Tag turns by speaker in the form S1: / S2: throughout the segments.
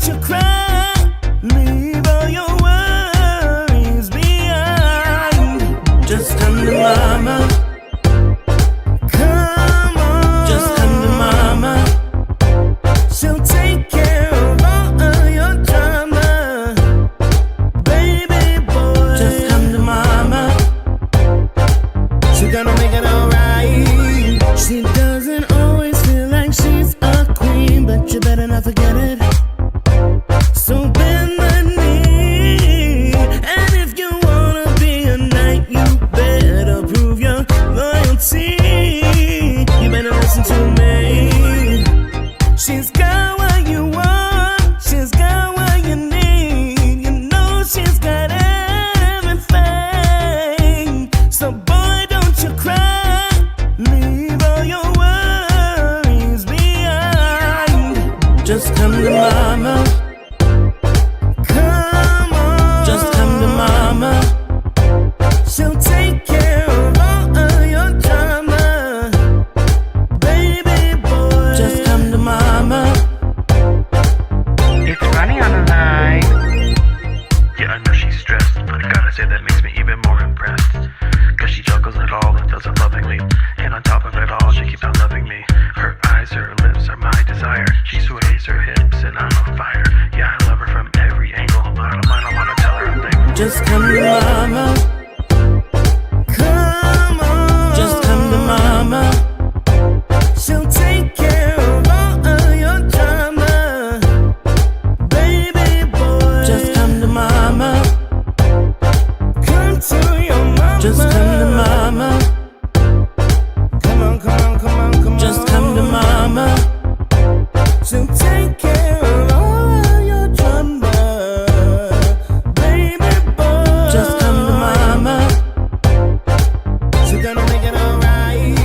S1: don't you cry. Leave all your worries behind. Just come to mama. Come on. Just come to mama. She'll take care of all of your drama. Baby boy. Just come to mama. She's gonna make it alright. She doesn't always feel like she's a queen, but you better not forget it. So bend the knee. And if you wanna be a knight, you better prove your loyalty. You better listen to me. She's got what you want. She's got what you need. You know she's got everything. So boy, don't you cry. Leave all your worries behind. Just come to mama. Come on. Just come to mama. She'll take care of all of your drama. Baby boy. Just come to mama.
S2: It's Ronnie on the line. Yeah, I know she's stressed, but I gotta say that makes me even more impressed. Cause she juggles it all and does it lovingly. And on top of it all, she keeps on loving me. Her eyes, her lips are my desire. She sways her hips and I'm on fire. Yeah, I love her from every angle. Bottom line, I wanna tell her I'm thankful.
S1: Just come to mama. Come on. Just come to mama. She'll take care of all of your drama. Baby boy. Just come to mama. Come to your mama. Just come to mama. Come on, come on, come on, come on. Just come to mama. She'll take care of all of your drama. Baby boy. Just come to mama. She's gonna make it alright.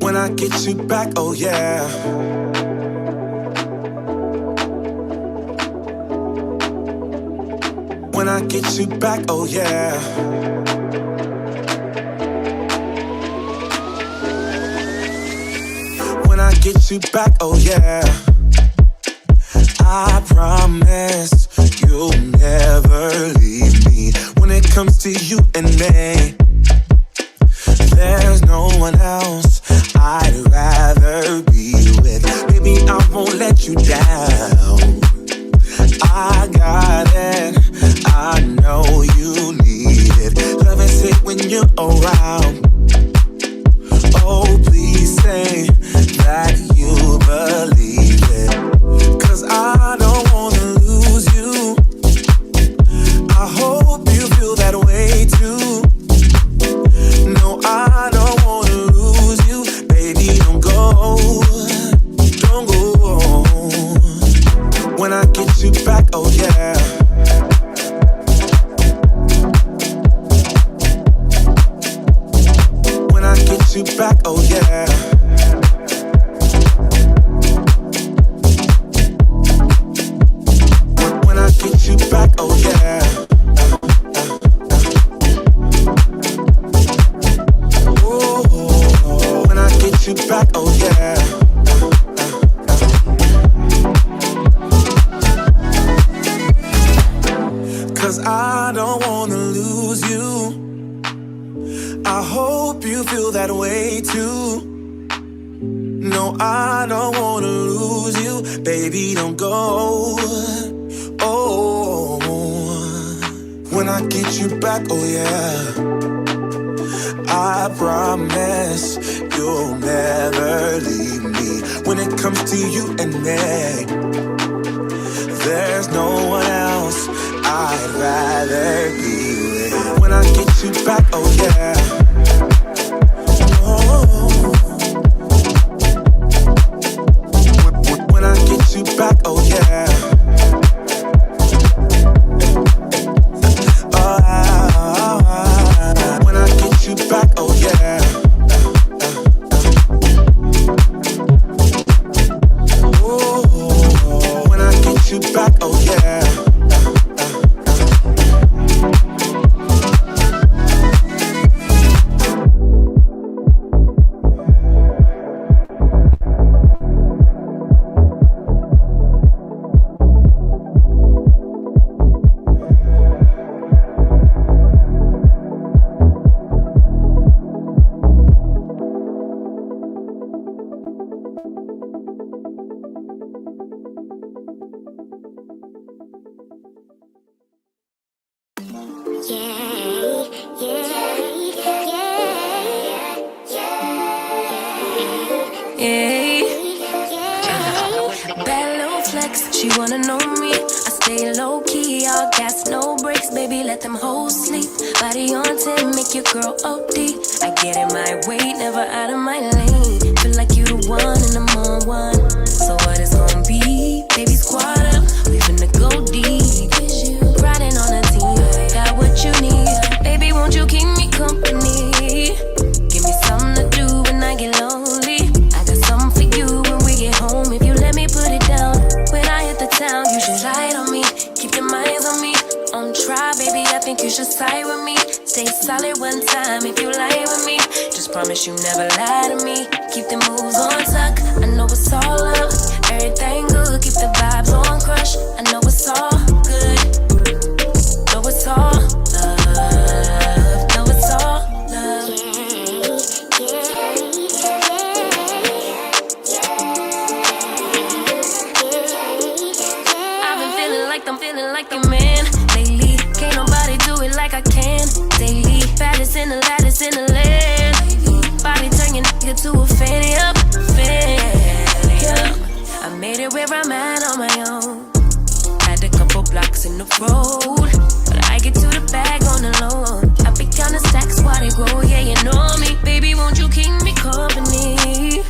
S3: When I get you back, oh yeah. When I get you back, oh yeah. When I get you back, oh yeah. I promise you'll never leave me. When it comes to you and me, there's no one else I'd rather be with. Baby, I won't let you down. I got it, I know you need it. Love is it when you're around. Oh, please say that you believe it. Cause I don't wanna lose you. I hope you feel that way too. No, I don't wanna lose you. Baby, don't go. Don't go. When I get you back, oh yeah. When I get you back, oh yeah. When I get you back, oh yeah. When I get you back, oh yeah. Cause I don't wanna lose you. I hope you feel that way too. No, I don't wanna lose you. Baby, don't go. Oh, when I get you back, oh yeah. I promise you'll never leave me. When it comes to you and me, there's no one else I'd rather be with. When I get you back, oh yeah. Oh. When I get you back, oh yeah. When I get you back, oh yeah.
S4: Yeah. Bad little flex, she wanna know me. I stay low key, all gas, no brakes. Baby, let them hoes sleep. Body on 10, make your girl OD. I get in my way, never out of my lane. Feel like you the one and I'm on one. So what it's gonna be? Baby, squad up, we finna go deep. Riding on a team, got what you need. Baby, won't you keep me company? Give me something to do when I get lonely. I got something for you when we get home. If you let me put it down, when I hit the town, you should ride on me. Keep your minds on me. On try, baby, I think you should side with me. Stay solid one time if you lie with me. Just promise you never lie to me. Keep the moves on tuck. I know it's all up. Everything good. Keep the vibes on crush. I know it's all good. Know it's all love. Know it's all love. I've been feeling like I'm feeling like a man lately. Can't nobody do it like I can daily. Baddest in the lattice in the land. Body turn your nigga to a fanny up, fanny up. I made it where I'm at on my own. Had a couple blocks in the road, but I get to the bag on the low. I be counting stacks while they grow, yeah, you know me. Baby, won't you keep me company?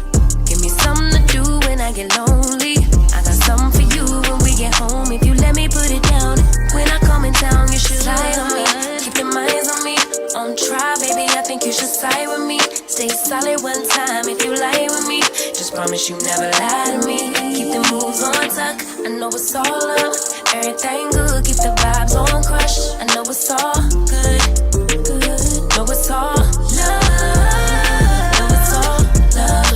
S4: Give me something to do when I get lonely. I got something for you when we get home. If you let me put it down, when I come in town, you should slide on me. Keep your minds on me. On try, baby, I think you should side with me. Stay solid one time if you lie with me. Just promise you never lie to me. Keep the moves on tuck. I know it's all up. Everything good. Keep the vibes on crush. I know it's all good. Good. Know it's all love. Know it's all love.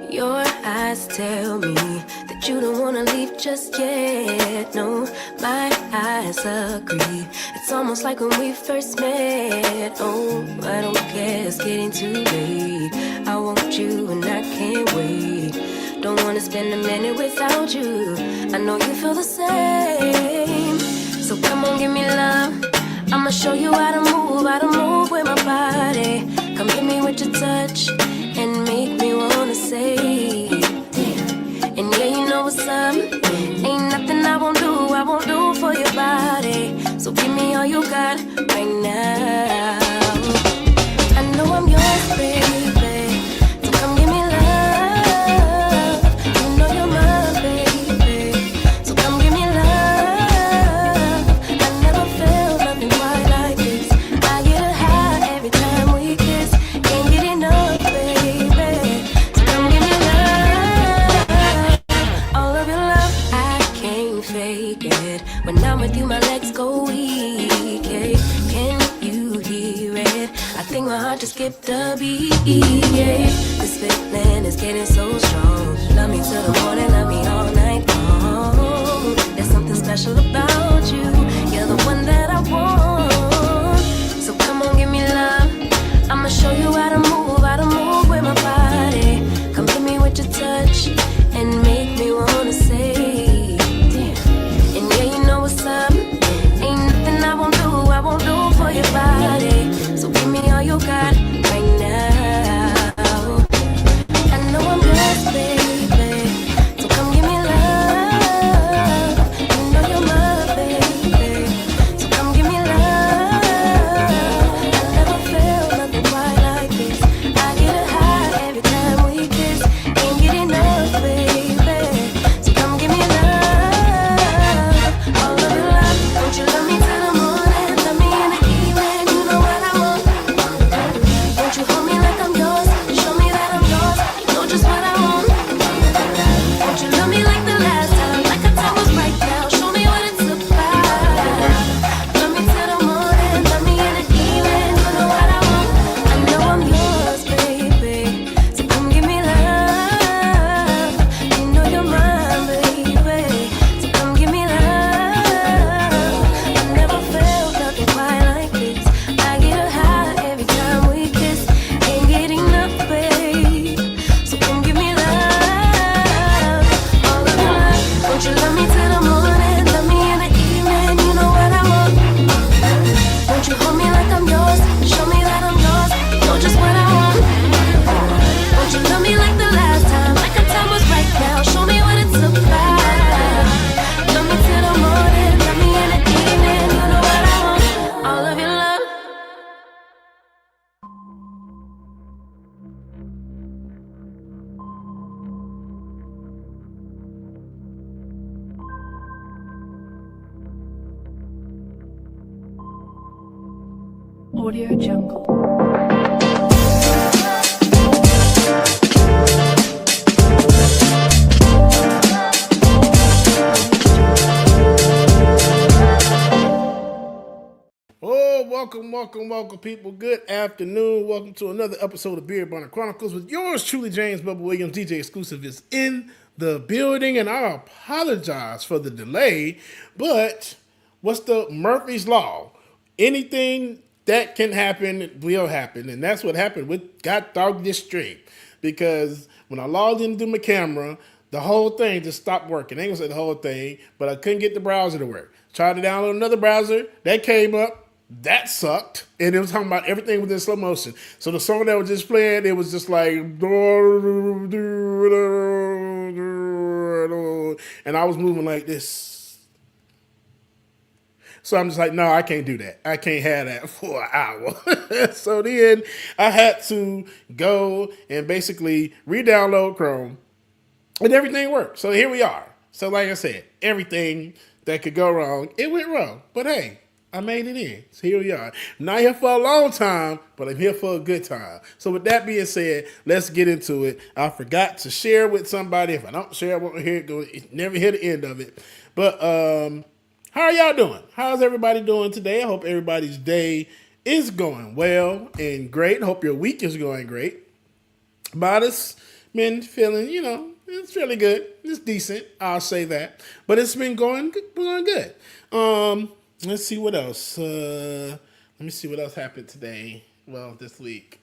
S4: Your eyes tell me that you don't wanna leave just yet. No, my eyes agree. It's almost like when we first met. Oh, I don't care, it's getting too late. I want you and I can't wait. Don't wanna spend a minute without you. I know you feel the same. So come on, give me love. I'ma show you how to move with my body. Come hit me with your touch and make me wanna say, damn. And yeah, you know what's up. Ain't nothing I won't do for your body. So give me all you got right now. I know I'm yours, baby. So come give me love. You know you're my baby. So come give me love. I never felt nothing quite like this. I get a high every time we kiss. Can't get enough, baby. So come give me love. All of your love, I can't fake it. When I'm with you, my legs go weak. Yeah. Can you hear it? I think my heart just skipped a beat. Yeah. This feeling is getting so strong. Love me till the morning, love me all night long. There's something special about you. You're the one that I want. So come on, give me love. I'ma show you how to move with my body. Come hit me with your touch and make me wanna say, damn. And yeah, you know what's up. Ain't nothing I won't do for your body. So give me all you got right now. I know I'm blessed, baby. So come give me love. You know you're my baby. So come give me love.
S5: Audio Jungle.
S6: Oh, welcome, people. Good afternoon. Welcome to another episode of Beer Burner Chronicles with yours truly, James Bubba Williams. DJ Exclusive is in the building, and I apologize for the delay, but what's the Murphy's Law? Anything that can happen will happen, and that's what happened with Got Dog This Straight, because when I logged into my camera, the whole thing just stopped working. I ain't gonna say the whole thing, but I couldn't get the browser to work. Tried to download another browser, that came up. That sucked, and it was talking about everything was in slow motion. So the song that was just playing, it was just like, and I was moving like this. So I'm just like, no, I can't do that. I can't have that for an hour. So then I had to go and basically re-download Chrome, and everything worked. So here we are. So like I said, everything that could go wrong, it went wrong. But hey, I made it in. So here we are. Not here for a long time, but I'm here for a good time. So with that being said, let's get into it. I forgot to share with somebody. If I don't share, I won't hear it go. Never hear the end of it. But how are y'all doing? How's everybody doing today? I hope everybody's day is going well and great. Hope your week is going great. Modest been feeling, it's really good. It's decent. I'll say that. But it's been going good. Let's see what else. Let me see what else happened today. Well, this week.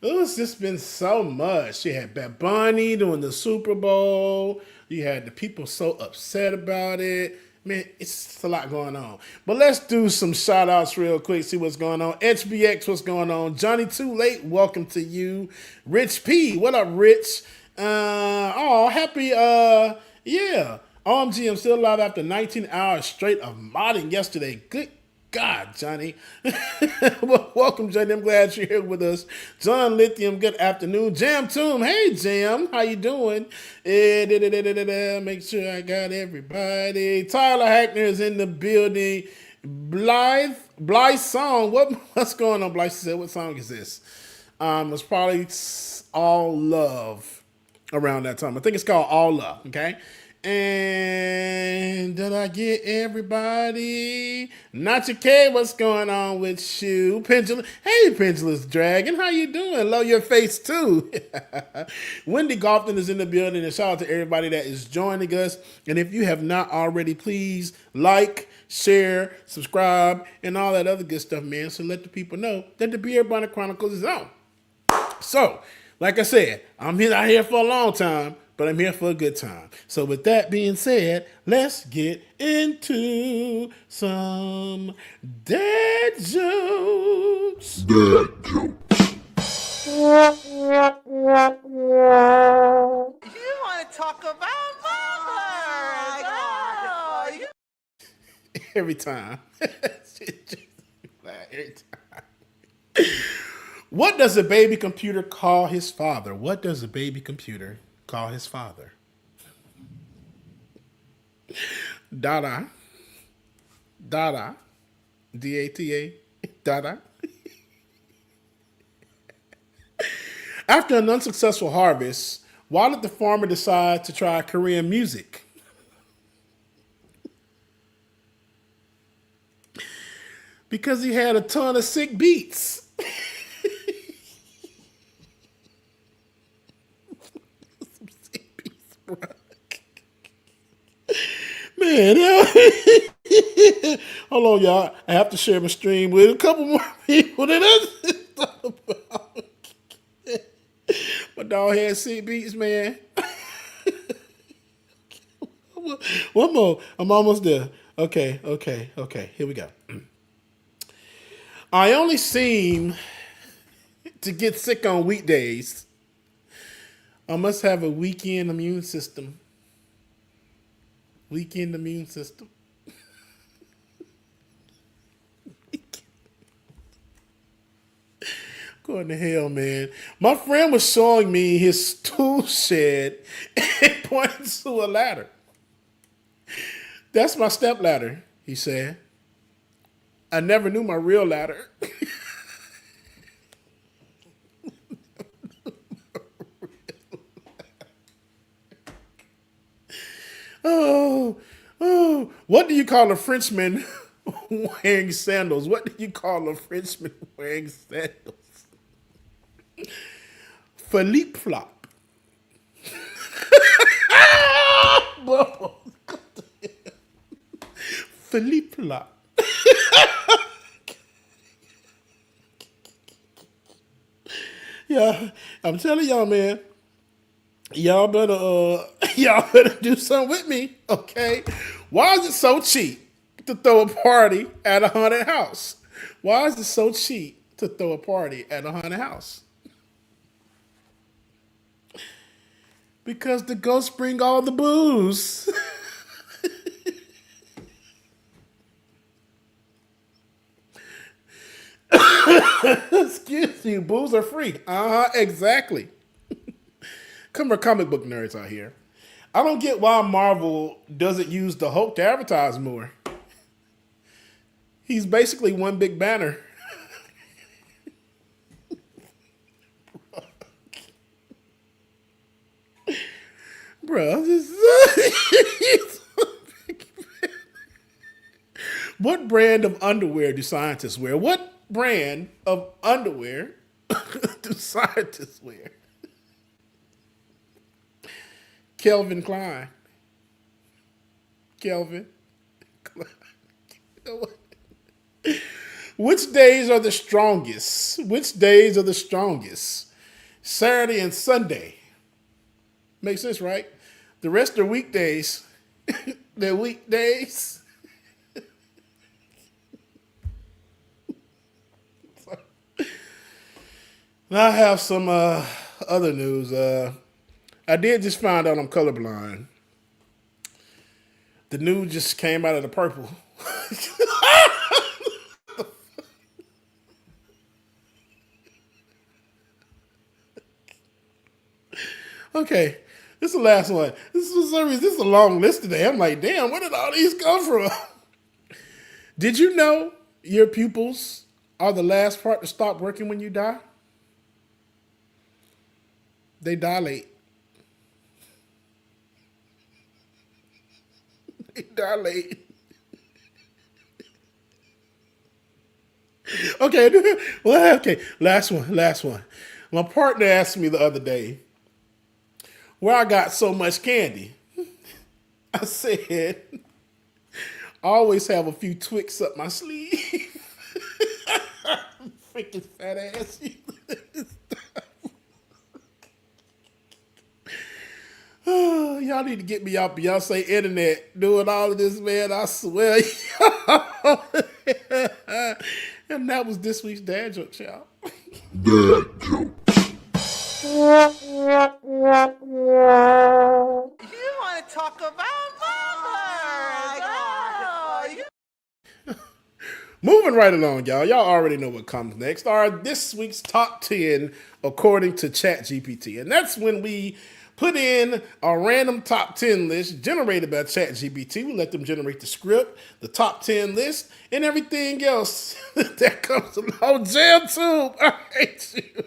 S6: It's just been so much. You had Bad Bunny doing the Super Bowl. You had the people so upset about it. Man, it's a lot going on. But let's do some shout outs real quick, see what's going on. HBX, what's going on? Johnny Too Late, welcome to you. Rich P, what up, Rich? Happy, yeah. OMG, I'm still alive after 19 hours straight of modding yesterday. Good God, Johnny. Well, welcome, Johnny. I'm glad you're here with us. John Lithium, good afternoon. Jam Tomb, hey, Jam. How you doing? Make sure I got everybody. Tyler Hackner is in the building. Blythe song. What's going on, Blythe? Said, what song is this? It's probably All Love around that time. I think it's called All Love, okay? And did I get everybody? Nacha K, what's going on with you? Pendulum, hey, Pendulous Dragon, how you doing? Love your face too. Wendy Golfton is in the building, and shout out to everybody that is joining us. And if you have not already, please like, share, subscribe, and all that other good stuff, man. So let the people know that the Beer Burner Chronicles is on. So, like I said, I'm not here for a long time, but I'm here for a good time. So with that being said, let's get into some dad jokes.
S7: Dad jokes.
S8: You want to talk about mothers? Oh,
S6: Every time. Every time. What does a baby computer call his father? What does a baby computer call his father? Dada. Dada. D-A-T-A. Dada. After an unsuccessful harvest, why did the farmer decide to try Korean music? Because he had a ton of sick beats. Man, hold on, y'all. I have to share my stream with a couple more people that I thought about. My dog had sick beats, man. One more. I'm almost there. Okay. Here we go. I only seem to get sick on weekdays. I must have a weekend immune system. Weekend immune system. Going to hell, man. My friend was showing me his tool shed and pointed to a ladder. That's my step ladder, he said. I never knew my real ladder. Oh, oh. What do you call a Frenchman wearing sandals? What do you call a Frenchman wearing sandals? Philippe flop. Philippe flop. Yeah, I'm telling y'all, man. Y'all better y'all better do something with me, okay? Why is it so cheap to throw a party at a haunted house? Why is it so cheap to throw a party at a haunted house? Because the ghosts bring all the booze. Excuse me, booze are free. Exactly. Come on, comic book nerds out here. I don't get why Marvel doesn't use the Hulk to advertise more. He's basically one big banner. Bro, what brand of underwear do scientists wear? What brand of underwear do scientists wear? Calvin Klein. Calvin Klein. Which days are the strongest? Which days are the strongest? Saturday and Sunday. Makes sense, right? The rest are weekdays. They're weekdays. Now I have some other news. I did just find out I'm colorblind. The news just came out of the purple. Okay, this is the last one. This is a long list today. I'm like, damn, where did all these come from? Did you know your pupils are the last part to stop working when you die? They dilate. They dilate. Okay, well, okay, last one. My partner asked me the other day where I got so much candy. I said, I always have a few Twix up my sleeve. Freaking fat ass. Y'all need to get me off Beyonce internet doing all of this, man. I swear. And that was this week's dad joke, y'all.
S7: Dad jokes.
S8: You want to talk about mama?
S6: Moving right along, y'all. Y'all already know what comes next. Are this week's top 10 according to ChatGPT. And that's when we put in a random top 10 list generated by ChatGPT. We let them generate the script, the top 10 list, and everything else that comes along. Jam tube, I hate you.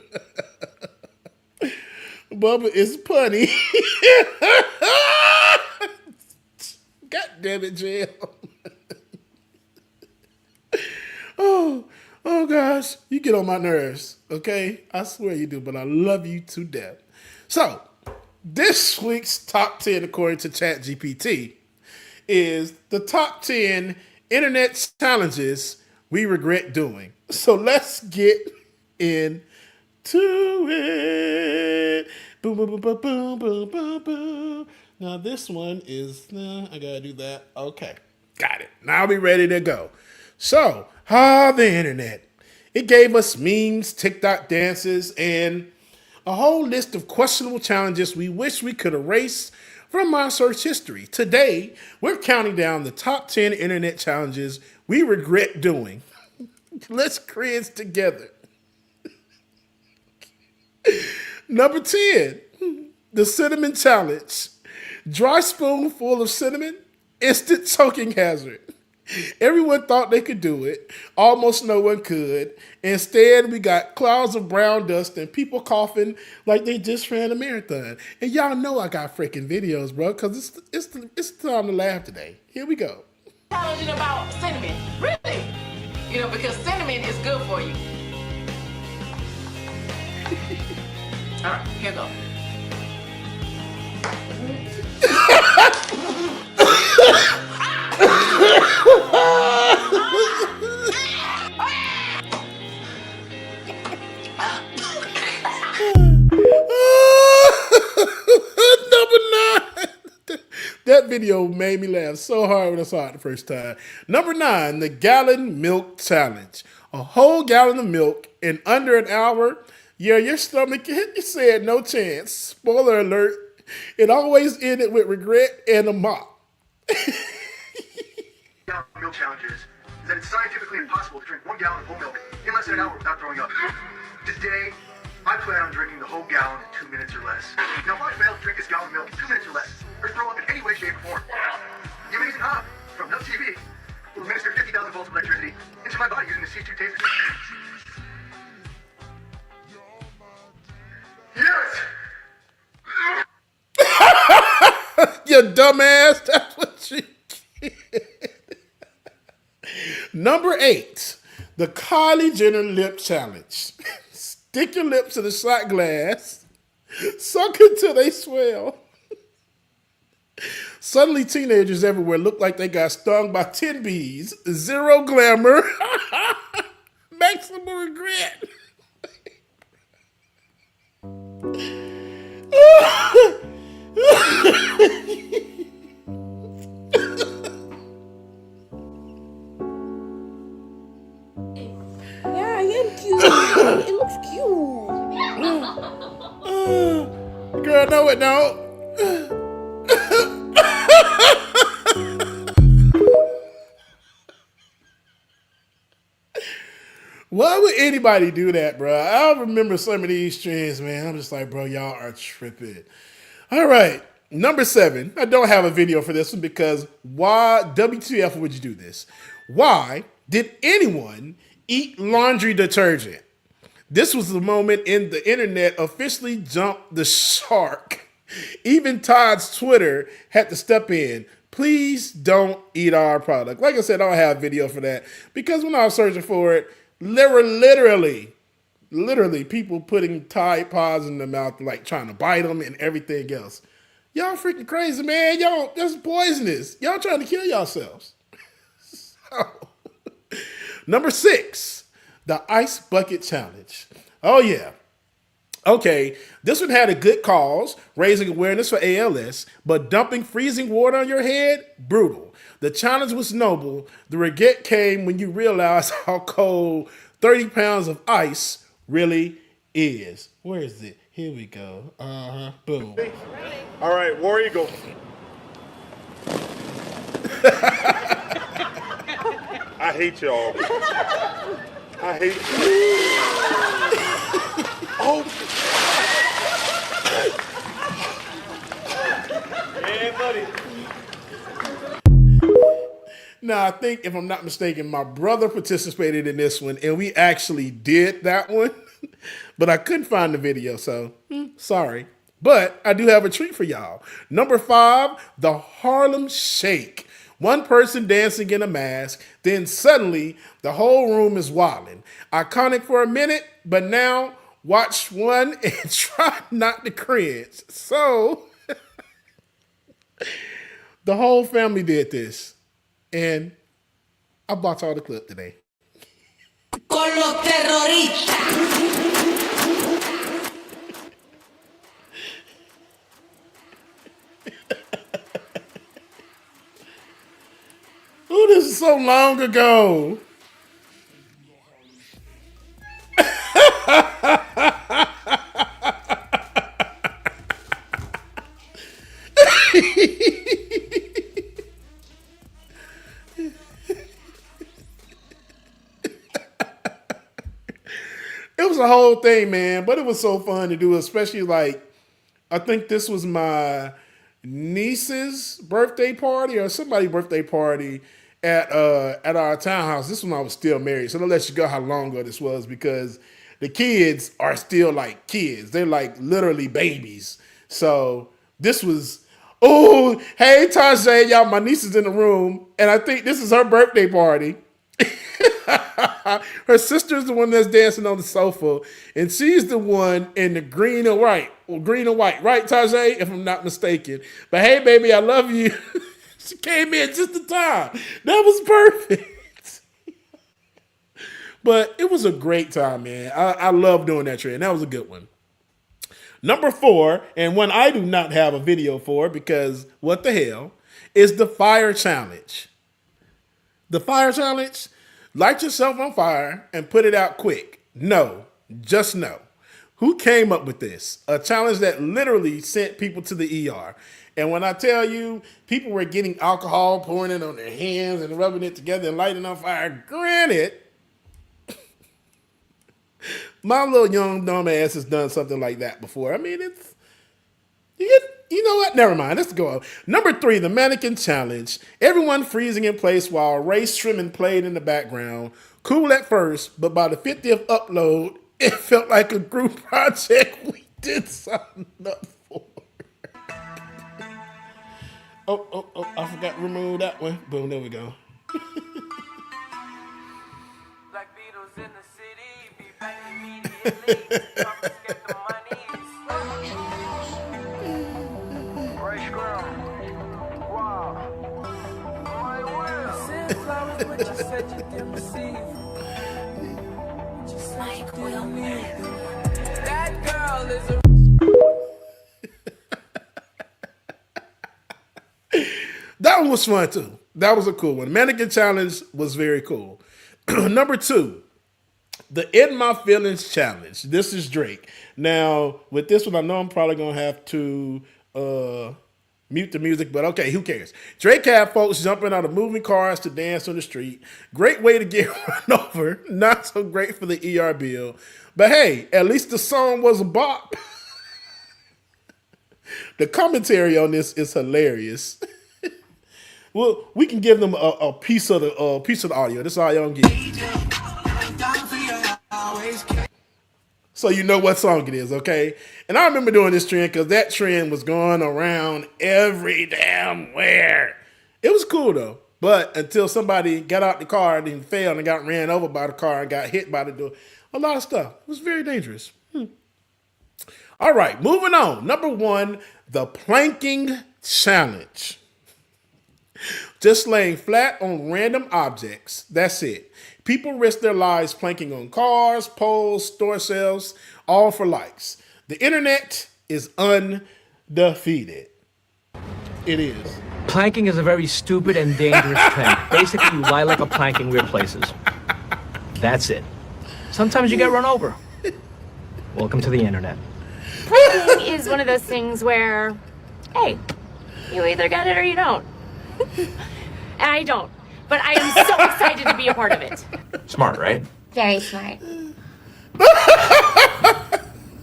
S6: Bubba is punny. God damn it, Jam. Oh gosh, you get on my nerves, okay? I swear you do, but I love you to death. So, this week's top 10, according to ChatGPT, is the top 10 internet challenges we regret doing. So let's get into it. Boom, boom, boom, boom, boom, boom, boom, boom. Now this one is, I gotta do that. Okay, got it. Now we ready to go. So, the internet. It gave us memes, TikTok dances, and a whole list of questionable challenges we wish we could erase from our search history. Today, we're counting down the top 10 internet challenges we regret doing. Let's cringe together. Number 10, the cinnamon challenge. Dry spoonful of cinnamon, instant choking hazard. Everyone thought they could do it. Almost no one could. Instead, we got clouds of brown dust and people coughing like they just ran a marathon. And y'all know I got freaking videos, bro, because it's time to laugh today. Here we go.
S5: Challenging about cinnamon. Really? You know, because cinnamon is good for you. All right, here we go.
S6: Number 9. That video made me laugh so hard when I saw it the first time. Number 9, the gallon milk challenge. A whole gallon of milk in under an hour. Yeah, your stomach hit. You said no chance. Spoiler alert. It always ended with regret and a mop.
S9: Milk challenges is that it's scientifically impossible to drink 1 gallon of whole milk in less than an hour without throwing up. Today, I plan on drinking the whole gallon in 2 minutes or less. Now, if I fail to drink this gallon of milk in 2 minutes or less, or throw up in any way, shape, or form, the amazing Hop from No TV will administer 50,000 volts of electricity into my body using the C2 taser. Yes!
S6: You dumbass. That's what you get. Number 8, the Kylie Jenner lip challenge. Stick your lips in a shot glass, suck until they swell. Suddenly, teenagers everywhere look like they got stung by 10 bees. Zero glamour. Maximum regret.
S10: Yeah, you're cute. It looks cute.
S6: Girl, no it don't. Why would anybody do that, bro? I remember some of these trends, man. I'm just like, bro, y'all are tripping. All right, number 7. I don't have a video for this one because why, WTF would you do this? Why did anyone eat laundry detergent? This was the moment in the internet officially jumped the shark. Even Todd's Twitter had to step in. Please don't eat our product. Like I said, I don't have a video for that because when I was searching for it, literally people putting Tide Pods in their mouth, like trying to bite them and everything else. Y'all freaking crazy, man. Y'all, that's poisonous. Y'all trying to kill yourselves. So, number 6, the ice bucket challenge. Oh, yeah. Okay, this one had a good cause, raising awareness for ALS, but dumping freezing water on your head, brutal. The challenge was noble. The regret came when you realized how cold 30 pounds of ice really is. Where is it? Here we go. Boom.
S11: All right, War Eagle. I hate y'all. I hate you. Oh. Yeah, buddy.
S6: Now, I think, if I'm not mistaken, my brother participated in this one, and we actually did that one, but I couldn't find the video, so sorry. But I do have a treat for y'all. Number 5, the Harlem Shake. One person dancing in a mask, then suddenly the whole room is wilding. Iconic for a minute, but now watch one and try not to cringe. So, the whole family did this. And I bought y'all the clip today.
S1: Con los terroristas.
S6: Oh, this is so long ago. It was a whole thing, man, but it was so fun to do, especially like, I think this was my niece's birthday party or somebody's birthday party, at our townhouse. This one I was still married, so I'll let you go how long ago this was because the kids are still like kids. They're like literally babies. So this was, oh, hey Tajay, y'all, my niece is in the room, and I think this is her birthday party. Her sister's the one that's dancing on the sofa, and she's the one in the green and white, right, Tajay, if I'm not mistaken. But hey, baby, I love you. She came in just in time. That was perfect. But it was a great time, man. I love doing that trend. That was a good one. Number 4, and one I do not have a video for because what the hell, is the fire challenge. The fire challenge, light yourself on fire and put it out quick. No, just no. Who came up with this? A challenge that literally sent people to the ER. And when I tell you, people were getting alcohol, pouring it on their hands and rubbing it together and lighting on fire. Granted, my little young dumb ass has done something like that before. I mean, it's, you know what? Never mind. Let's go. Number 3, the mannequin challenge. Everyone freezing in place while race trimming played in the background. Cool at first, but by the 50th upload, it felt like a group project we did something up for. Oh, I forgot to remove that one. Boom, there we go.
S1: Black Beatles in the city, be back immediately. Get the money. Fresh ground. Wow. My will. Send flowers, but you said you didn't receive. Just like Will that girl is a
S6: That one was fun too. That was a cool one. Mannequin challenge was very cool. Number 2, the In My Feelings challenge. This is Drake. Now, with this one, I know I'm probably going to have to mute the music, but okay, who cares? Drake had folks jumping out of moving cars to dance on the street. Great way to get run over. Not so great for the ER bill. But hey, at least the song was a bop. The commentary on this is hilarious. Well, we can give them a piece of the audio. This is all y'all get. So you know what song it is, okay? And I remember doing this trend because that trend was going around every damn where. It was cool though, but until somebody got out the car and then fell and got ran over by the car and got hit by the door, a lot of stuff. It was very dangerous. All right, moving on. Number 1, the planking challenge. Just laying flat on random objects. That's it. People risk their lives planking on cars, poles, store shelves, all for likes. The internet is undefeated. It is.
S12: Planking is a very stupid and dangerous trend. Basically, you lie like a plank in weird places. That's it. Sometimes you get run over. Welcome to the internet.
S13: Planking is one of those things where, hey, you either get it or you don't. And I don't. But I am so excited to be a part of it.
S12: Smart, right?
S13: Very smart.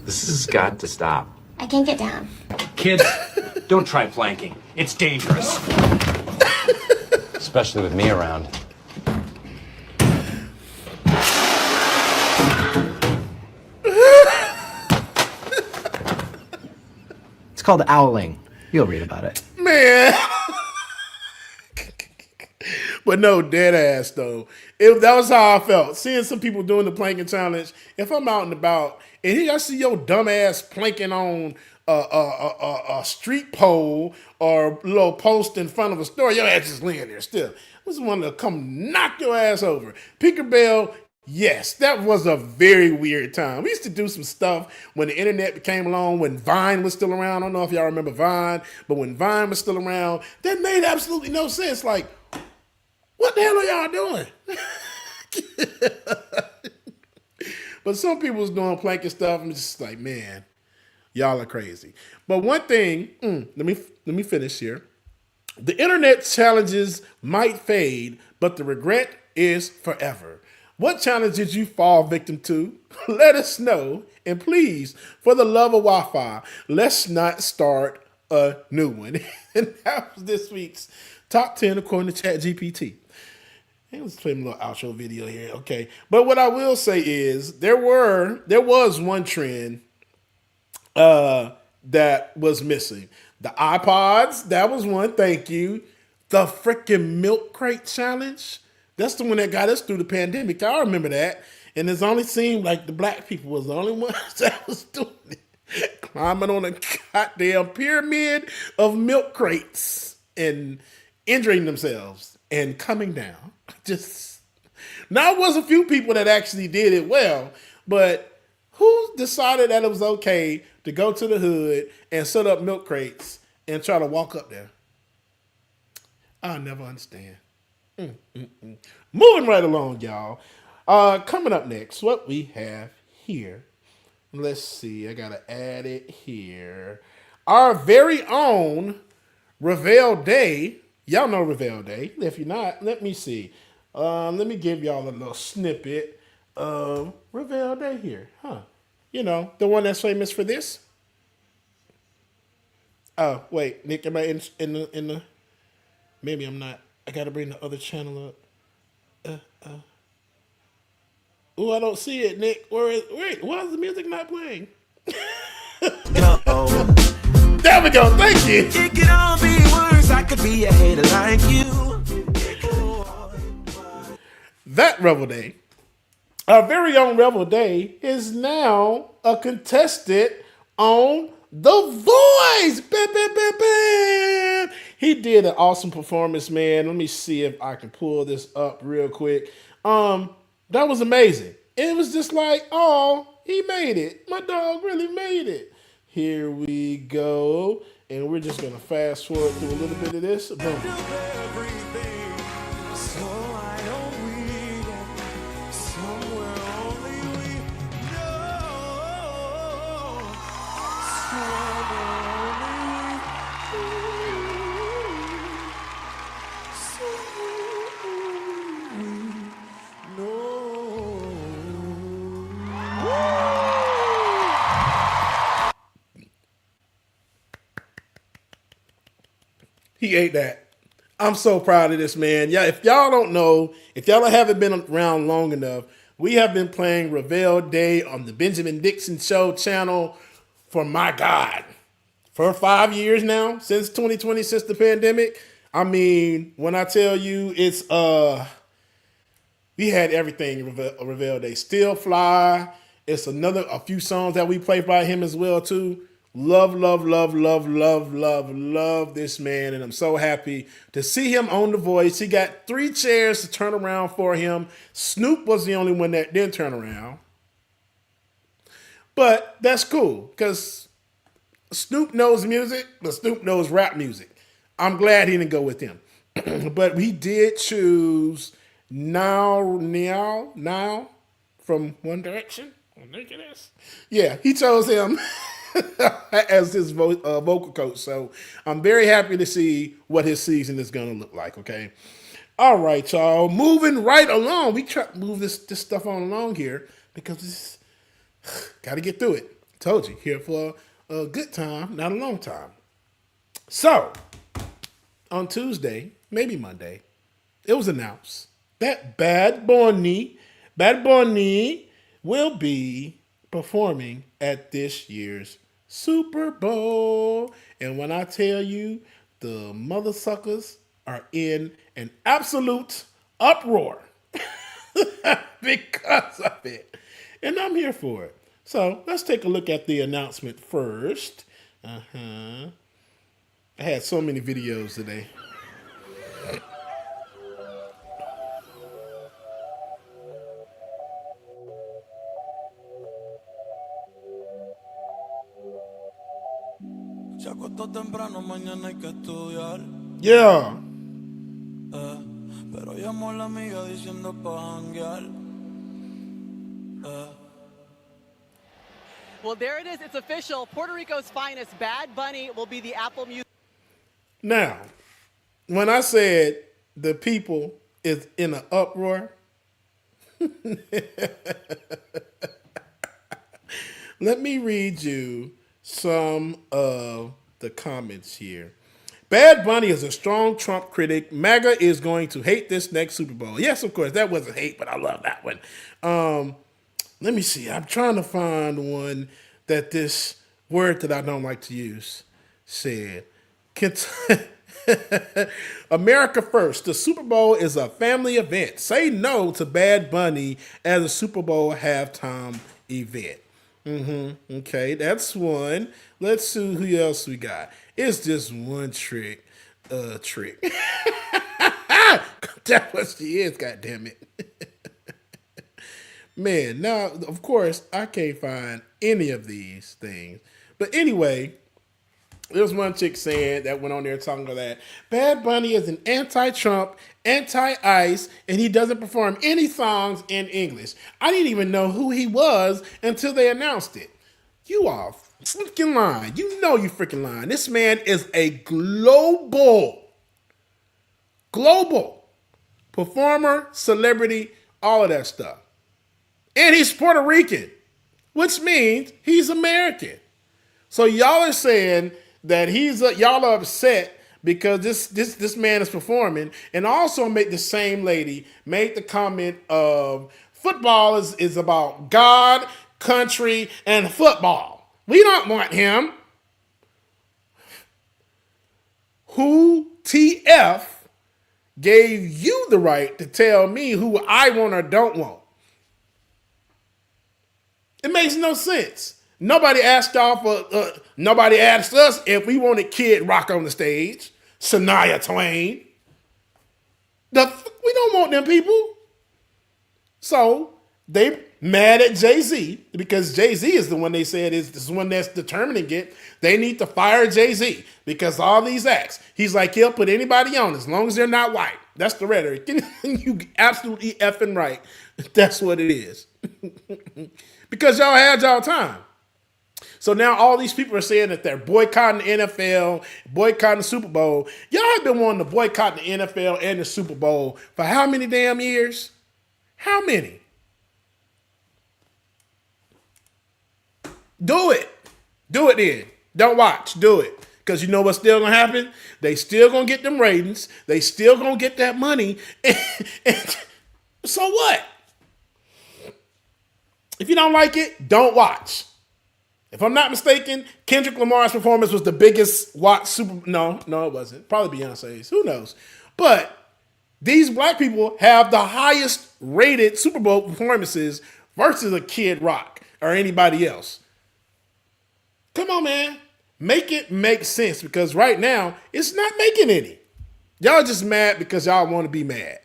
S12: This has got to stop.
S13: I can't get down.
S12: Kids, don't try planking. It's dangerous.
S14: Especially with me around.
S12: It's called owling. You'll read about it.
S6: Man. But no, dead ass though. That was how I felt. Seeing some people doing the planking challenge. If I'm out and about and I see your dumb ass planking on a street pole or a little post in front of a store, your ass is laying there still. I just want to come knock your ass over. Tinkerbell, yes, that was a very weird time. We used to do some stuff when the internet came along, when Vine was still around. I don't know if y'all remember Vine, but when Vine was still around, that made absolutely no sense. Like, what the hell are y'all doing? But some people was doing planking stuff. I'm just like, man, y'all are crazy. But one thing, let me finish here. The internet challenges might fade, but the regret is forever. What challenge did you fall victim to? Let us know. And please, for the love of Wi-Fi, let's not start a new one. And that was this week's Top 10 according to ChatGPT. Hey, let's play a little outro video here. Okay. But what I will say is there was one trend that was missing. The iPods, that was one, thank you. The freaking milk crate challenge. That's the one that got us through the pandemic. I remember that. And it only seemed like the black people was the only ones that was doing it. Climbing on a goddamn pyramid of milk crates and injuring themselves and coming down. Just now, it was a few people that actually did it well, but who decided that it was okay to go to the hood and set up milk crates and try to walk up there? I'll never understand. Moving right along, y'all. Coming up next, what we have here. Let's see. I gotta add it here. Our very own Reveal Day. Y'all know Reveal Day. If you're not, let me see. Let me give y'all a little snippet of Reveal Day here. You know, the one that's famous for this. Oh, wait. Nick, am I in the... Maybe I'm not. I gotta bring the other channel up. Oh, I don't see it, Nick. Wait, why is the music not playing? There we go. Thank you.
S3: It could all be worse. I could be a hater like you.
S6: That Revel Day, our very own Revel Day, is now a contestant on The Voice. Bam, bam, bam, bam. He did an awesome performance, man. Let me see if I can pull this up real quick. That was amazing. It was just like, oh, he made it. My dog really made it. Here we go. And we're just going to fast forward through a little bit of this. Boom. He ate that. I'm so proud of this man. Yeah, if y'all don't know, if y'all haven't been around long enough, we have been playing Reveal Day on the Benjamin Dixon Show channel for, my God, for 5 years now, since 2020, since the pandemic. I mean, when I tell you it's we had everything Reveal Day. Still Fly. It's a few songs that we play by him as well too. Love this man, and I'm so happy to see him on The Voice. He got 3 chairs to turn around for him. Snoop was the only one that didn't turn around. But that's cool, because Snoop knows music, but Snoop knows rap music. I'm glad he didn't go with him. But we did choose Now from One Direction. I think it is. Yeah, he chose him as his vocal coach. So I'm very happy to see what his season is going to look like, okay? All right, y'all. Moving right along. We try to move this stuff on along here because got to get through it. Told you, here for a good time, not a long time. So, on Tuesday, maybe Monday, it was announced that Bad Bunny will be performing at this year's Super Bowl. And when I tell you, the mother suckers are in an absolute uproar because of it. And I'm here for it. So let's take a look at the announcement first. I had so many videos today. Yeah.
S14: Pero llamó a la amiga diciendo pa' janguear.
S15: Well, there it is. It's official. Puerto Rico's finest, Bad Bunny, will be the Apple Music.
S6: Now, when I said the people is in an uproar, let me read you some of the comments here. Bad Bunny is a strong Trump critic. MAGA is going to hate this next Super Bowl. Yes, of course, that wasn't hate, but I love that one. Let me see. I'm trying to find one that this word that I don't like to use said. America first. The Super Bowl is a family event. Say no to Bad Bunny as a Super Bowl halftime event. Okay, that's one. Let's see who else we got. It's just one trick. That's what she is, goddammit. Man, now, of course, I can't find any of these things. But anyway, there was one chick saying that went on there talking about that Bad Bunny is an anti-Trump, anti-ICE, and he doesn't perform any songs in English. I didn't even know who he was until they announced it. You are freaking lying. You know you freaking lying. This man is a global performer, celebrity, all of that stuff. And he's Puerto Rican, which means he's American. So y'all are saying that y'all are upset because this man is performing, and also the same lady made the comment of football is about God, country, and football. We don't want him. Who TF gave you the right to tell me who I want or don't want? It makes no sense. Nobody asked nobody asked us if we wanted Kid Rock on the stage. Shania Twain. We don't want them people. So they mad at Jay-Z because Jay-Z is the one they said is the one that's determining it. They need to fire Jay-Z because all these acts. He's like, he'll put anybody on as long as they're not white. That's the rhetoric. You absolutely effing right. That's what it is. Because y'all had y'all time. So now all these people are saying that they're boycotting the NFL, boycotting the Super Bowl. Y'all have been wanting to boycott the NFL and the Super Bowl for how many damn years? How many? Do it. Do it then. Don't watch. Do it. Because you know what's still going to happen? They still going to get them ratings. They still going to get that money. And so what? If you don't like it, don't watch. If I'm not mistaken, Kendrick Lamar's performance was the biggest watch Super. No, it wasn't. Probably Beyonce's. Who knows? But these black people have the highest rated Super Bowl performances versus a Kid Rock or anybody else. Come on, man. Make it make sense because right now it's not making any. Y'all just mad because y'all want to be mad.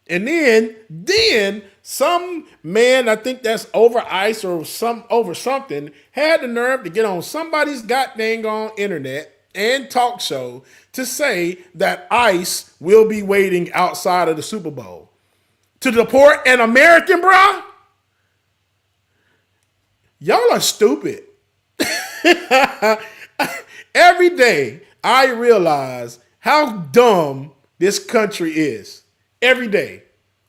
S6: And then some man, I think that's over ICE or over something, had the nerve to get on somebody's goddamn on internet and talk show to say that ICE will be waiting outside of the Super Bowl to deport an American, bruh. Y'all are stupid. Every day I realize how dumb this country is. Every day.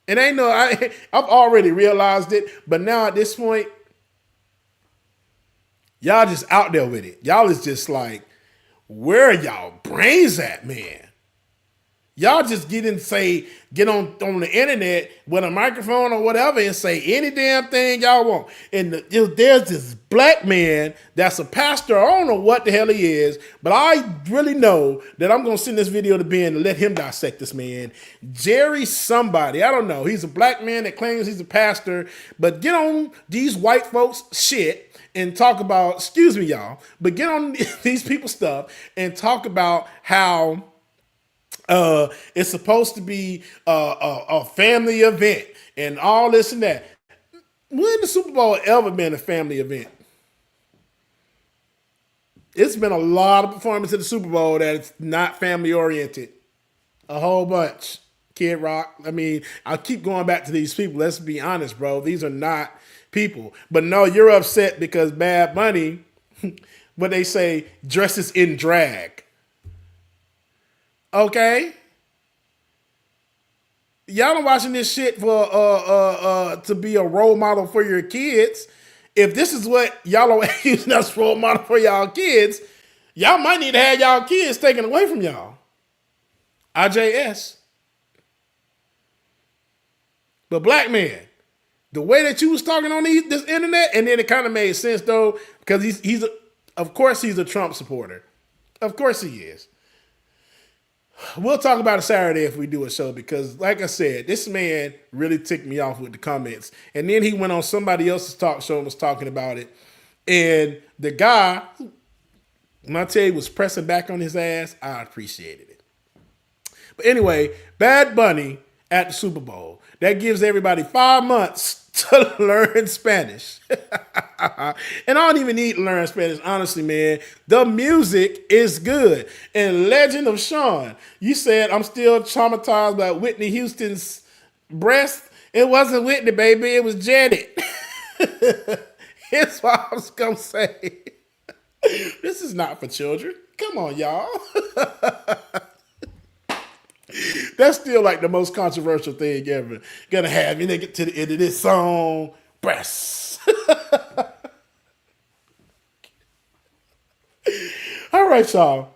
S6: And I've already realized it, but now at this point, y'all just out there with it. Y'all is just like, where are y'all brains at, man? Y'all just get on the internet with a microphone or whatever and say any damn thing y'all want. And there's this black man that's a pastor. I don't know what the hell he is, but I really know that I'm going to send this video to Ben and let him dissect this man. Jerry somebody. I don't know. He's a black man that claims he's a pastor, but get on these white folks shit and talk about, excuse me, y'all, but get on these people's stuff and talk about how it's supposed to be a family event and all this and that. When the Super Bowl ever been a family event? It's been a lot of performances at the Super Bowl that it's not family oriented. A whole bunch. Kid Rock. I mean, I'll keep going back to these people. Let's be honest, bro. These are not people. But no, you're upset because Bad Bunny, what they say, dresses in drag. Okay? Y'all are watching this shit for to be a role model for your kids. If this is what y'all are using as role model for y'all kids, Y'all might need to have y'all kids taken away from y'all. IJS. But black man, the way that you was talking on this internet, and then it kind of made sense though, because of course he's a Trump supporter. Of course he is. We'll talk about it Saturday if we do a show, because like I said, this man really ticked me off with the comments. And then he went on somebody else's talk show and was talking about it. And the guy, when I tell you, was pressing back on his ass, I appreciated it. But anyway, Bad Bunny at the Super Bowl. That gives everybody 5 months to learn Spanish. And I don't even need to learn Spanish, honestly, man. The music is good. And Legend of Sean, you said I'm still traumatized by Whitney Houston's breast. It wasn't Whitney, baby. It was Janet. Here's what I was going to say. This is not for children. Come on, y'all. That's still like the most controversial thing ever. Gonna have me get to the end of this song. Breasts. All right, y'all.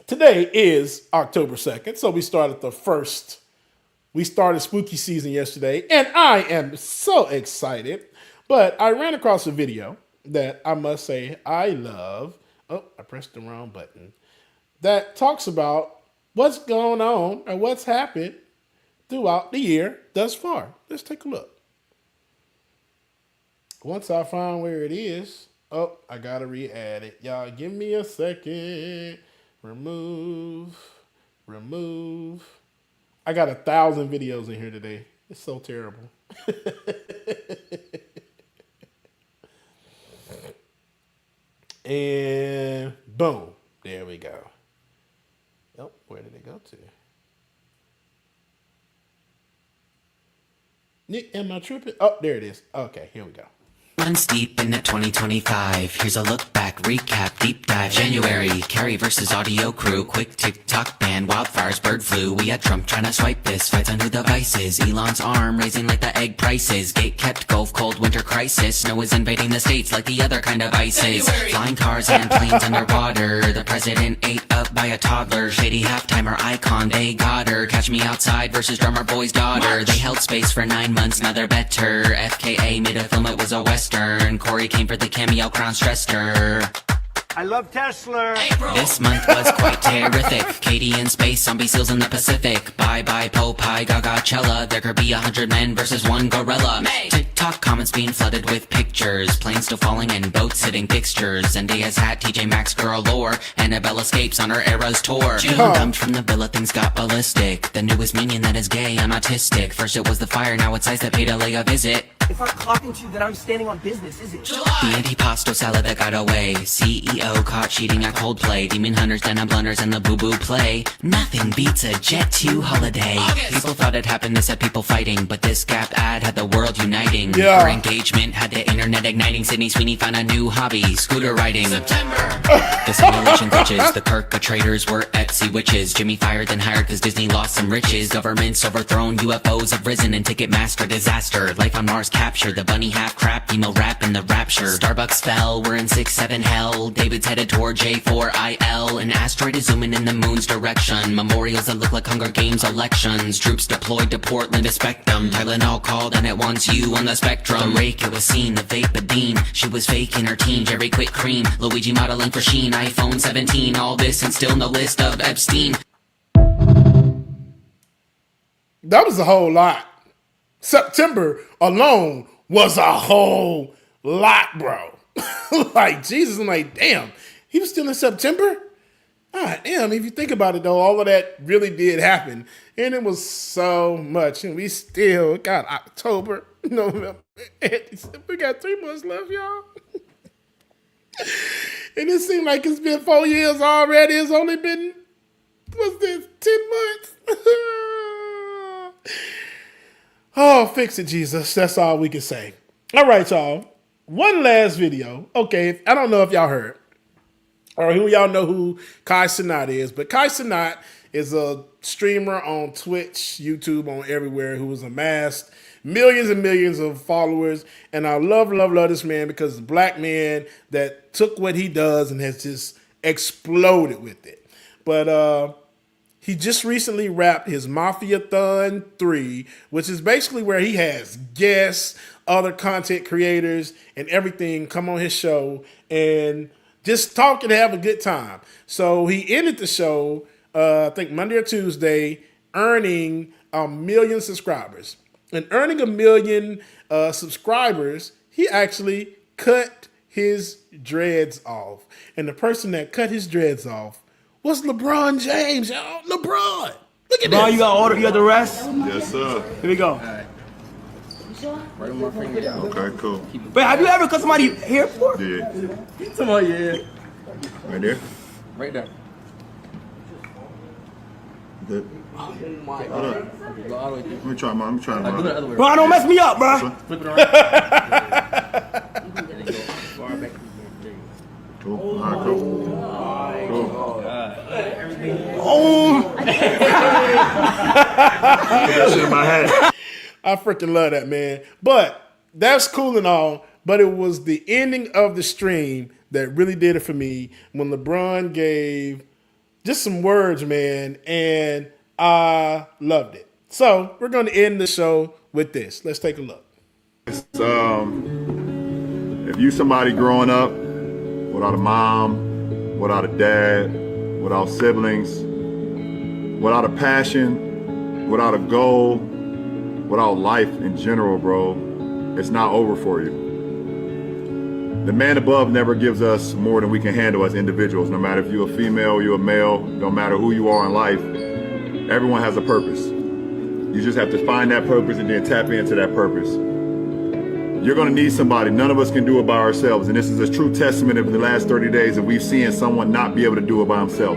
S6: Today is October 2nd, so we started we started spooky season yesterday, and I am so excited. But I ran across a video that I must say I love. Oh, I pressed the wrong button. That talks about what's going on and what's happened throughout the year thus far. Let's take a look. Once I find where it is, oh, I gotta re-add it. Y'all give me a second. Remove. I got 1,000 videos in here today. It's so terrible. And boom, there we go. Oh, where did it go to? Nick, am I tripping? Oh, there it is. Okay, here we go.
S16: Runs deep in at 2025. Here's a look back, recap, deep dive. January, Kerry versus Audio Crew. Quick TikTok ban, wildfires, bird flu. We had Trump trying to swipe this, fights on new devices. Elon's arm raising like the egg prices. Gate kept, Gulf cold winter crisis. Snow is invading the states like the other kind of ices. Flying cars and planes underwater. The president ate up by a toddler. Shady halftimer icon, they got her. Catch Me Outside versus drummer boy's daughter. They held space for 9 months, now they're better. FKA made a film, it was a western. Corey came for the cameo, crown stressed her.
S17: I love Tesla.
S16: April. This month was quite terrific. Katie in space, zombie seals in the Pacific. Bye bye Popeye, Gaga Cella. There could be 100 men versus 1 gorilla. May. TikTok comments being flooded with pictures. Planes still falling and boats hitting fixtures. Zendaya's hat, TJ Maxx girl lore. Annabelle escapes on her Eras tour. Feeling dumped from the villa, things got ballistic. The newest minion that is gay and autistic. First it was the fire, now it's ice that paid to lay a visit.
S17: If I'm talking to you, then I'm standing on business, is it?
S16: The antipasto salad that got away. CEO caught cheating at Coldplay. Demon hunters, denim blunders, and the boo-boo play. Nothing beats a Jet 2 holiday. August. People thought it happened, this had people fighting. But this Gap ad had the world uniting.
S6: Yeah.
S16: Her engagement had the internet igniting. Sydney Sweeney found a new hobby, scooter riding. September. The simulation glitches. The perpetrators were Etsy witches. Jimmy fired then hired cause Disney lost some riches. Governments overthrown, UFOs have risen. And Ticketmaster disaster. Life on Mars captured. The bunny half crap, emo rap in the rapture. Starbucks fell, we're in 6-7 hell. David's headed toward J4IL. An asteroid is zooming in the moon's direction. Memorials that look like Hunger Games elections. Troops deployed to Portland to inspect them. Tylenol called and it wants you on the spectrum. The rake, it was seen, the Vapadine. She was faking her teen, Jerry Quick Cream. Luigi modeling for Sheen, iPhone 17. All this and still no list of Epstein.
S6: That was a whole lot. September alone was a whole lot, bro. Like, Jesus, I'm like, damn, he was still in September? God damn, if you think about it, though, all of that really did happen. And it was so much. And we still got October, November, and December. We got 3 months left, y'all. And it seemed like it's been 4 years already. It's only been, what's this, 10 months? Oh, fix it, Jesus. That's all we can say. All right, y'all. One last video. Okay, I don't know if y'all heard or who y'all know who Kai Cenat is, but Kai Cenat is a streamer on Twitch, YouTube, on everywhere who has amassed millions and millions of followers. And I love this man because it's a black man that took what he does and has just exploded with it. But he just recently wrapped his Mafia-thon 3, which is basically where he has guests, other content creators, and everything come on his show and just talk and have a good time. So he ended the show, I think Monday or Tuesday, earning 1 million subscribers. And earning 1 million subscribers, he actually cut his dreads off. And the person that cut his dreads off was LeBron James, y'all. LeBron. Look at
S17: Bro,
S6: this.
S17: you got order, you got the rest?
S11: Yes, sir.
S17: Here we go.
S11: Right on my finger. Okay, cool.
S17: Wait, have you ever cut somebody hair before?
S11: Yeah.
S17: Somebody, yeah.
S11: Right there?
S17: Right there.
S11: Good.
S17: Oh my
S11: Hold up.
S17: God.
S11: Let me try mine.
S17: Bro, don't mess me up, bro.
S11: Flip it around. Cool. All right, cool. Cool.
S17: Oh.
S11: Put that shit in my head.
S6: I freaking love that, man. But that's cool and all, but it was the ending of the stream that really did it for me when LeBron gave just some words, man, and I loved it. So we're going to end the show with this. Let's take a look.
S11: If you somebody growing up without a mom, without a dad, without siblings, without a passion, without a goal, without life in general, bro, it's not over for you. The man above never gives us more than we can handle as individuals. No matter if you're a female, you're a male, no matter who you are in life, everyone has a purpose. You just have to find that purpose and then tap into that purpose. You're gonna need somebody. None of us can do it by ourselves. And this is a true testament of the last 30 days that we've seen someone not be able to do it by himself.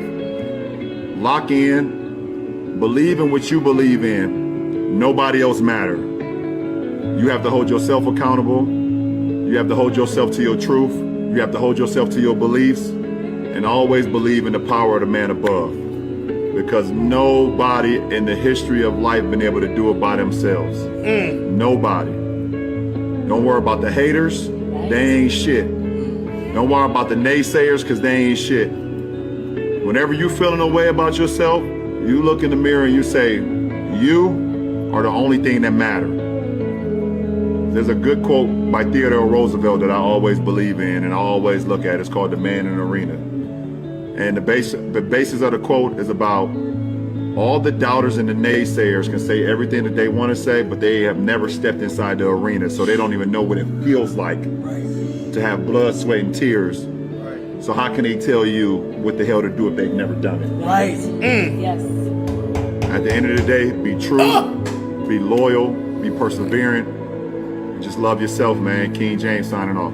S11: Lock in, believe in what you believe in. Nobody else matter. You have to hold yourself accountable. You have to hold yourself to your truth. You have to hold yourself to your beliefs, and always believe in the power of the man above. Because nobody in the history of life been able to do it by themselves. Nobody. Don't worry about the haters. They ain't shit. Don't worry about the naysayers, because they ain't shit. Whenever you feeling a way about yourself, you look in the mirror and you say, you are the only thing that matters. There's a good quote by Theodore Roosevelt that I always believe in and I always look at. It's called The Man in the Arena. And the basis of the quote is about all the doubters and the naysayers can say everything that they want to say, but they have never stepped inside the arena, so they don't even know what it feels like to have blood, sweat, and tears. So how can they tell you what the hell to do if they've never done it?
S17: Right.
S10: Yes.
S11: At the end of the day, be true, be loyal, be perseverant, and just love yourself, man. King James signing off.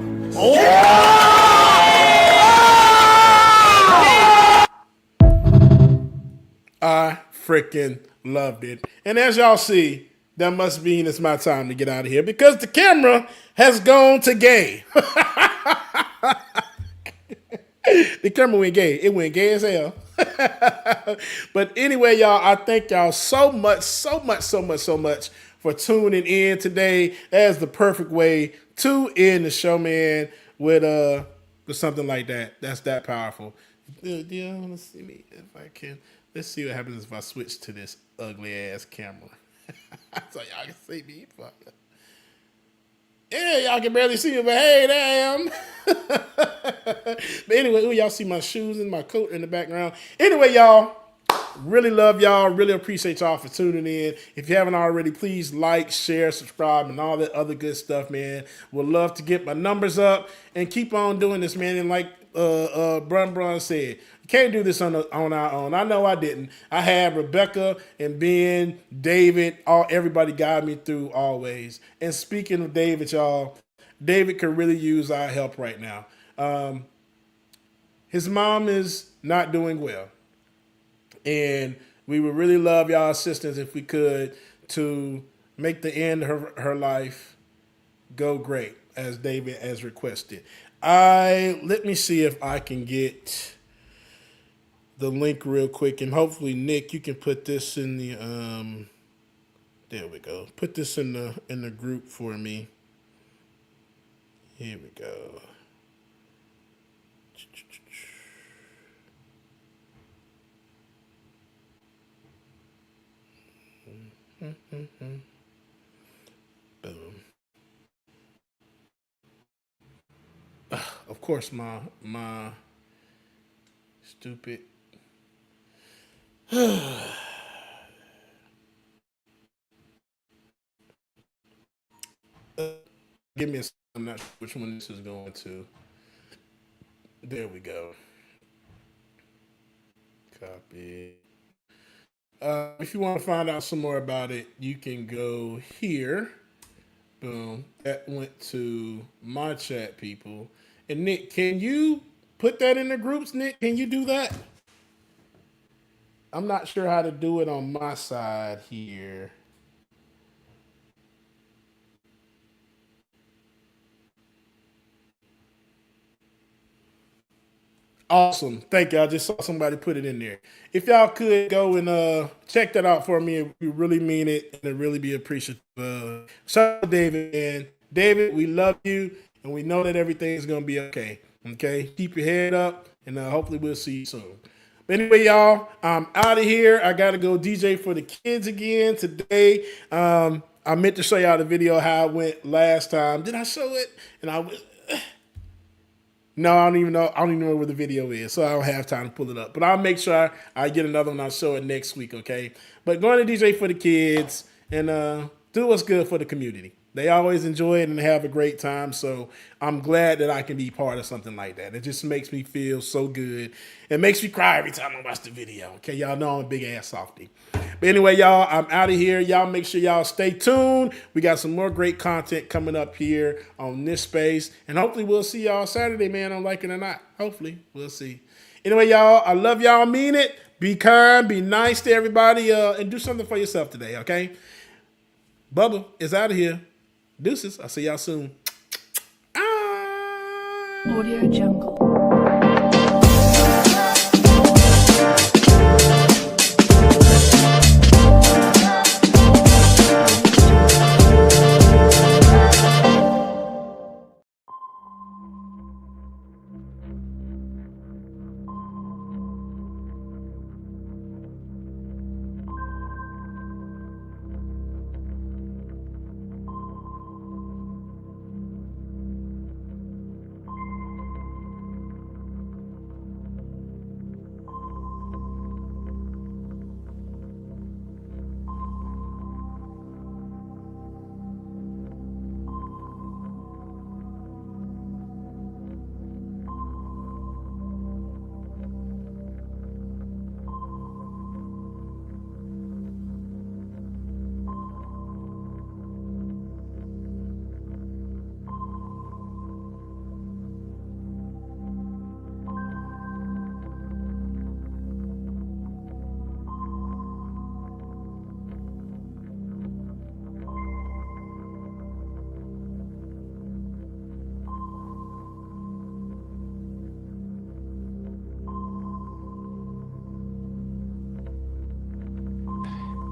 S6: I freaking loved it. And as y'all see, that must mean it's my time to get out of here because the camera has gone to gay. The camera went gay. It went gay as hell. But anyway, y'all, I thank y'all so much for tuning in today. That is the perfect way to end the show, man, with something like that. That's that powerful. Do you want to see me if I can? Let's see what happens if I switch to this ugly ass camera. So y'all can see me. Yeah, y'all can barely see me, but hey, there I am. But anyway, ooh, y'all see my shoes and my coat in the background. Anyway, y'all, really love y'all. Really appreciate y'all for tuning in. If you haven't already, please like, share, subscribe, and all that other good stuff, man. Would love to get my numbers up and keep on doing this, man. And like Brun said, can't do this on our own. I know I didn't. I had Rebecca and Ben, David, everybody guide me through always. And speaking of David, y'all, David could really use our help right now. His mom is not doing well. And we would really love y'all assistance if we could to make the end of her life go great, as David has requested. Let me see if I can get the link real quick, and hopefully Nick, you can put this in the there we go. Put this in the group for me. Here we go. Boom. Of course, my stupid. Give me a second. I'm not sure which one this is going to. There we go. Copy. If you want to find out some more about it, you can go here. Boom. That went to my chat, people. And Nick, can you put that in the groups, Nick? Can you do that? I'm not sure how to do it on my side here. Awesome. Thank you. I just saw somebody put it in there. If y'all could go and check that out for me, we really mean it and it really be appreciative. Shout out to David, man. David, we love you and we know that everything is going to be okay. Okay? Keep your head up and hopefully we'll see you soon. But anyway, y'all, I'm out of here. I got to go DJ for the kids again today. I meant to show y'all the video how it went last time. Did I show it? And no, I don't even know. I don't even know where the video is, so I don't have time to pull it up. But I'll make sure I get another one. I'll show it next week, okay? But going to DJ for the kids and do what's good for the community. They always enjoy it and have a great time, so I'm glad that I can be part of something like that. It just makes me feel so good. It makes me cry every time I watch the video, okay? Y'all know I'm a big-ass softy. But anyway, y'all, I'm out of here. Y'all make sure y'all stay tuned. We got some more great content coming up here on this space, and hopefully we'll see y'all Saturday, man, on Like It or Not. Hopefully, we'll see. Anyway, y'all, I love y'all, mean it. Be kind, be nice to everybody, and do something for yourself today, okay? Bubba is out of here. Deuces. I'll see y'all soon.
S4: Audio Jungle.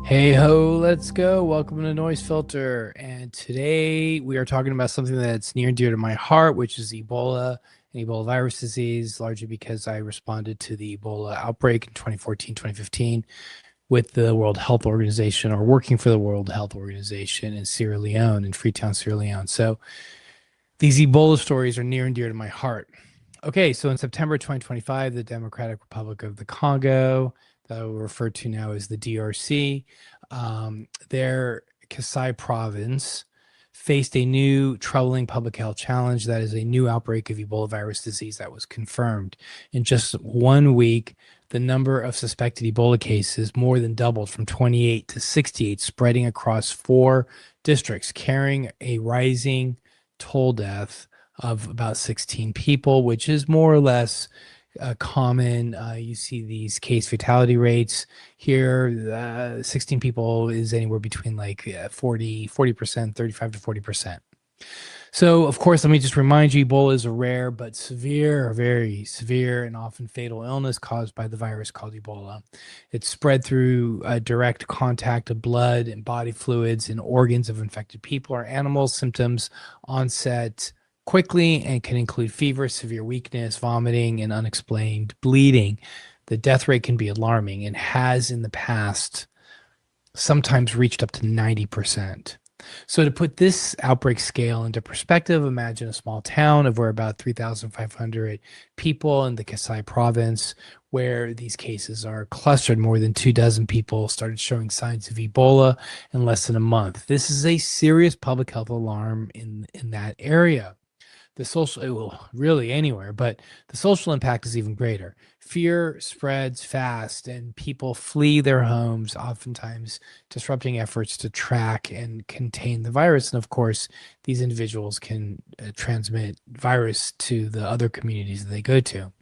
S18: Hey ho, let's go. Welcome to Noise Filter. And today we are talking about something that's near and dear to my heart, which is Ebola and Ebola virus disease, largely because I responded to the Ebola outbreak in 2014, 2015 with the World Health Organization, or working for the World Health Organization in Sierra Leone, in Freetown, Sierra Leone. So these Ebola stories are near and dear to my heart. Okay, so in September 2025, the Democratic Republic of the Congo, that we'll refer to now as the DRC, their Kasai province faced a new troubling public health challenge. That is a new outbreak of Ebola virus disease that was confirmed. In just 1 week, the number of suspected Ebola cases more than doubled from 28 to 68, spreading across 4 districts, carrying a rising toll death of about 16 people, which is more or less common. You see these case fatality rates here. 16 people is anywhere between like 40%, 35 to 40%. So, of course, let me just remind you, Ebola is a rare but severe, very severe and often fatal illness caused by the virus called Ebola. It's spread through direct contact of blood and body fluids and organs of infected people or animals. Symptoms onset quickly and can include fever, severe weakness, vomiting, and unexplained bleeding. The death rate can be alarming and has in the past sometimes reached up to 90%. So to put this outbreak scale into perspective, imagine a small town of where about 3,500 people in the Kasai province, where these cases are clustered. More than 24 people started showing signs of Ebola in less than a month. This is a serious public health alarm in that area. The social, well, really anywhere, but the social impact is even greater. Fear spreads fast and people flee their homes, oftentimes disrupting efforts to track and contain the virus. And of course, these individuals can transmit virus to the other communities that they go to.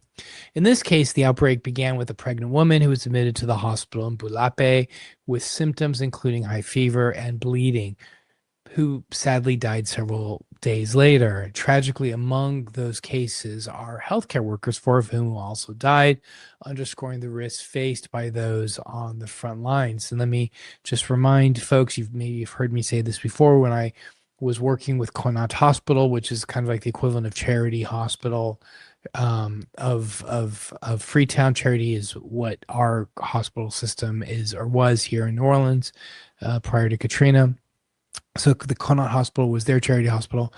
S18: In this case, the outbreak began with a pregnant woman who was admitted to the hospital in Bulape with symptoms including high fever and bleeding, who sadly died several days later. Tragically, among those cases are healthcare workers, 4 of whom also died, underscoring the risks faced by those on the front lines. And let me just remind folks, you've heard me say this before, when I was working with Konat Hospital, which is kind of like the equivalent of Charity Hospital of Freetown. Charity is what our hospital system is or was here in New Orleans prior to Katrina. So the Connaught Hospital was their charity hospital,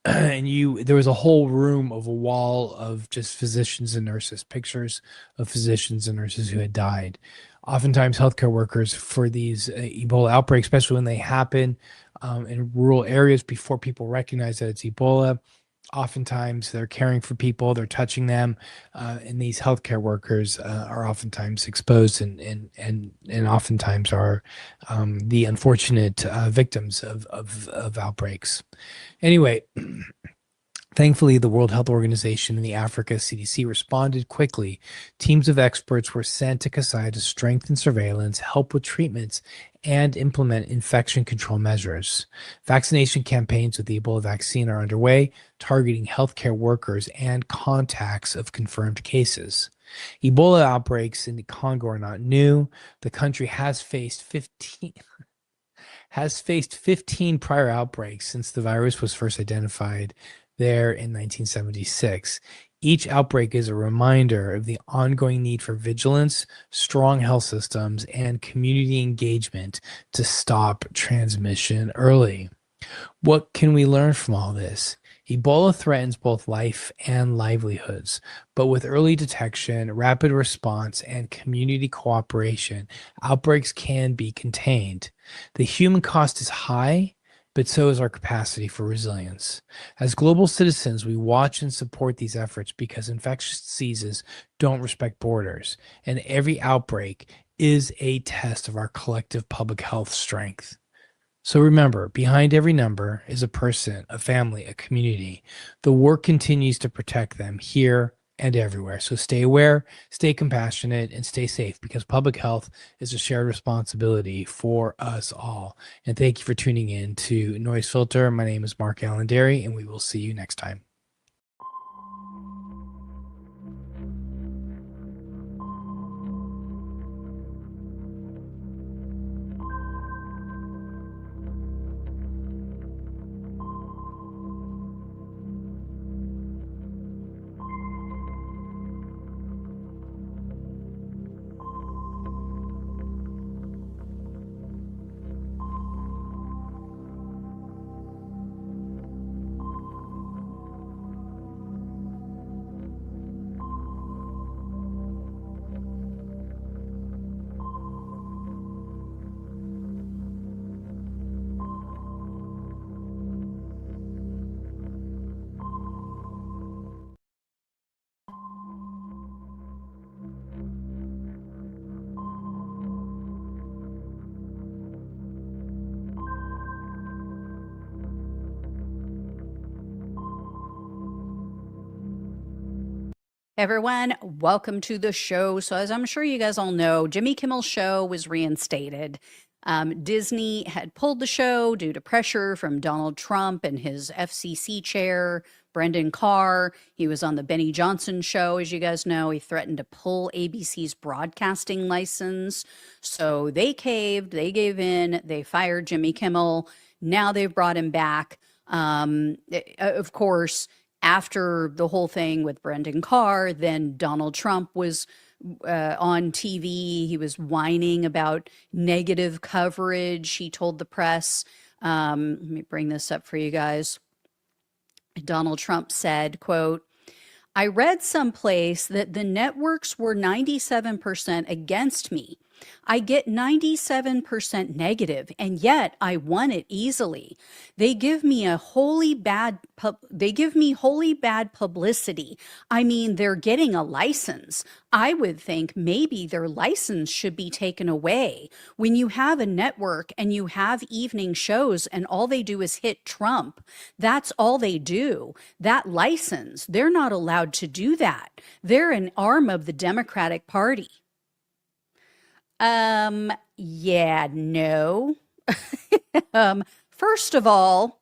S18: and there was a whole room of a wall of just physicians and nurses, pictures of physicians and nurses who had died. Oftentimes, healthcare workers for these Ebola outbreaks, especially when they happen in rural areas before people recognize that it's Ebola, oftentimes they're caring for people, they're touching them, and these healthcare workers are oftentimes exposed and oftentimes are the unfortunate victims of outbreaks. Anyway, thankfully, the World Health Organization and the Africa CDC responded quickly. Teams of experts were sent to Kasai to strengthen surveillance, help with treatments, and implement infection control measures. Vaccination campaigns with the Ebola vaccine are underway, targeting healthcare workers and contacts of confirmed cases. Ebola outbreaks in the Congo are not new. The country has faced 15 prior outbreaks since the virus was first identified there in 1976. Each outbreak is a reminder of the ongoing need for vigilance, strong health systems, and community engagement to stop transmission early. What can we learn from all this? Ebola threatens both life and livelihoods, but with early detection, rapid response, and community cooperation, outbreaks can be contained. The human cost is high, but so is our capacity for resilience. As global citizens, we watch and support these efforts because infectious diseases don't respect borders, and every outbreak is a test of our collective public health strength. So remember, behind every number is a person, a family, a community. The work continues to protect them here and everywhere. So stay aware, stay compassionate, and stay safe, because public health is a shared responsibility for us all. And thank you for tuning in to Noise Filter. My name is MARKALAIN, and we will see you next time.
S19: Everyone, welcome to the show. So as I'm sure you guys all know, Jimmy Kimmel's show was reinstated. Disney had pulled the show due to pressure from Donald Trump and his FCC chair, Brendan Carr. He was on the Benny Johnson show, as you guys know. He threatened to pull ABC's broadcasting license. So they caved, they gave in, they fired Jimmy Kimmel. Now they've brought him back. Of course, after the whole thing with Brendan Carr, then Donald Trump was on TV. He was whining about negative coverage. He told the press, let me bring this up for you guys. Donald Trump said, quote, I read someplace that the networks were 97% against me. I get 97% negative, and yet I won it easily. They give me wholly bad publicity. I mean, they're getting a license. I would think maybe their license should be taken away. When you have a network and you have evening shows and all they do is hit Trump, that's all they do. That license, they're not allowed to do that. They're an arm of the Democratic Party. Yeah, no. First of all,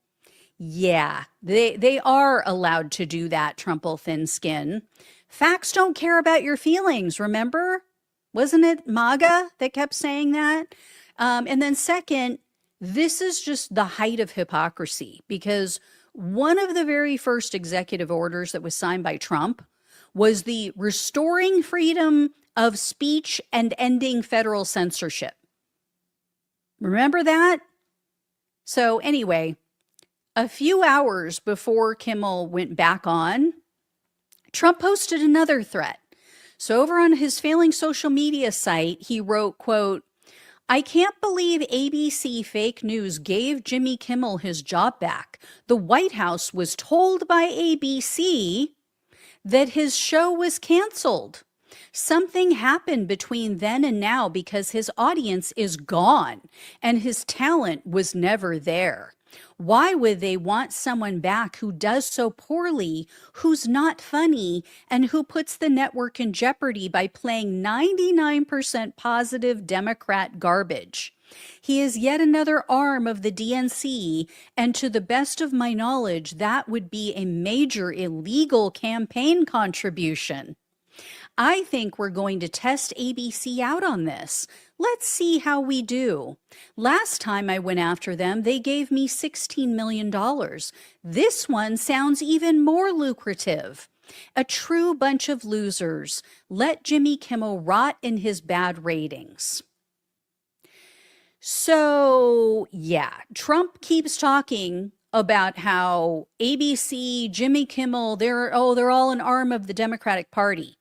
S19: yeah, they are allowed to do that, Trumple Thin Skin. Facts don't care about your feelings, remember? Wasn't it MAGA that kept saying that? And then second, this is just the height of hypocrisy, because one of the very first executive orders that was signed by Trump was the Restoring Freedom of Speech and Ending Federal Censorship. Remember that? So anyway, a few hours before Kimmel went back on, Trump posted another threat. So over on his failing social media site, he wrote, quote, I can't believe ABC fake news gave Jimmy Kimmel his job back. The White House was told by ABC that his show was canceled. Something happened between then and now because his audience is gone and his talent was never there. Why would they want someone back who does so poorly, who's not funny, and who puts the network in jeopardy by playing 99% positive Democrat garbage? He is yet another arm of the DNC, and to the best of my knowledge, that would be a major illegal campaign contribution. I think we're going to test ABC out on this. Let's see how we do. Last time I went after them, they gave me $16 million. This one sounds even more lucrative. A true bunch of losers. Let Jimmy Kimmel rot in his bad ratings. So, yeah, Trump keeps talking about how ABC, Jimmy Kimmel, they're all an arm of the Democratic Party.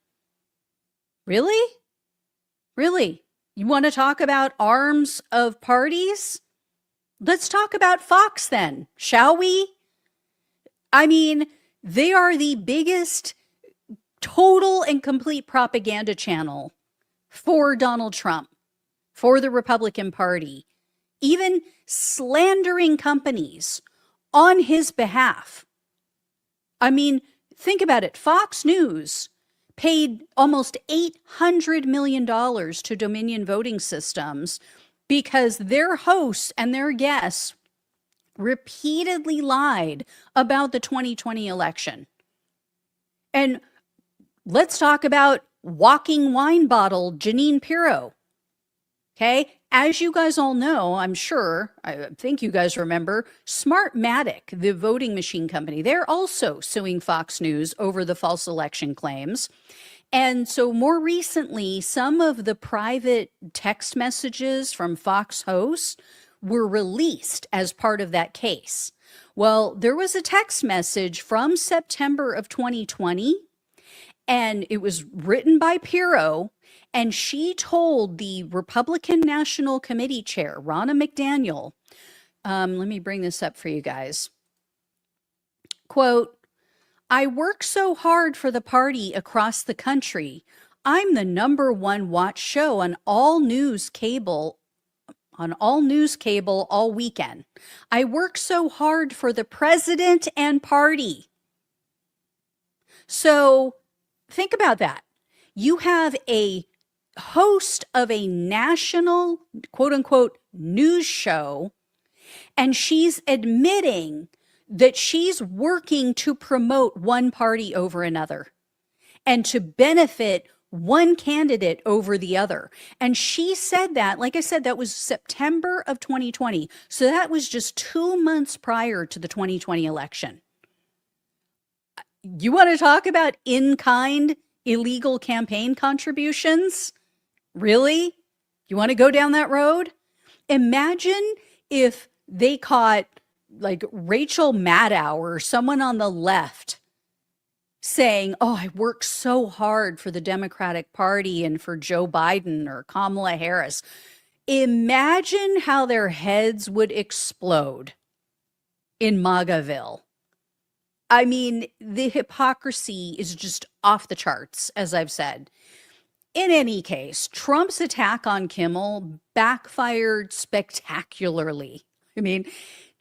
S19: Really? Really? You want to talk about arms of parties? Let's talk about Fox then, shall we? I mean, they are the biggest total and complete propaganda channel for Donald Trump, for the Republican Party, even slandering companies on his behalf. I mean, think about it. Fox News paid almost $800 million to Dominion Voting Systems because their hosts and their guests repeatedly lied about the 2020 election. And let's talk about walking wine bottle Jeanine Pirro. Okay, as you guys all know, I think you guys remember, Smartmatic, the voting machine company, they're also suing Fox News over the false election claims. And so more recently, some of the private text messages from Fox hosts were released as part of that case. Well, there was a text message from September of 2020, and it was written by Pirro. And she told the Republican National Committee chair, Ronna McDaniel, let me bring this up for you guys. Quote, I work so hard for the party across the country. I'm the #1 watch show on all news cable all weekend. I work so hard for the president and party. So think about that. You have a host of a national, quote unquote, news show, and she's admitting that she's working to promote one party over another and to benefit one candidate over the other. And she said that, like I said, that was September of 2020. So that was just 2 months prior to the 2020 election. You want to talk about in-kind illegal campaign contributions? Really? You want to go down that road? Imagine if they caught like Rachel Maddow or someone on the left saying, oh, I worked so hard for the Democratic Party and for Joe Biden or Kamala Harris. Imagine how their heads would explode in MAGAville. I mean, the hypocrisy is just off the charts, as I've said. In any case, Trump's attack on Kimmel backfired spectacularly. I mean,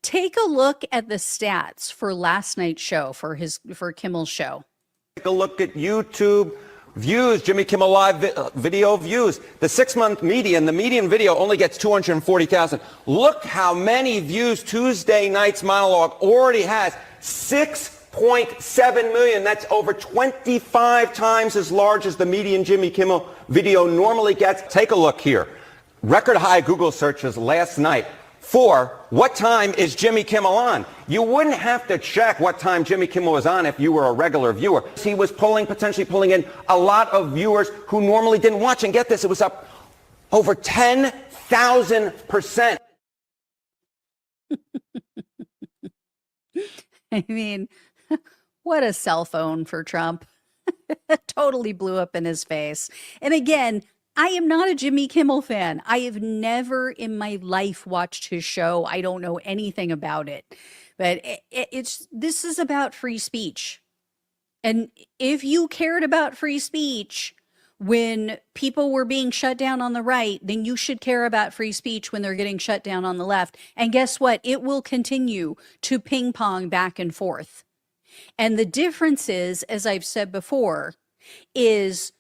S19: take a look at the stats for last night's show, for Kimmel's show.
S20: Take a look at YouTube views, Jimmy Kimmel Live video views. The 6-month median, the median video only gets 240,000. Look how many views Tuesday night's monologue already has. 6.7 million. That's over 25 times as large as the median Jimmy Kimmel video normally gets. Take a look here. Record high Google searches last night for what time is Jimmy Kimmel on? You wouldn't have to check what time Jimmy Kimmel was on if you were a regular viewer. He was potentially pulling in a lot of viewers who normally didn't watch. And get this, it was up over 10,000%.
S19: I mean, what a cell phone for Trump. Totally blew up in his face. And again, I am not a Jimmy Kimmel fan. I have never in my life watched his show. I don't know anything about it. But this is about free speech. And if you cared about free speech when people were being shut down on the right, then you should care about free speech when they're getting shut down on the left. And guess what? It will continue to ping pong back and forth. And the difference is, as I've said before, is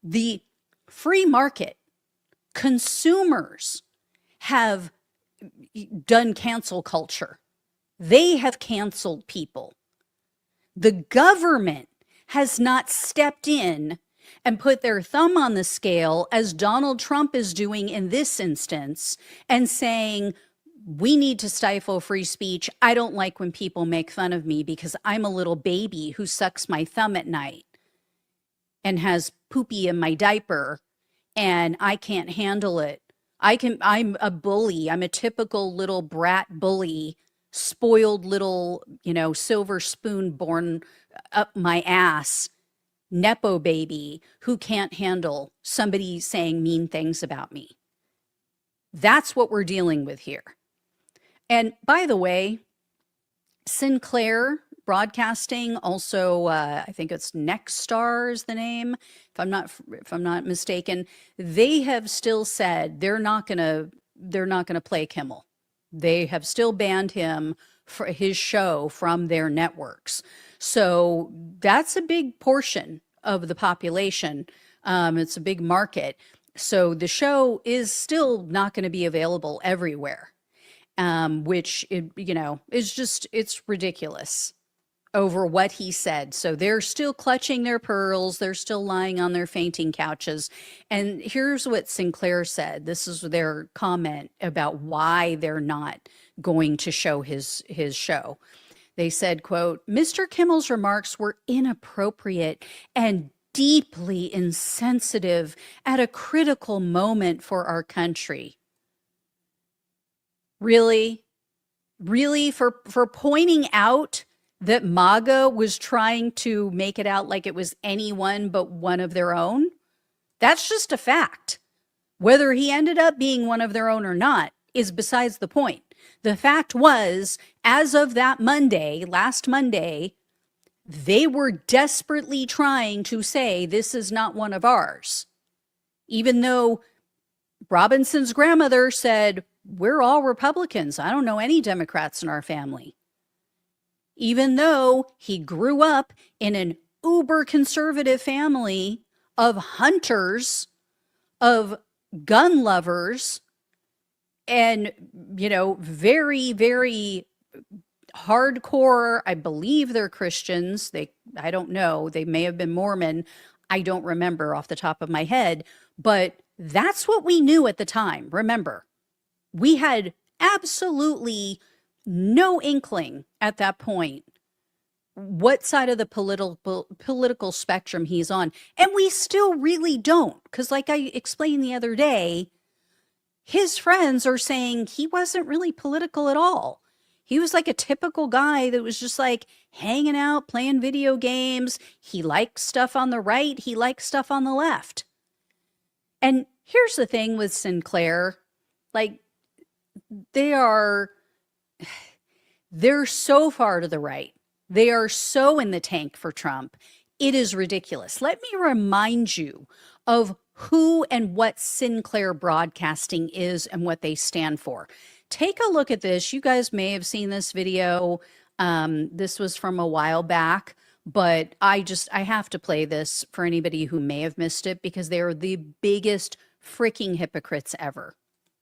S19: the free market. Consumers have done cancel culture. They have canceled people. The government has not stepped in and put their thumb on the scale, as Donald Trump is doing in this instance, and saying, we need to stifle free speech. I don't like when people make fun of me because I'm a little baby who sucks my thumb at night and has poopy in my diaper and I can't handle it. I'm a bully. I'm a typical little brat bully, spoiled little, silver spoon born up my ass, Nepo baby who can't handle somebody saying mean things about me. That's what we're dealing with here. And by the way, Sinclair Broadcasting, also, I think it's Nexstar is the name, if I'm not mistaken. They have still said they're not gonna play Kimmel. They have still banned him for his show from their networks. So that's a big portion of the population. It's a big market. So the show is still not going to be available everywhere, which is just, it's ridiculous over what he said. So they're still clutching their pearls. They're still lying on their fainting couches. And here's what Sinclair said. This is their comment about why they're not going to show his show. They said, quote, Mr. Kimmel's remarks were inappropriate and deeply insensitive at a critical moment for our country. Really? Really? For pointing out that MAGA was trying to make it out like it was anyone but one of their own? That's just a fact. Whether he ended up being one of their own or not is besides the point. The fact was, as of that Monday, last Monday, they were desperately trying to say this is not one of ours. Even though Robinson's grandmother said, we're all Republicans. I don't know any Democrats in our family. Even though he grew up in an uber conservative family of hunters, of gun lovers, and, very, very hardcore. I believe they're Christians. I don't know. They may have been Mormon. I don't remember off the top of my head, but that's what we knew at the time. Remember, we had absolutely no inkling at that point what side of the political spectrum he's on. And we still really don't, because like I explained the other day, his friends are saying he wasn't really political at all. He was like a typical guy that was just like hanging out, playing video games. He liked stuff on the right. He liked stuff on the left. And here's the thing with Sinclair, like they're so far to the right. They are so in the tank for Trump. It is ridiculous. Let me remind you of who and what Sinclair Broadcasting is and what they stand for. Take a look at this. You guys may have seen this video. This was from a while back, but I have to play this for anybody who may have missed it because they are the biggest freaking hypocrites ever.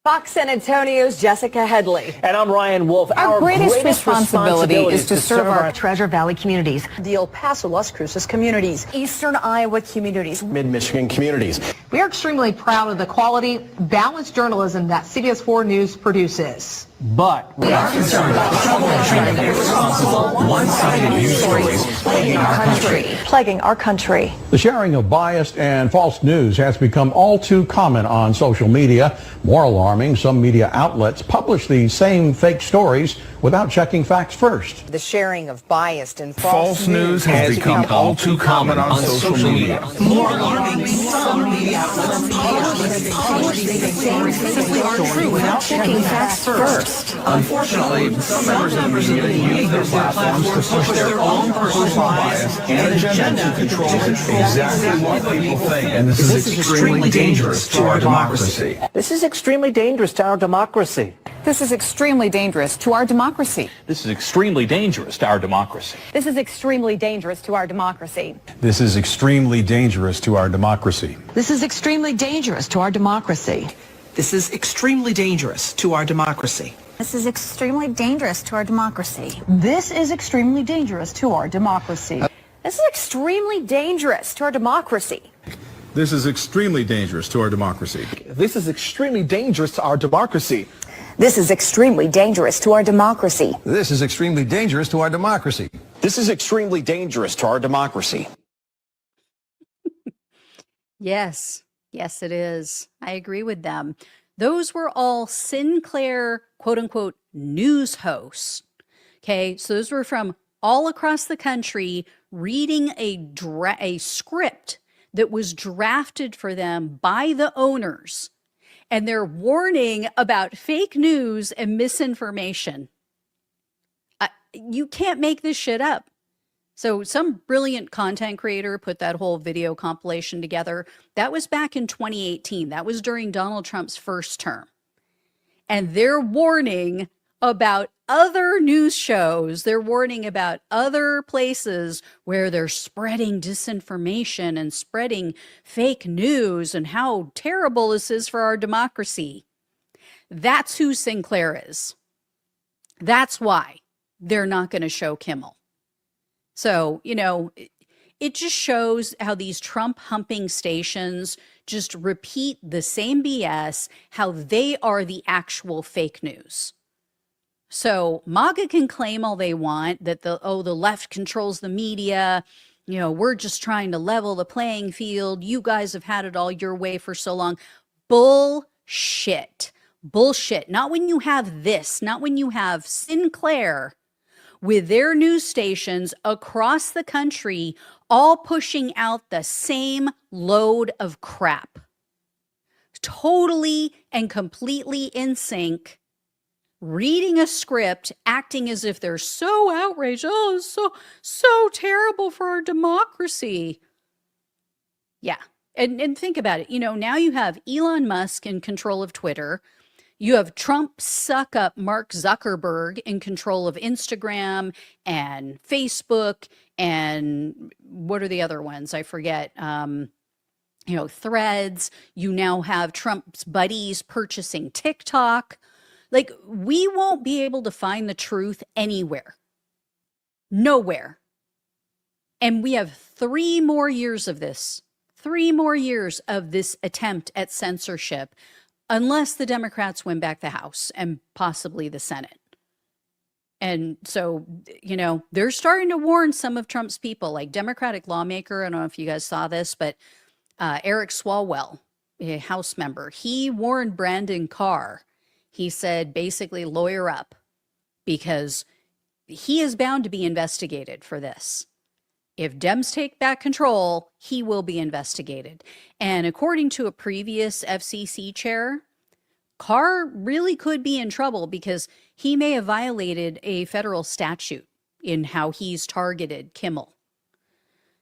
S21: Fox San Antonio's Jessica Headley.
S22: And I'm Ryan Wolf.
S21: Our greatest responsibility
S22: is to serve our
S21: Treasure Valley communities, the El Paso, Las Cruces communities, Eastern Iowa communities,
S22: Mid-Michigan communities.
S21: We are extremely proud of the quality, balanced journalism that CBS 4 News produces.
S22: But we are concerned about trouble and irresponsible, one-sided news stories plaguing our country.
S23: The sharing of biased and false news has become all too common on social media. More alarming, some media outlets publish these same fake stories without checking facts first.
S21: The sharing of biased and
S23: False news has become all too common on social media.
S21: More alarming, some media outlets publish these same fake stories without checking facts first.
S23: Unfortunately, some members of the media use their platforms to push their own personal bias and agenda to control exactly what people think. And this is extremely dangerous to our democracy.
S22: this is extremely dangerous to our democracy.
S21: This is extremely dangerous to our democracy.
S22: This is extremely dangerous to our democracy.
S21: This is extremely dangerous to our democracy.
S23: This is extremely dangerous to our democracy.
S21: This is extremely dangerous to our democracy.
S24: This is extremely dangerous to our democracy.
S21: This is extremely dangerous to our democracy. This is extremely dangerous to our democracy. This is extremely dangerous to our democracy.
S23: This is extremely dangerous to our democracy.
S22: This is extremely dangerous to our democracy.
S21: This is extremely dangerous to our democracy.
S23: This is extremely dangerous to our democracy.
S22: This is extremely dangerous to our democracy.
S19: Yes. Yes, it is. I agree with them. Those were all Sinclair, quote unquote, news hosts. Okay, so those were from all across the country reading a script that was drafted for them by the owners. And they're warning about fake news and misinformation. You can't make this shit up. So some brilliant content creator put that whole video compilation together. That was back in 2018. That was during Donald Trump's first term. And they're warning about other news shows. They're warning about other places where they're spreading disinformation and spreading fake news and how terrible this is for our democracy. That's who Sinclair is. That's why they're not going to show Kimmel. So, you know, it just shows how these Trump humping stations just repeat the same BS, how they are the actual fake news. So MAGA can claim all they want that the left controls the media. You know, we're just trying to level the playing field. You guys have had it all your way for so long. Bullshit. Bullshit. Not when you have this, not when you have Sinclair with their news stations across the country, all pushing out the same load of crap. Totally and completely in sync, reading a script, acting as if they're so outraged. Oh, it's so terrible for our democracy. Yeah. And think about it. You know, now you have Elon Musk in control of Twitter. You have Trump suck up Mark Zuckerberg in control of Instagram and Facebook and what are the other ones? I forget. Threads. You now have Trump's buddies purchasing TikTok. Like, we won't be able to find the truth anywhere. Nowhere. And we have 3 more years of this. 3 more years of this attempt at censorship. Unless the Democrats win back the House and possibly the Senate. And so, they're starting to warn some of Trump's people, like Democratic lawmaker. I don't know if you guys saw this, but Eric Swalwell, a House member, he warned Brandon Carr. He said, basically, lawyer up, because he is bound to be investigated for this. If Dems take back control, he will be investigated. And according to a previous FCC chair, Carr really could be in trouble because he may have violated a federal statute in how he's targeted Kimmel.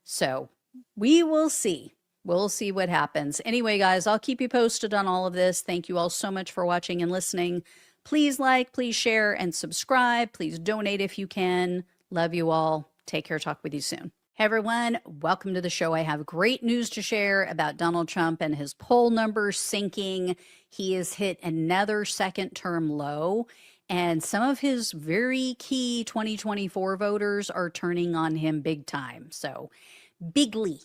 S19: So we will see. We'll see what happens. Anyway, guys, I'll keep you posted on all of this. Thank you all so much for watching and listening. Please like, please share, and subscribe. Please donate if you can. Love you all. Take care. Talk with you soon. Hey everyone, welcome to the show. I have great news to share about Donald Trump and his poll numbers sinking. He has hit another second-term low, and some of his very key 2024 voters are turning on him big time. So, bigly,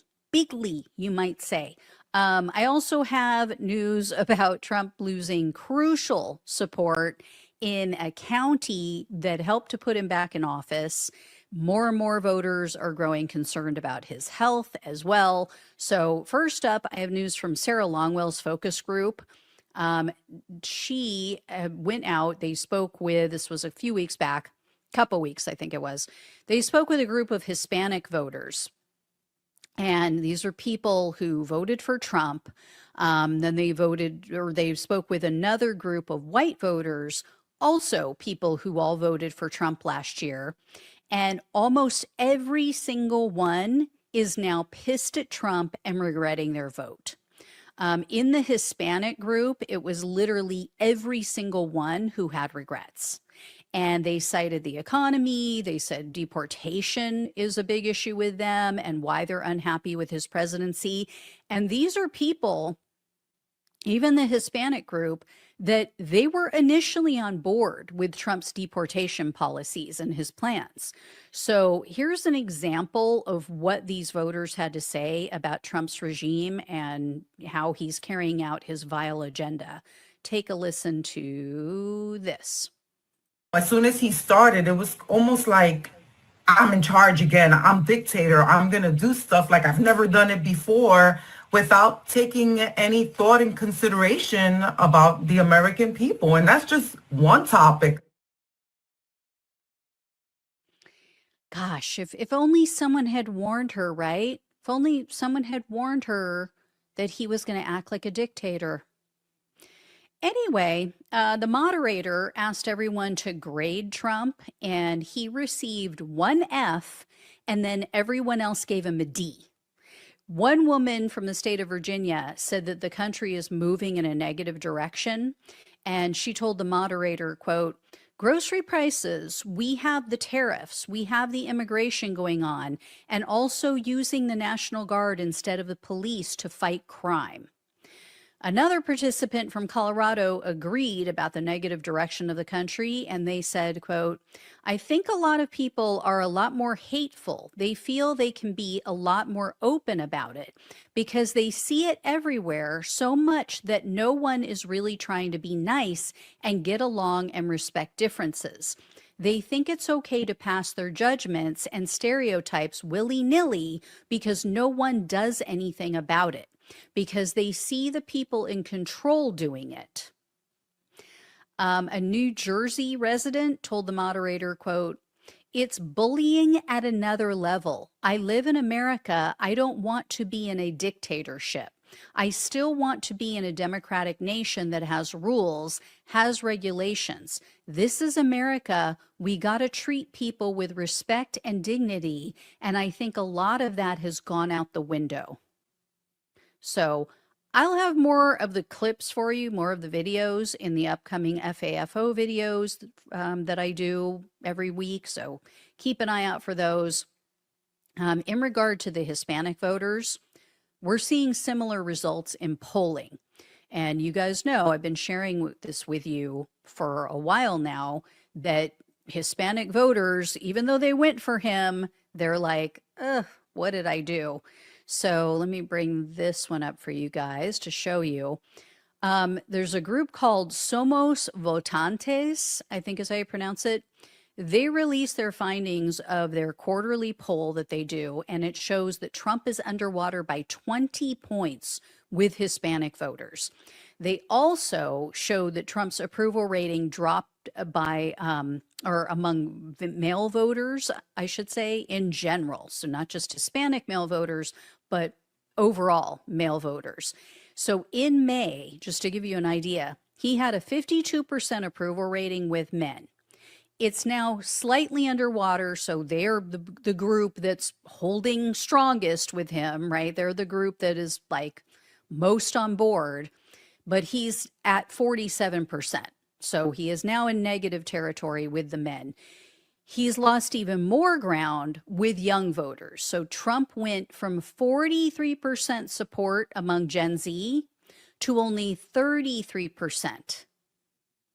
S19: you might say. I also have news about Trump losing crucial support in a county that helped to put him back in office. More and more voters are growing concerned about his health as well. So first up, I have news from Sarah Longwell's focus group. She went out, they spoke with, this was a few weeks back, couple weeks I think it was. They spoke with a group of Hispanic voters. And these are people who voted for Trump. Then they spoke with another group of white voters, also people who all voted for Trump last year. And almost every single one is now pissed at Trump and regretting their vote. In the Hispanic group, it was literally every single one who had regrets. And they cited the economy. They said deportation is a big issue with them and why they're unhappy with his presidency. And these are people, even the Hispanic group, that they were initially on board with Trump's deportation policies and his plans. So here's an example of what these voters had to say about Trump's regime and how he's carrying out his vile agenda. Take a listen to this.
S2: As soon as he started, it was almost like, I'm in charge again. I'm dictator. I'm going to do stuff like I've never done it before without taking any thought and consideration about the American people. And that's just one topic.
S19: Gosh, if only someone had warned her, right? If only someone had warned her that he was going to act like a dictator. Anyway, the moderator asked everyone to grade Trump, and he received 1 F, and then everyone else gave him a D. One woman from the state of Virginia said that the country is moving in a negative direction, and she told the moderator, quote, grocery prices, we have the tariffs, we have the immigration going on, and also using the National Guard instead of the police to fight crime. Another participant from Colorado agreed about the negative direction of the country, and they said, quote, I think a lot of people are a lot more hateful. They feel they can be a lot more open about it because they see it everywhere so much that no one is really trying to be nice and get along and respect differences. They think it's okay to pass their judgments and stereotypes willy-nilly because no one does anything about it, because they see the people in control doing it. A New Jersey resident told the moderator, quote, it's bullying at another level. I live in America. I don't want to be in a dictatorship. I still want to be in a democratic nation that has rules, has regulations. This is America. We got to treat people with respect and dignity. And I think a lot of that has gone out the window. So I'll have more of the clips for you, more of the videos in the upcoming FAFO videos that I do every week. So keep an eye out for those. In regard to the Hispanic voters, we're seeing similar results in polling. And you guys know, I've been sharing this with you for a while now, that Hispanic voters, even though they went for him, they're like, ugh, what did I do? So let me bring this one up for you guys to show you. There's a group called Somos Votantes, I think is how you pronounce it. They released their findings of their quarterly poll that they do, and it shows that Trump is underwater by 20 points with Hispanic voters. They also showed that Trump's approval rating dropped by, or among male voters, I should say, in general. So not just Hispanic male voters, but overall male voters. So in May, just to give you an idea, he had a 52% approval rating with men. It's now slightly underwater, so they're the group that's holding strongest with him, right? They're the group that is like most on board, but he's at 47%. So he is now in negative territory with the men. He's lost even more ground with young voters. So Trump went from 43% support among Gen Z to only 33%.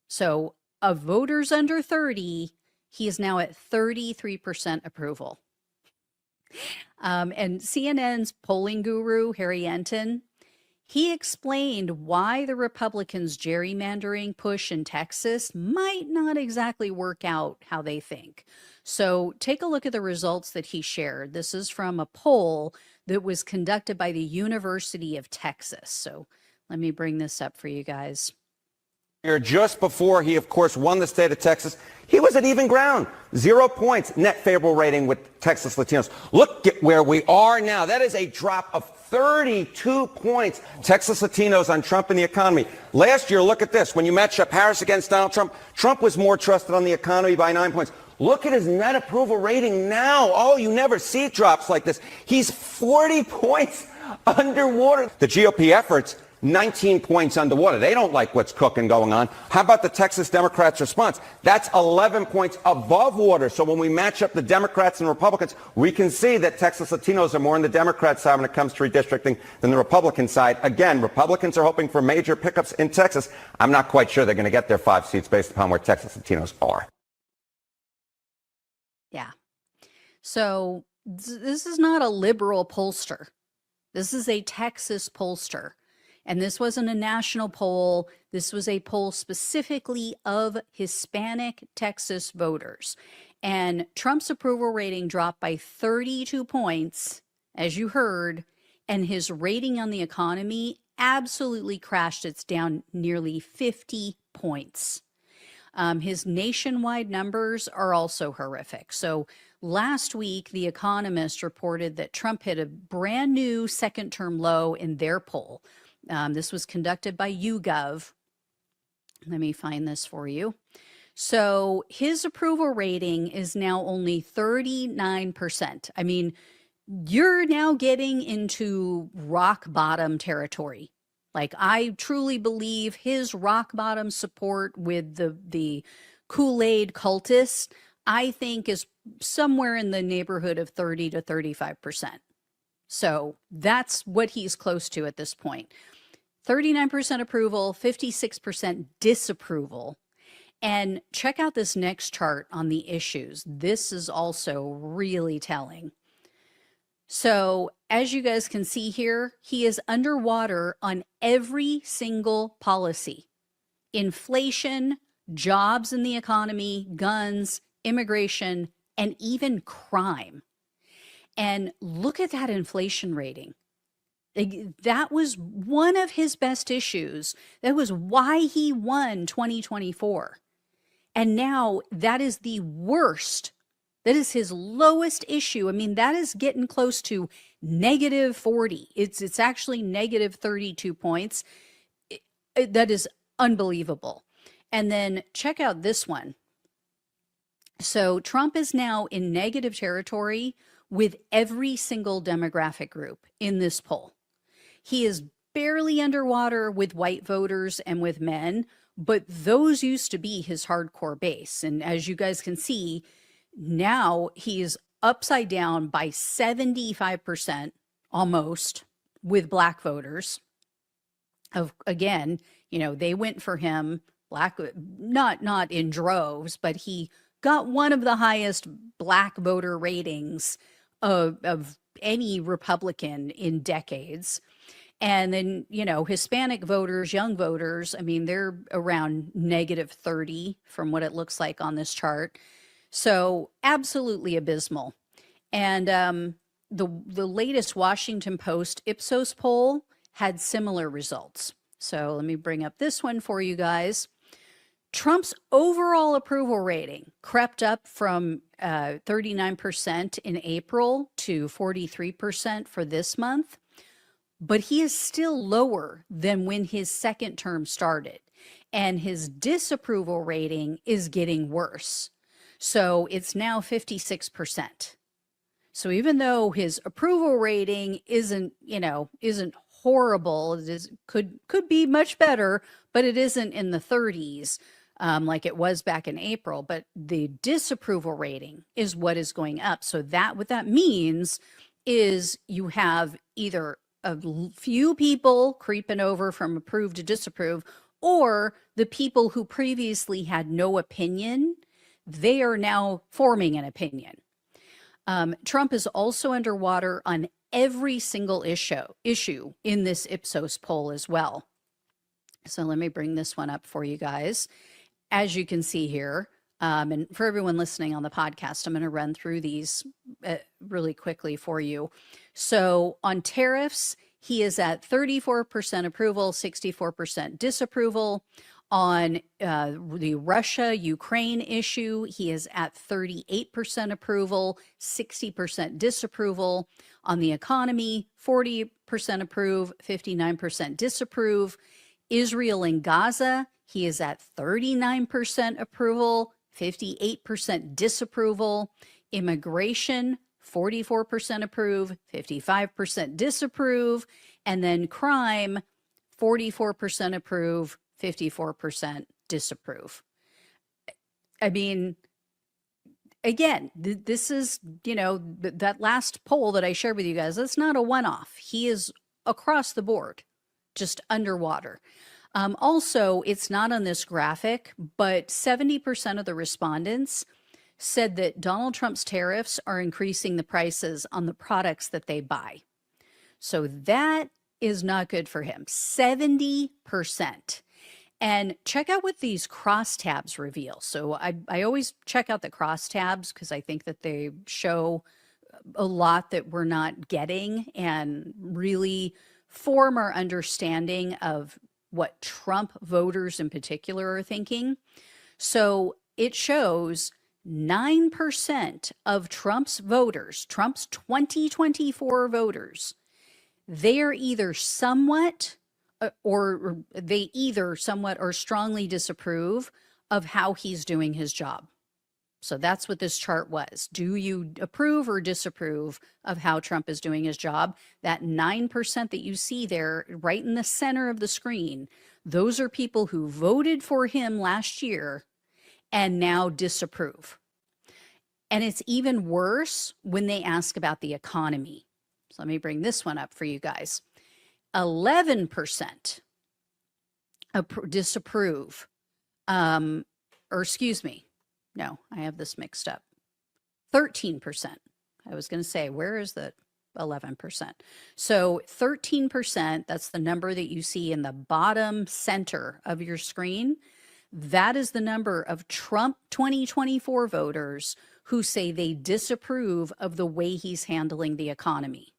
S19: So of voters under 30, he is now at 33% approval. And CNN's polling guru, Harry Enton, he explained why the Republicans' gerrymandering push in Texas might not exactly work out how they think. So take a look at the results that he shared. This is from a poll that was conducted by the University of Texas. So let me bring this up for you guys.
S20: Just before he, of course, won the state of Texas, he was at even ground. 0 points net favorable rating with Texas Latinos. Look at where we are now. That is a drop of 32 points. Texas Latinos on Trump and the economy. Last year, look at this. When you match up Harris against Donald Trump, Trump was more trusted on the economy by 9 points. Look at his net approval rating now. Oh, you never see drops like this. He's 40 points underwater. The GOP efforts, 19 points underwater. They don't like what's cooking going on. How about the Texas Democrats' response? That's 11 points above water. So when we match up the Democrats and Republicans, we can see that Texas Latinos are more on the Democrat side when it comes to redistricting than the Republican side. Again, Republicans are hoping for major pickups in Texas. I'm not quite sure they're going to get their 5 seats based upon where Texas Latinos are.
S19: Yeah. So this is not a liberal pollster. This is a Texas pollster. And this wasn't a national poll. This was a poll specifically of Hispanic Texas voters. And Trump's approval rating dropped by 32 points, as you heard, and his rating on the economy absolutely crashed. It's down nearly 50 points. His nationwide numbers are also horrific. So last week, The Economist reported that Trump hit a brand new second-term low in their poll. This was conducted by YouGov. Let me find this for you. So his approval rating is now only 39%. I mean, you're now getting into rock bottom territory. Like, I truly believe his rock bottom support with the Kool-Aid cultists, I think, is somewhere in the neighborhood of 30 to 35%. So that's what he's close to at this point. 39% approval, 56% disapproval. And check out this next chart on the issues. This is also really telling. So as you guys can see here, he is underwater on every single policy. Inflation, jobs in the economy, guns, immigration, and even crime. And look at that inflation rating. That was one of his best issues. That was why he won 2024. And now that is the worst. That is his lowest issue. I mean, that is getting close to negative 40. It's actually negative 32 points. That is unbelievable. And then check out this one. So Trump is now in negative territory with every single demographic group in this poll. He is barely underwater with white voters and with men, but those used to be his hardcore base. And as you guys can see, now he is upside down by 75% almost with black voters. Again, you know, they went for him, not in droves, but he got one of the highest black voter ratings of any Republican in decades. And then, you know, Hispanic voters, young voters, I mean, they're around negative 30 from what it looks like on this chart. So absolutely abysmal. And the latest Washington Post Ipsos poll had similar results. So let me bring up this one for you guys. Trump's overall approval rating crept up from 39% in April to 43% for this month, but he is still lower than when his second term started. And his disapproval rating is getting worse. So it's now 56%. So even though his approval rating isn't horrible, it could be much better, but it isn't in the 30s like it was back in April. But the disapproval rating is what is going up. So what that means is you have either a few people creeping over from approve to disapprove, or the people who previously had no opinion, they are now forming an opinion. Trump is also underwater on every single issue in this Ipsos poll as well. So let me bring this one up for you guys. As you can see here, and for everyone listening on the podcast, I'm going to run through these really quickly for you. So on tariffs, he is at 34% approval, 64% disapproval. On the Russia-Ukraine issue, he is at 38% approval, 60% disapproval. On the economy, 40% approve, 59% disapprove. Israel and Gaza, he is at 39% approval, 58% disapproval. Immigration, 44% approve, 55% disapprove. And then crime, 44% approve, 54% disapprove. I mean, again, this is, that last poll that I shared with you guys, that's not a one-off. He is across the board, just underwater. Also, it's not on this graphic, but 70% of the respondents said that Donald Trump's tariffs are increasing the prices on the products that they buy. So that is not good for him. 70%. And check out what these crosstabs reveal. So I always check out the crosstabs because I think that they show a lot that we're not getting and really form our understanding of what Trump voters in particular are thinking. So it shows 9% of Trump's voters, Trump's 2024 voters, they are either somewhat or strongly disapprove of how he's doing his job. So that's what this chart was. Do you approve or disapprove of how Trump is doing his job? That 9% that you see there right in the center of the screen, those are people who voted for him last year and now disapprove. And it's even worse when they ask about the economy. So let me bring this one up for you guys. 11% disapprove, or excuse me, no, I have this mixed up. 13%. I was going to say, where is the 11%? So 13%, that's the number that you see in the bottom center of your screen. That is the number of Trump 2024 voters who say they disapprove of the way he's handling the economy.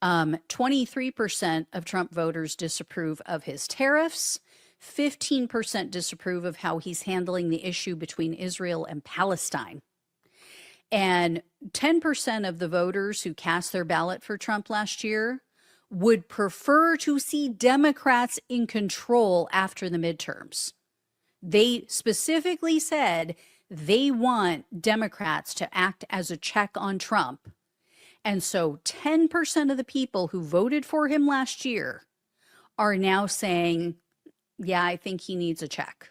S19: 23% of Trump voters disapprove of his tariffs. 15% disapprove of how he's handling the issue between Israel and Palestine. And 10% of the voters who cast their ballot for Trump last year would prefer to see Democrats in control after the midterms. They specifically said they want Democrats to act as a check on Trump. And so 10% of the people who voted for him last year are now saying, yeah, I think he needs a check.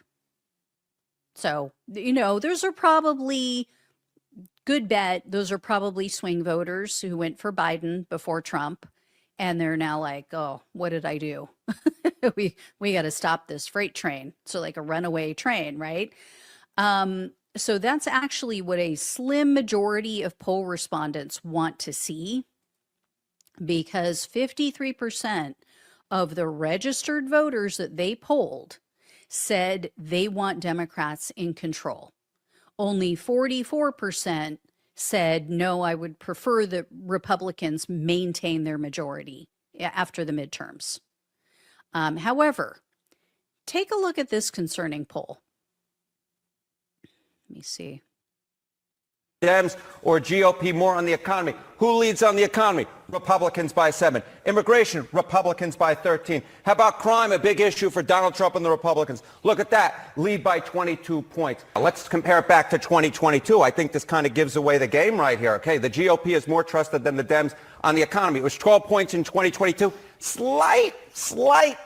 S19: So, those are probably, good bet, those are probably swing voters who went for Biden before Trump. And they're now like, oh, what did I do? we got to stop this freight train. So like a runaway train, right? So that's actually what a slim majority of poll respondents want to see, because 53% of the registered voters that they polled said they want Democrats in control. Only 44% said, no, I would prefer the Republicans maintain their majority after the midterms. However, take a look at this concerning poll. Let me see.
S20: Dems or GOP more on the economy? Who leads on the economy? Republicans by 7. Immigration, Republicans by 13. How about crime, a big issue for Donald Trump and the Republicans? Look at that, lead by 22 points. Let's compare it back to 2022. I think this kind of gives away the game right here, okay? The GOP is more trusted than the Dems on the economy. It was 12 points in 2022. Slight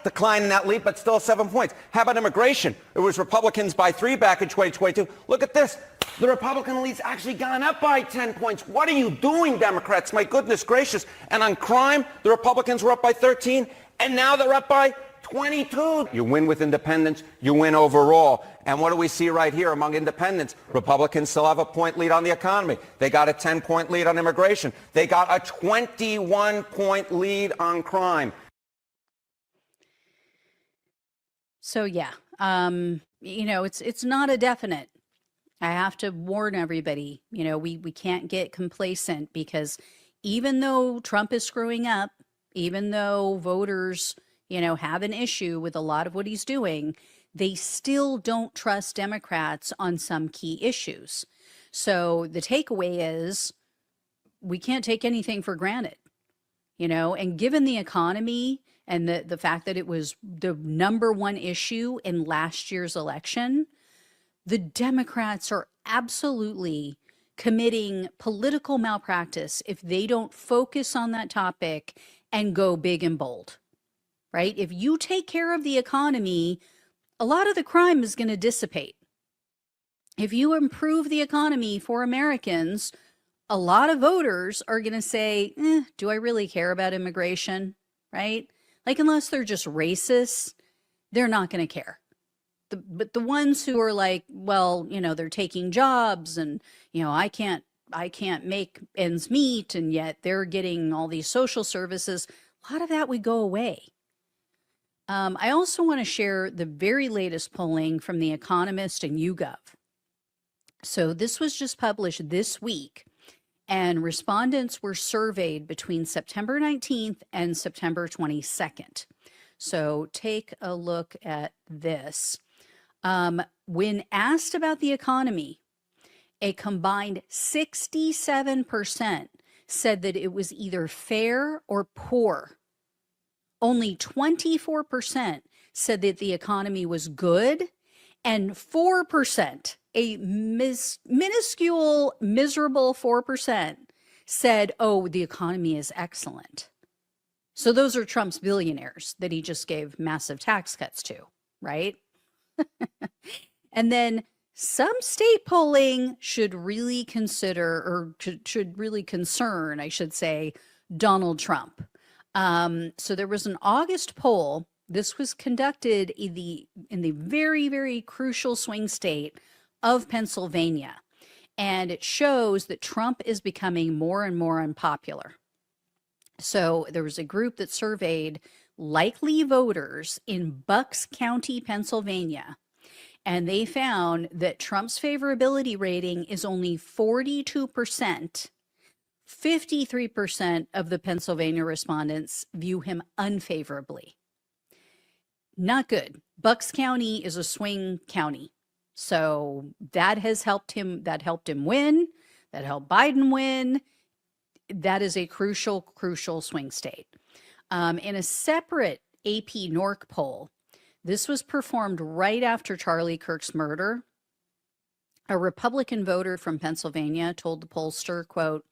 S20: decline in that lead, but still 7 points. How about immigration? It was Republicans by 3 back in 2022. Look at this. The Republican lead's actually gone up by 10 points. What are you doing, Democrats? My goodness gracious. And on crime, the Republicans were up by 13, and now they're up by 22. You win with independents, you win overall. And what do we see right here among independents? Republicans still have a point lead on the economy. They got a 10-point lead on immigration. They got a 21-point lead on crime.
S19: So yeah, it's not a definite. I have to warn everybody, we can't get complacent, because even though Trump is screwing up, even though voters, have an issue with a lot of what he's doing, they still don't trust Democrats on some key issues. So the takeaway is we can't take anything for granted, and given the economy and the fact that it was the #1 issue in last year's election, the Democrats are absolutely committing political malpractice if they don't focus on that topic and go big and bold, right? If you take care of the economy, a lot of the crime is going to dissipate. If you improve the economy for Americans, a lot of voters are going to say, do I really care about immigration, right? Like, unless they're just racist, they're not going to care. But the ones who are like, well, they're taking jobs and, I can't make ends meet, and yet they're getting all these social services, a lot of that would go away. I also want to share the very latest polling from The Economist and YouGov. So this was just published this week, and respondents were surveyed between September 19th and September 22nd. So take a look at this. When asked about the economy, a combined 67% said that it was either fair or poor. Only 24% said that the economy was good, and 4%, a minuscule, miserable 4%, said, oh, the economy is excellent. So those are Trump's billionaires that he just gave massive tax cuts to, right? And then some state polling should really consider, or should really concern, I should say, Donald Trump. So there was an August poll. This was conducted in the very, very crucial swing state of Pennsylvania. And it shows that Trump is becoming more and more unpopular. So there was a group that surveyed likely voters in Bucks County, Pennsylvania, and they found that Trump's favorability rating is only 42%. 53% of the Pennsylvania respondents view him unfavorably. Not good. Bucks County is a swing county. So that has helped him, that helped him win, that helped Biden win. That is a crucial, crucial swing state. In a separate AP NORC poll, this was performed right after Charlie Kirk's murder. A Republican voter from Pennsylvania told the pollster, quote,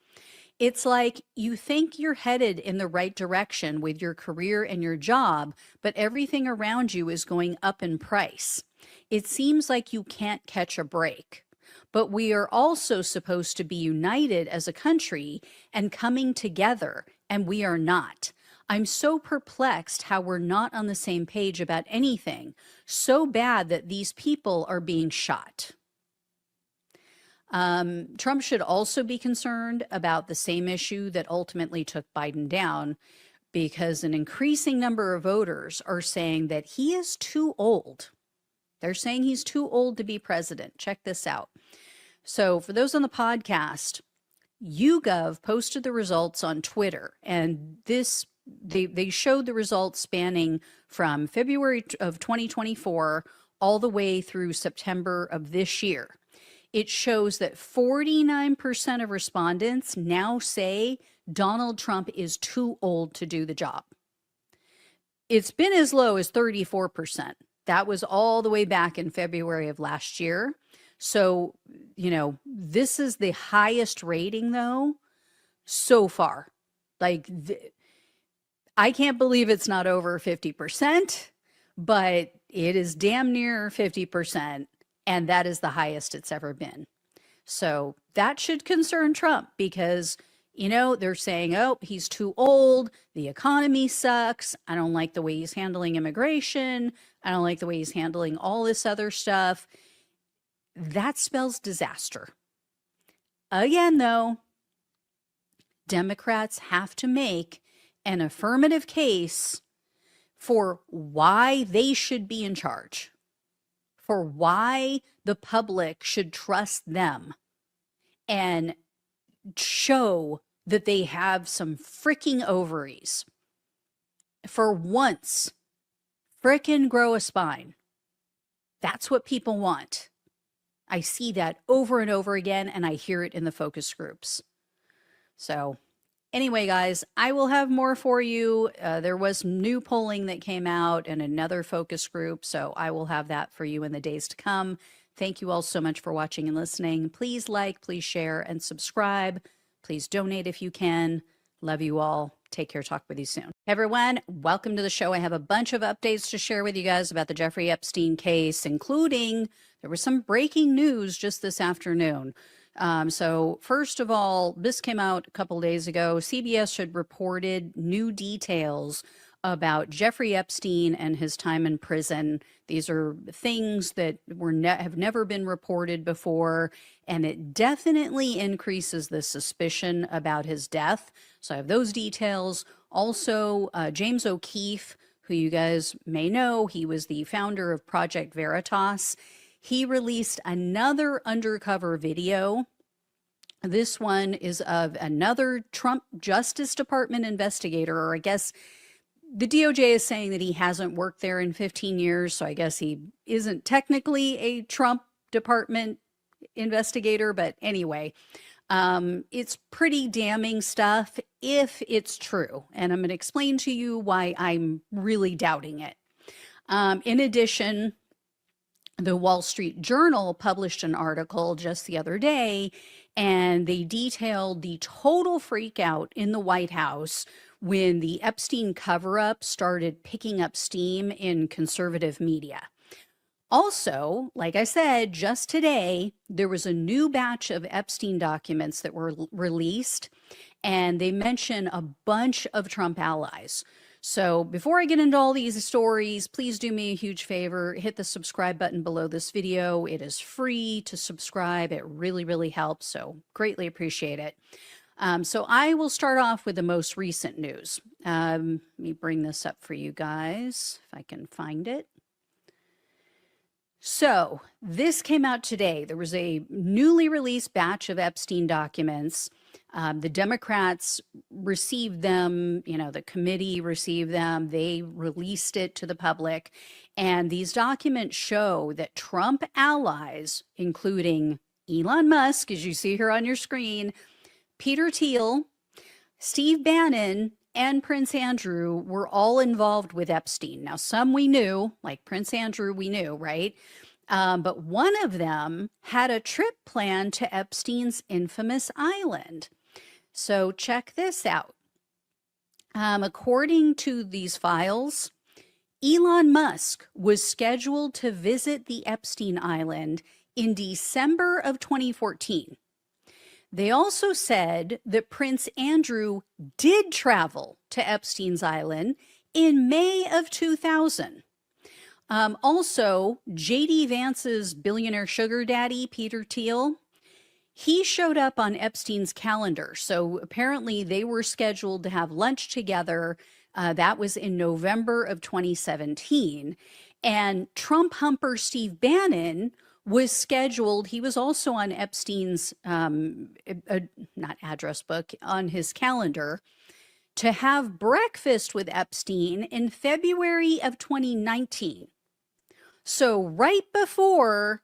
S19: "It's like you think you're headed in the right direction with your career and your job, but everything around you is going up in price. It seems like you can't catch a break. But we are also supposed to be united as a country and coming together, and we are not. I'm so perplexed how we're not on the same page about anything. So bad that these people are being shot." Trump should also be concerned about the same issue that ultimately took Biden down, because an increasing number of voters are saying that he is too old. They're saying he's too old to be president. Check this out. So for those on the podcast, YouGov posted the results on Twitter, and they showed the results spanning from February of 2024 all the way through September of this year. It shows that 49% of respondents now say Donald Trump is too old to do the job. It's been as low as 34%. That was all the way back in February of last year. So, this is the highest rating, though, so far. Like, I can't believe it's not over 50%, but it is damn near 50%, and that is the highest it's ever been. So that should concern Trump because, they're saying, oh, he's too old, the economy sucks, I don't like the way he's handling immigration, I don't like the way he's handling all this other stuff. That spells disaster. Again, though, Democrats have to make an affirmative case for why they should be in charge, for why the public should trust them, and show that they have some freaking ovaries. For once, frickin' grow a spine. That's what people want. I see that over and over again, and I hear it in the focus groups. So anyway, guys, I will have more for you. There was new polling that came out and another focus group, so I will have that for you in the days to come. Thank you all so much for watching and listening. Please like, please share, and subscribe. Please donate if you can. Love you all. Take care. Talk with you soon. Hey everyone, welcome to the show. I have a bunch of updates to share with you guys about the Jeffrey Epstein case, including there was some breaking news just this afternoon. So first of all, this came out a couple days ago. CBS had reported new details about Jeffrey Epstein and his time in prison. These are things that have never been reported before, and it definitely increases the suspicion about his death. So I have those details. Also, James O'Keefe, who you guys may know, he was the founder of Project Veritas. He released another undercover video. This one is of another Trump Justice Department investigator, or I guess the DOJ is saying that he hasn't worked there in 15 years, so I guess he isn't technically a Trump Department investigator, but anyway, it's pretty damning stuff if it's true, and I'm going to explain to you why I'm really doubting it. In addition, the Wall Street Journal published an article just the other day, and they detailed the total freak out in the White House when the Epstein cover-up started picking up steam in conservative media. Also, like I said, just today, there was a new batch of Epstein documents that were released, and they mention a bunch of Trump allies. So before I get into all these stories, please do me a huge favor, hit the subscribe button below this video. It is free to subscribe. It really, really helps, so greatly appreciate it. So I will start off with the most recent news. Let me bring this up for you guys, if I can find it. So this came out today. There was a newly released batch of Epstein documents. The Democrats received them, the committee received them. They released it to the public. And these documents show that Trump allies, including Elon Musk, as you see here on your screen, Peter Thiel, Steve Bannon, and Prince Andrew were all involved with Epstein. Now, some we knew, like Prince Andrew, we knew, right? But one of them had a trip planned to Epstein's infamous island. So check this out. According to these files, Elon Musk was scheduled to visit the Epstein Island in December of 2014. They also said that Prince Andrew did travel to Epstein's Island in May of 2000. Also, J.D. Vance's billionaire sugar daddy, Peter Thiel, he showed up on Epstein's calendar. So apparently they were scheduled to have lunch together. That was in November of 2017. And Trump humper Steve Bannon was scheduled. He was also on Epstein's, not address book, on his calendar to have breakfast with Epstein in February of 2019. So right before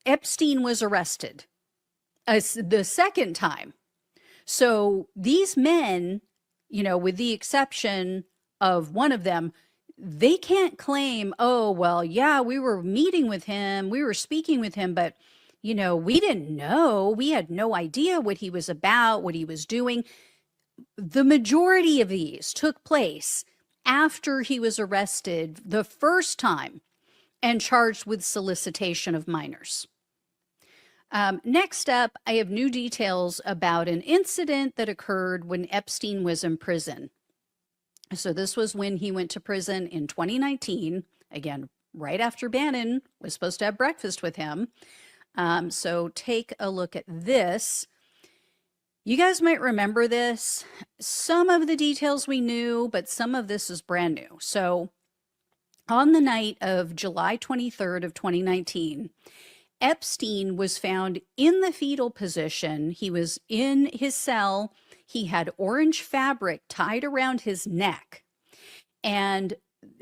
S19: Epstein was arrested, the second time. So these men, you know, with the exception of one of them, they can't claim, oh, well, yeah, we were meeting with him, we were speaking with him, but, you know, we didn't know. We had no idea what he was about, what he was doing. The majority of these took place after he was arrested the first time and charged with solicitation of minors. Next up, I have new details about an incident that occurred when Epstein was in prison. So this was when he went to prison in 2019, again, right after Bannon was supposed to have breakfast with him. So take a look at this. You guys might remember this. Some of the details we knew, but some of this is brand new. So on the night of July 23rd of 2019, Epstein was found in the fetal position. He was in his cell. He had orange fabric tied around his neck. And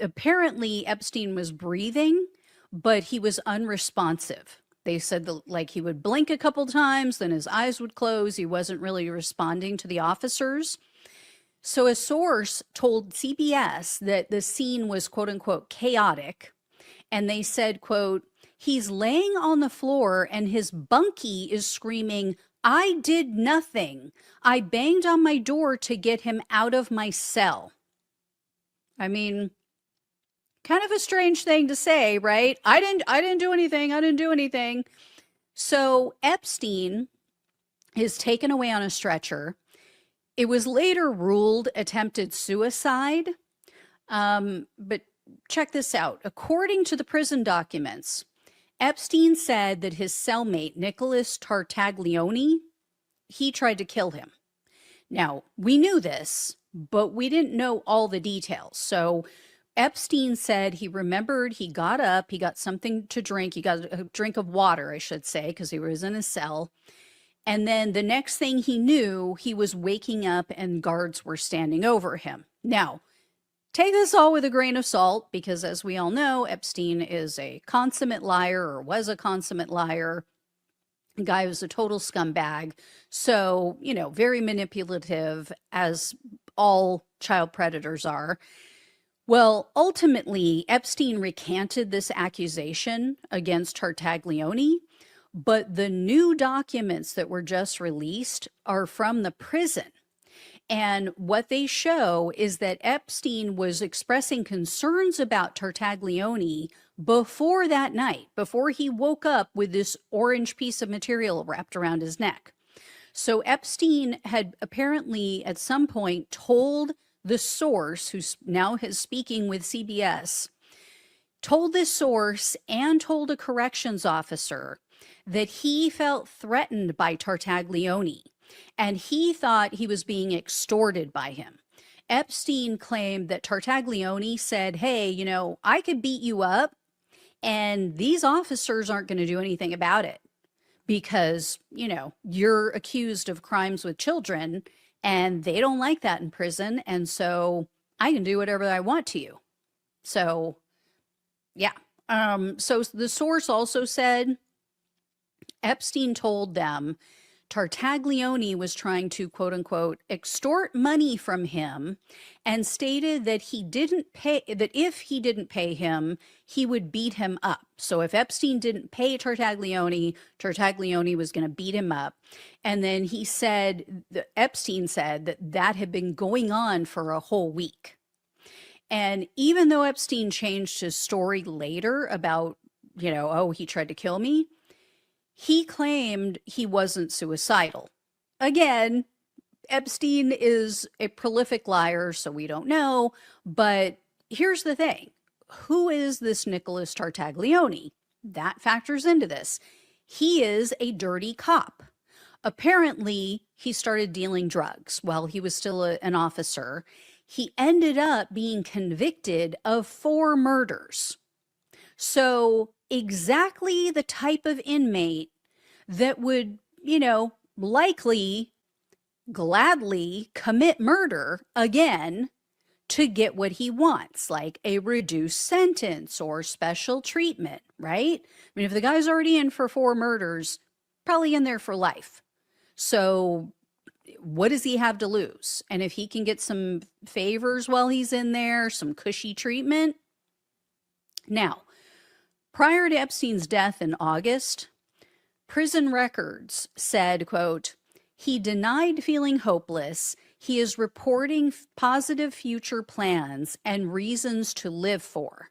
S19: apparently Epstein was breathing, but he was unresponsive. They said that, like, he would blink a couple times, then his eyes would close. He wasn't really responding to the officers. So a source told CBS that the scene was, quote unquote, chaotic. And they said, quote, he's laying on the floor and his bunkie is screaming, I did nothing. I banged on my door to get him out of my cell. I mean, kind of a strange thing to say, right? I didn't do anything. I didn't do anything. So Epstein is taken away on a stretcher. It was later ruled attempted suicide. But check this out. According to the prison documents, Epstein said that his cellmate, Nicholas Tartaglione, he tried to kill him. Now, we knew this, but we didn't know all the details. So Epstein said he remembered he got up, he got something to drink, he got a drink of water, I should say, because he was in a cell. And then the next thing he knew, he was waking up and guards were standing over him. Now, take this all with a grain of salt, because as we all know, Epstein is a consummate liar, or was a consummate liar. The guy was a total scumbag. So, you know, very manipulative, as all child predators are. Well, ultimately, Epstein recanted this accusation against Tartaglione, but the new documents that were just released are from the prison. And what they show is that Epstein was expressing concerns about Tartaglione before that night, before he woke up with this orange piece of material wrapped around his neck. So Epstein had apparently at some point told the source, who's now speaking with CBS, told this source and told a corrections officer that he felt threatened by Tartaglione, and he thought he was being extorted by him. Epstein claimed that Tartaglione said, hey, you know, I could beat you up, and these officers aren't going to do anything about it because, you know, you're accused of crimes with children, and they don't like that in prison, and so I can do whatever I want to you. So, yeah. So the source also said Epstein told them Tartaglione was trying to, quote unquote, extort money from him, and stated that if he didn't pay him, he would beat him up. So if Epstein didn't pay Tartaglione, Tartaglione was going to beat him up. And then he said, Epstein said that had been going on for a whole week. And even though Epstein changed his story later about, you know, oh, he tried to kill me, he claimed he wasn't suicidal. Again, Epstein is a prolific liar, so we don't know. But here's the thing. Who is this Nicholas Tartaglione? That factors into this. He is a dirty cop. Apparently, he started dealing drugs while he was still an officer. He ended up being convicted of 4 murders. So exactly the type of inmate that would, likely gladly commit murder again to get what he wants, like a reduced sentence or special treatment, right? I mean, if the guy's already in for 4 murders, probably in there for life. So what does he have to lose? And if he can get some favors while he's in there, some cushy treatment. Now, prior to Epstein's death in August, prison records said, quote, he denied feeling hopeless. He is reporting positive future plans and reasons to live for.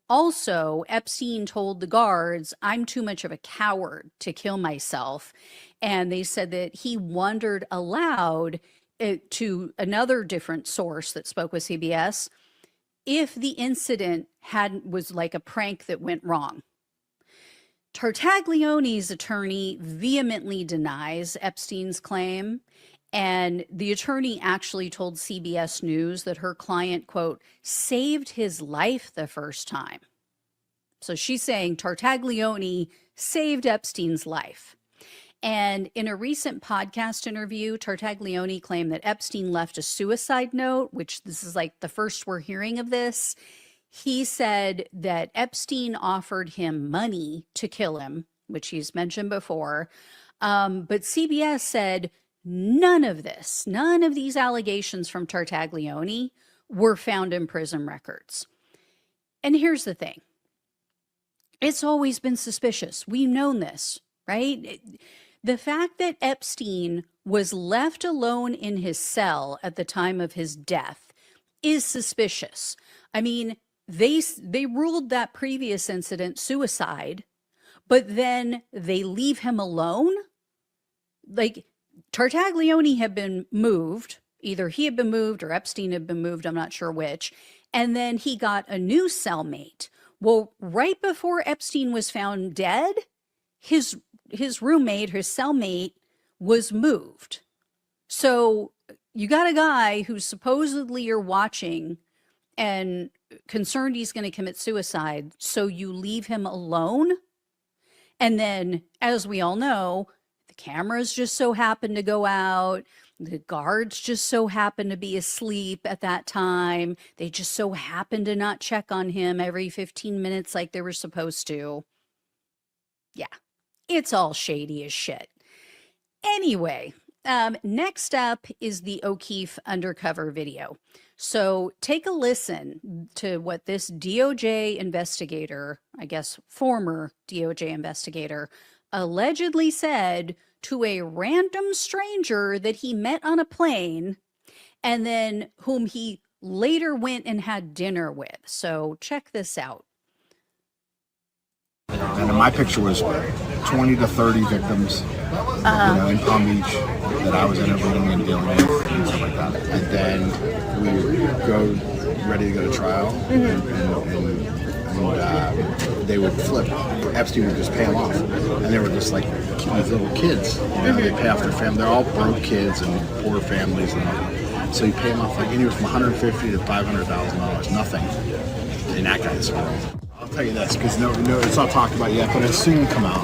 S19: Also, Epstein told the guards, I'm too much of a coward to kill myself. And they said that he wondered aloud to another different source that spoke with CBS if the incident was like a prank that went wrong. Tartaglione's attorney vehemently denies Epstein's claim, and the attorney actually told CBS News that her client, quote, saved his life the first time. So she's saying Tartaglione saved Epstein's life. And in a recent podcast interview, Tartaglione claimed that Epstein left a suicide note, which this is like the first we're hearing of this. He said that Epstein offered him money to kill him, which he's mentioned before. But CBS said none of these allegations from Tartaglione were found in prison records. And here's the thing. It's always been suspicious. We've known this, right? The fact that Epstein was left alone in his cell at the time of his death is suspicious. I mean, they ruled that previous incident suicide, but then they leave him alone. Like, Tartaglione had been moved. Either he had been moved or Epstein had been moved. I'm not sure which. And then he got a new cellmate. Well, right before Epstein was found dead, his roommate, his cellmate, was moved. So you got a guy who supposedly you're watching and concerned he's going to commit suicide, so you leave him alone. And then, as we all know, the cameras just so happen to go out. The guards just so happen to be asleep at that time. They just so happen to not check on him every 15 minutes like they were supposed to. Yeah, it's all shady as shit. Anyway, next up is the O'Keefe undercover video. So take a listen to what this DOJ investigator, I guess former DOJ investigator, allegedly said to a random stranger that he met on a plane and then whom he later went and had dinner with. So check this out.
S5: And my picture was 20 to 30 victims, in Palm Beach that I was interviewing and dealing with and stuff like that. And then we would go ready to go to trial, and they would flip. Epstein would just pay them off, and they were just like these little kids. They pay off their family. They're all broke kids and poor families, and all. So you pay them off like anywhere from $150,000 to $500,000, nothing in that guy's world. I'll tell you this, because no, it's not talked about yet, but it'll soon come out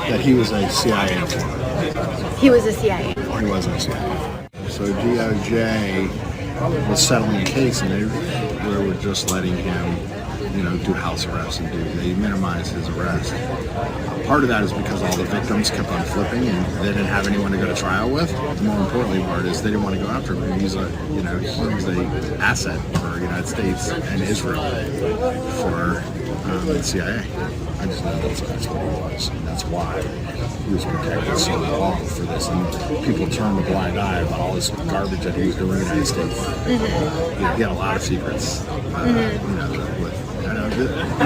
S5: that he was a CIA informant.
S21: He was a CIA.
S5: He was a CIA. So DOJ was settling the case, and they were just letting him, do house arrest and they minimized his arrest. Part of that is because all the victims kept on flipping, and they didn't have anyone to go to trial with. The more importantly part is they didn't want to go after him. He's a asset for the United States and Israel for the CIA. I just know that's what he was, and that's why he was protected so long for this. And people turn a blind eye about all this garbage that he was doing in the United States. He had a lot of secrets.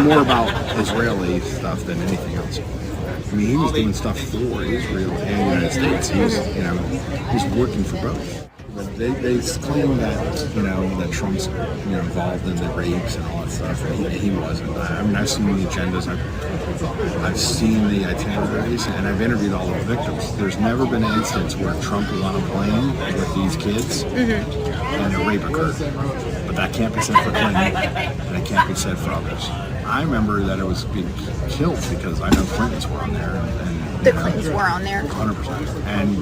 S5: More about Israeli stuff than anything else. I mean, he was doing stuff for Israel and the United States. He's working for both. But they claim that that Trump's involved in the rapes and all that stuff, and he wasn't. I mean, I've seen the agendas, I've seen the itineraries, and I've interviewed all the victims. There's never been an instance where Trump was on a plane with these kids and a rape occurred. But that can't be said for Clinton, and it can't be said for others. I remember that it was being killed because I know Clintons were on there. And
S1: The Clintons were on there.
S5: 100%. And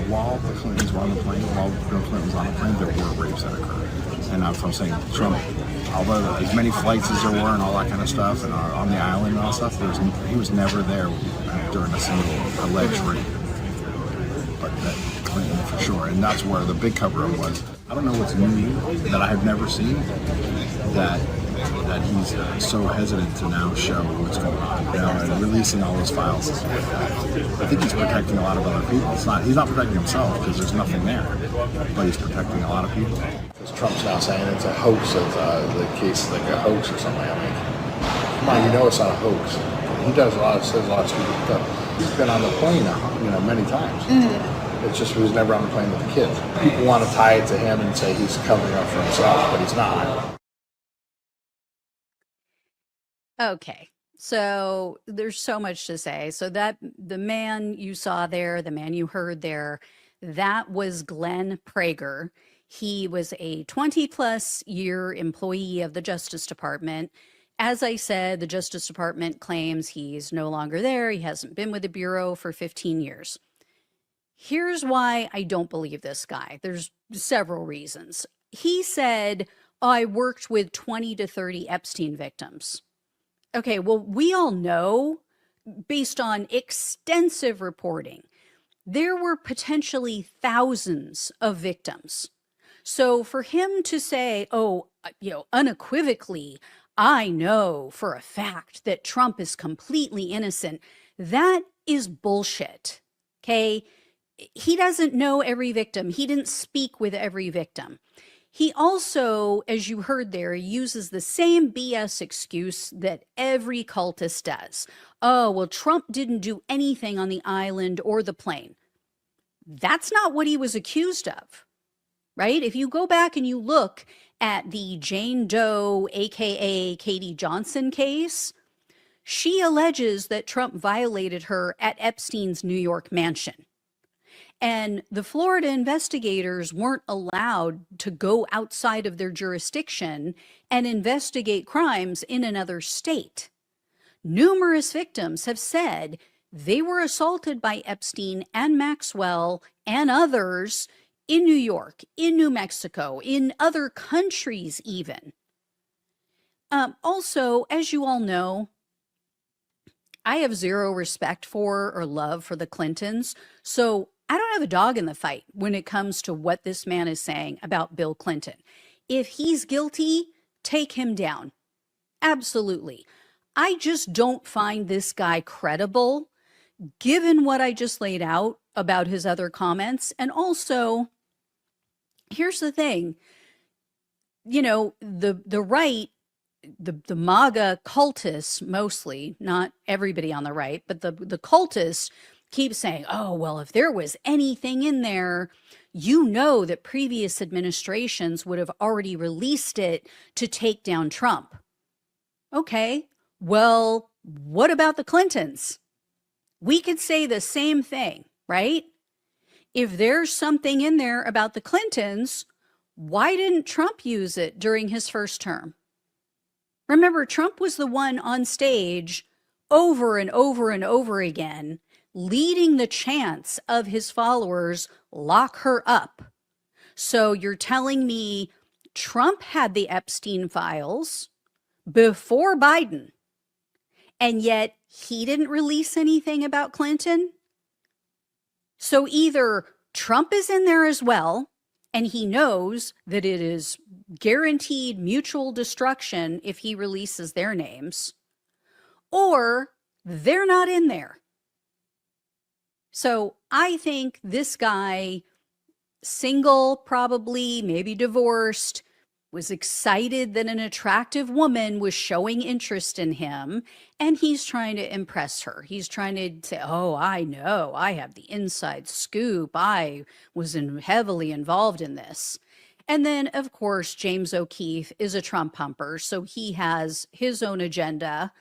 S5: while the Clintons were on the plane, while Bill Clinton was on the plane, there were rapes that occurred. And that's what I'm saying. Trump, although as many flights as there were and all that kind of stuff, and on the island and all that stuff, he was never there during a single alleged rape. But that Clinton for sure, and that's where the big cover-up was. I don't know what's new that I have never seen that he's so hesitant to now show what's going on, and releasing all those files and stuff like that. I think he's protecting a lot of other people. He's not protecting himself because there's nothing there, but he's protecting a lot of people.
S7: Because Trump's now saying it's a hoax, of the case is like a hoax or something. I mean, come on, you know it's not a hoax. He says a lot of stupid stuff. He's been on the plane, many times. Mm-hmm. It's just he was never on the plane with the kids. People want to tie it to him and say he's covering up for himself, but he's not.
S19: Okay, so there's so much to say. So that the man you saw there, the man you heard there, that was Glenn Prager. He was a 20-plus year employee of the Justice Department. As I said, the Justice Department claims he's no longer there. He hasn't been with the Bureau for 15 years. Here's why I don't believe this guy. There's several reasons. He said, I worked with 20 to 30 Epstein victims. Okay, well, we all know, based on extensive reporting, there were potentially thousands of victims. So for him to say, unequivocally, I know for a fact that Trump is completely innocent, that is bullshit, okay? He doesn't know every victim. He didn't speak with every victim. He also, as you heard there, uses the same BS excuse that every cultist does. Oh, well, Trump didn't do anything on the island or the plane. That's not what he was accused of, right? If you go back and you look at the Jane Doe, aka Katie Johnson case, she alleges that Trump violated her at Epstein's New York mansion. And the Florida investigators weren't allowed to go outside of their jurisdiction and investigate crimes in another state. Numerous victims have said they were assaulted by Epstein and Maxwell and others in New York, in New Mexico, in other countries even. Also, as you all know, I have zero respect for or love for the Clintons, so I don't have a dog in the fight when it comes to what this man is saying about Bill Clinton. If he's guilty, take him down. Absolutely. I just don't find this guy credible, given what I just laid out about his other comments. And also, here's the thing, the right, the MAGA cultists mostly, not everybody on the right, but the cultists keep saying, oh, well, if there was anything in there, that previous administrations would have already released it to take down Trump. Okay, well, what about the Clintons? We could say the same thing, right? If there's something in there about the Clintons, why didn't Trump use it during his first term? Remember, Trump was the one on stage over and over and over again, leading the chants of his followers, lock her up. So you're telling me Trump had the Epstein files before Biden, and yet he didn't release anything about Clinton? So either Trump is in there as well, and he knows that it is guaranteed mutual destruction if he releases their names, or they're not in there. So I think this guy, single, probably, maybe divorced, was excited that an attractive woman was showing interest in him, and he's trying to impress her. He's trying to say, oh, I know, I have the inside scoop. I was heavily involved in this. And then, of course, James O'Keefe is a Trump pumper, so he has his own agenda,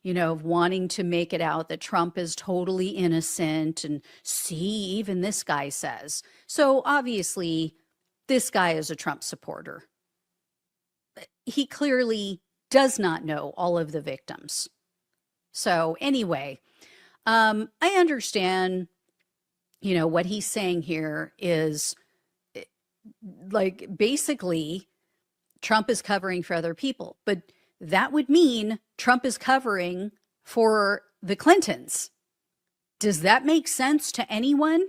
S19: of wanting to make it out that Trump is totally innocent, and see, even this guy says. So obviously, this guy is a Trump supporter. He clearly does not know all of the victims. So anyway, I understand, what he's saying here is like basically Trump is covering for other people, but that would mean Trump is covering for the Clintons. Does that make sense to anyone?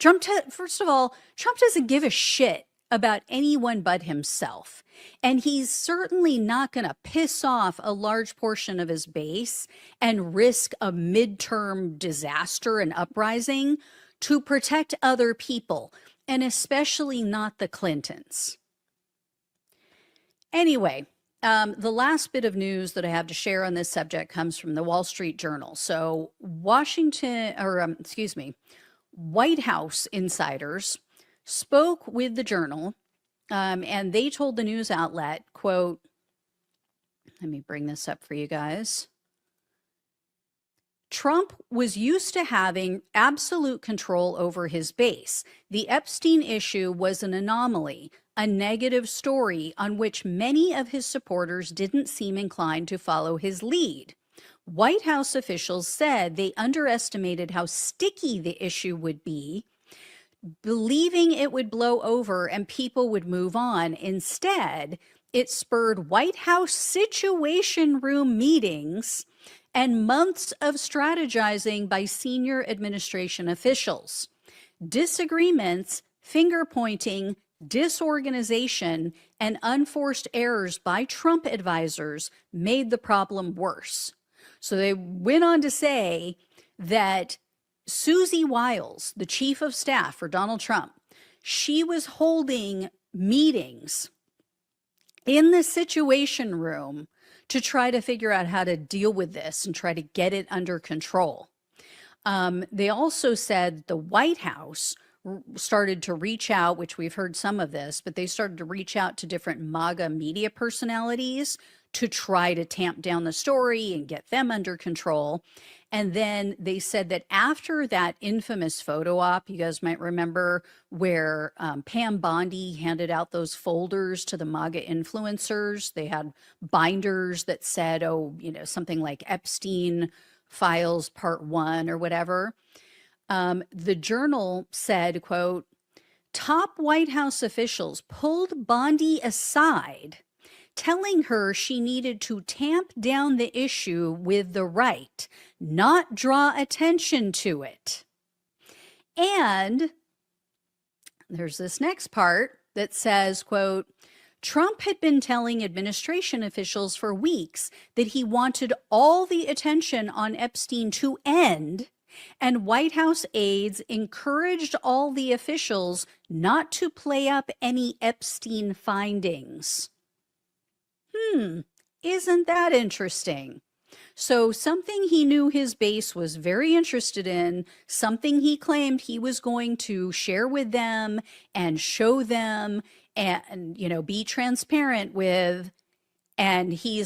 S19: First of all, Trump doesn't give a shit about anyone but himself. And he's certainly not going to piss off a large portion of his base and risk a midterm disaster and uprising to protect other people, and especially not the Clintons. Anyway, the last bit of news that I have to share on this subject comes from the Wall Street Journal. So White House insiders spoke with the Journal, and they told the news outlet, quote, let me bring this up for you guys. Trump was used to having absolute control over his base. The Epstein issue was an anomaly, a negative story on which many of his supporters didn't seem inclined to follow his lead. White House officials said they underestimated how sticky the issue would be, believing it would blow over and people would move on. Instead, it spurred White House Situation Room meetings and months of strategizing by senior administration officials. Disagreements, finger-pointing, disorganization, and unforced errors by Trump advisors made the problem worse. So they went on to say that Susie Wiles, the chief of staff for Donald Trump, she was holding meetings in the Situation Room to try to figure out how to deal with this and try to get it under control. They also said the White House started to reach out, which we've heard some of this, but they started to reach out to different MAGA media personalities to try to tamp down the story and get them under control. And then they said that after that infamous photo op, you guys might remember, where Pam Bondi handed out those folders to the MAGA influencers. They had binders that said, something like Epstein Files Part 1 or whatever. The Journal said, quote, top White House officials pulled Bondi aside, telling her she needed to tamp down the issue with the right, not draw attention to it. And there's this next part that says, quote, Trump had been telling administration officials for weeks that he wanted all the attention on Epstein to end, and White House aides encouraged all the officials not to play up any Epstein findings. Isn't that interesting? So something he knew his base was very interested in, something he claimed he was going to share with them and show them and, be transparent with. And he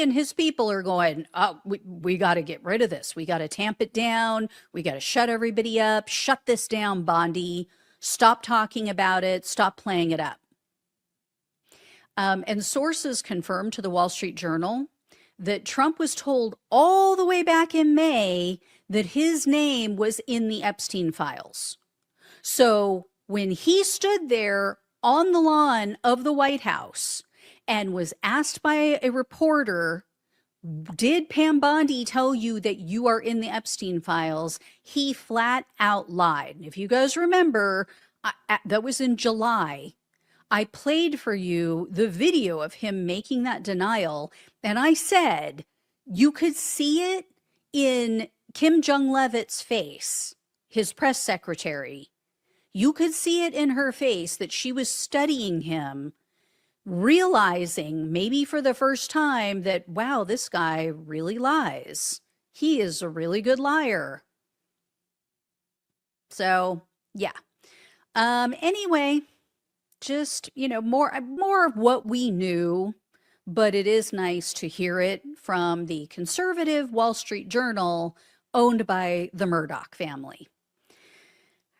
S19: and his people are going, oh, we got to get rid of this. We got to tamp it down. We got to shut everybody up. Shut this down, Bondi. Stop talking about it. Stop playing it up. And sources confirmed to the Wall Street Journal that Trump was told all the way back in May that his name was in the Epstein files. So when he stood there on the lawn of the White House and was asked by a reporter, did Pam Bondi tell you that you are in the Epstein files? He flat out lied. And if you guys remember, that was in July. I played for you the video of him making that denial, and I said you could see it in Kim Jong-levitt's face, his press secretary. You could see it in her face that she was studying him, realizing maybe for the first time that, wow, this guy really lies. He is a really good liar. So, yeah. Anyway, just, more of what we knew, but it is nice to hear it from the conservative Wall Street Journal owned by the Murdoch family.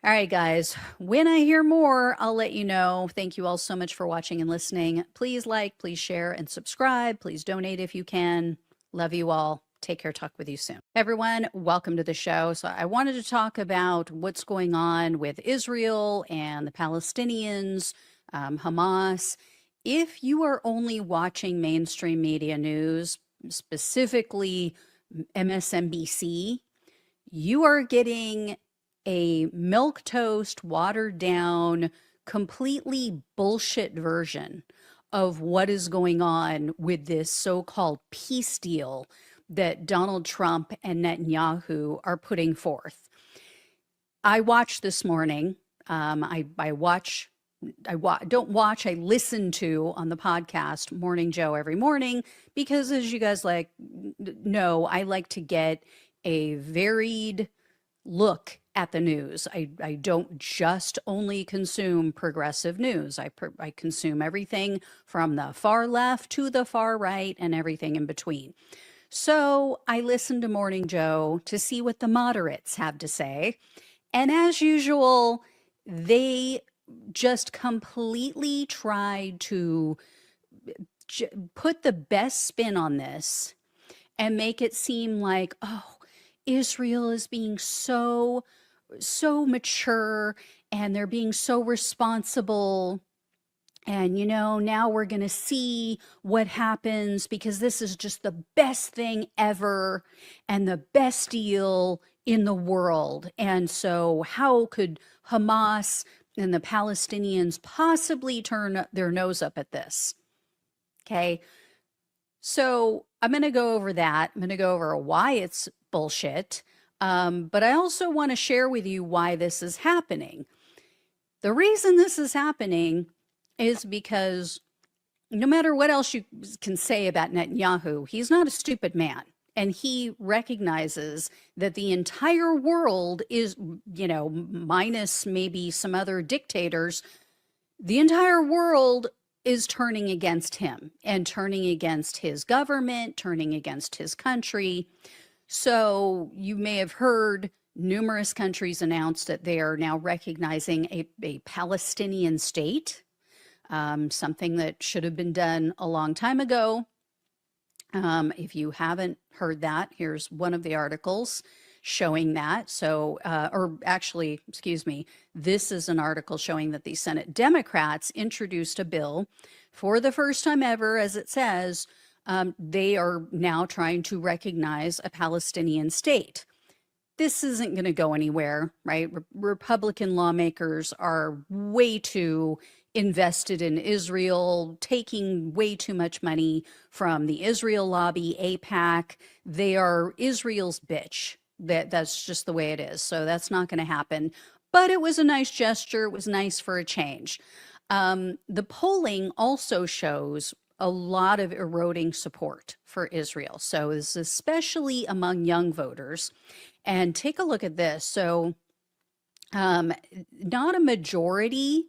S19: All right, guys. When I hear more, I'll let you know. Thank you all so much for watching and listening. Please like, please share, and subscribe. Please donate if you can. Love you all. Take care. Talk with you soon. Everyone, welcome to the show. So I wanted to talk about what's going on with Israel and the Palestinians, Hamas. If you are only watching mainstream media news, specifically MSNBC, you are getting a milquetoast, watered down, completely bullshit version of what is going on with this so-called peace deal that Donald Trump and Netanyahu are putting forth. I watched this morning. I listen to on the podcast Morning Joe every morning because, as you guys know, I like to get a varied look at the news. I don't just only consume progressive news. I consume everything from the far left to the far right and everything in between. So I listen to Morning Joe to see what the moderates have to say. And as usual, they just completely tried to put the best spin on this and make it seem like, oh, Israel is being so mature and they're being so responsible. And, now we're going to see what happens because this is just the best thing ever and the best deal in the world. And so how could Hamas and the Palestinians possibly turn their nose up at this? Okay. So I'm going to go over that. I'm going to go over why it's bullshit. But I also want to share with you why this is happening. The reason this is happening is because no matter what else you can say about Netanyahu, he's not a stupid man. And he recognizes that the entire world is, minus maybe some other dictators, the entire world is turning against him and turning against his government, turning against his country. So you may have heard numerous countries announce that they are now recognizing a Palestinian state, something that should have been done a long time ago. If you haven't heard that, here's one of the articles showing that. So, this is an article showing that the Senate Democrats introduced a bill for the first time ever, as it says, they are now trying to recognize a Palestinian state. This isn't going to go anywhere, right? Republican lawmakers are way too invested in Israel, taking way too much money from the Israel lobby, AIPAC. They are Israel's bitch. That's just the way it is. So that's not going to happen. But it was a nice gesture. It was nice for a change. The polling also shows a lot of eroding support for Israel. So this is especially among young voters. And take a look at this. So not a majority,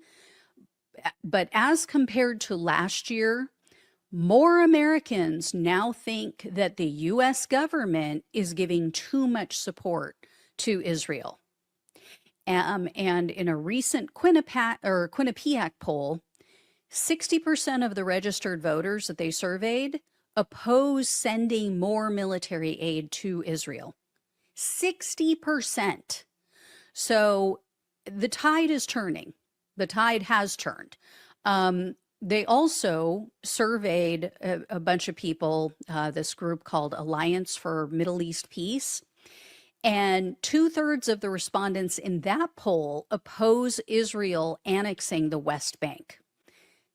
S19: but as compared to last year, more Americans now think that the U.S. government is giving too much support to Israel. And in a recent Quinnipiac poll, 60% of the registered voters that they surveyed oppose sending more military aid to Israel. 60%. So the tide is turning. The tide has turned. They also surveyed a bunch of people, this group called Alliance for Middle East Peace. And 2/3 of the respondents in that poll oppose Israel annexing the West Bank.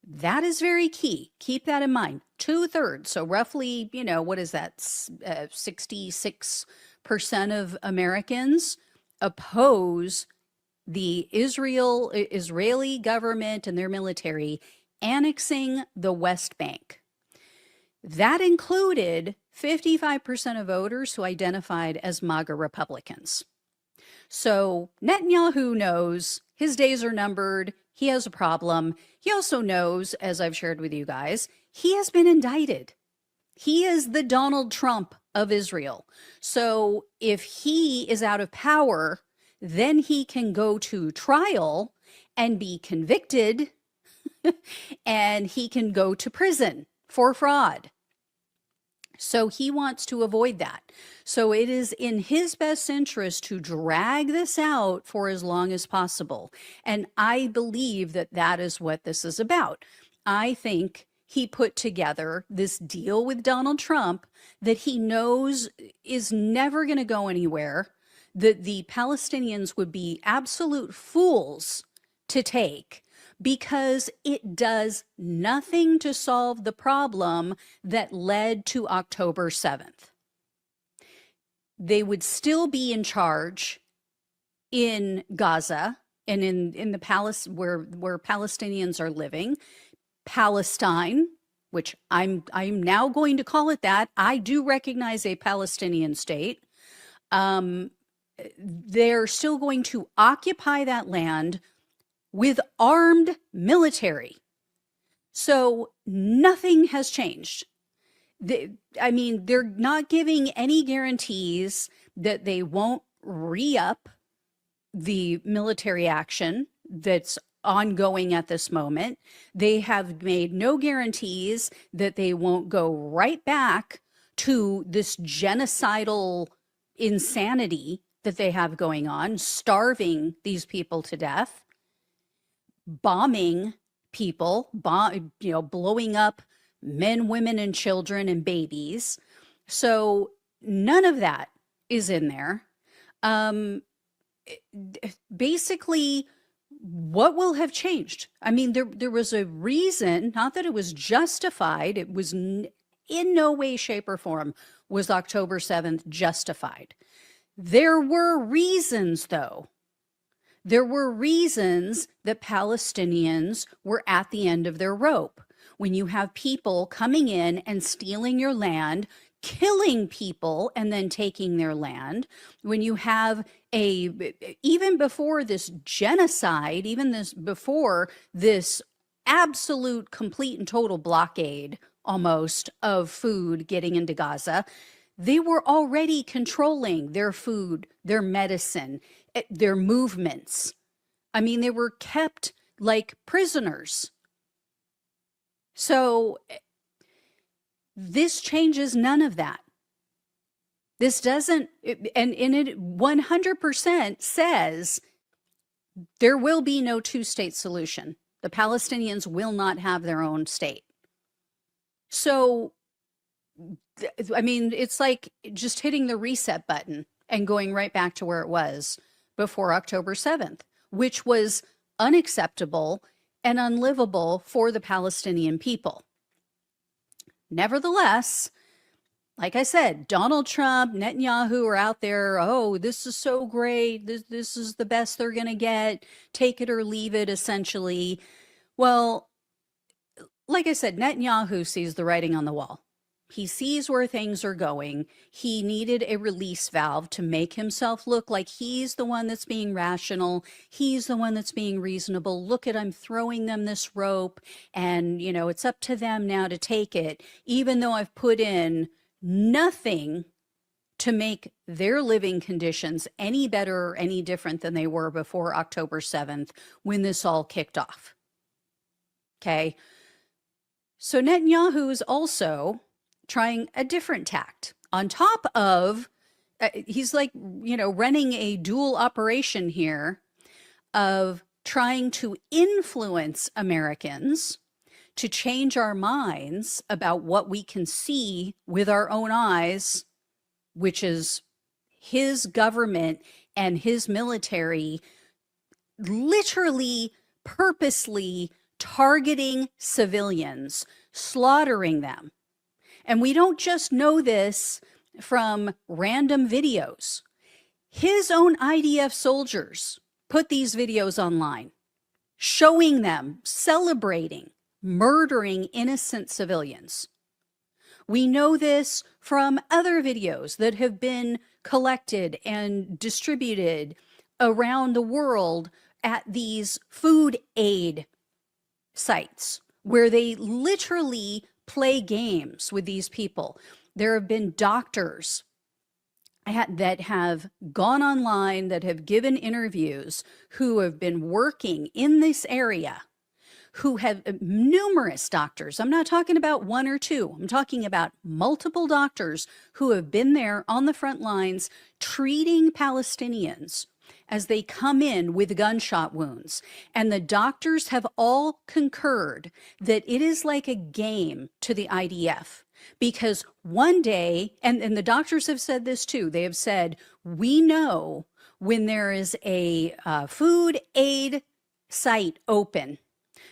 S19: That is very key. Keep that in mind. 2/3. So roughly, what is that? 66% of Americans oppose the Israeli government and their military annexing the West Bank. That included 55% of voters who identified as MAGA Republicans. So Netanyahu knows his days are numbered. He has a problem. He also knows, as I've shared with you guys, he has been indicted. He is the Donald Trump of Israel. So if he is out of power, then he can go to trial and be convicted and he can go to prison for fraud. So he wants to avoid that. So it is in his best interest to drag this out for as long as possible. And I believe that that is what this is about. I think he put together this deal with Donald Trump that he knows is never going to go anywhere, that the Palestinians would be absolute fools to take, because it does nothing to solve the problem that led to October 7th. They would still be in charge in Gaza and in the palace where Palestinians are living. Palestine, which I'm now going to call it that. I do recognize a Palestinian state. They're still going to occupy that land with armed military. So nothing has changed. They're not giving any guarantees that they won't re-up the military action that's ongoing at this moment. They have made no guarantees that they won't go right back to this genocidal insanity that they have going on, starving these people to death, bombing people, blowing up men, women, and children and babies. So none of that is in there. Basically, what will have changed? I mean, there was a reason, not that it was justified. It was in no way, shape, or form was October 7th justified. There were reasons, though. There were reasons that Palestinians were at the end of their rope. When you have people coming in and stealing your land, killing people and then taking their land, when you have even before this genocide, before this absolute, complete and total blockade almost of food getting into Gaza, they were already controlling their food, their medicine, their movements. I mean, they were kept like prisoners. So this changes none of that. This doesn't, and it 100% says there will be no two-state solution. The Palestinians will not have their own state. So, I mean, it's like just hitting the reset button and going right back to where it was before October 7th, which was unacceptable and unlivable for the Palestinian people. Nevertheless, like I said, Donald Trump, Netanyahu are out there, oh, this is so great, this is the best they're going to get, take it or leave it, essentially. Well, like I said, Netanyahu sees the writing on the wall. He sees where things are going. He needed a release valve to make himself look like he's the one that's being rational. He's the one that's being reasonable. Look at, I'm throwing them this rope and, it's up to them now to take it, even though I've put in nothing to make their living conditions any better or any different than they were before October 7th when this all kicked off. Okay. So Netanyahu is also trying a different tact on top of, he's like, running a dual operation here of trying to influence Americans to change our minds about what we can see with our own eyes, which is his government and his military literally purposely targeting civilians, slaughtering them. And we don't just know this from random videos. His own IDF soldiers put these videos online, showing them, celebrating, murdering innocent civilians. We know this from other videos that have been collected and distributed around the world at these food aid sites where they literally play games with these people. There have been doctors that have gone online, that have given interviews, who have been working in this area, who have numerous doctors. I'm not talking about one or two. I'm talking about multiple doctors who have been there on the front lines treating Palestinians as they come in with gunshot wounds. And the doctors have all concurred that it is like a game to the IDF. Because one day, and the doctors have said this too, they have said, we know when there is a food aid site open,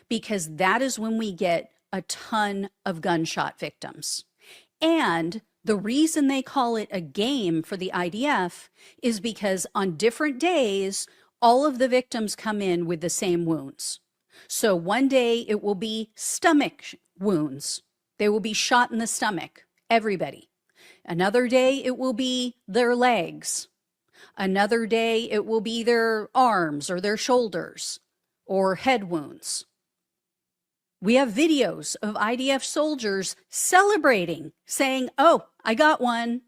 S19: because that is when we get a ton of gunshot victims. And the reason they call it a game for the IDF is because on different days, all of the victims come in with the same wounds. So one day it will be stomach wounds. They will be shot in the stomach, everybody. Another day it will be their legs. Another day it will be their arms or their shoulders or head wounds. We have videos of IDF soldiers celebrating, saying, oh, I got one.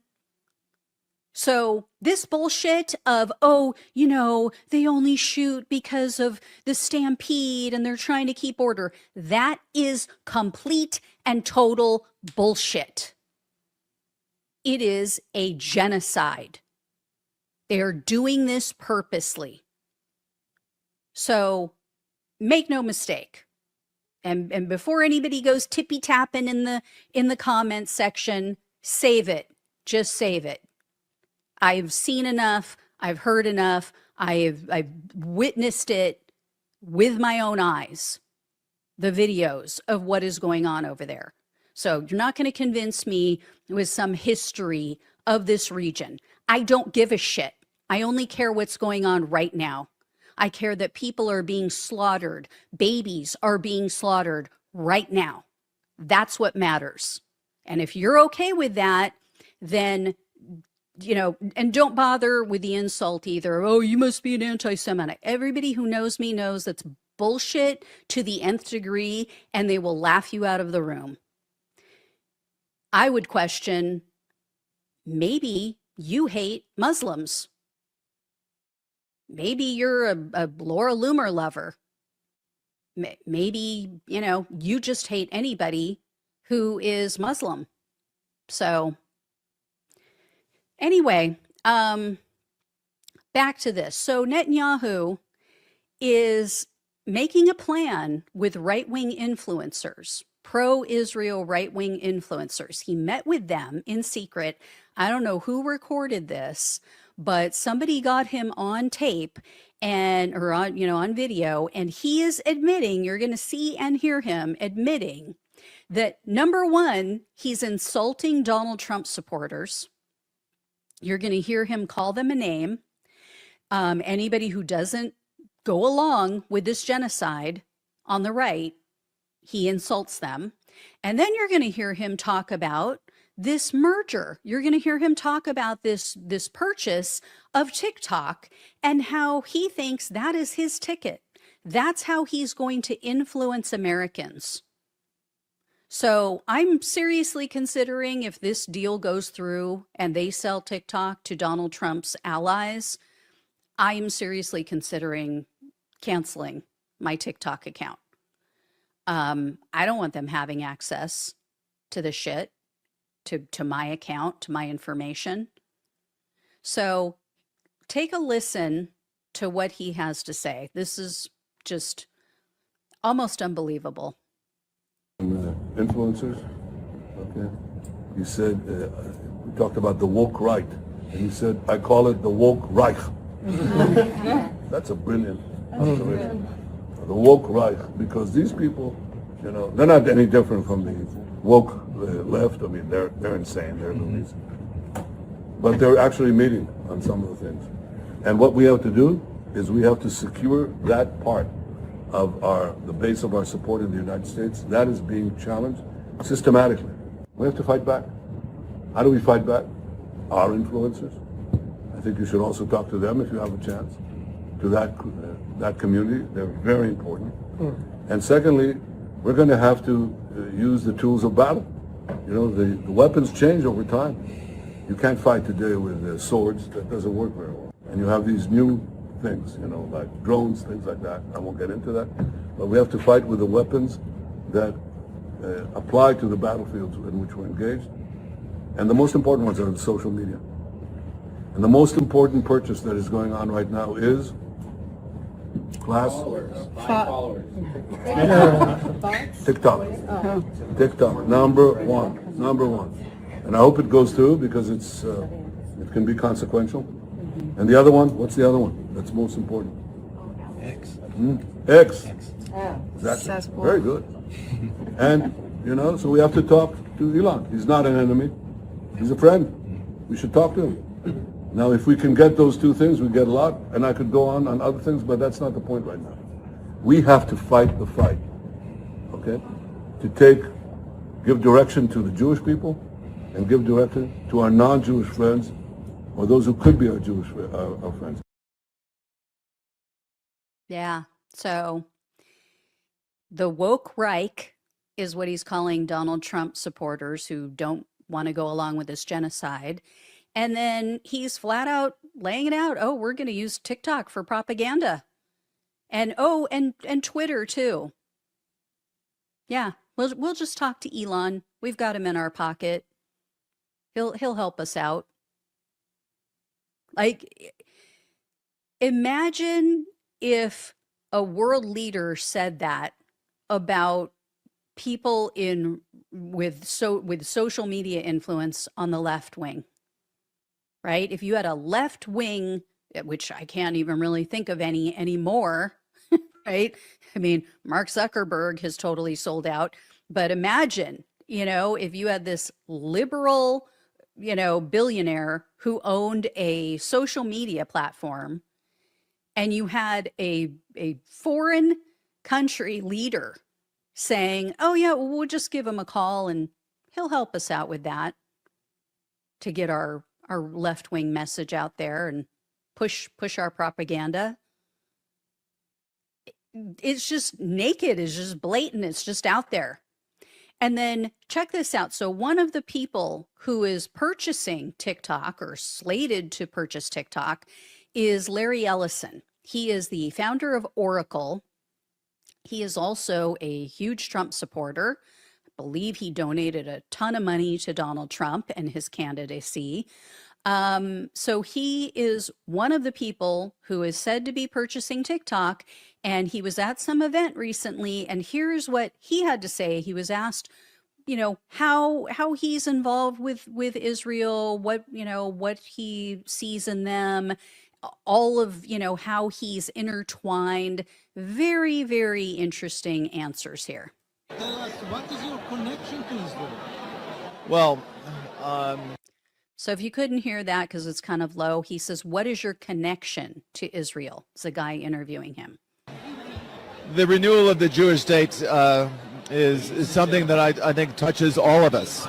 S19: So this bullshit of, oh, you know, they only shoot because of the stampede and they're trying to keep order, that is complete and total bullshit. It is a genocide. They are doing this purposely. So make no mistake. And before anybody goes tippy-tapping in the comments section, save it. Just save it. I've seen enough. I've heard enough. I've witnessed it with my own eyes, the videos of what is going on over there. So you're not going to convince me with some history of this region. I don't give a shit. I only care what's going on right now. I care that people are being slaughtered. Babies are being slaughtered right now. That's what matters. And if you're okay with that, then, you know, and don't bother with the insult either. Oh, you must be an anti-Semitic. Everybody who knows me knows that's bullshit to the nth degree, and they will laugh you out of the room. I would question, maybe you hate Muslims. Maybe you're a Laura Loomer lover. Maybe, you know, you just hate anybody who is Muslim. So anyway, back to this. So Netanyahu is making a plan with right-wing influencers, pro-Israel right-wing influencers. He met with them in secret. I don't know who recorded this, but somebody got him on tape or on video, and he is admitting, you're going to see and hear him admitting that, number one, he's insulting Donald Trump supporters. You're going to hear him call them a name. Anybody who doesn't go along with this genocide on the right, he insults them. And then you're going to hear him talk about this merger. You're going to hear him talk about this purchase of TikTok and how he thinks that is his ticket. That's how he's going to influence Americans. So I'm seriously considering, if this deal goes through and they sell TikTok to Donald Trump's allies, I am seriously considering canceling my TikTok account. I don't want them having access to the shit. To my account, to my information. So take a listen to what he has to say. This is just almost unbelievable.
S1: Influencers, okay. He said, we talked about the woke right, and he said, I call it the woke Reich. That's a brilliant observation. The woke Reich, because these people, you know, they're not any different from the woke left. I mean, they're insane. They're loonies. But they're actually meeting on some of the things. And what we have to do is we have to secure that part of the base of our support in the United States. That is being challenged systematically. We have to fight back. How do we fight back? Our influencers. I think you should also talk to them if you have a chance. To that community. They're very important. And secondly, we're going to have to use the tools of battle. You know, the weapons change over time. You can't fight today with swords. That doesn't work very well. And you have these new things, you know, like drones, things like that. I won't get into that. But we have to fight with the weapons that apply to the battlefields in which we're engaged. And the most important ones are in social media. And the most important purchase that is going on right now is class TikTok. TikTok, number one. And I hope it goes through because it can be consequential. And the other one, what's the other one that's most important? X. X. Exactly. Very good. And, you know, so we have to talk to Elon. He's not an enemy. He's a friend. We should talk to him. Now, if we can get those two things, we get a lot. And I could go on other things, but that's not the point right now. We have to fight the fight, okay? To give direction to the Jewish people and give direction to our non-Jewish friends or those who could be our Jewish our friends.
S19: Yeah. So the woke Reich is what he's calling Donald Trump supporters who don't want to go along with this genocide. And then he's flat out laying it out. Oh, we're going to use TikTok for propaganda. And and Twitter too. Yeah, we'll just talk to Elon. We've got him in our pocket. He'll help us out. Like, imagine if a world leader said that about people with social media influence on the left wing. Right? If you had a left wing, which I can't even really think of any anymore, right? I mean, Mark Zuckerberg has totally sold out. But imagine, you know, if you had this liberal, you know, billionaire who owned a social media platform and you had a foreign country leader saying, oh, yeah, we'll just give him a call and he'll help us out with that to get our left-wing message out there and push our propaganda. It's just naked, it's just blatant, it's just out there. And then check this out. So one of the people who is purchasing TikTok or slated to purchase TikTok is Larry Ellison. He is the founder of Oracle. He is also a huge Trump supporter. I believe he donated a ton of money to Donald Trump and his candidacy. So he is one of the people who is said to be purchasing TikTok, and he was at some event recently, and here's what he had to say. He was asked, you know, how he's involved with Israel, what he sees in them, all of, you know, how he's intertwined. Very, very interesting answers here.
S8: Tell us, what is your connection to Israel?
S9: Well,
S19: so if you couldn't hear that because it's kind of low, he says, what is your connection to Israel? It's a guy interviewing him.
S9: the renewal of the Jewish state is something that I think touches all of us.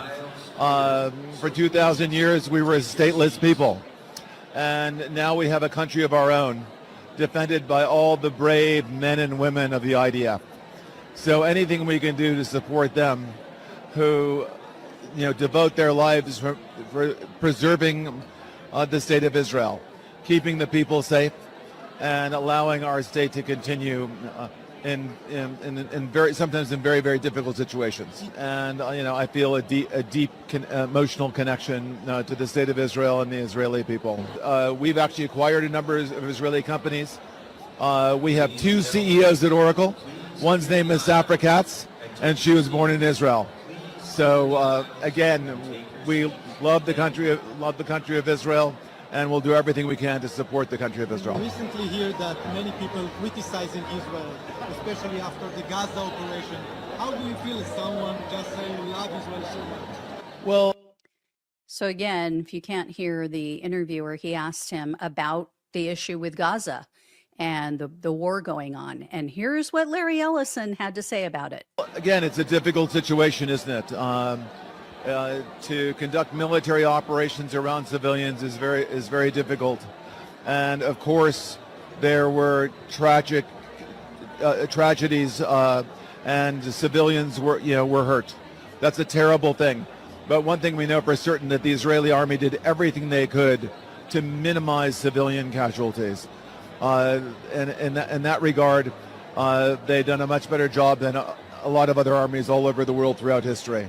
S9: For 2,000 years, we were a stateless people. And now we have a country of our own, defended by all the brave men and women of the IDF. So anything we can do to support them who, devote their lives for preserving the state of Israel, keeping the people safe, and allowing our state to continue sometimes in very, very difficult situations. And I feel a deep emotional connection to the state of Israel and the Israeli people. We've actually acquired a number of Israeli companies. We have 2 CEOs at Oracle. One's name is Safra Katz, and she was born in Israel. So again, we love the country of Israel, and we'll do everything we can to support the country of Israel.
S8: We recently hear that many people criticizing Israel, especially after the Gaza operation. How do you feel as someone just saying we love Israel so much?
S9: Well,
S19: so again, if you can't hear the interviewer, he asked him about the issue with Gaza and the war going on. And here's what Larry Ellison had to say about it.
S9: Again, it's a difficult situation, isn't it? To conduct military operations around civilians is very difficult, and of course there were tragedies, and civilians were hurt. That's a terrible thing. But one thing we know for certain, that the Israeli army did everything they could to minimize civilian casualties. And in that regard, they've done a much better job than a lot of other armies all over the world throughout history.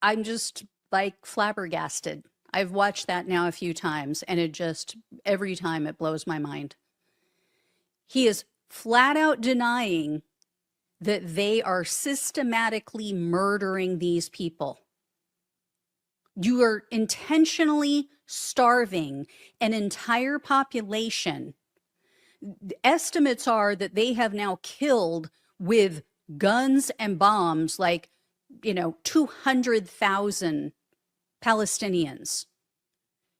S19: I'm just like flabbergasted. I've watched that now a few times, and it just, every time it blows my mind. He is flat out denying that they are systematically murdering these people. You are intentionally starving an entire population. Estimates are that they have now killed with guns and bombs, like, 200,000 Palestinians.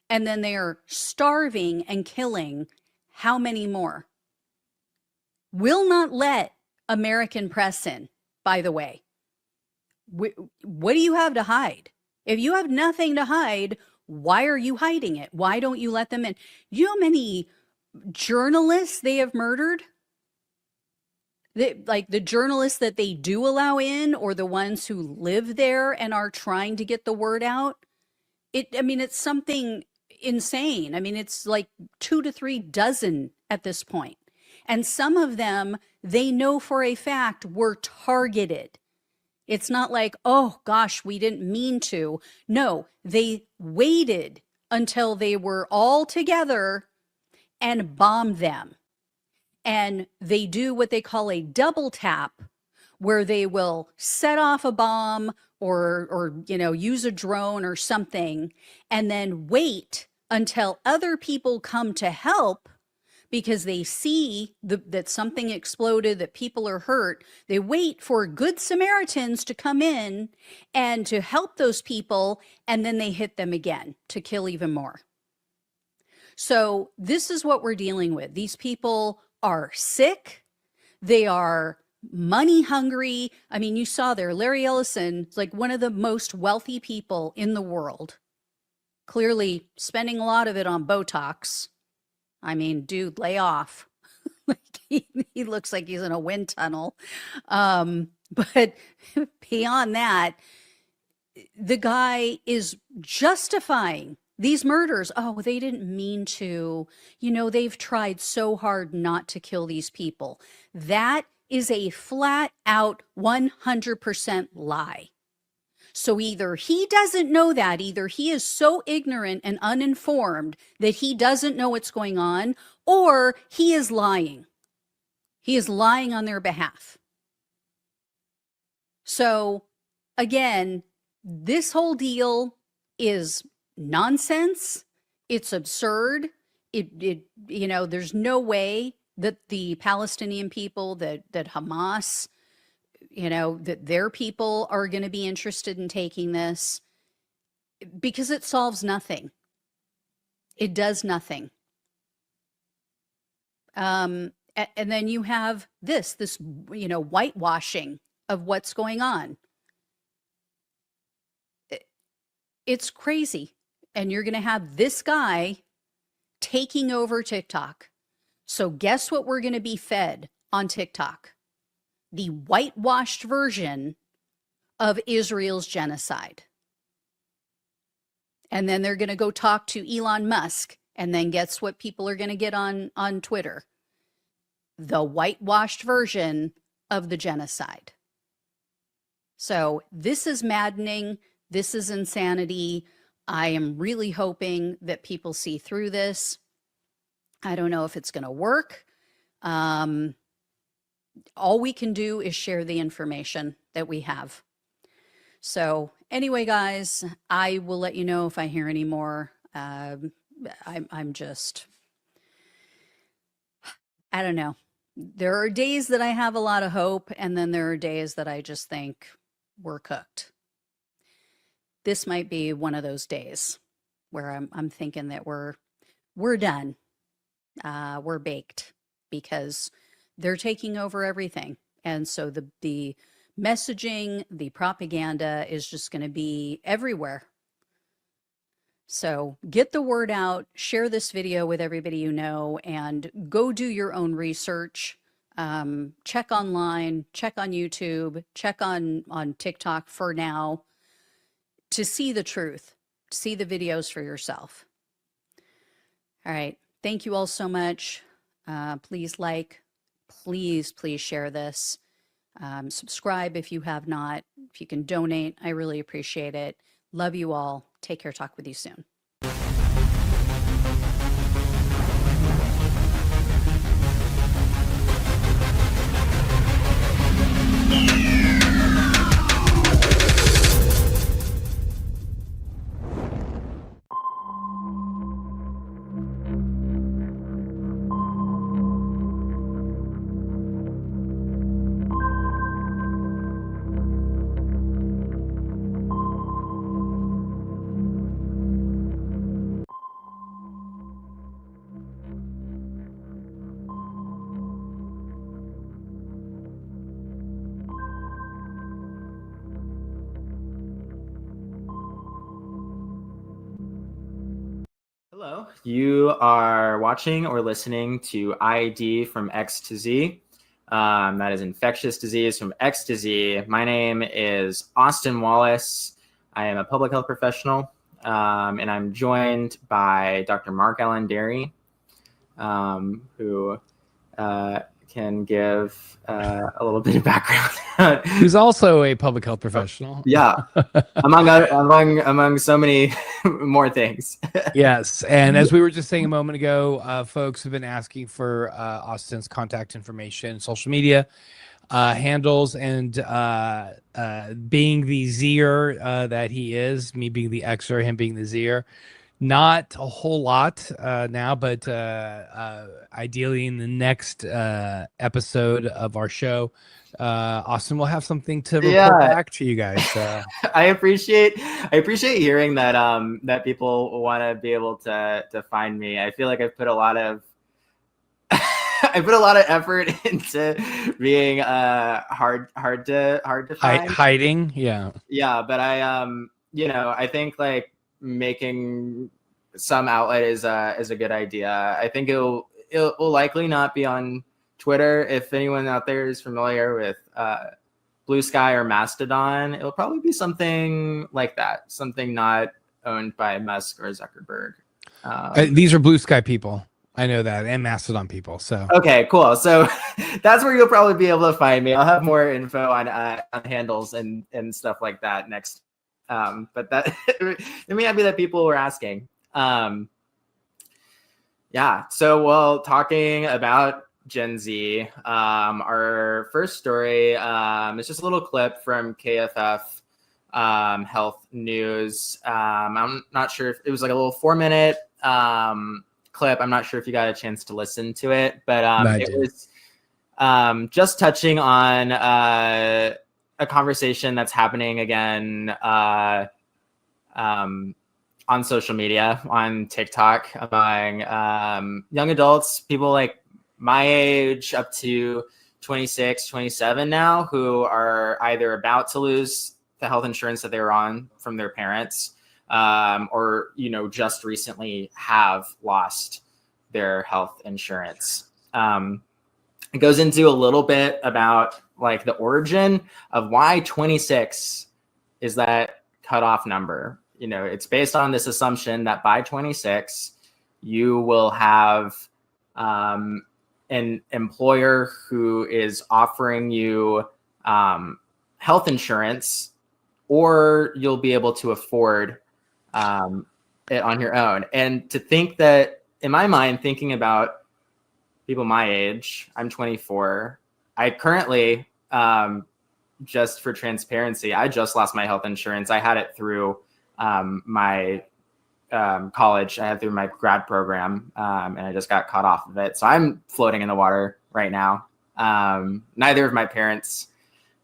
S19: And then they are starving and killing how many more? Will not let American press in, by the way. What do you have to hide? If you have nothing to hide, why are you hiding it? Why don't you let them in? You know how many journalists they have murdered? Like the journalists that they do allow in, or the ones who live there and are trying to get the word out. It's something insane. It's like 2 to 3 dozen at this point. And some of them, they know for a fact, were targeted. It's not like, oh gosh, we didn't mean to. No, they waited until they were all together and bombed them. And they do what they call a double tap, where they will set off a bomb or use a drone or something, and then wait until other people come to help, because they see that something exploded, that people are hurt. They wait for good Samaritans to come in and to help those people, and then they hit them again to kill even more. So this is what we're dealing with. These people are sick. They are money hungry. You saw there, Larry Ellison is like one of the most wealthy people in the world, clearly spending a lot of it on Botox. Dude, lay off. he looks like he's in a wind tunnel. But beyond that, the guy is justifying these murders. Oh, they didn't mean to. They've tried so hard not to kill these people. That is a flat out 100% lie. So either he doesn't know that, either he is so ignorant and uninformed that he doesn't know what's going on, or he is lying. He is lying on their behalf. So again, this whole deal is nonsense. It's absurd. There's no way that the Palestinian people, that Hamas, that their people are going to be interested in taking this, because it solves nothing. It does nothing. And then you have this whitewashing of what's going on. It's crazy. And you're going to have this guy taking over TikTok. So guess what we're going to be fed on TikTok? The whitewashed version of Israel's genocide. And then they're going to go talk to Elon Musk. And then guess what people are going to get on Twitter? The whitewashed version of the genocide. So this is maddening. This is insanity. I am really hoping that people see through this. I don't know if it's going to work. All we can do is share the information that we have. So anyway, guys, I will let you know if I hear any more. I'm just, I don't know. There are days that I have a lot of hope, and then there are days that I just think we're cooked. This might be one of those days where I'm thinking that we're done. We're baked, because they're taking over everything. And so the messaging, the propaganda is just going to be everywhere. So get the word out, share this video with everybody you know, and go do your own research. check online, check on YouTube, check on TikTok for now to see the truth, to see the videos for yourself. All right. Thank you all so much. Please please share this. Subscribe if you have not. If you can donate, I really appreciate it. Love you all. Take care. Talk with you soon.
S3: Hello, you are watching or listening to ID from X to Z. That is infectious disease from X to Z. My name is Austin Wallis. I am a public health professional, and I'm joined by Dr. MARKALAIN DERY, who can give a little bit of background.
S18: Who's also a public health professional.
S3: Yeah, among so many more things.
S18: Yes, and as we were just saying a moment ago, folks have been asking for Austin's contact information, social media handles, and being the Zer that he is, me being the Xer, him being the Zer. Not a whole lot now, but ideally in the next episode of our show, Austin will have something to report back to you guys.
S3: I appreciate hearing that that people want to be able to find me. I feel like I've put a lot of effort into being hard to find.
S18: Hiding, yeah.
S3: Yeah, but I think like making some outlet is a good idea. I think it will likely not be on Twitter. If anyone out there is familiar with Blue Sky or Mastodon, it'll probably be something like that, something not owned by Musk or Zuckerberg.
S18: These are Blue Sky people. I know that, and Mastodon people. So
S3: okay, cool. So that's where you'll probably be able to find me. I'll have more info on handles and stuff like that next. But that it may not be that people were asking. Yeah. So while talking about Gen Z, our first story is just a little clip from KFF Health News. I'm not sure if it was like a little 4-minute clip. I'm not sure if you got a chance to listen to it, but it was just touching on a conversation that's happening again on social media, on TikTok, among young adults, people like my age up to 26, 27 now, who are either about to lose the health insurance that they were on from their parents, or, just recently have lost their health insurance. It goes into a little bit about like the origin of why 26 is that cutoff number. It's based on this assumption that by 26, you will have an employer who is offering you health insurance, or you'll be able to afford it on your own. And to think that, in my mind, thinking about people my age, I'm 24. I currently, just for transparency, I just lost my health insurance. I had it through my college. I had through my grad program, and I just got cut off of it. So I'm floating in the water right now. Neither of my parents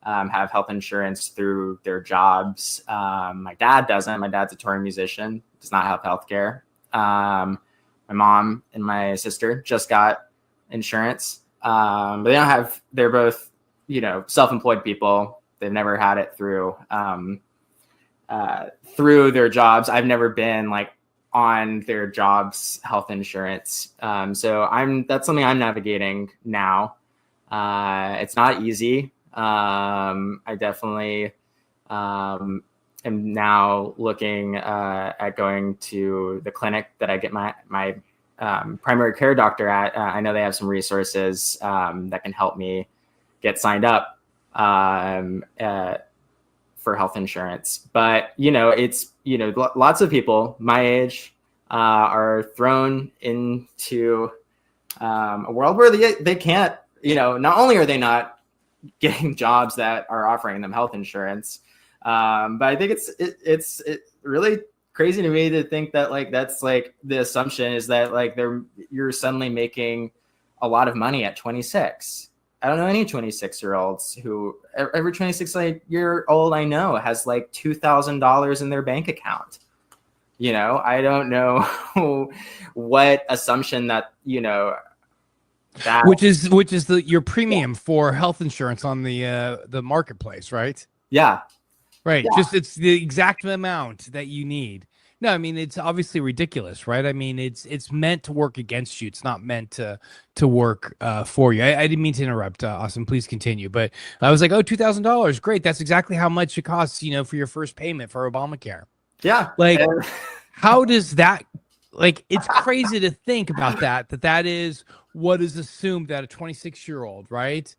S3: have health insurance through their jobs. My dad doesn't. My dad's a touring musician, does not have health care. My mom and my sister just got insurance, but they don't have, they're both, self-employed people. They've never had it through their jobs. I've never been like on their jobs health insurance. So that's something I'm navigating now. It's not easy. I definitely am now looking at going to the clinic that I get my primary care doctor at. I know they have some resources that can help me get signed up for health insurance. But, it's, lots of people my age are thrown into a world where they can't, not only are they not getting jobs that are offering them health insurance, but I think it's really crazy to me to think that that's the assumption is that you're suddenly making a lot of money at 26. I don't know any 26-year-olds who every 26-year-old I know has $2,000 in their bank account. I don't know what assumption that, that
S18: which is your premium for health insurance on the marketplace, right?
S3: Yeah.
S18: Right.
S3: Yeah.
S18: Just it's the exact amount that you need. No, I mean it's obviously ridiculous, right? I mean it's meant to work against you. It's not meant to work for you. I didn't mean to interrupt, Austin. Please continue. But I was like, oh, $2,000, great. That's exactly how much it costs, for your first payment for Obamacare.
S3: Yeah.
S18: How does that? It's crazy to think about that is what is assumed that a 26-year-old, right?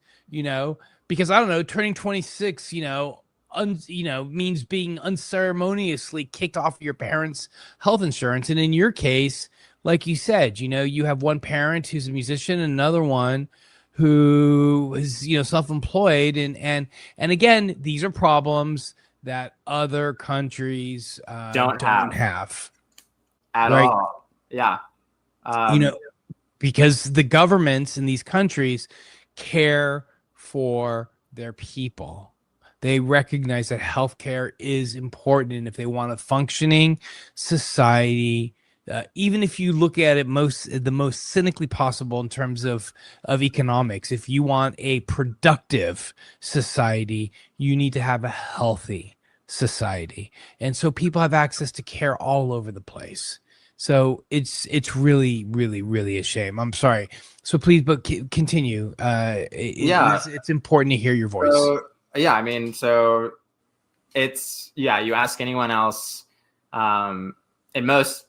S18: Because I don't know, turning 26, means being unceremoniously kicked off of your parents' health insurance. And in your case, like you said, you have one parent who's a musician and another one who is, self-employed. And again, these are problems that other countries don't have
S3: at all. Yeah.
S18: Because the governments in these countries care for their people. They recognize that healthcare is important, and if they want a functioning society, even if you look at it the most cynically possible in terms of economics, if you want a productive society, you need to have a healthy society, and so people have access to care all over the place. So it's really, really, really a shame. I'm sorry. So please, but continue. It's important to hear your voice.
S3: So, yeah, I mean, so it's, you ask anyone else in most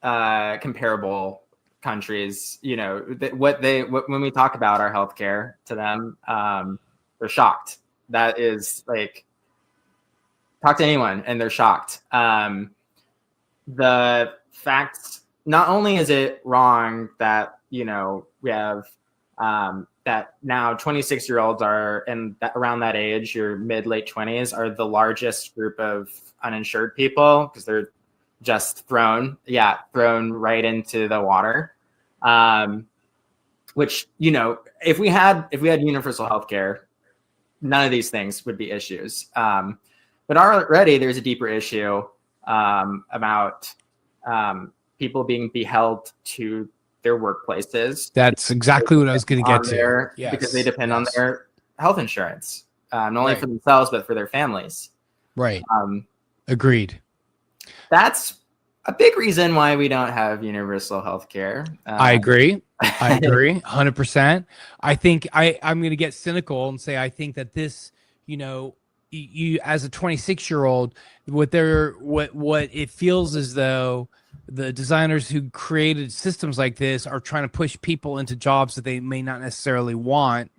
S3: comparable countries, when we talk about our healthcare to them, they're shocked. That is talk to anyone and they're shocked. The fact, not only is it wrong that, we have that now 26-year-olds are around that age, your mid-late 20s, are the largest group of uninsured people because they're just thrown right into the water. Which, if we had universal health care, none of these things would be issues. But already there's a deeper issue about people being beheld to their workplaces.
S18: That's exactly what I was going to get to.
S3: Because they depend on their health insurance, not only for themselves, but for their families.
S18: Right. Agreed.
S3: That's a big reason why we don't have universal health care.
S18: I agree. 100%. I think I'm going to get cynical and say, I think that this, you as a 26-year-old, what it feels as though the designers who created systems like this are trying to push people into jobs that they may not necessarily want.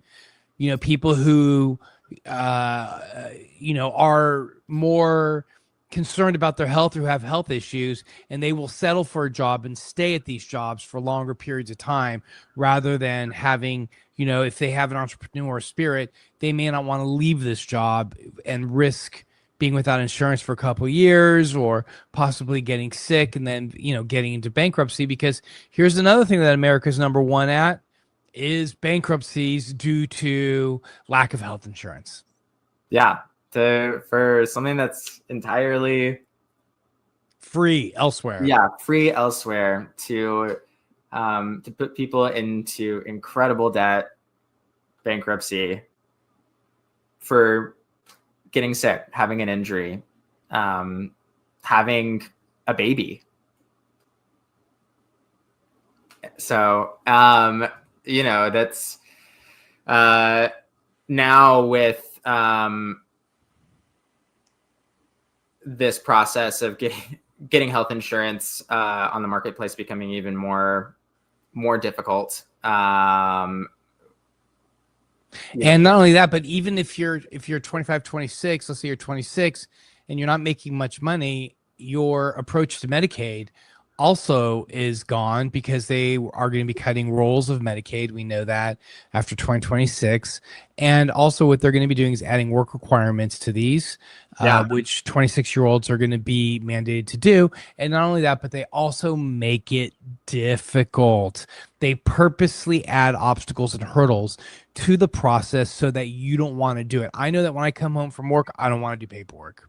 S18: People who, are more concerned about their health, who have health issues, and they will settle for a job and stay at these jobs for longer periods of time rather than having, if they have an entrepreneur spirit, they may not want to leave this job and risk being without insurance for a couple of years or possibly getting sick and then, getting into bankruptcy. Because here's another thing that America's number one at is bankruptcies due to lack of health insurance.
S3: Yeah. For something that's entirely
S18: free elsewhere.
S3: Yeah. Free elsewhere to put people into incredible debt, bankruptcy for getting sick, having an injury, having a baby. So, that's now with this process of getting health insurance on the marketplace becoming even more difficult.
S18: And not only that, but even if you're 25, 26, let's say you're 26 and you're not making much money, your approach to Medicaid also is gone because they are going to be cutting rolls of Medicaid. We know that after 2026. And also what they're going to be doing is adding work requirements to these, which 26-year-olds are going to be mandated to do. And not only that, but they also make it difficult. They purposely add obstacles and hurdles to the process so that you don't want to do it. I know that when I come home from work, I don't want to do paperwork.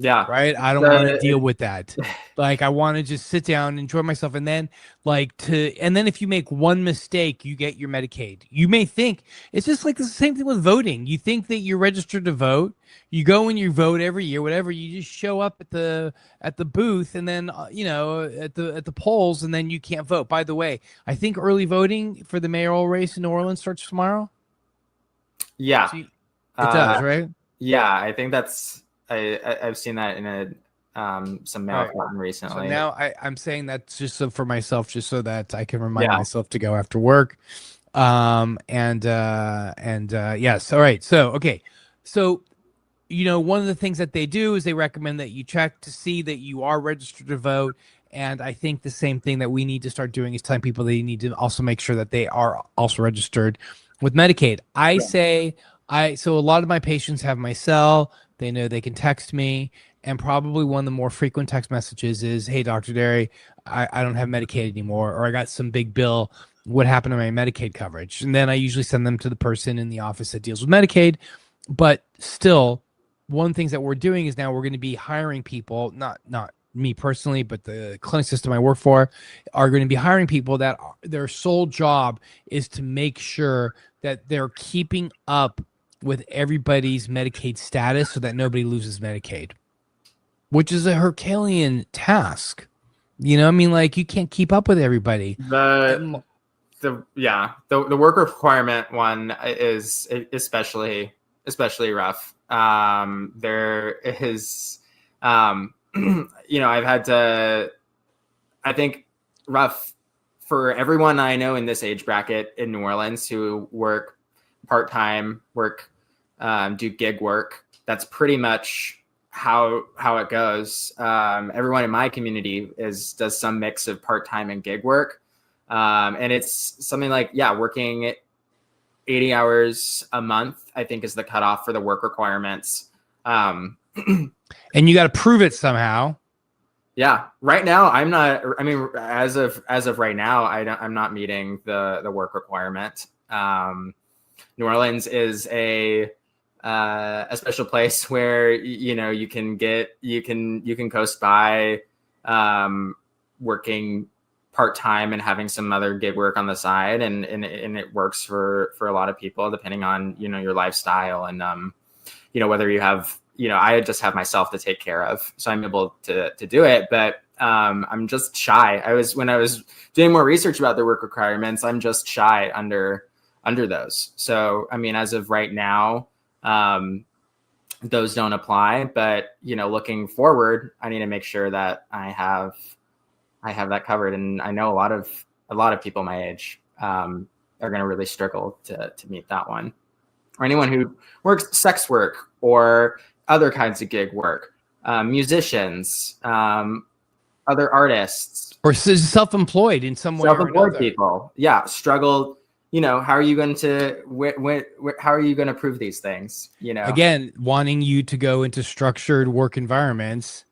S3: Yeah.
S18: Right. I don't want to deal with that. Like, I want to just sit down, enjoy myself. And then if you make one mistake, you get your Medicaid. You may think it's just like the same thing with voting. You think that you're registered to vote. You go and you vote every year, whatever. You just show up at the booth and then, at the polls, and then you can't vote. By the way, I think early voting for the mayoral race in New Orleans starts tomorrow.
S3: Yeah.
S18: It does, right?
S3: Yeah. I think that's, I've seen that in some mail I've gotten recently.
S18: So now I'm saying that just for myself, just so that I can remind myself to go after work. Yes. All right. So, okay. So, one of the things that they do is they recommend that you check to see that you are registered to vote. And I think the same thing that we need to start doing is telling people they need to also make sure that they are also registered with Medicaid. So a lot of my patients have my cell. They know they can text me, and probably one of the more frequent text messages is, "Hey, Dr. Derry, I don't have Medicaid anymore," or "I got some big bill. What happened to my Medicaid coverage?" And then I usually send them to the person in the office that deals with Medicaid. But still, one of the things that we're doing is now we're going to be hiring people, not me personally, but the clinic system I work for are going to be hiring people that their sole job is to make sure that they're keeping up with everybody's Medicaid status so that nobody loses Medicaid, which is a Herculean task. Like, you can't keep up with everybody.
S3: The work requirement one is especially rough. There is, I've had to, I think, rough for everyone I know in this age bracket in New Orleans who work part-time, do gig work. That's pretty much how it goes. Everyone in my community does some mix of part-time and gig work. And it's something like, working 80 hours a month, I think, is the cutoff for the work requirements.
S18: And you got to prove it somehow.
S3: Yeah. Right now, I'm not, as of right now, I'm not meeting the work requirement. New Orleans is a special place where you can coast by working part-time and having some other gig work on the side, and it works for a lot of people depending on your lifestyle and whether you have I just have myself to take care of, so I'm able to do it, but I'm just shy. When I was doing more research about the work requirements, I'm just shy under those. So, as of right now, those don't apply, but, looking forward, I need to make sure that I have that covered. And I know a lot of people my age, are going to really struggle to meet that one, or anyone who works sex work or other kinds of gig work, musicians, other artists,
S18: or self-employed in some way.
S3: Self-employed people, struggle. How are you going to prove these things?
S18: Again, wanting you to go into structured work environments,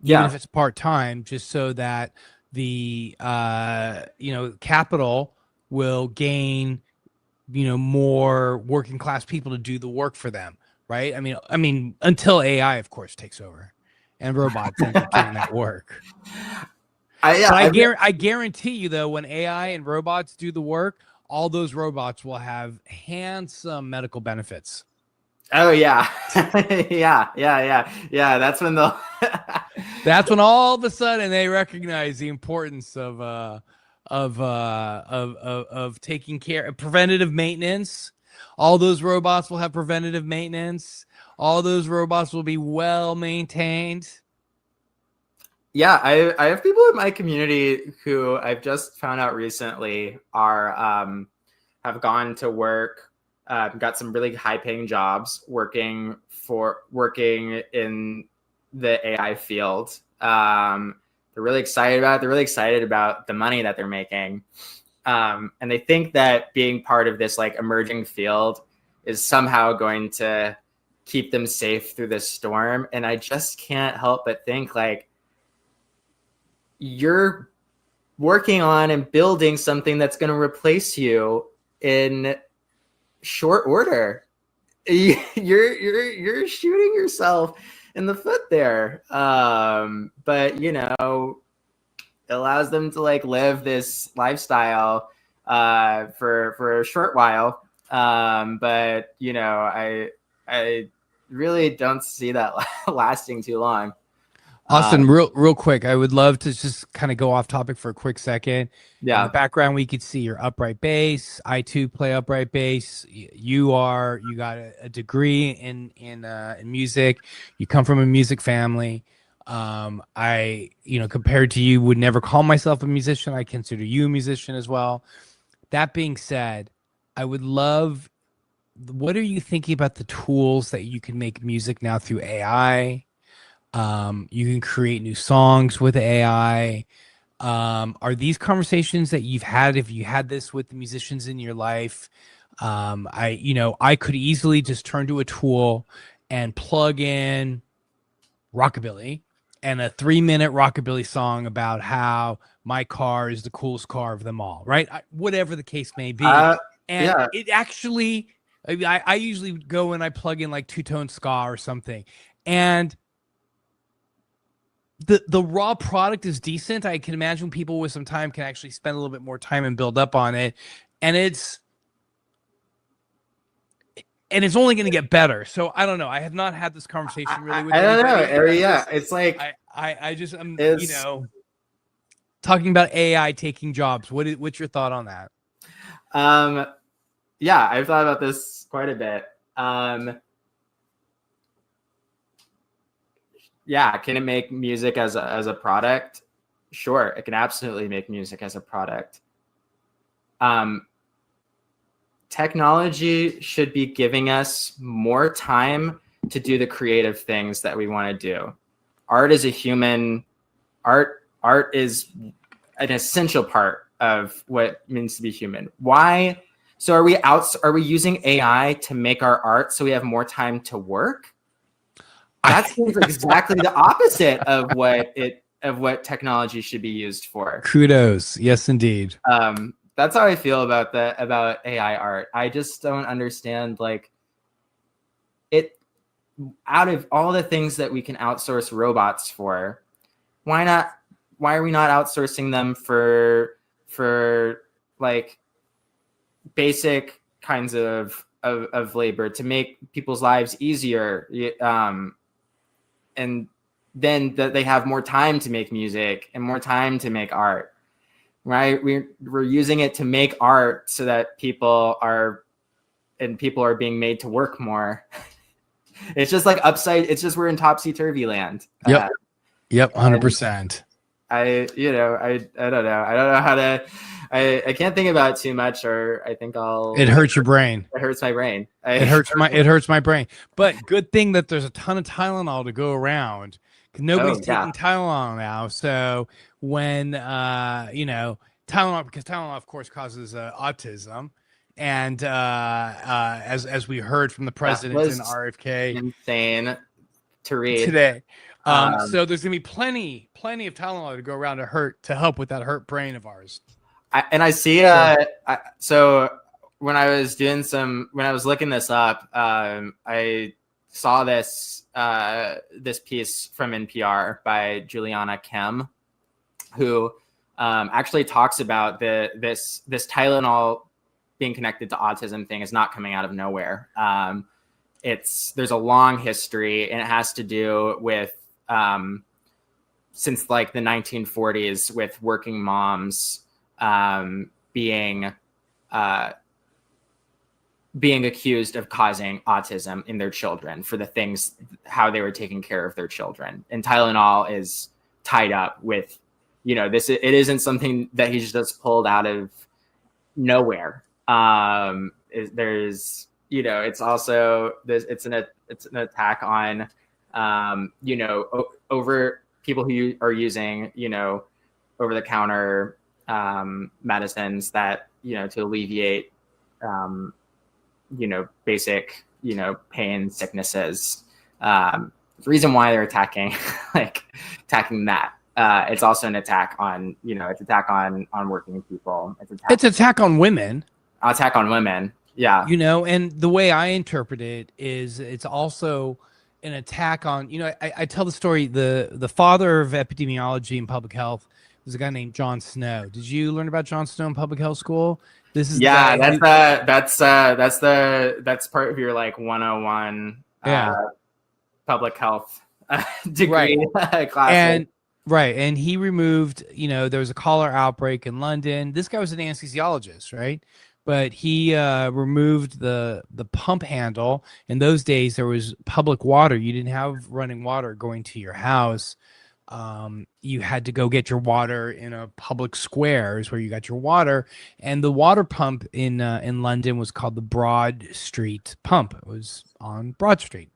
S18: even if it's part-time, just so that the capital will gain more working class people to do the work for them, right? Until AI, of course, takes over and robots end up doing that work. I guarantee you, though, when AI and robots do the work, all those robots will have handsome medical benefits.
S3: Oh yeah. yeah. That's when
S18: that's when all of a sudden they recognize the importance of taking care of preventative maintenance. All those robots will have preventative maintenance. All those robots will be well maintained.
S3: Yeah, I have people in my community who I've just found out recently are have gone to work, got some really high paying jobs working in the AI field. They're really excited about it. They're really excited about the money that they're making. And they think that being part of this like emerging field is somehow going to keep them safe through this storm. And I just can't help but think like, you're working on and building something that's going to replace you in short order. You're shooting yourself in the foot there. But you know, it allows them to like live this lifestyle for a short while. But you know, I really don't see that lasting too long.
S18: Austin, real quick, I would love to just kind of go off topic for a quick second.
S3: Yeah.
S18: In the background, we could see your upright bass. I too play upright bass. You got a degree in music. You come from a music family. I, compared to you, would never call myself a musician. I consider you a musician as well. That being said, I would love, what are you thinking about the tools that you can make music now through AI? You can create new songs with AI. Are these conversations that you've had, if you had this with the musicians in your life? I could easily just turn to a tool and plug in rockabilly and a 3-minute rockabilly song about how my car is the coolest car of them all, right? Whatever the case may be. It actually, I usually go and I plug in like two-tone ska or something, and the raw product is decent. I can imagine people with some time can actually spend a little bit more time and build up on it. And it's only going to get better. So I don't know. I have not had this conversation really with anybody.
S3: I don't know. Yeah. It's like,
S18: I'm talking about AI taking jobs. What's your thought on that?
S3: Yeah, I've thought about this quite a bit. Yeah, can it make music as a product? Sure, it can absolutely make music as a product. Technology should be giving us more time to do the creative things that we want to do. Art is an essential part of what it means to be human. Why? So are we using AI to make our art so we have more time to work? That seems exactly the opposite of what technology should be used for.
S18: Kudos. Yes, indeed.
S3: That's how I feel about AI art. I just don't understand, like, it, out of all the things that we can outsource robots for, why are we not outsourcing them for like basic kinds of labor to make people's lives easier, and then that they have more time to make music and more time to make art, right? We're using it to make art so that people are being made to work more. It's just like it's just we're in topsy-turvy land.
S18: Yep. 100%.
S3: I don't know. I don't know how to. I can't think about it too much, or I think
S18: It hurts your brain.
S3: It hurts my brain.
S18: It hurts my brain. But good thing that there's a ton of Tylenol to go around. Nobody's taking Tylenol now. So when Tylenol, because Tylenol of course causes autism, and as we heard from the president in RFK,
S3: insane to read
S18: today. So there's gonna be plenty of Tylenol to go around to help with that hurt brain of ours.
S3: I see. So when I was looking this up, I saw this piece from NPR by Juliana Kem, who actually talks about this Tylenol being connected to autism thing is not coming out of nowhere. There's a long history, and it has to do with since like the 1940s with working moms being being accused of causing autism in their children for the things, how they were taking care of their children. And Tylenol is tied up with, you know, this, it isn't something that he's just pulled out of nowhere. There's, you know, it's also, it's an attack on, you know, over people who are using, you know, over the counter medicines that, you know, to alleviate, you know, basic, you know, pain, sicknesses. The reason why they're attacking, attacking that. It's also an attack on, you know, it's attack on working people.
S18: It's attack on women.
S3: Attack on women. Yeah.
S18: You know, and the way I interpret it is it's also an attack on, you know, I tell the story, the father of epidemiology and public health was a guy named John Snow. Did you learn about John Snow in public health school? This is
S3: that's part of your like 101 public health degree class.
S18: And he removed, you know, there was a cholera outbreak in London. This guy was an anesthesiologist, right? But he removed the pump handle. In those days, there was public water. You didn't have running water going to your house. You had to go get your water in a public square is where you got your water. And the water pump in London was called the Broad Street pump. It was on Broad Street.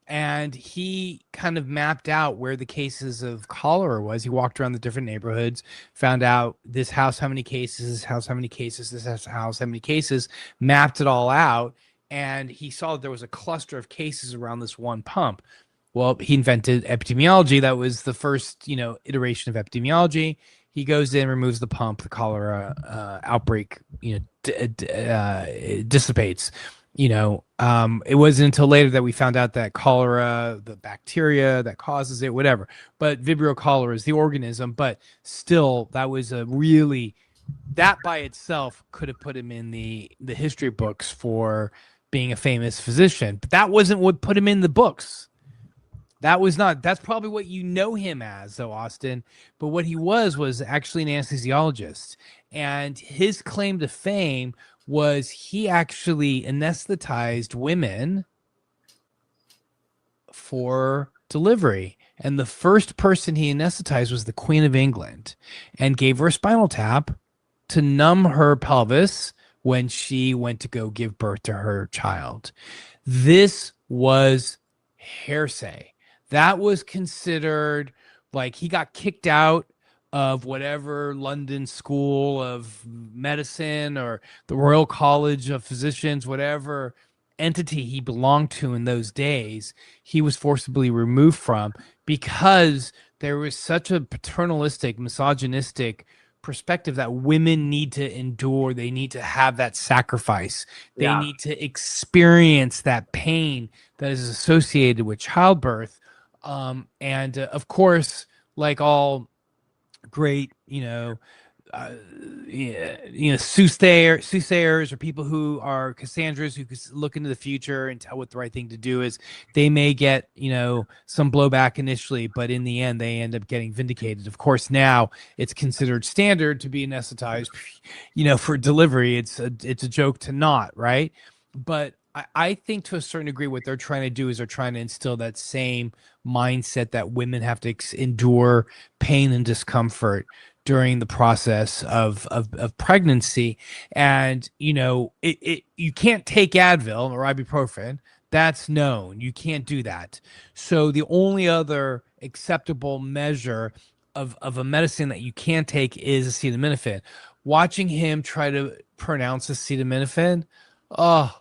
S18: And he kind of mapped out where the cases of cholera was. He walked around the different neighborhoods, found out this house, how many cases, this house, how many cases, this house, how many cases, mapped it all out. And he saw that there was a cluster of cases around this one pump. Well, he invented epidemiology. That was the first, you know, iteration of epidemiology. He goes in, removes the pump, the cholera outbreak, you know, it dissipates. You know, it wasn't until later that we found out that cholera, the bacteria that causes it, whatever. But Vibrio cholera is the organism. But still, that was a really, that by itself could have put him in the history books for being a famous physician. But that wasn't what put him in the books. That was not, that's probably what you know him as, though, Austin. But what he was actually an anesthesiologist. And his claim to fame was he actually anesthetized women for delivery. And the first person he anesthetized was the Queen of England and gave her a spinal tap to numb her pelvis when she went to go give birth to her child. This was hearsay. That was considered like he got kicked out of whatever London School of Medicine or the Royal College of Physicians, whatever entity he belonged to in those days, he was forcibly removed from because there was such a paternalistic, misogynistic perspective that women need to endure. They need to have that sacrifice. They need to experience that pain that is associated with childbirth. Of course, like all great, soothsayers or people who are Cassandras who look into the future and tell what the right thing to do is, they may get, some blowback initially, but in the end, they end up getting vindicated. Of course, now it's considered standard to be anesthetized, for delivery. It's a joke to not, right? But I think to a certain degree, what they're trying to do is they're trying to instill that same mindset that women have to endure pain and discomfort during the process of pregnancy. And, you can't take Advil or ibuprofen. That's known. You can't do that. So the only other acceptable measure of a medicine that you can take is acetaminophen. Watching him try to pronounce acetaminophen, oh,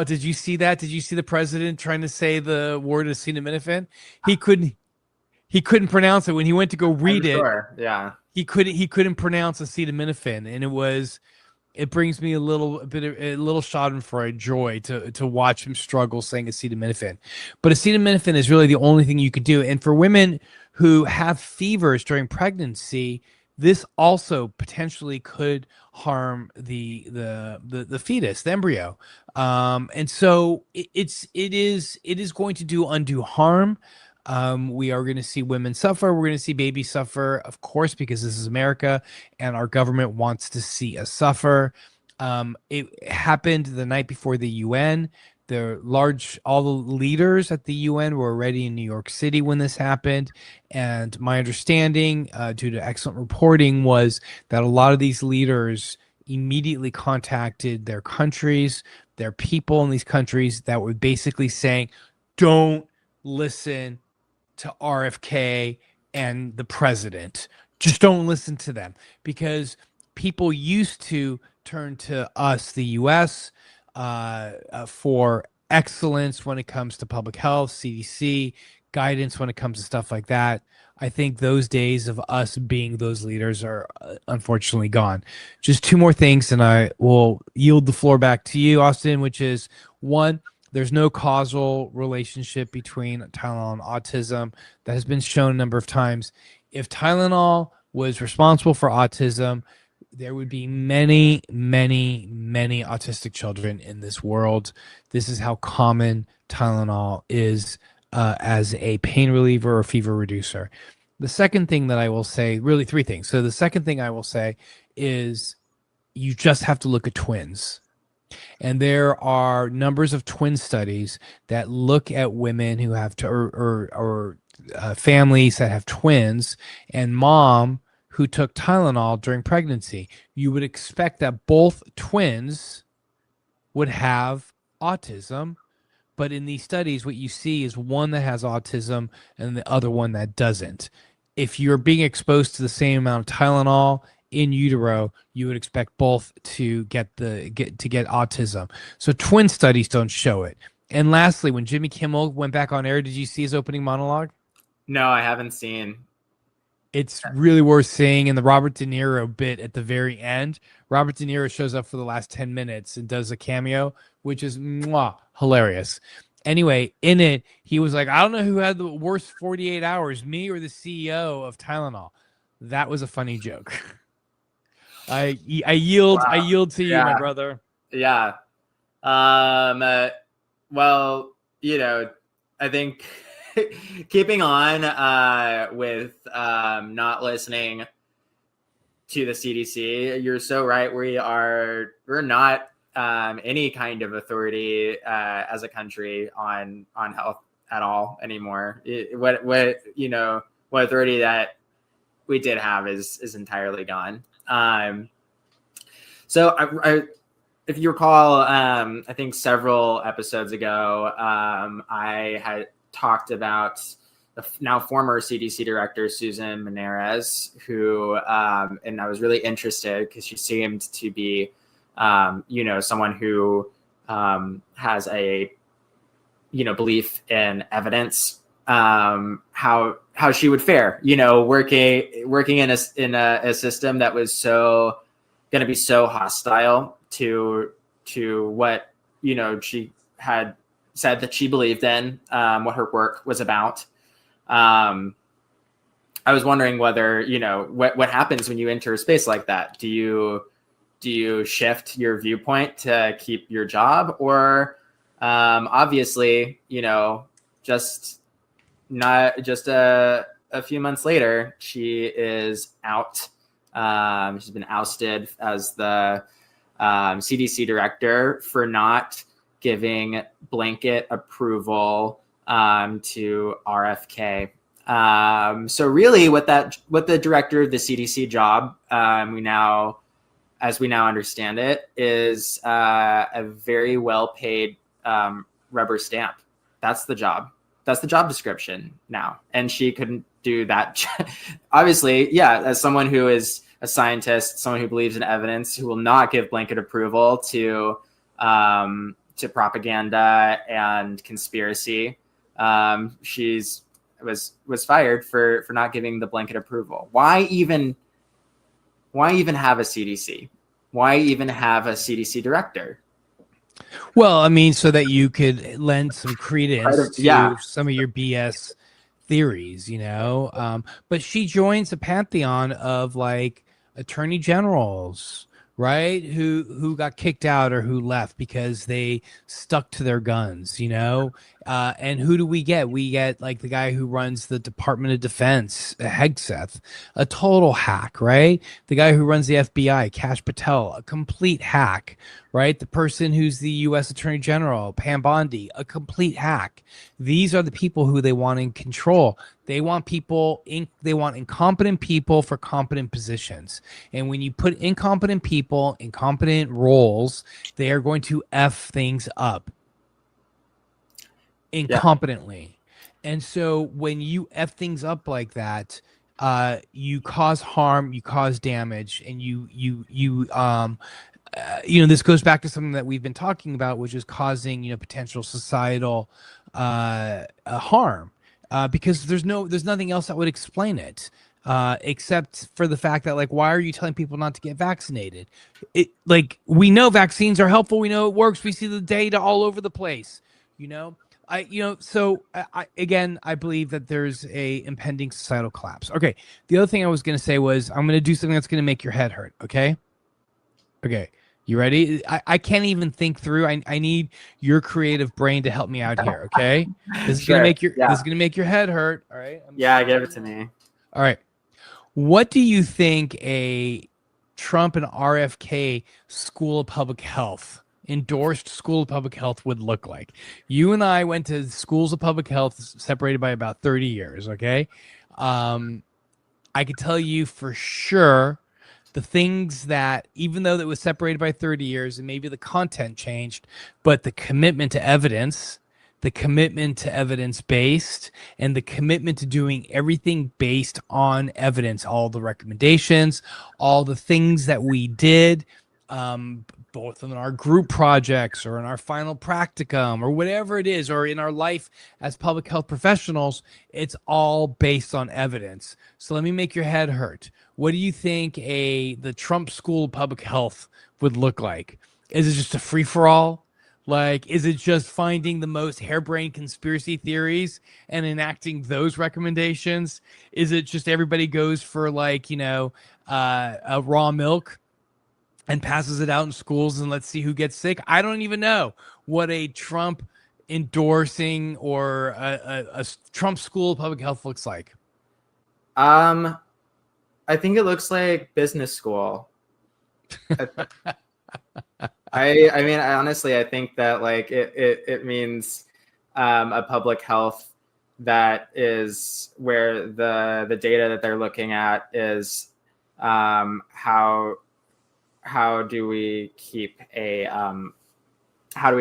S18: did you see that? Did you see the president trying to say the word acetaminophen? He couldn't pronounce it when he went to go read it.
S3: Yeah.
S18: He couldn't pronounce acetaminophen, and it brings me a little schadenfreude joy to watch him struggle saying acetaminophen. But acetaminophen is really the only thing you could do. And for women who have fevers during pregnancy, this also potentially could harm the fetus, the embryo. And so it is going to do undue harm. We are going to see women suffer. We're going to see babies suffer, of course, because this is America and our government wants to see us suffer. It happened the night before the UN. All the leaders at the UN were already in New York City when this happened. And my understanding, due to excellent reporting, was that a lot of these leaders immediately contacted their countries, their people in these countries that were basically saying, don't listen to RFK and the president. Just don't listen to them, because people used to turn to us, the U.S., for excellence when it comes to public health, CDC, guidance when it comes to stuff like that. I think those days of us being those leaders are unfortunately gone. Just two more things, and I will yield the floor back to you, Austin, which is, one, there's no causal relationship between Tylenol and autism. That has been shown a number of times. If Tylenol was responsible for autism, there would be many, many, many autistic children in this world. This is how common Tylenol is as a pain reliever or fever reducer. The second thing that I will say, really three things. So the second thing I will say is you just have to look at twins. And there are numbers of twin studies that look at women who have families that have twins, and mom who took Tylenol during pregnancy. You would expect that both twins would have autism, but in these studies, what you see is one that has autism and the other one that doesn't. If you're being exposed to the same amount of Tylenol in utero, you would expect both to get autism. So twin studies don't show it. And lastly, when Jimmy Kimmel went back on air, did you see his opening monologue?
S3: No, I haven't seen.
S18: It's really worth seeing. In the Robert De Niro bit at the very end, Robert De Niro shows up for the last 10 minutes and does a cameo, which is hilarious. Anyway, in it, he was like, I don't know who had the worst 48 hours, me or the CEO of Tylenol. That was a funny joke. I yield to you, my brother.
S3: Yeah. Well, I think keeping on with not listening to the CDC, you're so right. We're not any kind of authority as a country on health at all anymore. What authority that we did have is entirely gone. So I if you recall, I think several episodes ago, I had talked about the now former CDC director, Susan Menarez, who, and I was really interested because she seemed to be, someone who has a, belief in evidence, how she would fare, working in a system that was going to be so hostile to what, she had said that she believed in, what her work was about. I was wondering whether, what happens when you enter a space like that? Do you shift your viewpoint to keep your job, or obviously, just a few months later, she is out. She's been ousted as the CDC director for not giving blanket approval to RFK. So really, what the director of the CDC job, as we now understand it, is a very well-paid rubber stamp. That's the job. That's the job description now, and she couldn't do that. Obviously, yeah, as someone who is a scientist, someone who believes in evidence, who will not give blanket approval to propaganda and conspiracy, she's was fired for not giving the blanket approval. Why even have a CDC? Why even have a CDC director?
S18: Well, I mean, so that you could lend some credence to some of your BS theories, but she joins a pantheon of like attorney generals, right? Who got kicked out or who left because they stuck to their guns, And who do we get? We get like the guy who runs the Department of Defense, Hegseth, a total hack, right? The guy who runs the FBI, Kash Patel, a complete hack, right? The person who's the U.S. Attorney General, Pam Bondi, a complete hack. These are the people who they want in control. They want they want incompetent people for competent positions. And when you put incompetent people in competent roles, they are going to F things up incompetently. And so when you F things up like that, you cause harm, you cause damage, and this goes back to something that we've been talking about, which is causing, potential societal harm, because there's nothing else that would explain it, except for the fact that, like, why are you telling people not to get vaccinated? We know vaccines are helpful. We know it works. We see the data all over the place, I believe that there's a impending societal collapse. Okay. The other thing I was going to say was I'm going to do something that's going to make your head hurt. Okay. You ready? I can't even think through. I need your creative brain to help me out here. Okay. This is going to make your head hurt. All right.
S3: Give it to me.
S18: All right. What do you think a Trump and RFK School of Public Health endorsed School of Public Health would look like? You and I went to schools of public health separated by about 30 years. Okay. I could tell you for sure the things that, even though that was separated by 30 years and maybe the content changed, but the commitment to evidence, the commitment to evidence-based, and the commitment to doing everything based on evidence, all the recommendations, all the things that we did, both in our group projects or in our final practicum or whatever it is, or in our life as public health professionals, it's all based on evidence. So let me make your head hurt. What do you think the Trump School of Public Health would look like? Is it just a free-for-all? Like, is it just finding the most harebrained conspiracy theories and enacting those recommendations? Is it just everybody goes for a raw milk and passes it out in schools and let's see who gets sick? I don't even know what a Trump endorsing or a Trump School of Public Health looks like.
S3: I think it looks like business school. I think that, like, it means a public health that is where the data that they're looking at is how do we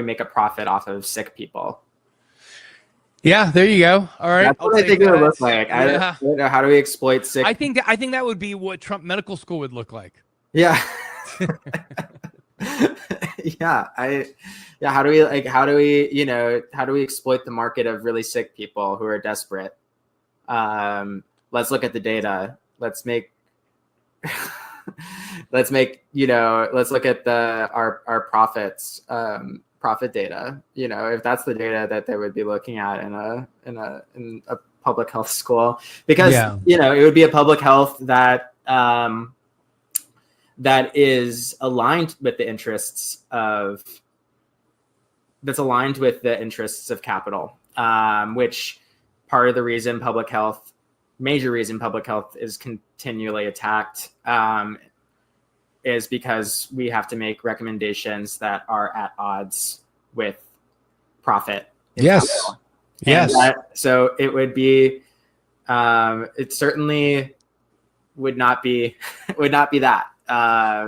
S3: make a profit off of sick people?
S18: Yeah, there you go. All right,
S3: that's what I think it would look like. I don't know, how do we exploit sick?
S18: I think that would be what Trump Medical School would look like.
S3: Yeah. How do we exploit the market of really sick people who are desperate? Let's look at the data. Let's look at our profits, profit data. If that's the data that they would be looking at in a public health school, because it would be a public health that that is aligned with the interests of capital, which part of the reason major reason public health is continually attacked, is because we have to make recommendations that are at odds with profit.
S18: Yes.
S3: So it would be, it certainly would not be that.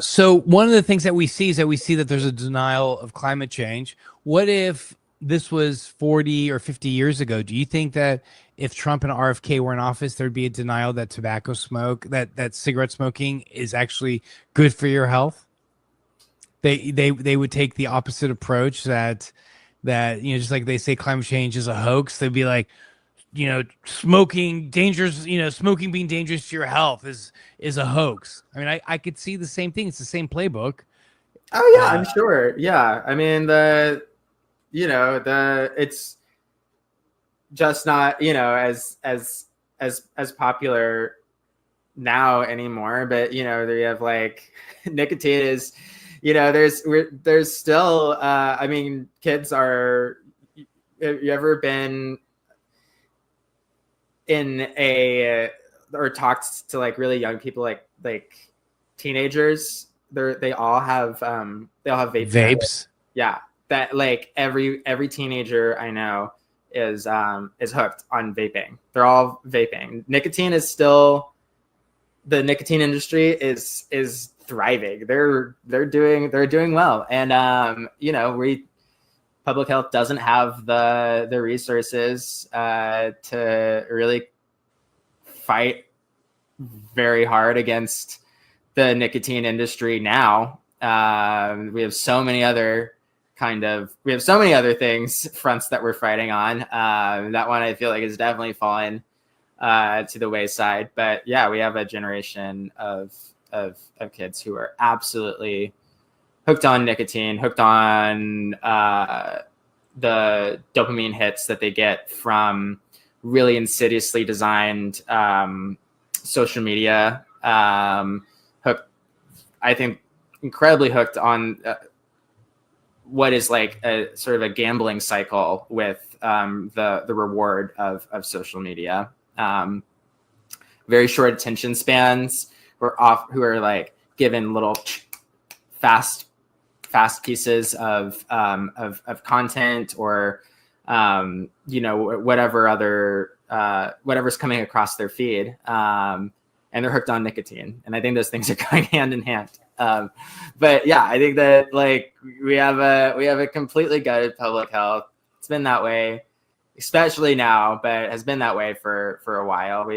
S18: So one of the things that we see is that there's a denial of climate change. What if this was 40 or 50 years ago? Do you think that if Trump and RFK were in office, there'd be a denial that tobacco smoke, that cigarette smoking is actually good for your health? They would take the opposite approach that just like they say climate change is a hoax, they'd be like, smoking dangerous, smoking being dangerous to your health is a hoax. I mean, I could see the same thing. It's the same playbook.
S3: Oh yeah, I'm sure. Yeah. I mean, it's just not, as popular now anymore, but they have like nicotine is, there's still, kids are, have you ever been in a or talked to like really young people, like teenagers? They all have
S18: Vapes.
S3: Yeah, that like every teenager I know is hooked on vaping. They're all vaping. Nicotine is still, the nicotine industry is thriving. They're doing well, and public health doesn't have the resources to really fight very hard against the nicotine industry now. We have so many other things, fronts that we're fighting on. That one I feel like is definitely fallen to the wayside. But yeah, we have a generation of kids who are absolutely hooked on nicotine, hooked on the dopamine hits that they get from really insidiously designed social media. Hooked, I think, incredibly hooked on what is like a sort of a gambling cycle with the reward of social media. Very short attention spans, who are like given little fast pieces of content, or whatever's coming across their feed, and they're hooked on nicotine. And I think those things are going hand in hand. But yeah, I think that like we have a completely gutted public health. It's been that way, especially now, but has been that way for a while.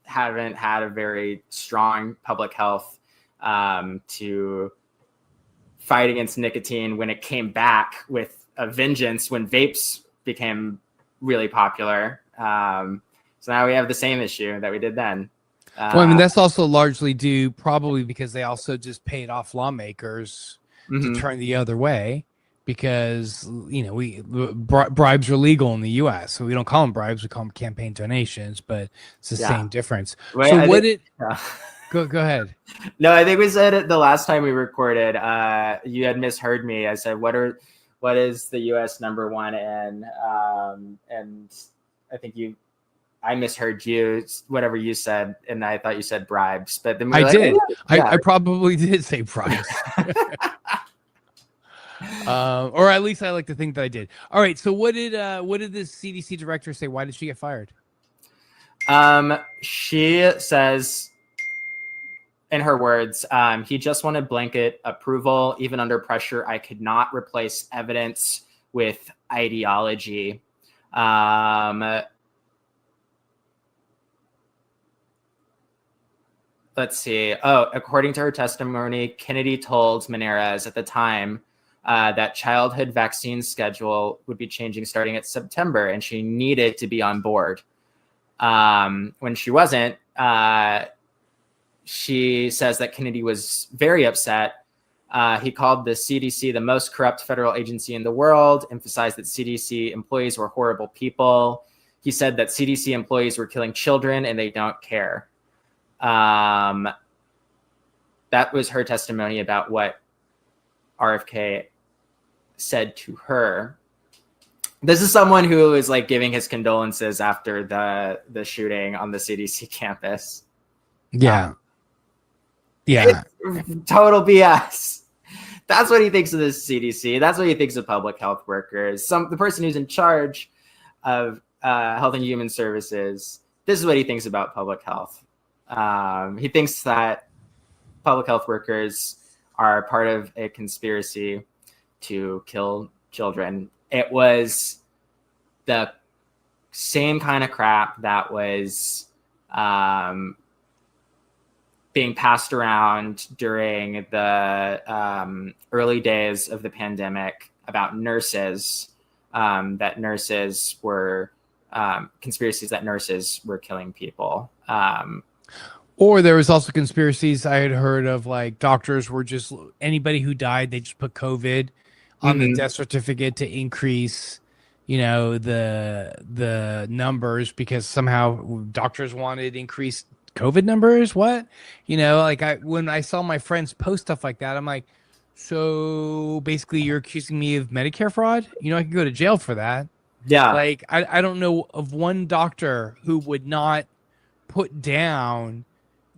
S3: Haven't had a very strong public health to fight against nicotine when it came back with a vengeance when vapes became really popular. So now we have the same issue that we did then.
S18: Well, I mean, that's also largely due probably because they also just paid off lawmakers to turn the other way, because bribes are legal in the U.S. So we don't call them bribes; we call them campaign donations. But it's the same difference.
S3: Wait,
S18: so Go ahead.
S3: No, I think we said it the last time we recorded. You had misheard me. I said, "What is the U.S. number one in?" And I think I misheard you, whatever you said, and I thought you said bribes. But then
S18: I did.
S3: Oh, yeah.
S18: I probably did say bribes. Or at least I like to think that I did. All right. So what did the CDC director say? Why did she get fired?
S3: She says, in her words, he just wanted blanket approval. Even under pressure, I could not replace evidence with ideology. Let's see. Oh, according to her testimony, Kennedy told Menares at the time that childhood vaccine schedule would be changing starting at September, and she needed to be on board. When she wasn't, she says that Kennedy was very upset. He called the CDC the most corrupt federal agency in the world, emphasized that CDC employees were horrible people. He said that CDC employees were killing children and they don't care. That was her testimony about what RFK said to her. This is someone who is like giving his condolences after the shooting on the CDC campus.
S18: Yeah.
S3: It's total BS. That's what he thinks of the CDC. That's what he thinks of public health workers. The person who's in charge of Health and Human Services. This is what he thinks about public health. He thinks that public health workers are part of a conspiracy to kill children. It was the same kind of crap that was being passed around during the early days of the pandemic about nurses, that nurses were conspiracies that nurses were killing people.
S18: Or there was also conspiracies I had heard of, like doctors were just anybody who died, they just put COVID on the death certificate to increase, the numbers, because somehow doctors wanted increased COVID numbers. What? When I saw my friends post stuff like that, I'm like, So basically, you're accusing me of Medicare fraud? You know, I can go to jail for that.
S3: Yeah.
S18: Like, I don't know of one doctor who would not put down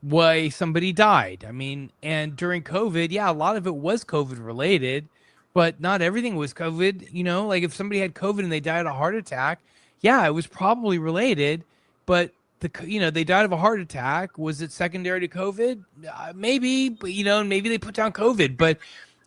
S18: why somebody died. I mean, and during COVID, yeah, a lot of it was COVID related, but not everything was COVID. You know, like if somebody had COVID and they died of a heart attack, yeah, it was probably related, but they died of a heart attack. Was it secondary to COVID? Maybe, but maybe they put down COVID, but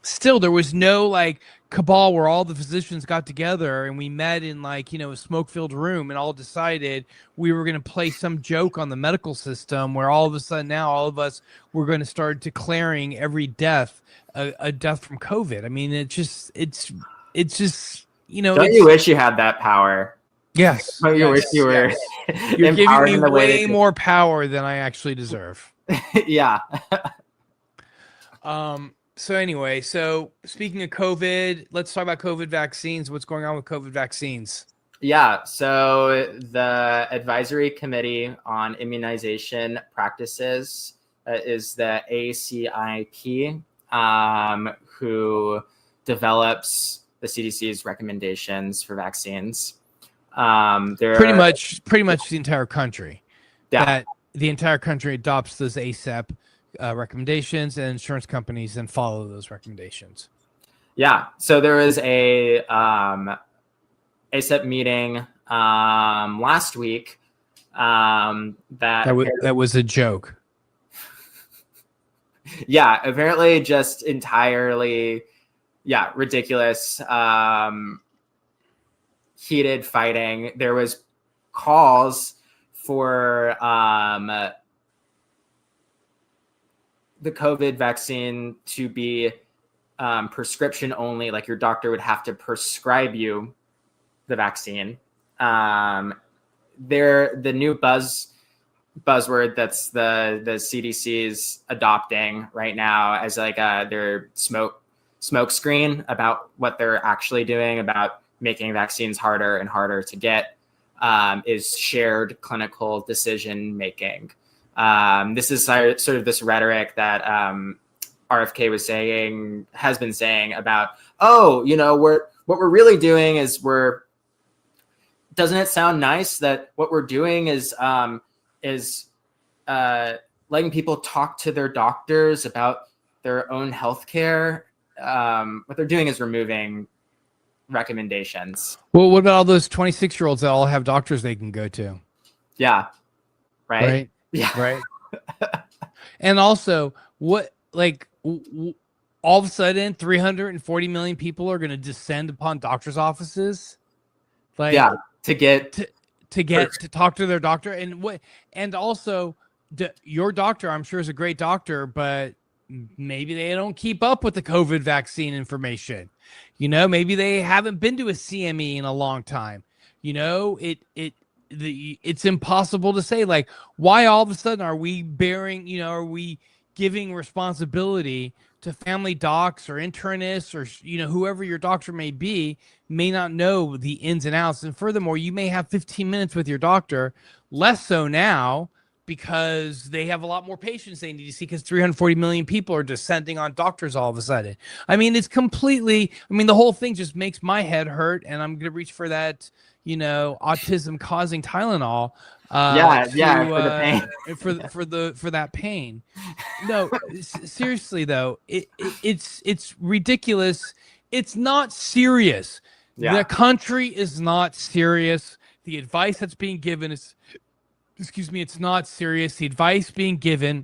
S18: still there was no like cabal where all the physicians got together and we met in like, a smoke-filled room and all decided we were going to play some joke on the medical system where all of a sudden now all of us were going to start declaring every death a death from COVID. I mean, it's just,
S3: Don't you wish you had that power?
S18: Yes.
S3: Don't you wish you were
S18: You're giving
S3: empowered
S18: me
S3: in the way
S18: way
S3: that
S18: more power than I actually deserve.
S3: Yeah.
S18: So anyway, so speaking of COVID, let's talk about COVID vaccines. What's going on with COVID vaccines?
S3: Yeah, so the Advisory Committee on Immunization Practices is the ACIP, who develops the CDC's recommendations for vaccines.
S18: Pretty much the entire country.
S3: Yeah.
S18: That the entire country adopts those ACIP recommendations, and insurance companies then follow those recommendations.
S3: Yeah. So there was a ACIP meeting last week
S18: that was a joke.
S3: Yeah, apparently just entirely, ridiculous, heated fighting. There was calls for the COVID vaccine to be prescription only, like your doctor would have to prescribe you the vaccine. The new buzzword that's the CDC's adopting right now as like their smoke screen about what they're actually doing about making vaccines harder and harder to get is shared clinical decision making. This is sort of this rhetoric that RFK has been saying about, what we're really doing is doesn't it sound nice that what we're doing is letting people talk to their doctors about their own healthcare. What they're doing is removing recommendations.
S18: Well, what about all those 26-year-olds that all have doctors they can go to?
S3: Yeah. Right? Yeah.
S18: Right. And also, what, like, all of a sudden 340 million people are going to descend upon doctors' offices? Like,
S3: yeah, to
S18: talk to their doctor. And also your doctor, I'm sure, is a great doctor, but maybe they don't keep up with the COVID vaccine information. Maybe they haven't been to a CME in a long time. It's impossible to say, like, why all of a sudden are we giving responsibility to family docs or internists or, whoever your doctor may be, may not know the ins and outs. And furthermore, you may have 15 minutes with your doctor, less so now, because they have a lot more patients they need to see because 340 million people are descending on doctors all of a sudden. I mean, it's completely, the whole thing just makes my head hurt, and I'm going to reach for that, autism causing Tylenol.
S3: For the pain.
S18: for that pain. No, seriously though, it's ridiculous. It's not serious.
S3: Yeah.
S18: The country is not serious. The advice that's being given is, it's not serious. The advice being given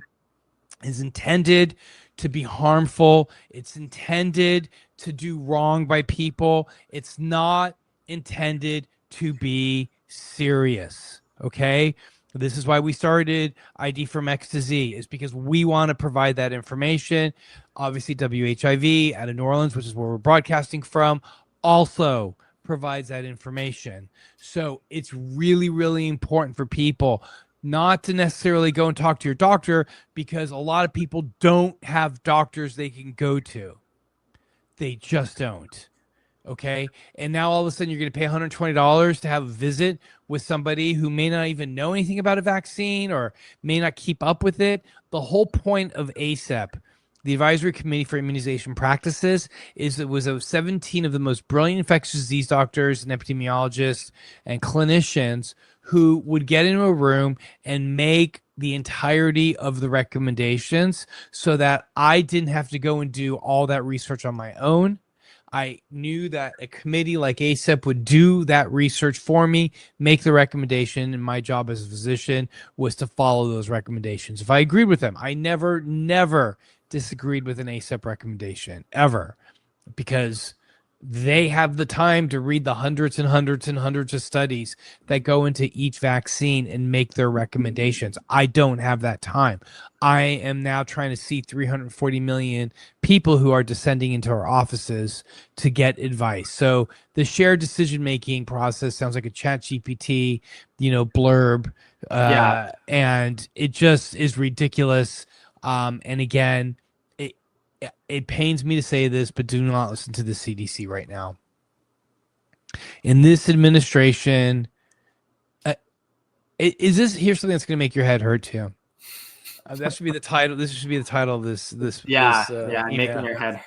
S18: is intended to be harmful. It's intended to do wrong by people. It's not intended to be serious. Okay? This is why we started ID from X to Z, is because we want to provide that information. Obviously, WHIV out of New Orleans, which is where we're broadcasting from, also provides that information. So it's really, really important for people not to necessarily go and talk to your doctor, because a lot of people don't have doctors they can go to. They just don't. Okay. And now all of a sudden you're going to pay $120 to have a visit with somebody who may not even know anything about a vaccine or may not keep up with it. The whole point of ACIP, The Advisory Committee for Immunization Practices was of 17 of the most brilliant infectious disease doctors and epidemiologists and clinicians who would get into a room and make the entirety of the recommendations so that I didn't have to go and do all that research on my own. I knew that a committee like ACEP would do that research for me, make the recommendation, and my job as a physician was to follow those recommendations. If I agreed with them, I never disagreed with an ACEP recommendation, ever, because they have the time to read the hundreds and hundreds and hundreds of studies that go into each vaccine and make their recommendations. I don't have that time. I am now trying to see 340 million people who are descending into our offices to get advice. So the shared decision-making process sounds like a ChatGPT, blurb. And it just is ridiculous. And again, it pains me to say this, but do not listen to the CDC right now. In this administration, here's something that's going to make your head hurt too. That should be the title. This should be the title of this. Making
S3: your head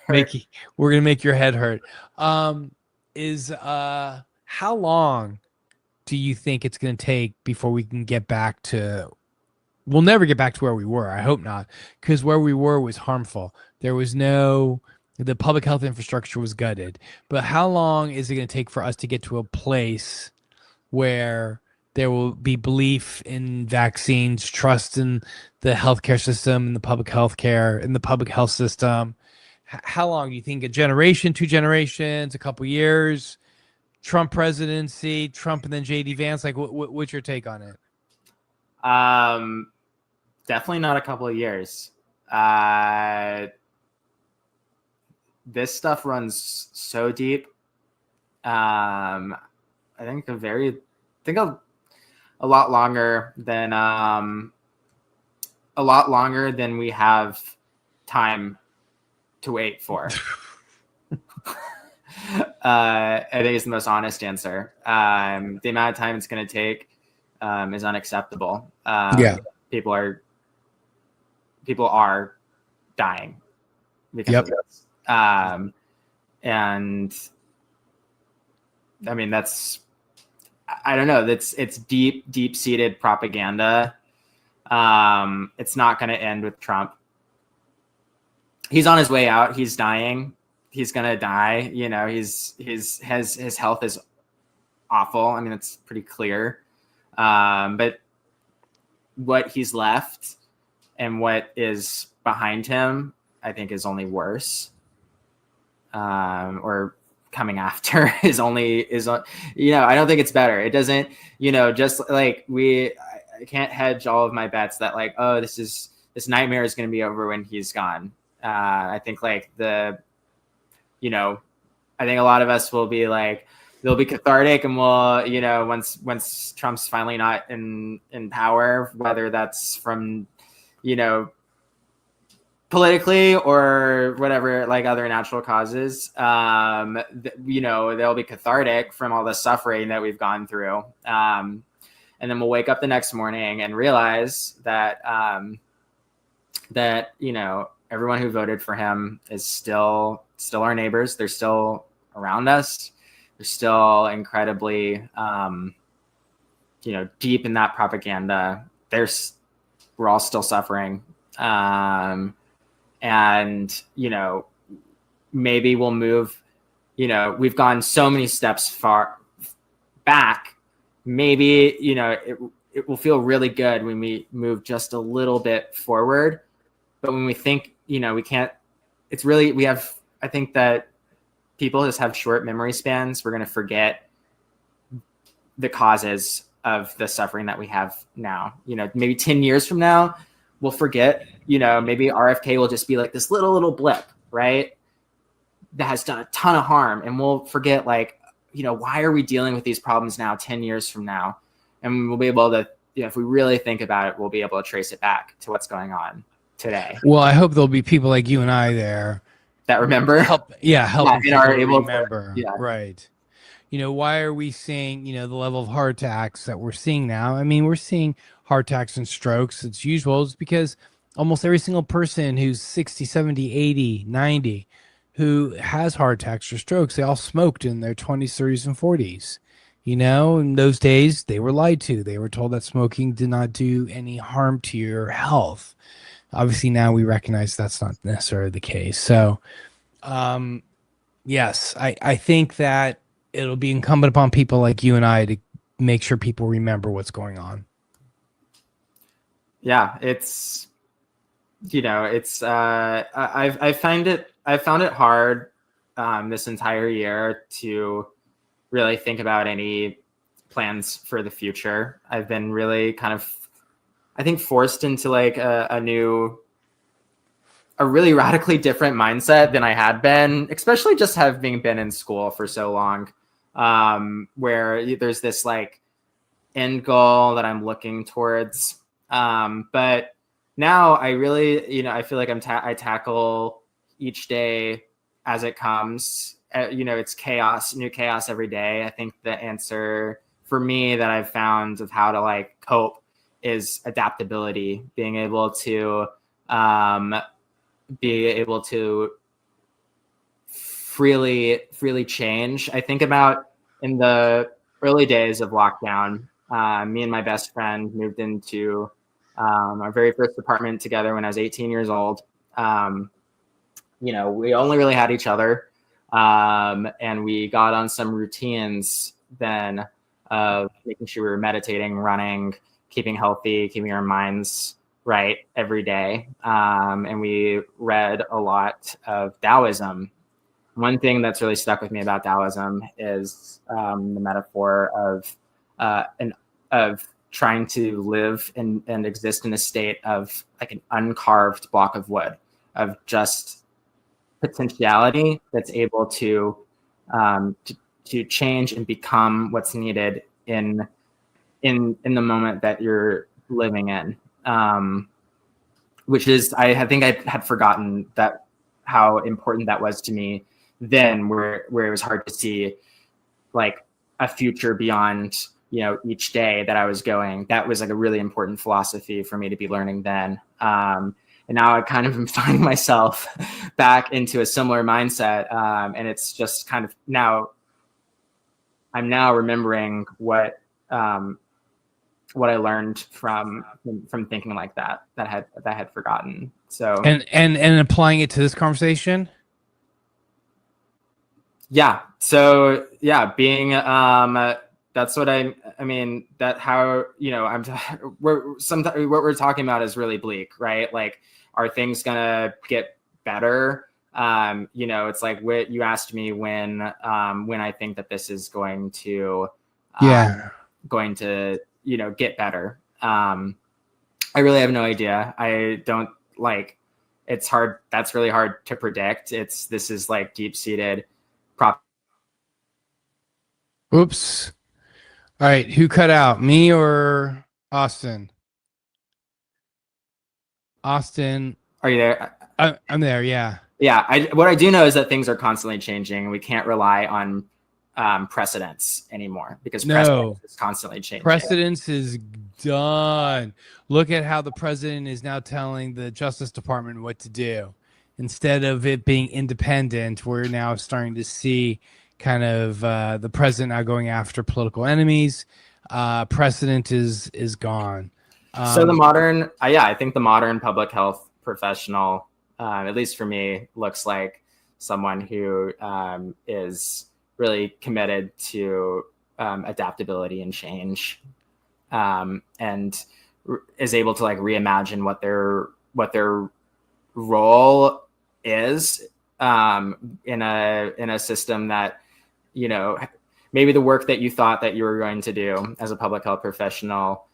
S3: hurt.
S18: We're going to make your head hurt. How long do you think it's going to take before we can get back to? We'll never get back to where we were. I hope not, because where we were was harmful. The public health infrastructure was gutted. But how long is it going to take for us to get to a place where there will be belief in vaccines, trust in the healthcare system, and the public health care, and the public health system? How long do you think? A generation, 2 generations, a couple years? Trump presidency, Trump and then JD Vance? Like, what's your take on it?
S3: Definitely not a couple of years. This stuff runs so deep. I think a lot longer than we have time to wait for. I think is the most honest answer. The amount of time it's going to take is unacceptable. People are dying because of this. And I mean, I don't know. It's deep seated propaganda. It's not going to end with Trump. He's on his way out. He's dying. He's going to die. His health is awful. I mean, it's pretty clear. But what he's left and what is behind him, I think, is only worse. Or coming after I don't think it's better. It doesn't, just like I can't hedge all of my bets that this nightmare is going to be over when he's gone. I think I think a lot of us will be they'll be cathartic, and we'll, once Trump's finally not in power, whether that's from, politically or whatever, other natural causes, they'll be cathartic from all the suffering that we've gone through. And then we'll wake up the next morning and realize that, everyone who voted for him is still our neighbors. They're still around us. They're still incredibly, deep in that propaganda. We're all still suffering. And, maybe we'll move, we've gone so many steps far back. Maybe, it will feel really good when we move just a little bit forward. But when we think, we can't, I think that people just have short memory spans. We're going to forget the causes of the suffering that we have now. Maybe 10 years from now, we'll forget, maybe RFK will just be like this little blip, right? That has done a ton of harm. And we'll forget, why are we dealing with these problems now 10 years from now? And we'll be able to, if we really think about it, we'll be able to trace it back to what's going on today.
S18: Well, I hope there'll be people like you and I there
S3: that remember.
S18: Help
S3: and are able to
S18: remember. Right. Why are we seeing, the level of heart attacks that we're seeing now? I mean, we're seeing heart attacks and strokes. It's usual. It's because Almost every single person who's 60, 70, 80, 90 who has heart attacks or strokes, they all smoked in their 20s, 30s, and 40s. You know, in those days, they were lied to. They were told that smoking did not do any harm to your health. Obviously, now we recognize that's not necessarily the case. So, yes, I think that it'll be incumbent upon people like you and I to make sure people remember what's going on.
S3: Yeah, it's, you know, it's I found it hard this entire year to really think about any plans for the future. I've been really kind of, I think, forced into like a really radically different mindset than I had been, especially just having been in school for so long, where there's this like end goal that I'm looking towards. But now I really, you know, I feel like I tackle each day as it comes. You know, it's chaos, new chaos every day. I think the answer for me that I've found of how to like cope is adaptability, being able to freely change. I think about in the early days of lockdown, me and my best friend moved into our very first apartment together when I was 18 years old. You know, we only really had each other, and we got on some routines then of making sure we were meditating, running, keeping healthy, keeping our minds right every day. And we read a lot of Taoism. One thing that's really stuck with me about Taoism is the metaphor of trying to live and exist in a state of like an uncarved block of wood, of just potentiality that's able to change and become what's needed in the moment that you're living in. Which is, I think I had forgotten that how important that was to me then, where it was hard to see like a future beyond, you know, each day that I was going. That was like a really important philosophy for me to be learning then. And now I kind of am finding myself back into a similar mindset. And it's just kind of I'm now remembering what I learned from thinking like that I had forgotten. So
S18: and applying it to this conversation.
S3: Yeah. So yeah, being that's what I mean, that how, you know, sometimes what we're talking about is really bleak, right? Like, are things gonna get better? You know, it's like what you asked me when I think that this is going to you know, get better. I really have no idea. I don't like, it's hard. That's really hard to predict. This is like deep-seated
S18: Oops. All right. Who cut out, me or Austin? Austin.
S3: Are you there?
S18: I'm there. Yeah.
S3: Yeah. What I do know is that things are constantly changing. We can't rely on precedents anymore, because precedence is constantly changing.
S18: Precedence is done. Look at how the president is now telling the Justice Department what to do. Instead of it being independent, we're now starting to see kind of the president now going after political enemies. Precedent is gone.
S3: So the modern, I think the modern public health professional, at least for me, looks like someone who is really committed to adaptability and change, and is able to like reimagine what their role is in a system that, you know, maybe the work that you thought that you were going to do as a public health professional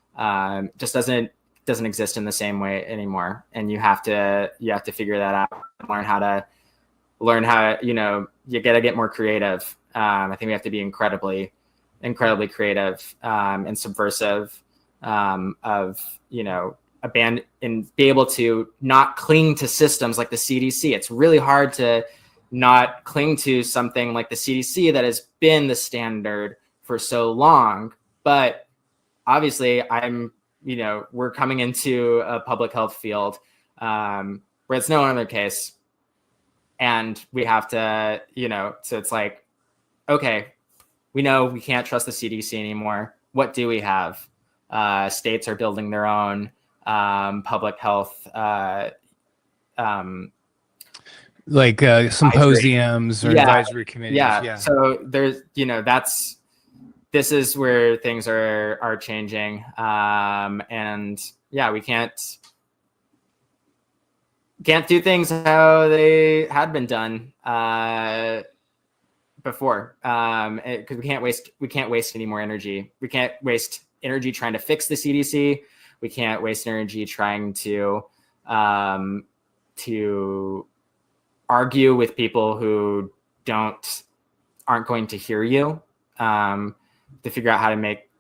S3: just doesn't exist in the same way anymore. And you have to figure that out, learn how, you know, you got to get more creative. I think we have to be incredibly creative and subversive, of, you know, abandon and be able to not cling to systems like the CDC. It's really hard to not cling to something like the CDC that has been the standard for so long. But obviously we're coming into a public health field where it's no other case. And we have to, so it's like, okay, we know we can't trust the CDC anymore. What do we have? States are building their own public health
S18: symposiums or advisory committees.
S3: Yeah. So there's, this is where things are changing. And yeah, we can't do things how they had been done before. Because we can't waste any more energy. We can't waste energy trying to fix the CDC. We can't waste energy trying to argue with people who aren't going to hear you, to figure out how to make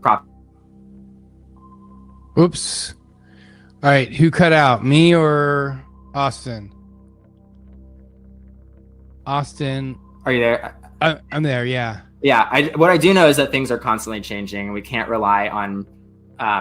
S3: prop.
S18: Oops. All right, who cut out, me or Austin? Austin,
S3: Are you there?
S18: I'm there. Yeah.
S3: Yeah. What I do know is that things are constantly changing, and we can't rely on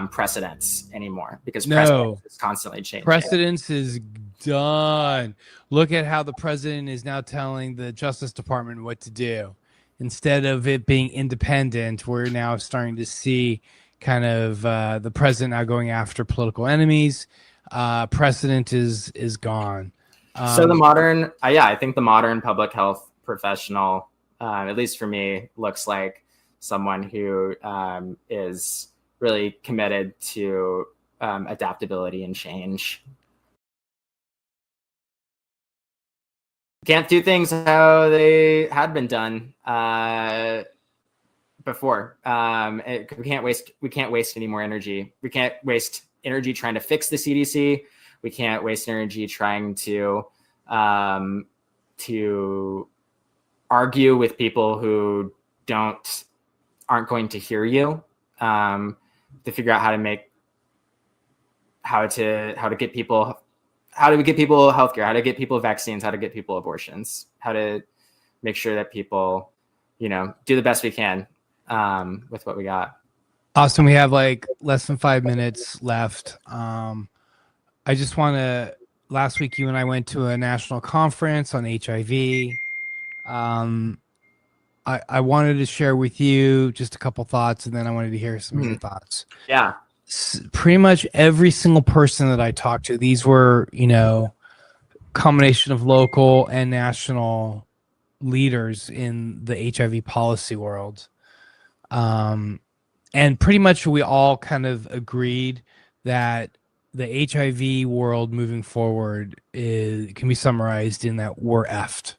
S3: precedents anymore because precedents is constantly changing.
S18: Precedence is done. Look at how the president is now telling the Justice Department what to do. Instead of it being independent, we're now starting to see kind of the president now going after political enemies. Precedent is gone.
S3: So the modern, I think the modern public health professional, at least for me, looks like someone who is really committed to adaptability and change. Can't do things how they had been done before. We can't waste any more energy. We can't waste energy trying to fix the CDC. We can't waste energy trying to argue with people who aren't going to hear you, to figure out how to get people healthcare, how to get people vaccines, how to get people abortions, how to make sure that people, do the best we can with what we got.
S18: Austin, we have like less than 5 minutes left. I just want to, last week you and I went to a national conference on HIV. I wanted to share with you just a couple thoughts, and then I wanted to hear some of your thoughts.
S3: Yeah.
S18: Pretty much every single person that I talked to, these were, combination of local and national leaders in the HIV policy world. And pretty much we all kind of agreed that the HIV world moving forward can be summarized in that we're effed.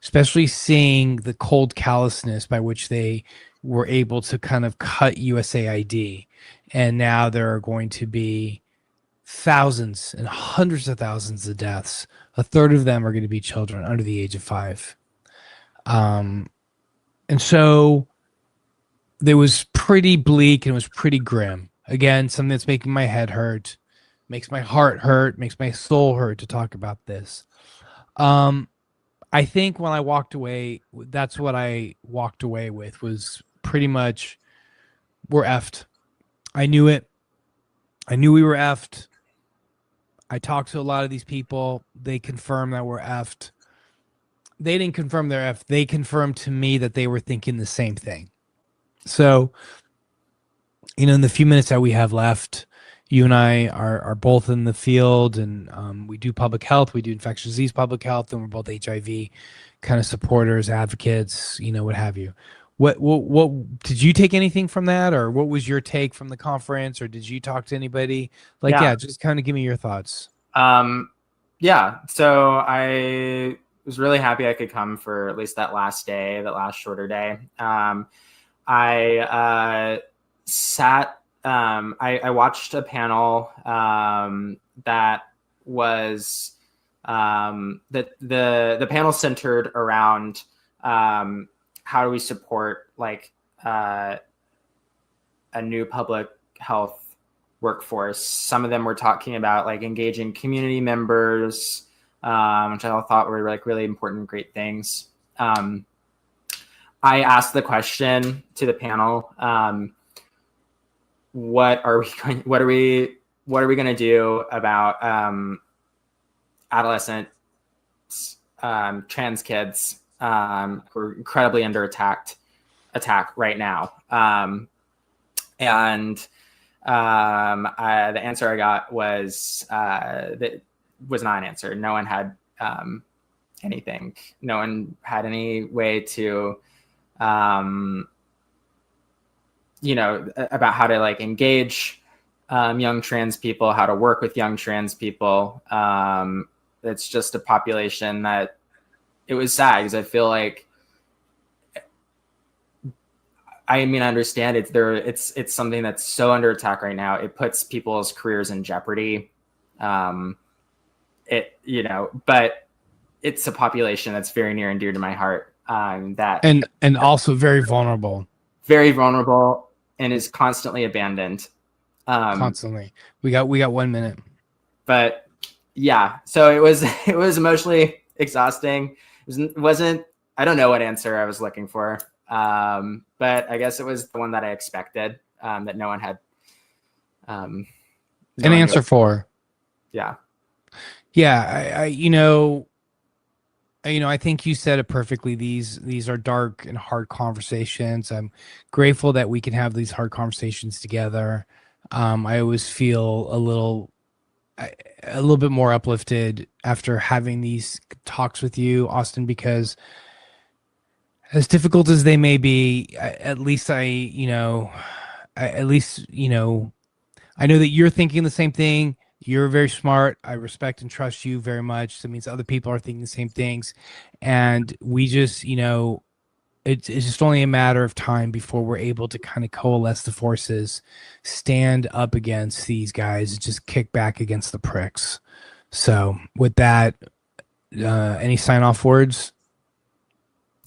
S18: Especially seeing the cold callousness by which they were able to kind of cut USAID. And now there are going to be thousands and hundreds of thousands of deaths. A third of them are going to be children under the age of 5. And so it was pretty bleak and it was pretty grim. Again, something that's making my head hurt, makes my heart hurt, makes my soul hurt to talk about this. I think when I walked away, that's what I walked away with, was pretty much we're effed. I knew it. I knew we were effed. I talked to a lot of these people. They confirmed that we're effed. They didn't confirm they're effed. They confirmed to me that they were thinking the same thing. So, in the few minutes that we have left, you and I are both in the field, and we do public health. We do infectious disease public health, and we're both HIV kind of supporters, advocates, what have you. What did you take anything from that, or what was your take from the conference, or did you talk to anybody? Like, yeah, just kind of give me your thoughts.
S3: Yeah, so I was really happy I could come for at least that last day, that last shorter day. I watched a panel that was the panel centered around how do we support like a new public health workforce. Some of them were talking about like engaging community members, which I thought were like really important, great things. I asked the question to the panel, what are we going to do about adolescent trans kids who are incredibly under attack right now? And the answer I got was that was not an answer. No one had anything. No one had any way to, about how to like engage young trans people, how to work with young trans people. It's just a population that it was sad because I feel like, I understand it's something that's so under attack right now. It puts people's careers in jeopardy. But it's a population that's very near and dear to my heart. And
S18: also very vulnerable,
S3: and is constantly abandoned.
S18: Constantly. We got 1 minute.
S3: But yeah, so it was emotionally exhausting. It wasn't. I don't know what answer I was looking for. But I guess it was the one that I expected, that no one had
S18: an answer for.
S3: Yeah.
S18: Yeah. I think you said it perfectly. These are dark and hard conversations. I'm grateful that we can have these hard conversations together. I always feel a little bit more uplifted after having these talks with you, Austin, because as difficult as they may be, at least I know that you're thinking the same thing. You're very smart. I respect and trust you very much. That means other people are thinking the same things. And we just, it's just only a matter of time before we're able to kind of coalesce the forces, stand up against these guys, and just kick back against the pricks. So with that, any sign-off words?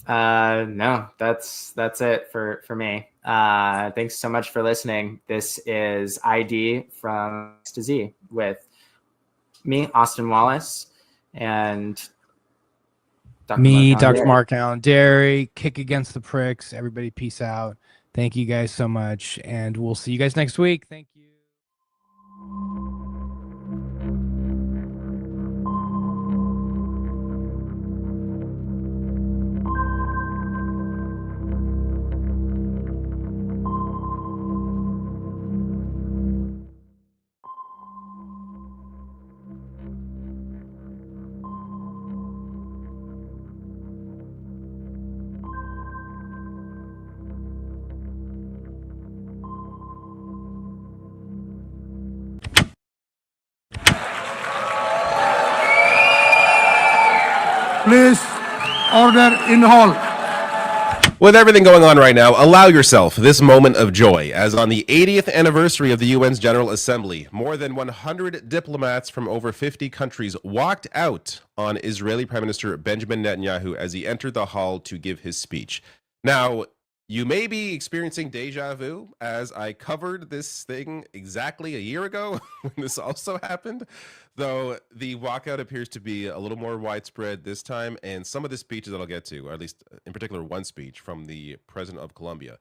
S3: No, that's it for me. Thanks so much for listening. This is ID from X to Z with me, Austin Wallis, and
S18: Dr. MARKALAIN, DERY, kick against the pricks. Everybody, peace out. Thank you guys so much, and we'll see you guys next week. Thank you.
S1: Please, order in hall.
S12: With everything going on right now, allow yourself this moment of joy, as on the 80th anniversary of the UN's General Assembly, more than 100 diplomats from over 50 countries walked out on Israeli Prime Minister Benjamin Netanyahu as he entered the hall to give his speech. Now, you may be experiencing deja vu, as I covered this thing exactly a year ago when this also happened, though the walkout appears to be a little more widespread this time, and some of the speeches that I'll get to, or at least in particular one speech from the president of Colombia,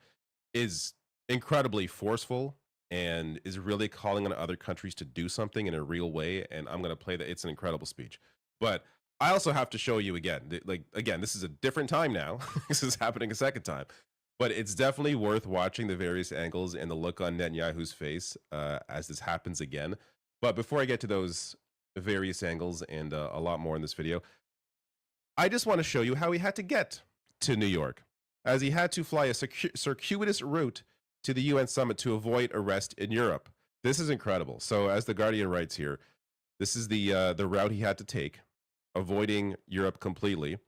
S12: is incredibly forceful and is really calling on other countries to do something in a real way, and I'm going to play that. It's an incredible speech. But I also have to show you again, again, this is a different time now. This is happening a second time. But it's definitely worth watching the various angles and the look on Netanyahu's face as this happens again. But before I get to those various angles and a lot more in this video, I just want to show you how he had to get to New York. as he had to fly a circuitous route to the UN summit to avoid arrest in Europe. This is incredible. So, as The Guardian writes here, this is the route he had to take, avoiding Europe completely.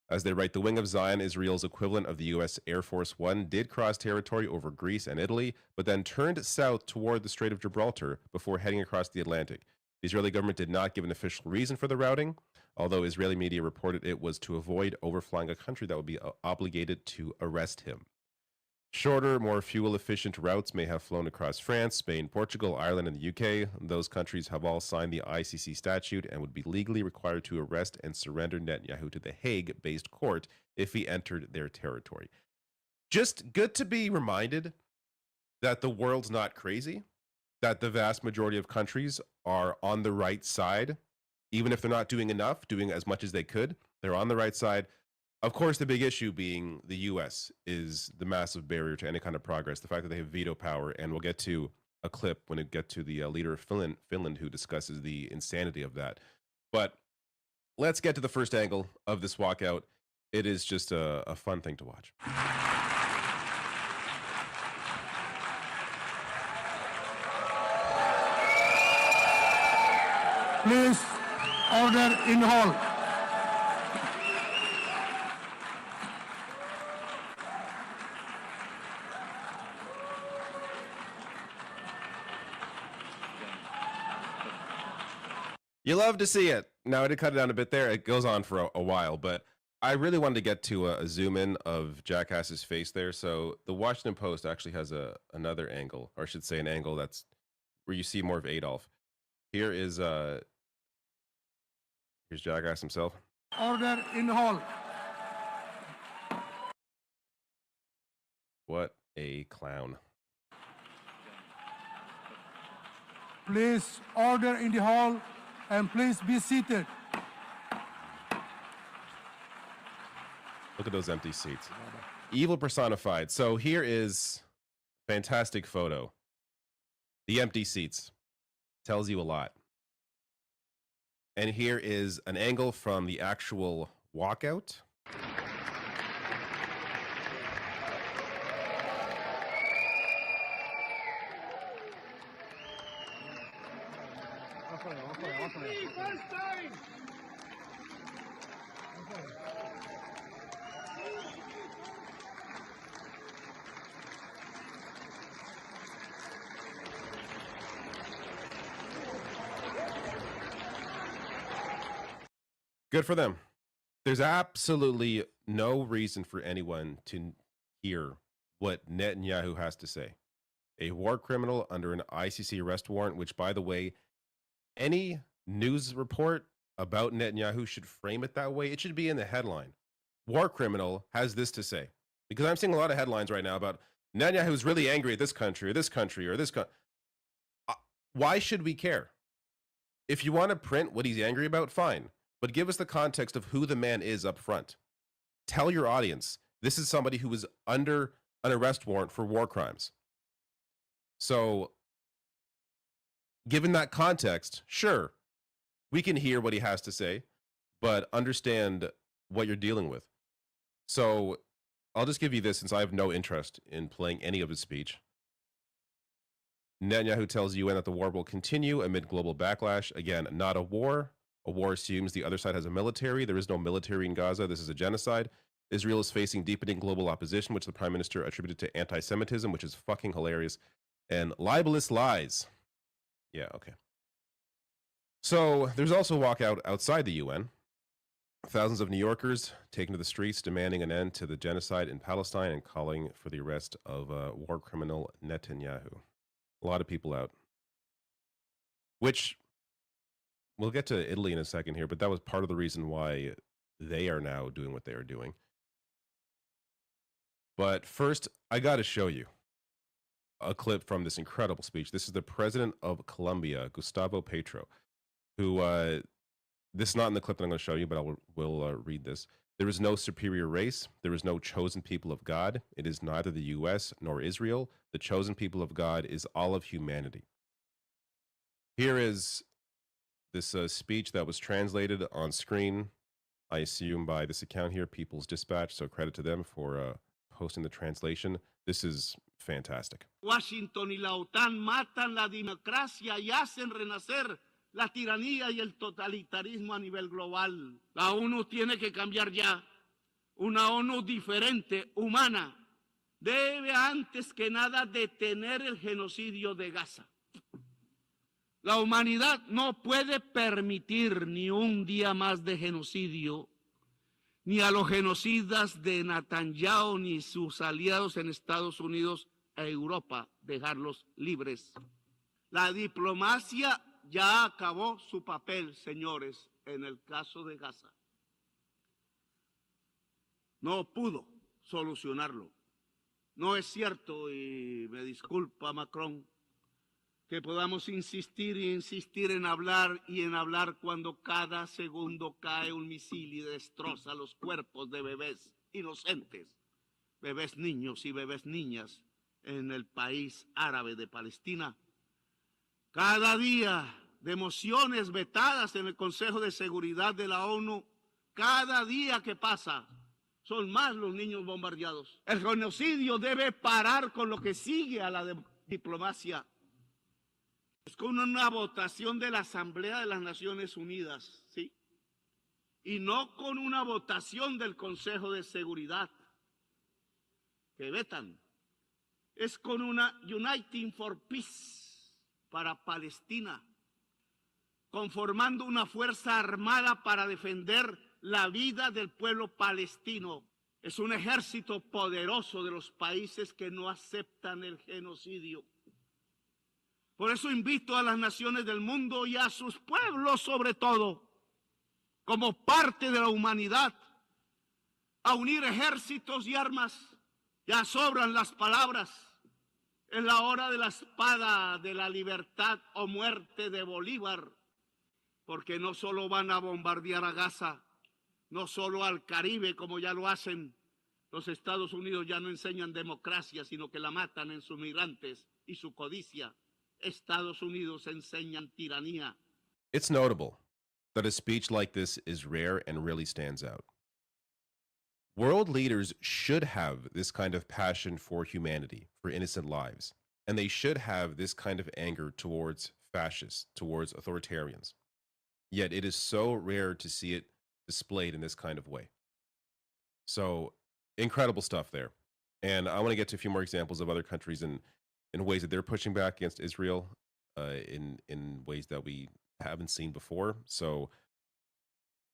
S12: As they write, the Wing of Zion, Israel's equivalent of the U.S. Air Force One, did cross territory over Greece and Italy, but then turned south toward the Strait of Gibraltar before heading across the Atlantic. The Israeli government did not give an official reason for the routing, although Israeli media reported it was to avoid overflying a country that would be obligated to arrest him. Shorter, more fuel-efficient routes may have flown across France, Spain, Portugal, Ireland, and the UK. Those countries have all signed the ICC statute and would be legally required to arrest and surrender Netanyahu to the Hague-based court if he entered their territory. Just good to be reminded that the world's not crazy, that the vast majority of countries are on the right side, even if they're not doing enough, doing as much as they could, they're on the right side. Of course, the big issue being the U.S. is the massive barrier to any kind of progress, the fact that they have veto power, and we'll get to a clip when it gets to the leader of Finland who discusses the insanity of that. But let's get to the first angle of this walkout. It is just a fun thing to watch.
S13: Please, order in hall.
S12: You love to see it. Now, I did cut it down a bit there. It goes on for a while, but I really wanted to get to a zoom in of Jackass's face there. So the Washington Post actually has another angle, or I should say an angle that's where you see more of Adolf. Here is here's Jackass himself.
S13: Order in hall.
S12: What a clown.
S13: Please, order in the hall, and please be seated.
S12: Look at those empty seats. Evil personified. So here is a fantastic photo. The empty seats. Tells you a lot. And here is an angle from the actual walkout.
S13: First time.
S12: Good for them. There's absolutely no reason for anyone to hear what Netanyahu has to say. A war criminal under an ICC arrest warrant, which, by the way, any news report about Netanyahu should frame it that way. It should be in the headline. War criminal has this to say. Because I'm seeing a lot of headlines right now about Netanyahu is really angry at this country or this country or this country. Why should we care? If you want to print what he's angry about, fine. But give us the context of who the man is up front. Tell your audience, this is somebody who was under an arrest warrant for war crimes. So, given that context, sure, we can hear what he has to say, but understand what you're dealing with. So, I'll just give you this since I have no interest in playing any of his speech. Netanyahu tells UN that the war will continue amid global backlash. Again, not a war. A war assumes the other side has a military. There is no military in Gaza. This is a genocide. Israel is facing deepening global opposition, which the prime minister attributed to anti-Semitism, which is fucking hilarious, and libelous lies. Yeah, okay. So there's also a walkout outside the UN. Thousands of New Yorkers taken to the streets demanding an end to the genocide in Palestine and calling for the arrest of war criminal Netanyahu. A lot of people out. Which, we'll get to Italy in a second here, but that was part of the reason why they are now doing what they are doing. But first, I got to show you a clip from this incredible speech. This is the president of Colombia, Gustavo Petro, who, this is not in the clip that I'm going to show you, but I will read this. There is no superior race. There is no chosen people of God. It is neither the U.S. nor Israel. The chosen people of God is all of humanity. Here is this speech that was translated on screen, I assume by this account here, People's Dispatch, so credit to them for posting the translation. This is fantastic.
S14: Washington y la OTAN matan la democracia y hacen renacer la tiranía y el totalitarismo a nivel global. La ONU tiene que cambiar ya. Una ONU diferente, humana, debe antes que nada detener el genocidio de Gaza. La humanidad no puede permitir ni un día más de genocidio, ni a los genocidas de Netanyahu ni sus aliados en Estados Unidos e Europa, dejarlos libres. La diplomacia ya acabó su papel, señores, en el caso de Gaza. No pudo solucionarlo. No es cierto, y me disculpa Macron, que podamos insistir y insistir en hablar y en hablar cuando cada segundo cae un misil y destroza los cuerpos de bebés inocentes, bebés niños y bebés niñas en el país árabe de Palestina. Cada día de mociones vetadas en el Consejo de Seguridad de la ONU, cada día que pasa, son más los niños bombardeados. El genocidio debe parar con lo que sigue a la diplomacia. Es con una votación de la Asamblea de las Naciones Unidas, ¿sí? Y no con una votación del Consejo de Seguridad, que vetan. Es con una Uniting for Peace para Palestina, conformando una fuerza armada para defender la vida del pueblo palestino. Es un ejército poderoso de los países que no aceptan el genocidio. Por eso invito a las naciones del mundo y a sus pueblos sobre todo, como parte de la humanidad, a unir ejércitos y armas. Ya sobran las palabras. Es la hora de la espada, de la libertad o muerte de Bolívar, porque no solo van a bombardear a Gaza, no solo al Caribe como ya lo hacen. Los Estados Unidos ya no enseñan democracia, sino que la matan en sus migrantes y su codicia. Estados Unidos enseñan tiranía.
S12: It's notable that a speech like this is rare and really stands out. World leaders should have this kind of passion for humanity, for innocent lives, and they should have this kind of anger towards fascists, towards authoritarians. Yet it is so rare to see it displayed in this kind of way. So incredible stuff there. And I want to get to a few more examples of other countries in ways that they're pushing back against Israel in ways that we haven't seen before. So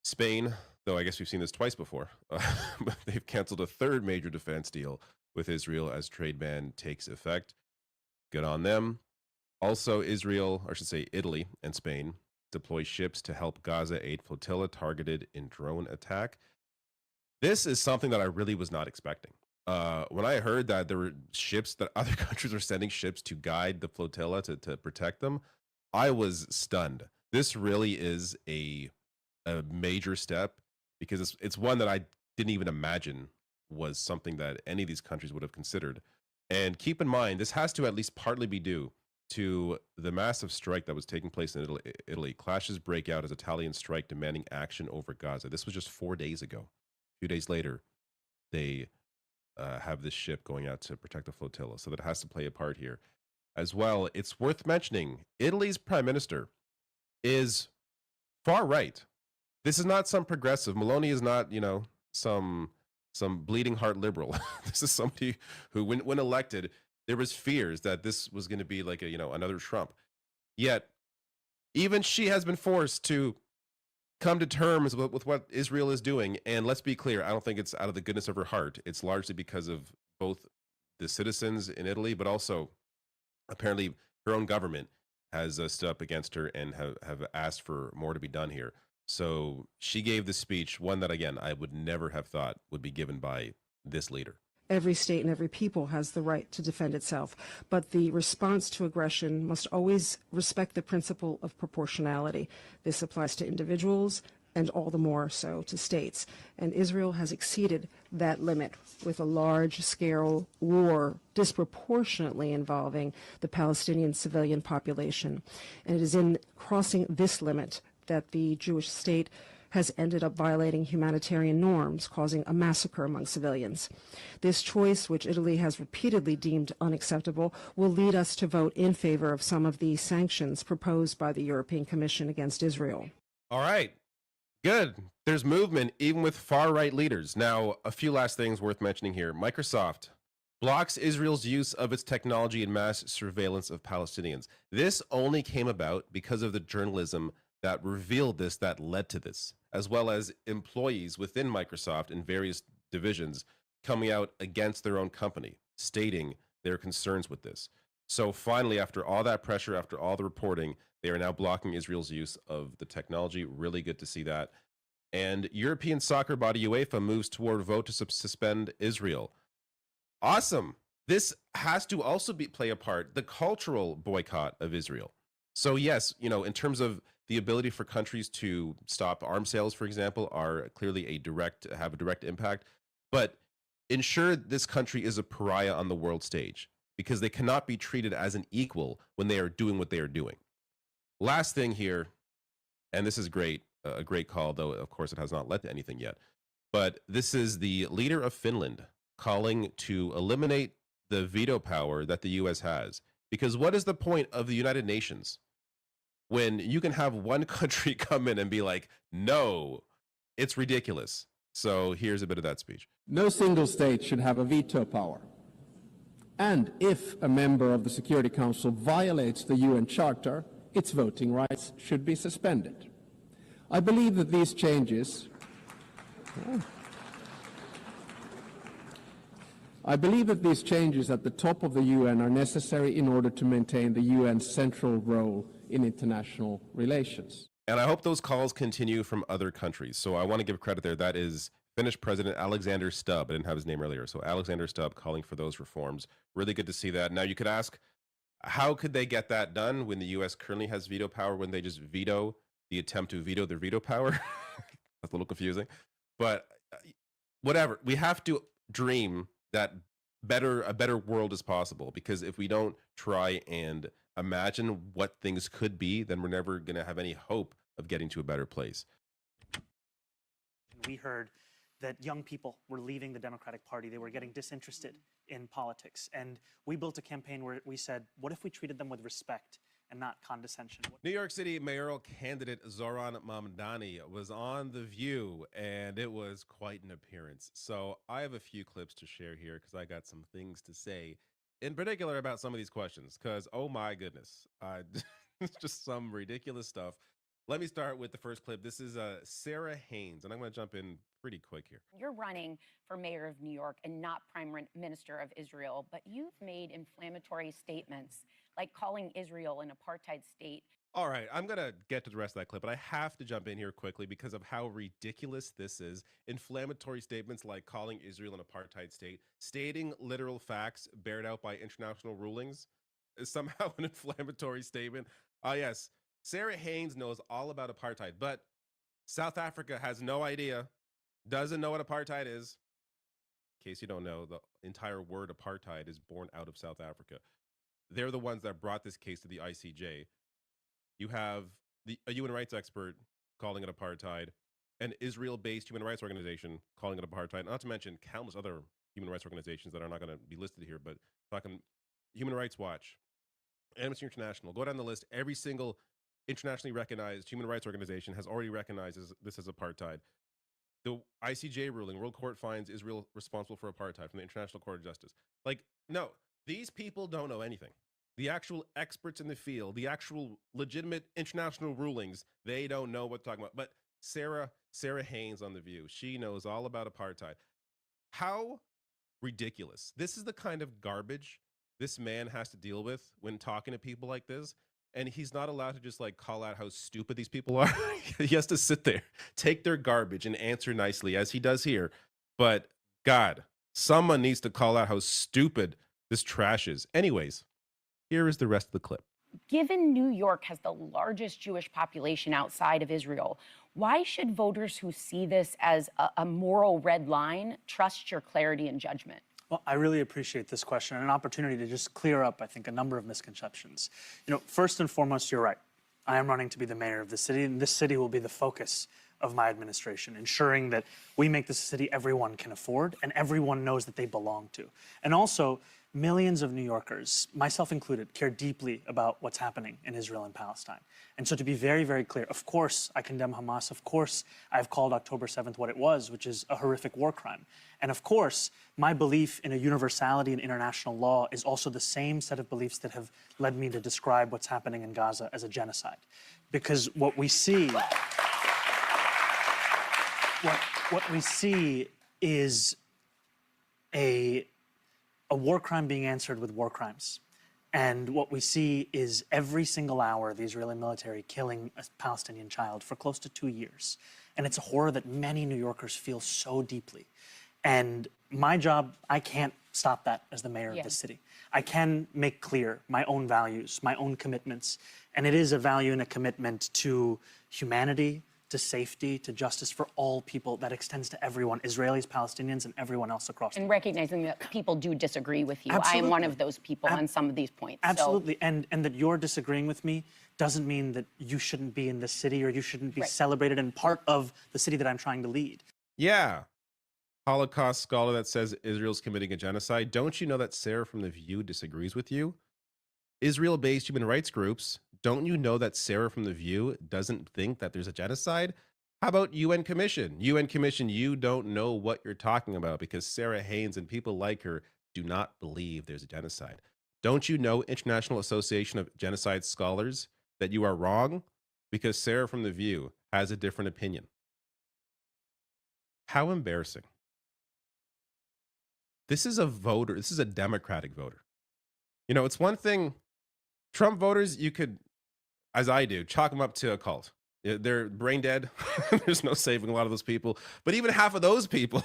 S12: Spain, though I guess we've seen this twice before, but they've canceled a third major defense deal with Israel as trade ban takes effect. Good on them. Also, Israel, or I should say Italy and Spain, deploy ships to help Gaza aid flotilla targeted in drone attack. This is something that I really was not expecting. When I heard that there were ships, that other countries were sending ships to guide the flotilla to protect them, I was stunned. This really is a major step, because it's one that I didn't even imagine was something that any of these countries would have considered. And keep in mind, this has to at least partly be due to the massive strike that was taking place in Italy. Clashes break out as Italians strike demanding action over Gaza. This was just 4 days ago. A few days later, they have this ship going out to protect the flotilla. So that has to play a part here. As well, it's worth mentioning, Italy's prime minister is far right. This is not some progressive. Meloni is not, some bleeding heart liberal. This is somebody who, when elected, there was fears that this was going to be like another Trump. Yet, even she has been forced to come to terms with what Israel is doing. And let's be clear, I don't think it's out of the goodness of her heart. It's largely because of both the citizens in Italy, but also apparently her own government has stood up against her and have asked for more to be done here. So she gave the speech, one that, again, I would never have thought would be given by this leader.
S15: Every state and every people has the right to defend itself, but the response to aggression must always respect the principle of proportionality. This applies to individuals and all the more so to states. And Israel has exceeded that limit with a large-scale war disproportionately involving the Palestinian civilian population. And it is in crossing this limit that the Jewish state has ended up violating humanitarian norms, causing a massacre among civilians. This choice, which Italy has repeatedly deemed unacceptable, will lead us to vote in favor of some of the sanctions proposed by the European Commission against Israel.
S12: All right. Good. There's movement even with far-right leaders. Now, a few last things worth mentioning here. Microsoft blocks Israel's use of its technology in mass surveillance of Palestinians. This only came about because of the journalism that revealed this, that led to this, as well as employees within Microsoft in various divisions coming out against their own company, stating their concerns with this. So finally, after all that pressure, after all the reporting, they are now blocking Israel's use of the technology. Really good to see that. And European soccer body UEFA moves toward a vote to suspend Israel. Awesome. This has to also play a part, the cultural boycott of Israel. So yes, you know, in terms of the ability for countries to stop arms sales, for example, are clearly have a direct impact. But ensure this country is a pariah on the world stage, because they cannot be treated as an equal when they are doing what they are doing. Last thing here, and this is great, a great call, though of course it has not led to anything yet, but this is the leader of Finland calling to eliminate the veto power that the US has. Because what is the point of the United Nations when you can have one country come in and be like, no, it's ridiculous. So here's a bit of that speech.
S10: No single state should have a veto power. And if a member of the Security Council violates the UN Charter, its voting rights should be suspended. I believe that these changes at the top of the UN are necessary in order to maintain the UN's central role in international relations.
S12: And I hope those calls continue from other countries. So I want to give credit there. That is Finnish President Alexander Stubb. I didn't have his name earlier. So Alexander Stubb calling for those reforms. Really good to see that. Now you could ask, how could they get that done when the US currently has veto power, when they just veto the attempt to veto their veto power? That's a little confusing. But whatever. We have to dream that a better world is possible, because if we don't try and imagine what things could be, then we're never going to have any hope of getting to a better place.
S11: We heard that young people were leaving the Democratic Party. They were getting disinterested in politics. And we built a campaign where we said, what if we treated them with respect and not condescension?
S12: New York City mayoral candidate Zoran Mamdani was on The View, and it was quite an appearance. So I have a few clips to share here because I got some things to say, in particular about some of these questions, because, oh my goodness, it's just some ridiculous stuff. Let me start with the first clip. This is Sarah Haynes, and I'm going to jump in pretty quick here.
S16: You're running for mayor of New York and not prime minister of Israel, but you've made inflammatory statements like calling Israel an apartheid state.
S12: All right, I'm going to get to the rest of that clip, but I have to jump in here quickly because of how ridiculous this is. Inflammatory statements like calling Israel an apartheid state, stating literal facts bared out by international rulings is somehow an inflammatory statement. Yes, Sarah Haynes knows all about apartheid, but South Africa has no idea, doesn't know what apartheid is. In case you don't know, the entire word apartheid is born out of South Africa. They're the ones that brought this case to the ICJ. You have a human rights expert calling it apartheid, an Israel-based human rights organization calling it apartheid, not to mention countless other human rights organizations that are not going to be listed here, but talking Human Rights Watch, Amnesty International, go down the list. Every single internationally recognized human rights organization has already recognized this as apartheid. The ICJ ruling, World Court finds Israel responsible for apartheid from the International Court of Justice. Like, no, these people don't know anything. The actual experts in the field, the actual legitimate international rulings, they don't know what to talk about. But Sarah Haynes on The View, she knows all about apartheid. How ridiculous. This is the kind of garbage this man has to deal with when talking to people like this. And he's not allowed to just like call out how stupid these people are. He has to sit there, take their garbage and answer nicely as he does here. But God, someone needs to call out how stupid this trash is. Anyways, here is the rest of the clip.
S16: Given New York has the largest Jewish population outside of Israel, why should voters who see this as a moral red line trust your clarity and judgment?
S11: Well, I really appreciate this question and an opportunity to just clear up, I think, a number of misconceptions. You know, first and foremost, you're right. I am running to be the mayor of the city, and this city will be the focus of my administration, ensuring that we make this a city everyone can afford and everyone knows that they belong to. And also, millions of New Yorkers, myself included, care deeply about what's happening in Israel and Palestine. And so to be very, very clear, of course I condemn Hamas. Of course I've called October 7th what it was, which is a horrific war crime. And of course, my belief in a universality in international law is also the same set of beliefs that have led me to describe what's happening in Gaza as a genocide. Because what we see, what we see is a war crime being answered with war crimes. And what we see is every single hour the Israeli military killing a Palestinian child for close to 2 years. And it's a horror that many New Yorkers feel so deeply. And my job, I can't stop that as the mayor of this city. I can make clear my own values, my own commitments. And it is a value and a commitment to humanity, to safety, to justice for all people that extends to everyone, Israelis, Palestinians, and everyone else across the world.
S16: And recognizing that people do disagree with you.
S11: Absolutely.
S16: I am one of those people on some of these points.
S11: Absolutely. And that you're disagreeing with me doesn't mean that you shouldn't be in this city or you shouldn't be celebrated and part of the city that I'm trying to lead.
S12: Yeah. Holocaust scholar that says Israel's committing a genocide. Don't you know that Sarah from The View disagrees with you? Israel-based human rights groups, don't you know that Sarah from The View doesn't think that there's a genocide? How about UN Commission? UN Commission, you don't know what you're talking about because Sarah Haynes and people like her do not believe there's a genocide. Don't you know, International Association of Genocide Scholars, that you are wrong because Sarah from The View has a different opinion? How embarrassing. This is a voter. This is a Democratic voter. You know, it's one thing, Trump voters, you could, as I do, chalk them up to a cult. They're brain dead. There's no saving a lot of those people. But even half of those people,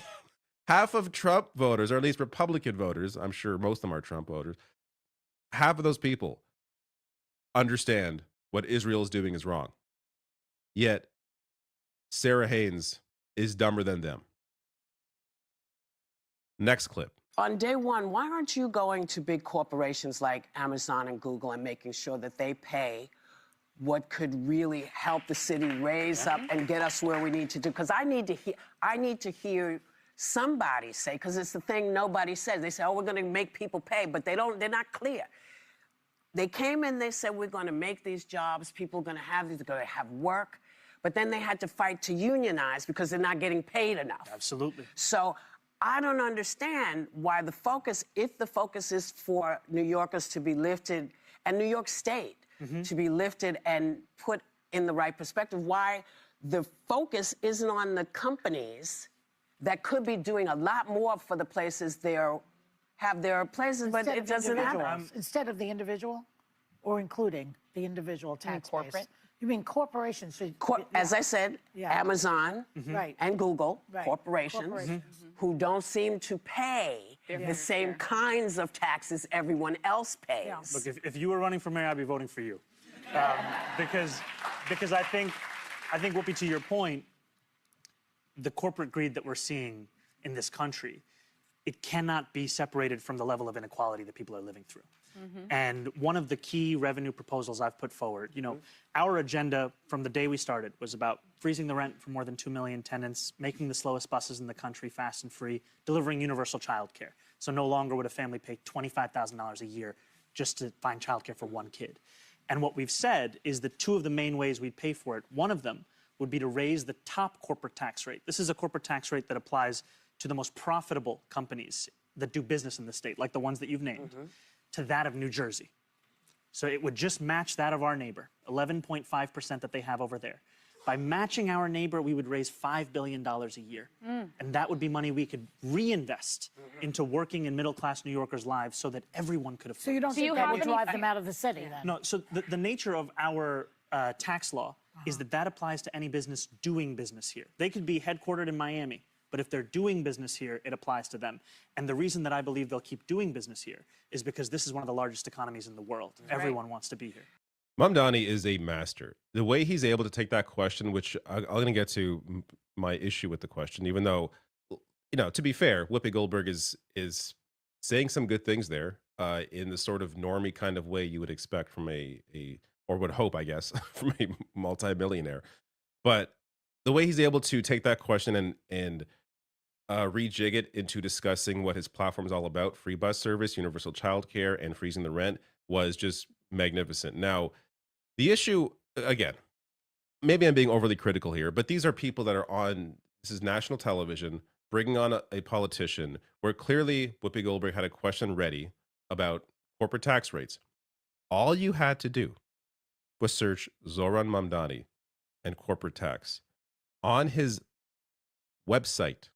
S12: half of Trump voters, or at least Republican voters, I'm sure most of them are Trump voters, half of those people understand what Israel is doing is wrong. Yet, Sarah Haynes is dumber than them. Next clip.
S4: On day one, why aren't you going to big corporations like Amazon and Google and making sure that they pay what could really help the city raise up and get us where we need to do? Because I need to hear somebody say, because it's the thing nobody says. They say, oh, we're going to make people pay, but they're not clear. They came in, they said, we're going to make these jobs, people are going to have these, they're going to have work, but then they had to fight to unionize because they're not getting paid enough.
S11: Absolutely.
S4: So I don't understand why the focus, if the focus is for New Yorkers to be lifted and New York State to be lifted and put in the right perspective, why the focus isn't on the companies that could be doing a lot more for the places have their places, but it doesn't happen.
S6: Instead of the individual or including the individual tax
S16: corporate?
S6: You mean corporations should...
S4: As I said, Amazon and Google, corporations, who don't seem to pay the same kinds of taxes everyone else pays.
S11: Look, if you were running for mayor, I'd be voting for you. Because I think, Whoopi, to your point, the corporate greed that we're seeing in this country, it cannot be separated from the level of inequality that people are living through. And one of the key revenue proposals I've put forward, you know, our agenda from the day we started was about freezing the rent for more than 2 million tenants, making the slowest buses in the country fast and free, delivering universal childcare. So no longer would a family pay $25,000 a year just to find childcare for one kid. And what we've said is that two of the main ways we'd pay for it, one of them would be to raise the top corporate tax rate. This is a corporate tax rate that applies to the most profitable companies that do business in the state, like the ones that you've named, to that of New Jersey. So it would just match that of our neighbor, 11.5% that they have over there. By matching our neighbor, we would raise $5 billion a year. And that would be money we could reinvest into working and middle-class New Yorkers' lives so that everyone could afford it.
S6: So you don't think that would drive them out of the city then?
S11: No, so the nature of our tax law is that applies to any business doing business here. They could be headquartered in Miami, but if they're doing business here, it applies to them. And the reason that I believe they'll keep doing business here is because this is one of the largest economies in the world. Everyone wants to be here.
S12: Mamdani is a master. The way he's able to take that question, which I'm going to get to my issue with the question, even though, you know, to be fair, Whoopi Goldberg is saying some good things there in the sort of normie kind of way you would expect from or would hope, I guess, from a multimillionaire. But the way he's able to take that question and rejig it into discussing what his platform is all about, free bus service, universal childcare, and freezing the rent, was just magnificent. Now, the issue, again, maybe I'm being overly critical here, but these are people that are on, this is national television, bringing on a politician where clearly Whoopi Goldberg had a question ready about corporate tax rates. All you had to do was search Zoran Mamdani and corporate tax. On his website,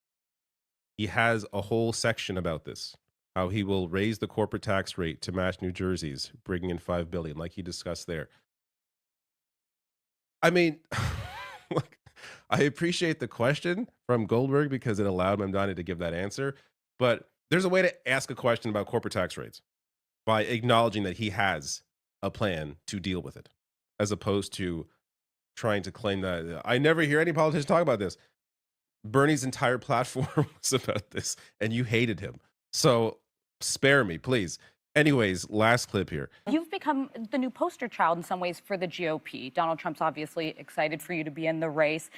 S12: he has a whole section about this, how he will raise the corporate tax rate to match New Jersey's, bringing in $5 billion, like he discussed there. I mean, look, I appreciate the question from Goldberg because it allowed Mamdani to give that answer, but there's a way to ask a question about corporate tax rates by acknowledging that he has a plan to deal with it, as opposed to trying to claim that I never hear any politician talk about this. Bernie's entire platform was about this, and you hated him. So spare me, please. Anyways, last clip here.
S16: You've become the new poster child in some ways for the GOP. Donald Trump's obviously excited for you to be in the race.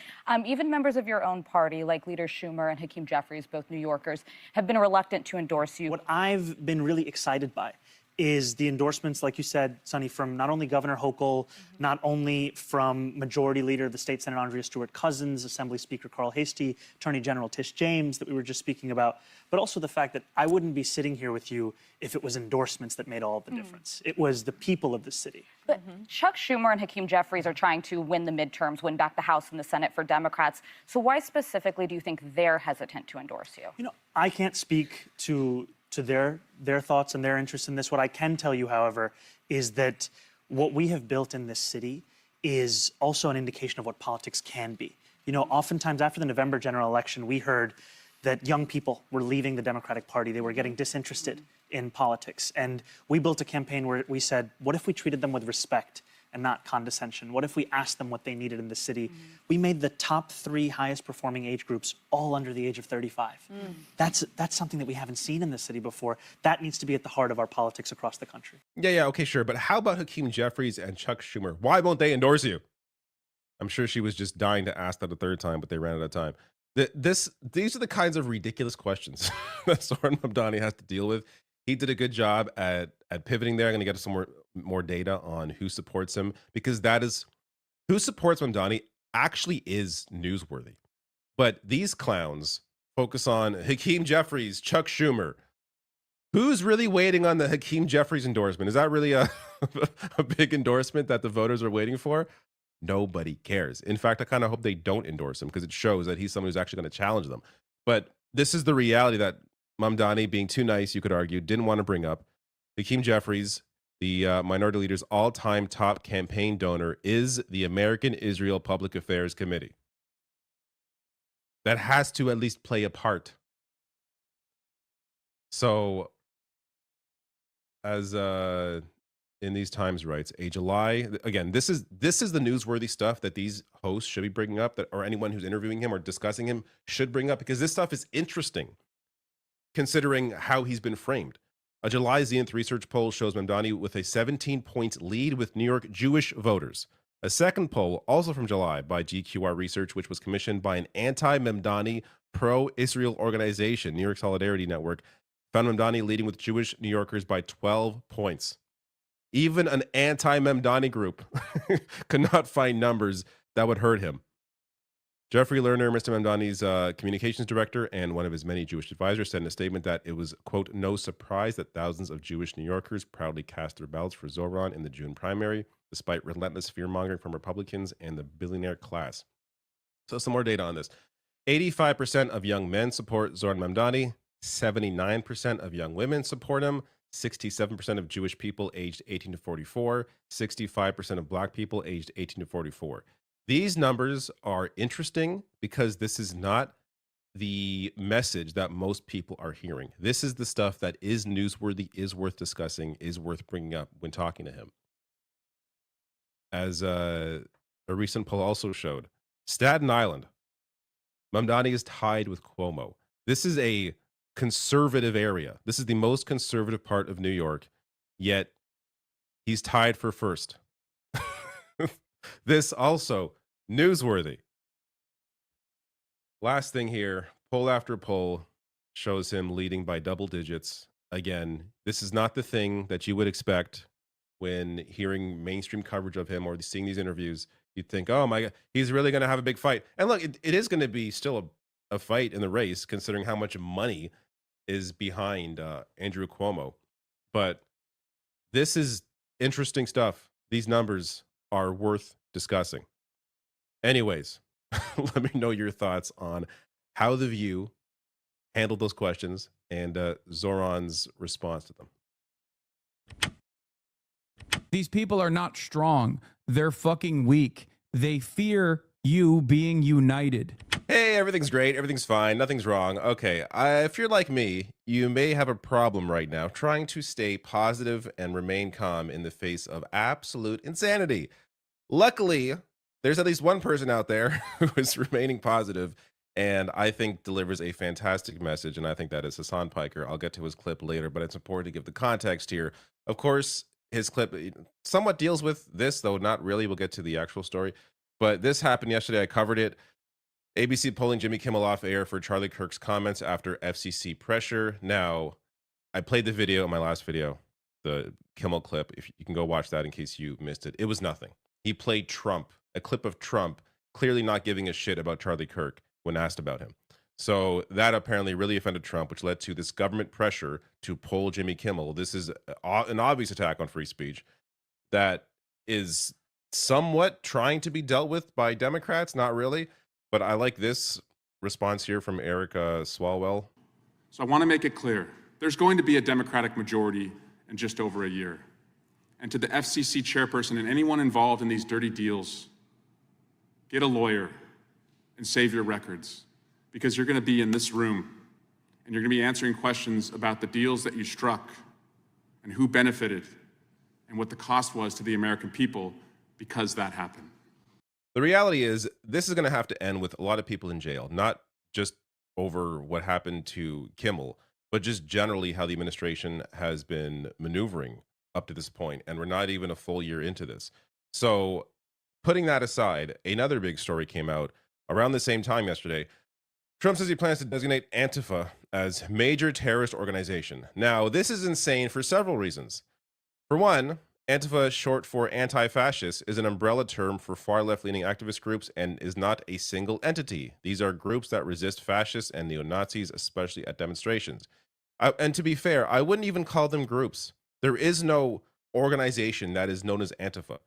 S16: Even members of your own party, like leader Schumer and Hakeem Jeffries, both New Yorkers, have been reluctant to endorse you.
S11: What I've been really excited by is the endorsements, like you said, Sonny, from not only Governor Hochul, not only from Majority Leader of the State Senate Andrea Stewart Cousins, Assembly Speaker Carl Hastie, Attorney General Tish James that we were just speaking about, but also the fact that I wouldn't be sitting here with you if it was endorsements that made all of the difference. It was the people of the city.
S16: But Chuck Schumer and Hakeem Jeffries are trying to win the midterms, win back the House and the Senate for Democrats. So why specifically do you think they're hesitant to endorse you?
S11: You know, I can't speak to their thoughts and their interest in this. What I can tell you, however, is that what we have built in this city is also an indication of what politics can be. You know, oftentimes after the November general election, we heard that young people were leaving the Democratic Party. They were getting disinterested in politics. And we built a campaign where we said, what if we treated them with respect and not condescension? What if we asked them what they needed in the city? We made the top 3 highest performing age groups all under the age of 35. That's something that we haven't seen in the city before. That needs to be at the heart of our politics across the country.
S12: Yeah, okay, sure. But how about Hakeem Jeffries and Chuck Schumer? Why won't they endorse you? I'm sure she was just dying to ask that a third time, but they ran out of time. These are the kinds of ridiculous questions that Zoran Mamdani has to deal with. He did a good job at pivoting there. I'm going to get some more data on who supports him, because that is who supports Mamdani actually is newsworthy. But these clowns focus on Hakeem Jeffries, Chuck Schumer. Who's really waiting on the Hakeem Jeffries endorsement? Is that really a big endorsement that the voters are waiting for? Nobody cares. In fact, I kind of hope they don't endorse him, because it shows that he's someone who's actually going to challenge them. But this is the reality that Mamdani, being too nice, you could argue, didn't want to bring up. Hakeem Jeffries, the minority leader's all-time top campaign donor, is the American Israel Public Affairs Committee. That has to at least play a part. So, as in these times writes, a July, again, this is the newsworthy stuff that these hosts should be bringing up, that, or anyone who's interviewing him or discussing him should bring up, because this stuff is interesting considering how he's been framed. A July Zenith research poll shows Mamdani with a 17-point lead with New York Jewish voters. A second poll, also from July, by GQR Research, which was commissioned by an anti-Mamdani pro-Israel organization, New York Solidarity Network, found Mamdani leading with Jewish New Yorkers by 12 points. Even an anti-Mamdani group could not find numbers that would hurt him. Jeffrey Lerner, Mr. Mamdani's communications director and one of his many Jewish advisors, said in a statement that it was, quote, no surprise that thousands of Jewish New Yorkers proudly cast their ballots for Zoran in the June primary, despite relentless fear-mongering from Republicans and the billionaire class. So some more data on this. 85% of young men support Zoran Mamdani. 79% of young women support him. 67% of Jewish people aged 18 to 44. 65% of Black people aged 18 to 44. These numbers are interesting because this is not the message that most people are hearing. This is the stuff that is newsworthy, is worth discussing, is worth bringing up when talking to him. As a recent poll also showed, Staten Island, Mamdani is tied with Cuomo. This is a conservative area. This is the most conservative part of New York, yet he's tied for first. This also newsworthy. Last thing here, poll after poll shows him leading by double digits. Again, this is not the thing that you would expect when hearing mainstream coverage of him or seeing these interviews. You'd think, oh my God, he's really going to have a big fight. And look, it is going to be still a fight in the race, considering how much money is behind Andrew Cuomo. But this is interesting stuff. These numbers are worth discussing. Anyways, let me know your thoughts on how The View handled those questions and Zoran's response to them.
S17: These people are not strong. They're fucking weak. They fear you being united.
S12: Hey, everything's great. Everything's fine. Nothing's wrong. Okay, if you're like me, you may have a problem right now trying to stay positive and remain calm in the face of absolute insanity. Luckily, there's at least one person out there who is remaining positive and I think delivers a fantastic message, and I think that is Hassan Piker. I'll get to his clip later, but it's important to give the context here. Of course, his clip somewhat deals with this, though not really. We'll get to the actual story. But this happened yesterday. I covered it. ABC pulling Jimmy Kimmel off air for Charlie Kirk's comments after FCC pressure. Now, I played the video in my last video, the Kimmel clip. If you can go watch that in case you missed it. It was nothing. He played Trump, a clip of Trump, clearly not giving a shit about Charlie Kirk when asked about him. So that apparently really offended Trump, which led to this government pressure to pull Jimmy Kimmel. This is an obvious attack on free speech that is somewhat trying to be dealt with by Democrats, not really. But I like this response here from Erica Swalwell.
S22: So I want to make it clear, there's going to be a Democratic majority in just over a year. And to the FCC chairperson and anyone involved in these dirty deals, get a lawyer and save your records, because you're going to be in this room and you're going to be answering questions about the deals that you struck and who benefited and what the cost was to the American people because that happened.
S12: The reality is this is going to have to end with a lot of people in jail, not just over what happened to Kimmel, but just generally how the administration has been maneuvering up to this point. And we're not even a full year into this. So putting that aside, another big story came out around the same time yesterday. Trump says he plans to designate Antifa as major terrorist organization. Now, this is insane for several reasons. For one, Antifa, short for anti-fascist, is an umbrella term for far left-leaning activist groups and is not a single entity. These are groups that resist fascists and neo-Nazis, especially at demonstrations. And to be fair, I wouldn't even call them groups. There is no organization that is known as Antifa.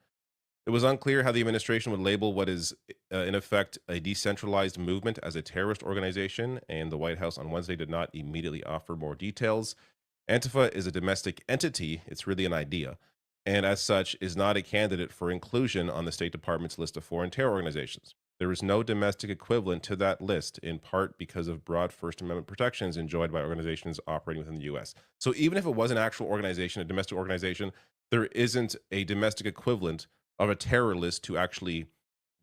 S12: It was unclear how the administration would label what is, in effect, a decentralized movement as a terrorist organization, and the White House on Wednesday did not immediately offer more details. Antifa is a domestic entity. It's really an idea, and as such is not a candidate for inclusion on the State Department's list of foreign terror organizations. There is no domestic equivalent to that list, in part because of broad First Amendment protections enjoyed by organizations operating within the U.S. So even if it was an actual organization, a domestic organization, there isn't a domestic equivalent of a terror list to actually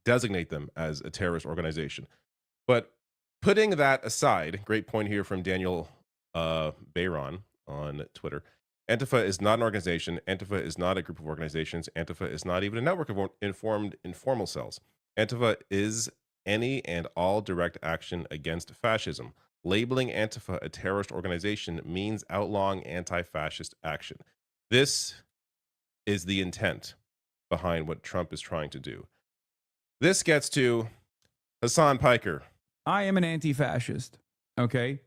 S12: designate them as a terrorist organization. But putting that aside, great point here from Daniel Bayron on Twitter. Antifa is not an organization. Antifa is not a group of organizations. Antifa is not even a network of informal cells. Antifa is any and all direct action against fascism. Labeling Antifa a terrorist organization means outlawing anti-fascist action. This is the intent behind what Trump is trying to do. This gets to Hassan Piker.
S17: I am an anti-fascist, okay?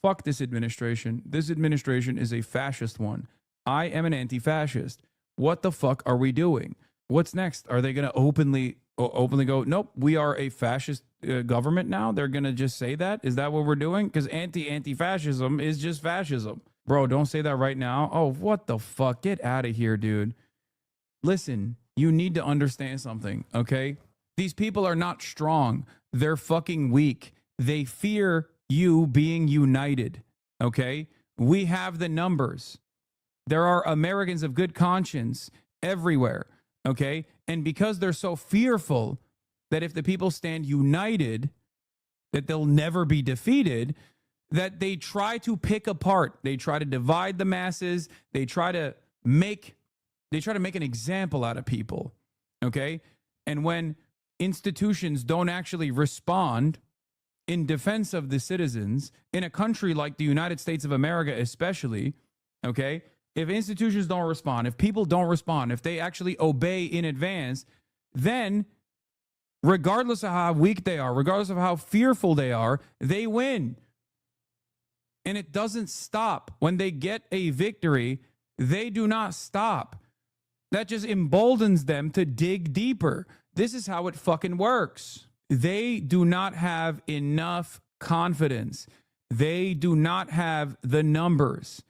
S17: Fuck this administration. This administration is a fascist one. I am an anti-fascist. What the fuck are we doing? What's next? Are they going to openly go, nope, we are a fascist government now? They're going to just say that? Is that what we're doing? Because anti-fascism is just fascism. Bro, don't say that right now. Oh, what the fuck? Get out of here, dude. Listen, you need to understand something, okay? These people are not strong. They're fucking weak. They fear you being united, okay? We have the numbers. There are Americans of good conscience everywhere, okay? And because they're so fearful that if the people stand united, that they'll never be defeated, that they try to pick apart. They try to divide the masses. They try to make an example out of people, okay? And when institutions don't actually respond in defense of the citizens in a country like the United States of America, especially, okay? If institutions don't respond, if people don't respond, if they actually obey in advance, then regardless of how weak they are, regardless of how fearful they are, they win. And it doesn't stop. When they get a victory, they do not stop. That just emboldens them to dig deeper. This is how it fucking works. They do not have enough confidence. They do not have the numbers.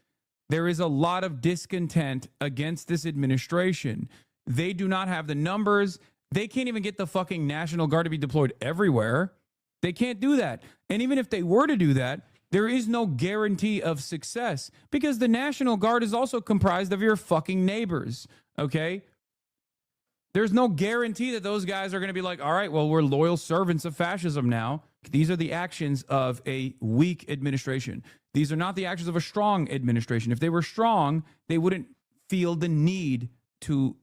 S17: There is a lot of discontent against this administration. They do not have the numbers. They can't even get the fucking National Guard to be deployed everywhere. They can't do that. And even if they were to do that, there is no guarantee of success because the National Guard is also comprised of your fucking neighbors, okay? There's no guarantee that those guys are going to be like, all right, well, we're loyal servants of fascism now. These are the actions of a weak administration. These are not the actions of a strong administration. If they were strong, they wouldn't feel the need to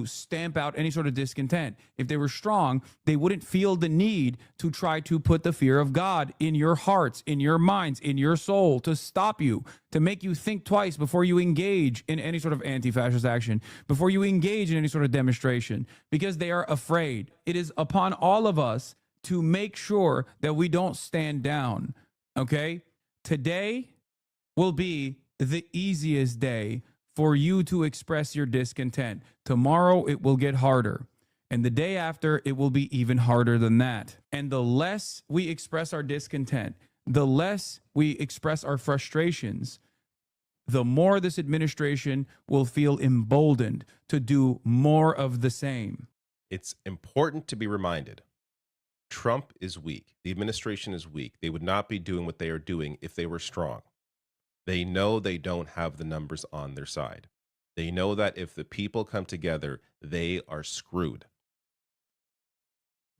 S17: stamp out any sort of discontent. If they were strong, they wouldn't feel the need to try to put the fear of God in your hearts, in your minds, in your soul, to stop you, to make you think twice before you engage in any sort of anti-fascist action, before you engage in any sort of demonstration, because they are afraid. It is upon all of us to make sure that we don't stand down, okay? Today will be the easiest day for you to express your discontent. Tomorrow, it will get harder. And the day after, it will be even harder than that. And the less we express our discontent, the less we express our frustrations, the more this administration will feel emboldened to do more of the same.
S12: It's important to be reminded. Trump is weak. The administration is weak. They would not be doing what they are doing if they were strong. They know they don't have the numbers on their side. They know that if the people come together, they are screwed.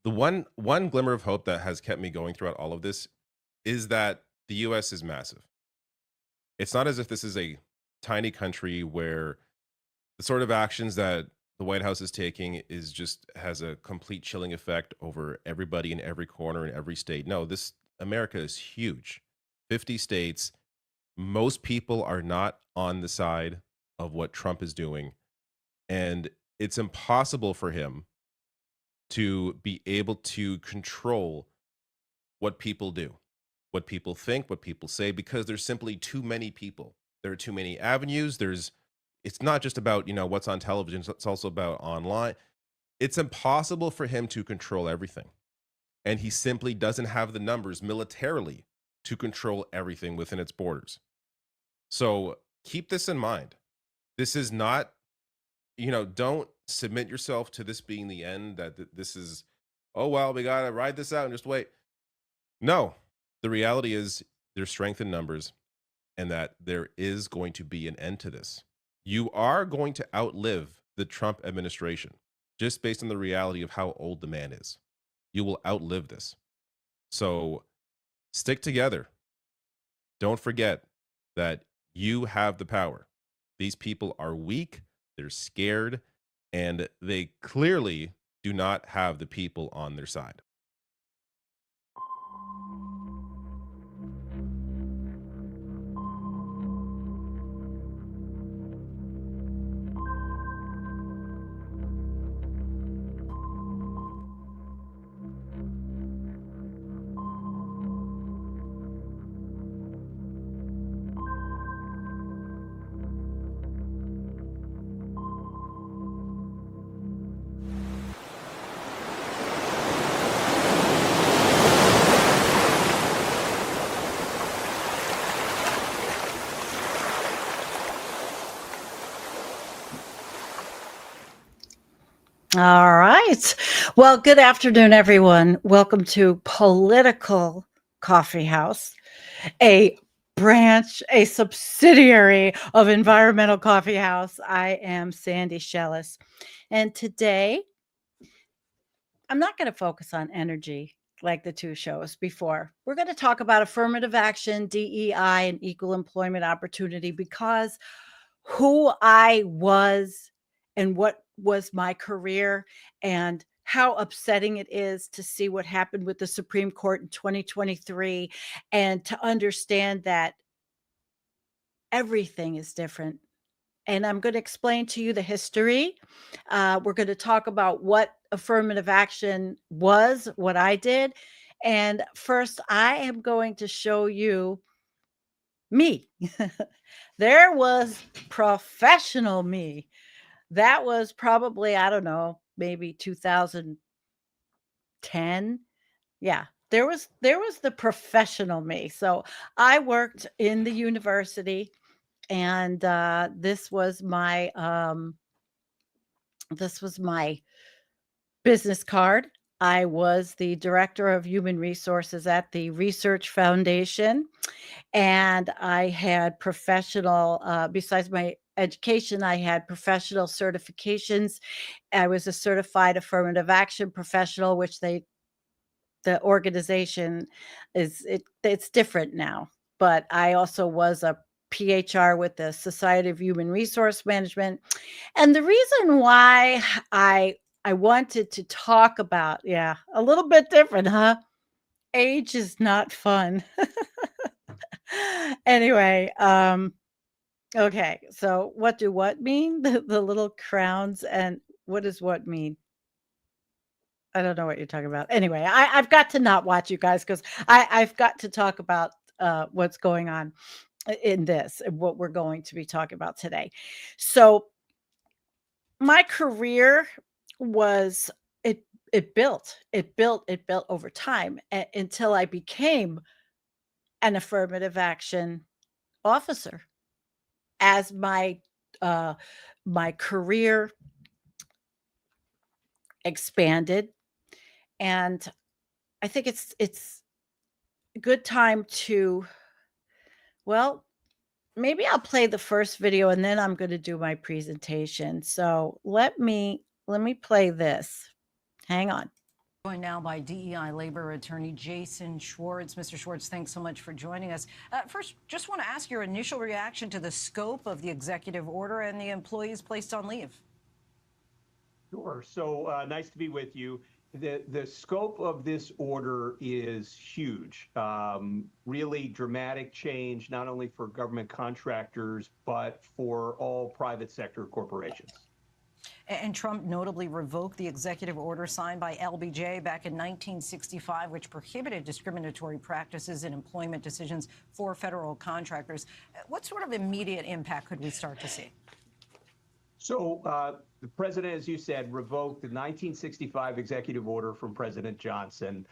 S12: The one glimmer of hope that has kept me going throughout all of this is that the U.S. is massive. It's not as if this is a tiny country where the sort of actions that the White House is taking has a complete chilling effect over everybody in every corner in every state. No, America is huge. 50 states. Most people are not on the side of what Trump is doing, and it's impossible for him to be able to control what people do, what people think, what people say, because there's simply too many people. There are too many avenues. It's not just about, what's on television. It's also about online. It's impossible for him to control everything, and he simply doesn't have the numbers militarily to control everything within its borders. So keep this in mind. This is not, don't submit yourself to this being the end, that this is, oh, well, we got to ride this out and just wait. No, the reality is there's strength in numbers and that there is going to be an end to this. You are going to outlive the Trump administration just based on the reality of how old the man is. You will outlive this. So stick together. Don't forget that you have the power. These people are weak, they're scared, and they clearly do not have the people on their side.
S6: All right. Well, good afternoon, everyone. Welcome to Political Coffeehouse, a subsidiary of Environmental Coffeehouse. I am Sandy Shellis. And today, I'm not going to focus on energy like the two shows before. We're going to talk about affirmative action, DEI, and equal employment opportunity, because who I was and what was my career and how upsetting it is to see what happened with the Supreme Court in 2023 and to understand that everything is different. And I'm going to explain to you the history. We're going to talk about what affirmative action was, what I did. And first, I am going to show you me. There was professional me. That was probably, I don't know, maybe 2010. Yeah, there was the professional me. So I worked in the university, and this was my business card. I was the director of human resources at the Research Foundation, and I had professional, besides my education, I had professional certifications. I was a certified affirmative action professional, which the organization it's different now. But I also was a PHR with the Society of Human Resource Management. And the reason why I wanted to talk about, yeah, a little bit different, huh? Age is not fun. Anyway, okay, so what mean? The little crowns, and what does what mean? I don't know what you're talking about. Anyway, I've got to not watch you guys because I've got to talk about what's going on in this and what we're going to be talking about today. So my career was it built over time until I became an affirmative action officer. As my career expanded, and I think it's a good time to, well, maybe I'll play the first video and then I'm going to do my presentation. So let me play this. Hang on.
S2: Joined now by DEI labor attorney Jason Schwartz. Mr. Schwartz, thanks so much for joining us. First, just want to ask your initial reaction to the scope of the executive order and the employees placed on leave.
S20: Sure. So nice to be with you. The scope of this order is huge. Really dramatic change, not only for government contractors, but for all private sector corporations.
S2: And Trump notably revoked the executive order signed by LBJ back in 1965, which prohibited discriminatory practices in employment decisions for federal contractors. What sort of immediate impact could we start to see?
S20: So the president, as you said, revoked the 1965 executive order from President Johnson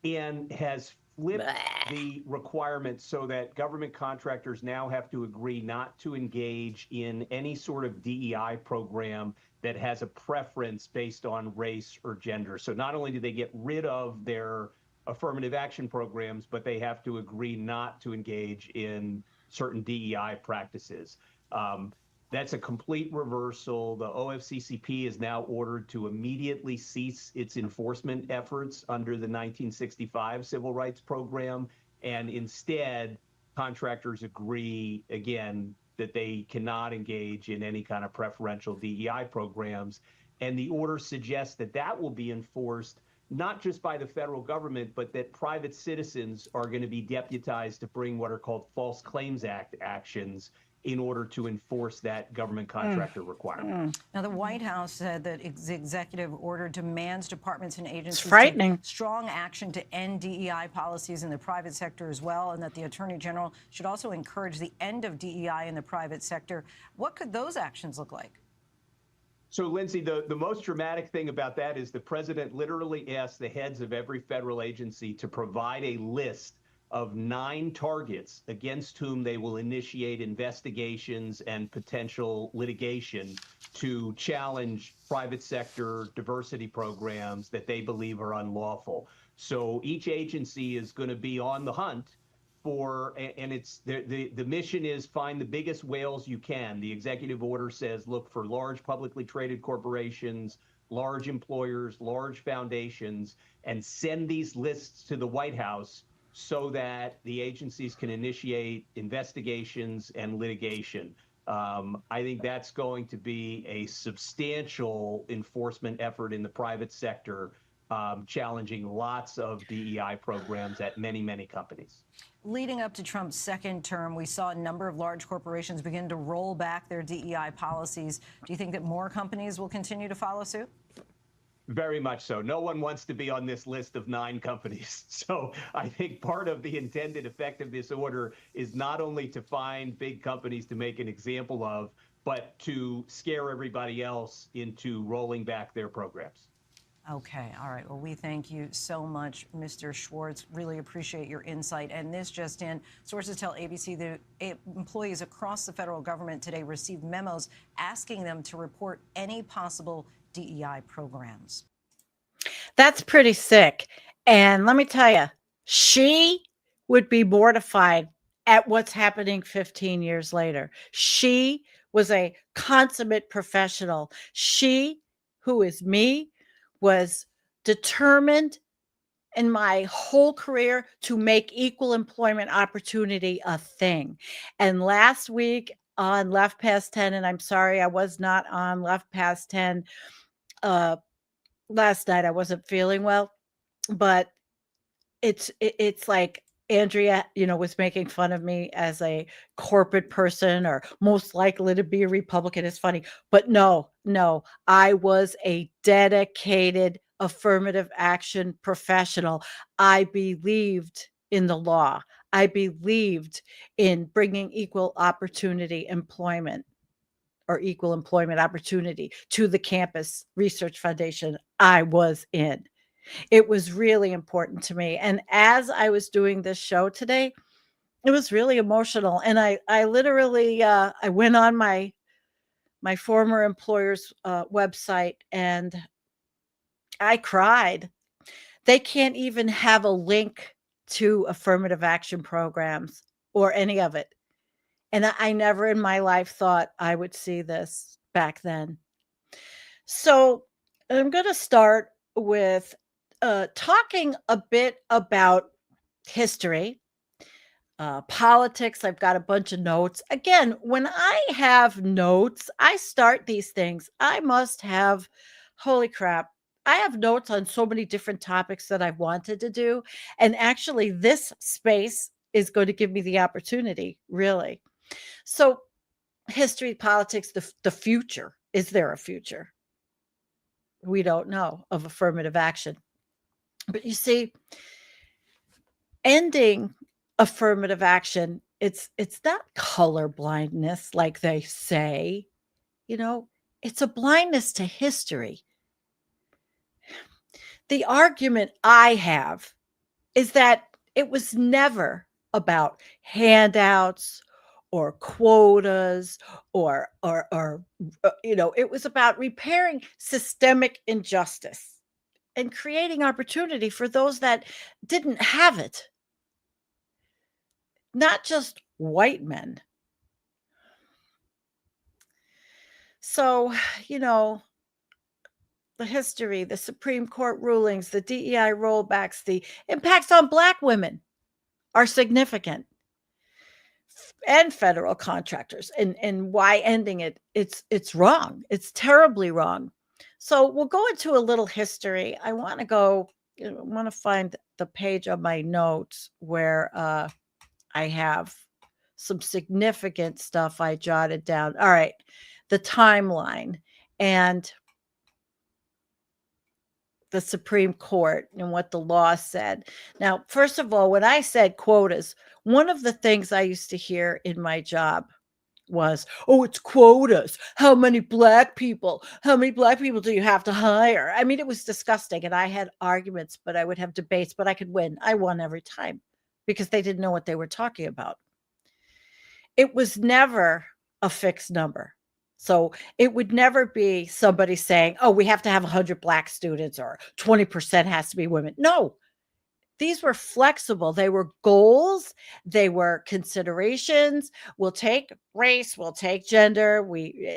S20: and has flipped the requirement so that government contractors now have to agree not to engage in any sort of DEI program that has a preference based on race or gender. So not only do they get rid of their affirmative action programs, but they have to agree not to engage in certain DEI practices. That's a complete reversal. The OFCCP is now ordered to immediately cease its enforcement efforts under the 1965 Civil Rights Program, and instead, contractors agree, again, that they cannot engage in any kind of preferential DEI programs. And the order suggests that that will be enforced not just by the federal government, but that private citizens are going to be deputized to bring what are called False Claims Act actions in order to enforce that government contractor requirement.
S2: Now, the White House said that the executive order demands departments and agencies
S6: frightening.
S2: take strong action to end DEI policies in the private sector as well, and that the Attorney General should also encourage the end of DEI in the private sector. What could those actions look like?
S20: So, Lindsay, the most dramatic thing about that is the president literally asked the heads of every federal agency to provide a list of 9 targets against whom they will initiate investigations and potential litigation to challenge private sector diversity programs that they believe are unlawful. So each agency is going to be on the hunt for, and it's the mission is find the biggest whales you can. The executive order says look for large publicly traded corporations, large employers, large foundations, and send these lists to the White House so that the agencies can initiate investigations and litigation. I think that's going to be a substantial enforcement effort in the private sector, challenging lots of DEI programs at many, many companies.
S2: Leading up to Trump's second term, we saw a number of large corporations begin to roll back their DEI policies. Do you think that more companies will continue to follow suit?
S20: Very much so. No one wants to be on this list of 9 companies. So I think part of the intended effect of this order is not only to find big companies to make an example of, but to scare everybody else into rolling back their programs.
S2: Okay. All right. Well, we thank you so much, Mr. Schwartz. Really appreciate your insight. And this just in, sources tell ABC that employees across the federal government today received memos asking them to report any possible DEI programs.
S6: That's pretty sick. And let me tell you, she would be mortified at what's happening 15 years later. She was a consummate professional. She, who is me, was determined in my whole career to make equal employment opportunity a thing. And last week on Left Past 10, and I'm sorry I was not on Left Past 10 last night, I wasn't feeling well, but it's like Andrea, was making fun of me as a corporate person or most likely to be a Republican. It's funny, but no, I was a dedicated affirmative action professional. I believed in the law. I believed in bringing equal opportunity employment or equal employment opportunity to the campus research foundation I was in. It was really important to me. And as I was doing this show today, it was really emotional. And I literally, I went on my former employer's website and I cried. They can't even have a link to affirmative action programs or any of it. And I never in my life thought I would see this back then. So I'm going to start with talking a bit about history, politics. I've got a bunch of notes. Again, when I have notes, I start these things. I must have, holy crap, I have notes on so many different topics that I've wanted to do. And actually, this space is going to give me the opportunity, really. So history, politics, the future. Is there a future? We don't know of affirmative action. But you see, ending affirmative action, it's not color blindness like they say. It's a blindness to history. The argument I have is that it was never about handouts or quotas or it was about repairing systemic injustice and creating opportunity for those that didn't have it. Not just white men. So, the history, the Supreme Court rulings, the DEI rollbacks, the impacts on Black women are significant. And federal contractors, and why ending it's wrong. It's terribly wrong. So we'll go into a little history. I want to find the page of my notes where I have some significant stuff I jotted down. All right, the timeline and the Supreme Court and what the law said. Now, first of all, when I said quotas, one of the things I used to hear in my job was, oh, it's quotas. How many black people do you have to hire? I mean, it was disgusting. And I had arguments, but I would have debates, but I could win. I won every time because they didn't know what they were talking about. It was never a fixed number. So it would never be somebody saying, oh, we have to have 100 black students or 20% has to be women. No, these were flexible. They were goals. They were considerations. We'll take race, we'll take gender,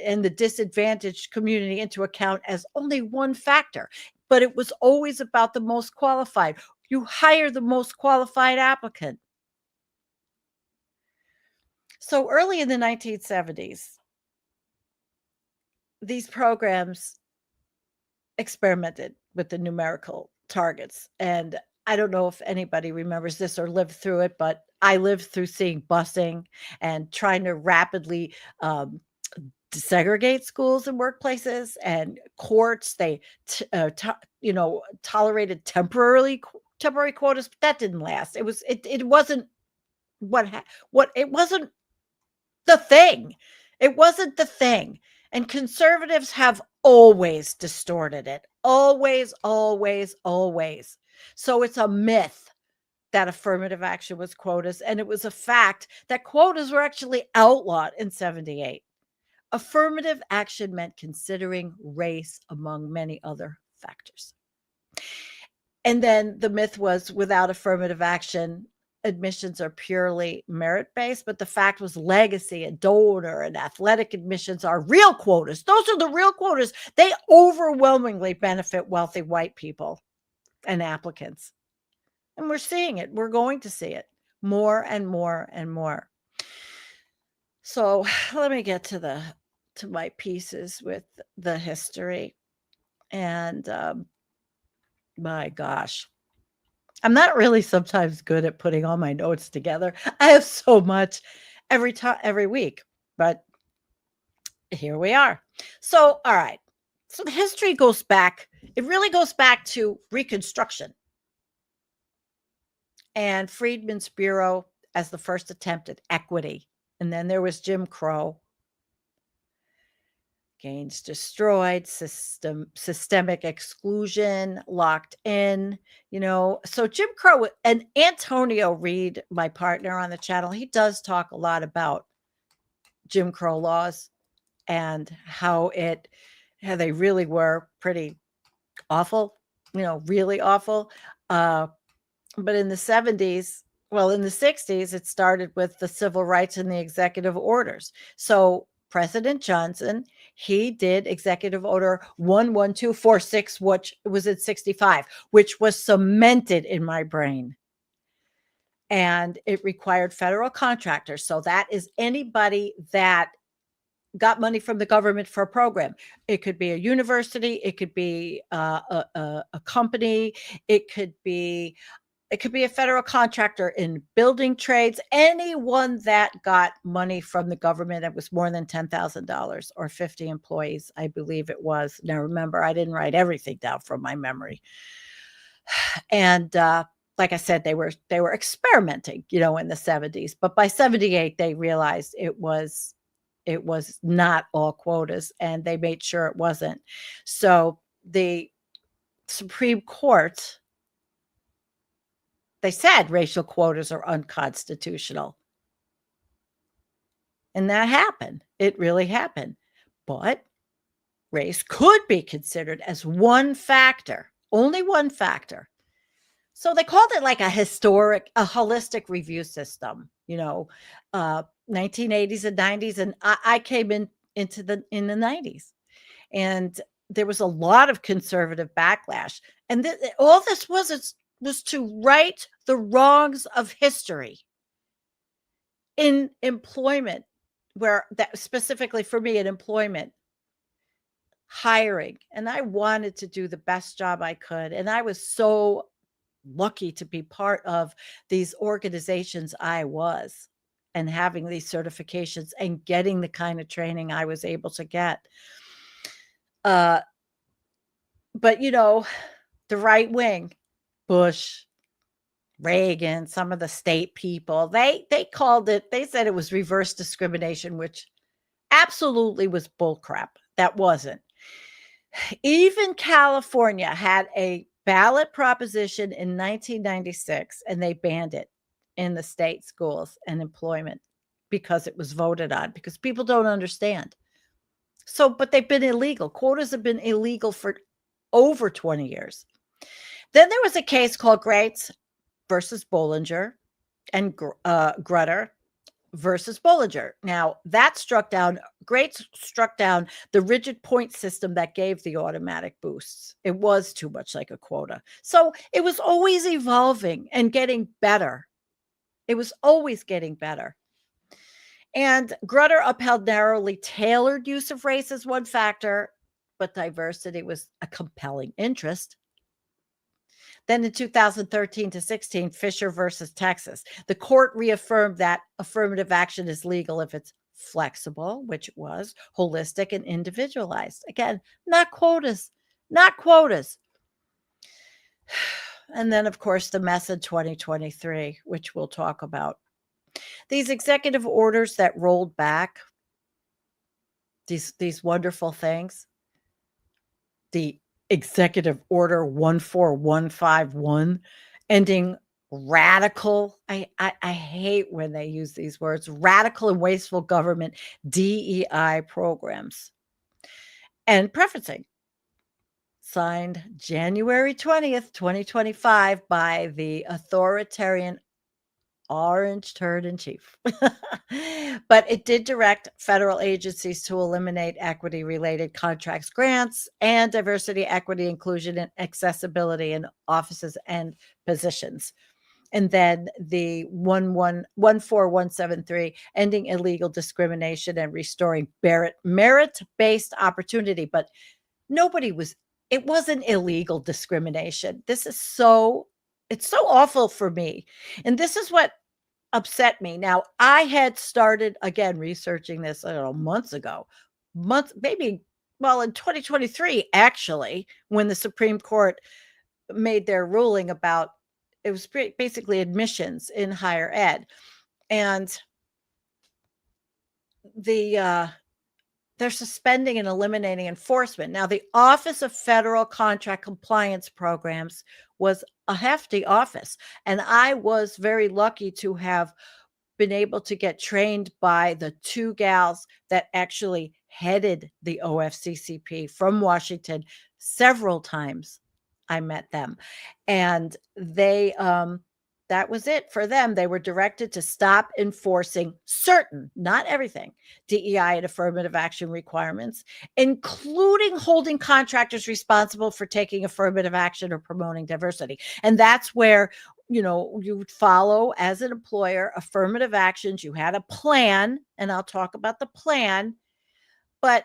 S6: and the disadvantaged community into account as only one factor. But it was always about the most qualified. You hire the most qualified applicant. So early in the 1970s, these programs experimented with the numerical targets. And I don't know if anybody remembers this or lived through it, but I lived through seeing busing and trying to rapidly desegregate schools and workplaces and courts. They, tolerated temporary quotas, but that didn't last. It wasn't it wasn't the thing. It wasn't the thing. And conservatives have always distorted it. Always, always, always. So it's a myth that affirmative action was quotas. And it was a fact that quotas were actually outlawed in 78. Affirmative action meant considering race among many other factors. And then the myth was without affirmative action, admissions are purely merit-based, but the fact was legacy and donor and athletic admissions are real quotas. Those are the real quotas. They overwhelmingly benefit wealthy white people and applicants. And we're seeing it. We're going to see it more and more and more. So let me get to my pieces with the history. And my gosh, I'm not really sometimes good at putting all my notes together. I have so much every week, but here we are. So, all right. So the history goes back. It really goes back to Reconstruction and Freedmen's Bureau as the first attempt at equity. And then there was Jim Crow. Gains destroyed, systemic exclusion, locked in, So Jim Crow and Antonio Reed, my partner on the channel, he does talk a lot about Jim Crow laws and how they really were pretty awful, really awful. But in the 70s, in the 60s, it started with the civil rights and the executive orders. So President Johnson, he did Executive Order 11246, which was in 65, which was cemented in my brain. And it required federal contractors. So that is anybody that got money from the government for a program. It could be a university. It could be a company. It could be a federal contractor in building trades, anyone that got money from the government that was more than $10,000 or 50 employees, I believe it was. Now, remember, I didn't write everything down from my memory. And like I said, they were experimenting, in the 70s. But by 78, they realized it was not all quotas, and they made sure it wasn't. So the Supreme Court, they said racial quotas are unconstitutional. And that happened. It really happened. But race could be considered as one factor, only one factor. So they called it like a holistic review system, 1980s and 90s. And I came in the 90s. And there was a lot of conservative backlash. And all this was to right the wrongs of history in employment, where that specifically for me in employment, hiring. And I wanted to do the best job I could. And I was so lucky to be part of these organizations I was, and having these certifications and getting the kind of training I was able to get. But, the right wing, Bush, Reagan, some of the state people, they called it, they said it was reverse discrimination, which absolutely was bullcrap. That wasn't. Even California had a ballot proposition in 1996, and they banned it in the state schools and employment because it was voted on, because people don't understand. So, but they've been illegal. Quotas have been illegal for over 20 years. Then there was a case called Greats versus Bollinger, and Grutter versus Bollinger. Now, Greats struck down the rigid point system that gave the automatic boosts. It was too much like a quota. So it was always evolving and getting better. It was always getting better. And Grutter upheld narrowly tailored use of race as one factor, but diversity was a compelling interest. Then in 2013 to 16, Fisher versus Texas, the court reaffirmed that affirmative action is legal if it's flexible, which it was, holistic, and individualized. Again, not quotas, not quotas. And then, of course, the mess in 2023, which we'll talk about. These executive orders that rolled back these wonderful things, the Executive Order 14151, ending radical, I hate when they use these words, radical and wasteful government DEI programs. And prefacing, signed January 20th, 2025 by the authoritarian orange turd in chief. But it did direct federal agencies to eliminate equity related contracts, grants, and diversity, equity, inclusion, and accessibility in offices and positions. And then the 14173, ending illegal discrimination and restoring merit-based opportunity. But it wasn't illegal discrimination. It's so awful for me. And this is what upset me. Now, I had started, again, researching this, I don't know, months ago, maybe, well, in 2023, actually, when the Supreme Court made their ruling about, it was basically admissions in higher ed. And they're suspending and eliminating enforcement. Now, the Office of Federal Contract Compliance Programs was a hefty office, and I was very lucky to have been able to get trained by the two gals that actually headed the OFCCP from Washington. Several times I met them, and they that was it for them. They were directed to stop enforcing certain, not everything, DEI and affirmative action requirements, including holding contractors responsible for taking affirmative action or promoting diversity. And that's where, you would follow as an employer affirmative actions. You had a plan, and I'll talk about the plan, but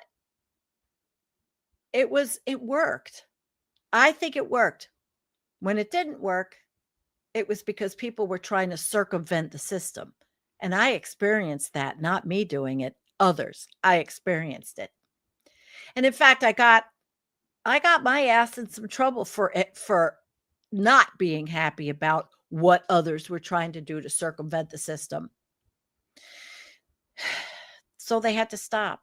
S6: it worked. I think it worked. When it didn't work, it was because people were trying to circumvent the system. And I experienced that, not me doing it, others. I experienced it. And in fact, I got my ass in some trouble for not being happy about what others were trying to do to circumvent the system. So they had to stop.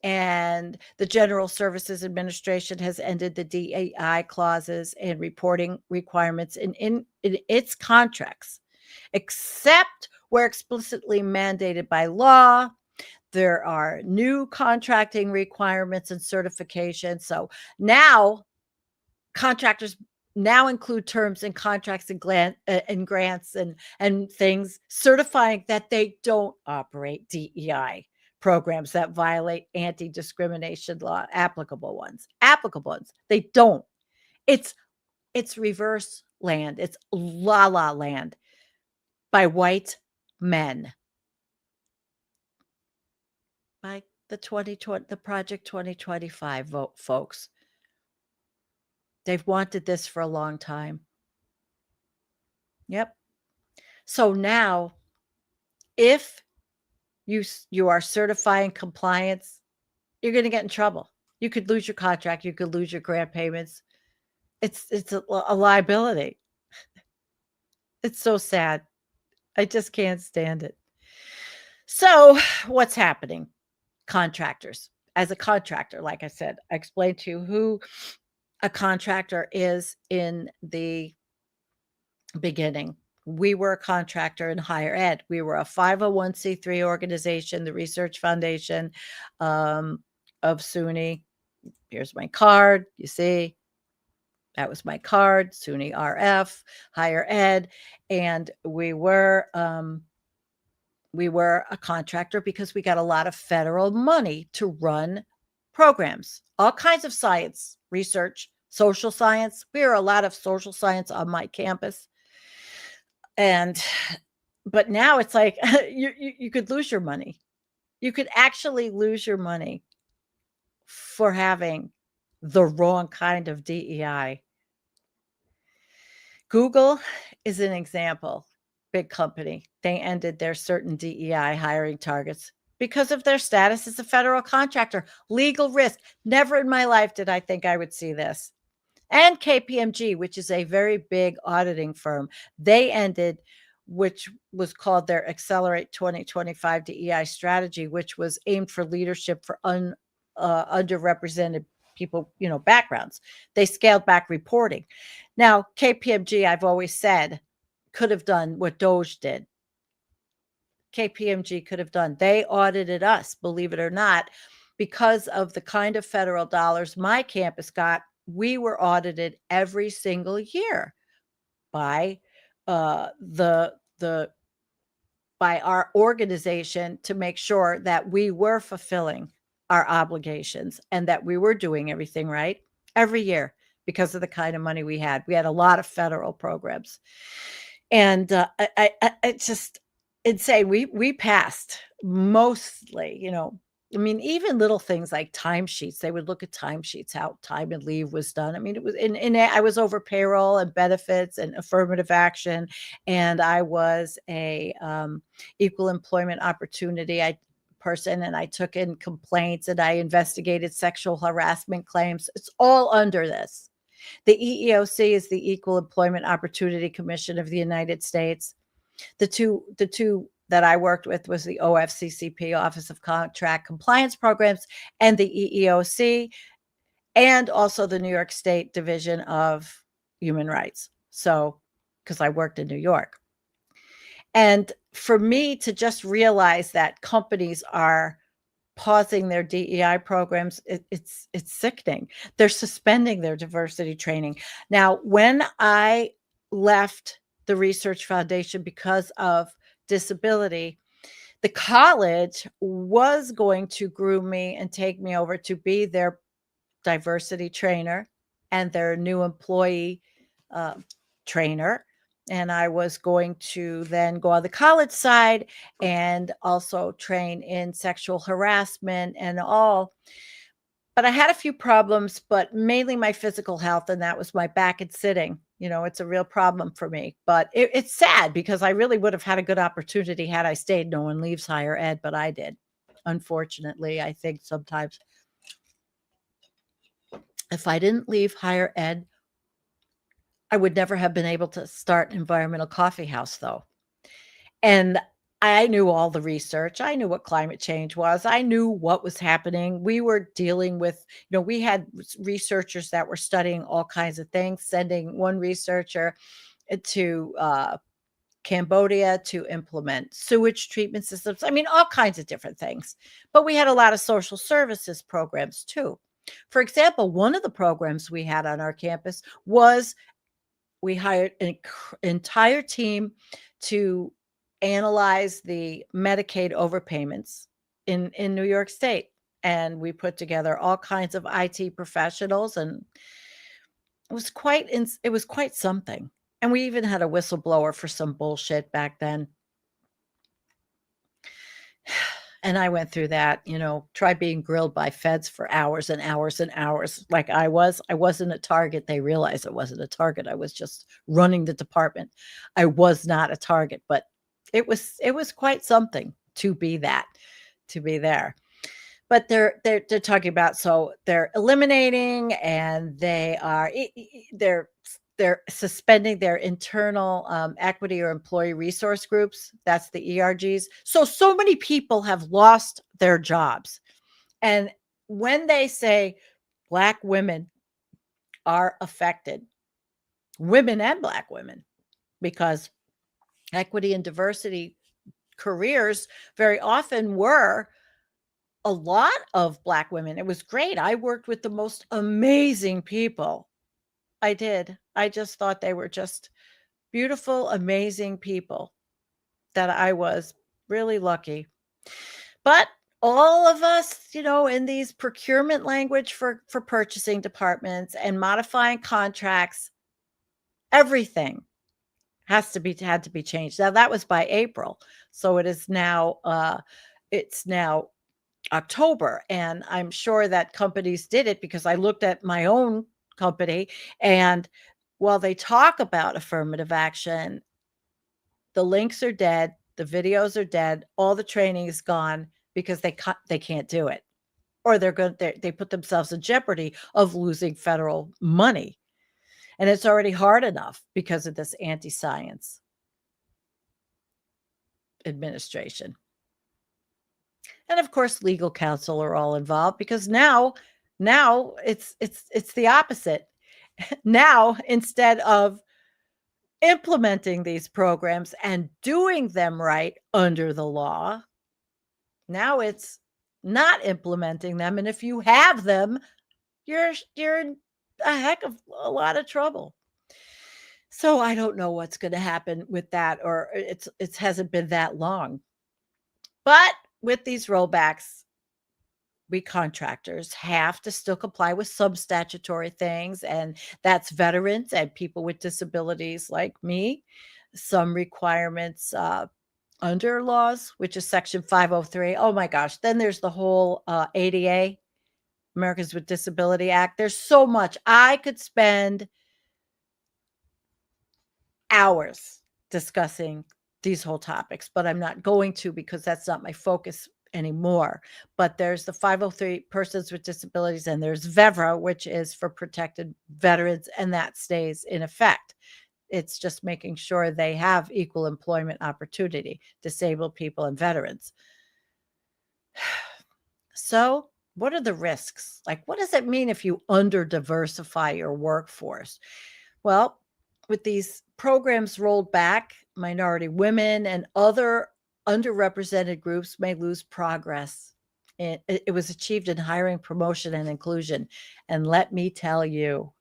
S6: And the General Services Administration has ended the DEI clauses and reporting requirements in its contracts, except where explicitly mandated by law. There are new contracting requirements and certifications. So now contractors include terms in contracts and grants and things certifying that they don't operate DEI programs that violate anti-discrimination law, applicable ones. They don't. It's reverse land. It's la la land by white men. By the Project 2025 vote, folks. They've wanted this for a long time. Yep. So now, if you are certifying compliance, you're going to get in trouble. You could lose your contract. You could lose your grant payments. It's a liability. It's so sad. I just can't stand it. So what's happening? Contractors. As a contractor, like I said, I explained to you who a contractor is in the beginning. We were a contractor in higher ed. We were a 501c3 organization, the Research Foundation of SUNY. Here's my card. You see, that was my card, SUNY RF, higher ed. And we were a contractor because we got a lot of federal money to run programs, all kinds of science, research, social science. We are a lot of social science on my campus. but now it's like you could lose your money. You could actually lose your money for having the wrong kind of DEI. Google is an example. Big company. They ended their certain DEI hiring targets because of their status as a federal contractor. Legal risk. Never in my life did I think I would see this. And KPMG, which is a very big auditing firm, they ended, which was called their Accelerate 2025 DEI strategy, which was aimed for leadership for underrepresented people, backgrounds. They scaled back reporting. Now, KPMG, I've always said, could have done what Doge did. KPMG could have done. They audited us, believe it or not, because of the kind of federal dollars my campus got. We were audited every single year by by our organization to make sure that we were fulfilling our obligations and that we were doing everything right every year because of the kind of money we had. We had a lot of federal programs, and it's just insane. We passed mostly, I mean, even little things like timesheets, they would look at timesheets, how time and leave was done. I mean, it was I was over payroll and benefits and affirmative action. And I was a equal employment opportunity person. And I took in complaints and I investigated sexual harassment claims. It's all under this. The EEOC is the Equal Employment Opportunity Commission of the United States. The two that I worked with was the OFCCP, Office of Contract Compliance Programs, and the EEOC, and also the New York State Division of Human Rights. So, because I worked in New York. And for me to just realize that companies are pausing their DEI programs, it's sickening. They're suspending their diversity training. Now, when I left the Research Foundation because of disability, the college was going to groom me and take me over to be their diversity trainer and their new employee trainer. And I was going to then go on the college side and also train in sexual harassment and all. But I had a few problems, but mainly my physical health, and that was my back and sitting. It's a real problem for me. But it's sad because I really would have had a good opportunity had I stayed. No one leaves higher ed, but I did. Unfortunately, I think sometimes if I didn't leave higher ed, I would never have been able to start Environmental Coffeehouse, though. And I knew all the research. I knew what climate change was. I knew what was happening. We were dealing with, we had researchers that were studying all kinds of things, sending one researcher to Cambodia to implement sewage treatment systems. I mean, all kinds of different things. But we had a lot of social services programs too. For example, one of the programs we had on our campus was we hired an entire team to analyze the Medicaid overpayments in New York State. And we put together all kinds of IT professionals, and it was quite something. And we even had a whistleblower for some bullshit back then. And I went through that, tried being grilled by feds for hours and hours and hours. Like I wasn't a target. They realized I wasn't a target. I was just running the department. I was not a target, but it was quite something to be that, to be there. But they're talking about, so they're eliminating and they're suspending their internal equity or employee resource groups. That's the ERGs. So many people have lost their jobs. And when they say Black women are affected, women and Black women, because equity and diversity careers very often were a lot of Black women. It was great. I worked with the most amazing people. I did. I just thought they were just beautiful, amazing people, that I was really lucky. But all of us, in these procurement language for purchasing departments and modifying contracts, everything had to be changed. Now that was by April. So it's now October, and I'm sure that companies did it because I looked at my own company, and while they talk about affirmative action, the links are dead, the videos are dead, all the training is gone because they can't do it, or they put themselves in jeopardy of losing federal money, and it's already hard enough because of this anti-science administration. And of course, legal counsel are all involved because now it's the opposite. Now, instead of implementing these programs and doing them right under the law, now it's not implementing them. And if you have them, you're in a heck of a lot of trouble. So I don't know what's going to happen with that, or it hasn't been that long. But with these rollbacks, we contractors have to still comply with some statutory things, and that's veterans and people with disabilities like me. Some requirements under laws, which is Section 503. Oh my gosh. Then there's the whole ADA, Americans with Disability Act. There's so much. I could spend hours discussing these whole topics, but I'm not going to because that's not my focus anymore. But there's the 503 persons with disabilities, and there's VEVRA, which is for protected veterans, and that stays in effect. It's just making sure they have equal employment opportunity, disabled people and veterans. So what are the risks? Like, what does it mean if you under-diversify your workforce? Well, with these programs rolled back, minority women and other underrepresented groups may lose progress. It was achieved in hiring, promotion, and inclusion. And let me tell you,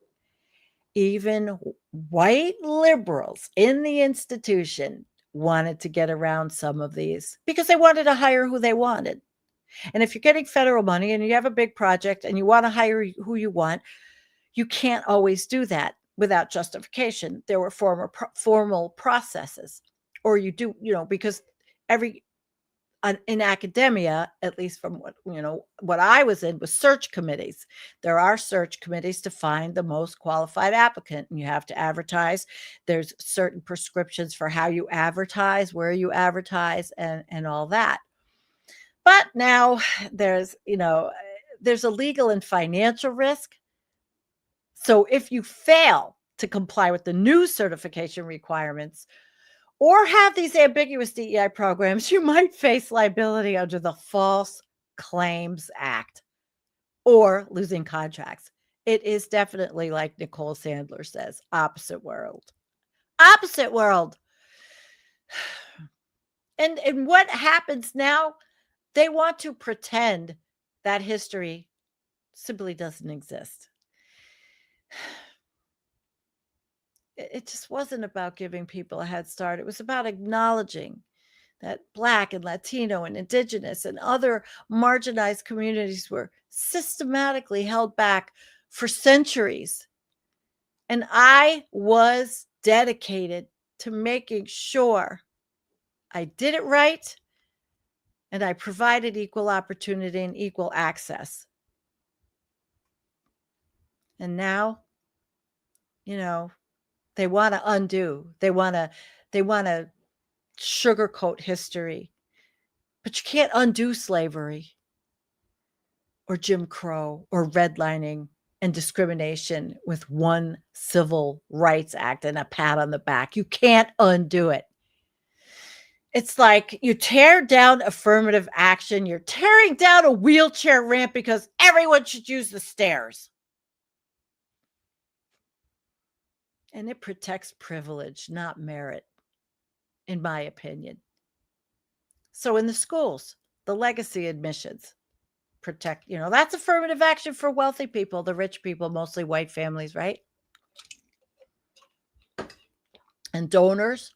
S6: even white liberals in the institution wanted to get around some of these because they wanted to hire who they wanted. And if you're getting federal money and you have a big project and you want to hire who you want, you can't always do that without justification. There were formal processes, or you do, because in academia, at least from what I was in, was search committees. There are search committees to find the most qualified applicant, and you have to advertise. There's certain prescriptions for how you advertise, where you advertise, and all that. But now there's a legal and financial risk. So if you fail to comply with the new certification requirements or have these ambiguous DEI programs, you might face liability under the False Claims Act or losing contracts. It is definitely, like Nicole Sandler says, opposite world. Opposite world. And what happens now? They want to pretend that history simply doesn't exist. It just wasn't about giving people a head start. It was about acknowledging that Black and Latino and Indigenous and other marginalized communities were systematically held back for centuries. And I was dedicated to making sure I did it right and I provided equal opportunity and equal access. And now, they want to undo. They want to sugarcoat history. But you can't undo slavery or Jim Crow or redlining and discrimination with one Civil Rights Act and a pat on the back. You can't undo it. It's like you tear down affirmative action. You're tearing down a wheelchair ramp because everyone should use the stairs. And it protects privilege, not merit, in my opinion. So in the schools, the legacy admissions protect, that's affirmative action for wealthy people, the rich people, mostly white families, right? And donors,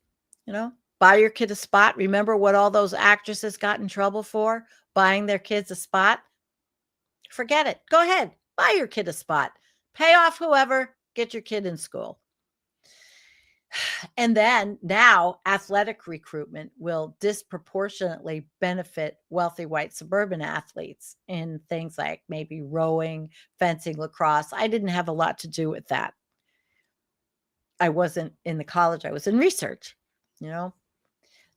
S6: buy your kid a spot. Remember what all those actresses got in trouble for? Buying their kids a spot? Forget it. Go ahead. Buy your kid a spot. Pay off whoever. Get your kid in school. And then now athletic recruitment will disproportionately benefit wealthy white suburban athletes in things like maybe rowing, fencing, lacrosse. I didn't have a lot to do with that. I wasn't in the college, I was in research, you know.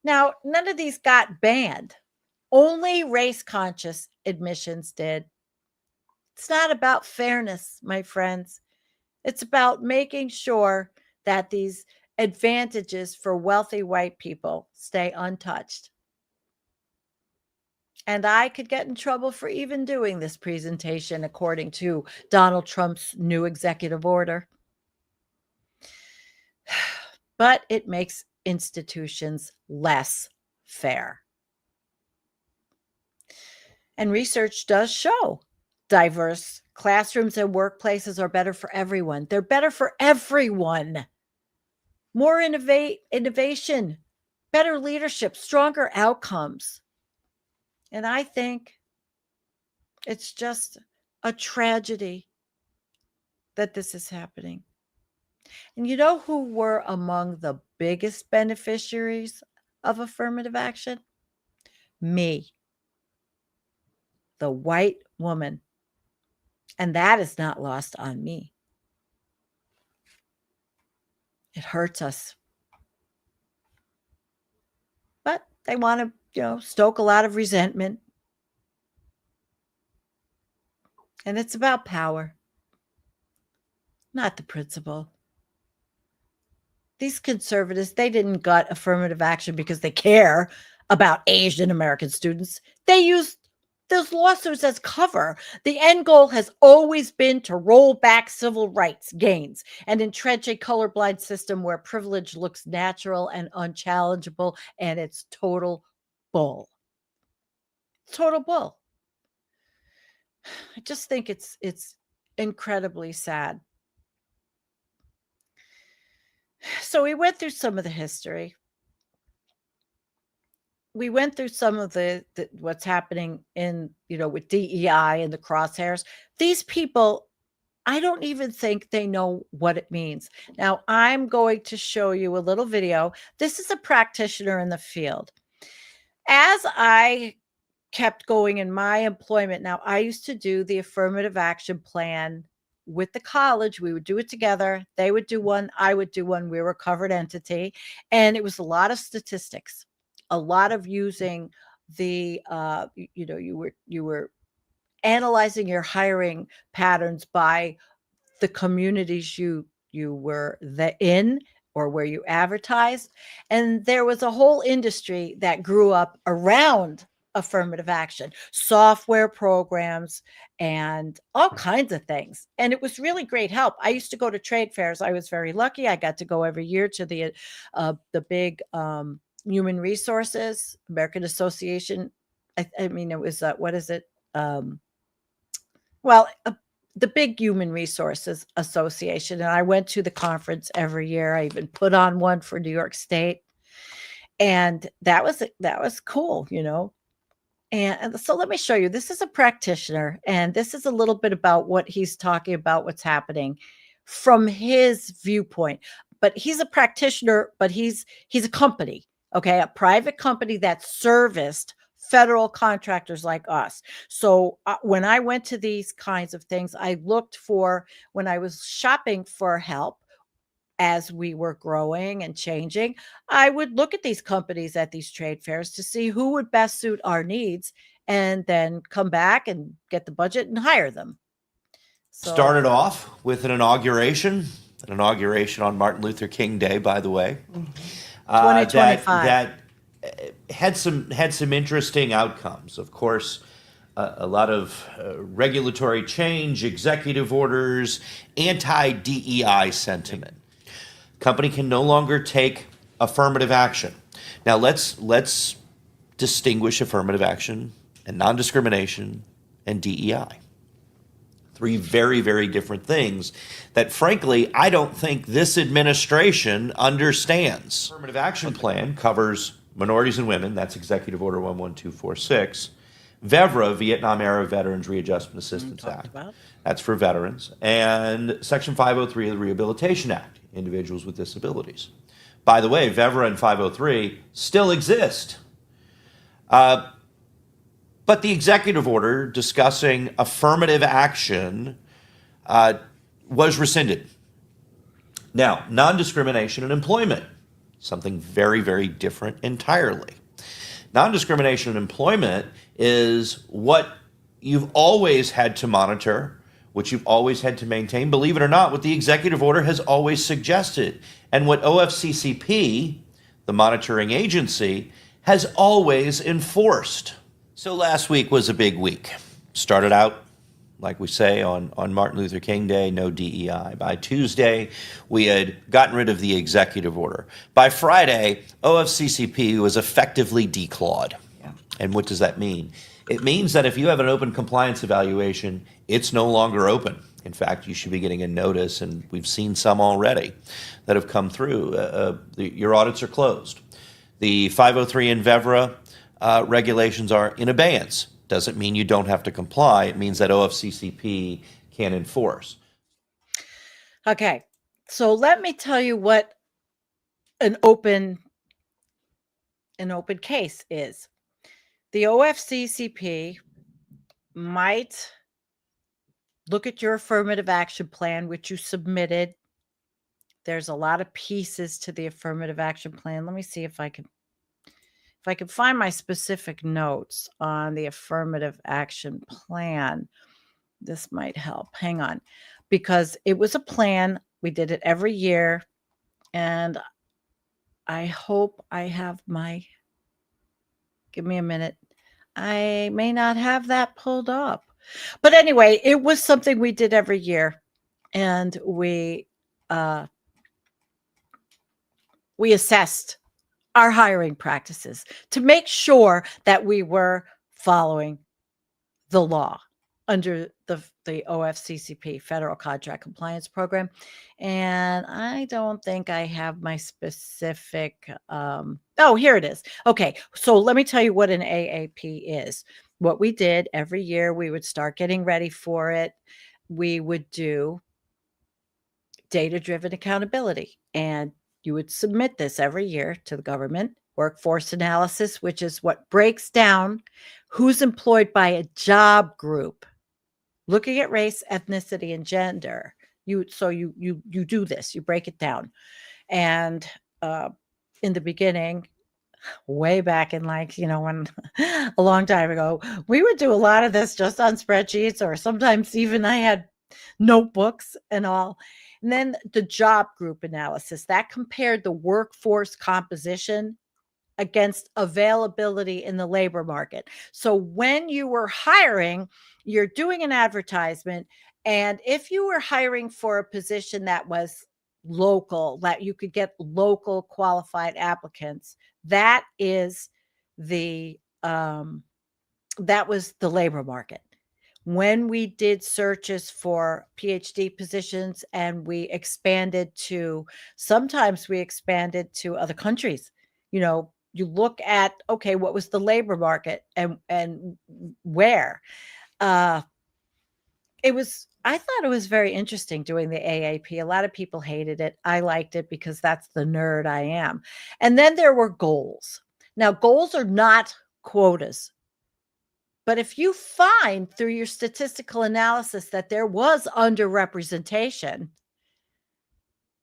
S6: Now, none of these got banned. Only race conscious admissions did. It's not about fairness, my friends. It's about making sure that these advantages for wealthy white people stay untouched. And I could get in trouble for even doing this presentation according to Donald Trump's new executive order. But it makes institutions less fair. And research does show diverse classrooms and workplaces are better for everyone. They're better for everyone. More innovation, better leadership, stronger outcomes. And I think it's just a tragedy that this is happening. And you know who were among the biggest beneficiaries of affirmative action? Me, the white woman. And that is not lost on me. It hurts us. But they want to, stoke a lot of resentment. And it's about power, not the principle. These conservatives, they didn't gut affirmative action because they care about Asian American students. They used those lawsuits as cover. The end goal has always been to roll back civil rights gains and entrench a colorblind system where privilege looks natural and unchallengeable, and it's total bull. Total bull. I just think it's incredibly sad. So we went through some of the history. We went through some of the what's happening in, with DEI and the crosshairs. These people, I don't even think they know what it means. Now, I'm going to show you a little video. This is a practitioner in the field. As I kept going in my employment, now I used to do the affirmative action plan with the college. We would do it together. They would do one, I would do one. We were a covered entity. And it was a lot of statistics. A lot of using the, you were analyzing your hiring patterns by the communities you were in or where you advertised. And there was a whole industry that grew up around affirmative action, software programs, and all kinds of things. And it was really great help. I used to go to trade fairs. I was very lucky. I got to go every year to the big, Human Resources, American Association. I mean, it was, what is it? The big Human Resources Association. And I went to the conference every year. I even put on one for New York State. And that was cool, And so let me show you. This is a practitioner. And this is a little bit about what he's talking about, what's happening from his viewpoint. But he's a practitioner, but he's a company. Okay, a private company that serviced federal contractors like us. So when I went to these kinds of things, I looked for, when I was shopping for help as we were growing and changing, I would look at these companies at these trade fairs to see who would best suit our needs and then come back and get the budget and hire them. So,
S5: started off with an inauguration on Martin Luther King Day, by the way.
S6: 2025.
S5: That had some interesting outcomes. Of course, a lot of regulatory change, executive orders, anti-DEI sentiment. Company can no longer take affirmative action. Now let's distinguish affirmative action and non-discrimination and DEI. Three very, very different things that, frankly, I don't think this administration understands. Affirmative action plan covers minorities and women. That's Executive Order 11246. VEVRA, Vietnam Era Veterans Readjustment Assistance Act. That's for veterans. And Section 503 of the Rehabilitation Act, individuals with disabilities. By the way, VEVRA and 503 still exist. But the executive order discussing affirmative action was rescinded. Now, non-discrimination in employment, something very, very different entirely. Non-discrimination in employment is what you've always had to monitor, which you've always had to maintain, believe it or not, what the executive order has always suggested, and what OFCCP, the monitoring agency, has always enforced. So last week was a big week. Started out, like we say, on Martin Luther King Day, no DEI. By Tuesday, we had gotten rid of the executive order. By Friday, OFCCP was effectively declawed. Yeah. And what does that mean? It means that if you have an open compliance evaluation, it's no longer open. In fact, you should be getting a notice, and we've seen some already that have come through. Your audits are closed. The 503 and VEVRA regulations are in abeyance. Doesn't mean you don't have to comply. It means that OFCCP can enforce.
S6: Okay, so let me tell you what an open case is. The OFCCP might look at your affirmative action plan, which you submitted. There's a lot of pieces to the affirmative action plan. Let me see if I can find my specific notes on the affirmative action plan. This might help. Hang on. Because it was a plan. We did it every year. And I hope I have give me a minute. I may not have that pulled up. But anyway, it was something we did every year. And we assessed our hiring practices to make sure that we were following the law under the OFCCP, Federal Contract Compliance Program. And I don't think I have my specific, oh, here it is. Okay, so let me tell you what an AAP is. What we did every year, we would start getting ready for it. We would do data-driven accountability, and you would submit this every year to the government. Workforce analysis, which is what breaks down who's employed by a job group, looking at race, ethnicity, and gender. You do this, you break it down. And in the beginning, way back in when a long time ago, we would do a lot of this just on spreadsheets, or sometimes even I had notebooks and all. And then the job group analysis, that compared the workforce composition against availability in the labor market. So when you were hiring, you're doing an advertisement, and if you were hiring for a position that was local, that you could get local qualified applicants, that is that was the labor market. When we did searches for PhD positions, and sometimes we expanded to other countries, you look at, okay, what was the labor market and where? I thought it was very interesting doing the AAP. A lot of people hated it. I liked it because that's the nerd I am. And then there were goals. Now, goals are not quotas. But if you find through your statistical analysis that there was underrepresentation,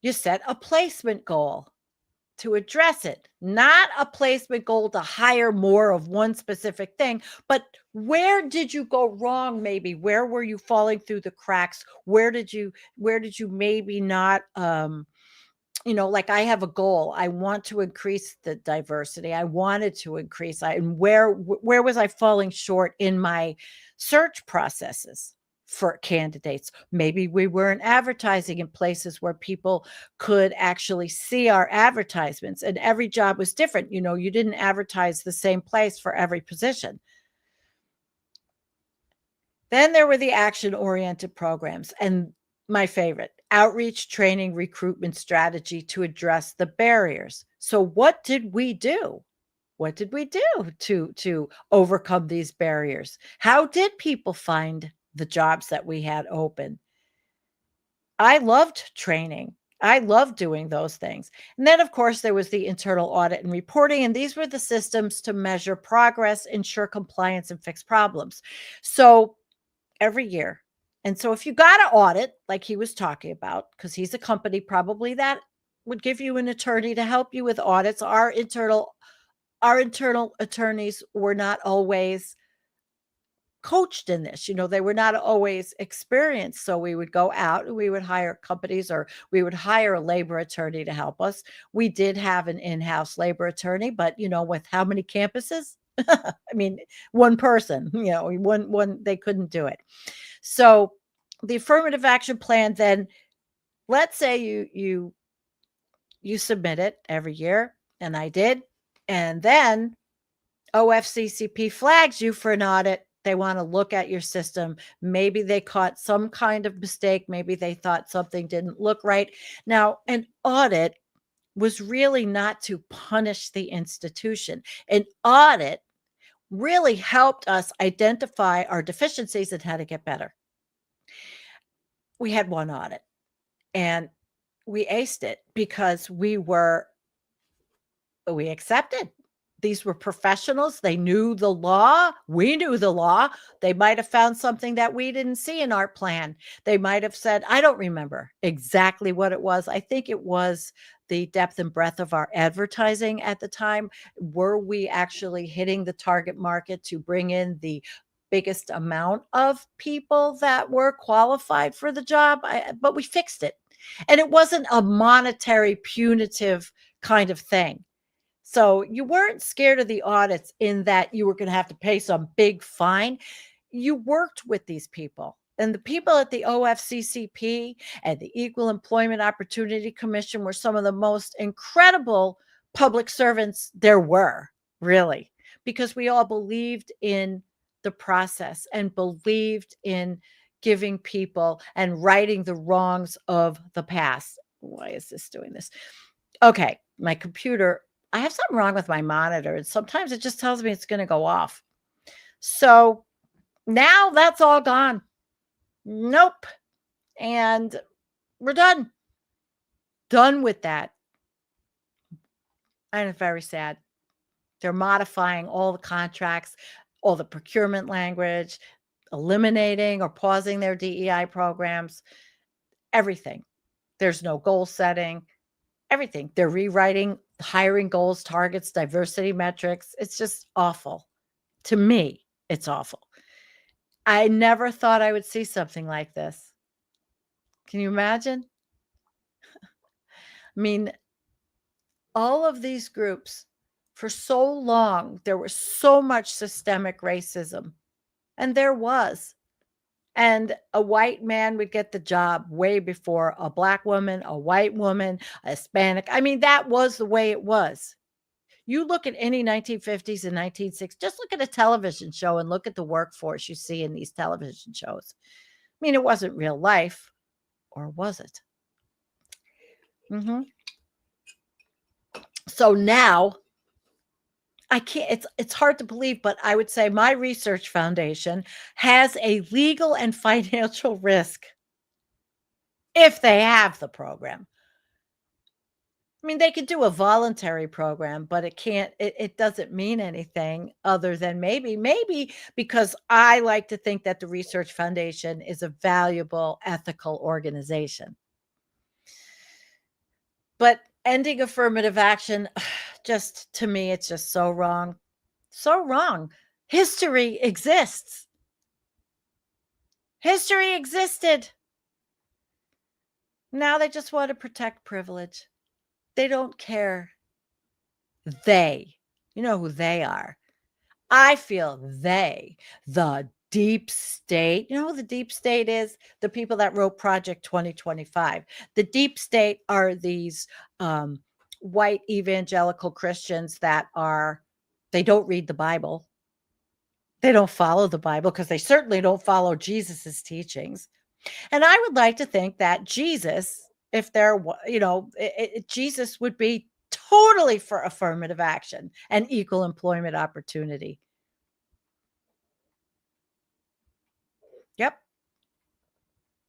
S6: you set a placement goal to address it, not a placement goal to hire more of one specific thing, but where did you go wrong? Maybe where were you falling through the cracks? Where did you maybe not, like I have a goal. I want to increase the diversity. I wanted to increase. And where was I falling short in my search processes for candidates? Maybe we weren't advertising in places where people could actually see our advertisements, and every job was different. You didn't advertise the same place for every position. Then there were the action-oriented programs, and my favorite, outreach, training, recruitment strategy to address the barriers. So what did we do? What did we do to overcome these barriers? How did people find the jobs that we had open? I loved training. I love doing those things. And then, of course, there was the internal audit and reporting, and these were the systems to measure progress, ensure compliance, and fix problems. So every year. And so if you got an audit, like he was talking about, because he's a company probably that would give you an attorney to help you with audits. Our internal attorneys were not always coached in this. They were not always experienced. So we would go out and we would hire companies, or we would hire a labor attorney to help us. We did have an in-house labor attorney, but with how many campuses? I mean, one person, one, they couldn't do it. So the affirmative action plan, then let's say you submit it every year, and I did, and then OFCCP flags you for an audit. They want to look at your system. Maybe they caught some kind of mistake. Maybe they thought something didn't look right. Now, an audit was really not to punish the institution. An audit really helped us identify our deficiencies and how to get better. We had one audit, and we aced it because we accepted. These were professionals. They knew the law. We knew the law. They might have found something that we didn't see in our plan. They might have said, I don't remember exactly what it was. I think it was the depth and breadth of our advertising at the time. Were we actually hitting the target market to bring in the biggest amount of people that were qualified for the job? But we fixed it. And it wasn't a monetary punitive kind of thing. So you weren't scared of the audits in that you were going to have to pay some big fine. You worked with these people, and the people at the OFCCP and the Equal Employment Opportunity Commission were some of the most incredible public servants there were, really, because we all believed in the process and believed in giving people and righting the wrongs of the past. Why is this doing this? Okay, my computer, I have something wrong with my monitor, and sometimes it just tells me it's going to go off. So now that's all gone. Nope. And we're done. Done with that. And it's very sad. They're modifying all the contracts, all the procurement language, eliminating or pausing their DEI programs, everything. There's no goal setting, everything. They're rewriting hiring goals, targets, diversity metrics. It's just awful. To me, it's awful. I never thought I would see something like this. Can you imagine? I mean, all of these groups, for so long, there was so much systemic racism, and there was. And a white man would get the job way before a black woman, a white woman, a Hispanic. I mean, that was the way it was. You look at any 1950s and 1960s, just look at a television show and look at the workforce you see in these television shows. I mean, it wasn't real life, or was it? So now, I can't, it's hard to believe, but I would say my research foundation has a legal and financial risk if they have the program. I mean, they could do a voluntary program, but it doesn't mean anything other than maybe because I like to think that the Research Foundation is a valuable, ethical organization. But ending affirmative action, just to me, it's just so wrong. So wrong. History exists. History existed. Now they just want to protect privilege. They don't care. You know who they are. I feel the deep state. You know who the deep state is? The people that wrote Project 2025. The deep state are these white evangelical Christians that they don't read the Bible. They don't follow the Bible because they certainly don't follow Jesus's teachings. And I would like to think that Jesus, if Jesus would be totally for affirmative action and equal employment opportunity.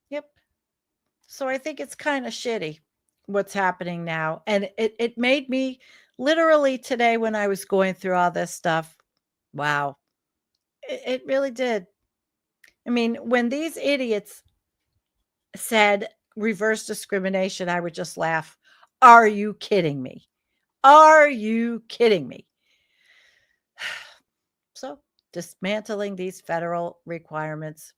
S6: Yep. So I think it's kind of shitty. what's happening now. And it made me literally today when I was going through all this stuff, wow, it really did. I mean, when these idiots said reverse discrimination, I would just laugh. Are you kidding me? Are you kidding me? So dismantling these federal requirements,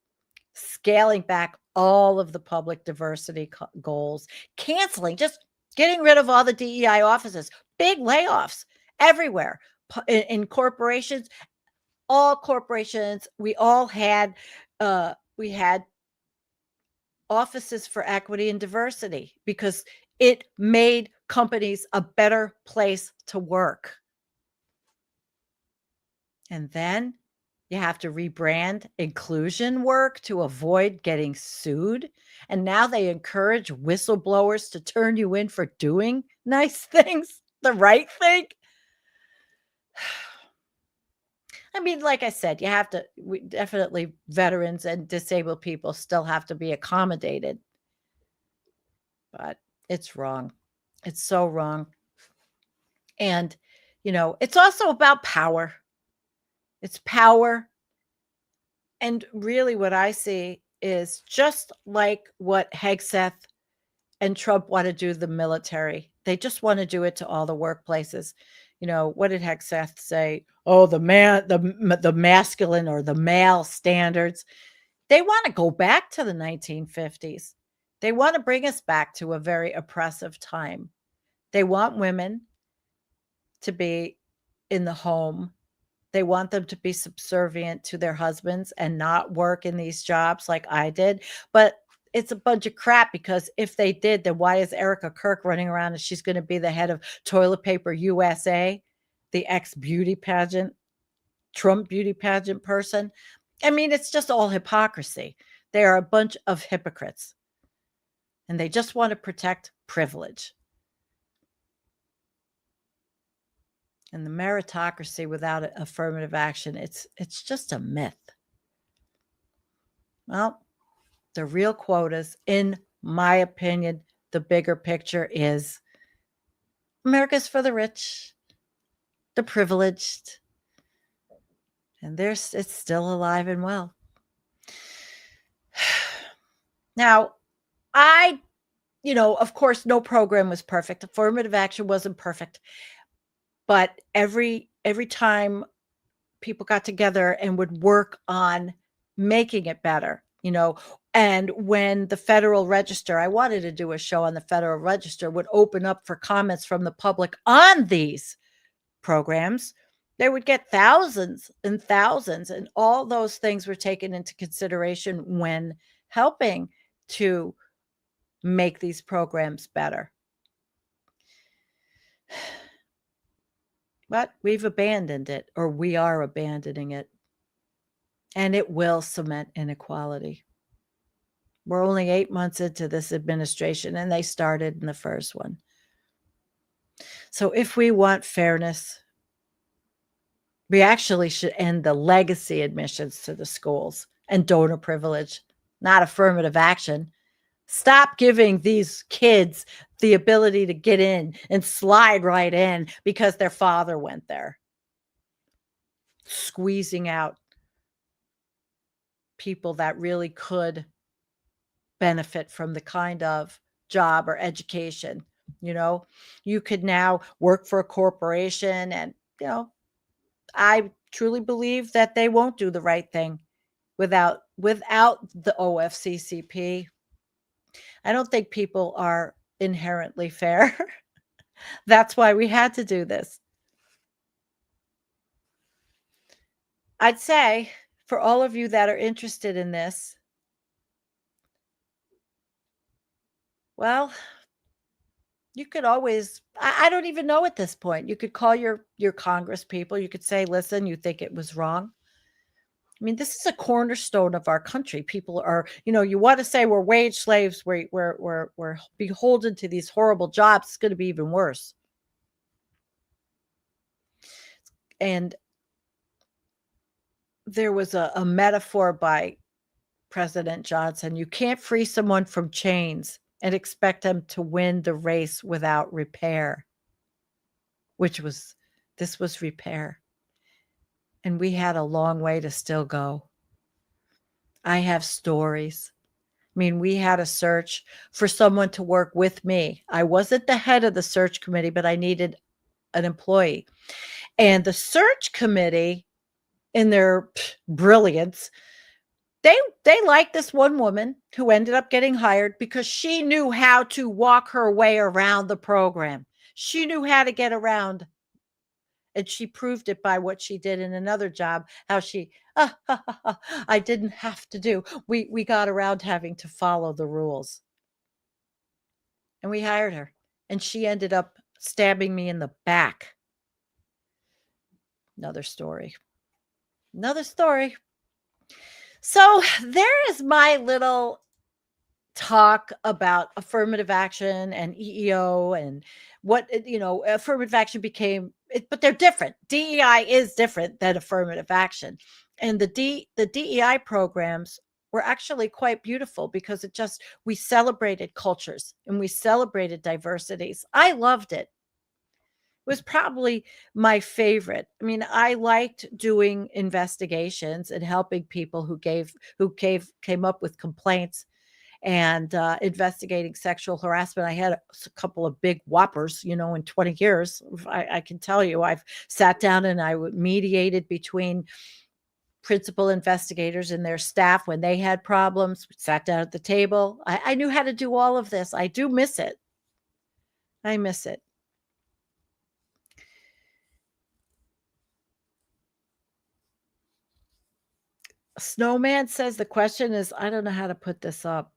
S6: scaling back all of the public diversity goals, canceling, just getting rid of all the DEI offices, big layoffs everywhere in corporations, all corporations. We all had, we had offices for equity and diversity because it made companies a better place to work. And then you have to rebrand inclusion work to avoid getting sued. And now they encourage whistleblowers to turn you in for doing nice things, the right thing. I mean, like I said, you have to, definitely veterans and disabled people still have to be accommodated. But it's wrong. It's so wrong. And, you know, it's also about power. It's power. And really what I see is just like what Hegseth and Trump want to do to the military. They just want to do it to all the workplaces. You know, what did Hegseth say? Oh, the masculine or the male standards. They want to go back to the 1950s. They want to bring us back to a very oppressive time. They want women to be in the home. They want them to be subservient to their husbands and not work in these jobs like I did. But it's a bunch of crap, because if they did, then why is Erica Kirk running around and she's going to be the head of Toilet Paper USA, the ex-beauty pageant, Trump beauty pageant person? I mean, it's just all hypocrisy. They are a bunch of hypocrites. And they just want to protect privilege. And the meritocracy without affirmative action, it's just a myth. Well, the real quotas, in my opinion, the bigger picture is America's for the rich, the privileged, and it's still alive and well. Now, of course, no program was perfect. Affirmative action wasn't perfect. But every time people got together and would work on making it better, and when the Federal Register, I wanted to do a show on the Federal Register, would open up for comments from the public on these programs, they would get thousands and thousands, and all those things were taken into consideration when helping to make these programs better. But we've abandoned it, or we are abandoning it. And it will cement inequality. We're only 8 months into this administration, and they started in the first one. So if we want fairness, we actually should end the legacy admissions to the schools and donor privilege, not affirmative action. Stop giving these kids the ability to get in and slide right in because their father went there. Squeezing out people that really could benefit from the kind of job or education. You could now work for a corporation, and, I truly believe that they won't do the right thing without the OFCCP. I don't think people are inherently fair. That's why we had to do this. I'd say for all of you that are interested in this, well, you could always, I don't even know at this point. You could call your Congress people. You could say, listen, you think it was wrong. I mean, this is a cornerstone of our country. People are, you want to say we're wage slaves, we're beholden to these horrible jobs. It's going to be even worse. And there was a metaphor by President Johnson. You can't free someone from chains and expect them to win the race without repair, this was repair. And we had a long way to still go. I have stories. I mean, we had a search for someone to work with me. I wasn't the head of the search committee, but I needed an employee. And the search committee, in their brilliance, they liked this one woman who ended up getting hired because she knew how to walk her way around the program. She knew how to get around. And she proved it by what she did in another job, how she, I didn't have to do. We got around having to follow the rules. And we hired her. And she ended up stabbing me in the back. Another story. Another story. So there is my little talk about affirmative action and EEO and what, affirmative action became, but they're different. DEI is different than affirmative action. And the DEI programs were actually quite beautiful because we celebrated cultures and we celebrated diversities. I loved it. It was probably my favorite. I mean, I liked doing investigations and helping people who came up with complaints and investigating sexual harassment. I had a couple of big whoppers, in 20 years. I can tell you, I've sat down and I mediated between principal investigators and their staff when they had problems. We sat down at the table. I knew how to do all of this. I do miss it. I miss it. Snowman says the question is, I don't know how to put this up.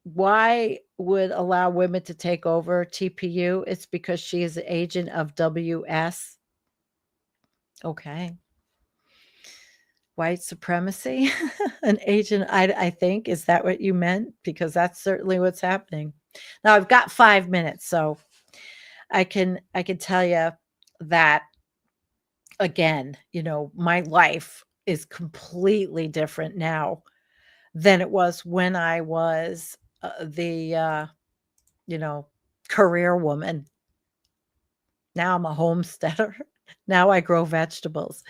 S6: Why would allow women to take over TPU? It's because she is an agent of WS. Okay. White supremacy? An agent, I think. Is that what you meant? Because that's certainly what's happening. Now I've got 5 minutes, so I can tell you that again, my life is completely different now than it was when I was the career woman. Now I'm a homesteader. Now I grow vegetables.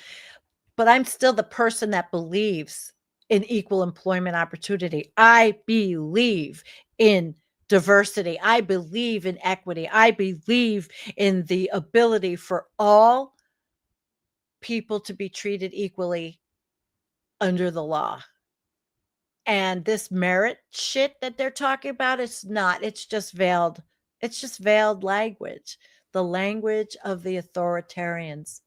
S6: But I'm still the person that believes in equal employment opportunity. I believe in diversity. I believe in equity. I believe in the ability for all people to be treated equally under the law. And this merit shit that they're talking about, it's just veiled language. The language of the authoritarians,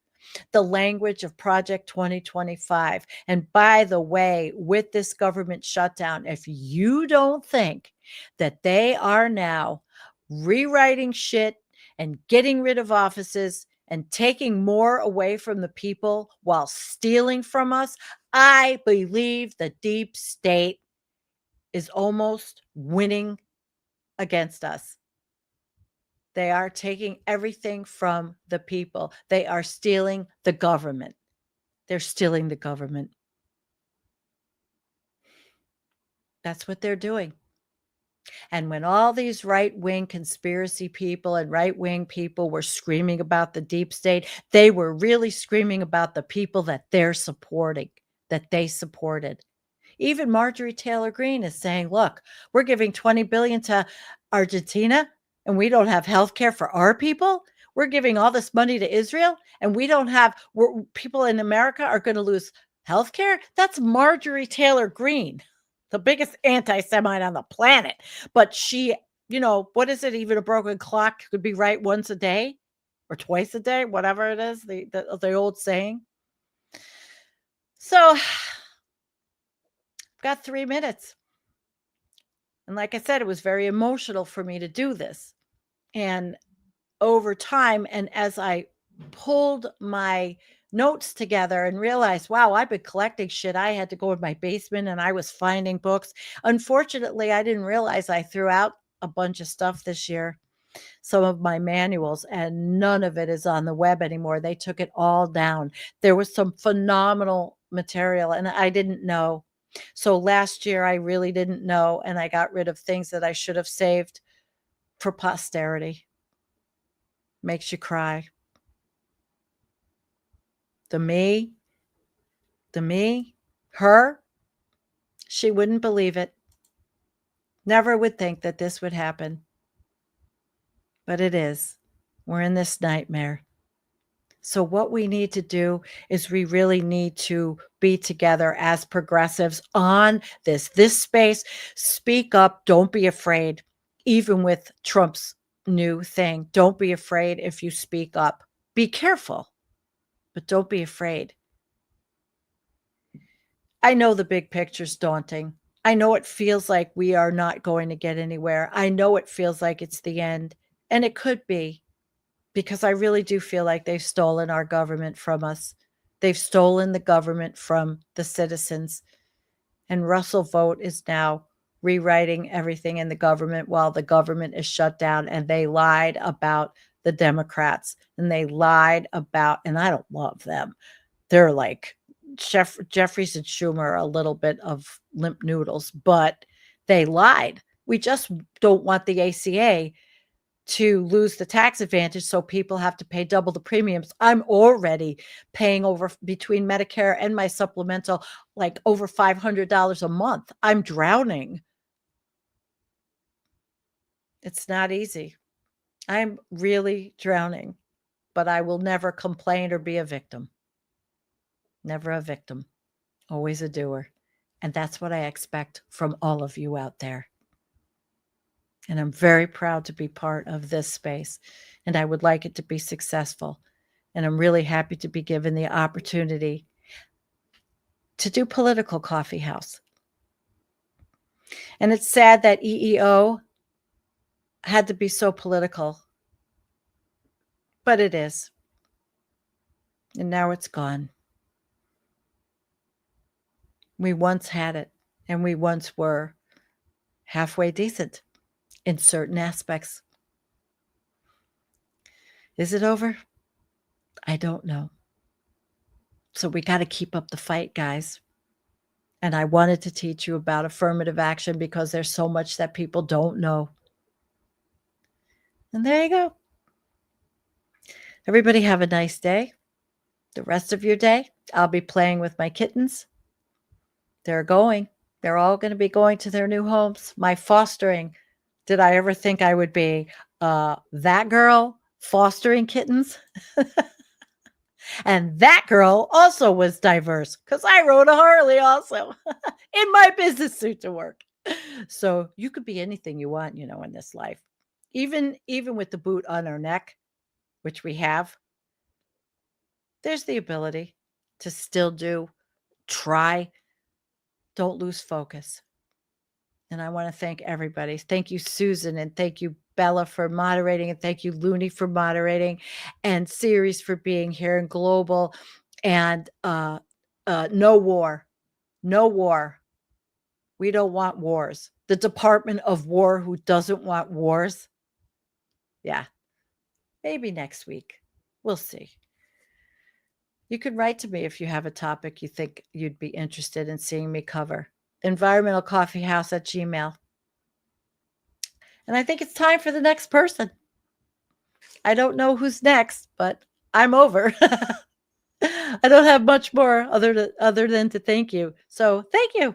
S6: the language of Project 2025. And by the way, with this government shutdown, if you don't think that they are now rewriting shit and getting rid of offices and taking more away from the people while stealing from us, I believe the deep state is almost winning against us. They are taking everything from the people. They are stealing the government. They're stealing the government. That's what they're doing. And when all these right-wing conspiracy people and right-wing people were screaming about the deep state, they were really screaming about the people that they're supporting, that they supported. Even Marjorie Taylor Greene is saying, look, we're giving $20 billion to Argentina and we don't have health care for our people. We're giving all this money to Israel and people in America are going to lose health care. That's Marjorie Taylor Greene, the biggest anti-Semite on the planet. But she, what is it? Even a broken clock could be right once a day or twice a day, whatever it is, the old saying. So I've got 3 minutes. And like I said, it was very emotional for me to do this. And over time, and as I pulled my notes together and realized, wow, I've been collecting shit. I had to go in my basement and I was finding books. Unfortunately, I didn't realize I threw out a bunch of stuff this year, some of my manuals, and none of it is on the web anymore. They took it all down. There was some phenomenal material and I didn't know. So last year, I really didn't know, and I got rid of things that I should have saved for posterity. Makes you cry. The me, her, she wouldn't believe it. Never would think that this would happen. But it is. We're in this nightmare. So what we need to do is we really need to be together as progressives on this space. Speak up. Don't be afraid. Even with Trump's new thing, don't be afraid if you speak up. Be careful, but don't be afraid. I know the big picture's daunting. I know it feels like we are not going to get anywhere. I know it feels like it's the end, and it could be, because I really do feel like they've stolen our government from us. They've stolen the government from the citizens. And Russell Vogt is now rewriting everything in the government while the government is shut down. And they lied about the Democrats, and they lied about, and I don't love them. They're like Jeffries and Schumer, a little bit of limp noodles, but they lied. We just don't want the ACA to lose the tax advantage, so people have to pay double the premiums. I'm already paying over, between Medicare and my supplemental, like over $500 a month. I'm drowning. It's not easy. I'm really drowning, but I will never complain or be a victim. Never a victim, always a doer. And that's what I expect from all of you out there. And I'm very proud to be part of this space, and I would like it to be successful. And I'm really happy to be given the opportunity to do political coffee house. And it's sad that EEO had to be so political, but it is. And now it's gone. We once had it, and we once were halfway decent in certain aspects. Is it over? I don't know. So we got to keep up the fight, guys. And I wanted to teach you about affirmative action because there's so much that people don't know. And there you go. Everybody have a nice day. The rest of your day, I'll be playing with my kittens. They're all going to be going to their new homes. My fostering. Did I ever think I would be that girl fostering kittens? And that girl also was diverse because I rode a Harley also in my business suit to work. So you could be anything you want, in this life. Even with the boot on our neck, which we have, there's the ability to still try. Don't lose focus. And I want to thank everybody. Thank you, Susan, and thank you, Bella, for moderating, and thank you, Looney, for moderating, and Series for being here, and Global, and no war. We don't want wars. The Department of War, who doesn't want wars? Yeah, maybe next week. We'll see. You can write to me if you have a topic you think you'd be interested in seeing me cover. environmentalcoffeehouse@gmail.com. And I think it's time for the next person. I don't know who's next, but I'm over. I don't have much more other than to thank you. So thank you.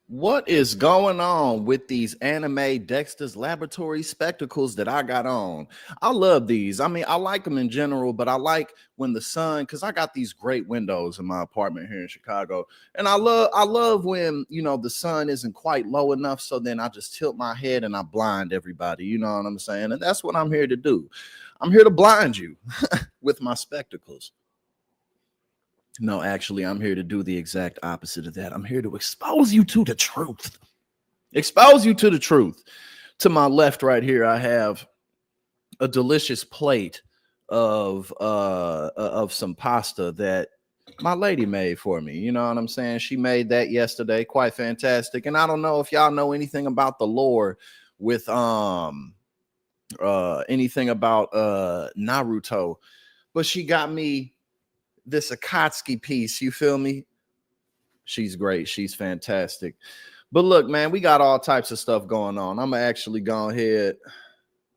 S7: What is going on with these anime Dexter's Laboratory spectacles that I got on? I love these. I mean, I like them in general, but I like when the sun, because I got these great windows in my apartment here in Chicago. And I love when, you know, the sun isn't quite low enough. So then I just tilt my head and I blind everybody. You know what I'm saying? And that's what I'm here to do. I'm here to blind you with my spectacles. No, actually, I'm here to do the exact opposite of that. I'm here to expose you to the truth. Expose you to the truth. To my left right here, I have a delicious plate of some pasta that my lady made for me. You know what I'm saying? She made that yesterday. Quite fantastic. And I don't know if y'all know anything about the lore with anything about Naruto, but she got me this Akatsuki piece, you feel me? She's great. She's fantastic. But look, man, we got all types of stuff going on. I'm gonna actually go ahead.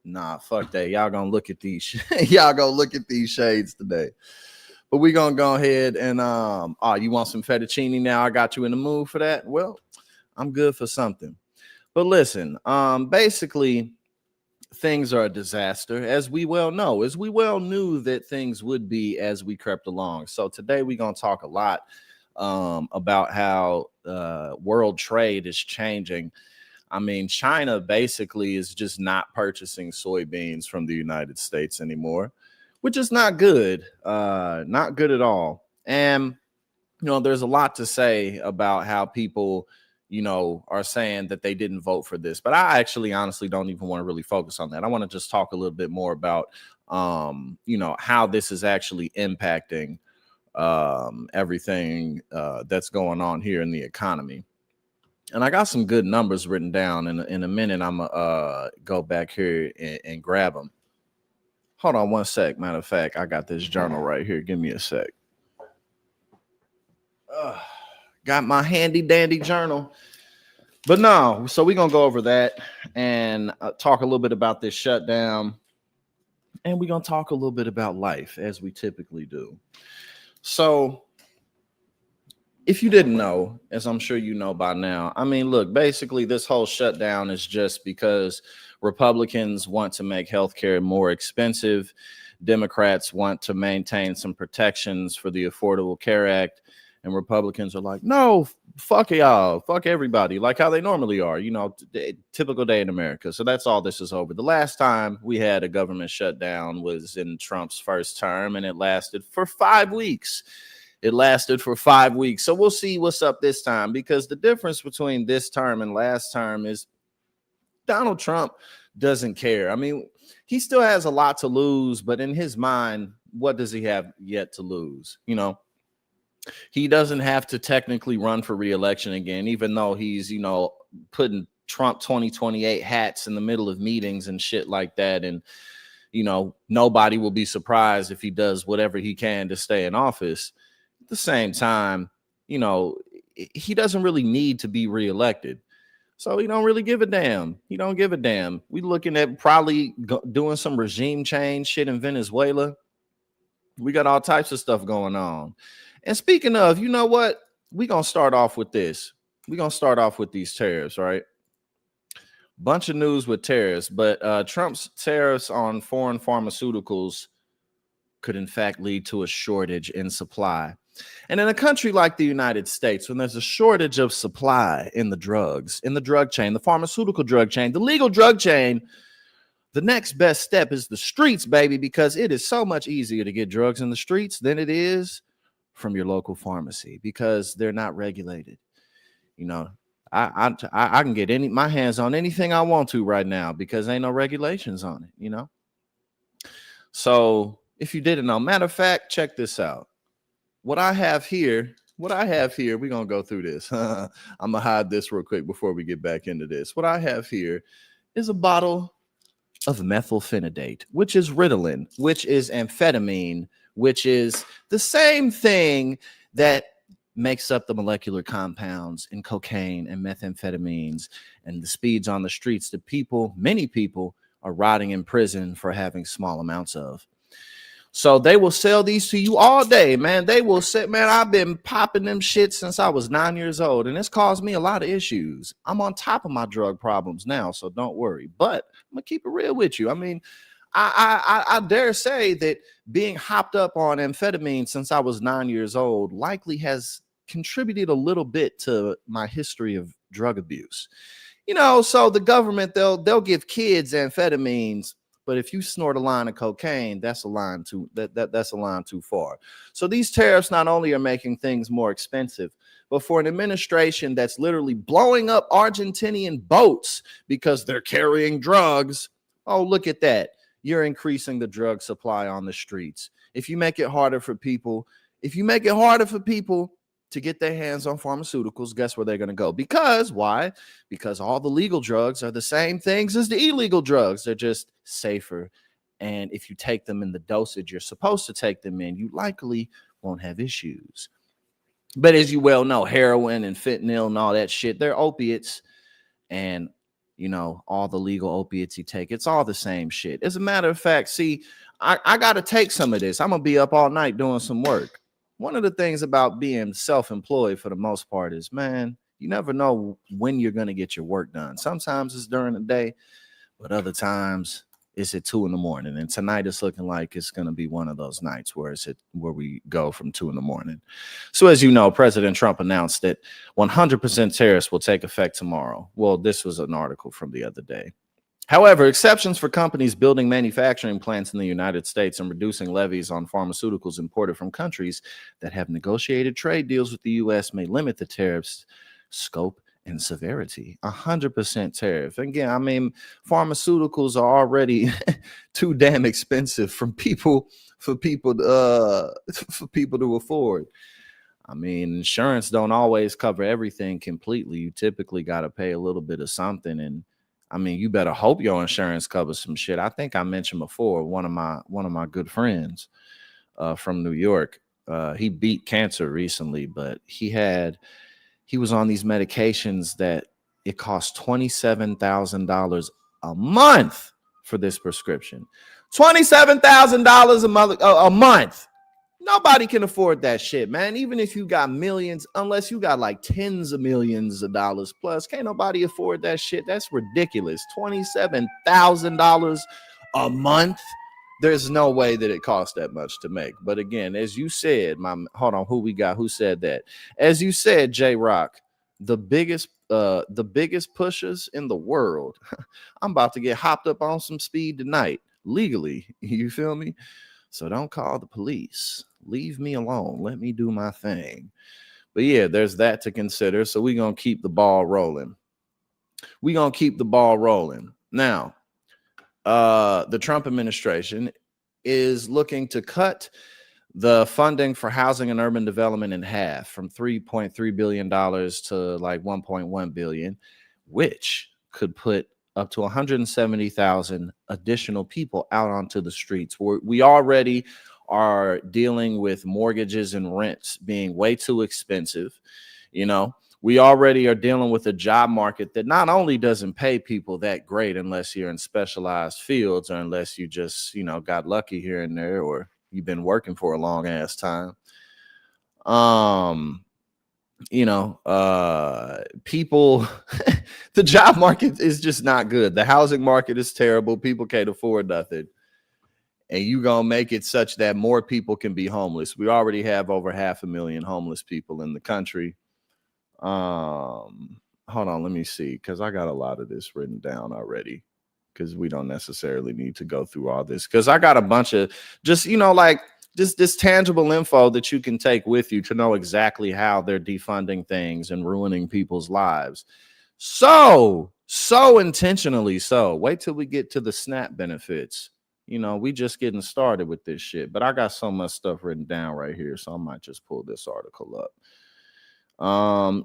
S7: Nah, fuck that. Y'all gonna look at these. Y'all gonna look at these shades today. But we gonna go ahead and oh, you want some fettuccine now? I got you in the mood for that. Well, I'm good for something. But listen, basically, things are a disaster, as we well know, as we well knew that things would be as we crept along. So today we're going to talk a lot about how world trade is changing. I mean, China basically is just not purchasing soybeans from the United States anymore, which is not good at all. And, you know, there's a lot to say about how people, you know, are saying that they didn't vote for this. But I actually honestly don't even want to really focus on that. I want to just talk a little bit more about, you know, how this is actually impacting everything that's going on here in the economy. And I got some good numbers written down. In a minute, I'm going to go back here and grab them. Hold on one sec. Matter of fact, I got this journal right here. Give me a sec. Got my handy dandy journal. But no, so we're going to go over that and talk a little bit about this shutdown. And we're going to talk a little bit about life, as we typically do. So if you didn't know, as I'm sure you know by now, I mean, look, basically this whole shutdown is just because Republicans want to make healthcare more expensive. Democrats want to maintain some protections for the Affordable Care Act. And Republicans are like, no, fuck y'all, fuck everybody, like how they normally are, you know, typical day in America. So that's all this is over. The last time we had a government shutdown was in Trump's first term, and it lasted for 5 weeks. It lasted for 5 weeks. So we'll see what's up this time, because the difference between this term and last term is Donald Trump doesn't care. I mean, he still has a lot to lose, but in his mind, what does he have yet to lose? You know, he doesn't have to technically run for re-election again, even though he's, you know, putting Trump 2028 hats in the middle of meetings and shit like that. And, you know, nobody will be surprised if he does whatever he can to stay in office. At the same time, you know, he doesn't really need to be re-elected. So he don't really give a damn. He don't give a damn. We looking at probably doing some regime change shit in Venezuela. We got all types of stuff going on. And speaking of, you know what? We're going to start off with this. We're going to start off with these tariffs, right? Bunch of news with tariffs, but Trump's tariffs on foreign pharmaceuticals could in fact lead to a shortage in supply. And in a country like the United States, when there's a shortage of supply in the drugs, in the drug chain, the pharmaceutical drug chain, the legal drug chain, the next best step is the streets, baby, because it is so much easier to get drugs in the streets than it is from your local pharmacy, because they're not regulated. You know, I can get my hands on anything I want to right now because ain't no regulations on it, you know. So if you didn't know, matter of fact, check this out. What I have here, we're gonna go through this. I'm gonna hide this real quick before we get back into this. What I have here is a bottle of methylphenidate, which is Ritalin, which is amphetamine, which is the same thing that makes up the molecular compounds in cocaine and methamphetamines and the speeds on the streets that many people are rotting in prison for having small amounts of. So they will sell these to you all day, man. They will say, man, I've been popping them shit since I was 9 years old, and it's caused me a lot of issues. I'm on top of my drug problems now, so don't worry. But I'm gonna keep it real with you. I mean, I dare say that being hopped up on amphetamine since I was 9 years old likely has contributed a little bit to my history of drug abuse. You know, so the government, they'll give kids amphetamines, but if you snort a line of cocaine, that's a line that's a line too far. So these tariffs not only are making things more expensive, but for an administration that's literally blowing up Argentinian boats because they're carrying drugs, oh, look at that. You're increasing the drug supply on the streets. If you make it harder for people to get their hands on pharmaceuticals, guess where they're going to go? Because why? Because all the legal drugs are the same things as the illegal drugs. They're just safer. And if you take them in the dosage you're supposed to take them in, you likely won't have issues. But as you well know, heroin and fentanyl and all that shit, they're opiates. And, you know, all the legal opiates you take, it's all the same shit. As a matter of fact, see, I got to take some of this. I'm going to be up all night doing some work. One of the things about being self-employed for the most part is, man, you never know when you're going to get your work done. Sometimes it's during the day, but other times it's at 2 a.m. And tonight it's looking like it's going to be one of those nights where we go from 2 a.m. So as you know, President Trump announced that 100% tariffs will take effect tomorrow. Well, this was an article from the other day. However, exceptions for companies building manufacturing plants in the United States and reducing levies on pharmaceuticals imported from countries that have negotiated trade deals with the U.S. may limit the tariffs' scope and severity. 100% tariff. Again, I mean, pharmaceuticals are already too damn expensive for people to afford. I mean, insurance don't always cover everything completely. You typically got to pay a little bit of something, and I mean, you better hope your insurance covers some shit. I think I mentioned before, one of my good friends from New York, he beat cancer recently, but he was on these medications that it cost $27,000 a month for this prescription. $27,000 a month. Nobody can afford that shit, man. Even if you got millions, unless you got like tens of millions of dollars plus, can't nobody afford that shit. That's ridiculous. $27,000 a month. There's no way that it costs that much to make. But again, as you said, hold on, who we got? Who said that? As you said, J-Rock, the biggest pushers in the world. I'm about to get hopped up on some speed tonight, legally. You feel me? So don't call the police. Leave me alone. Let me do my thing. But yeah, there's that to consider. So we're going to keep the ball rolling. Now, the Trump administration is looking to cut the funding for housing and urban development in half, from $3.3 billion to like $1.1 billion, which could put up to 170,000 additional people out onto the streets. We already are dealing with mortgages and rents being way too expensive. You know, we already are dealing with a job market that not only doesn't pay people that great unless you're in specialized fields, or unless you just, you know, got lucky here and there, or you've been working for a long ass time. People, the job market is just not good. The housing market is terrible. People can't afford nothing. And you gonna make it such that more people can be homeless. We already have over 500,000 homeless people in the country. Hold on, let me see, because I got a lot of this written down already, because we don't necessarily need to go through all this, because I got a bunch of just, you know, like this tangible info that you can take with you to know exactly how they're defunding things and ruining people's lives. So intentionally so. Wait till we get to the SNAP benefits. You know, we just getting started with this shit, but I got so much stuff written down right here, so I might just pull this article up.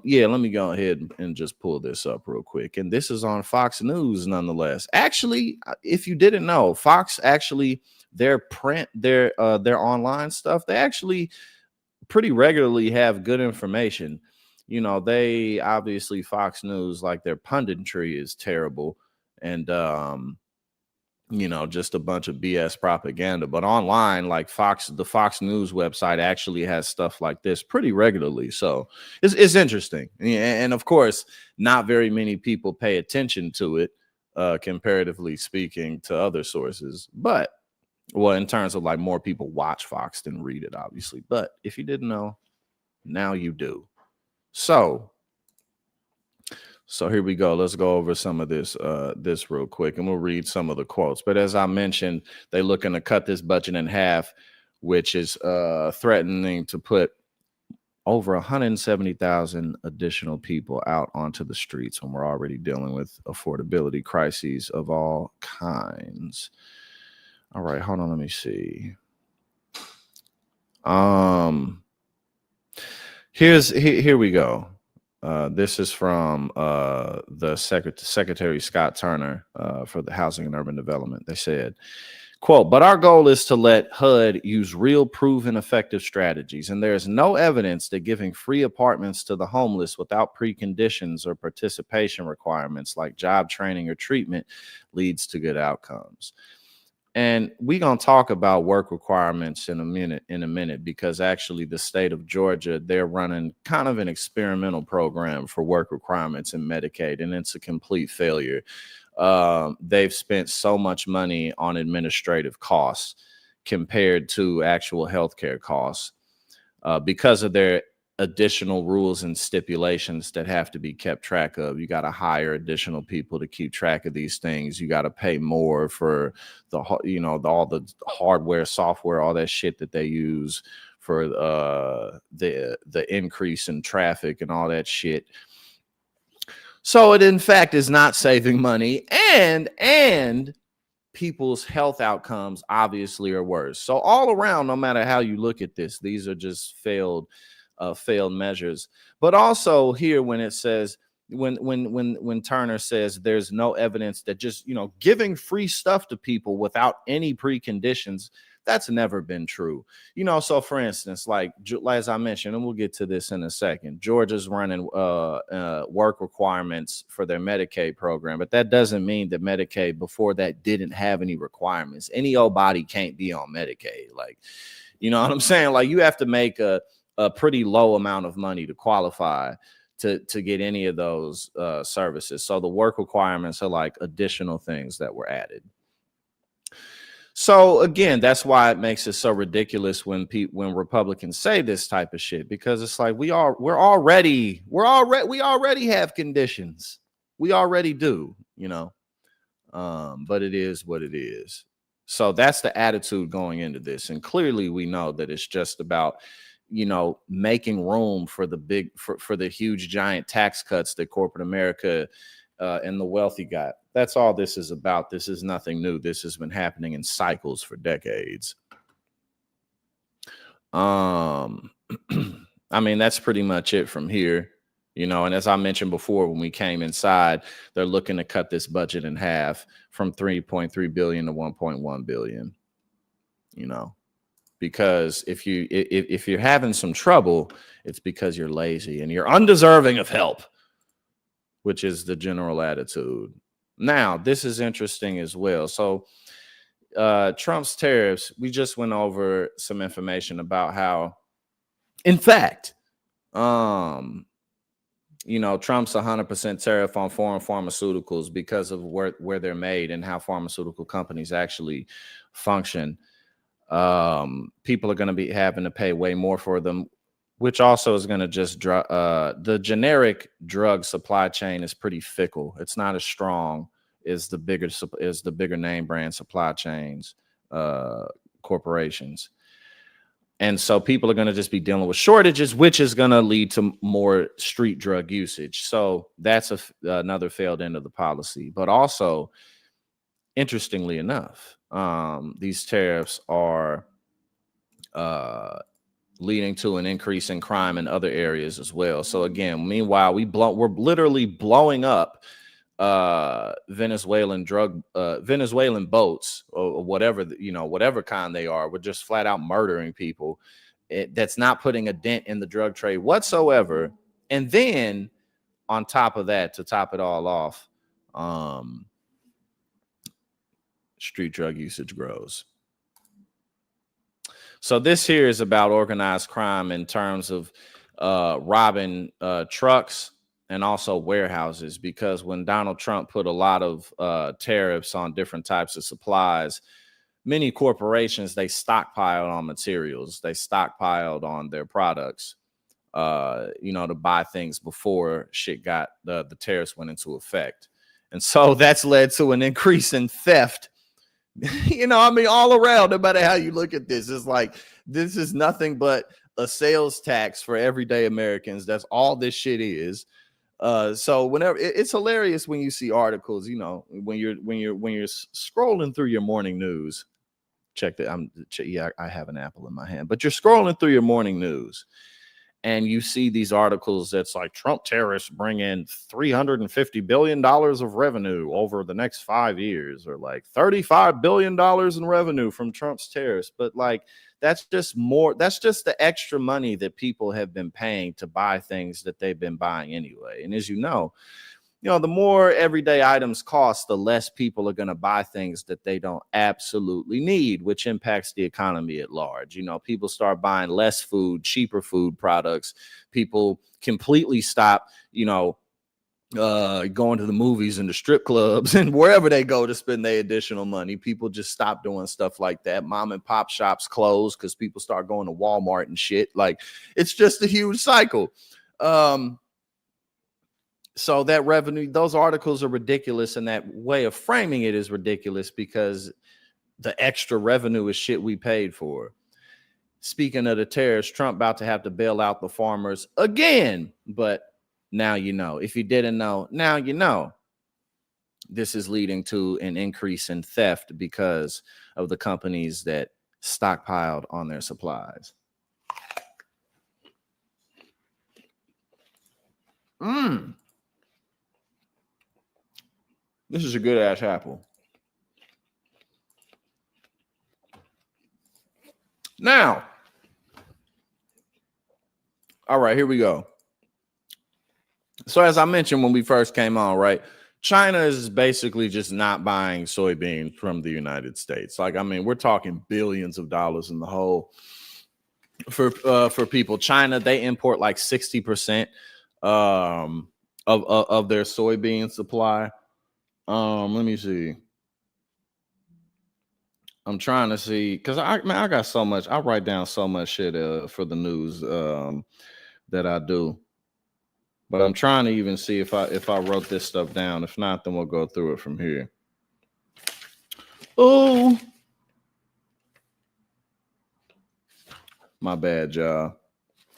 S7: Yeah, let me go ahead and just pull this up real quick. And this is on Fox News nonetheless. Actually, if you didn't know, Fox actually, their online stuff, they actually pretty regularly have good information. You know, they obviously, Fox News, like, their punditry is terrible. And you know, just a bunch of BS propaganda. But online, like the Fox News website actually has stuff like this pretty regularly. So it's interesting. And of course, not very many people pay attention to it, comparatively speaking to other sources. But, well, in terms of like more people watch Fox than read it, obviously. But if you didn't know, now you do. So here we go. Let's go over some of this real quick, and we'll read some of the quotes. But as I mentioned, they're looking to cut this budget in half, which is threatening to put over 170,000 additional people out onto the streets when we're already dealing with affordability crises of all kinds. All right, hold on. Let me see. Here we go. This is from the Secretary Scott Turner for the Housing and Urban Development. They said, quote, "But our goal is to let HUD use real, proven, effective strategies. And there is no evidence that giving free apartments to the homeless without preconditions or participation requirements like job training or treatment leads to good outcomes." And we're going to talk about work requirements in a minute, because actually the state of Georgia, they're running kind of an experimental program for work requirements in Medicaid, and it's a complete failure. They've spent so much money on administrative costs compared to actual healthcare costs because of their additional rules and stipulations that have to be kept track of. You got to hire additional people to keep track of these things. You got to pay more for all the hardware, software, all that shit that they use for the increase in traffic and all that shit. So it in fact is not saving money, and people's health outcomes obviously are worse. So all around, no matter how you look at this, these are just failed measures. But also here, when it says, when Turner says there's no evidence that just, giving free stuff to people without any preconditions, that's never been true. So for instance, like as I mentioned, and we'll get to this in a second, Georgia's running work requirements for their Medicaid program, but that doesn't mean that Medicaid before that didn't have any requirements. Any old body can't be on Medicaid. Like, you know what I'm saying? Like, you have to make a pretty low amount of money to qualify to get any of those services. So the work requirements are like additional things that were added. So again, that's why it makes it so ridiculous when Republicans say this type of shit, because it's like we already have conditions. We already do, but it is what it is. So that's the attitude going into this. And clearly we know that it's just about, making room for the huge giant tax cuts that corporate America and the wealthy got. That's all this is about. This is nothing new. This has been happening in cycles for decades. I mean, that's pretty much it from here, and as I mentioned before, when we came inside, they're looking to cut this budget in half from 3.3 billion to 1.1 billion, because if you're having some trouble, it's because you're lazy and you're undeserving of help, which is the general attitude. Now, this is interesting as well. So Trump's tariffs, we just went over some information about how, in fact, Trump's 100% tariff on foreign pharmaceuticals because of where they're made and how pharmaceutical companies actually function. People are going to be having to pay way more for them, which also is going to just the generic drug supply chain is pretty fickle. It's not as strong as the bigger name brand supply chains, corporations. And so people are going to just be dealing with shortages, which is going to lead to more street drug usage. So that's another failed end of the policy. But also, interestingly enough, these tariffs are leading to an increase in crime in other areas as well. So again, meanwhile, we're literally blowing up Venezuelan boats or whatever, whatever kind they are. We're just flat out murdering people. That's not putting a dent in the drug trade whatsoever. And then on top of that, to top it all off, street drug usage grows. So this here is about organized crime in terms of robbing trucks and also warehouses, because when Donald Trump put a lot of tariffs on different types of supplies, many corporations, they stockpiled on materials, they stockpiled on their products, to buy things before shit got the tariffs went into effect. And so that's led to an increase in theft. All around, no matter how you look at this, it's like this is nothing but a sales tax for everyday Americans. That's all this shit is. So whenever it's hilarious when you see articles, when you're scrolling through your morning news. Check that. I have an apple in my hand, but you're scrolling through your morning news and you see these articles that's like Trump tariffs bring in $350 billion of revenue over the next 5 years, or like $35 billion in revenue from Trump's tariffs. But like, that's just the extra money that people have been paying to buy things that they've been buying anyway. And as you know, the more everyday items cost, the less people are going to buy things that they don't absolutely need, which impacts the economy at large. People start buying less food, cheaper food products. People completely stop, going to the movies and the strip clubs and wherever they go to spend their additional money. People just stop doing stuff like that. Mom and pop shops close because people start going to Walmart and shit. Like, it's just a huge cycle. So that revenue, those articles are ridiculous, and that way of framing it is ridiculous because the extra revenue is shit we paid for. Speaking of the tariffs, Trump about to have to bail out the farmers again. But now you know. If you didn't know, now you know. This is leading to an increase in theft because of the companies that stockpiled on their supplies. This is a good ass apple. Now, all right, here we go. So as I mentioned when we first came on, right, China is basically just not buying soybeans from the United States. Like, we're talking billions of dollars in the hole for people. China, they import like 60% of their soybean supply. Let me see. I'm trying to see, because I got so much. I write down so much shit for the news that I do. But I'm trying to even see if I wrote this stuff down. If not, then we'll go through it from here. Oh, my bad, y'all.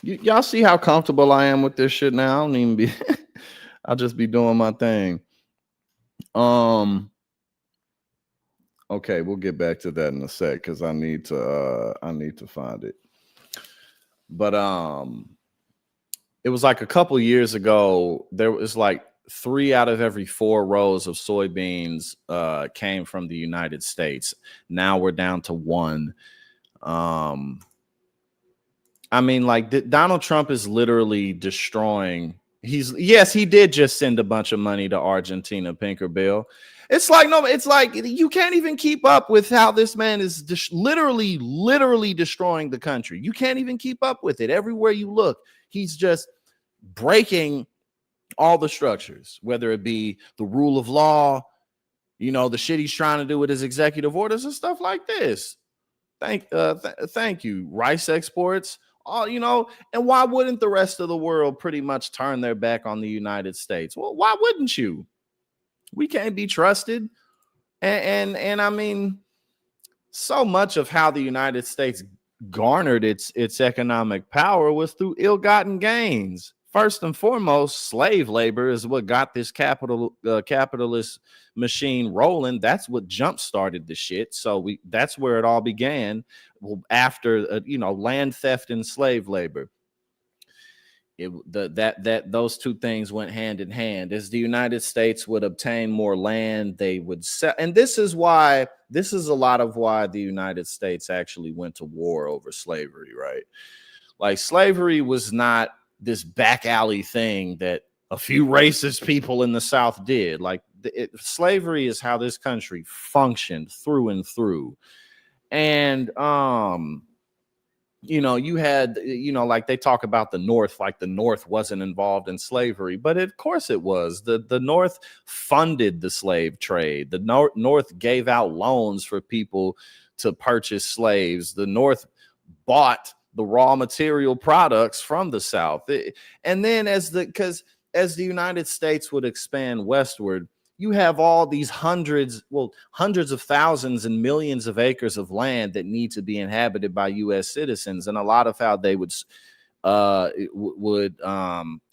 S7: Y'all see how comfortable I am with this shit now? I don't even be. I'll just be doing my thing. Okay, we'll get back to that in a sec because I need to find it. But it was like a couple years ago, there was like 3 out of every 4 rows of soybeans came from the United States. Now we're down to 1. Donald Trump is literally destroying. Yes, he did just send a bunch of money to Argentina, Pinkerbill. It's like, no, it's like you can't even keep up with how this man is literally destroying the country. You can't even keep up with it. Everywhere you look, he's just breaking all the structures, whether it be the rule of law, the shit he's trying to do with his executive orders and stuff like this. Thank you. Rice exports, and why wouldn't the rest of the world pretty much turn their back on the United States? Well, why wouldn't you? We can't be trusted. And so much of how the United States garnered its economic power was through ill-gotten gains. First and foremost, slave labor is what got this capitalist machine rolling. That's what jump-started the shit. So that's where it all began after land theft and slave labor. Those two things went hand in hand. As the United States would obtain more land, they would sell. And this is a lot of why the United States actually went to war over slavery, right? Like, slavery was not this back alley thing that a few racist people in the South did. Like, slavery is how this country functioned through and through. And you know, you had, you know, like they talk about the North, like the North wasn't involved in slavery, but of course it was. The North funded the slave trade. The North gave out loans for people to purchase slaves. The North bought the raw material products from the South. And then as the United States would expand westward, you have all these hundreds of thousands and millions of acres of land that need to be inhabited by U.S. citizens. And a lot of how they would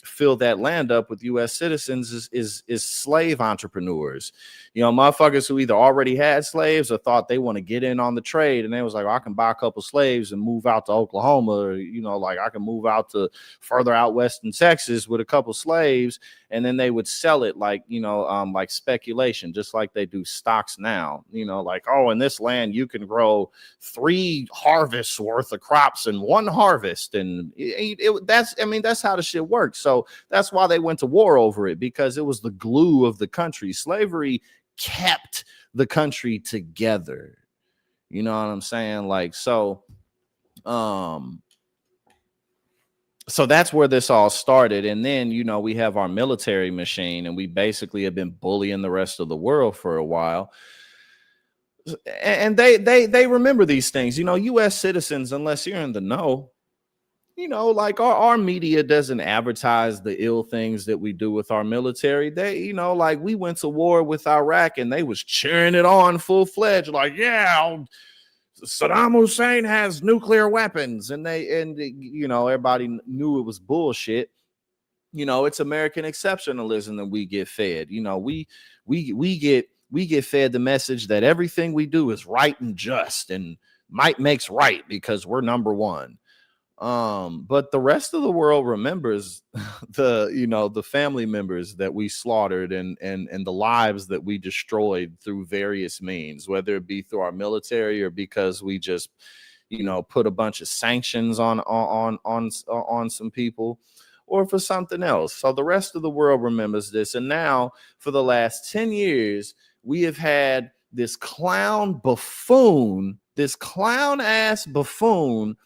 S7: fill that land up with U.S. citizens is slave entrepreneurs. You know, motherfuckers who either already had slaves or thought they want to get in on the trade. And they was like, I can buy a couple slaves and move out to Oklahoma. Or, you know, like I can move out to further out west in Texas with a couple slaves. And then they would sell it like, you know, like speculation, just like they do stocks now. You know, like, oh, in this land, you can grow 3 harvests worth of crops in 1 harvest. And that's how the shit works. So that's why they went to war over it, because it was the glue of the country. Slavery kept the country together. You know what I'm saying? Like, so that's where this all started. And then, you know, we have our military machine, and we basically have been bullying the rest of the world for a while. And they remember these things. You know, U.S. citizens, unless you're in the know, you know, like our media doesn't advertise the ill things that we do with our military. They, you know, like we went to war with Iraq and they was cheering it on full-fledged, like, yeah, Saddam Hussein has nuclear weapons. And you know, everybody knew it was bullshit. You know, it's American exceptionalism that we get fed. You know, we get fed the message that everything we do is right and just, and might makes right because we're number one. But the rest of the world remembers the family members that we slaughtered and the lives that we destroyed through various means, whether it be through our military or because we just, you know, put a bunch of sanctions on some people, or for something else. So the rest of the world remembers this. And now for the last 10 years, we have had this clown ass buffoon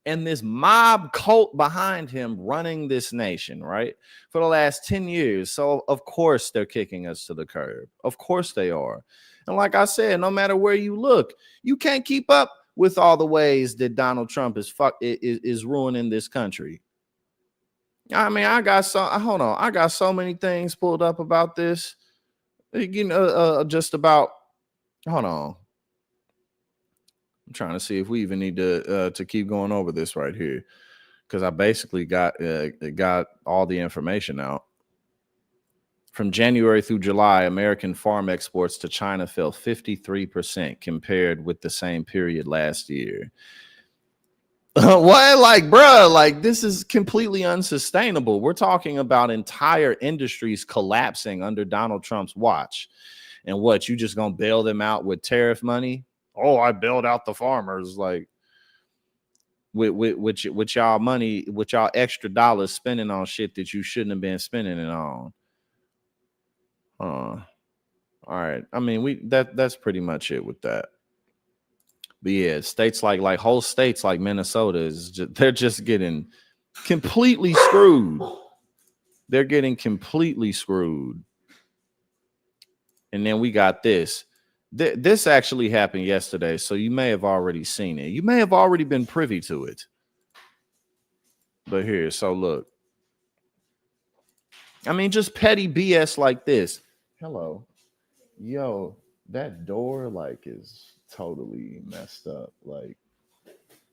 S7: and this mob cult behind him running this nation, right? For the last 10 years. So, of course, they're kicking us to the curb. Of course they are. And like I said, no matter where you look, you can't keep up with all the ways that Donald Trump is ruining this country. I mean, I got so many things pulled up about this. You know, hold on. I'm trying to see if we even need to keep going over this right here, because I basically got all the information out. From January through July, American farm exports to China fell 53% compared with the same period last year. What? Like, bruh, like this is completely unsustainable. We're talking about entire industries collapsing under Donald Trump's watch. And what, you just gonna bail them out with tariff money? Oh, I bailed out the farmers, like with y'all money, with y'all extra dollars spending on shit that you shouldn't have been spending it on. All right. I mean, that's pretty much it with that. But yeah, states like whole states like Minnesota they're just getting completely screwed. They're getting completely screwed. And then we got this. This actually happened yesterday, so you may have already seen it. You may have already been privy to it. But here, so look. I mean, just petty BS like this. Hello. Yo, that door, like, is totally messed up. Like,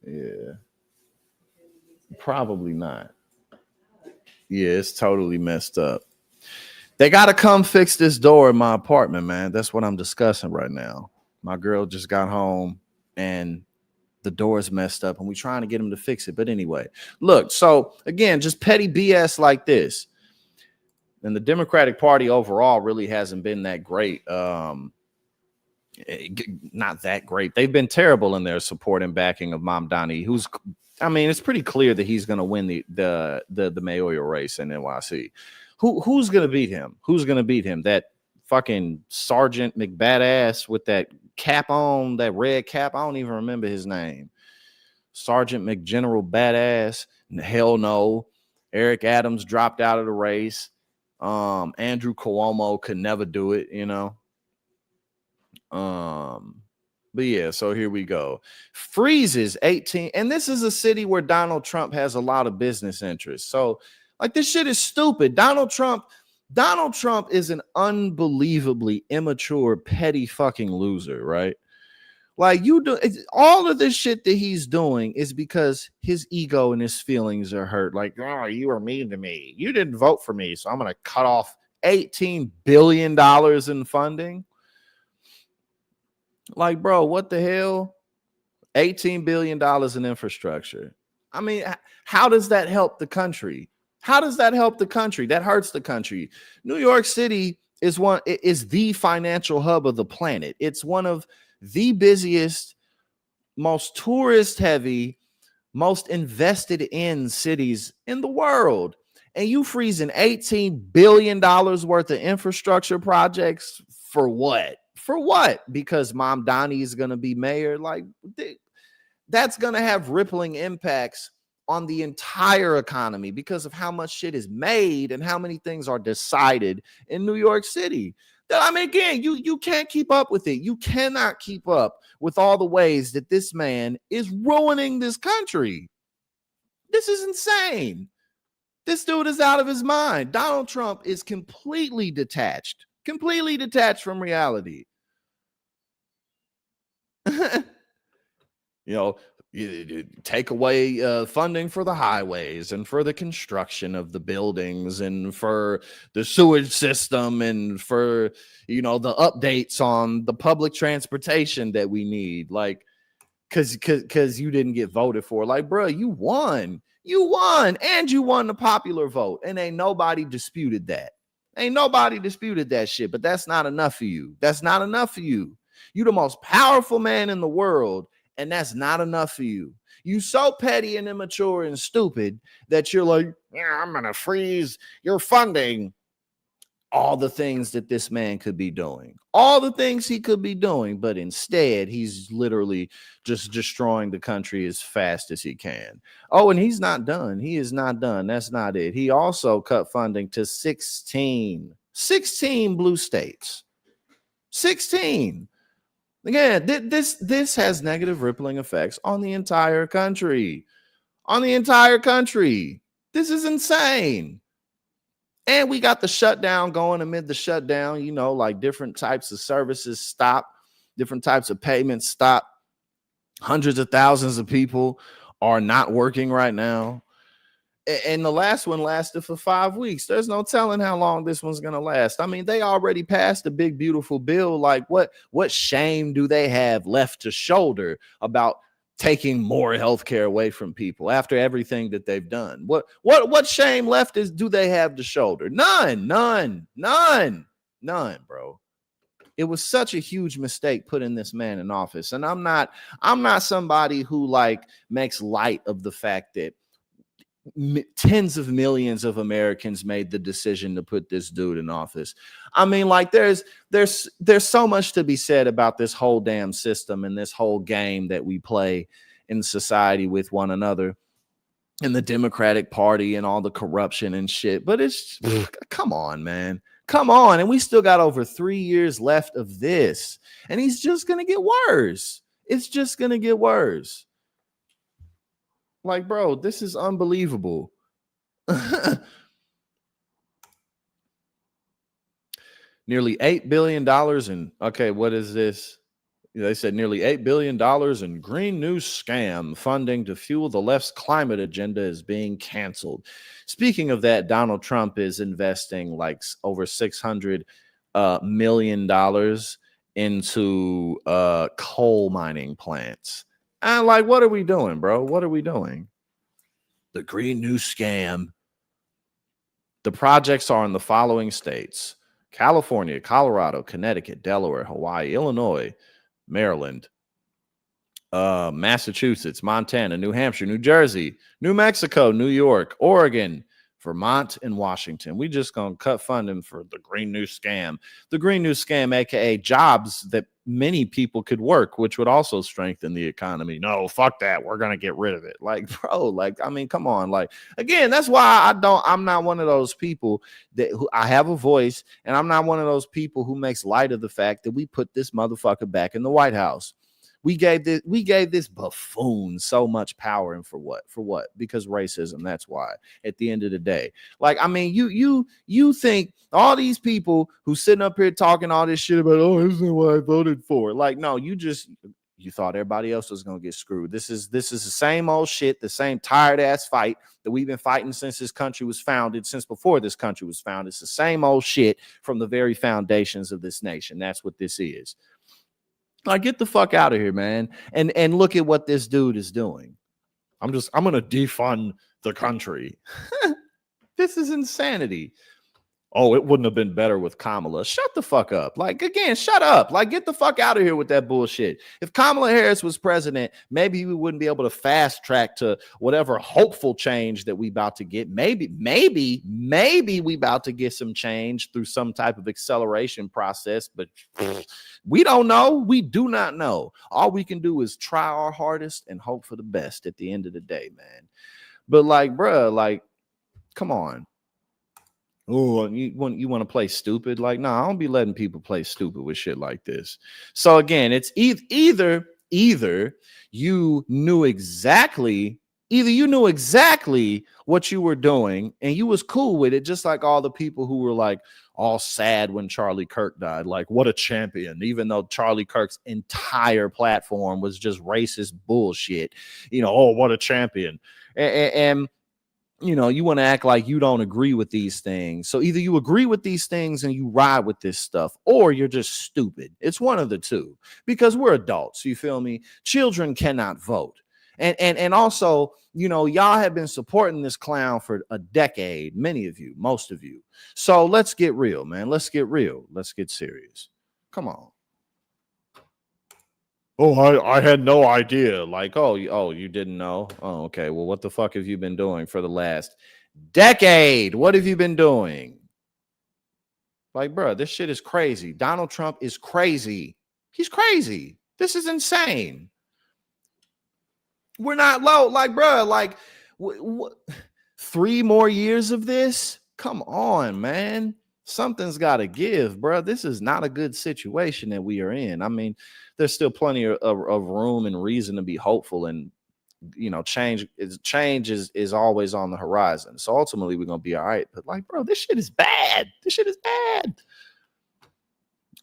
S7: yeah. Probably not. Yeah, it's totally messed up. They got to come fix this door in my apartment, man. That's what I'm discussing right now. My girl just got home and the door is messed up and we're trying to get them to fix it. But anyway, look, so again, just petty BS like this. And the Democratic Party overall really hasn't been that great. Not that great. They've been terrible in their support and backing of Mamdani, who's, I mean, it's pretty clear that he's going to win the mayoral race in NYC. Who's going to beat him? Who's going to beat him? That fucking Sergeant McBadass with that cap on, that red cap. I don't even remember his name. Sergeant McGeneral Badass. Hell no. Eric Adams dropped out of the race. Andrew Cuomo could never do it, you know. But yeah, so here we go. Freezes 18, and this is a city where Donald Trump has a lot of business interests. So, like, this shit is stupid. Donald Trump is an unbelievably immature, petty fucking loser, right? Like, all of this shit that he's doing is because his ego and his feelings are hurt. Like, oh, you were mean to me. You didn't vote for me, so I'm going to cut off $18 billion in funding. Like, bro, what the hell? $18 billion in infrastructure. I mean, how does that help the country? How does that help the country? That hurts the country. New York City is the financial hub of the planet. It's one of the busiest, most tourist heavy, most invested in cities in the world. And you freezing $18 billion worth of infrastructure projects for what? For what? Because Mom Donnie is going to be mayor? Like, that's going to have rippling impacts on the entire economy because of how much shit is made and how many things are decided in New York City. I mean, again, you can't keep up with it. You cannot keep up with all the ways that this man is ruining this country. This is insane. This dude is out of his mind. Donald Trump is completely detached from reality. You know, you take away funding for the highways and for the construction of the buildings and for the sewage system and for, you know, the updates on the public transportation that we need. Like, because you didn't get voted for. Like, bro, you won and you won the popular vote, and ain't nobody disputed that. Shit, but that's not enough for you. You the most powerful man in the world, and that's not enough for you. You so petty and immature and stupid that you're like, yeah, I'm gonna freeze your funding. All the things that this man could be doing, but instead he's literally just destroying the country as fast as he can. Oh, and he's not done. He is not done. That's not it. He also cut funding to 16 blue states. 16. Again, this has negative rippling effects on the entire country. This is insane. And we got the shutdown going amid the shutdown, you know, like different types of services stop, different types of payments stop. Hundreds of thousands of people are not working right now. And the last one lasted for 5 weeks. There's no telling how long this one's going to last. I mean, they already passed a big, beautiful bill. Like, what shame do they have left to shoulder about taking more health care away from people after everything that they've done? What shame left do they have to shoulder? None, bro. It was such a huge mistake putting this man in office. And I'm not somebody who like makes light of the fact that tens of millions of Americans made the decision to put this dude in office. I mean, like, there's so much to be said about this whole damn system and this whole game that we play in society with one another and the Democratic Party and all the corruption and shit. But it's come on, man. Come on. And we still got over 3 years left of this. And he's just going to get worse. It's just going to get worse. Like, bro, this is unbelievable. Nearly $8 billion in, okay, what is this? They said nearly $8 billion in green new scam funding to fuel the left's climate agenda is being canceled. Speaking of that, Donald Trump is investing like over $600 million into coal mining plants. And like, what are we doing, bro? What are we doing? The green new scam. The projects are in the following states: California, Colorado, Connecticut, Delaware, Hawaii, Illinois, Maryland, Massachusetts, Montana, New Hampshire, New Jersey, New Mexico, New York, Oregon, Vermont and Washington. We just gonna cut funding for the Green New Scam. The Green New Scam, aka jobs that many people could work, which would also strengthen the economy. No, fuck that. We're gonna get rid of it. Like, bro, like, I mean, come on. Like, again, that's why I'm not one of those people I have a voice, and I'm not one of those people who makes light of the fact that we put this motherfucker back in the White House. We gave this buffoon so much power, and for what? For what? Because racism. That's why. At the end of the day, like, I mean, you think all these people who sitting up here talking all this shit about, oh, this isn't what I voted for. Like, no, you thought everybody else was gonna get screwed. This is the same old shit, the same tired ass fight that we've been fighting since this country was founded, since before this country was founded. It's the same old shit from the very foundations of this nation. That's what this is. Like, get the fuck out of here, man. And look at what this dude is doing. I'm gonna defund the country. This is insanity. Oh, it wouldn't have been better with Kamala. Shut the fuck up. Like, again, shut up. Like, get the fuck out of here with that bullshit. If Kamala Harris was president, maybe we wouldn't be able to fast track to whatever hopeful change that we about to get. Maybe we about to get some change through some type of acceleration process, but we don't know. We do not know. All we can do is try our hardest and hope for the best at the end of the day, man. But like, bruh, like, come on. Oh, you want to play stupid? Like, no, I don't be letting people play stupid with shit like this. So again, it's either you knew exactly what you were doing and you was cool with it, just like all the people who were like all sad when Charlie Kirk died. Like, what a champion, even though Charlie Kirk's entire platform was just racist bullshit. You know, oh, what a champion. And you know, you want to act like you don't agree with these things. So either you agree with these things and you ride with this stuff, or you're just stupid. It's one of the two, because we're adults. You feel me? Children cannot vote. And also, you know, y'all have been supporting this clown for a decade. Many of you, most of you. So let's get real, man. Let's get real. Let's get serious. Come on. Oh, I had no idea. Like, oh, you didn't know? Oh, okay. Well, what the fuck have you been doing for the last decade? What have you been doing? Like, bro, this shit is crazy. Donald Trump is crazy. He's crazy. This is insane. We're not low. Like, bro, like, 3 more years of this? Come on, man. Something's got to give, bro. This is not a good situation that we are in. I mean, there's still plenty of room and reason to be hopeful, and you know, change is always on the horizon. So ultimately, we're gonna be all right. But like, bro, this shit is bad. This shit is bad.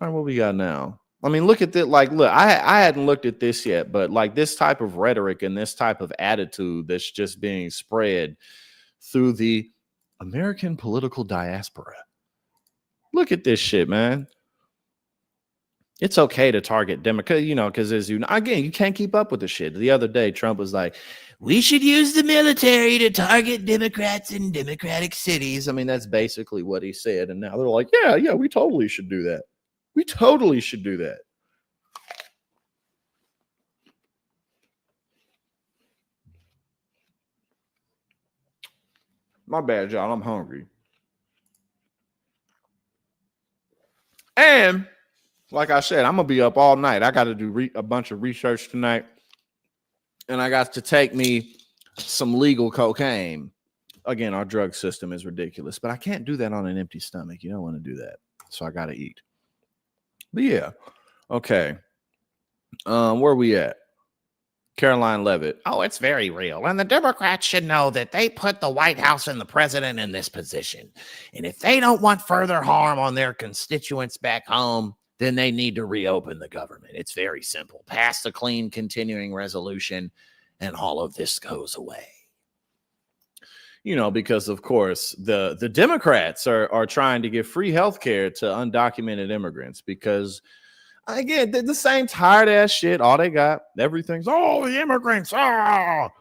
S7: All right, what we got now? I mean, look at that. Like, look, I hadn't looked at this yet, but like this type of rhetoric and this type of attitude that's just being spread through the American political diaspora. Look at this shit, man. It's okay to target Democrats, you know, because as you know, again, you can't keep up with the shit. The other day, Trump was like, we should use the military to target Democrats in Democratic cities. I mean, that's basically what he said. And now they're like, yeah, we totally should do that. We totally should do that. My bad, y'all. I'm hungry. And like I said, I'm going to be up all night. I got to do a bunch of research tonight. And I got to take me some legal cocaine. Again, our drug system is ridiculous, but I can't do that on an empty stomach. You don't want to do that. So I got to eat. But yeah. Okay. Where are we at? Caroline Levitt.
S8: Oh, it's very real. And the Democrats should know that they put the White House and the president in this position. And if they don't want further harm on their constituents back home, then they need to reopen the government. It's very simple. Pass a clean continuing resolution, and all of this goes away.
S7: You know, because of course the Democrats are trying to give free health care to undocumented immigrants because, again, the same tired ass shit. All they got, everything's, the immigrants. Like,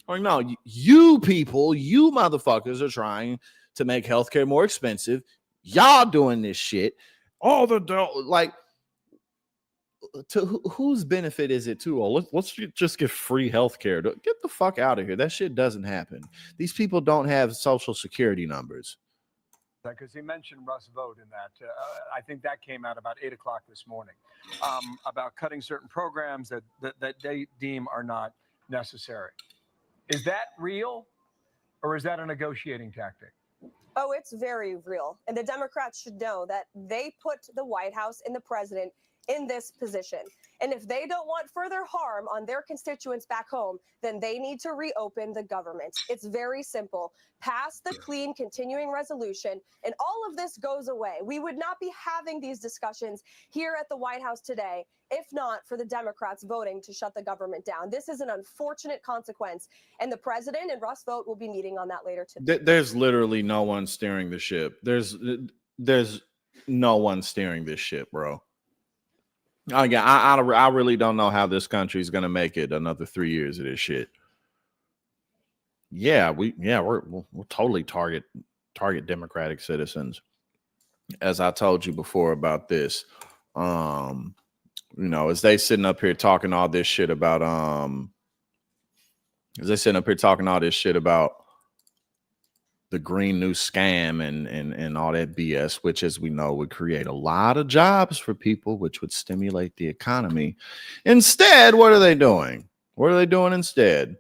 S7: no, you people, you motherfuckers are trying to make healthcare more expensive. Y'all doing this shit. Like, whose benefit is it to? Oh, let's just get free health care. Get the fuck out of here. That shit doesn't happen. These people don't have social security numbers.
S9: Because he mentioned Russ Vogt in that. I think that came out about 8 o'clock this morning about cutting certain programs that they deem are not necessary. Is that real, or is that a negotiating tactic?
S21: Oh, it's very real. And the Democrats should know that they put the White House and the president in this position. And if they don't want further harm on their constituents back home, then they need to reopen the government. It's very simple. Pass the clean continuing resolution, and all of this goes away. We would not be having these discussions here at the White House today if not for the Democrats voting to shut the government down. This is an unfortunate consequence, and the president and Russ Vogt will be meeting on that later today.
S7: There's literally no one steering the ship. There's no one steering this ship, bro. Again, I really don't know how this country is gonna make it another 3 years of this shit. We'll totally target Democratic citizens, as I told you before about this. As they sitting up here talking all this shit about the Green New Scam and all that BS, which, as we know, would create a lot of jobs for people, which would stimulate the economy. Instead, what are they doing? What are they doing instead?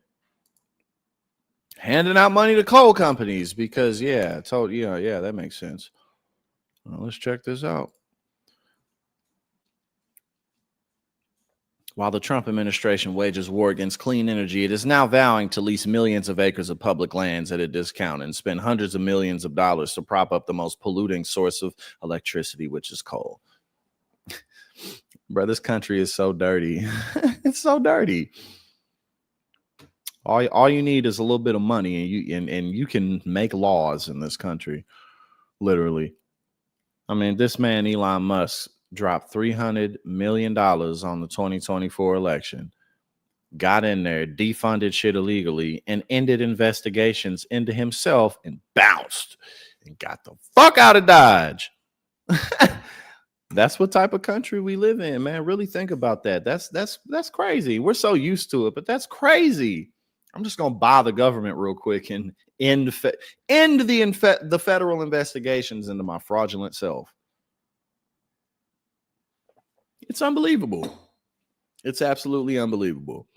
S7: Handing out money to coal companies because, that makes sense. Well, let's check this out. While the Trump administration wages war against clean energy, it is now vowing to lease millions of acres of public lands at a discount and spend hundreds of millions of dollars to prop up the most polluting source of electricity, which is coal. Bro, this country is so dirty. It's so dirty. All you need is a little bit of money, and you can make laws in this country, literally. I mean, this man Elon Musk dropped $300 million on the 2024 election, got in there, defunded shit illegally, and ended investigations into himself and bounced and got the fuck out of Dodge. That's what type of country we live in, man. Really think about that. That's crazy. We're so used to it, but that's crazy. I'm just gonna buy the government real quick and end the federal investigations into my fraudulent self. It's unbelievable. It's absolutely unbelievable.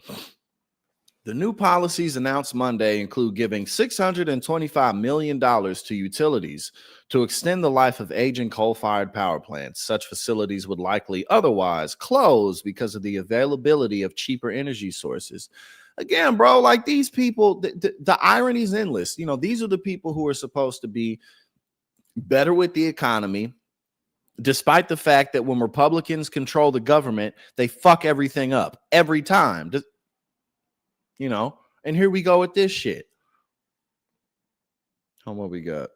S7: The new policies announced Monday include giving $625 million to utilities to extend the life of aging coal-fired power plants. Such facilities would likely otherwise close because of the availability of cheaper energy sources. Again, bro, like these people, the irony is endless. These are the people who are supposed to be better with the economy, despite the fact that when Republicans control the government, they fuck everything up every time. And here we go with this shit. What we got?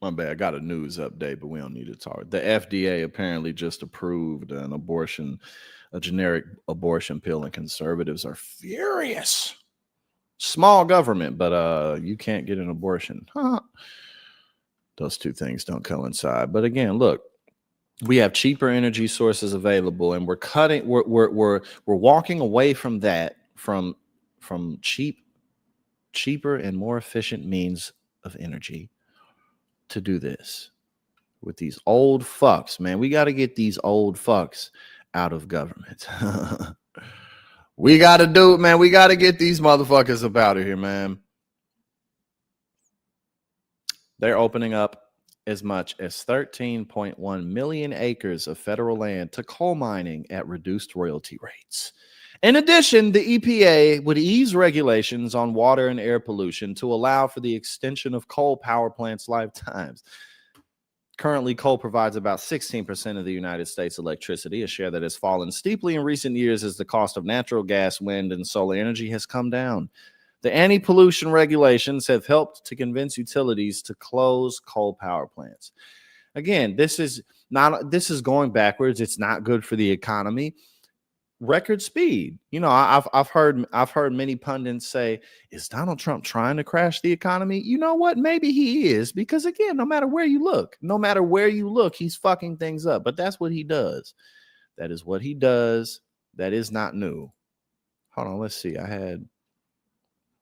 S7: My bad. I got a news update, but we don't need to talk. The FDA apparently just approved a generic abortion pill, and conservatives are furious. Small government, but you can't get an abortion. Those two things don't coincide. But again, look, we have cheaper energy sources available, and we're walking away from that, from cheaper and more efficient means of energy to do this with these old fucks, man. We got to get these old fucks out of government. We got to do it, man. We got to get these motherfuckers up out of here, man. They're opening up as much as 13.1 million acres of federal land to coal mining at reduced royalty rates. In addition, the EPA would ease regulations on water and air pollution to allow for the extension of coal power plants' lifetimes. Currently, coal provides about 16% of the United States' electricity, a share that has fallen steeply in recent years as the cost of natural gas, wind, and solar energy has come down. The anti-pollution regulations have helped to convince utilities to close coal power plants. Again, this is going backwards. It's not good for the economy. record speed. You know, I've heard many pundits say, is Donald Trump trying to crash the economy? You know what? Maybe he is, because again, no matter where you look, he's fucking things up. But that's what he does. That is what he does. That is not new. Hold on, let's see.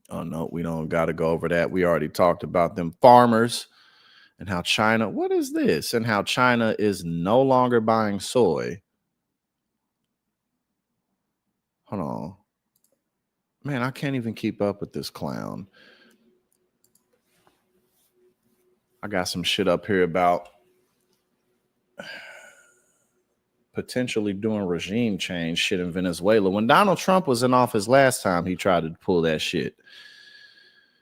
S7: Oh no, we don't got to go over that. We already talked about them farmers and how China, what is this? And how China is no longer buying soy. Hold on. Man, I can't even keep up with this clown. I got some shit up here about potentially doing regime change shit in Venezuela. When Donald Trump was in office last time, he tried to pull that shit.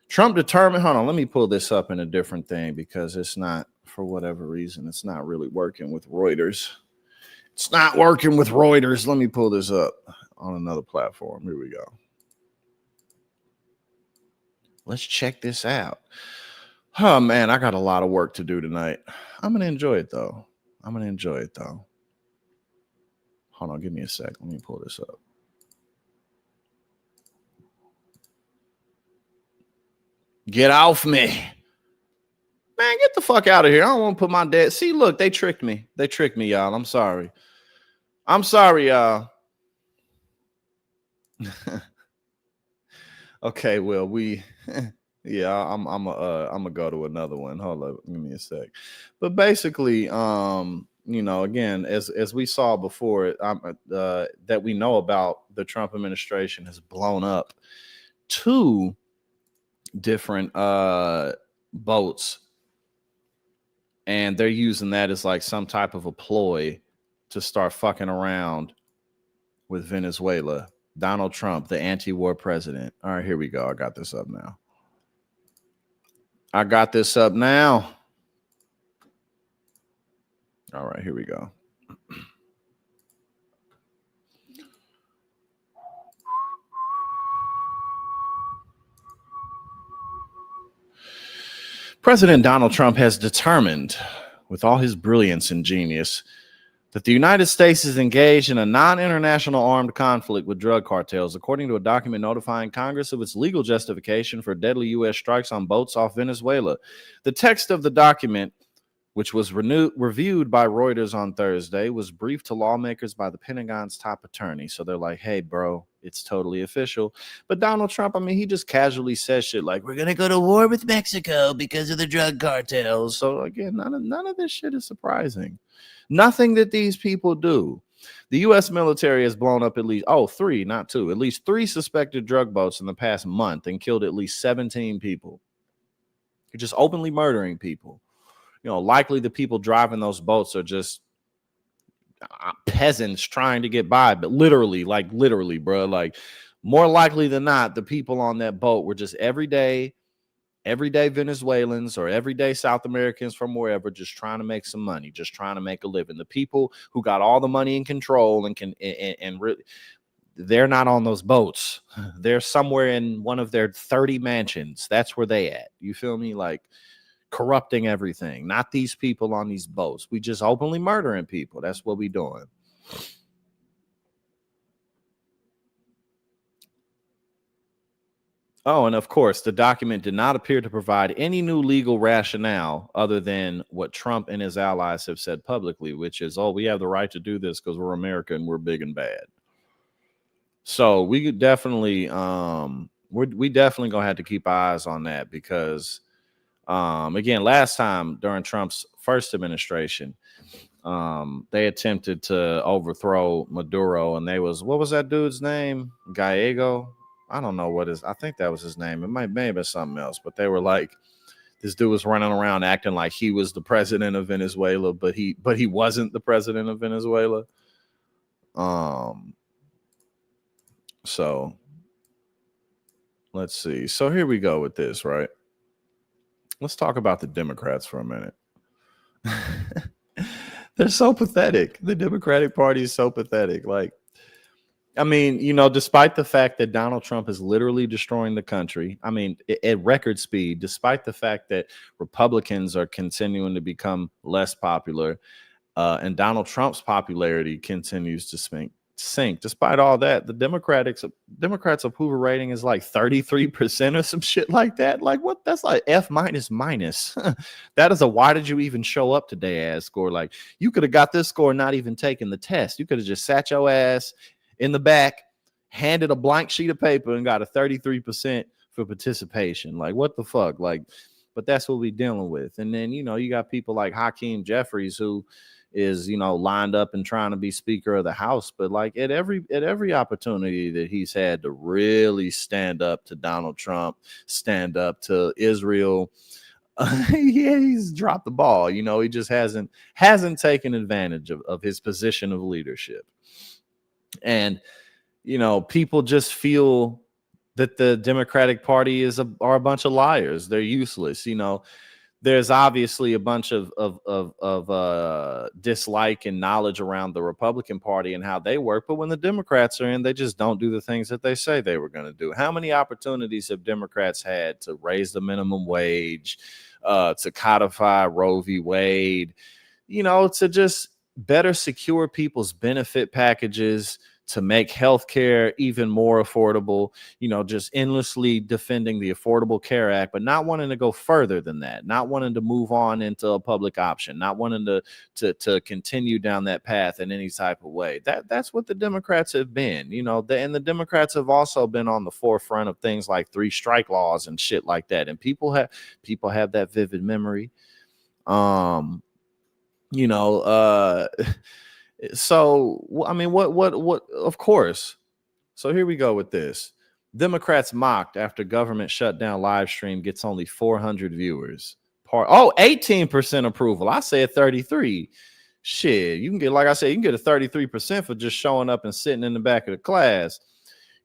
S7: Trump determined, hold on, let me pull this up in a different thing because it's not, for whatever reason, it's not really working with Reuters. It's not working with Reuters. Let me pull this up on another platform. Here we go. Let's check this out. Oh, man, I got a lot of work to do tonight. I'm going to enjoy it, though. Hold on, give me a sec. Let me pull this up. Get off me. Man, get the fuck out of here. I don't want to put my dad. See, look, they tricked me. They tricked me, y'all. I'm sorry. I'm sorry, y'all. Okay, well, yeah, I'm gonna go to another one. Hold up, give me a sec. But basically, you know, again, as we saw before, that we know about, the Trump administration has blown up 2 different boats, and they're using that as like some type of a ploy to start fucking around with Venezuela. Donald Trump, the anti-war president. All right, here we go. I got this up now. All right, here we go. President Donald Trump has determined, with all his brilliance and genius, that the United States is engaged in a non-international armed conflict with drug cartels, according to a document notifying Congress of its legal justification for deadly U.S. strikes on boats off Venezuela. The text of the document, which was reviewed by Reuters on Thursday, was briefed to lawmakers by the Pentagon's top attorney. So they're like, hey, bro, it's totally official. But Donald Trump, I mean, he just casually says shit like, we're going to go to war with Mexico because of the drug cartels. So again, none of this shit is surprising. Nothing that these people do. The U.S. military has blown up at least, three, not 2, at least 3 suspected drug boats in the past month and killed at least 17 people. You're just openly murdering people. You know, likely the people driving those boats are just peasants trying to get by, but literally, bro, like more likely than not, the people on that boat were just everyday Venezuelans or everyday South Americans from wherever, just trying to make some money, just trying to make a living. The people who got all the money and control and really, they're not on those boats. They're somewhere in one of their 30 mansions. That's where they at. You feel me? Like, corrupting everything. Not these people on these boats. We just openly murdering people. That's what we doing. Oh, and of course, the document did not appear to provide any new legal rationale other than what Trump and his allies have said publicly, which is, we have the right to do this because we're America and we're big and bad. So we could definitely, we definitely gonna have to keep eyes on that because, again, last time during Trump's first administration, they attempted to overthrow Maduro, and what was that dude's name? Gallego? I don't know I think that was his name. It may have been something else, but they were like, this dude was running around acting like he was the president of Venezuela, but he wasn't the president of Venezuela. So let's see. So here we go with this, right? Let's talk about the Democrats for a minute. They're so pathetic. The Democratic Party is so pathetic. Like, I mean, you know, despite the fact that Donald Trump is literally destroying the country, I mean, at record speed, despite the fact that Republicans are continuing to become less popular, and Donald Trump's popularity continues to sink. Despite all that, the Democrats' approval rating is like 33% or some shit like that. Like what? That's like F minus minus. That is a why did you even show up today ass score. Like you could have got this score not even taking the test. You could have just sat your ass in the back, handed a blank sheet of paper and got a 33% for participation. Like what the fuck? Like, but that's what we're dealing with. And then, you know, you got people like Hakeem Jeffries who is, you know, lined up and trying to be Speaker of the House, but like at every opportunity that he's had to really stand up to Donald Trump, stand up to Israel, yeah, he's dropped the ball. You know, he just hasn't taken advantage of his position of leadership. And, you know, people just feel that the Democratic Party are a bunch of liars. They're useless. You know, there's obviously a bunch of dislike and knowledge around the Republican Party and how they work. But when the Democrats are in, they just don't do the things that they say they were going to do. How many opportunities have Democrats had to raise the minimum wage, to codify Roe v. Wade, you know, to just better secure people's benefit packages, to make healthcare even more affordable, you know, just endlessly defending the Affordable Care Act, but not wanting to go further than that, not wanting to move on into a public option, not wanting to continue down that path in any type of way. That's what the Democrats have been, you know, and the Democrats have also been on the forefront of things like 3 strike laws and shit like that. And people have that vivid memory. You know, so, I mean, what, of course. So here we go with this. Democrats mocked after government shutdown live stream gets only 400 viewers. 18% approval. I said 33. Shit, you can get, like I said, you can get a 33% for just showing up and sitting in the back of the class.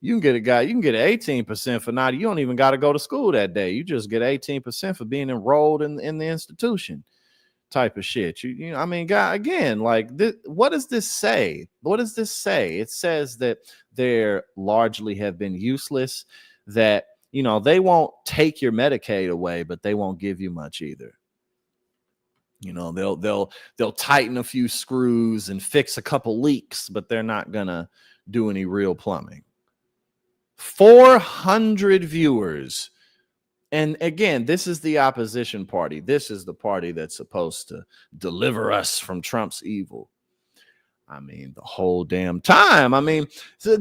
S7: You can get an 18% for not, you don't even got to go to school that day. You just get 18% for being enrolled in the institution. Type of shit. You know, I mean, God, again, like this, what does this say? What does this say? It says that they largely have been useless, that, you know, they won't take your Medicaid away, but they won't give you much either. You know, they'll tighten a few screws and fix a couple leaks, but they're not gonna do any real plumbing. 400 viewers. And again, this is the opposition party. This is the party that's supposed to deliver us from Trump's evil. I mean, the whole damn time. I mean, so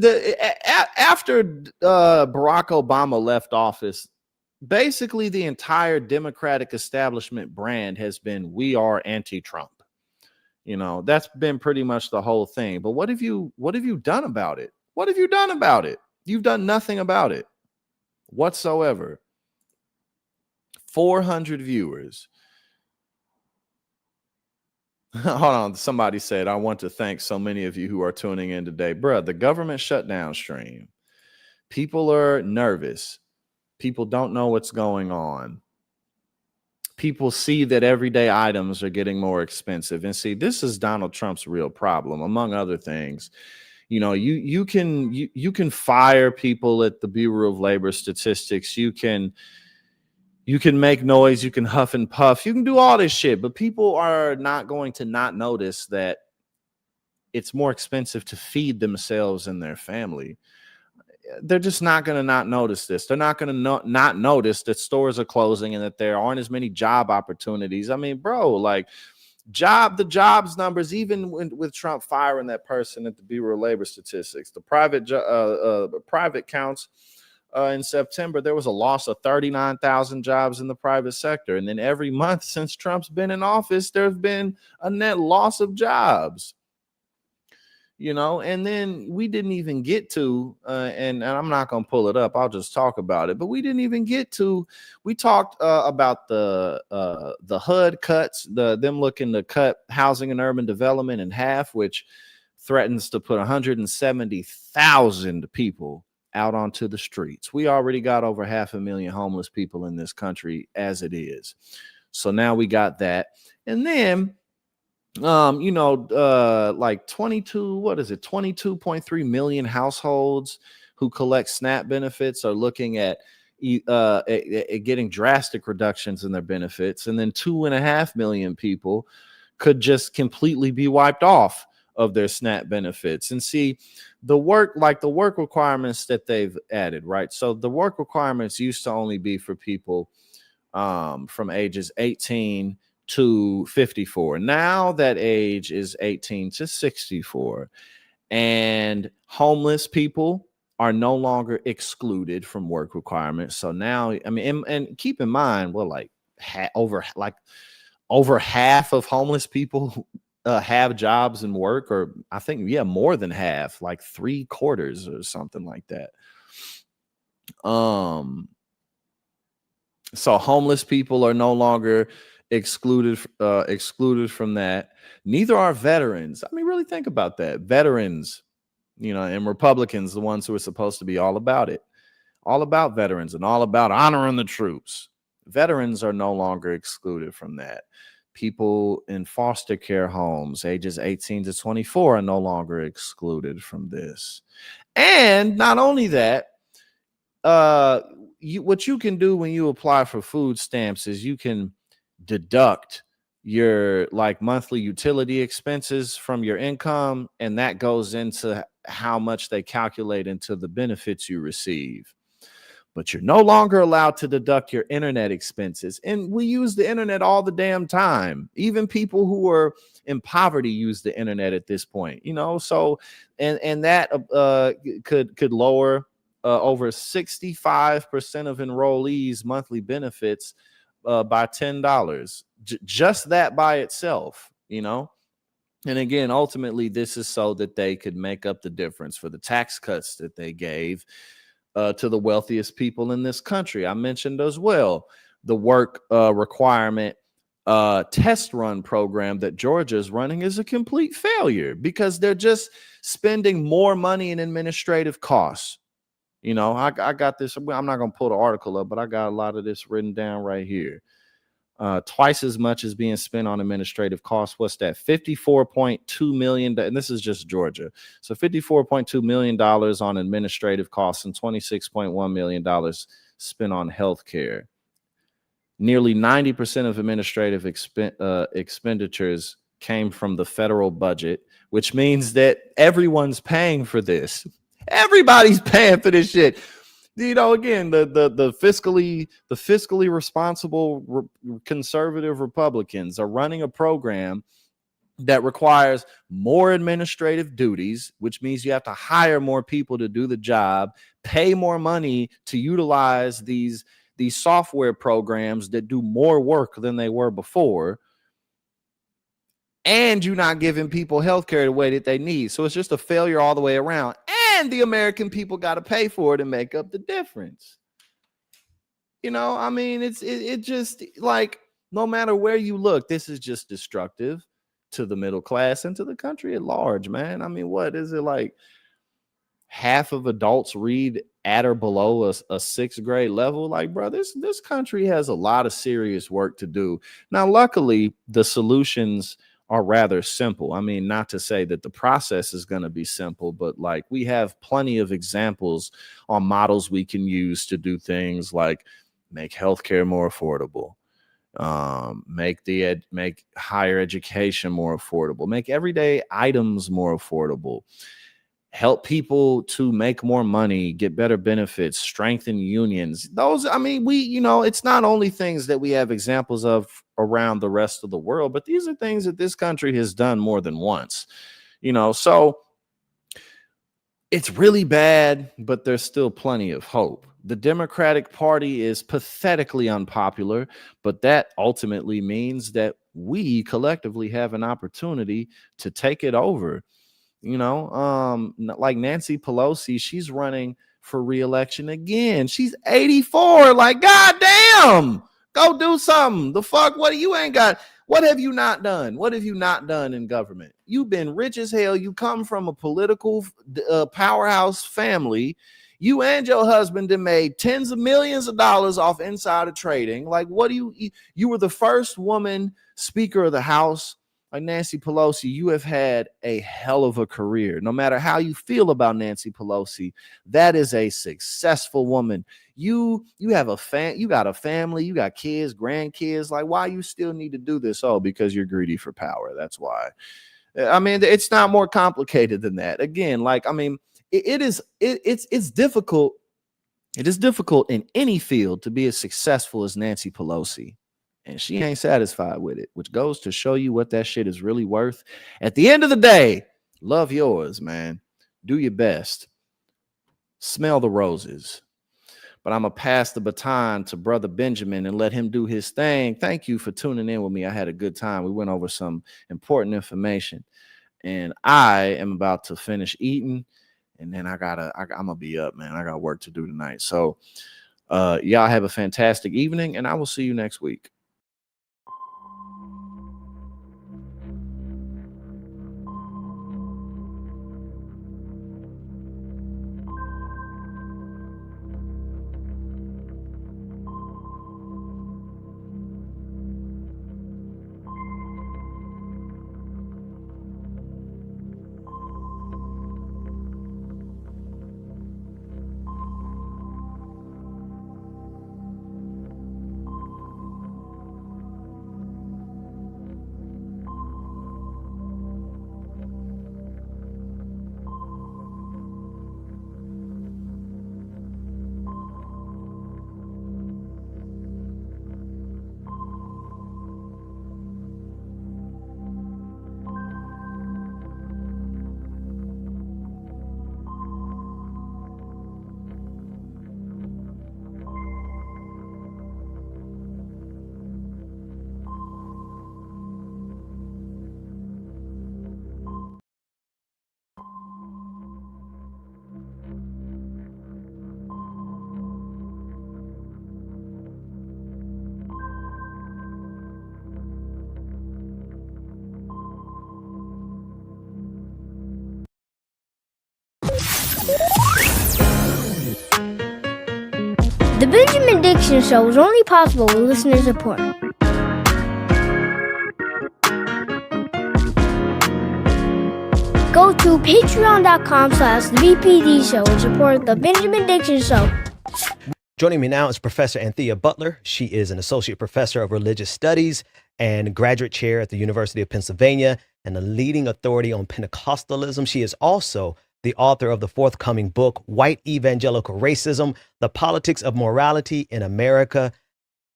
S7: after Barack Obama left office, basically the entire Democratic establishment brand has been, we are anti-Trump. You know, that's been pretty much the whole thing. But what have you done about it? What have you done about it? You've done nothing about it whatsoever. 400 viewers. Hold on. Somebody said, I want to thank so many of you who are tuning in today. Bruh, the government shutdown stream. People are nervous. People don't know what's going on. People see that everyday items are getting more expensive. And see, this is Donald Trump's real problem, among other things. You know, you can fire people at the Bureau of Labor Statistics. You can make noise, you can huff and puff, you can do all this shit, but people are not going to not notice that it's more expensive to feed themselves and their family. They're just not going to not notice this. They're not going to not notice that stores are closing and that there aren't as many job opportunities. I mean, bro, like the jobs numbers, even with Trump firing that person at the Bureau of Labor Statistics, the private counts, in September, there was a loss of 39,000 jobs in the private sector. And then every month since Trump's been in office, there's been a net loss of jobs. You know, and then we didn't even get to, and I'm not going to pull it up, I'll just talk about it, but we didn't even get to, we talked about the HUD cuts, them looking to cut housing and urban development in half, which threatens to put 170,000 people out onto the streets. We already got over 500,000 homeless people in this country as it is. So now we got that. And then, you know, like 22.3 million households who collect SNAP benefits are looking at getting drastic reductions in their benefits. And then 2.5 million people could just completely be wiped off of their SNAP benefits. And see, the work requirements that they've added, right? So the work requirements used to only be for people from ages 18 to 54. Now that age is 18 to 64. And homeless people are no longer excluded from work requirements. So now, I mean, and keep in mind, well, like over half of homeless people have jobs and work, or I think, yeah, more than half, like 3/4 or something like that. So homeless people are no longer excluded from that. Neither are veterans. I mean, really think about that. Veterans, you know, and Republicans, the ones who are supposed to be all about it, all about veterans and all about honoring the troops. Veterans are no longer excluded from that. People in foster care homes, ages 18 to 24, are no longer excluded from this. And not only that, what you can do when you apply for food stamps is you can deduct your like monthly utility expenses from your income, and that goes into how much they calculate into the benefits you receive. But you're no longer allowed to deduct your internet expenses. And we use the internet all the damn time. Even people who are in poverty use the internet at this point, you know. So and that could lower over 65% of enrollees' monthly benefits by $10. Just that by itself, you know. And again, ultimately, this is so that they could make up the difference for the tax cuts that they gave to the wealthiest people in this country. I mentioned as well the work requirement test run program that Georgia is running is a complete failure because they're just spending more money in administrative costs. You know, I got this. I'm not going to pull the article up, but I got a lot of this written down right here. Twice as much is being spent on administrative costs. What's that? $54.2 million. And this is just Georgia. So $54.2 million on administrative costs and $26.1 million spent on health care. Nearly 90% of administrative expenditures came from the federal budget, which means that everyone's paying for this. Everybody's paying for this shit. You know, again, the fiscally responsible conservative Republicans are running a program that requires more administrative duties, which means you have to hire more people to do the job, pay more money to utilize these software programs that do more work than they were before. And you're not giving people health care the way that they need. So it's just a failure all the way around. And the American people got to pay for it and make up the difference. You know, I mean, it just like no matter where you look, this is just destructive to the middle class and to the country at large, man. I mean, what is it like? Half of adults read at or below a 6th grade level. Like, bro, this country has a lot of serious work to do. Now, luckily, the solutions are rather simple. I mean, not to say that the process is going to be simple, but like we have plenty of examples on models we can use to do things like make healthcare more affordable, make higher education more affordable, make everyday items more affordable, help people to make more money, get better benefits, strengthen unions. Those, I mean, it's not only things that we have examples of around the rest of the world, but these are things that this country has done more than once, you know. So it's really bad, but there's still plenty of hope. The Democratic Party is pathetically unpopular, but that ultimately means that we collectively have an opportunity to take it over. You know, like Nancy Pelosi, she's running for re-election again. She's 84. Like, goddamn, go do something. The fuck? What you ain't got? What have you not done? What have you not done in government? You've been rich as hell. You come from a political powerhouse family. You and your husband have made tens of millions of dollars off insider trading. Like, what do you were the first woman Speaker of the House. Like Nancy Pelosi, you have had a hell of a career. No matter how you feel about Nancy Pelosi, that is a successful woman. You have you got a family, you got kids, grandkids. Like, why you still need to do this? Oh, because you're greedy for power. That's why. I mean, it's not more complicated than that. Again, like, I mean, it's difficult. It is difficult in any field to be as successful as Nancy Pelosi. And she ain't satisfied with it, which goes to show you what that shit is really worth. At the end of the day, love yours, man. Do your best. Smell the roses. But I'm going to pass the baton to Brother Benjamin and let him do his thing. Thank you for tuning in with me. I had a good time. We went over some important information. And I am about to finish eating. And then I'm going to be up, man. I got work to do tonight. So y'all have a fantastic evening, and I will see you next week.
S3: The Benjamin Dixon Show was only possible with listener support. Go to patreon.com/the BPD Show and support the Benjamin Dixon Show.
S19: Joining me now is Professor Anthea Butler. She is an associate professor of religious studies and graduate chair at the University of Pennsylvania and a leading authority on Pentecostalism. She is also the author of the forthcoming book, White Evangelical Racism, The Politics of Morality in America.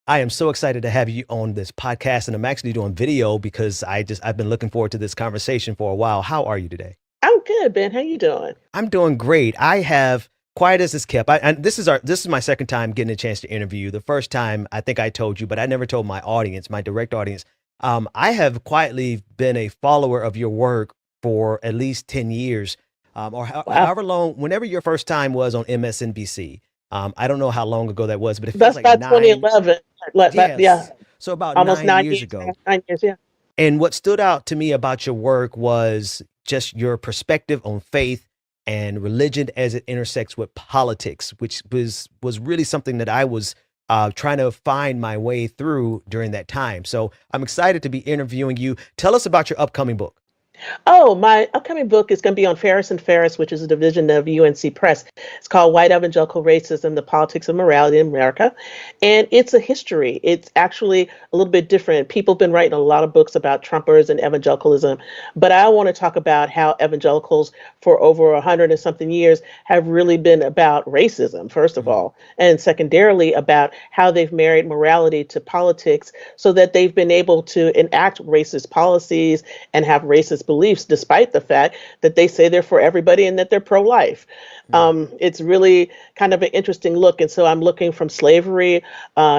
S19: I am so excited to have you on this podcast, and I'm actually doing video because I've been looking forward to this conversation for a while. How are you today?
S23: I'm good, Ben. How you doing?
S19: I'm doing great. I have, quiet as it's kept. And this is my second time getting a chance to interview you. The first time I think I told you, but I never told my audience, my direct audience. I have quietly been a follower of your work for at least 10 years. However long, whenever your first time was on MSNBC. I don't know how long ago that was, but it feels
S23: That's
S19: like
S23: about 2011. Yeah.
S19: So about
S23: almost
S19: 9 years ago.
S23: 9 years, yeah.
S19: And what stood out to me about your work was just your perspective on faith and religion as it intersects with politics, which was really something that I was trying to find my way through during that time. So I'm excited to be interviewing you. Tell us about your upcoming book.
S23: Oh, my upcoming book is going to be on Ferris and Ferris, which is a division of UNC Press. It's called White Evangelical Racism, The Politics of Morality in America. And it's a history. It's actually a little bit different. People have been writing a lot of books about Trumpers and evangelicalism, but I want to talk about how evangelicals for over 100 and something years have really been about racism, first of all, and secondarily about how they've married morality to politics so that they've been able to enact racist policies and have racist beliefs, despite the fact that they say they're for everybody and that they're pro-life. It's really kind of an interesting look. And so I'm looking from slavery,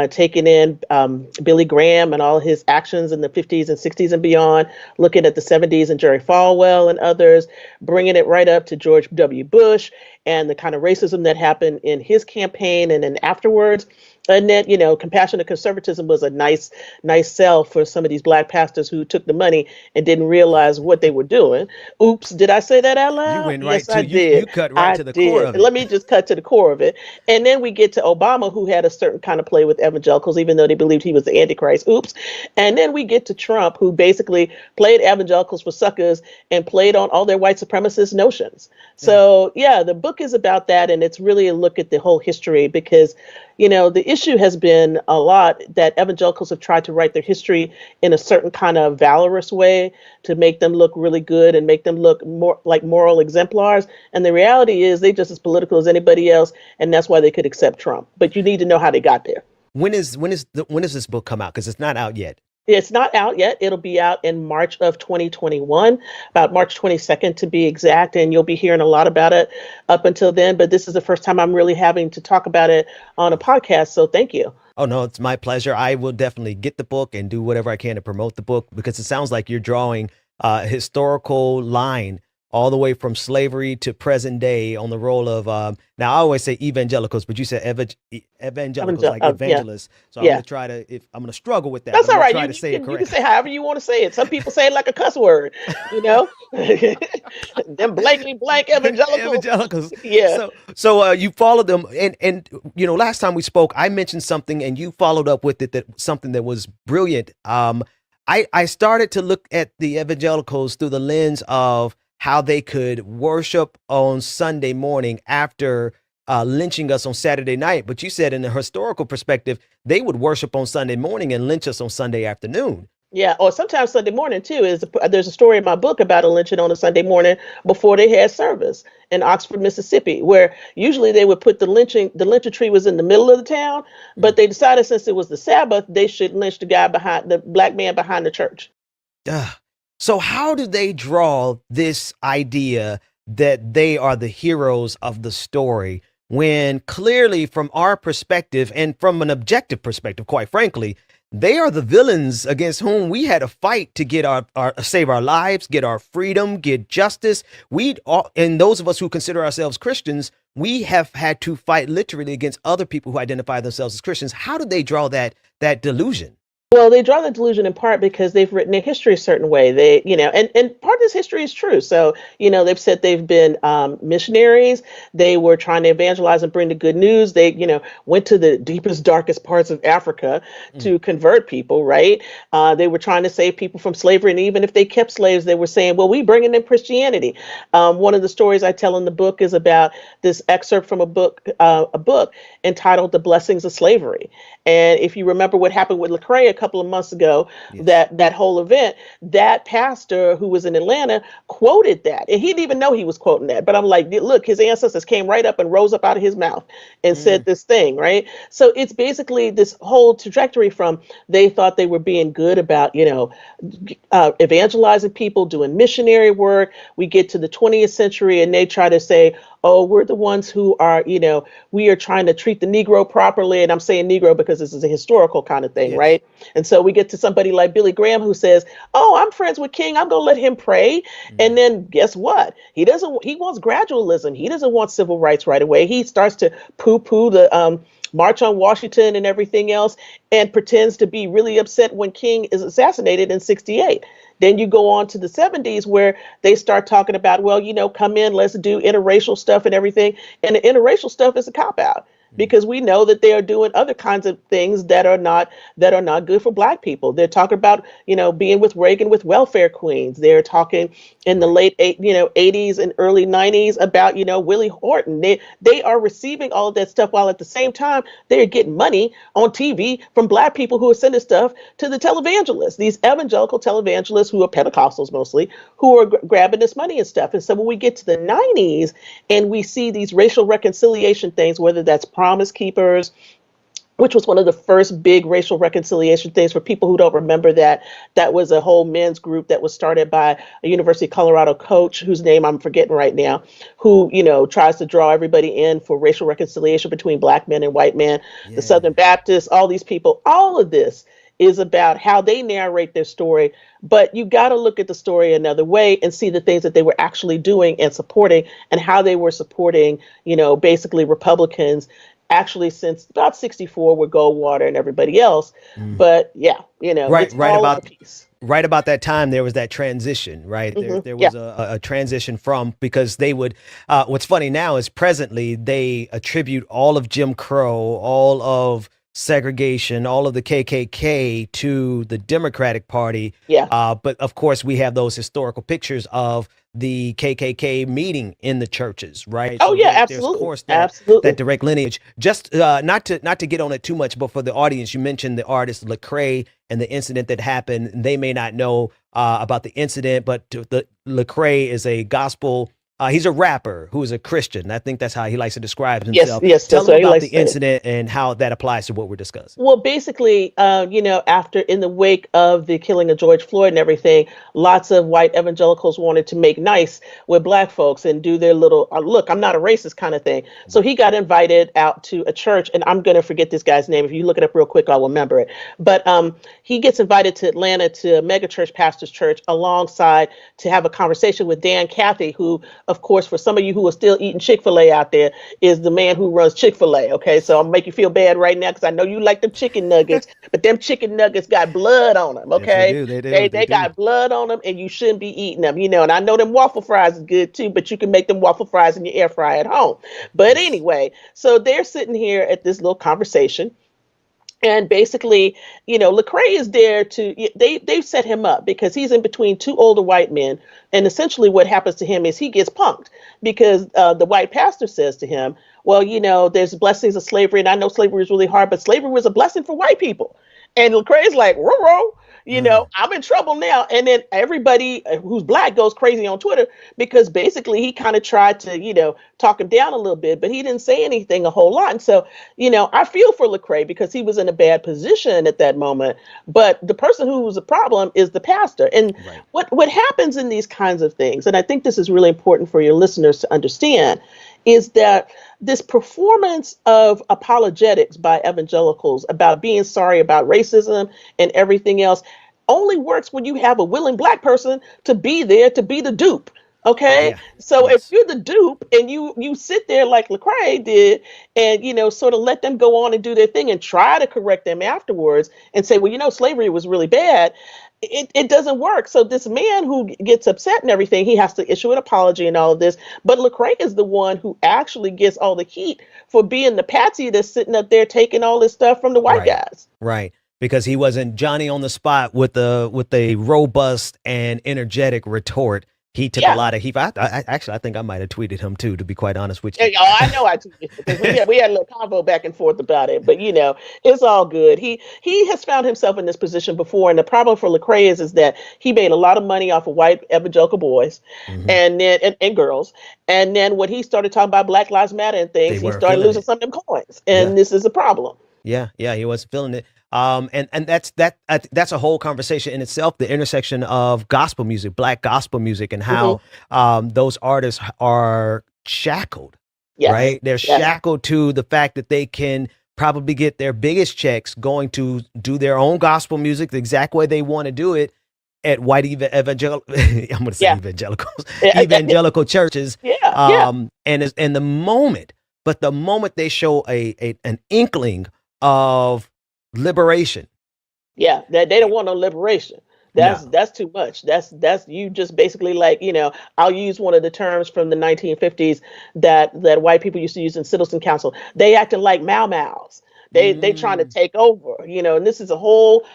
S23: taking in Billy Graham and all his actions in the 50s and 60s and beyond, looking at the 70s and Jerry Falwell and others, bringing it right up to George W. Bush and the kind of racism that happened in his campaign and then afterwards. And then, you know, compassionate conservatism was a nice sell for some of these black pastors who took the money and didn't realize what they were doing. Oops, did I say that out loud?
S19: You went right
S23: yes,
S19: to
S23: I did.
S19: You cut right to the core of it.
S23: Let me just cut to the core of it. And then we get to Obama, who had a certain kind of play with evangelicals, even though they believed he was the Antichrist. Oops. And then we get to Trump, who basically played evangelicals for suckers and played on all their white supremacist notions. So, yeah, the book is about that. And it's really a look at the whole history because The issue has been a lot that evangelicals have tried to write their history in a certain kind of valorous way to make them look really good and make them look more like moral exemplars. And the reality is they just as political as anybody else, and that's why they could accept Trump. But you need to know how they got there.
S19: When does this book come out? Because it's not out yet.
S23: It's not out yet. It'll be out in March of 2021, about March 22nd to be exact. And you'll be hearing a lot about it up until then. But this is the first time I'm really having to talk about it on a podcast. So thank you.
S19: Oh, no, it's my pleasure. I will definitely get the book and do whatever I can to promote the book, because it sounds like you're drawing a historical line all the way from slavery to present day on the role of, now I always say evangelicals, but you said evangelicals, like evangelists.
S23: Yeah.
S19: So I'm going to try to, I'm going to struggle with that.
S23: That's all right.
S19: Try
S23: You
S19: to say it
S23: can
S19: correctly.
S23: say however you want to say it. Some people say it like a cuss word, them blankly blank evangelicals. Yeah.
S19: So you followed them, and last time we spoke, I mentioned something, and you followed up with it, something that was brilliant. I started to look at the evangelicals through the lens of how they could worship on Sunday morning after lynching us on Saturday night. But you said in a historical perspective, they would worship on Sunday morning and lynch us on Sunday afternoon.
S23: Yeah, or sometimes Sunday morning too. There's a story in my book about a lynching on a Sunday morning before they had service in Oxford, Mississippi, where usually they would put the lynching tree was in the middle of the town, but they decided since it was the Sabbath, they should lynch the black man behind the church.
S19: So how do they draw this idea that they are the heroes of the story when clearly from our perspective and from an objective perspective, quite frankly, they are the villains against whom we had to fight to get our save our lives, get our freedom, get justice. And those of us who consider ourselves Christians, we have had to fight literally against other people who identify themselves as Christians. How do they draw that delusion?
S23: Well, they draw the delusion in part because they've written their history a certain way. They, and part of this history is true. So, they've said they've been missionaries. They were trying to evangelize and bring the good news. They, went to the deepest, darkest parts of Africa to convert people, right? They were trying to save people from slavery. And even if they kept slaves, they were saying, well, we bringing in Christianity. One of the stories I tell in the book is about this excerpt from a book entitled The Blessings of Slavery. And if you remember what happened with Lecrae a couple of months ago, that whole event, that pastor who was in Atlanta quoted that. And he didn't even know he was quoting that. But I'm like, look, his ancestors came right up and rose up out of his mouth and said this thing, right? So it's basically this whole trajectory from they thought they were being good about, evangelizing people, doing missionary work. We get to the 20th century and they try to say, oh, we're the ones who are, we are trying to treat the Negro properly. And I'm saying Negro because this is a historical kind of thing, right? And so we get to somebody like Billy Graham who says, oh, I'm friends with King. I'm going to let him pray. And then guess what? He wants gradualism. He doesn't want civil rights right away. He starts to poo-poo the March on Washington and everything else and pretends to be really upset when King is assassinated in 1968. Then you go on to the 1970s where they start talking about, well, come in, let's do interracial stuff and everything. And the interracial stuff is a cop-out because we know that they are doing other kinds of things that are not good for Black people. They're talking about, being with Reagan with welfare queens. They're talking in the late 80s and early 90s about, Willie Horton. They are receiving all of that stuff while at the same time they're getting money on TV from Black people who are sending stuff to the televangelists, these evangelical televangelists who are Pentecostals mostly, who are grabbing this money and stuff. And so when we get to the 90s and we see these racial reconciliation things, whether that's Promise Keepers, which was one of the first big racial reconciliation things for people who don't remember that was a whole men's group that was started by a University of Colorado coach whose name I'm forgetting right now, who, tries to draw everybody in for racial reconciliation between Black men and white men, the Southern Baptists, all these people. All of this is about how they narrate their story. But you got to look at the story another way and see the things that they were actually doing and supporting and how they were supporting, basically Republicans actually since about 1964 with Goldwater and everybody else. But
S19: right about that time, there was that transition, right? There was a transition from, because they would, what's funny now is presently they attribute all of Jim Crow, all of segregation, all of the KKK to the Democratic Party.
S23: Yeah.
S19: But of course, we have those historical pictures of the KKK meeting in the churches, right?
S23: Oh
S19: So
S23: yeah,
S19: there's of
S23: absolutely.
S19: course that
S23: Absolutely.
S19: that direct lineage. Just not to get on it too much, but for the audience, you mentioned the artist Lecrae and the incident that happened. They may not know about the incident, but the Lecrae is a gospel. He's a rapper who is a Christian. I think that's how he likes to describe himself.
S23: Yes,
S19: Tell
S23: that's
S19: him
S23: what he
S19: about
S23: likes
S19: the
S23: to say.
S19: incident and how that applies to what we're discussing.
S23: Well, basically, after in the wake of the killing of George Floyd and everything, lots of white evangelicals wanted to make nice with black folks and do their little look, I'm not a racist kind of thing. So he got invited out to a church, and I'm going to forget this guy's name. If you look it up real quick, I'll remember it. But he gets invited to Atlanta to a mega church pastor's church alongside to have a conversation with Dan Cathy, who, of course, for some of you who are still eating Chick-fil-A out there, is the man who runs Chick-fil-A. Okay, so I'll make you feel bad right now because I know you like them chicken nuggets, but them chicken nuggets got blood on them. Okay,
S19: Yes, they do.
S23: they
S19: They
S23: got blood on them, and you shouldn't be eating them. And I know them waffle fries is good too, but you can make them waffle fries in your air fryer at home. But anyway, so they're sitting here at this little conversation. And basically, Lecrae is there they've set him up because he's in between two older white men. And essentially what happens to him is he gets punked because the white pastor says to him, well, there's blessings of slavery. And I know slavery is really hard, but slavery was a blessing for white people. And Lecrae's like, row. I'm in trouble now. And then everybody who's black goes crazy on Twitter because basically he kind of tried to, talk him down a little bit, but he didn't say anything a whole lot. And so, I feel for Lecrae because he was in a bad position at that moment. But the person who was a problem is the pastor. And what happens in these kinds of things, and I think this is really important for your listeners to understand, is that this performance of apologetics by evangelicals about being sorry about racism and everything else only works when you have a willing black person to be there to be the dupe. Okay.
S19: Yeah.
S23: So if you're the dupe and you sit there like Lecrae did and, sort of let them go on and do their thing and try to correct them afterwards and say, well, slavery was really bad. It doesn't work. So this man who gets upset and everything, he has to issue an apology and all of this. But Lecrae is the one who actually gets all the heat for being the patsy that's sitting up there taking all this stuff from the white guys.
S19: Right. Because he wasn't Johnny on the spot with a robust and energetic retort. He took a lot of heat. I think I might have tweeted him too, to be quite honest with you.
S23: Yeah, I know I tweeted because we had a little convo back and forth about it. But it's all good. He has found himself in this position before, and the problem for Lecrae is that he made a lot of money off of white evangelical boys and then and girls. And then when he started talking about Black Lives Matter and things, he started losing some of them coins, and this is a problem.
S19: Yeah, he wasn't feeling it. And that's a whole conversation in itself, the intersection of gospel music, black gospel music, and how those artists are shackled, right? They're shackled to the fact that they can probably get their biggest checks going to do their own gospel music the exact way they want to do it at white evangelical evangelical churches. And the moment they show an inkling of liberation.
S23: Yeah, they don't want no liberation. That's too much. That's you just basically like, I'll use one of the terms from the 1950s that white people used to use in Citizen Council. They acting like Mau-Maus. They trying to take over, and this is a whole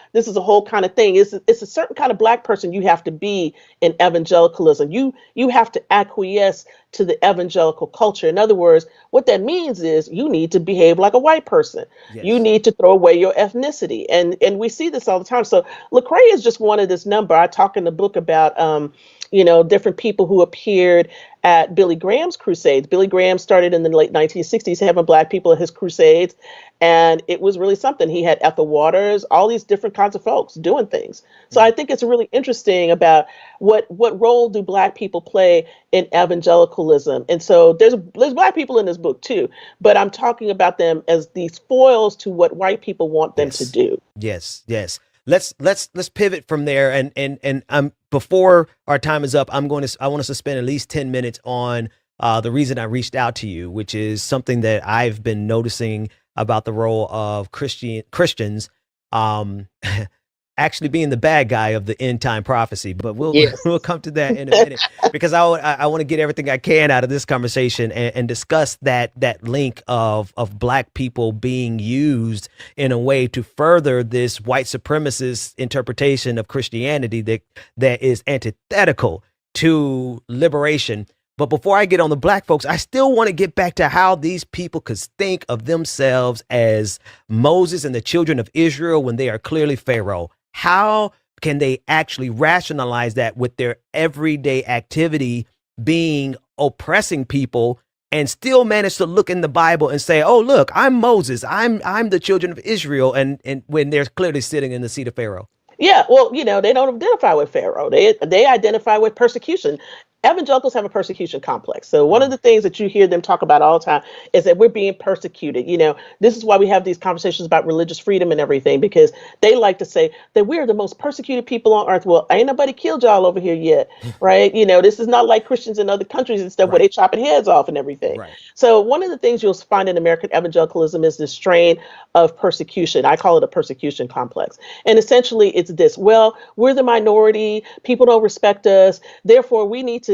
S23: kind of thing. It's a certain kind of black person you have to be in evangelicalism. You have to acquiesce to the evangelical culture. In other words, what that means is you need to behave like a white person. Yes. You need to throw away your ethnicity. And we see this all the time. So Lecrae is just one of this number. I talk in the book about different people who appeared at Billy Graham's crusades. Billy Graham started in the late 1960s having black people at his crusades, and it was really something. He had Ethel Waters, all these different kinds of folks doing things. So I think it's really interesting about what role do black people play in evangelicalism. And so there's black people in this book too, but I'm talking about them as these foils to what white people want them to do.
S19: Yes. Let's pivot from there, and before our time is up, I want us to spend at least 10 minutes on the reason I reached out to you, which is something that I've been noticing about the role of Christians actually being the bad guy of the end time prophecy. But we'll
S23: Yes.
S19: we'll come to that in a minute because I want to get everything I can out of this conversation and discuss that link of black people being used in a way to further this white supremacist interpretation of Christianity that is antithetical to liberation. But before I get on the black folks, I still want to get back to how these people could think of themselves as Moses and the children of Israel when they are clearly Pharaoh. How can they actually rationalize that with their everyday activity being oppressing people and still manage to look in the Bible and say, oh, look, I'm Moses. I'm the children of Israel. And when they're clearly sitting in the seat of Pharaoh.
S23: Yeah, well, they don't identify with Pharaoh. They identify with persecution. Evangelicals have a persecution complex. So one of the things that you hear them talk about all the time is that we're being persecuted. This is why we have these conversations about religious freedom and everything, because they like to say that we're the most persecuted people on earth. Well, ain't nobody killed y'all over here yet, right? This is not like Christians in other countries and stuff where they chopping heads off and everything.
S19: Right.
S23: So one of the things you'll find in American evangelicalism is this strain of persecution. I call it a persecution complex. And essentially it's this, well, we're the minority, people don't respect us, therefore we need to,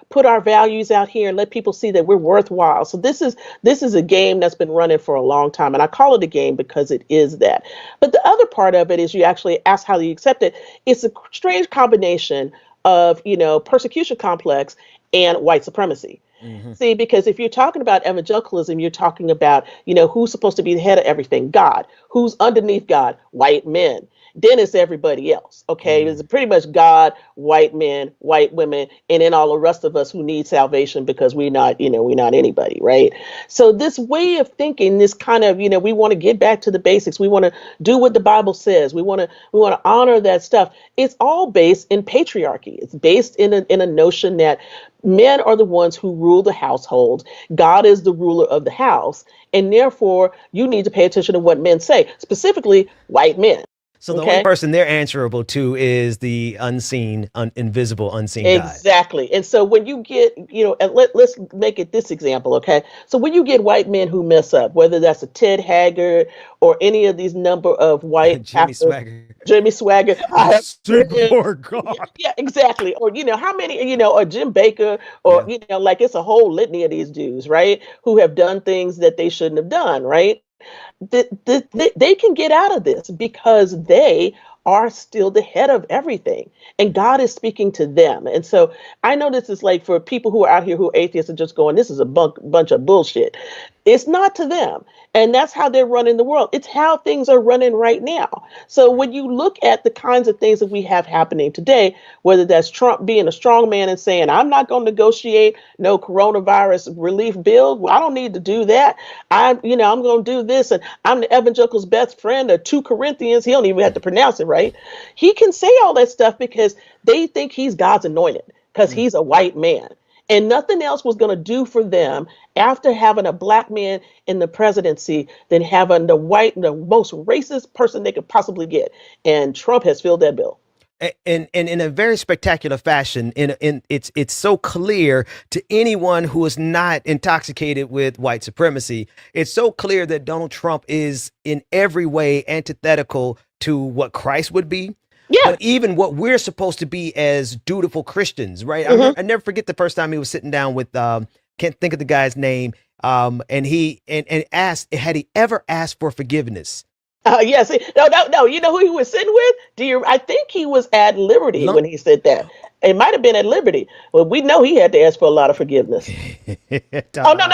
S23: put our values out here and let people see that we're worthwhile. So this is a game that's been running for a long time. And I call it a game because it is that. But the other part of it is you actually ask how you accept it. It's a strange combination of, persecution complex and white supremacy. Mm-hmm. See, because if you're talking about evangelicalism, you're talking about, who's supposed to be the head of everything? God. Who's underneath God? White men. Then it's everybody else. Okay. It's pretty much God, white men, white women, and then all the rest of us who need salvation because we're not anybody. Right. So this way of thinking, this kind of, we want to get back to the basics. We want to do what the Bible says. We want to honor that stuff. It's all based in patriarchy. It's based in a notion that men are the ones who rule the household. God is the ruler of the house. And therefore, you need to pay attention to what men say, specifically white men.
S19: So the only person they're answerable to is the unseen, invisible, unseen God.
S23: Exactly. And so when you get, and let's make it this example, okay? So when you get white men who mess up, whether that's a Ted Haggard or any of these number of white
S19: Jimmy Swaggart.
S23: Oh, God. Yeah, exactly. Or, how many, or Jim Baker, or, like it's a whole litany of these dudes, right? Who have done things that they shouldn't have done, right? They can get out of this because they are still the head of everything and God is speaking to them. And so I know this is like for people who are out here who are atheists and just going, this is a bunch of bullshit. It's not to them. And that's how they're running the world. It's how things are running right now. So when you look at the kinds of things that we have happening today, whether that's Trump being a strong man and saying, I'm not going to negotiate no coronavirus relief bill. Well, I don't need to do that. I'm going to do this. And I'm the evangelical's best friend, or 2 Corinthians. He don't even have to pronounce it right. He can say all that stuff because they think he's God's anointed because he's a white man. And nothing else was going to do for them after having a black man in the presidency than having the most racist person they could possibly get. And Trump has filled that bill.
S19: And in a very spectacular fashion, it's so clear to anyone who is not intoxicated with white supremacy. It's so clear that Donald Trump is in every way antithetical to what Christ would be. Yeah. But even what we're supposed to be as dutiful Christians, right?
S23: Mm-hmm.
S19: I never forget the first time he was sitting down with, can't think of the guy's name, and he asked, had he ever asked for forgiveness?
S23: Yes. No. You know who he was sitting with? I think he was at Liberty when he said that. It might have been at Liberty. Well, we know he had to ask for a lot of forgiveness. No.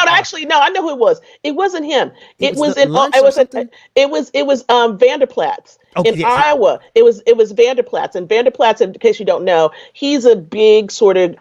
S23: Actually, no. I know who it was. It wasn't him. It was Vanderplatz. Iowa, it was Vanderplatz. And Vanderplatz, in case you don't know, he's a big sort of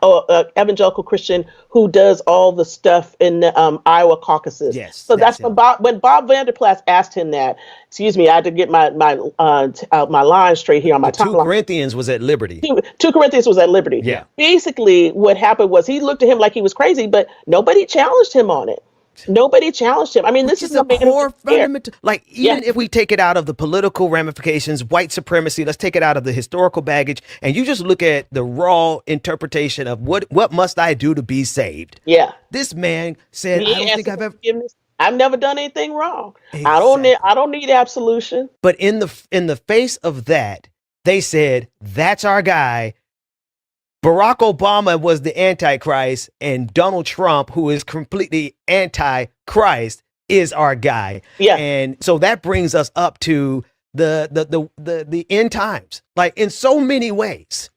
S23: evangelical Christian who does all the stuff in the Iowa caucuses.
S19: Yes.
S23: So that's when Bob Vanderplatz asked him that. Excuse me, I had to get my line straight here on my timeline.
S19: 2 Corinthians was at Liberty.
S23: 2 Corinthians was at Liberty.
S19: Yeah.
S23: Basically, what happened was he looked at him like he was crazy, but nobody challenged him on it. Nobody challenged him. I mean, this is a
S19: core fundamental. Like, even if we take it out of the political ramifications, white supremacy, let's take it out of the historical baggage, and you just look at the raw interpretation of what must I do to be saved?
S23: Yeah.
S19: This man said, I don't think I've ever.
S23: I've never done anything wrong. Exactly. I don't need absolution.
S19: But in the face of that, they said, that's our guy. Barack Obama was the Antichrist, and Donald Trump, who is completely anti-Christ, is our guy.
S23: Yeah.
S19: And so that brings us up to the end times, like in so many ways.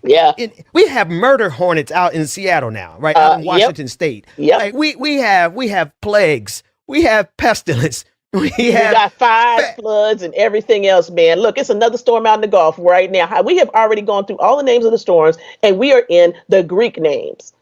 S23: Yeah.
S19: We have murder hornets out in Seattle now, right? Out in Washington State.
S23: Yep.
S19: Like we have plagues, we have pestilence. We
S23: got fires, floods, and everything else, man. Look, it's another storm out in the Gulf right now. We have already gone through all the names of the storms, and we are in the Greek names.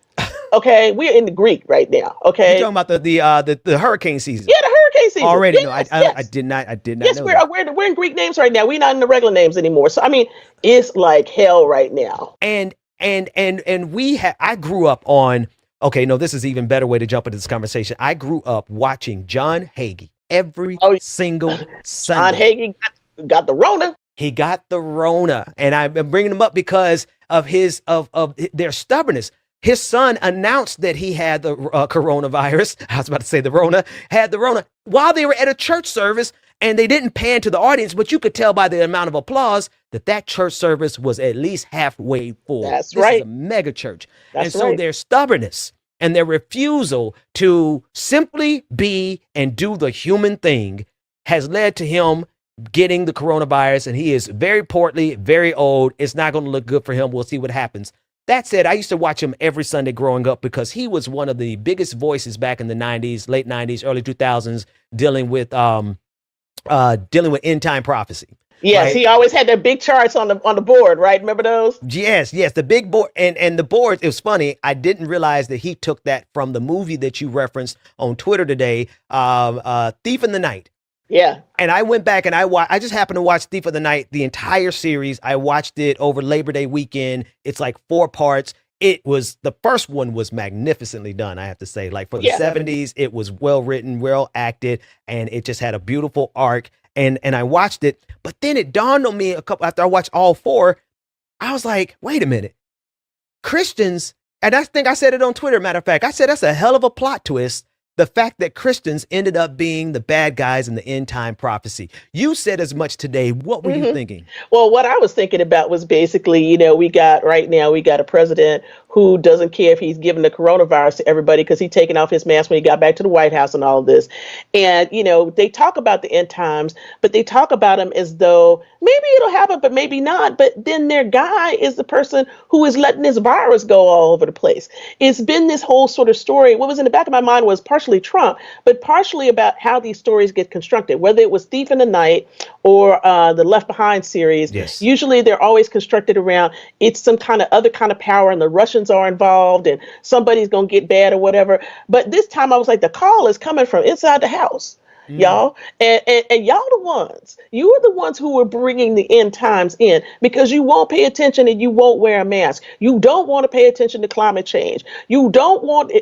S23: Okay, we are in the Greek right now. Okay,
S19: you're talking about the hurricane season.
S23: Yeah, the hurricane season.
S19: Already,
S23: yes,
S19: no, I did not.
S23: Yes,
S19: know
S23: we're in Greek names right now. We're not in the regular names anymore. So I mean, it's like hell right now.
S19: And I grew up on. Okay, no, this is even better way to jump into this conversation. I grew up watching John Hagee every single Sunday.
S23: John Hagee got the Rona.
S19: He got the Rona, and I've been bringing him up because of their stubbornness. His son announced that he had the coronavirus. I was about to say the Rona, had the Rona while they were at a church service, and they didn't pan to the audience, but you could tell by the amount of applause that church service was at least halfway full.
S23: That's
S19: this
S23: right.
S19: is a mega church.
S23: That's
S19: and so
S23: right.
S19: their stubbornnness and their refusal to simply be and do the human thing has led to him getting the coronavirus, and he is very portly, very old. It's not going to look good for him. We'll see what happens. That said, I used to watch him every Sunday growing up because he was one of the biggest voices back in the 90s, late 90s, early 2000s, dealing with end time prophecy.
S23: Yes,
S19: right?
S23: he always had the big charts on the board, right? Remember those?
S19: Yes, the big board and the board. It was funny. I didn't realize that he took that from the movie that you referenced on Twitter today, Thief in the Night.
S23: Yeah.
S19: And I went back and I just happened to watch Thief of the Night, the entire series. I watched it over Labor Day weekend. It's like 4 parts. The first one was magnificently done, I have to say. Like for the 70s, it was well written, well acted, and it just had a beautiful arc. And I watched it, but then it dawned on me after I watched all 4, I was like, wait a minute. Christians, and I think I said it on Twitter, matter of fact, I said that's a hell of a plot twist. The fact that Christians ended up being the bad guys in the end time prophecy. You said as much today. What were you thinking?
S23: Well, what I was thinking about was basically, we got a president who doesn't care if he's giving the coronavirus to everybody because he's taking off his mask when he got back to the White House and all of this. And, they talk about the end times, but they talk about them as though maybe it'll happen, but maybe not. But then their guy is the person who is letting this virus go all over the place. It's been this whole sort of story. What was in the back of my mind was partially Trump, but partially about how these stories get constructed, whether it was Thief in the Night or the Left Behind series.
S19: Yes.
S23: Usually they're always constructed around it's some kind of other kind of power and the Russians are involved and somebody's going to get bad or whatever. But this time I was like, the call is coming from inside the house. Y'all, and y'all you are the ones who are bringing the end times in because you won't pay attention and you won't wear a mask. You don't want to pay attention to climate change. You don't want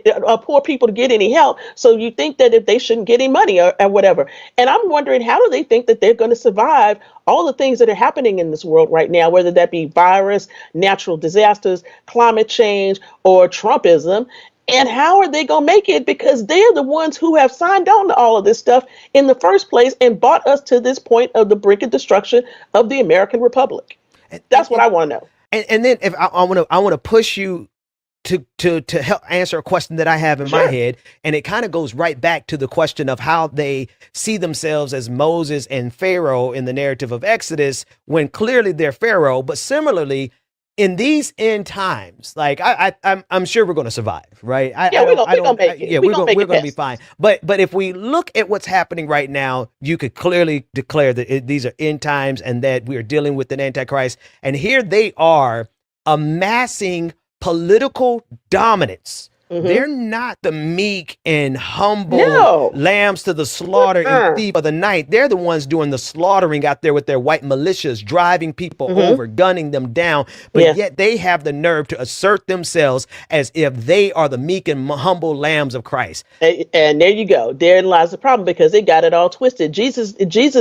S23: poor people to get any help. So you think that if they shouldn't get any money or whatever. And I'm wondering, how do they think that they're going to survive all the things that are happening in this world right now, whether that be virus, natural disasters, climate change, or Trumpism? And how are they going to make it? Because they're the ones who have signed on to all of this stuff in the first place and brought us to this point of the brink of destruction of the American Republic. That's what I want to know.
S19: And then if I want to push you to help answer a question that I have in my head, and it kind of goes right back to the question of how they see themselves as Moses and Pharaoh in the narrative of Exodus, when clearly they're Pharaoh, but similarly. In these end times, like I'm sure we're going to survive, right?
S23: We're going to make it.
S19: Yeah, we're going to be fine. But if we look at what's happening right now, you could clearly declare that these are end times and that we are dealing with an Antichrist. And here they are amassing political dominance. They're not the meek and humble lambs to the slaughter in Thief of the Night. They're the ones doing the slaughtering out there with their white militias, driving people over, gunning them down. But yet they have the nerve to assert themselves as if they are the meek and humble lambs of Christ.
S23: And there you go. Therein lies the problem because they got it all twisted. Jesus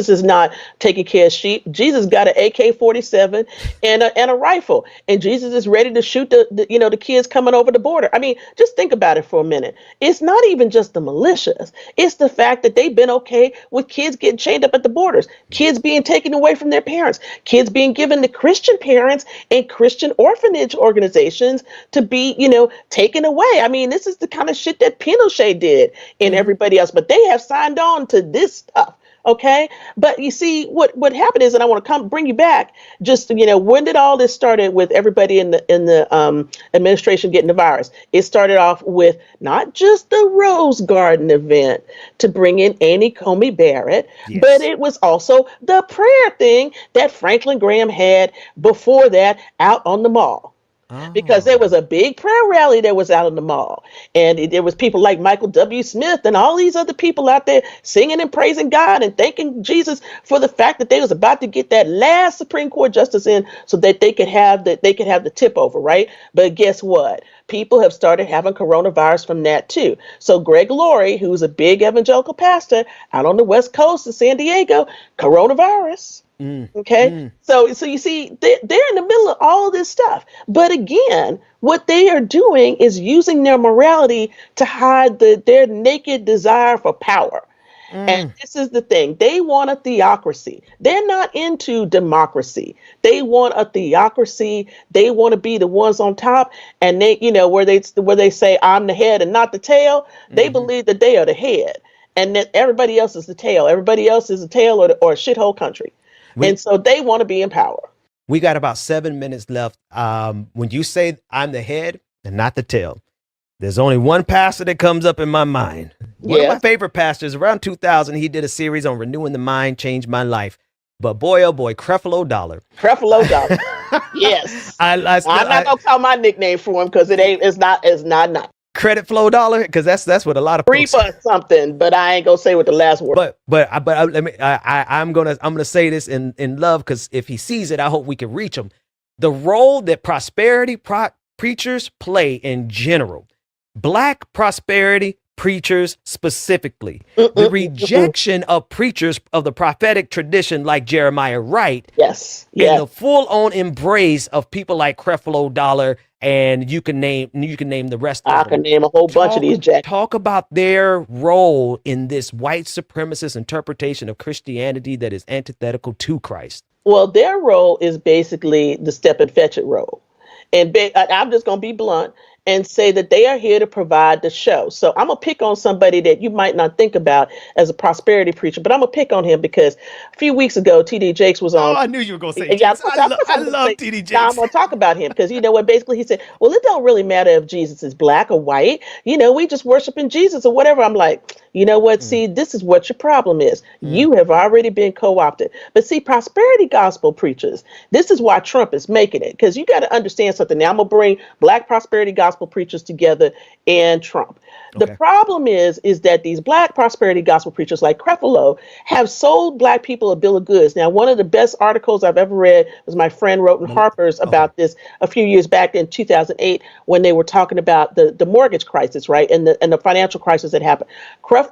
S23: is not taking care of sheep. Jesus got an AK-47 and a rifle, and Jesus is ready to shoot the kids coming over the border. I mean, just think about it for a minute. It's not even just the militias. It's the fact that they've been okay with kids getting chained up at the borders, kids being taken away from their parents, kids being given to Christian parents and Christian orphanage organizations to be, taken away. I mean, this is the kind of shit that Pinochet did and everybody else, but they have signed on to this stuff. Okay. But you see what happened is, and I want to bring you back just, when did all this started with everybody in the administration getting the virus? It started off with not just the Rose Garden event to bring in Amy Coney Barrett, but it was also the prayer thing that Franklin Graham had before that out on the mall. Because there was a big prayer rally that was out in the mall. And there was people like Michael W. Smith and all these other people out there singing and praising God and thanking Jesus for the fact that they was about to get that last Supreme Court justice in so that they could have the tip over, right? But guess what? People have started having coronavirus from that too. So Greg Laurie, who's a big evangelical pastor out on the West Coast of San Diego, coronavirus. Okay. So you see, they're in the middle of all of this stuff. But again, what they are doing is using their morality to hide their naked desire for power. And this is the thing. They want a theocracy. They're not into democracy. They want a theocracy. They want to be the ones on top. And they, where they say, I'm the head and not the tail. They believe that they are the head and that everybody else is the tail. Everybody else is the tail or a shithole country. And so they want to be in power.
S19: We got about 7 minutes left. When you say I'm the head and not the tail, there's only one pastor that comes up in my mind. One of my favorite pastors, around 2000, he did a series on renewing the mind, changed my life. But boy, oh boy, Creflo Dollar.
S23: Creflo Dollar. Yes. I'm not gonna call my nickname for him because it's not.
S19: Credit Flow Dollar, because that's what a lot of
S23: folks or something, but I ain't gonna say what the last word.
S19: But let me. I'm gonna say this in love, because if he sees it, I hope we can reach him. The role that prosperity preachers play in general, Black prosperity preachers specifically, the rejection of preachers of the prophetic tradition like Jeremiah Wright, and the full-on embrace of people like Creflo Dollar. And you can name the rest of them.
S23: I can name a whole bunch of these, Jack.
S19: Talk about their role in this white supremacist interpretation of Christianity that is antithetical to Christ.
S23: Well, their role is basically the step and fetch it role. And I'm just going to be blunt and say that they are here to provide the show. So I'm going to pick on somebody that you might not think about as a prosperity preacher, but I'm going to pick on him because a few weeks ago, TD Jakes was on.
S19: Oh, I knew you were going to say Jakes. I love TD Jakes.
S23: I'm going to talk about him because you know what? Basically, he said, well, it don't really matter if Jesus is black or white. We just worshiping Jesus or whatever. I'm like, you know what? See, this is what your problem is. You have already been co-opted. But see, prosperity gospel preachers, this is why Trump is making it, because you got to understand something. Now I'm going to bring Black prosperity gospel preachers together and Trump. The problem is that these Black prosperity gospel preachers like Creflo have sold Black people a bill of goods. Now, one of the best articles I've ever read was my friend wrote in Harper's about this a few years back in 2008 when they were talking about the mortgage crisis, right, and the financial crisis that happened.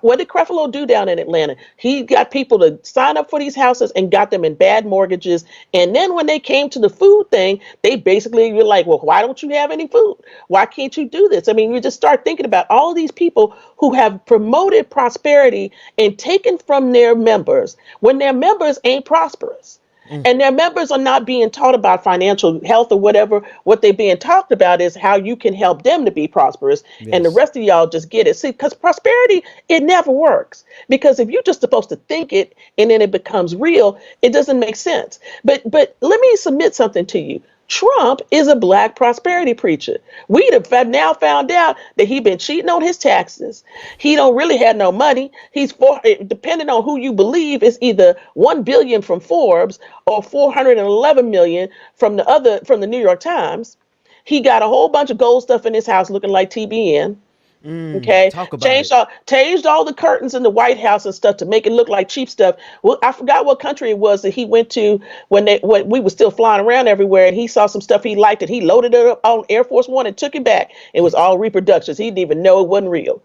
S23: What did Creflo do down in Atlanta? He got people to sign up for these houses and got them in bad mortgages. And then when they came to the food thing, they basically were like, well, why don't you have any food? Why can't you do this? I mean, you just start thinking about all of these people who have promoted prosperity and taken from their members when their members ain't prosperous. And their members are not being taught about financial health or whatever. What they're being talked about is how you can help them to be prosperous. And the rest of y'all just get it. See, because prosperity, it never works. Because if you're just supposed to think it and then it becomes real, it doesn't make sense. But let me submit something to you. Trump is a Black prosperity preacher. We have now found out that he's been cheating on his taxes. He don't really have no money. Depending on who you believe, it's either 1 billion from Forbes or 411 million from the New York Times. He got a whole bunch of gold stuff in his house looking like TBN. Okay, changed all the curtains in the White House and stuff to make it look like cheap stuff. Well, I forgot what country it was that he went to when we were still flying around everywhere, and he saw some stuff he liked, and he loaded it up on Air Force One and took it back. It was all reproductions. He didn't even know it wasn't real.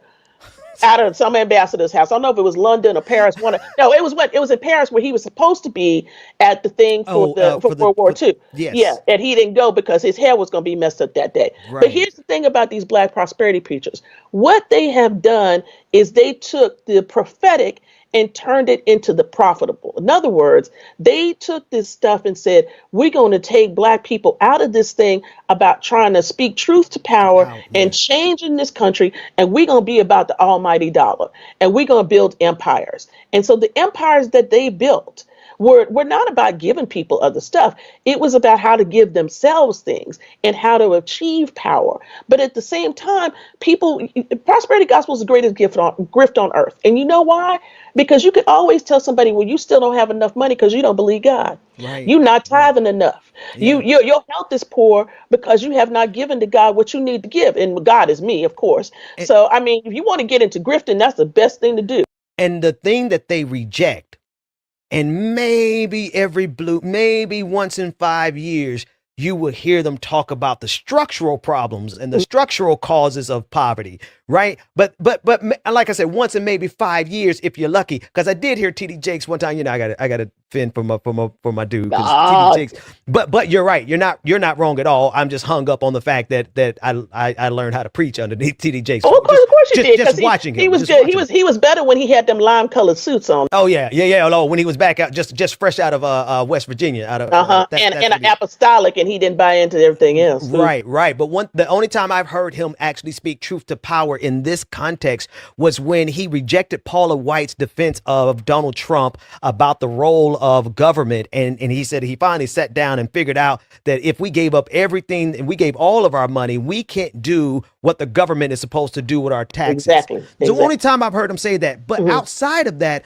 S23: out of some ambassador's house. I don't know if it was London or Paris. No, it was in Paris where he was supposed to be at the thing for World War II.
S19: Yes.
S23: Yeah, and he didn't go because his hair was going to be messed up that day.
S19: Right.
S23: But here's the thing about these Black prosperity preachers. What they have done is they took the prophetic and turned it into the profitable. In other words, they took this stuff and said, we're going to take Black people out of this thing about trying to speak truth to power and change in this country, and we're going to be about the almighty dollar, and we're going to build empires. And so the empires that they built were not about giving people other stuff. It was about how to give themselves things and how to achieve power. But at the same time, prosperity gospel is the greatest gift on earth. And you know why? Because you can always tell somebody, well, you still don't have enough money because you don't believe God.
S19: Right.
S23: You're not tithing enough. Your health is poor because you have not given to God what you need to give. And God is me, of course. So, I mean, if you want to get into grifting, that's the best thing to do.
S19: And the thing that they reject, and maybe maybe once in 5 years, you will hear them talk about the structural problems and the structural causes of poverty, right? But like I said, once in maybe 5 years, if you're lucky, because I did hear TD Jakes one time. You know, I got to fend for my dude. TD Jakes. But you're right. You're not wrong at all. I'm just hung up on the fact that I learned how to preach underneath TD Jakes.
S23: Oh, of course you did.
S19: Just watching him.
S23: He was good. He was better when he had them lime colored suits on.
S19: Oh yeah. Oh, when he was back out, just fresh out of West Virginia, out of
S23: and an apostolic, and he didn't buy into everything else.
S19: Right. But the only time I've heard him actually speak truth to power in this context was when he rejected Paula White's defense of Donald Trump about the role of government, and he said he finally sat down and figured out that if we gave up everything and we gave all of our money, we can't do what the government is supposed to do with our taxes.
S23: Exactly.
S19: It's the only time I've heard him say that. But outside of that,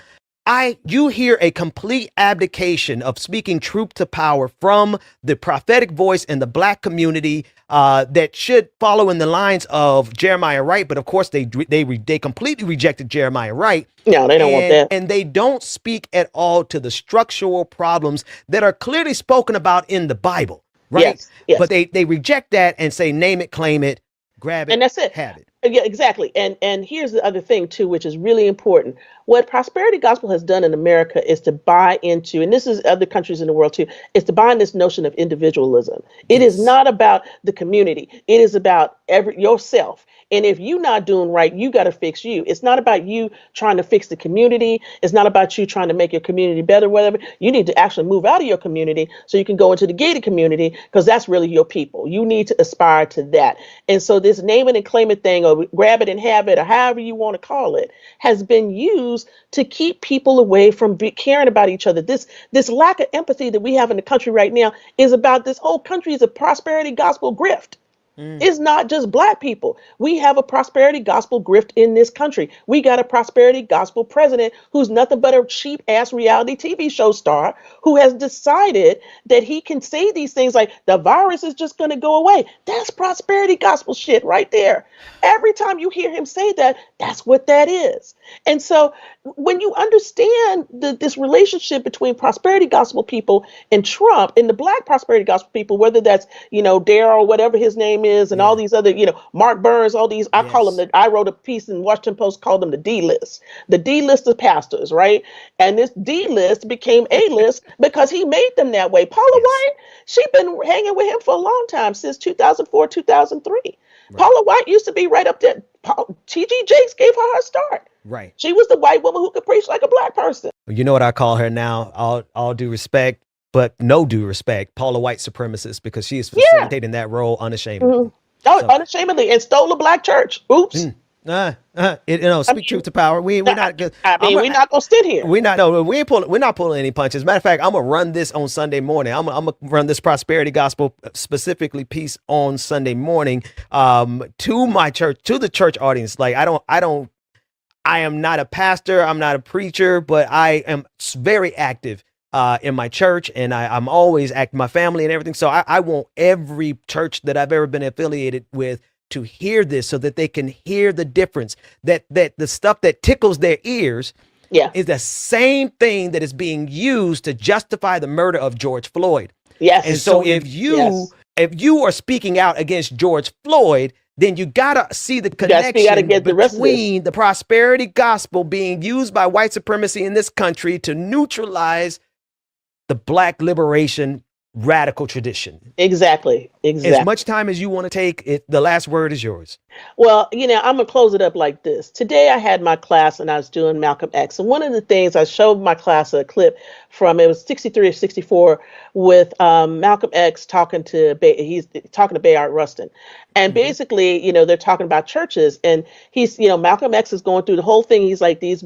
S19: you hear a complete abdication of speaking truth to power from the prophetic voice in the Black community that should follow in the lines of Jeremiah Wright. But of course, they completely rejected Jeremiah Wright.
S23: No, they don't want that.
S19: And they don't speak at all to the structural problems that are clearly spoken about in the Bible, right?
S23: Yes.
S19: But they reject that and say, name it, claim it, grab it,
S23: and that's it.
S19: Have it.
S23: Yeah, exactly. And here's the other thing too, which is really important. What prosperity gospel has done in America is to buy into, and this is other countries in the world too, is to buy in this notion of individualism. It is not about the community. It is about yourself. And if you're not doing right, you got to fix you. It's not about you trying to fix the community. It's not about you trying to make your community better, whatever. You need to actually move out of your community so you can go into the gated community, because that's really your people. You need to aspire to that. And so this name it and claim it thing, or grab it and have it, or however you want to call it, has been used to keep people away from caring about each other. This lack of empathy that we have in the country right now is about this whole country is a prosperity gospel grift. It's not just Black people. We have a prosperity gospel grift in this country. We got a prosperity gospel president who's nothing but a cheap ass reality TV show star who has decided that he can say these things like the virus is just going to go away. That's prosperity gospel shit right there. Every time you hear him say that, that's what that is. And so when you understand this relationship between prosperity gospel people and Trump and the Black prosperity gospel people, whether that's, Daryl, whatever his name is, and all these other, Mark Burns, all these, I call them I wrote a piece in Washington Post, called them the D list, of pastors, right? And this D list became A list because he made them that way. Paula White, she's been hanging with him for a long time, since 2004, 2003. Right. Paula White used to be right up there. T.G. Jakes gave her start.
S19: Right.
S23: She was the white woman who could preach like a Black person.
S19: You know what I call her now? All due respect, but no due respect, Paula White supremacist, because she is facilitating that role unashamedly.
S23: Unashamedly, and stole a Black church. Oops.
S19: Speak truth to power. We're not good.
S23: We're not gonna sit here.
S19: We're not pulling any punches. Matter of fact, I'm gonna run this on Sunday morning. I'm gonna run this prosperity gospel specifically piece on Sunday morning to my church, to the church audience. Like I am not a pastor, I'm not a preacher, but I am very active in my church, and I'm always active, my family and everything. So I want every church that I've ever been affiliated with to hear this, so that they can hear the difference, that the stuff that tickles their ears is the same thing that is being used to justify the murder of George Floyd.
S23: Yes.
S19: And so if you are speaking out against George Floyd, then you gotta see the
S23: gotta
S19: connection
S23: get the rest of this.
S19: between the prosperity gospel being used by white supremacy in this country to neutralize the Black liberation radical tradition.
S23: Exactly.
S19: As much time as you want to take, the last word is yours.
S23: Well, I'm going to close it up like this. Today I had my class and I was doing Malcolm X. And one of the things I showed my class a clip from, it was 63 or 64, with Malcolm X talking to Bayard Rustin. And basically, they're talking about churches, and he's, Malcolm X is going through the whole thing. He's like these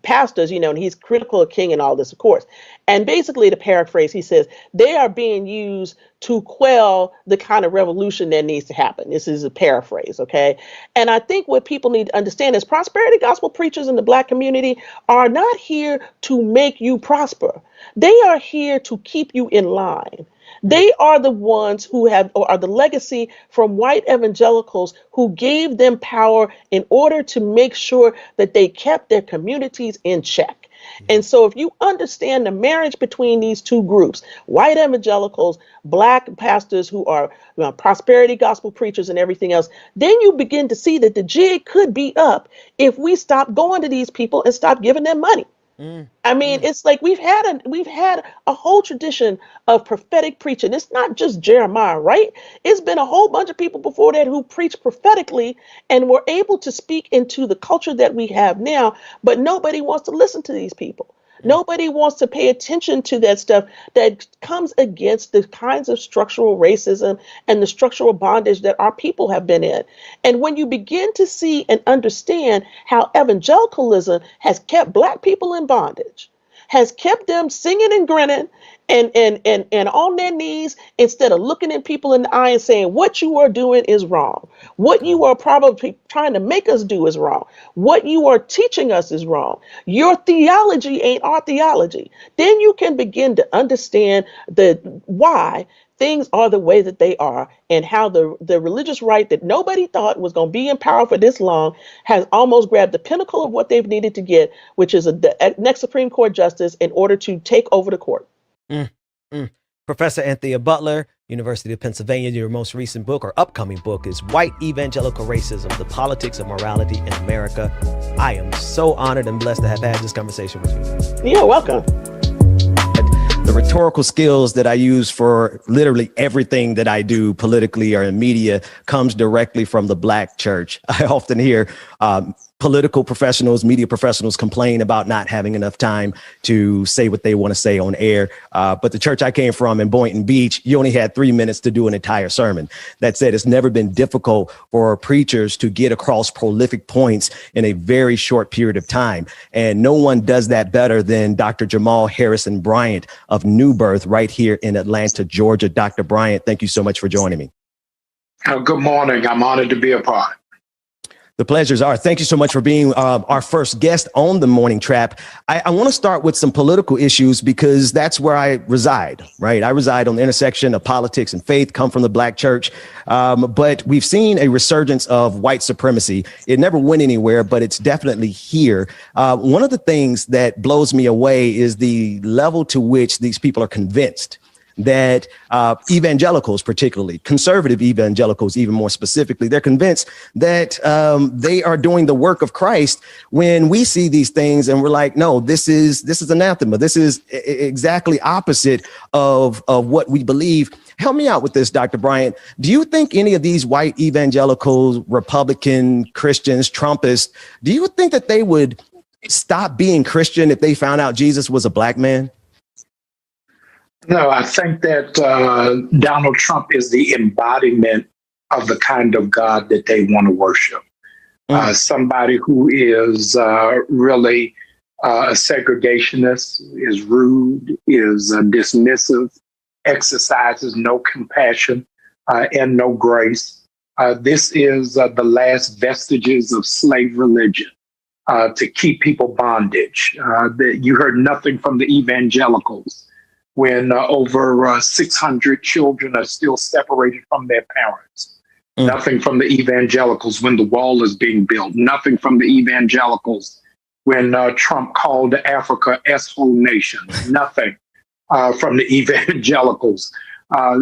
S23: pastors, and he's critical of King and all this, of course. And basically, to paraphrase, he says, they are being used to quell the kind of revolution that needs to happen. This is a paraphrase, okay? And I think what people need to understand is prosperity gospel preachers in the Black community are not here to make you prosper. They are here to keep you in line. They are the ones who are the legacy from white evangelicals who gave them power in order to make sure that they kept their communities in check. And so if you understand the marriage between these two groups, white evangelicals, Black pastors who are prosperity gospel preachers and everything else, then you begin to see that the jig could be up if we stop going to these people and stop giving them money. I mean, it's like we've had a whole tradition of prophetic preaching. It's not just Jeremiah, right? It's been a whole bunch of people before that who preached prophetically and were able to speak into the culture that we have now, but nobody wants to listen to these people. Nobody wants to pay attention to that stuff that comes against the kinds of structural racism and the structural bondage that our people have been in. And when you begin to see and understand how evangelicalism has kept Black people in bondage, has kept them singing and grinning and on their knees instead of looking at people in the eye and saying, what you are doing is wrong. What you are probably trying to make us do is wrong. What you are teaching us is wrong. Your theology ain't our theology. Then you can begin to understand why things are the way that they are and how the religious right that nobody thought was going to be in power for this long has almost grabbed the pinnacle of what they've needed to get, which is the next Supreme Court justice in order to take over the court.
S19: Professor Anthea Butler, University of Pennsylvania, your most recent book or upcoming book is White Evangelical Racism, The Politics of Morality in America. I am so honored and blessed to have had this conversation with you.
S23: You're welcome.
S19: The rhetorical skills that I use for literally everything that I do politically or in media comes directly from the Black church. I often hear political professionals, media professionals complain about not having enough time to say what they want to say on air. But the church I came from in Boynton Beach, you only had 3 minutes to do an entire sermon. That said, it's never been difficult for preachers to get across prolific points in a very short period of time. And no one does that better than Dr. Jamal Harrison Bryant of New Birth right here in Atlanta, Georgia. Dr. Bryant, thank you so much for joining me.
S1: Good morning. I'm honored to be a part.
S19: The pleasures are. Thank you so much for being our first guest on the Morning Trap. I want to start with some political issues because that's where I reside, right? I reside on the intersection of politics and faith, come from the Black church. But we've seen a resurgence of white supremacy. It never went anywhere, but it's definitely here. One of the things that blows me away is the level to which these people are convinced that evangelicals, particularly conservative evangelicals, even more specifically, they're convinced that they are doing the work of Christ when we see these things and we're like, no, this is anathema. This is exactly opposite of what we believe. Help me out with this, Dr. Bryant. Do you think any of these white evangelicals, Republican, Christians, Trumpists, do you think that they would stop being Christian if they found out Jesus was a Black man?
S1: No, I think that Donald Trump is the embodiment of the kind of God that they want to worship. Somebody who is really a segregationist, is rude, is dismissive, exercises no compassion and no grace. This is the last vestiges of slave religion to keep people bondage. You heard nothing from the evangelicals when over 600 children are still separated from their parents. Nothing from the evangelicals when the wall is being built. Nothing from the evangelicals when Trump called Africa S-hole nation. Nothing from the evangelicals.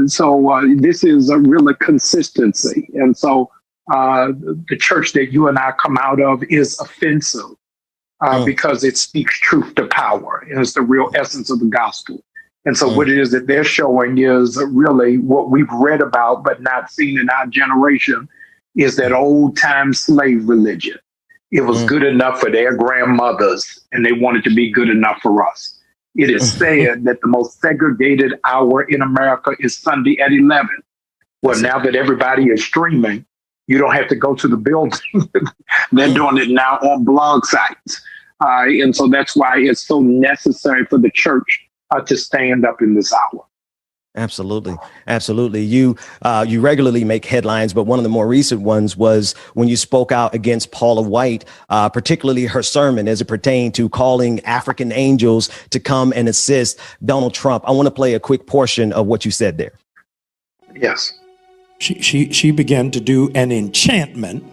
S1: So this is a real consistency. And so the church that you and I come out of is offensive because it speaks truth to power. And it's the real essence of the gospel. And so what it is that they're showing is really what we've read about but not seen in our generation is that old time slave religion. It was good enough for their grandmothers, and they wanted to be good enough for us. It is said that the most segregated hour in America is Sunday at 11. Well, now that everybody is streaming, you don't have to go to the building. They're doing it now on blog sites. And so that's why it's so necessary for the church to stand up in this hour.
S19: Absolutely. Absolutely. You regularly make headlines, but one of the more recent ones was when you spoke out against Paula White, particularly her sermon as it pertained to calling African angels to come and assist Donald Trump. I want to play a quick portion of what you said there.
S1: Yes.
S13: She began to do an enchantment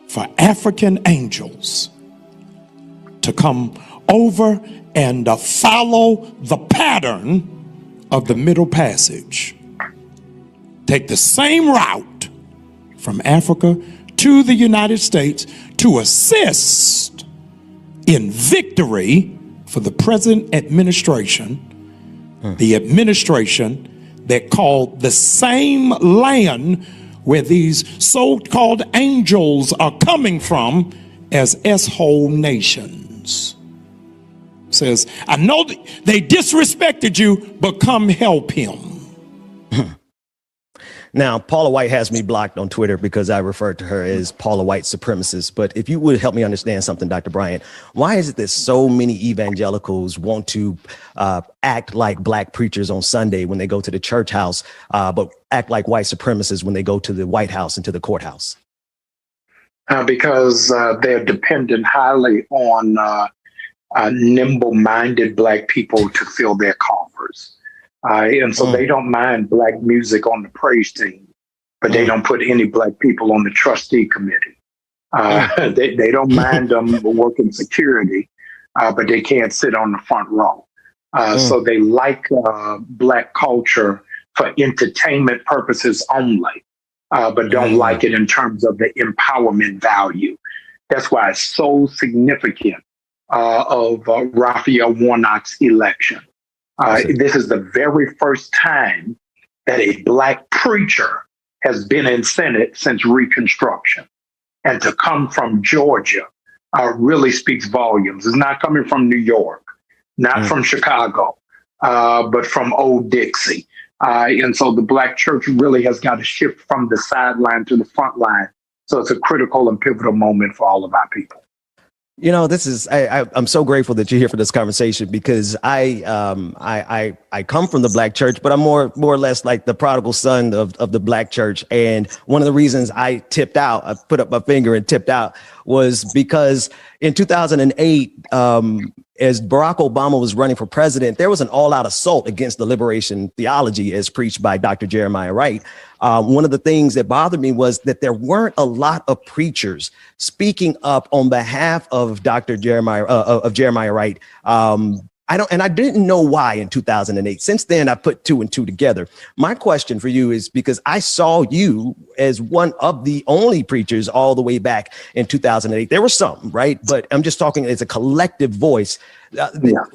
S13: for African angels to come over and follow the pattern of the Middle Passage. Take the same route from Africa to the United States to assist in victory for the present administration, the administration that called the same land where these so-called angels are coming from as S-hole nations. Says, I know they disrespected you, but come help him.
S19: Now, Paula White has me blocked on Twitter because I referred to her as Paula White supremacist. But if you would help me understand something, Dr. Bryant, why is it that so many evangelicals want to act like black preachers on Sunday when they go to the church house, but act like white supremacists when they go to the White House and to the courthouse?
S1: Because they're dependent highly on nimble-minded black people to fill their coffers. And so they don't mind black music on the praise team, but they don't put any black people on the trustee committee. They don't mind them working security, but they can't sit on the front row. So they like black culture for entertainment purposes only, but don't like it in terms of the empowerment value. That's why it's so significant of Raphael Warnock's election. This is the very first time that a black preacher has been in Senate since Reconstruction. And to come from Georgia really speaks volumes. It's not coming from New York, not from Chicago, but from Old Dixie. And so the black church really has got to shift from the sideline to the front line. So it's a critical and pivotal moment for all of our people.
S19: You know, this is I'm so grateful that you're here for this conversation because I come from the black church, but I'm more or less like the prodigal son of the black church. And one of the reasons I tipped out, I put up my finger and tipped out, was because in 2008, as Barack Obama was running for president, there was an all-out assault against the liberation theology as preached by Dr. Jeremiah Wright. One of the things that bothered me was that there weren't a lot of preachers speaking up on behalf of Dr. Jeremiah Wright. I didn't know why in 2008. Since then, I put two and two together. My question for you is because I saw you as one of the only preachers all the way back in 2008. There were some, right? But I'm just talking as a collective voice.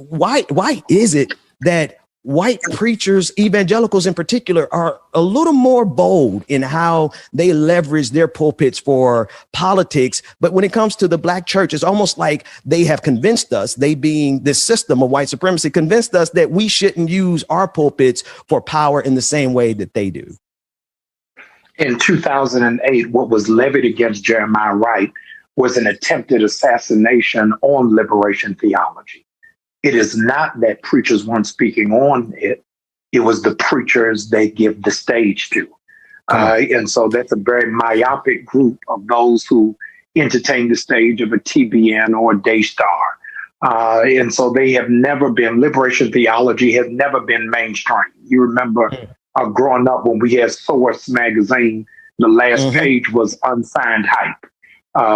S19: Why is it that white preachers, evangelicals in particular, are a little more bold in how they leverage their pulpits for politics? But when it comes to the black church, it's almost like they have convinced us, they being this system of white supremacy, convinced us that we shouldn't use our pulpits for power in the same way that they do.
S1: In 2008, what was levied against Jeremiah Wright was an attempted assassination on liberation theology. It is not that preachers weren't speaking on it. It was the preachers they give the stage to. And so that's a very myopic group of those who entertain the stage of a TBN or a Daystar. And so they have never been, liberation theology has never been mainstream. You remember growing up when we had Source magazine, the last page was unsigned hype.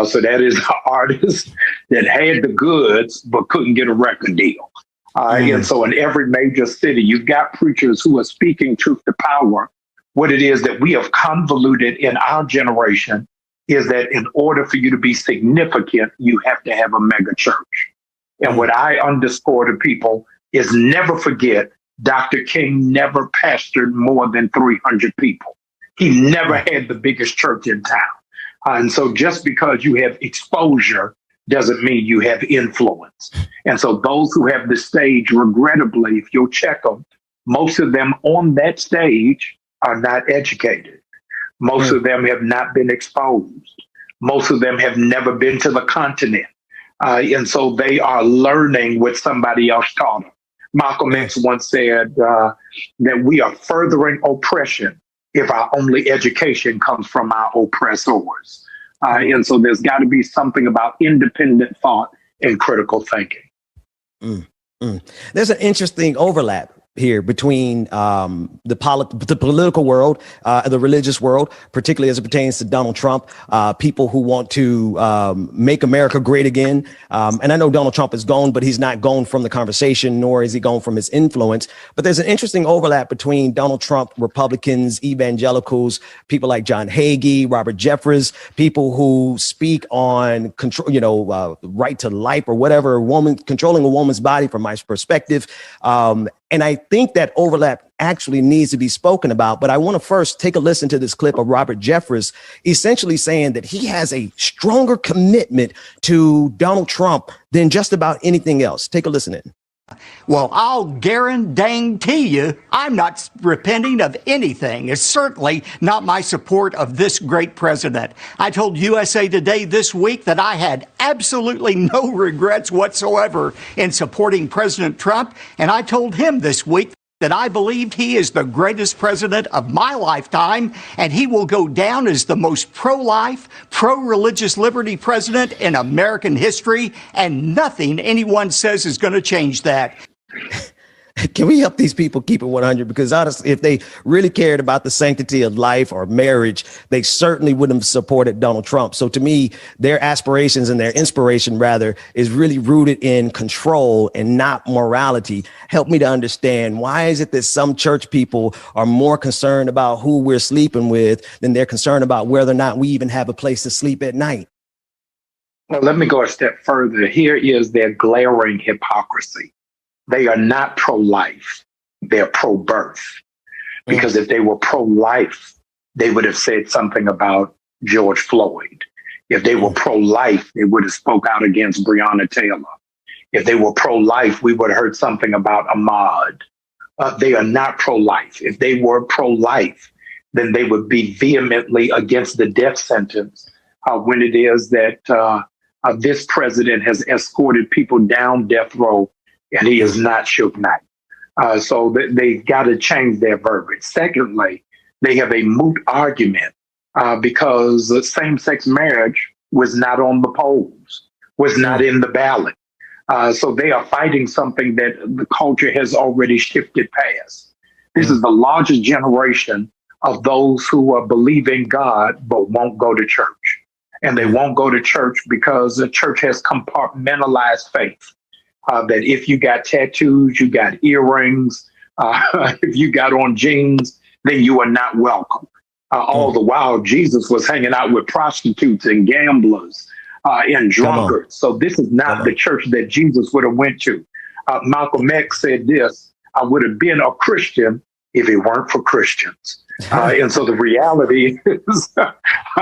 S1: So that is an artist that had the goods but couldn't get a record deal. And so in every major city, you've got preachers who are speaking truth to power, What it is that we have convoluted in our generation is that in order for you to be significant, you have to have a mega church. And what I underscore to people is never forget, Dr. King never pastored more than 300 people. He never had the biggest church in town. And so just because you have exposure doesn't mean you have influence. And so those who have the stage, regrettably, if you'll check them, most of them on that stage are not educated. Most of them have not been exposed. Most of them have never been to the continent. And so they are learning what somebody else taught them. Malcolm X once said that we are furthering oppression if our only education comes from our oppressors. And so there's got to be something about independent thought and critical thinking.
S19: There's an interesting overlap here between the political world, the religious world, particularly as it pertains to Donald Trump, people who want to make America great again. And I know Donald Trump is gone, but he's not gone from the conversation, nor is he gone from his influence. But there's an interesting overlap between Donald Trump, Republicans, evangelicals, people like John Hagee, Robert Jeffress, people who speak on control, right to life or whatever, controlling a woman's body from my perspective. And I think that overlap actually needs to be spoken about. But I want to first take a listen to this clip of Robert Jeffress essentially saying that he has a stronger commitment to Donald Trump than just about anything else. Take a listen in.
S14: Well, I'll guarantee you, I'm not repenting of anything. It's certainly not my support of this great president. I told USA Today this week that I had absolutely no regrets whatsoever in supporting President Trump. And I told him this week that I believed he is the greatest president of my lifetime, and he will go down as the most pro-life, pro-religious liberty president in American history, and nothing anyone says is going to change that.
S19: Can we help these people keep it 100? Because honestly, if they really cared about the sanctity of life or marriage, they certainly wouldn't have supported Donald Trump. So to me, their aspirations and their inspiration, rather, is really rooted in control and not morality. Help me to understand, why is it that some church people are more concerned about who we're sleeping with than they're concerned about whether or not we even have a place to sleep at night?
S1: Well, let me go a step further. Here is their glaring hypocrisy. They are not pro-life. They're pro-birth. Because if they were pro-life, they would have said something about George Floyd. If they were pro-life, they would have spoke out against Breonna Taylor. If they were pro-life, we would have heard something about Ahmaud. They are not pro-life. If they were pro-life, then they would be vehemently against the death sentence when it is that this president has escorted people down death row and he is not Suge Knight. So they got to change their verbiage. Secondly, they have a moot argument because same-sex marriage was not on the polls, was not in the ballot. So they are fighting something that the culture has already shifted past. This is the largest generation of those who are believing God but won't go to church. And they won't go to church because the church has compartmentalized faith. That if you got tattoos, you got earrings, if you got on jeans, then you are not welcome. All the while, Jesus was hanging out with prostitutes and gamblers and drunkards. So this is not the church that Jesus would have went to. Malcolm X said this: I would have been a Christian if it weren't for Christians. And so the reality is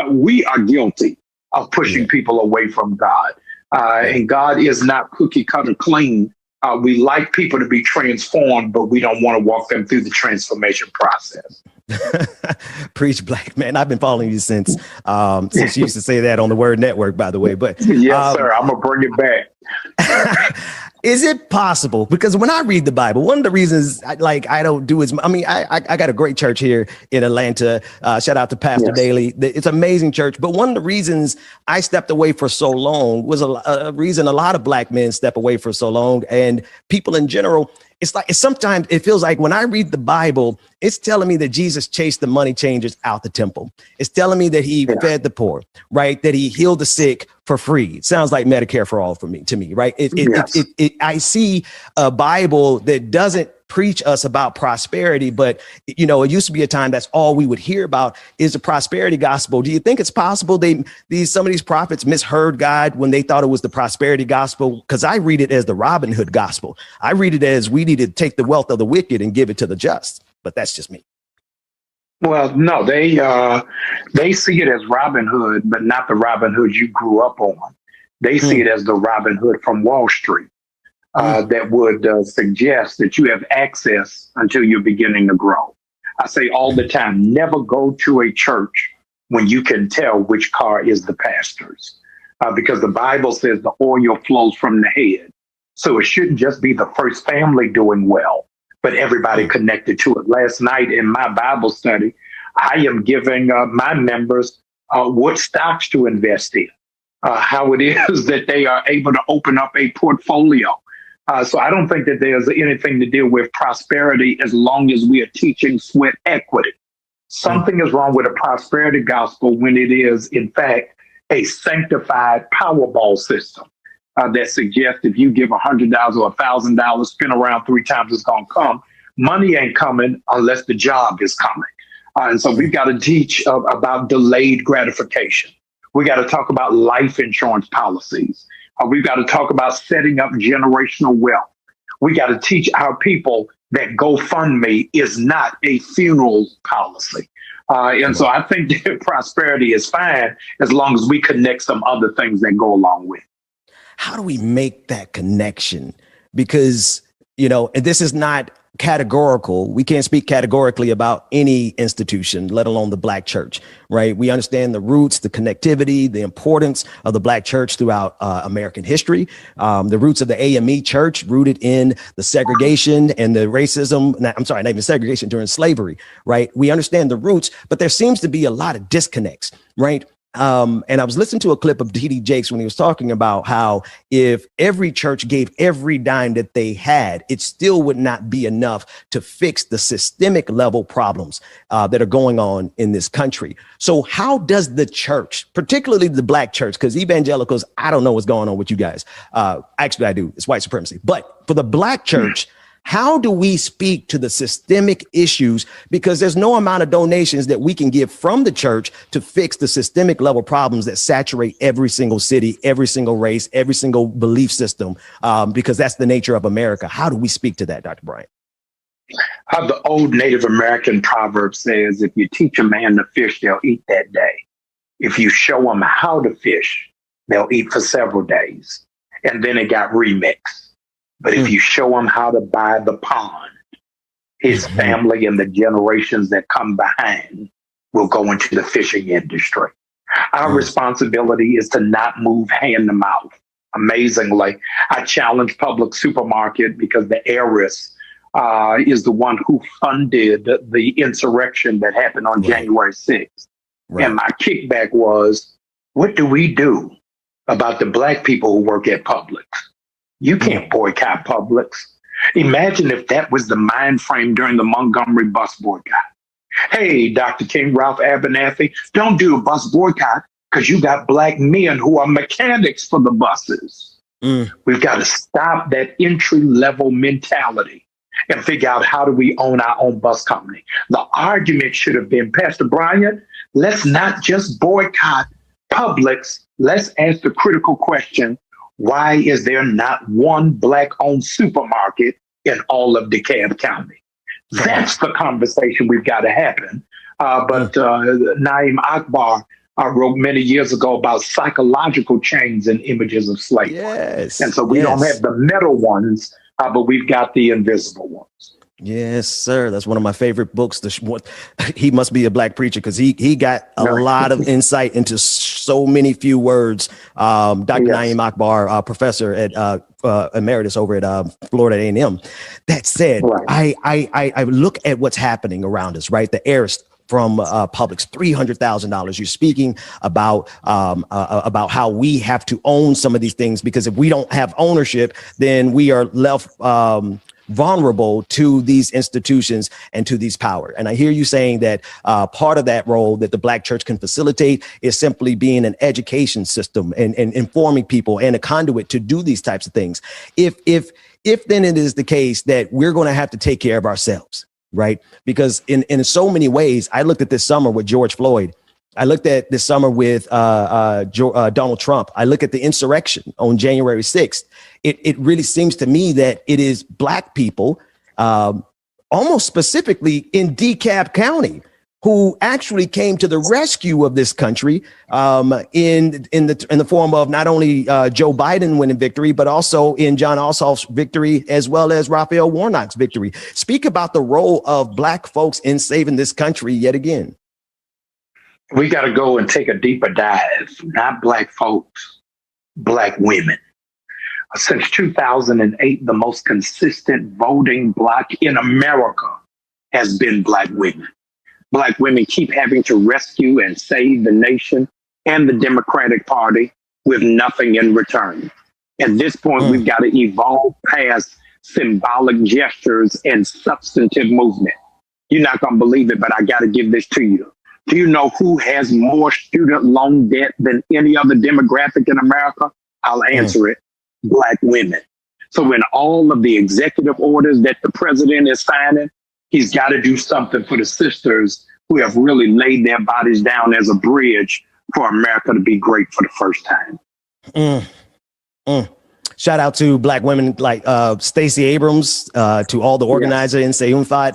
S1: we are guilty of pushing people away from God. And God is not cookie cutter clean. We like people to be transformed, but we don't want to walk them through the transformation process.
S19: Preach, black man. I've been following you since you used to say that on the Word Network, by the way. But
S1: yes, sir. I'm gonna bring it back.
S19: Is it possible? Because when I read the Bible, one of the reasons I don't do as much. I mean, I got a great church here in Atlanta. Shout out to Pastor Daly. It's an amazing church. But one of the reasons I stepped away for so long was a reason a lot of black men step away for so long, and people in general. Sometimes it feels like when I read the Bible, it's telling me that Jesus chased the money changers out the temple. It's telling me that he fed the poor, right? That he healed the sick for free. It sounds like Medicare for all to me, right? I see a Bible that doesn't preach us about prosperity, but you know, it used to be a time that's all we would hear about is the prosperity gospel. Do you think it's possible some of these prophets misheard God when they thought it was the prosperity gospel? Because I read it as the Robin Hood gospel. I read it as we need to take the wealth of the wicked and give it to the just. But that's just me.
S1: Well, no, they see it as Robin Hood, but not the Robin Hood you grew up on. They see it as the Robin Hood from Wall Street. That would suggest that you have access until you're beginning to grow. I say all the time, never go to a church when you can tell which car is the pastor's, because the Bible says the oil flows from the head. So it shouldn't just be the first family doing well, but everybody connected to it. Last night in my Bible study, I am giving my members what stocks to invest in, how it is that they are able to open up a portfolio. So I don't think that there's anything to deal with prosperity as long as we are teaching sweat equity. Something is wrong with a prosperity gospel when it is, in fact, a sanctified Powerball system that suggests if you give $100 or $1,000, spin around 3 times, it's going to come. Money ain't coming unless the job is coming. And so we've got to teach about delayed gratification. We got to talk about life insurance policies. We've got to talk about setting up generational wealth. We got to teach our people that GoFundMe is not a funeral policy. And so I think that prosperity is fine as long as we connect some other things that go along with it.
S19: How do we make that connection? Because, you know, and this is not categorical. We can't speak categorically about any institution, let alone the Black church, right? We understand the roots, the connectivity, the importance of the Black church throughout American history. The roots of the AME church rooted in the segregation and the racism. Not even segregation, during slavery, right? We understand the roots, but there seems to be a lot of disconnects, right? And I was listening to a clip of D.D. Jakes when he was talking about how if every church gave every dime that they had, it still would not be enough to fix the systemic level problems that are going on in this country. So how does the church, particularly the Black church, because evangelicals, I don't know what's going on with you guys. Actually, I do. It's white supremacy. But for the Black church, how do we speak to the systemic issues? Because there's no amount of donations that we can give from the church to fix the systemic level problems that saturate every single city, every single race, every single belief system, because that's the nature of America. How do we speak to that, Dr. Bryant?
S1: The old Native American proverb says, if you teach a man to fish, they'll eat that day. If you show them how to fish, they'll eat for several days. And then it got remixed. But if you show him how to buy the pond, his family and the generations that come behind will go into the fishing industry. Our responsibility is to not move hand to mouth. Amazingly, I challenge Public Supermarket because the heiress is the one who funded the insurrection that happened on January 6th. And my kickback was, what do we do about the Black people who work at Publix? You can't boycott Publix. Imagine if that was the mind frame during the Montgomery bus boycott. Hey, Dr. King, Ralph Abernathy, don't do a bus boycott because you got Black men who are mechanics for the buses. We've got to stop that entry level mentality and figure out how do we own our own bus company. The argument should have been, Pastor Bryant, let's not just boycott Publix. Let's ask the critical question, why is there not one Black-owned supermarket in all of DeKalb County? That's the conversation we've got to happen. But Naim Akbar wrote many years ago about psychological chains and images of slavery.
S19: Yes.
S1: And so we don't have the metal ones, but we've got the invisible ones.
S19: Yes, sir. That's one of my favorite books. He must be a Black preacher because he got a lot of insight into so many few words. Dr. Naim Akbar, professor at emeritus over at Florida A&M. That said, I look at what's happening around us, right? The heiress from Publix, $300,000. You're speaking about how we have to own some of these things, because if we don't have ownership, then we are left vulnerable to these institutions and to these power. And I hear you saying that part of that role that the Black church can facilitate is simply being an education system and informing people and a conduit to do these types of things. If then it is the case that we're going to have to take care of ourselves, right? Because in so many ways, I looked at this summer with George Floyd. I looked at this summer with Donald Trump. I look at the insurrection on January 6th. It really seems to me that it is Black people, almost specifically in DeKalb County, who actually came to the rescue of this country in the form of not only Joe Biden winning victory, but also in John Ossoff's victory, as well as Raphael Warnock's victory. Speak about the role of Black folks in saving this country yet again.
S1: We got to go and take a deeper dive, not Black folks, Black women. Since 2008, the most consistent voting bloc in America has been Black women. Black women keep having to rescue and save the nation and the Democratic Party with nothing in return. At this point, we've got to evolve past symbolic gestures and substantive movement. You're not going to believe it, but I got to give this to you. Do you know who has more student loan debt than any other demographic in America? I'll answer it. Black women. So in all of the executive orders that the president is signing, he's got to do something for the sisters who have really laid their bodies down as a bridge for America to be great for the first time.
S19: Shout out to Black women like Stacey Abrams, to all the organizers in Say Unified,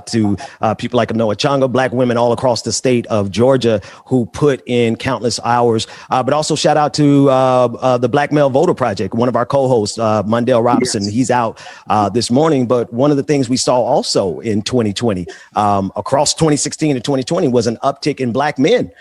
S19: to people like Noah Changa, Black women all across the state of Georgia who put in countless hours. But also shout out to the Black Male Voter Project, one of our co-hosts, Mondale Robinson. He's out this morning. But one of the things we saw also in 2020, across 2016 to 2020, was an uptick in Black men,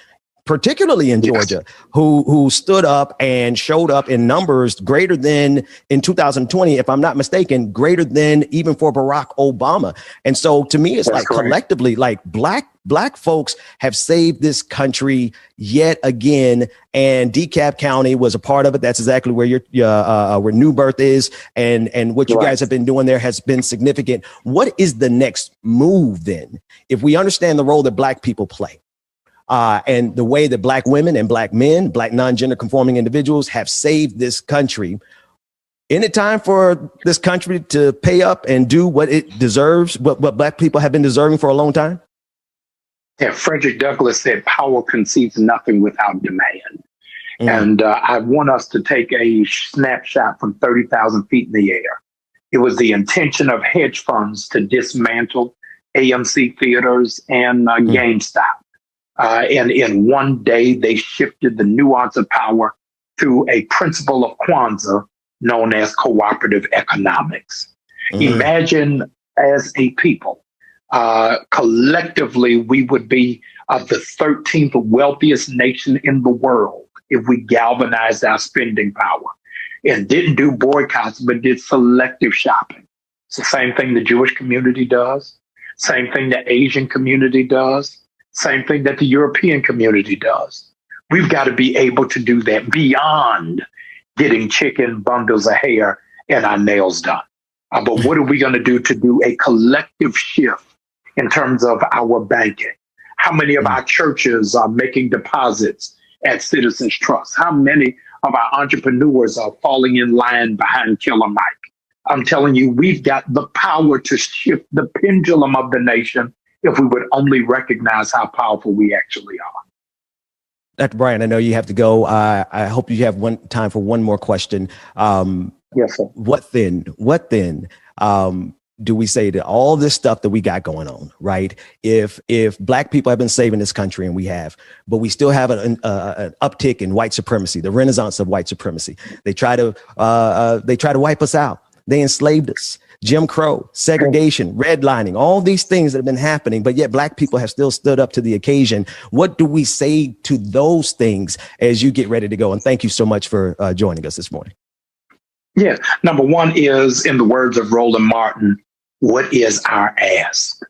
S19: particularly in Georgia, who stood up and showed up in numbers greater than in 2020, if I'm not mistaken, greater than even for Barack Obama. And so to me, it's That's like correct. Collectively, like Black folks have saved this country yet again. And DeKalb County was a part of it. That's exactly where where New Birth is. And what you guys have been doing there has been significant. What is the next move then? If we understand the role that Black people play, and the way that Black women and Black men, Black non-gender conforming individuals have saved this country, isn't it time for this country to pay up and do what it deserves, what Black people have been deserving for a long time?
S1: Yeah, Frederick Douglass said, power concedes nothing without demand. And I want us to take a snapshot from 30,000 feet in the air. It was the intention of hedge funds to dismantle AMC theaters and GameStop. And in one day, they shifted the nuance of power through a principle of Kwanzaa known as cooperative economics. Imagine as a people, collectively, we would be the 13th wealthiest nation in the world if we galvanized our spending power and didn't do boycotts, but did selective shopping. It's the same thing the Jewish community does, same thing the Asian community does, same thing that the European community does. We've got to be able to do that beyond getting chicken bundles of hair and our nails done. But what are we going to do a collective shift in terms of our banking? How many of our churches are making deposits at Citizens Trust? How many of our entrepreneurs are falling in line behind Killer Mike? I'm telling you, we've got the power to shift the pendulum of the nation if we would only recognize how powerful we actually are.
S19: Dr. Brian, I know you have to go. I hope you have time for one more question.
S1: Yes, sir.
S19: What then do we say to all this stuff that we got going on, right? If Black people have been saving this country, and we have, but we still have an uptick in white supremacy, the renaissance of white supremacy. They try to wipe us out. They enslaved us. Jim Crow, segregation, redlining, all these things that have been happening, but yet Black people have still stood up to the occasion. What do we say to those things as you get ready to go? And thank you so much for joining us this morning.
S1: Yeah. Number one is, in the words of Roland Martin, what is our ask?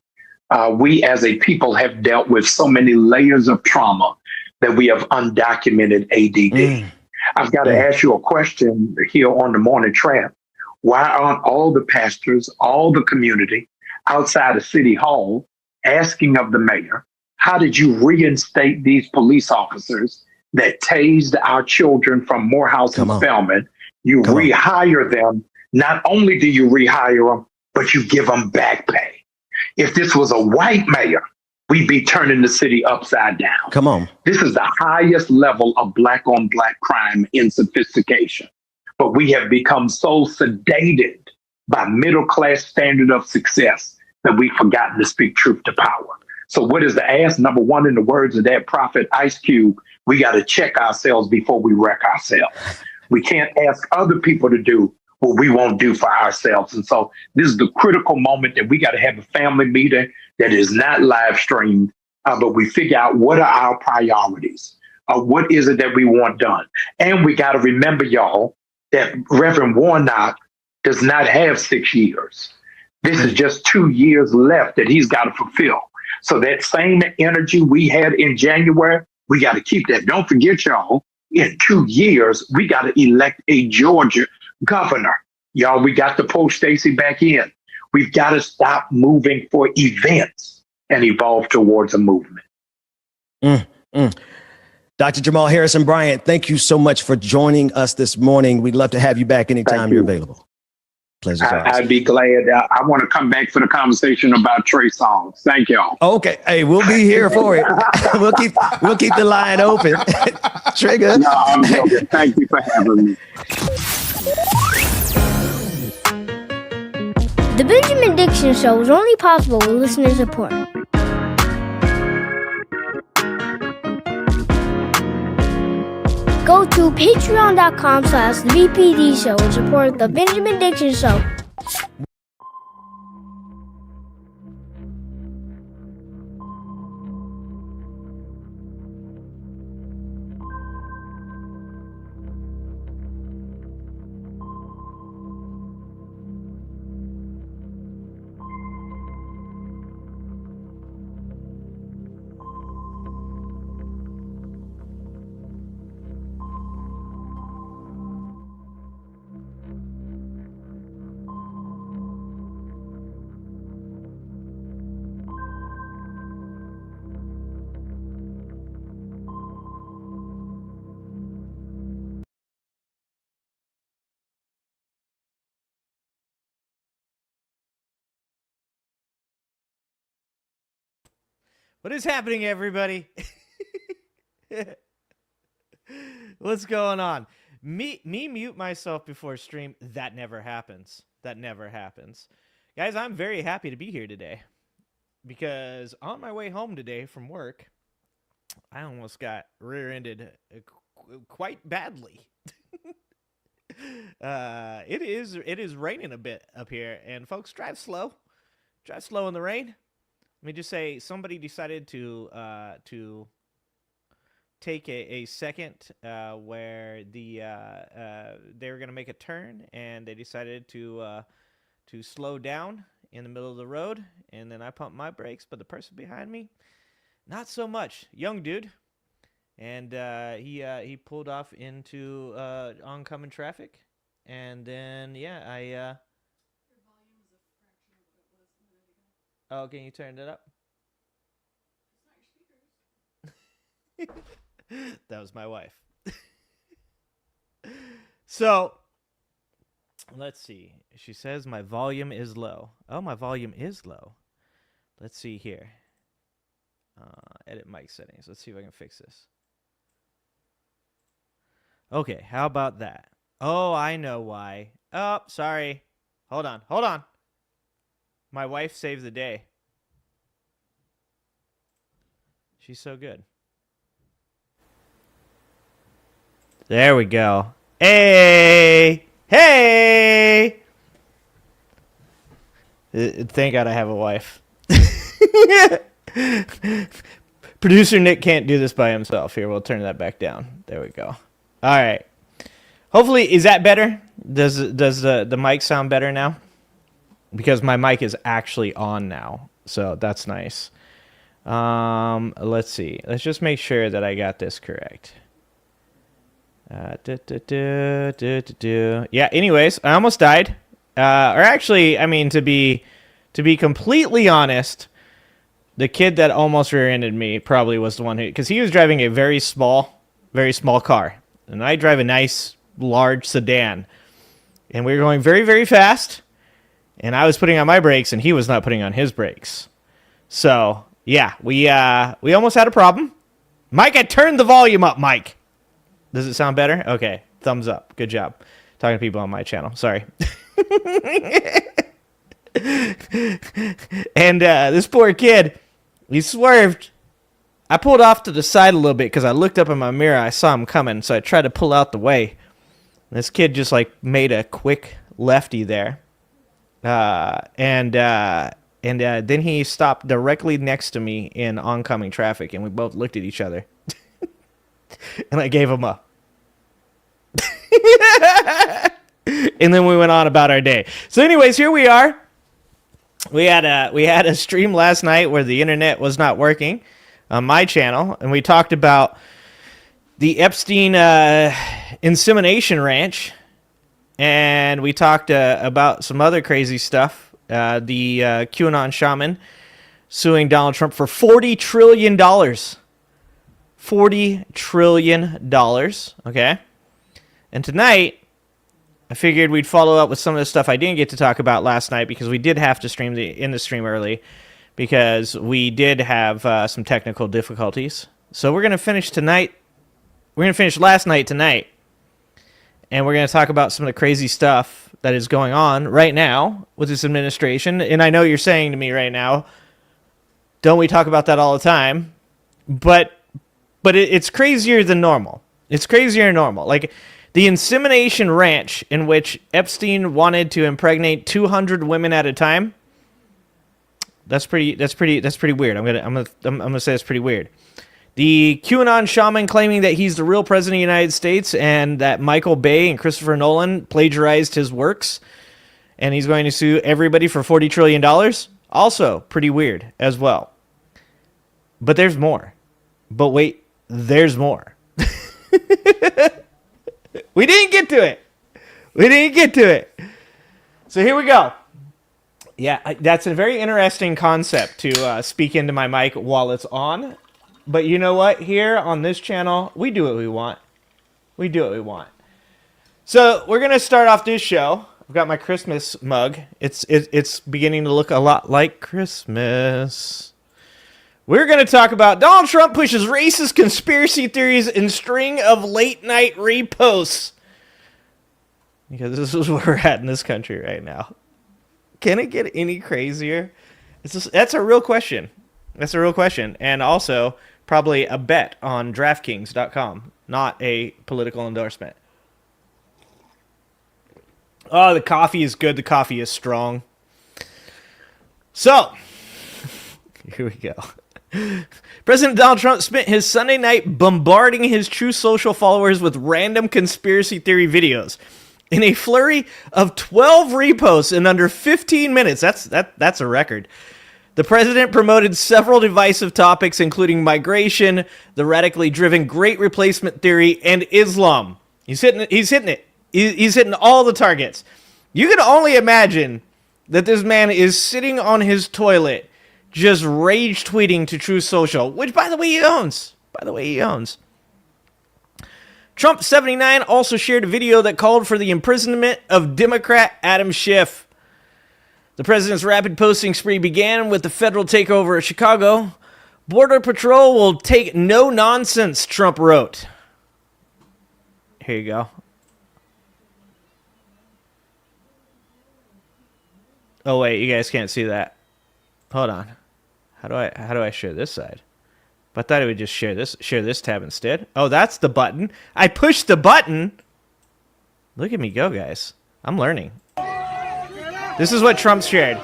S1: We as a people have dealt with so many layers of trauma that we have undocumented ADD. I've got to ask you a question here on the Morning Tramp. Why aren't all the pastors, all the community outside of City Hall asking of the mayor, how did you reinstate these police officers that tased our children from Morehouse and Spelman? You rehire them. Not only do you rehire them, but you give them back pay. If this was a white mayor, we'd be turning the city upside down.
S19: Come on.
S1: This is the highest level of black on black crime in sophistication. But we have become so sedated by middle class standard of success that we've forgotten to speak truth to power. So what is the ask? Number one, in the words of that prophet Ice Cube, we got to check ourselves before we wreck ourselves. We can't ask other people to do what we won't do for ourselves. And so this is the critical moment that we got to have a family meeting that is not live streamed, but we figure out what are our priorities. What is it that we want done? And we got to remember, y'all, that Reverend Warnock does not have 6 years. This is just 2 years left that he's got to fulfill. So that same energy we had in January, we got to keep that. Don't forget, y'all, in 2 years, we got to elect a Georgia governor. Y'all, we got to pull Stacey back in. We've got to stop moving for events and evolve towards a movement.
S19: Dr. Jamal Harrison Bryant, thank you so much for joining us this morning. We'd love to have you back anytime you're available. Pleasure's ours.
S1: I'd be glad. I want to come back for the conversation about Trey Songz. Thank y'all.
S19: Okay. Hey, we'll be here for it. we'll keep the line open. Trigger.
S1: No, I'm joking. Thank you for having me.
S3: The Benjamin Dixon Show is only possible with listener support. Go to patreon.com/the BPD Show and support the Benjamin Dixon Show.
S10: What is happening, everybody? What's going on? Me mute myself before stream. That never happens. That never happens. Guys, I'm very happy to be here today because on my way home today from work, I almost got rear-ended quite badly. It is raining a bit up here, and folks, drive slow. Drive slow in the rain. Let me just say, somebody decided to take a second where they were going to make a turn, and they decided to slow down in the middle of the road, and then I pumped my brakes, but the person behind me, not so much. Young dude, and he pulled off into oncoming traffic, and then yeah, Oh, can you turn it up? That was my wife. So, let's see. She says my volume is low. Oh, my volume is low. Let's see here. Edit mic settings. Let's see if I can fix this. Okay, how about that? Oh, I know why. Oh, sorry. Hold on. My wife saved the day. She's so good. There we go. Hey! Thank God I have a wife. Producer Nick can't do this by himself. Here, we'll turn that back down. There we go. All right. Hopefully, is that better? Does the mic sound better now? Because my mic is actually on now, so that's nice. Let's see. Let's just make sure that I got this correct. Yeah, anyways, I almost died. Or actually, I mean, to be completely honest, the kid that almost rear-ended me probably was the one who, because he was driving a very small car, and I drive a nice, large sedan, and we were going very, very fast, and I was putting on my brakes, and he was not putting on his brakes. So yeah, we almost had a problem. Mike, I turned the volume up, Mike. Does it sound better? Okay, thumbs up. Good job. Talking to people on my channel. Sorry. And this poor kid, he swerved. I pulled off to the side a little bit because I looked up in my mirror. I saw him coming, so I tried to pull out the way. This kid just like made a quick lefty there. And then he stopped directly next to me in oncoming traffic, and we both looked at each other. And I gave him a... And then we went on about our day. So anyways, here we are. We had a stream last night where the internet was not working on my channel, and we talked about the Epstein insemination ranch, and we talked about some other crazy stuff. The QAnon shaman suing Donald Trump for $40 trillion. $40 trillion, okay? And tonight, I figured we'd follow up with some of the stuff I didn't get to talk about last night because we did have to end the stream early because we did have some technical difficulties. So we're going to finish tonight. We're going to finish last night tonight. And we're going to talk about some of the crazy stuff that is going on right now with this administration. And I know you're saying to me right now, don't we talk about that all the time? But it's crazier than normal. It's crazier than normal. Like the insemination ranch in which Epstein wanted to impregnate 200 women at a time. That's pretty weird. I'm gonna say it's pretty weird. The QAnon shaman claiming that he's the real president of the United States and that Michael Bay and Christopher Nolan plagiarized his works, and he's going to sue everybody for $40 trillion. Also pretty weird as well. But there's more. But wait, there's more. We didn't get to it. So here we go. Yeah, that's a very interesting concept to speak into my mic while it's on. But you know what? Here on this channel, we do what we want. So we're going to start off this show. I've got my Christmas mug. It's beginning to look a lot like Christmas. We're going to talk about Donald Trump pushes racist conspiracy theories in string of late-night reposts. Because this is where we're at in this country right now. Can it get any crazier? That's a real question. And also, probably a bet on DraftKings.com, not a political endorsement. Oh, the coffee is good. The coffee is strong. So, here we go. President Donald Trump spent his Sunday night bombarding his Truth Social followers with random conspiracy theory videos. In a flurry of 12 reposts in under 15 minutes, that's a record. The president promoted several divisive topics, including migration, the radically driven Great Replacement theory, and Islam. He's hitting it. He's hitting all the targets. You can only imagine that this man is sitting on his toilet, just rage tweeting to Truth Social, which, by the way, he owns. Trump 79 also shared a video that called for the imprisonment of Democrat Adam Schiff. The president's rapid posting spree began with the federal takeover of Chicago. Border Patrol will take no nonsense, Trump wrote. Here you go. Oh wait, you guys can't see that. Hold on. How do I share this side? But I thought I would just share this tab instead. Oh, that's the button. I pushed the button. Look at me go, guys. I'm learning. This is what Trump shared.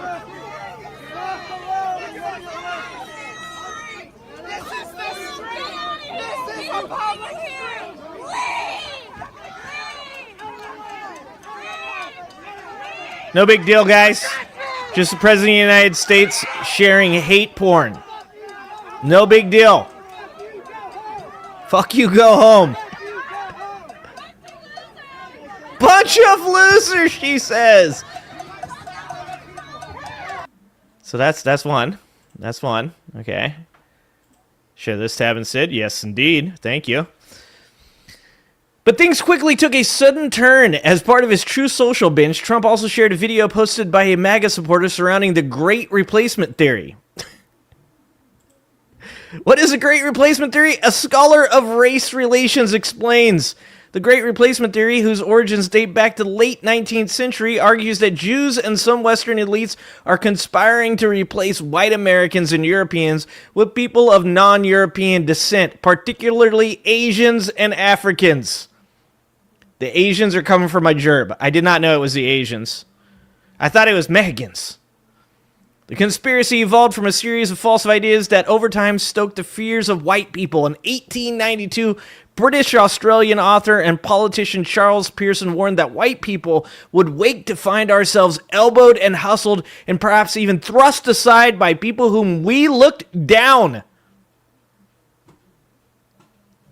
S10: No big deal, guys. Just the President of the United States sharing hate porn. No big deal. Fuck you, go home. Bunch of losers, she says. So that's one. That's one. Okay. Share this tab and Sid. Yes, indeed. Thank you. But things quickly took a sudden turn. As part of his True Social binge, Trump also shared a video posted by a MAGA supporter surrounding the Great Replacement Theory. What is a Great Replacement Theory? A scholar of race relations explains. The Great Replacement Theory, whose origins date back to the late 19th century, argues that Jews and some Western elites are conspiring to replace white Americans and Europeans with people of non-European descent, particularly Asians and Africans. The Asians are coming for my gerb. I did not know it was the Asians. I thought it was Mexicans. The conspiracy evolved from a series of false ideas that over time stoked the fears of white people. In 1892, British-Australian author and politician Charles Pearson warned that white people would wake to find ourselves elbowed and hustled and perhaps even thrust aside by people whom we looked down.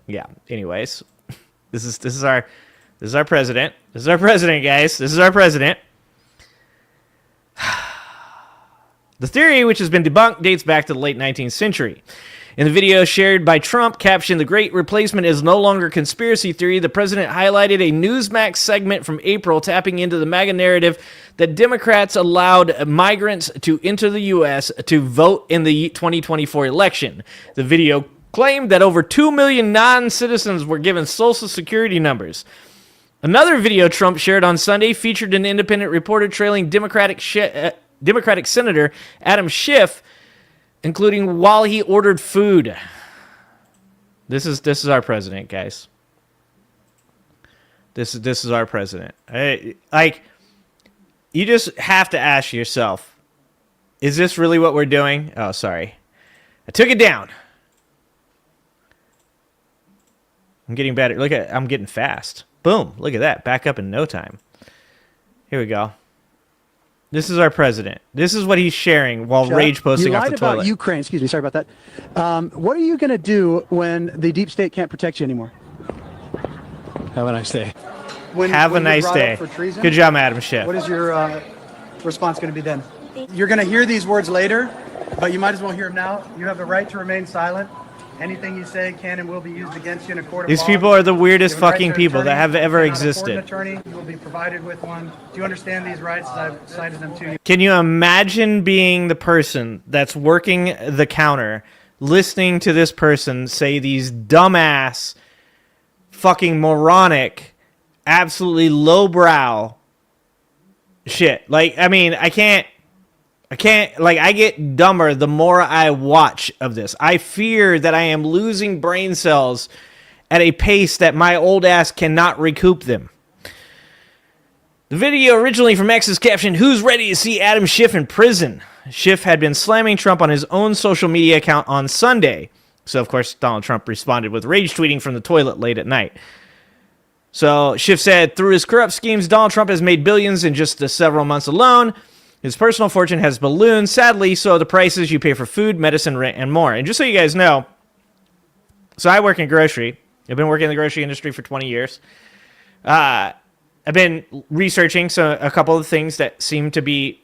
S10: Yeah, anyways. This is our president. This is our president, guys. This is our president. The theory, which has been debunked, dates back to the late 19th century. In the video shared by Trump, captioned "The Great Replacement is no longer conspiracy theory," the president highlighted a Newsmax segment from April tapping into the MAGA narrative that Democrats allowed migrants to enter the U.S. to vote in the 2024 election. The video claimed that over 2 million non-citizens were given Social Security numbers. Another video Trump shared on Sunday featured an independent reporter trailing Democratic Senator Adam Schiff, including while he ordered food. This is our president, guys. This is our president. Like, you just have to ask yourself, is this really what we're doing? Oh, sorry. I took it down. I'm getting better. I'm getting fast. Boom. Look at that. Back up in no time. Here we go. This is our president. This is what he's sharing while rage posting off the toilet.
S4: You lied about Ukraine. Excuse me. Sorry about that. What are you going to do when the deep state can't protect you anymore? Have a nice day.
S10: Have a nice day. Good job, Adam Schiff.
S4: What is your response going to be then? You're going to hear these words later, but you might as well hear them now. You have the right to remain silent. Anything you say can and will be used against you in a court of law.
S10: These people are the weirdest fucking people that have ever existed.
S4: An attorney, you will be provided with one. Do you understand these rights? I've cited them to you.
S10: Can you imagine being the person that's working the counter, listening to this person say these dumbass, fucking moronic, absolutely lowbrow shit? Like, I mean, I can't, like, I get dumber the more I watch of this. I fear that I am losing brain cells at a pace that my old ass cannot recoup them. The video originally from X is captioned, "Who's ready to see Adam Schiff in prison?" Schiff had been slamming Trump on his own social media account on Sunday. So, of course, Donald Trump responded with rage tweeting from the toilet late at night. So, Schiff said, "Through his corrupt schemes, Donald Trump has made billions in just the several months alone. His personal fortune has ballooned, sadly, so the prices you pay for food, medicine, rent, and more." And just so you guys know, so I work in grocery. I've been working in the grocery industry for 20 years. I've been researching a couple of things that seem to be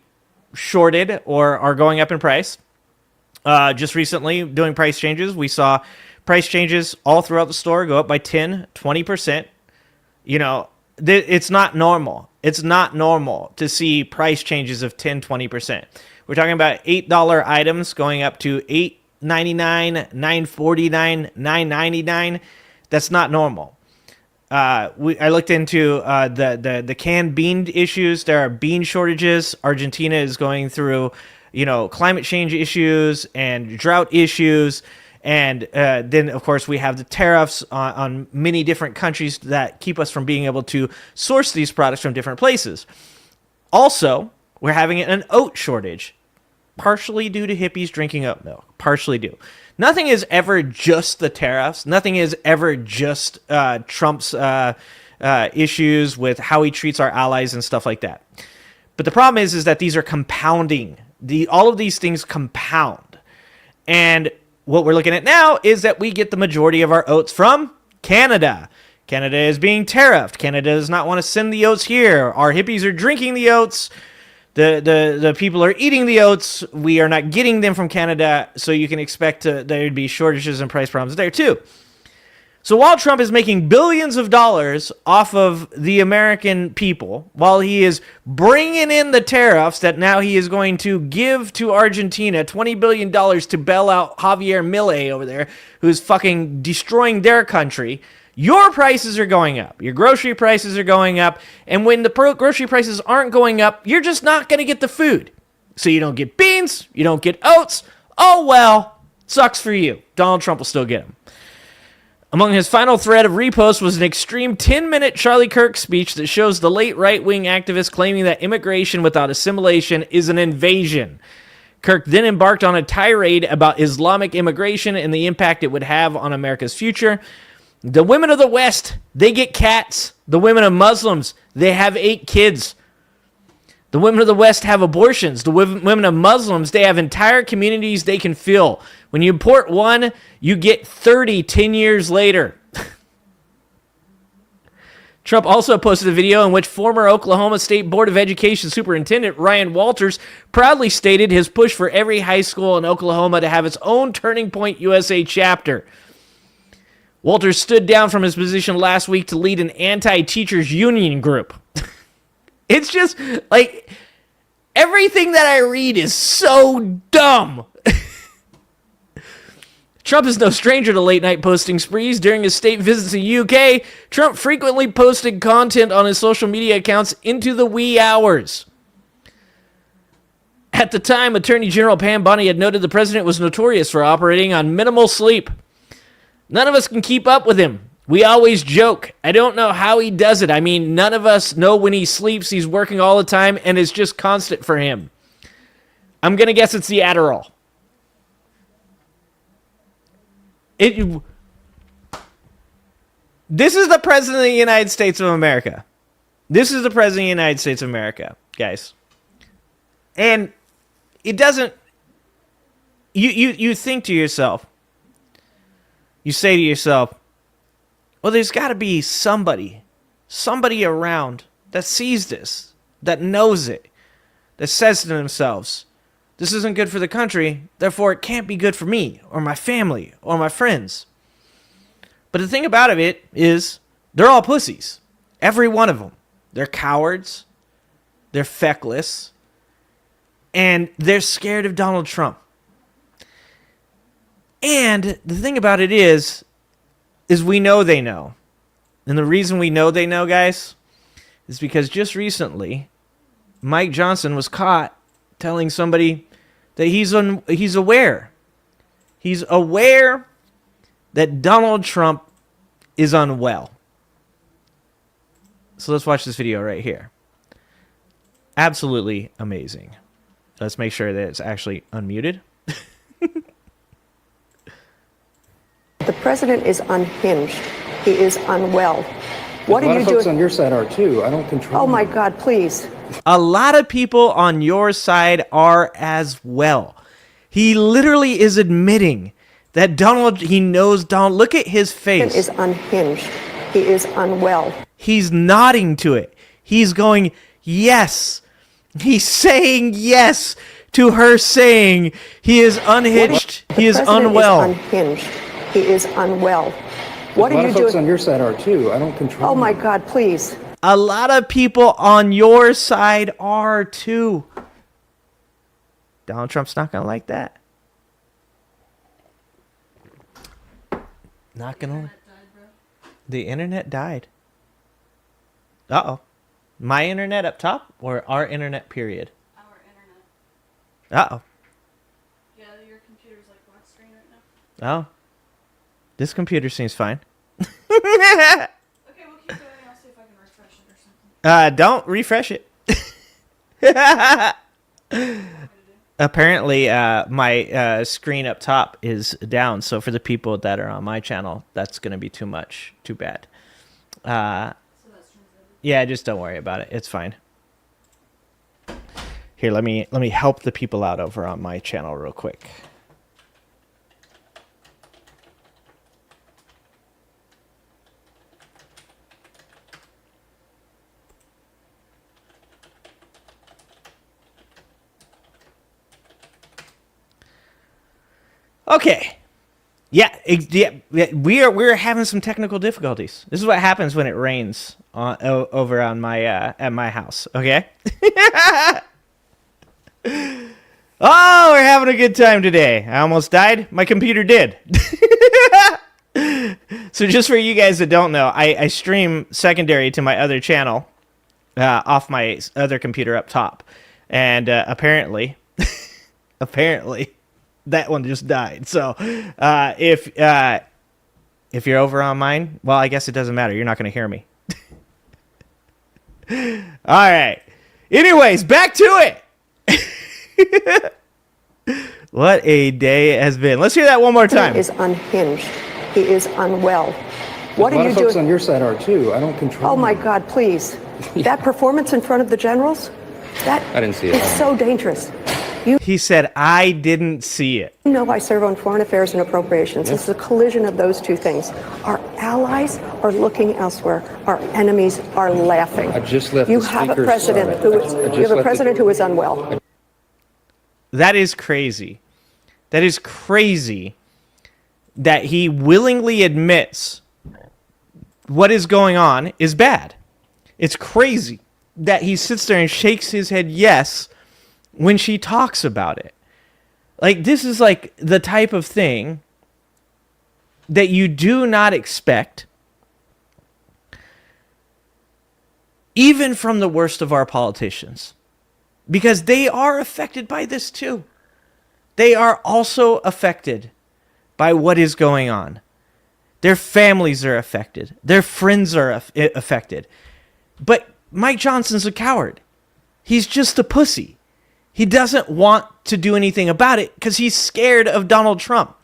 S10: shorted or are going up in price. Just recently, doing price changes, we saw price changes all throughout the store go up by 10, 20%. You know, it's not normal. It's not normal to see price changes of 10, 20%. We're talking about $8 items going up to $8.99, $9.49, $9.99. That's not normal. I looked into the canned bean issues. There are bean shortages. Argentina is going through, climate change issues and drought issues. And then, of course, we have the tariffs on many different countries that keep us from being able to source these products from different places. Also, we're having an oat shortage, partially due to hippies drinking oat milk, partially due. Nothing is ever just the tariffs. Nothing is ever just Trump's issues with how he treats our allies and stuff like that. But the problem is that these are compounding. All of these things compound. And what we're looking at now is that we get the majority of our oats from Canada. Canada is being tariffed. Canada does not want to send the oats here. Our hippies are drinking the oats. The people are eating the oats. We are not getting them from Canada, so you can expect there'd be shortages and price problems there too. So while Trump is making billions of dollars off of the American people, while he is bringing in the tariffs that now he is going to give to Argentina, $20 billion to bail out Javier Milei over there, who's fucking destroying their country, your prices are going up. Your grocery prices are going up. And when the grocery prices aren't going up, you're just not going to get the food. So you don't get beans, you don't get oats. Oh, well, sucks for you. Donald Trump will still get them. Among his final thread of reposts was an extreme 10-minute Charlie Kirk speech that shows the late right-wing activist claiming that immigration without assimilation is an invasion. Kirk then embarked on a tirade about Islamic immigration and the impact it would have on America's future. The women of the West, they get cats. The women of Muslims, they have 8 kids. The women of the West have abortions. The women of Muslims, they have entire communities they can fill. When you import one, you get 30 10 years later. Trump also posted a video in which former Oklahoma State Board of Education Superintendent Ryan Walters proudly stated his push for every high school in Oklahoma to have its own Turning Point USA chapter. Walters stood down from his position last week to lead an anti-teachers union group. It's just, like, everything that I read is so dumb. Trump is no stranger to late-night posting sprees. During his state visits to the UK, Trump frequently posted content on his social media accounts into the wee hours. At the time, Attorney General Pam Bondi had noted the president was notorious for operating on minimal sleep. None of us can keep up with him. We always joke. I don't know how he does it. I mean, none of us know when he sleeps. He's working all the time, and it's just constant for him. I'm going to guess it's the Adderall. This is the President of the United States of America. This is the President of the United States of America, guys. And it doesn't... You think to yourself, you say to yourself, well, there's got to be somebody around that sees this, that knows it, that says to themselves, this isn't good for the country, therefore it can't be good for me, or my family, or my friends. But the thing about it is, they're all pussies. Every one of them. They're cowards, they're feckless, and they're scared of Donald Trump. And the thing about it is we know they know. And the reason we know they know, guys, is because just recently, Mike Johnson was caught telling somebody that he's aware. He's aware that Donald Trump is unwell. So let's watch this video right here. Absolutely amazing. Let's make sure that it's actually unmuted.
S15: The president is unhinged. He is unwell. What are you doing? A lot of folks on your side are too. I don't control. Oh my God, please.
S10: A lot of people on your side are as well. He literally is admitting that he knows Donald. Look at his face.
S15: He is unhinged. He is unwell.
S10: He's nodding to it. He's going, yes. He's saying yes to her saying he is unhinged. He is unwell.
S15: Is unhinged. He is unwell. What are you doing? A lot of folks on your side are too. I don't control. Oh my God, please.
S10: A lot of people on your side are too. Donald Trump's not going to like that. Not going to. The internet died. Uh-oh. My internet up top or our internet period? Our internet. Uh-oh.
S16: Yeah, your computer's like black screen right now.
S10: Oh. This computer seems fine.
S16: Okay, we'll keep going. I'll see if I can refresh it or something.
S10: Don't refresh it. Apparently, my screen up top is down. So for the people that are on my channel, that's going to be too much. Too bad. Yeah, just don't worry about it. It's fine. Here, let me help the people out over on my channel real quick. Okay. Yeah, we're having some technical difficulties. This is what happens when it rains over on my at my house. Okay. Oh, we're having a good time today. I almost died. My computer did. So just for you guys that don't know, I stream secondary to my other channel off my other computer up top, and apparently that one just died. So if you're over on mine, well, I guess it doesn't matter. You're not going to hear me. All right. Anyways, back to it. What a day it has been. Let's hear that one more time.
S15: He is unhinged. He is unwell. What are you doing? A lot of folks on your side are too. I don't control. Oh my God, please. That performance in front of the generals, I didn't see it. It's so dangerous.
S10: He said, I didn't see it.
S15: You know I serve on foreign affairs and appropriations. It's a collision of those two things. Our allies are looking elsewhere. Our enemies are laughing. I just left. You have a president who is unwell.
S10: That is crazy. That is crazy that he willingly admits what is going on is bad. It's crazy that he sits there and shakes his head yes when she talks about it. Like, this is like the type of thing that you do not expect even from the worst of our politicians, because they are affected by this too. They are also affected by what is going on. Their families are affected. Their friends are affected. But Mike Johnson's a coward. He's just a pussy. He doesn't want to do anything about it because he's scared of Donald Trump.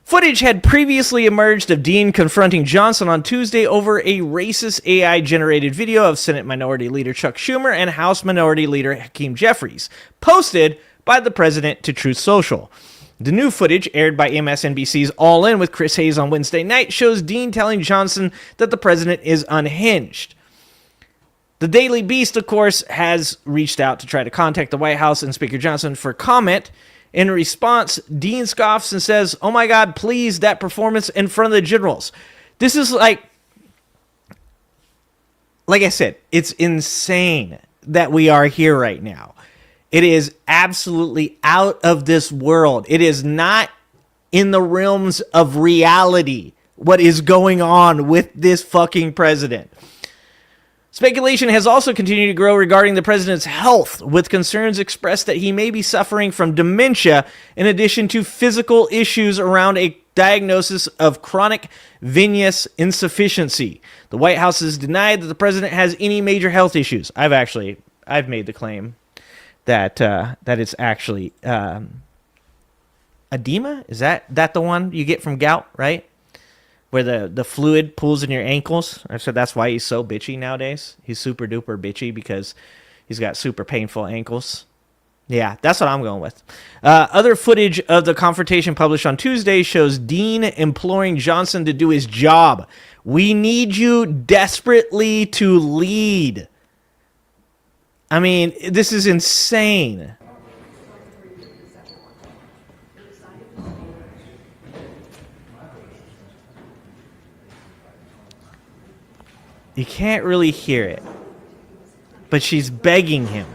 S10: Footage had previously emerged of Dean confronting Johnson on Tuesday over a racist AI-generated video of Senate Minority Leader Chuck Schumer and House Minority Leader Hakeem Jeffries, posted by the president to Truth Social. The new footage, aired by MSNBC's All In with Chris Hayes on Wednesday night, shows Dean telling Johnson that the president is unhinged. The Daily Beast, of course, has reached out to try to contact the White House and Speaker Johnson for comment. In response, Dean scoffs and says, "Oh my God, please, that performance in front of the generals." This is like I said, it's insane that we are here right now. It is absolutely out of this world. It is not in the realms of reality what is going on with this fucking president. Speculation has also continued to grow regarding the president's health, with concerns expressed that he may be suffering from dementia in addition to physical issues around a diagnosis of chronic venous insufficiency. The White House has denied that the president has any major health issues. I've made the claim that it's actually edema. Is that the one you get from gout, right? Where the fluid pools in your ankles. I said that's why he's so bitchy nowadays. He's super duper bitchy because he's got super painful ankles. Yeah, that's what I'm going with. Other footage of the confrontation published on Tuesday shows Dean imploring Johnson to do his job. "We need you desperately to lead." I mean, this is insane. You can't really hear it, but she's begging him.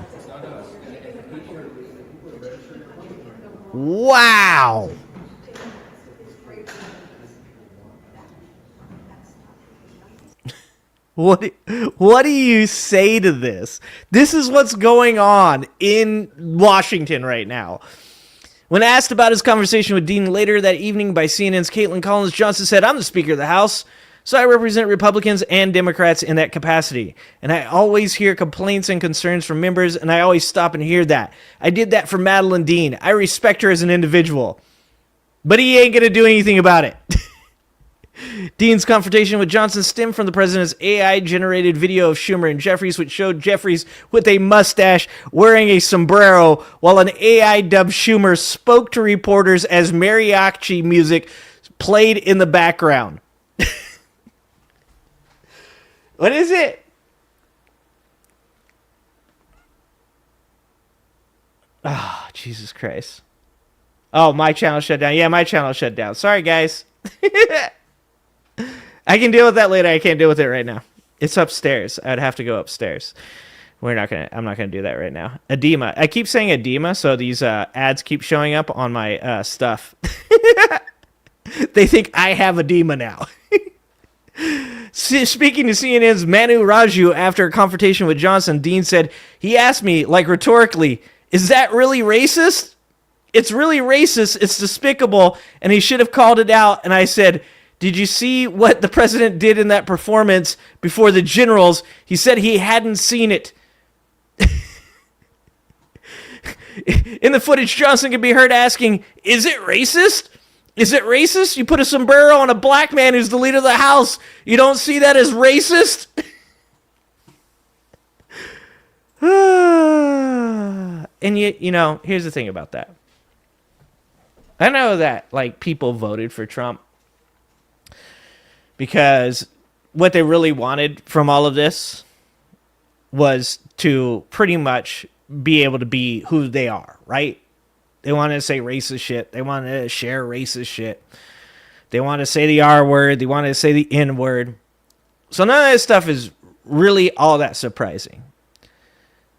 S10: Wow. What do you say to this? This is what's going on in Washington right now. When asked about his conversation with Dean later that evening by CNN's Caitlin Collins, Johnson said, "I'm the Speaker of the House, so I represent Republicans and Democrats in that capacity. And I always hear complaints and concerns from members, and I always stop and hear that. I did that for Madeleine Dean. I respect her as an individual. But he ain't going to do anything about it." Dean's confrontation with Johnson stemmed from the president's AI-generated video of Schumer and Jeffries, which showed Jeffries with a mustache wearing a sombrero, while an AI-dubbed Schumer spoke to reporters as mariachi music played in the background. What is it? Oh, Jesus Christ. Oh, my channel shut down. Yeah, my channel shut down. Sorry, guys. I can deal with that later. I can't deal with it right now. It's upstairs. I'd have to go upstairs. I'm not gonna do that right now. Edema. I keep saying edema, so these ads keep showing up on my stuff. They think I have edema now. Speaking to CNN's Manu Raju after a confrontation with Johnson, Dean said, he asked me, like rhetorically, is that really racist? It's really racist. It's despicable. And he should have called it out. And I said, did you see what the president did in that performance before the generals? He said he hadn't seen it. In the footage, Johnson can be heard asking, is it racist? Is it racist? You put a sombrero on a black man who's the leader of the House. You don't see that as racist? And yet, you know, here's the thing about that. I know that, like, people voted for Trump because what they really wanted from all of this was to pretty much be able to be who they are, right? They wanted to say racist shit. They wanted to share racist shit. They wanted to say the R word. They wanted to say the N word. So none of this stuff is really all that surprising.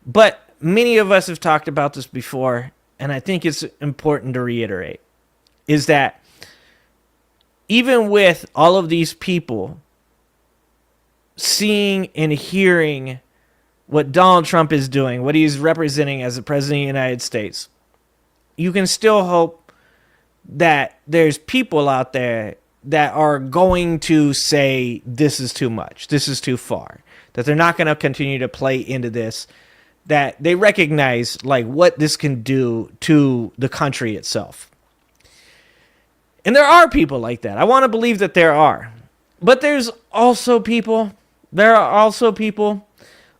S10: But many of us have talked about this before, and I think it's important to reiterate, is that even with all of these people seeing and hearing what Donald Trump is doing, what he's representing as the president of the United States, you can still hope that there's people out there that are going to say this is too much, this is too far, that they're not going to continue to play into this, that they recognize like what this can do to the country itself. And there are people like that. I want to believe that there are. But there are also people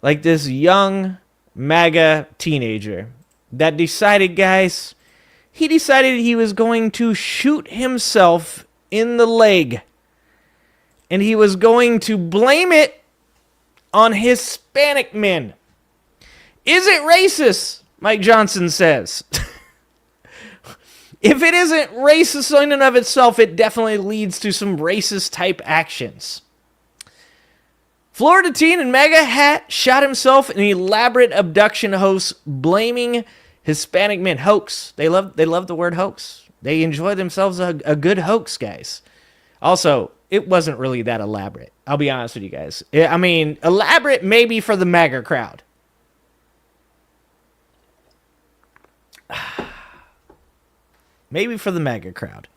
S10: like this young MAGA teenager that decided, guys, he decided he was going to shoot himself in the leg. And he was going to blame it on Hispanic men. Is it racist? Mike Johnson says. If it isn't racist in and of itself, it definitely leads to some racist type actions. Florida teen in MAGA hat shot himself in an elaborate abduction hoax, blaming Hispanic men. Hoax. They love the word hoax. They enjoy themselves a good hoax, guys. Also, it wasn't really that elaborate. I'll be honest with you guys. I mean, elaborate maybe for the MAGA crowd. Maybe for the MAGA crowd.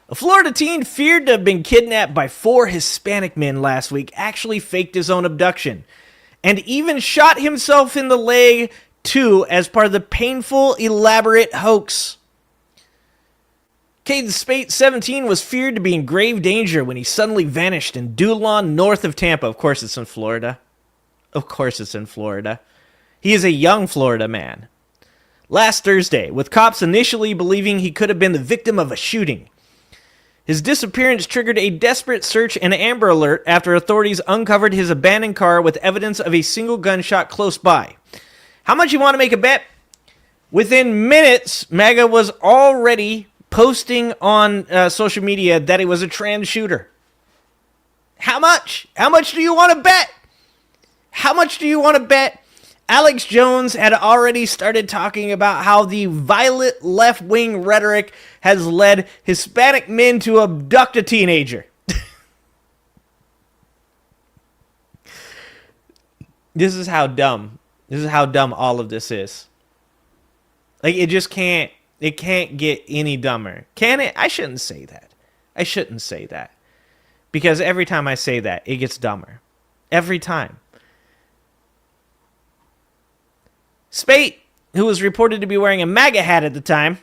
S10: A Florida teen feared to have been kidnapped by 4 Hispanic men last week actually faked his own abduction and even shot himself in the leg too as part of the painful, elaborate hoax. Caden Spate, 17, was feared to be in grave danger when he suddenly vanished in Doel, north of Tampa. Of course it's in Florida. Of course it's in Florida. He is a young Florida man. Last Thursday, with cops initially believing he could have been the victim of a shooting. His disappearance triggered a desperate search and Amber Alert after authorities uncovered his abandoned car with evidence of a single gunshot close by. How much you want to make a bet? Within minutes, MAGA was already posting on social media that it was a trans shooter. How much? How much do you want to bet? How much do you want to bet? Alex Jones had already started talking about how the violent left-wing rhetoric has led Hispanic men to abduct a teenager. This is how dumb all of this is. Like, it just can't get any dumber. Can it? I shouldn't say that. Because every time I say that, it gets dumber. Every time. Spate, who was reported to be wearing a MAGA hat at the time,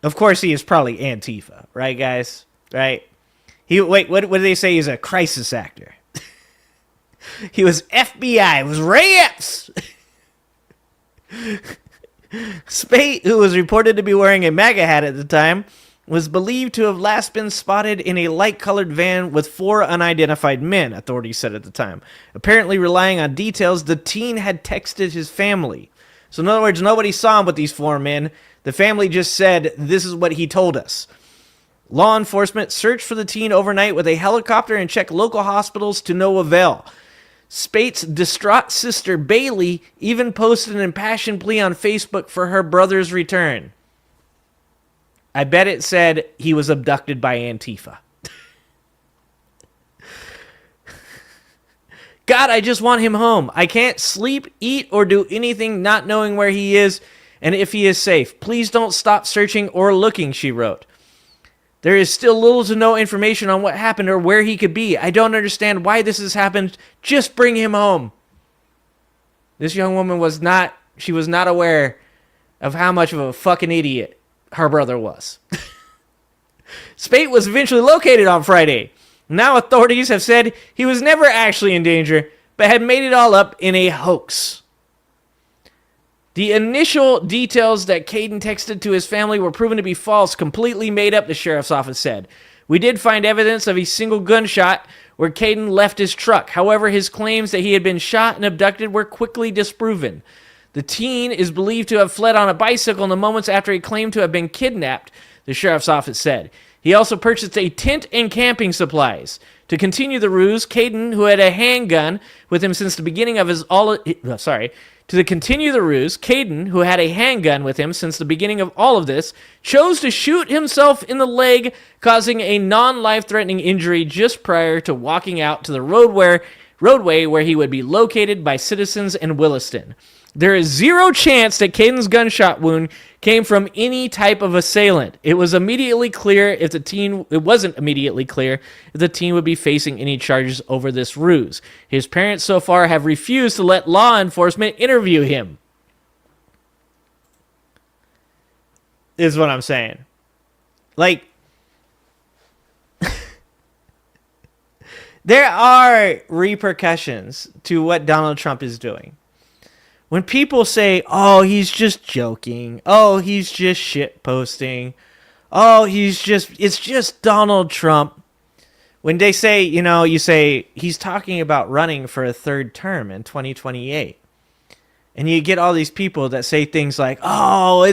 S10: of course he is probably Antifa, right, guys? Right? What did they say? He's a crisis actor. He was FBI. It was Ray Epps. Spate, who was reported to be wearing a MAGA hat at the time, was believed to have last been spotted in a light-colored van with 4 unidentified men, authorities said at the time. Apparently relying on details the teen had texted his family. So in other words, nobody saw him but these 4 men. The family just said, this is what he told us. Law enforcement searched for the teen overnight with a helicopter and checked local hospitals to no avail. Spate's distraught sister, Bailey, even posted an impassioned plea on Facebook for her brother's return. I bet it said he was abducted by Antifa. God, I just want him home. I can't sleep, eat, or do anything not knowing where he is and if he is safe. Please don't stop searching or looking, she wrote. There is still little to no information on what happened or where he could be. I don't understand why this has happened. Just bring him home. This young woman was not aware of how much of a fucking idiot her brother was. Spate was eventually located on Friday. Now authorities have said he was never actually in danger, but had made it all up in a hoax. The initial details that Caden texted to his family were proven to be false, completely made up, the sheriff's office said. We did find evidence of a single gunshot where Caden left his truck. However, his claims that he had been shot and abducted were quickly disproven. The teen is believed to have fled on a bicycle in the moments after he claimed to have been kidnapped, the sheriff's office said. He also purchased a tent and camping supplies. To continue the ruse, Caden, who had a handgun with him since the beginning of all of this, chose to shoot himself in the leg, causing a non-life-threatening injury just prior to walking out to the roadway where he would be located by citizens in Williston. There is zero chance that Caden's gunshot wound came from any type of assailant. It wasn't immediately clear if the teen would be facing any charges over this ruse. His parents so far have refused to let law enforcement interview him. Is what I'm saying. Like, there are repercussions to what Donald Trump is doing. When people say, oh, he's just joking. Oh, he's just shit posting. Oh, it's just Donald Trump. When they say, you say, he's talking about running for a 3rd term in 2028. And you get all these people that say things like, oh,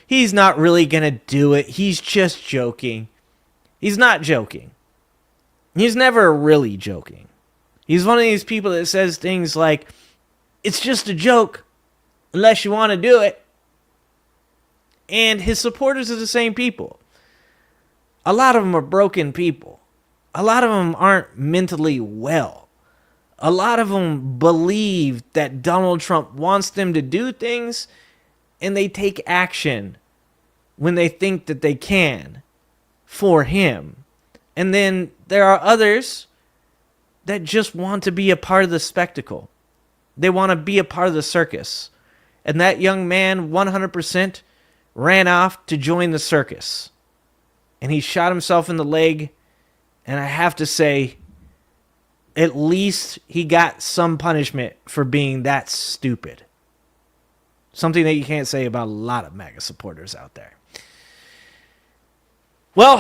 S10: he's not really going to do it. He's just joking. He's not joking. He's never really joking. He's one of these people that says things like, it's just a joke, unless you want to do it. And his supporters are the same people. A lot of them are broken people. A lot of them aren't mentally well. A lot of them believe that Donald Trump wants them to do things, and they take action when they think that they can for him. And then there are others that just want to be a part of the spectacle. They want to be a part of the circus. And that young man 100% ran off to join the circus. And he shot himself in the leg. And I have to say, at least he got some punishment for being that stupid. Something that you can't say about a lot of MAGA supporters out there. Well,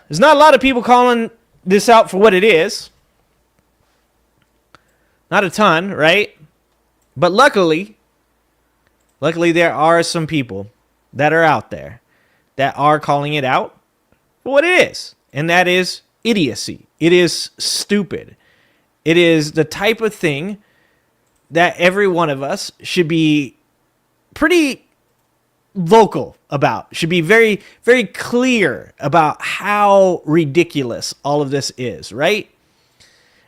S10: there's not a lot of people calling this out for what it is. Not a ton, right? But luckily there are some people that are out there that are calling it out for what it is. And that is idiocy. It is stupid. It is the type of thing that every one of us should be pretty vocal about. Should be very, very clear about how ridiculous all of this is, right?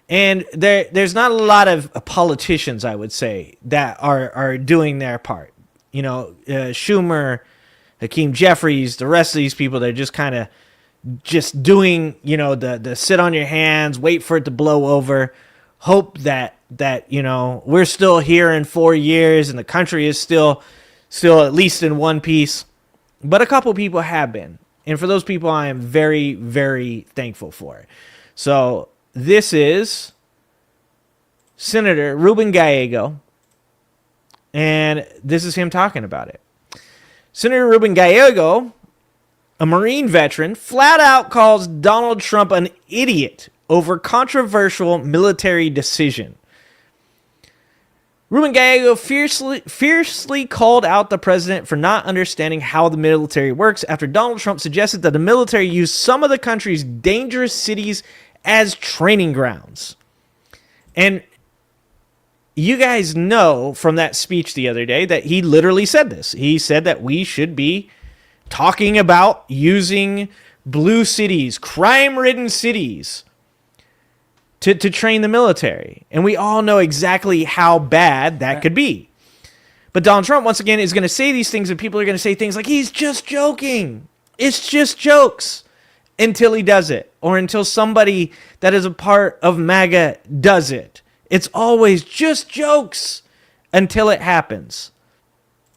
S10: And there's not a lot of politicians, I would say, that are doing their part. Schumer, Hakeem Jeffries, the rest of these people, they're just kind of just doing, the sit on your hands, wait for it to blow over, hope that we're still here in 4 years and the country is still at least in one piece. But a couple people have been. And for those people, I am very, very thankful for it. So this is Senator Ruben Gallego, and this is him talking about it. Senator Ruben Gallego, a Marine veteran, flat out calls Donald Trump an idiot over controversial military decision. Ruben Gallego fiercely called out the president for not understanding how the military works after Donald Trump suggested that the military use some of the country's dangerous cities as training grounds. And you guys know from that speech the other day that he literally said this. He said that we should be talking about using blue cities, crime-ridden cities, to train the military. And we all know exactly how bad that could be. But Donald Trump, once again, is going to say these things, and people are going to say things like, he's just joking. It's just jokes, until he does it, or until somebody that is a part of MAGA does it. It's always just jokes until it happens.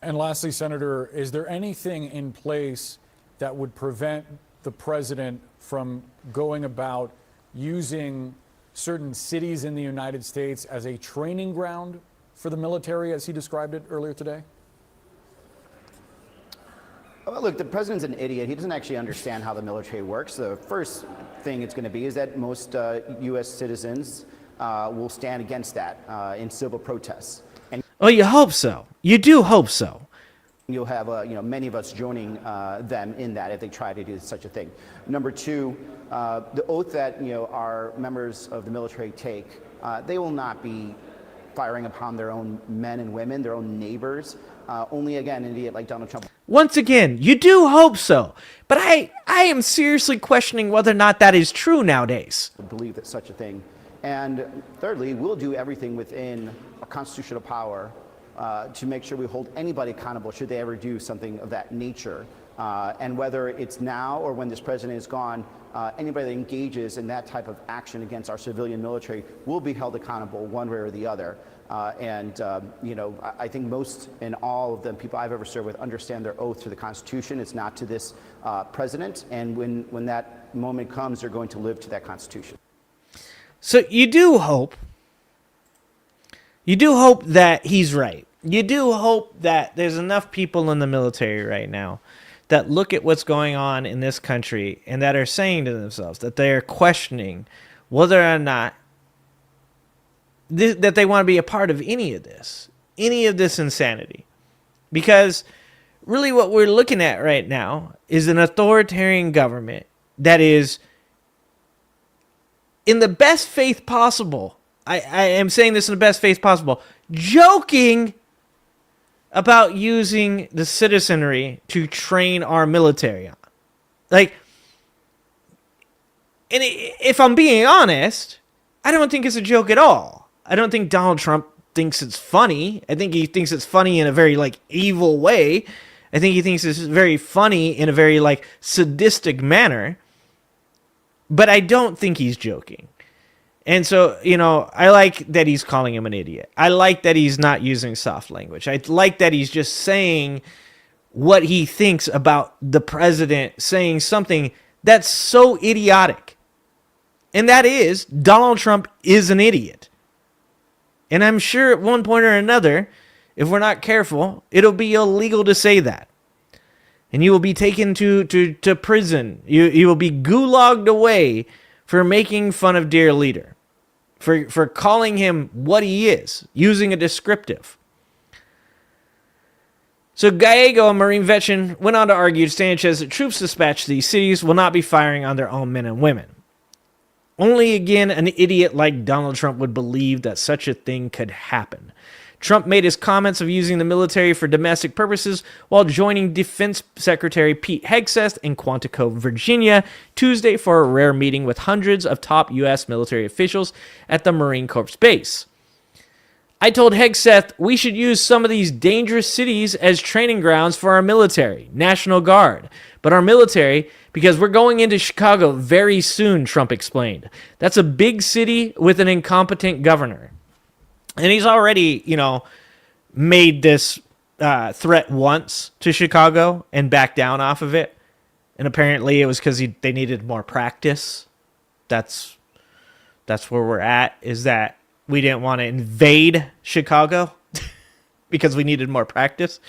S11: And lastly, Senator, is there anything in place that would prevent the president from going about using certain cities in the United States as a training ground for the military, as he described it earlier today?
S18: Well, look, the president's an idiot. He doesn't actually understand how the military works. The first thing it's going to be is that most U.S. citizens will stand against that in civil protests. And
S10: oh, you hope so. You do hope so.
S18: You'll have many of us joining them in that if they try to do such a thing. Number two, the oath that our members of the military take, they will not be firing upon their own men and women, their own neighbors. Only again, an idiot like Donald Trump.
S10: Once again, you do hope so. But I am seriously questioning whether or not that is true nowadays.
S18: Believe that such a thing. And thirdly, we'll do everything within our constitutional power to make sure we hold anybody accountable should they ever do something of that nature. And whether it's now or when this president is gone, anybody that engages in that type of action against our civilian military will be held accountable one way or the other. I think most and all of the people I've ever served with understand their oath to the Constitution. It's not to this president. And when that moment comes, they're going to live to that Constitution.
S10: So you do hope that he's right. You do hope that there's enough people in the military right now that look at what's going on in this country and that are saying to themselves that they're questioning whether or not that they want to be a part of any of this insanity. Because really what we're looking at right now is an authoritarian government that is, in the best faith possible, I am saying this in the best faith possible, joking about using the citizenry to train our military on. Like, and if I'm being honest, I don't think it's a joke at all. I don't think Donald Trump thinks it's funny. I think he thinks it's funny in a very, evil way. I think he thinks it's very funny in a very, sadistic manner. But I don't think he's joking. And so, I like that he's calling him an idiot. I like that he's not using soft language. I like that he's just saying what he thinks about the president saying something that's so idiotic. And that is, Donald Trump is an idiot. And I'm sure at one point or another, if we're not careful, it'll be illegal to say that. And you will be taken to prison. You will be gulagged away for making fun of dear leader. For calling him what he is, using a descriptive. So Gallego, a Marine veteran, went on to argue to Sanchez that troops dispatched to these cities will not be firing on their own men and women. Only again an idiot like Donald Trump would believe that such a thing could happen. Trump made his comments of using the military for domestic purposes while joining Defense Secretary Pete Hegseth in Quantico, Virginia, Tuesday for a rare meeting with hundreds of top U.S. military officials at the Marine Corps base. I told Hegseth we should use some of these dangerous cities as training grounds for our military, National Guard. But our military, because we're going into Chicago very soon, Trump explained. That's a big city with an incompetent governor. And he's already, made this threat once to Chicago and backed down off of it. And apparently it was because they needed more practice. That's where we're at, is that we didn't want to invade Chicago because we needed more practice.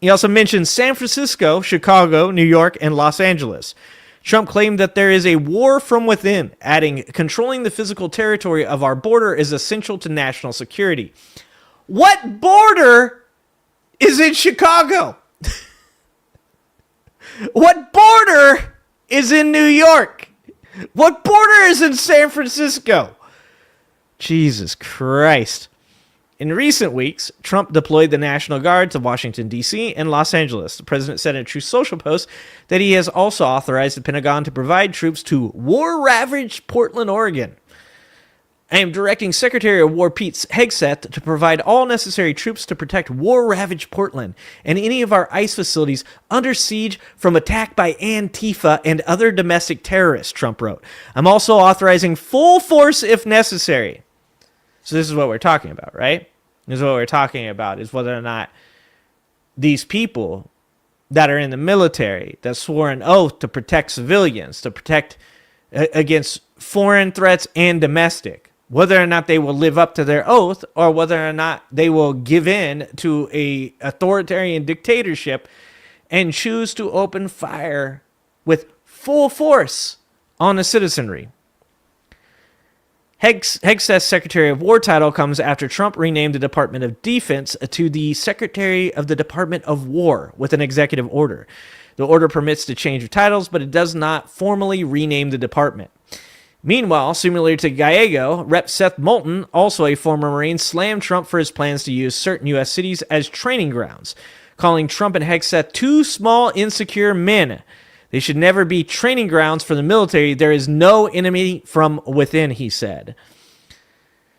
S10: He also mentioned San Francisco, Chicago, New York, and Los Angeles. Trump claimed that there is a war from within, adding, controlling the physical territory of our border is essential to national security. What border is in Chicago? What border is in New York? What border is in San Francisco? Jesus Christ. In recent weeks, Trump deployed the National Guard to Washington, D.C. and Los Angeles. The president said in a Truth Social post that he has also authorized the Pentagon to provide troops to war-ravaged Portland, Oregon. I am directing Secretary of War Pete Hegseth to provide all necessary troops to protect war-ravaged Portland and any of our ICE facilities under siege from attack by Antifa and other domestic terrorists, Trump wrote. I'm also authorizing full force if necessary. So this is what we're talking about, right? This is what we're talking about, is whether or not these people that are in the military that swore an oath to protect civilians, to protect against foreign threats and domestic, whether or not they will live up to their oath or whether or not they will give in to a authoritarian dictatorship and choose to open fire with full force on the citizenry. Hegseth's Secretary of War title comes after Trump renamed the Department of Defense to the Secretary of the Department of War with an executive order. The order permits the change of titles, but it does not formally rename the department. Meanwhile, similar to Gallego, Rep. Seth Moulton, also a former Marine, slammed Trump for his plans to use certain U.S. cities as training grounds, calling Trump and Hegseth two small, insecure men. They should never be training grounds for the military. There is no enemy from within, he said.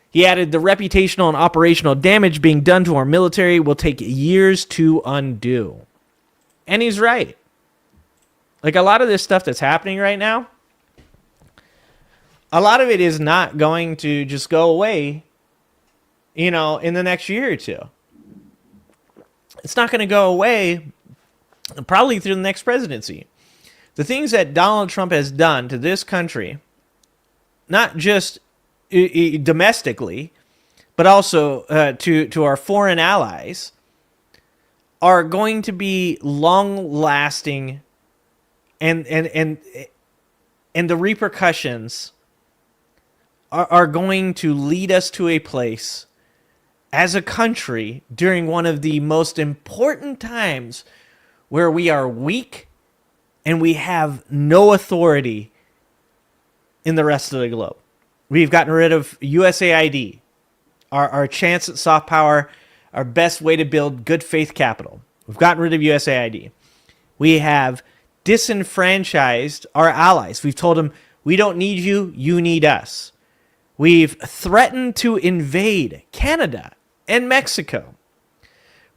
S10: He added, the reputational and operational damage being done to our military will take years to undo. And he's right. Like, a lot of this stuff that's happening right now, a lot of it is not going to just go away, in the next year or two. It's not going to go away probably through the next presidency. The things that Donald Trump has done to this country, not just domestically, but also to our foreign allies, are going to be long-lasting, and the repercussions are going to lead us to a place as a country during one of the most important times where we are weak and we have no authority in the rest of the globe. We've gotten rid of USAID, our chance at soft power, our best way to build good faith capital. We've gotten rid of USAID. We have disenfranchised our allies. We've told them, we don't need you, you need us. We've threatened to invade Canada and Mexico.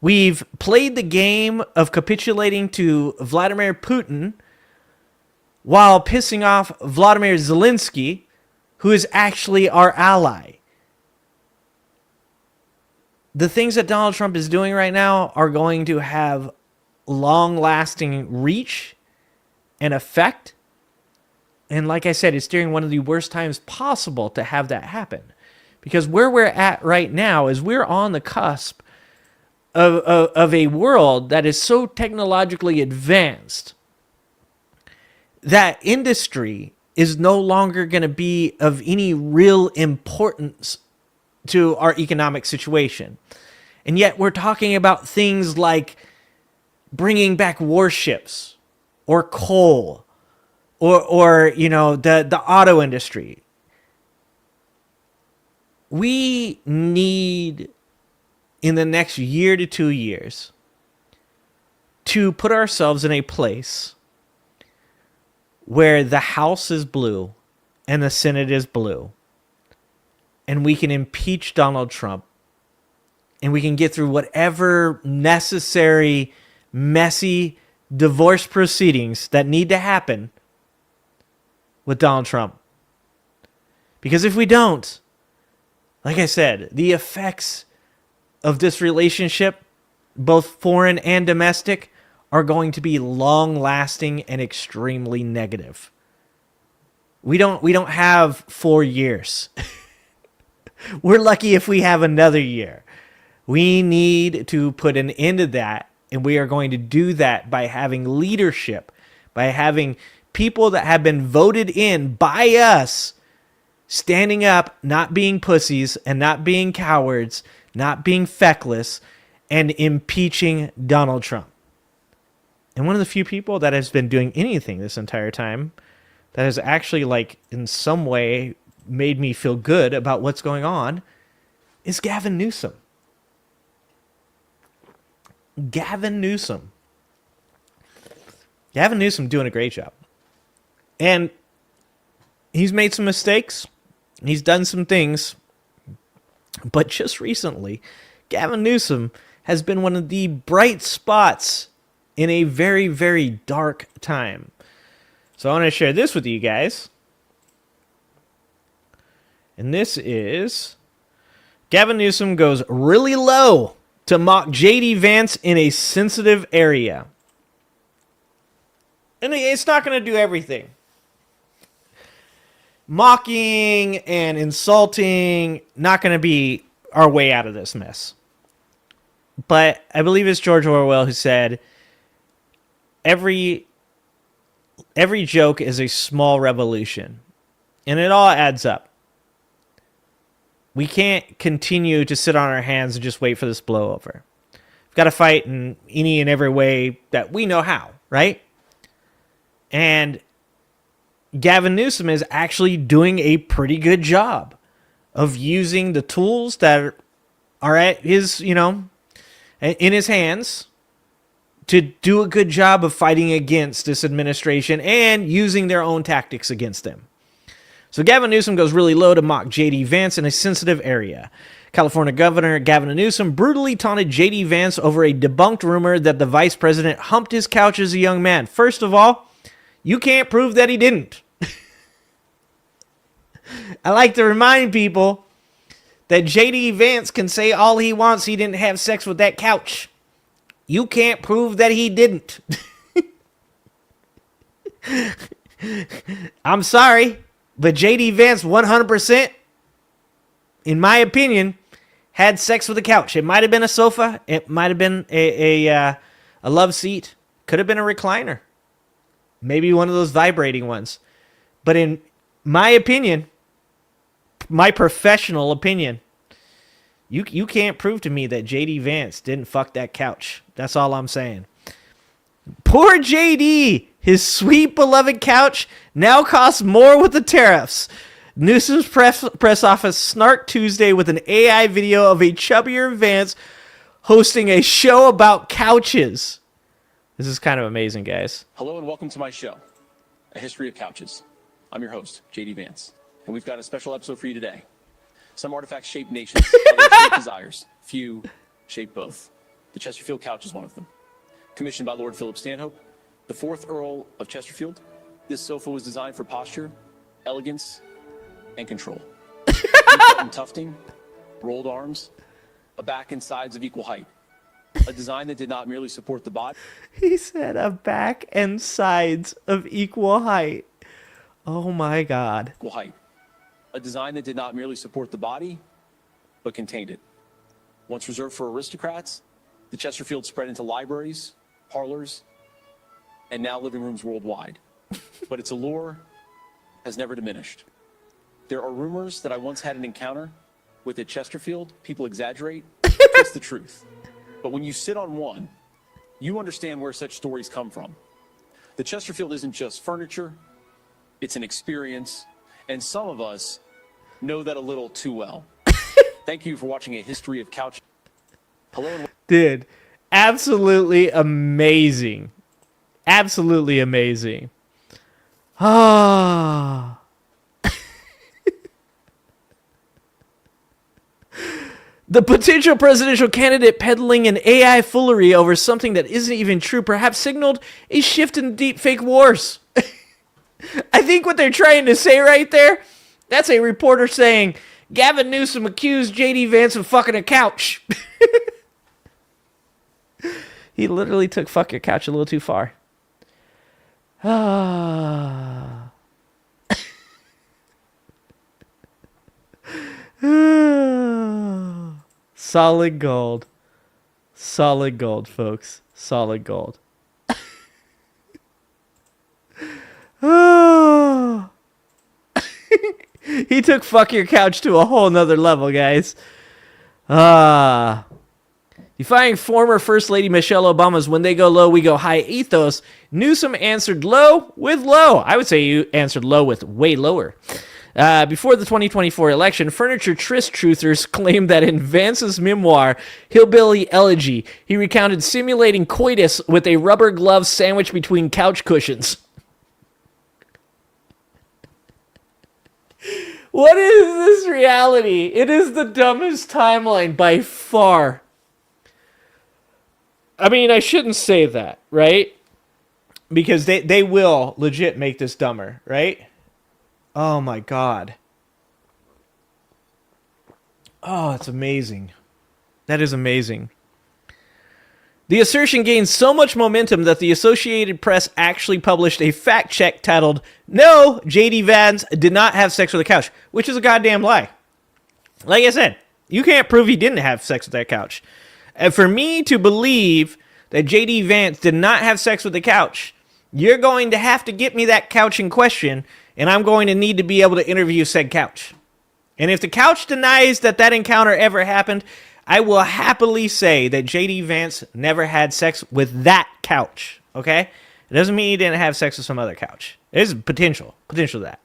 S10: We've played the game of capitulating to Vladimir Putin while pissing off Vladimir Zelensky, who is actually our ally. The things that Donald Trump is doing right now are going to have long-lasting reach and effect. And like I said, it's during one of the worst times possible to have that happen. Because where we're at right now is we're on the cusp of a world that is so technologically advanced that industry is no longer going to be of any real importance to our economic situation. And yet we're talking about things like bringing back warships or coal or the auto industry. We need, in the next year to 2 years, to put ourselves in a place where the House is blue and the Senate is blue, and we can impeach Donald Trump, and we can get through whatever necessary, messy divorce proceedings that need to happen with Donald Trump. Because if we don't, like I said, the effects of this relationship, both foreign and domestic, are going to be long-lasting and extremely negative. We don't have 4 years. We're lucky if we have another year. We need to put an end to that, and we are going to do that by having leadership, by having people that have been voted in by us standing up, not being pussies and not being cowards, not being feckless, and impeaching Donald Trump. And one of the few people that has been doing anything this entire time that has actually, like, in some way made me feel good about what's going on is Gavin Newsom. Gavin Newsom doing a great job. And he's made some mistakes. He's done some things. But just recently, Gavin Newsom has been one of the bright spots in a very, very dark time. So I want to share this with you guys. And this is Gavin Newsom goes really low to mock J.D. Vance in a sensitive area. And it's not going to do everything. Mocking and insulting, not going to be our way out of this mess. But I believe it's George Orwell who said, every joke is a small revolution. And it all adds up. We can't continue to sit on our hands and just wait for this blowover. We've got to fight in any and every way that we know how, right? And Gavin Newsom is actually doing a pretty good job of using the tools that are at his, in his hands to do a good job of fighting against this administration and using their own tactics against them. So Gavin Newsom goes really low to mock J.D. Vance in a sensitive area. California Governor Gavin Newsom brutally taunted J.D. Vance over a debunked rumor that the vice president humped his couch as a young man. First of all, you can't prove that he didn't. I like to remind people that J.D. Vance can say all he wants he didn't have sex with that couch. You can't prove that he didn't. I'm sorry, but J.D. Vance 100%, in my opinion, had sex with a couch. It might have been a sofa. It might have been a love seat. Could have been a recliner. Maybe one of those vibrating ones. But in my opinion, my professional opinion, you can't prove to me that J.D. Vance didn't fuck that couch. That's all I'm saying. Poor J.D. His sweet, beloved couch now costs more with the tariffs. Newsom's press office snarked Tuesday with an AI video of a chubbier Vance hosting a show about couches. This is kind of amazing, guys.
S12: Hello and welcome to my show, A History of Couches. I'm your host, J.D. Vance, and we've got a special episode for you today. Some artifacts shape nations, others shape desires. Few shape both. The Chesterfield couch is one of them. Commissioned by Lord Philip Stanhope, the 4th Earl of Chesterfield, this sofa was designed for posture, elegance, and control. And tufting, rolled arms, a back and sides of equal height. A design that did not merely support the body.
S10: He said a back and sides of equal height. Oh my God.
S12: Equal height. A design that did not merely support the body, but contained it. Once reserved for aristocrats, the Chesterfield spread into libraries, parlors, and now living rooms worldwide. But its allure has never diminished. There are rumors that I once had an encounter with a Chesterfield. People exaggerate. It's the truth. But when you sit on one, you understand where such stories come from. The Chesterfield isn't just furniture, it's an experience, and some of us know that a little too well. Thank you for watching A History of Couch. Hello and
S10: Dude, absolutely amazing. Absolutely amazing. Ah. The potential presidential candidate peddling an AI foolery over something that isn't even true perhaps signaled a shift in deep fake wars. I think what they're trying to say right there, that's a reporter saying, Gavin Newsom accused J.D. Vance of fucking a couch. He literally took fuck your couch a little too far. Ah. Solid gold. Solid gold, folks. Solid gold. He took fuck your couch to a whole nother level, guys. Defying former First Lady Michelle Obama's "when they go low, we go high" ethos, Newsom answered low with low. I would say you answered low with way lower. Before the 2024 election, furniture truthers claimed that in Vance's memoir, Hillbilly Elegy, he recounted simulating coitus with a rubber glove sandwiched between couch cushions. What is this reality? It is the dumbest timeline by far. I mean, I shouldn't say that, right? Because they will legit make this dumber, right? Oh my God. Oh, it's amazing. That is amazing. The assertion gained so much momentum that the Associated Press actually published a fact check titled, "No, J.D. Vance did not have sex with a couch," which is a goddamn lie. Like I said, you can't prove he didn't have sex with that couch. And for me to believe that J.D. Vance did not have sex with the couch, you're going to have to get me that couch in question, and I'm going to need to be able to interview said couch. And if the couch denies that that encounter ever happened, I will happily say that J.D. Vance never had sex with that couch, okay? It doesn't mean he didn't have sex with some other couch. There's potential of that.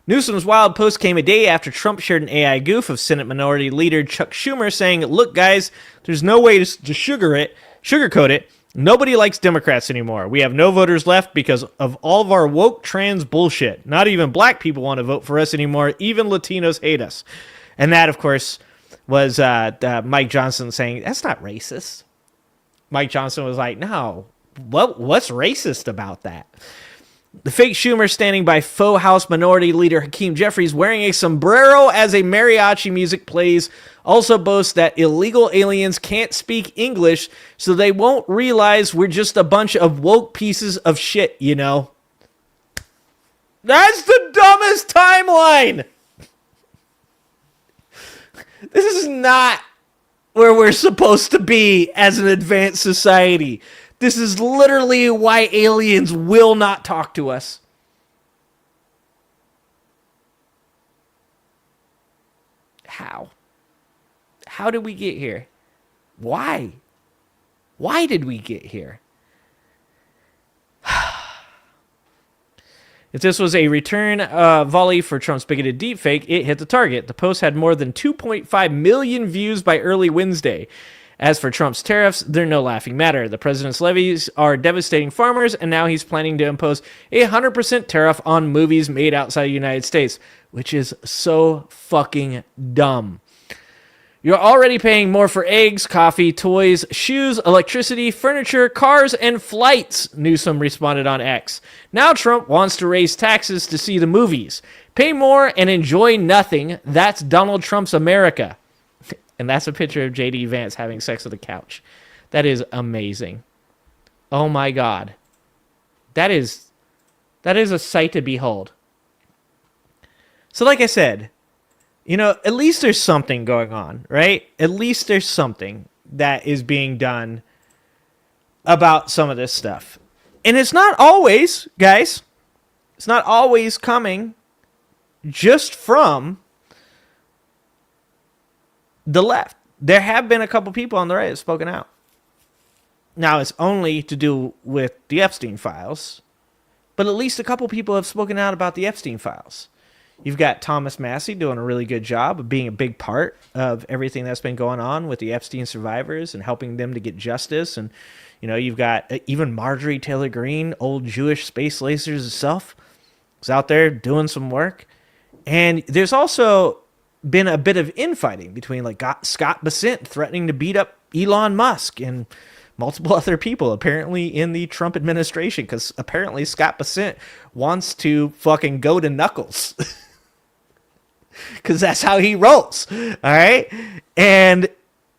S10: Newsom's wild post came a day after Trump shared an AI goof of Senate Minority Leader Chuck Schumer saying, "Look, guys, there's no way to sugarcoat it. Nobody likes Democrats anymore. We have no voters left because of all of our woke trans bullshit. Not even black people want to vote for us anymore. Even Latinos hate us." And that, of course, was Mike Johnson saying, "That's not racist." Mike Johnson was like, "No, what's racist about that?" The fake Schumer standing by faux House Minority Leader Hakeem Jeffries wearing a sombrero as a mariachi music plays also boasts that illegal aliens can't speak English, so they won't realize we're just a bunch of woke pieces of shit, you know. That's the dumbest timeline. This is not where we're supposed to be as an advanced society. This is literally why aliens will not talk to us. How? How did we get here? Why? Why did we get here? If this was a return volley for Trump's bigoted deepfake, it hit the target. The post had more than 2.5 million views by early Wednesday. As for Trump's tariffs, they're no laughing matter. The president's levies are devastating farmers, and now he's planning to impose a 100% tariff on movies made outside the United States, which is so fucking dumb. You're already paying more for eggs, coffee, toys, shoes, electricity, furniture, cars, and flights, Newsom responded on X. Now Trump wants to raise taxes to see the movies. Pay more and enjoy nothing. That's Donald Trump's America. And that's a picture of J.D. Vance having sex with a couch. That is amazing. Oh my God. That is a sight to behold. So like I said, you know, at least there's something going on, right? At least there's something that is being done about some of this stuff. And it's not always, guys, it's not always coming just from the left. There have been a couple people on the right that have spoken out. Now, it's only to do with the Epstein files, but at least a couple people have spoken out about the Epstein files. You've got Thomas Massey doing a really good job of being a big part of everything that's been going on with the Epstein survivors and helping them to get justice. And, you know, you've got even Marjorie Taylor Greene, old Jewish space lasers herself, is out there doing some work. And there's also been a bit of infighting between like Scott Bessent threatening to beat up Elon Musk and multiple other people apparently in the Trump administration, because apparently Scott Bessent wants to fucking go to knuckles. Because that's how he rolls. All right. And,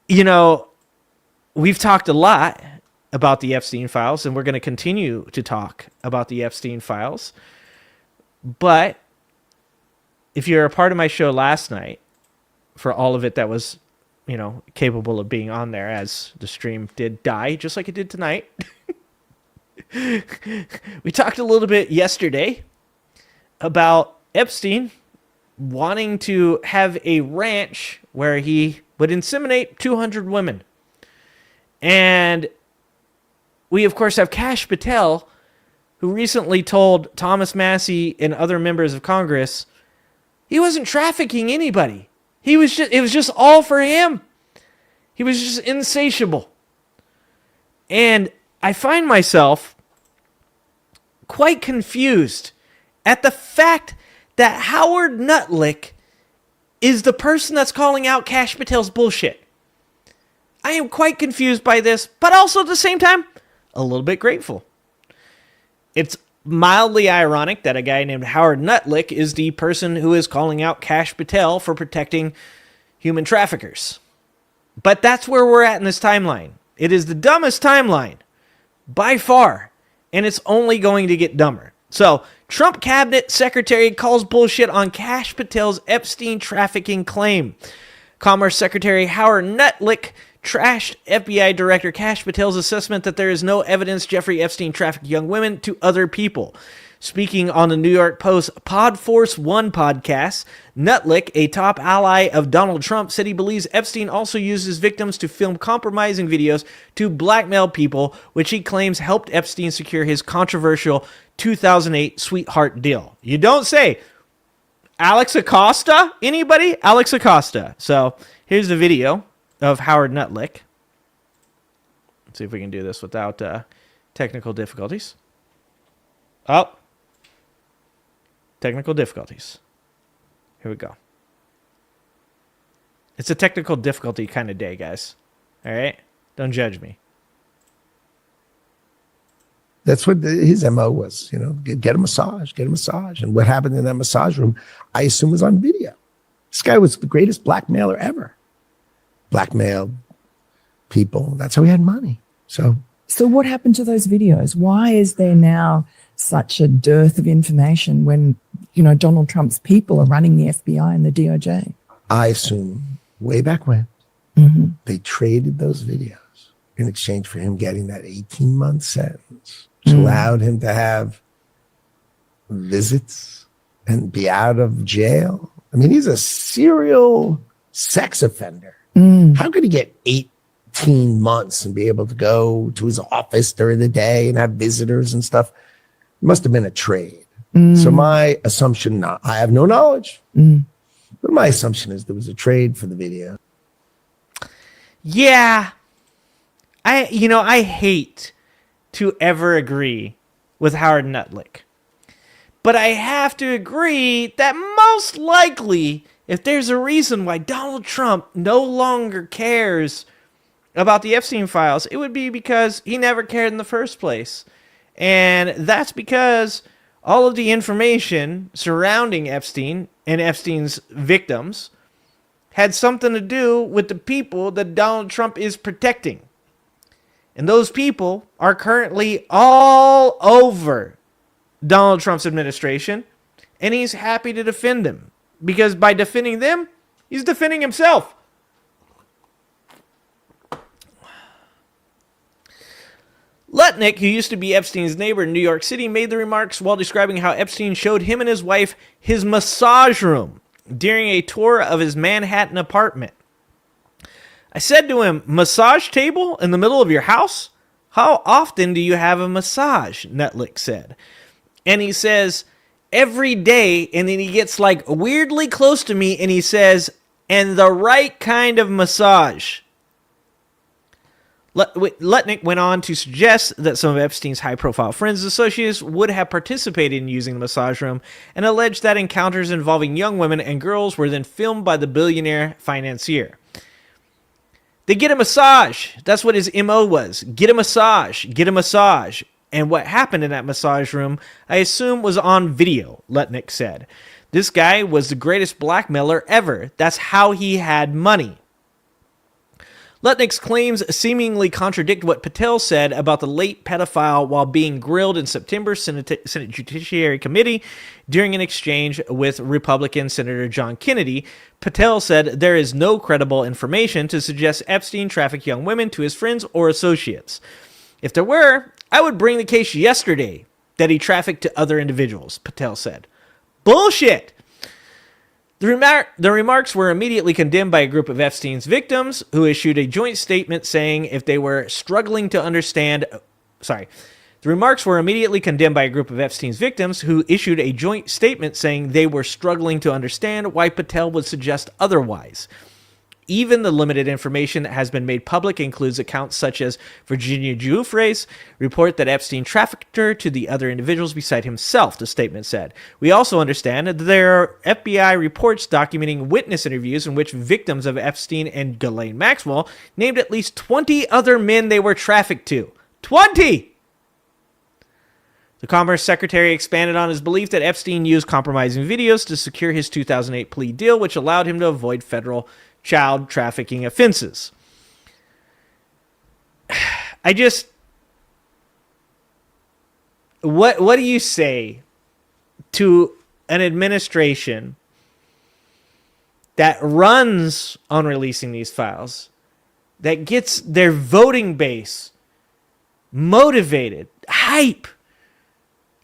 S10: you know, we've talked a lot about the Epstein files, and we're going to continue to talk about the Epstein files. But if you're a part of my show last night, for all of it that was, you know, capable of being on there, as the stream did die, just like it did tonight. We talked a little bit yesterday about Epstein wanting to have a ranch where he would inseminate 200 women. And we, of course, have Kash Patel, who recently told Thomas Massie and other members of Congress he wasn't trafficking anybody. It was just all for him. He was just insatiable. And I find myself quite confused at the fact that Howard Nutlick is the person that's calling out Kash Patel's bullshit. I am quite confused by this, but also at the same time, a little bit grateful. It's mildly ironic that a guy named Howard Nutlick is the person who is calling out Kash Patel for protecting human traffickers. But that's where we're at in this timeline. It is the dumbest timeline by far, and it's only going to get dumber. So, Trump cabinet secretary calls bullshit on Kash Patel's Epstein trafficking claim. Commerce Secretary Howard Nutlick trashed FBI Director Kash Patel's assessment that there is no evidence Jeffrey Epstein trafficked young women to other people. Speaking on the New York Post Podforce One podcast, Nutlick, a top ally of Donald Trump, said he believes Epstein also used his victims to film compromising videos to blackmail people, which he claims helped Epstein secure his controversial 2008 sweetheart deal. You don't say. Alex Acosta? Anybody? Alex Acosta. So here's the video of Howard Nutlick. Let's see if we can do this without technical difficulties. Oh. Technical difficulties. Here we go. It's a technical difficulty kind of day, guys. All right? Don't judge me.
S17: That's what his MO was, get a massage, And what happened in that massage room, I assume, was on video. This guy was the greatest blackmailer ever. Blackmailed people. That's how he had money. So
S20: what happened to those videos? Why is there now such a dearth of information when, Donald Trump's people are running the FBI and the DOJ?
S17: I assume way back when they traded those videos in exchange for him getting that 18-month sentence, which allowed him to have visits and be out of jail. I mean, he's a serial sex offender. How could he get 18 months and be able to go to his office during the day and have visitors and stuff? It must have been a trade. So my assumption, I have no knowledge, but my assumption is there was a trade for the video.
S10: Yeah. I hate to ever agree with Howard Nutlick. But I have to agree that most likely, if there's a reason why Donald Trump no longer cares about the Epstein files, it would be because he never cared in the first place. And that's because all of the information surrounding Epstein and Epstein's victims had something to do with the people that Donald Trump is protecting. And those people are currently all over Donald Trump's administration, and he's happy to defend them. Because by defending them, he's defending himself. Lutnick, who used to be Epstein's neighbor in New York City, made the remarks while describing how Epstein showed him and his wife his massage room during a tour of his Manhattan apartment. I said to him, "Massage table in the middle of your house? How often do you have a massage?" Nutlick said. And he says, "Every day," and then he gets like weirdly close to me and he says, "and the right kind of massage." Lutnick went on to suggest that some of Epstein's high-profile friends and associates would have participated in using the massage room and alleged that encounters involving young women and girls were then filmed by the billionaire financier. They get a massage. That's what his MO was. Get a massage. Get a massage. And what happened in that massage room, I assume, was on video, Lutnick said. This guy was the greatest blackmailer ever. That's how he had money. Lutnick's claims seemingly contradict what Patel said about the late pedophile while being grilled in September's Senate Judiciary Committee during an exchange with Republican Senator John Kennedy. Patel said there is no credible information to suggest Epstein trafficked young women to his friends or associates. If there were, I would bring the case yesterday that he trafficked to other individuals, Patel said. Bullshit! The remarks were immediately condemned by a group of Epstein's victims who issued a joint statement saying if they were struggling to understand... The remarks were immediately condemned by a group of Epstein's victims who issued a joint statement saying they were struggling to understand why Patel would suggest otherwise. Even the limited information that has been made public includes accounts such as Virginia Giuffre's report that Epstein trafficked her to the other individuals beside himself, the statement said. We also understand that there are FBI reports documenting witness interviews in which victims of Epstein and Ghislaine Maxwell named at least 20 other men they were trafficked to. 20! The Commerce Secretary expanded on his belief that Epstein used compromising videos to secure his 2008 plea deal, which allowed him to avoid federal child trafficking offenses. What do you say to an administration that runs on releasing these files, that gets their voting base motivated, hype,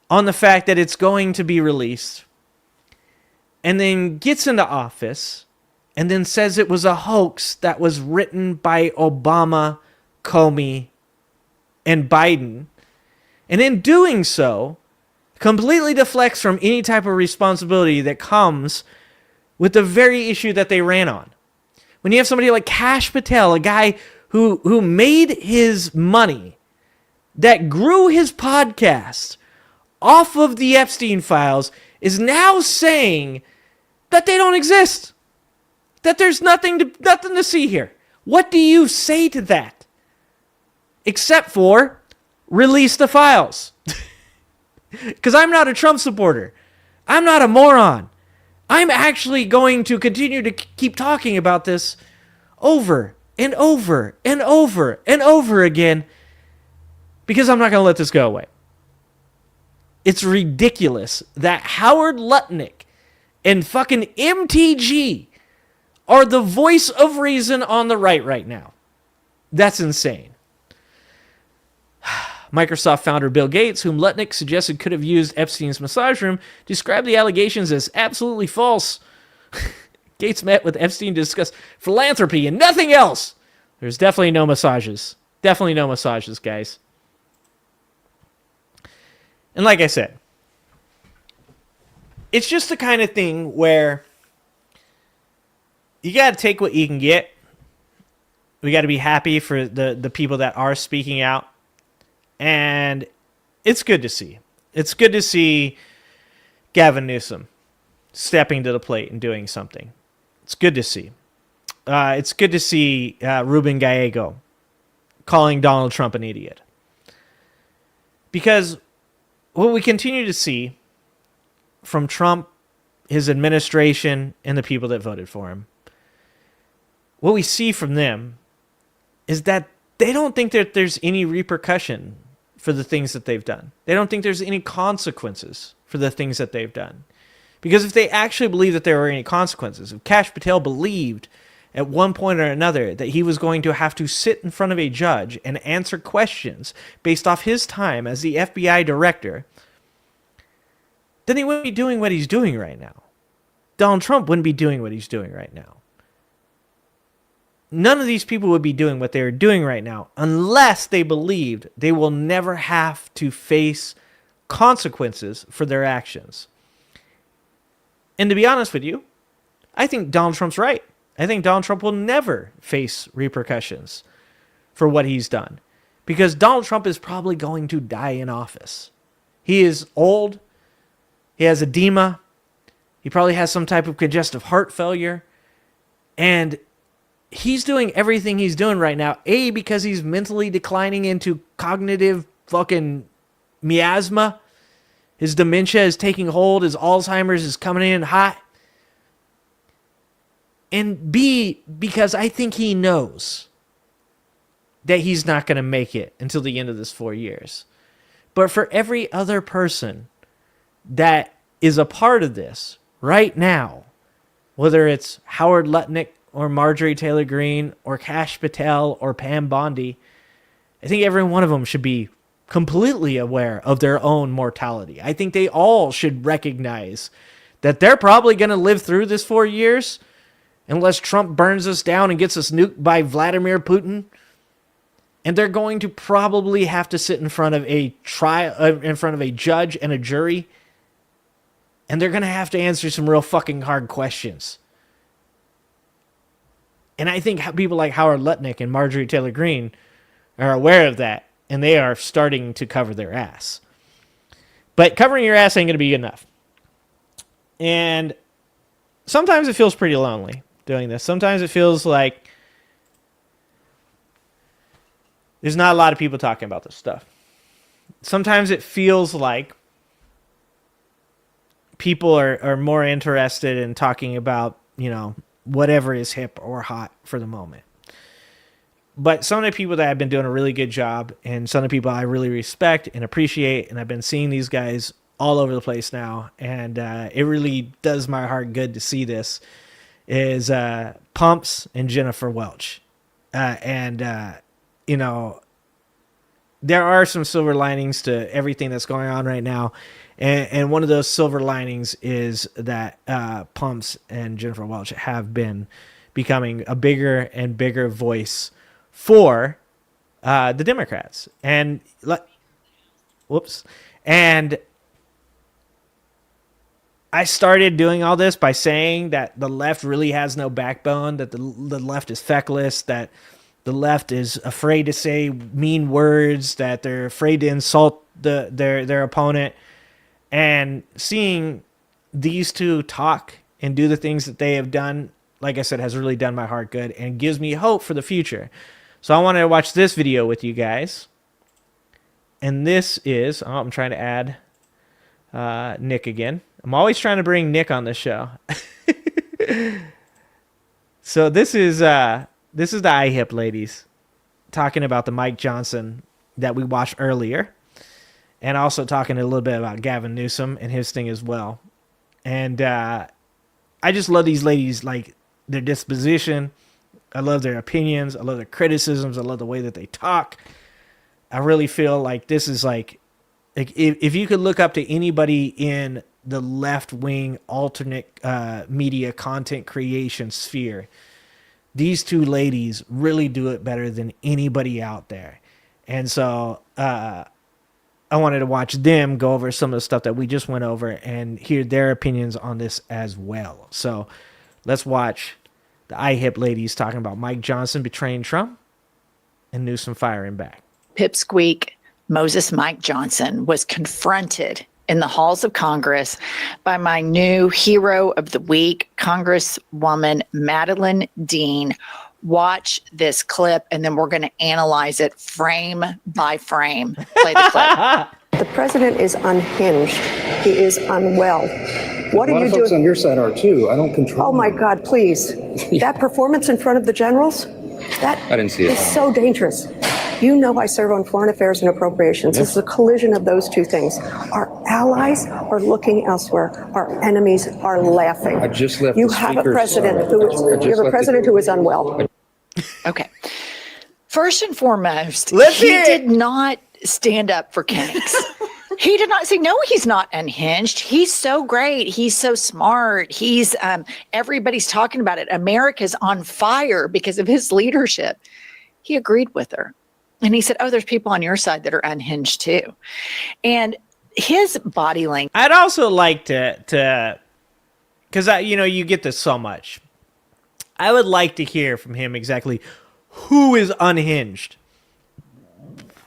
S10: on the fact that it's going to be released, and then gets into office and then says it was a hoax that was written by Obama, Comey, and Biden, and in doing so, completely deflects from any type of responsibility that comes with the very issue that they ran on. When you have somebody like Kash Patel, a guy who made his money, that grew his podcast off of the Epstein files, is now saying that they don't exist, that there's nothing to see here. What do you say to that? Except for release the files. Because I'm not a Trump supporter. I'm not a moron. I'm actually going to continue to keep talking about this over and over and over and over again, because I'm not going to let this go away. It's ridiculous that Howard Lutnick and fucking MTG are the voice of reason on the right now. That's insane. Microsoft founder Bill Gates, whom Lutnick suggested could have used Epstein's massage room, described the allegations as absolutely false. Gates met with Epstein to discuss philanthropy and nothing else. There's definitely no massages. Definitely no massages, guys. And like I said, it's just the kind of thing where you got to take what you can get. We got to be happy for the people that are speaking out. And it's good to see. It's good to see Gavin Newsom stepping to the plate and doing something. It's good to see. It's good to see Ruben Gallego calling Donald Trump an idiot. Because what we continue to see from Trump, his administration, and the people that voted for him, what we see from them is that they don't think that there's any repercussion for the things that they've done. They don't think there's any consequences for the things that they've done. Because if they actually believe that there were any consequences, if Kash Patel believed at one point or another that he was going to have to sit in front of a judge and answer questions based off his time as the FBI director, then he wouldn't be doing what he's doing right now. Donald Trump wouldn't be doing what he's doing right now. None of these people would be doing what they're doing right now unless they believed they will never have to face consequences for their actions. And to be honest with you, I think Donald Trump's right. I think Donald Trump will never face repercussions for what he's done, because Donald Trump is probably going to die in office. He is old. He has edema. He probably has some type of congestive heart failure. And he's doing everything he's doing right now, A, because he's mentally declining into cognitive fucking miasma. His dementia is taking hold. His Alzheimer's is coming in hot. And B, because I think he knows that he's not going to make it until the end of this 4 years. But for every other person that is a part of this right now, whether it's Howard Lutnick or Marjorie Taylor Greene or Kash Patel or Pam Bondi, I think every one of them should be completely aware of their own mortality. I think they all should recognize that they're probably going to live through this 4 years unless Trump burns us down and gets us nuked by Vladimir Putin. And they're going to probably have to sit in front of a trial, in front of a judge and a jury. And they're going to have to answer some real fucking hard questions. And I think people like Howard Lutnick and Marjorie Taylor Greene are aware of that. And they are starting to cover their ass. But covering your ass ain't going to be enough. And sometimes it feels pretty lonely doing this. Sometimes it feels like there's not a lot of people talking about this stuff. Sometimes it feels like people are more interested in talking about, you know, whatever is hip or hot for the moment. But some of the people that have been doing a really good job, and some of the people I really respect and appreciate, and I've been seeing these guys all over the place now, and it really does my heart good to see this, is Pumps and Jennifer Welch. You know, there are some silver linings to everything that's going on right now. And one of those silver linings is that Pumps and Jennifer Welch have been becoming a bigger and bigger voice for the Democrats. And I started doing all this by saying that the left really has no backbone, that the left is feckless, that the left is afraid to say mean words, that they're afraid to insult their opponent. And seeing these two talk and do the things that they have done, like I said, has really done my heart good and gives me hope for the future. So I wanted to watch this video with you guys. And this is, I'm trying to add Nick again. I'm always trying to bring Nick on this show. So this is the iHip ladies talking about the Mike Johnson that we watched earlier. And also talking a little bit about Gavin Newsom and his thing as well. And I just love these ladies, like their disposition. I love their opinions. I love their criticisms. I love the way that they talk. I really feel like this is like if you could look up to anybody in the left-wing alternate media content creation sphere, these two ladies really do it better than anybody out there. And so I wanted to watch them go over some of the stuff that we just went over and hear their opinions on this as well. So let's watch the iHip ladies talking about Mike Johnson betraying Trump and Newsom firing back.
S2: Pipsqueak Moses Mike Johnson was confronted in the halls of Congress by my new hero of the week, Congresswoman Madeleine Dean. Watch this clip, and then we're going to analyze it frame by frame. Play the clip.
S15: The president is unhinged. He is unwell. What are you doing?
S5: On your side are too. I don't control.
S15: Oh my God, please. That performance in front of the generals, that
S5: I didn't see it.
S15: is so dangerous. You know I serve on foreign affairs and appropriations. This is a collision of those two things. Our allies are looking elsewhere. Our enemies are laughing.
S5: I just left.
S15: You have a president who is unwell.
S2: Okay. First and foremost,
S6: Let's
S2: he
S6: hear it.
S2: did not stand up for kinks. He did not say, no, he's not unhinged. He's so great. He's so smart. He's everybody's talking about it. America's on fire because of his leadership. He agreed with her. And he said, oh, there's people on your side that are unhinged too. And his body language.
S10: I'd also like to because you get this so much. I would like to hear from him exactly who is unhinged.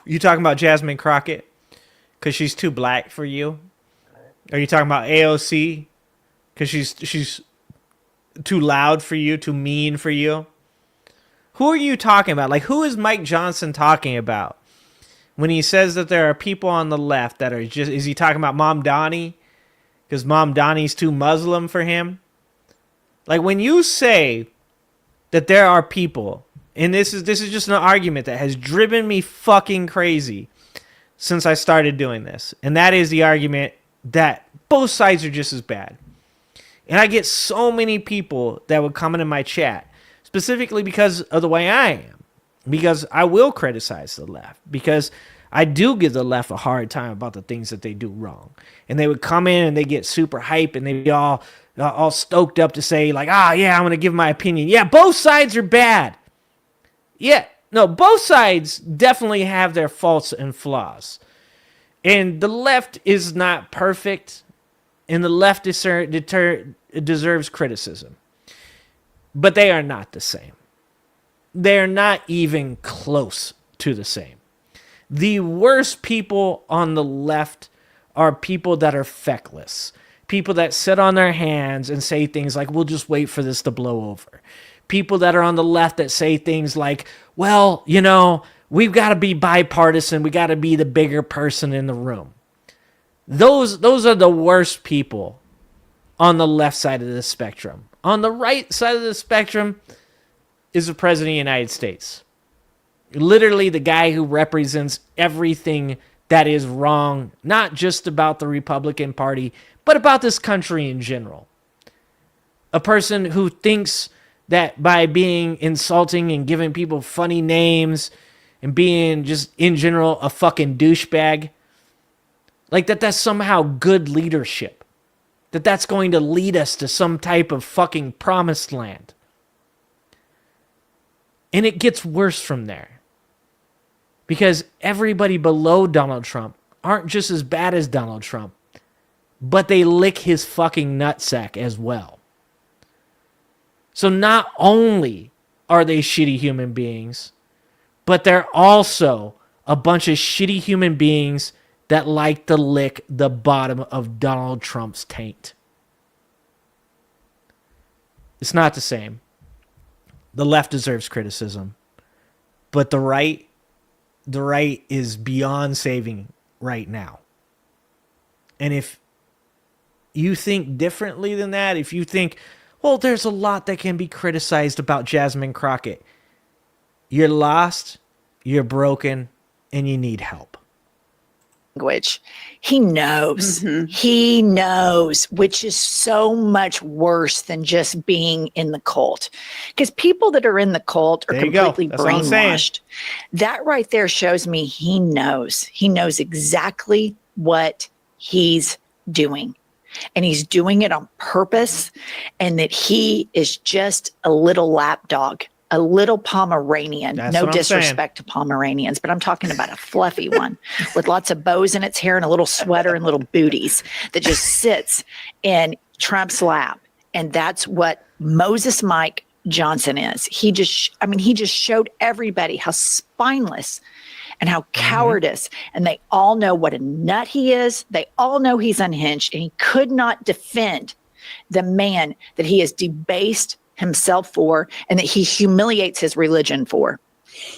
S10: You talking about Jasmine Crockett because she's too black for you? Are you talking about AOC because she's too loud for you, too mean for you? Who are you talking about? Like, who is Mike Johnson talking about when he says that there are people on the left that are just? Is he talking about Mom Donnie because Mom Donnie's too Muslim for him? Like, when you say that there are people, and this is just an argument that has driven me fucking crazy since I started doing this, and that is the argument that both sides are just as bad. And I get so many people that would comment in my chat, specifically because of the way I am, because I will criticize the left, because I do give the left a hard time about the things that they do wrong. And they would come in and they get super hype and they'd be all stoked up to say like, yeah, I'm going to give my opinion. Yeah, both sides are bad. Yeah, no, both sides definitely have their faults and flaws. And the left is not perfect. And the left deserves criticism. But they are not the same. They're not even close to the same. The worst people on the left are people that are feckless. People that sit on their hands and say things like, we'll just wait for this to blow over. People that are on the left that say things like, well, you know, we've got to be bipartisan. We got to be the bigger person in the room. Those are the worst people on the left side of the spectrum. On the right side of the spectrum is the President of the United States. Literally the guy who represents everything that is wrong, not just about the Republican Party, but about this country in general. A person who thinks that by being insulting and giving people funny names and being just in general a fucking douchebag, like that's somehow good leadership. That's going to lead us to some type of fucking promised land. And it gets worse from there. Because everybody below Donald Trump aren't just as bad as Donald Trump, but they lick his fucking nutsack as well. So not only are they shitty human beings, but they're also a bunch of shitty human beings that like to lick the bottom of Donald Trump's taint. It's not the same. The left deserves criticism, but the right is beyond saving right now. And if you think differently than that, if you think, well, there's a lot that can be criticized about Jasmine Crockett, you're lost, you're broken, and you need help.
S2: Language. He knows. He knows, which is so much worse than just being in the cult. Because people that are in the cult are completely brainwashed. That right there shows me he knows. He knows exactly what he's doing. And he's doing it on purpose. And that he is just a little lapdog. A little Pomeranian. No disrespect to Pomeranians, but I'm talking about a fluffy one with lots of bows in its hair and a little sweater and little booties that just sits in Trump's lap. And that's what Moses Mike Johnson is. He just showed everybody how spineless and how cowardice. And they all know what a nut he is. They all know he's unhinged, and he could not defend the man that he has debased himself for and that he humiliates his religion for.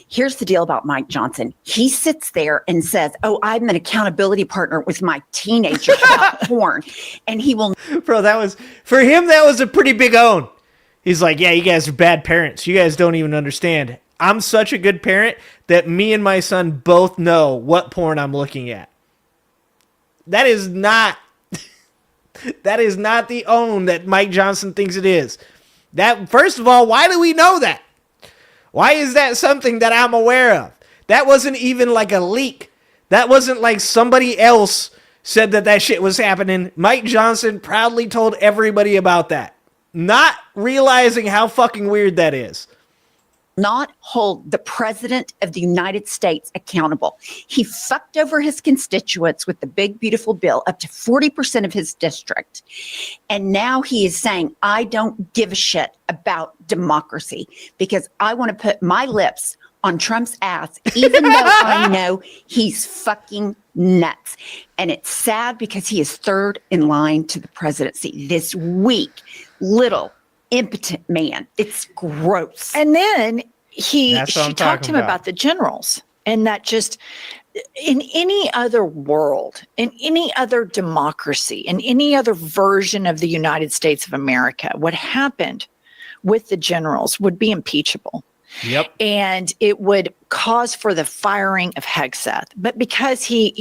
S8: Here's the deal about Mike Johnson. He sits there and says, I'm an accountability partner with my teenager about porn. And he will.
S10: Bro, for him, that was a pretty big own. He's like, yeah, you guys are bad parents. You guys don't even understand. I'm such a good parent that me and my son both know what porn I'm looking at. That is not the own that Mike Johnson thinks it is. That, first of all, why do we know that? Why is that something that I'm aware of? That wasn't even like a leak. That wasn't like somebody else said that shit was happening. Mike Johnson proudly told everybody about that. Not realizing how fucking weird that is.
S8: Not hold the president of the United States accountable. He fucked over his constituents with the big, beautiful bill, up to 40% of his district. And now he is saying, I don't give a shit about democracy because I want to put my lips on Trump's ass, even though I know he's fucking nuts. And it's sad because he is third in line to the presidency. This weak, little, impotent man. It's gross.
S2: And then she talked to him about the generals, and that just in any other world, in any other democracy, in any other version of the United States of America, what happened with the generals would be impeachable.
S10: Yep.
S2: And it would cause for the firing of Hegseth. But because he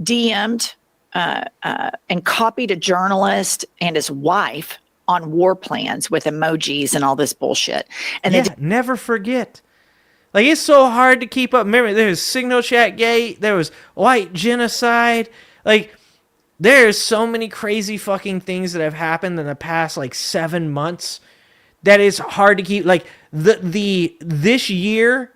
S2: DM'd and copied a journalist and his wife on war plans with emojis and all this bullshit. And
S10: yeah, never forget. Like, it's so hard to keep up. Remember, there was Signal Chat Gate. There was white genocide. Like, there's so many crazy fucking things that have happened in the past, like, 7 months that it's hard to keep. Like, this year,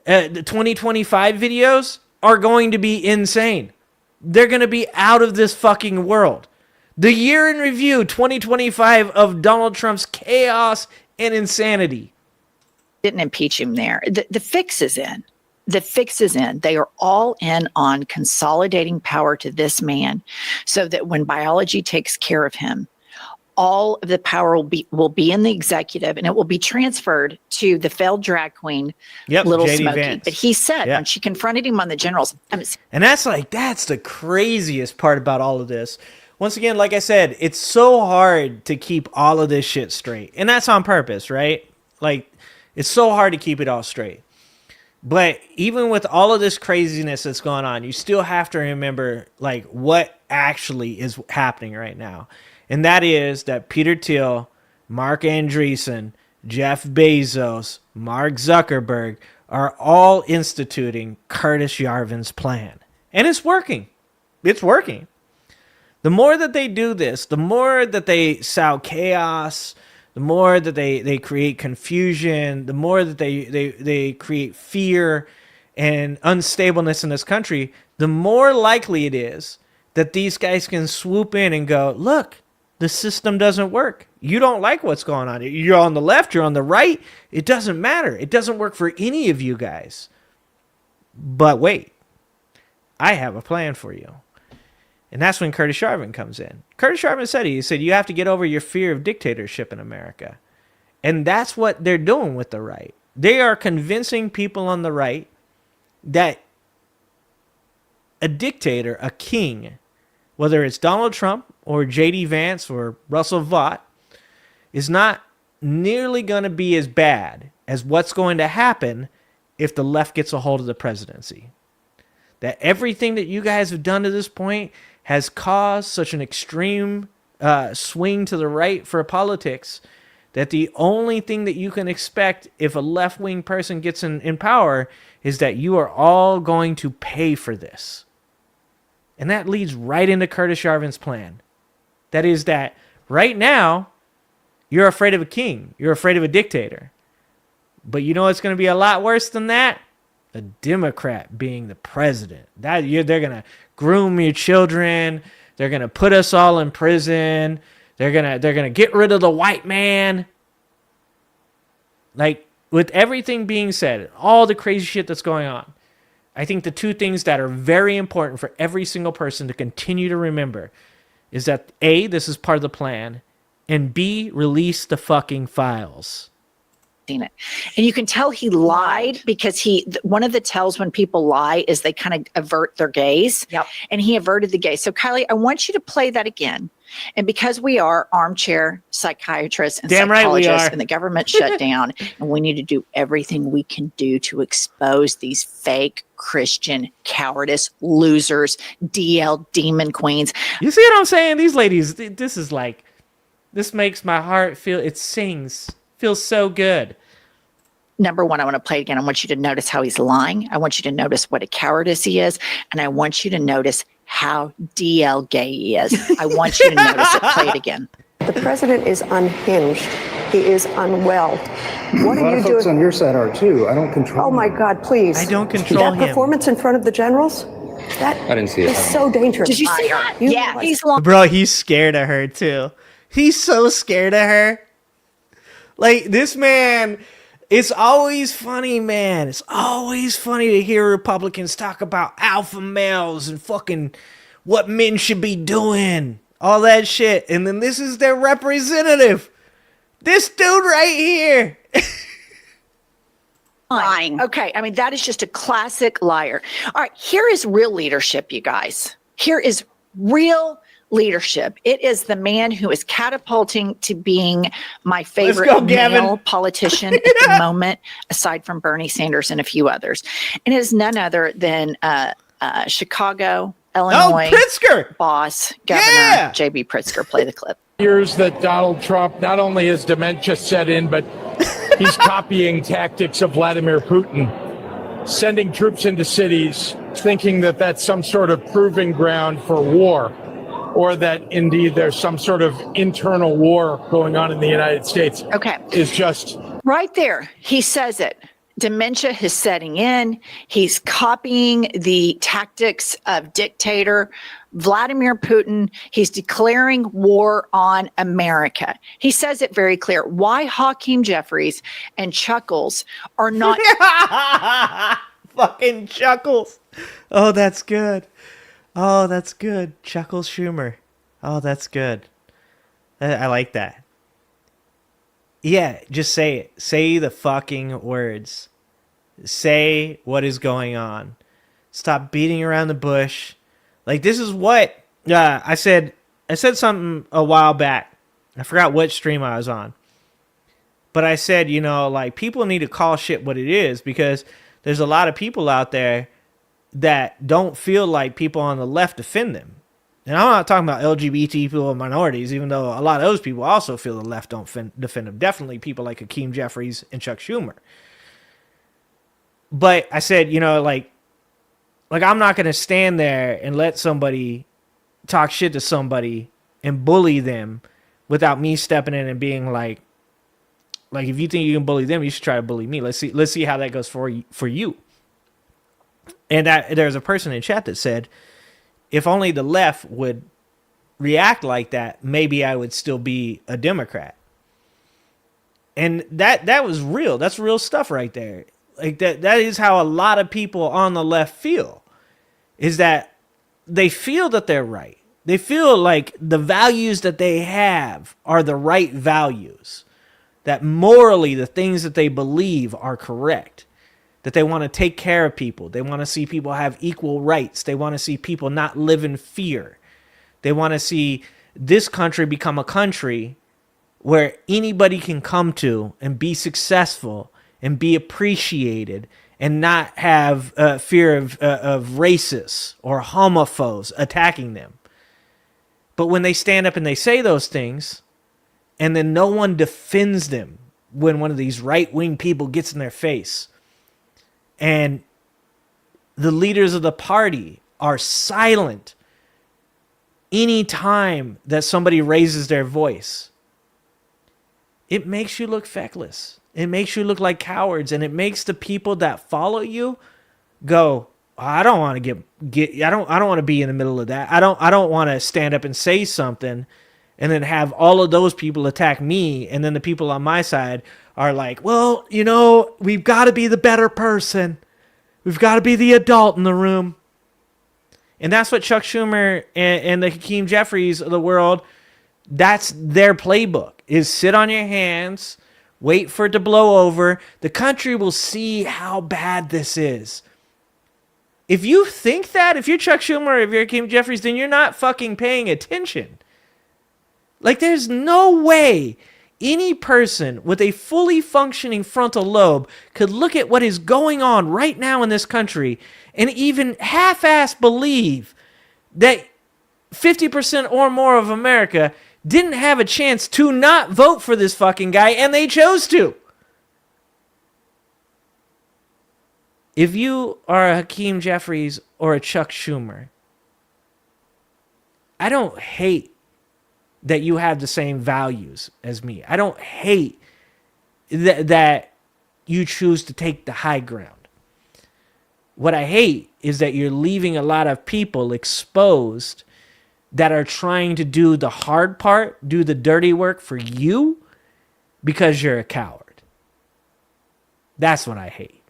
S10: the 2025 videos are going to be insane. They're going to be out of this fucking world. The year in review, 2025, of Donald Trump's chaos and insanity.
S2: Didn't impeach him there. The fix is in. The fix is in. They are all in on consolidating power to this man so that when biology takes care of him, all of the power will be in the executive, and it will be transferred to the failed drag queen, Little
S10: JD
S2: Smokey.
S10: Vance.
S2: But he said when she confronted him on the generals,
S10: And that's the craziest part about all of this. Once again, like I said, it's so hard to keep all of this shit straight. And that's on purpose, right? Like, it's so hard to keep it all straight. But even with all of this craziness that's going on, you still have to remember, like, what actually is happening right now. And that is that Peter Thiel, Mark Andreessen, Jeff Bezos, Mark Zuckerberg are all instituting Curtis Yarvin's plan. And it's working. It's working. The more that they do this, the more that they sow chaos, the more that they create confusion, the more that they create fear and unstableness in this country, the more likely it is that these guys can swoop in and go, look, the system doesn't work. You don't like what's going on. You're on the left, you're on the right. It doesn't matter. It doesn't work for any of you guys. But wait, I have a plan for you. And that's when Curtis Yarvin comes in. Curtis Yarvin said, he said, you have to get over your fear of dictatorship in America. And that's what they're doing with the right. They are convincing people on the right that a dictator, a king, whether it's Donald Trump or J.D. Vance or Russell Vought, is not nearly going to be as bad as what's going to happen if the left gets a hold of the presidency. That everything that you guys have done to this point has caused such an extreme swing to the right for politics that the only thing that you can expect if a left-wing person gets in power is that you are all going to pay for this. And that leads right into Curtis Yarvin's plan. That is that right now, you're afraid of a king. You're afraid of a dictator. But you know what's going to be a lot worse than that? A Democrat being the president. They're going to groom your children. They're going to put us all in prison. They're going to get rid of the white man. Like, with everything being said, all the crazy shit that's going on, I think the two things that are very important for every single person to continue to remember is that A, this is part of the plan, and B, release the fucking files.
S2: Seen it. And you can tell he lied because one of the tells when people lie is they kind of avert their gaze.
S8: Yep.
S2: And he averted the gaze. So Kylie, I want you to play that again. And because we are armchair psychiatrists and psychologists and the government shut down, and we need to do everything we can do to expose these fake Christian cowardice losers, DL demon queens.
S10: You see what I'm saying? These ladies, this makes my heart feel, it sings. Feels so good.
S2: Number one, I want to play it again. I want you to notice how he's lying. I want you to notice what a cowardice he is. And I want you to notice how DL gay he is. I want you to notice it. Play it again.
S15: The president is unhinged. He is unwell. What are you doing?
S5: On your side are too. I don't control.
S15: Oh my God, please.
S10: I don't control
S15: that
S10: him.
S15: Performance in front of the generals? That
S5: I didn't see it.
S15: is so dangerous.
S2: Did you see that?
S15: Yeah,
S2: he's lying.
S10: Bro, he's scared of her too. He's so scared of her. Like, this man, it's always funny, man. It's always funny to hear Republicans talk about alpha males and fucking what men should be doing. All that shit. And then this is their representative. This dude right here.
S2: Lying. Okay, I mean, that is just a classic liar. All right, here is real leadership, you guys. Here is real leadership. It is the man who is catapulting to being my favorite male politician at the moment, aside from Bernie Sanders and a few others. And it is none other than Chicago, Illinois
S10: Pritzker.
S2: boss, Governor J.B. Pritzker. Play the clip.
S9: Years that Donald Trump not only has dementia set in, but he's copying tactics of Vladimir Putin, sending troops into cities, thinking that that's some sort of proving ground for war, or that indeed there's some sort of internal war going on in the United States.
S2: Okay.
S9: Is just
S2: right there. He says it. Dementia is setting in. He's copying the tactics of dictator Vladimir Putin. He's declaring war on America. He says it very clear. Why Hakeem Jeffries and Chuckles are not
S10: fucking Chuckles. Oh, that's good. Oh, that's good. Chuckles Schumer. Oh, that's good. I like that. Yeah, just say it. Say the fucking words. Say what is going on. Stop beating around the bush. Like, this is what I said something a while back. I forgot which stream I was on. But I said, you know, like, people need to call shit what it is, because there's a lot of people out there that don't feel like people on the left defend them. And I'm not talking about LGBT people or minorities, even though a lot of those people also feel the left don't defend them. Definitely people like Hakeem Jeffries and Chuck Schumer. But I said, you know, like I'm not going to stand there and let somebody talk shit to somebody and bully them without me stepping in and being like if you think you can bully them, you should try to bully me. Let's see how that goes for you. And there's a person in chat that said, if only the left would react like that, maybe I would still be a Democrat. And that was real. That's real stuff right there. Like that is how a lot of people on the left feel, is that they feel that they're right. They feel like the values that they have are the right values, that morally the things that they believe are correct, that they want to take care of people. They want to see people have equal rights. They want to see people not live in fear. They want to see this country become a country where anybody can come to and be successful and be appreciated and not have fear of racists or homophobes attacking them. But when they stand up and they say those things, and then no one defends them when one of these right-wing people gets in their face, and the leaders of the party are silent any time that somebody raises their voice, it makes you look feckless. It makes you look like cowards, and it makes the people that follow you go, I don't want to I don't want to be in the middle of that. I don't want to stand up and say something and then have all of those people attack me, and then the people on my side are like, well, you know, we've got to be the better person. We've got to be the adult in the room. And that's what Chuck Schumer and the Hakeem Jeffries of the world, that's their playbook, is sit on your hands, wait for it to blow over. The country will see how bad this is. If you think that, if you're Chuck Schumer, if you're Hakeem Jeffries, then you're not fucking paying attention. Like, there's no way any person with a fully functioning frontal lobe could look at what is going on right now in this country and even half-ass believe that 50% or more of America didn't have a chance to not vote for this fucking guy, and they chose to. If you are a Hakeem Jeffries or a Chuck Schumer, I don't hate that you have the same values as me. I don't hate that you choose to take the high ground. What I hate is that you're leaving a lot of people exposed that are trying to do the hard part, do the dirty work for you because you're a coward. That's what I hate.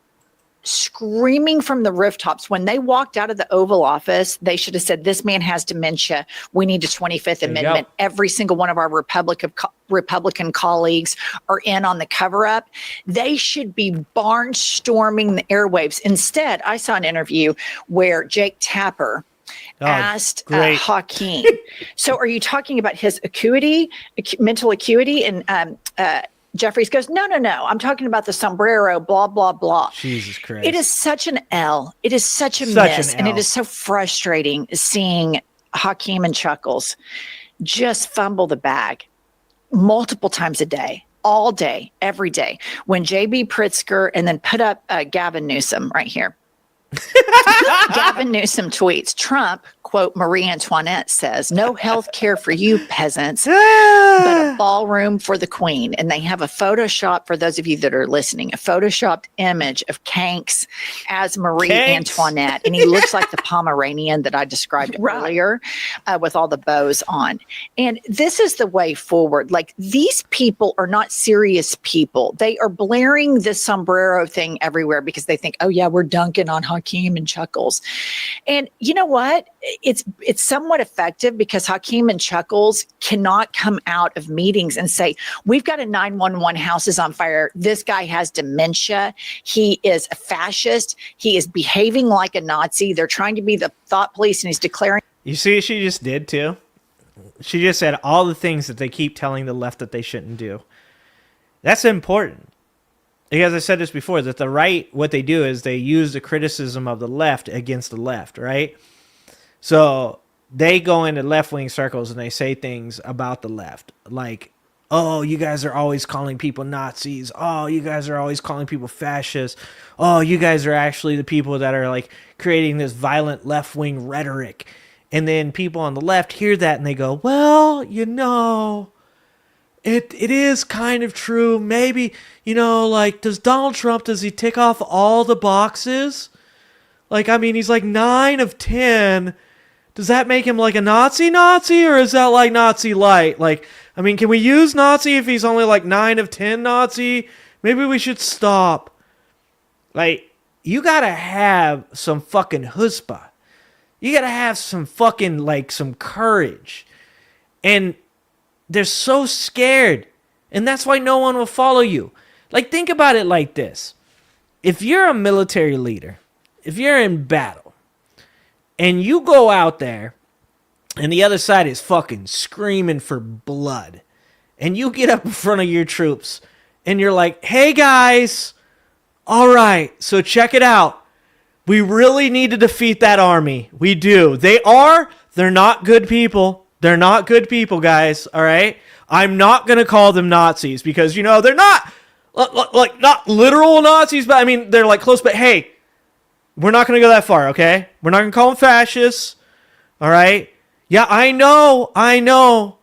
S2: Screaming from the rooftops. When they walked out of the Oval Office, they should have said, this man has dementia. We need a 25th Amendment. Every single one of our Republican colleagues are in on the cover-up. They should be barnstorming the airwaves. Instead, I saw an interview where Jake Tapper asked Hakeem, so are you talking about his mental acuity? And Jeffries goes, no. I'm talking about the sombrero, blah, blah, blah.
S10: Jesus Christ.
S2: It is such an L. It is such a miss. And it is so frustrating seeing Hakeem and Chuckles just fumble the bag multiple times a day, all day, every day. When J.B. Pritzker, and then put up Gavin Newsom right here. Gavin Newsom tweets, Trump, quote, Marie Antoinette says, no health care for you peasants, but a ballroom for the queen. And they have a Photoshop, for those of you that are listening, a Photoshopped image of Kanks as Marie Antoinette. And he looks like the Pomeranian that I described earlier with all the bows on. And this is the way forward. Like, these people are not serious people. They are blaring this sombrero thing everywhere because they think, oh yeah, we're dunking on Hakeem and Chuckles. And you know what? It's somewhat effective because Hakeem and Chuckles cannot come out of meetings and say, we've got a 911 house is on fire. This guy has dementia. He is a fascist. He is behaving like a Nazi. They're trying to be the thought police, and he's declaring.
S10: You see what she just did too? She just said all the things that they keep telling the left that they shouldn't do. That's important. Because I said this before, that the right, what they do is they use the criticism of the left against the left, right? So they go into left-wing circles and they say things about the left. Like, oh, you guys are always calling people Nazis. Oh, you guys are always calling people fascists. Oh, you guys are actually the people that are like creating this violent left-wing rhetoric. And then people on the left hear that and they go, well, you know, it is kind of true. Maybe, you know, like, does Donald Trump, does he tick off all the boxes? Like, I mean, he's like 9 of 10. Does that make him like a Nazi, or is that like Nazi light? Like, I mean, can we use Nazi if he's only like 9 of 10 Nazi? Maybe we should stop. Like, you gotta have some fucking chutzpah. You gotta have some fucking, like, some courage. And they're so scared. And that's why no one will follow you. Like, think about it like this. If you're a military leader, if you're in battle, and you go out there, and the other side is fucking screaming for blood, and you get up in front of your troops, and you're like, hey guys, all right, so check it out. We really need to defeat that army. We do. They're not good people. They're not good people, guys, all right? I'm not going to call them Nazis because, you know, they're not, like, not literal Nazis, but, I mean, they're, like, close, but, hey, we're not going to go that far, okay? We're not going to call them fascists, all right? Yeah, I know.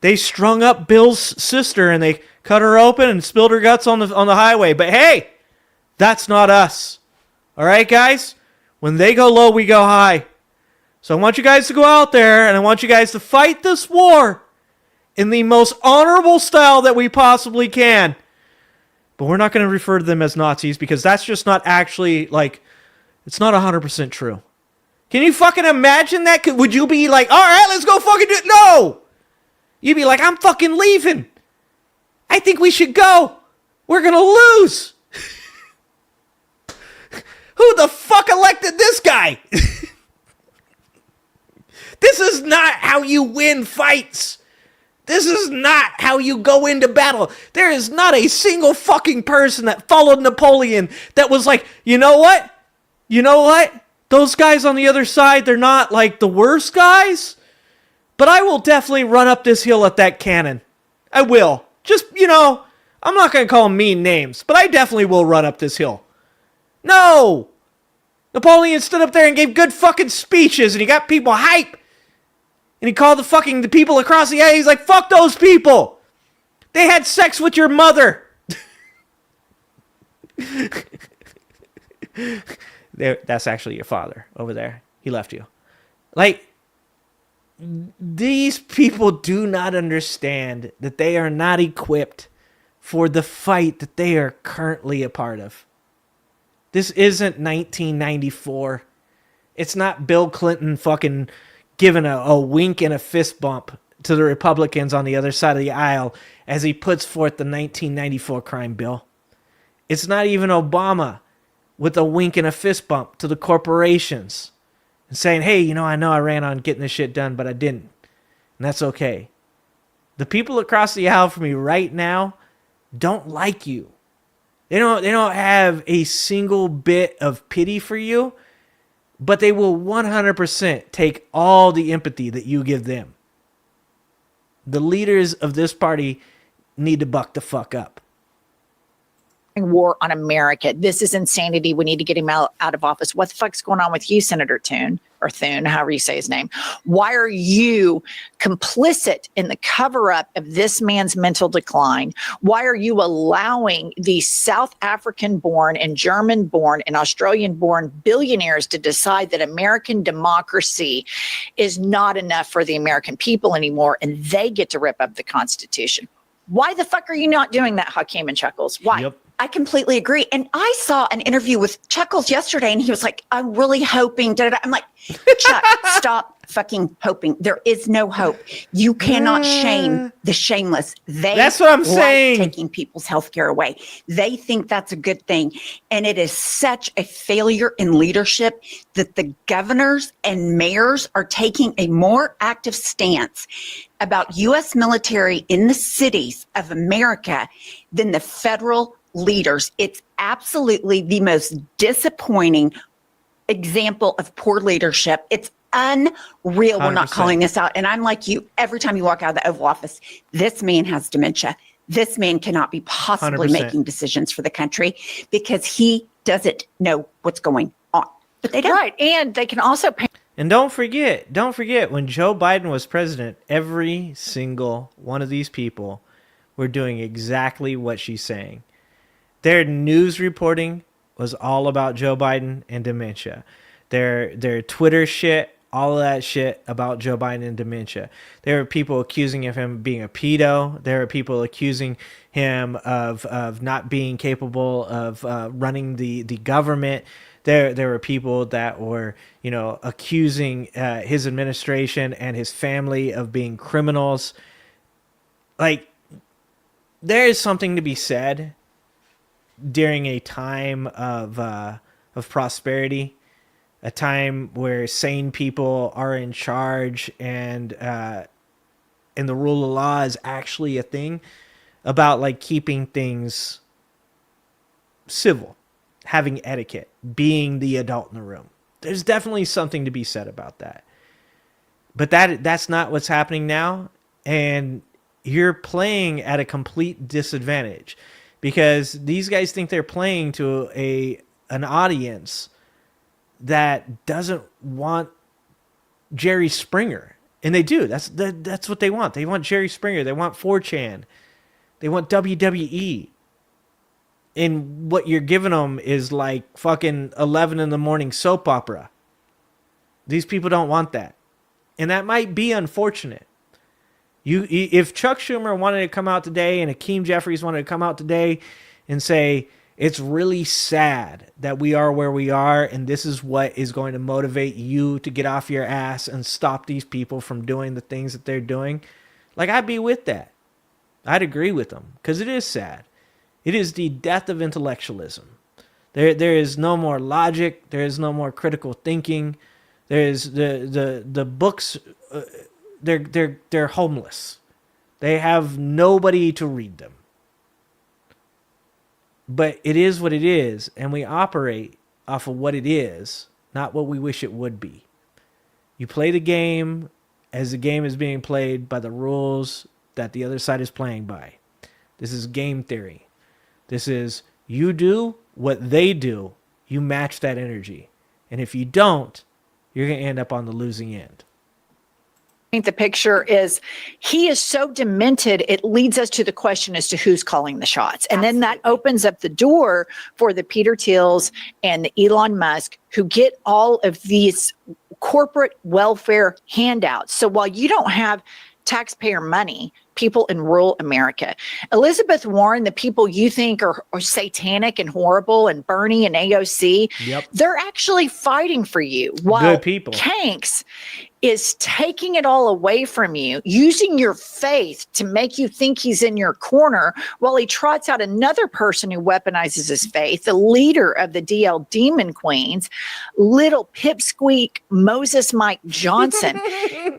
S10: They strung up Bill's sister, and they cut her open and spilled her guts on the highway, but, hey, that's not us, all right, guys? When they go low, we go high. So I want you guys to go out there, and I want you guys to fight this war in the most honorable style that we possibly can. But we're not going to refer to them as Nazis because that's just not actually, like, it's not 100% true. Can you fucking imagine that? Would you be like, all right, let's go fucking do it? No! You'd be like, I'm fucking leaving. I think we should go. We're going to lose. Who the fuck elected this guy? This is not how you win fights. This is not how you go into battle. There is not a single fucking person that followed Napoleon that was like, you know what? Those guys on the other side, they're not like the worst guys, but I will definitely run up this hill at that cannon. I will. Just, you know, I'm not going to call them mean names, but I definitely will run up this hill. No! Napoleon stood up there and gave good fucking speeches, and he got people hype. And he called the people across the aisle. He's like, fuck those people. They had sex with your mother. That's actually your father over there. He left you. Like, these people do not understand that they are not equipped for the fight that they are currently a part of. This isn't 1994. It's not Bill Clinton fucking giving a wink and a fist bump to the Republicans on the other side of the aisle as he puts forth the 1994 crime bill. It's not even Obama with a wink and a fist bump to the corporations and saying, hey, you know I ran on getting this shit done, but I didn't. And that's okay. The people across the aisle from you right now don't like you. They don't have a single bit of pity for you, but they will 100% take all the empathy that you give them. The leaders of this party need to buck the fuck up.
S2: War on America. This is insanity. We need to get him out of office. What the fuck's going on with you, Senator Thune, however you say his name? Why are you complicit in the cover-up of this man's mental decline? Why are you allowing these South African-born and German-born and Australian-born billionaires to decide that American democracy is not enough for the American people anymore, and they get to rip up the Constitution? Why the fuck are you not doing that, Hakeem and Chuckles? Why?
S10: Yep.
S8: I completely agree. And I saw an interview with Chuckles yesterday, and he was like, I'm really hoping. Da, da, da. I'm like, Chuck, stop fucking hoping. There is no hope. You cannot shame the shameless.
S10: That's what I'm saying.
S8: Taking people's health care away. They think that's a good thing. And it is such a failure in leadership that the governors and mayors are taking a more active stance about U.S. military in the cities of America than the federal leaders. It's absolutely the most disappointing example of poor leadership. It's unreal. We're not
S10: 100%.
S8: calling this out. And I'm like you, every time you walk out of the Oval Office, this man has dementia. This man cannot be possibly
S10: 100%.
S8: making decisions for the country because he doesn't know what's going on. But they don't.
S2: Right. And they can also pay.
S10: And don't forget, when Joe Biden was president, every single one of these people were doing exactly what she's saying. Their news reporting was all about Joe Biden and dementia. Their Twitter shit, all of that shit about Joe Biden and dementia. There were people accusing of him being a pedo. There were people accusing him of not being capable of running the government. There were people that were, accusing his administration and his family of being criminals. Like, there is something to be said during a time of prosperity, a time where sane people are in charge and the rule of law is actually a thing, about like keeping things civil, having etiquette, being the adult in the room. There's definitely something to be said about that. But that's not what's happening now, and you're playing at a complete disadvantage. Because these guys think they're playing to an audience that doesn't want Jerry Springer. And they do. That's what they want. They want Jerry Springer. They want 4chan. They want WWE. And what you're giving them is like fucking 11 in the morning soap opera. These people don't want that. And that might be unfortunate. If Chuck Schumer wanted to come out today and Hakeem Jeffries wanted to come out today and say, it's really sad that we are where we are, and this is what is going to motivate you to get off your ass and stop these people from doing the things that they're doing, like, I'd be with that. I'd agree with them, because it is sad. It is the death of intellectualism. There is no more logic. There is no more critical thinking. There's the books. They're homeless. They have nobody to read them. But it is what it is, and we operate off of what it is, not what we wish it would be. You play the game as the game is being played by the rules that the other side is playing by. This is game theory. This is, you do what they do, you match that energy. And if you don't, you're going to end up on the losing end.
S2: The picture is, he is so demented, it leads us to the question as to who's calling the shots. And then that opens up the door for the Peter Thiels and the Elon Musk, who get all of these corporate welfare handouts. So while you don't have taxpayer money, people in rural America, Elizabeth Warren, the people you think are satanic and horrible, and Bernie and AOC,
S10: Yep.
S2: they're actually fighting for you. While
S10: Good people.
S2: Hanks is taking it all away from you, using your faith to make you think he's in your corner, while he trots out another person who weaponizes his faith, the leader of the DL Demon Queens, little pipsqueak Moses Mike Johnson.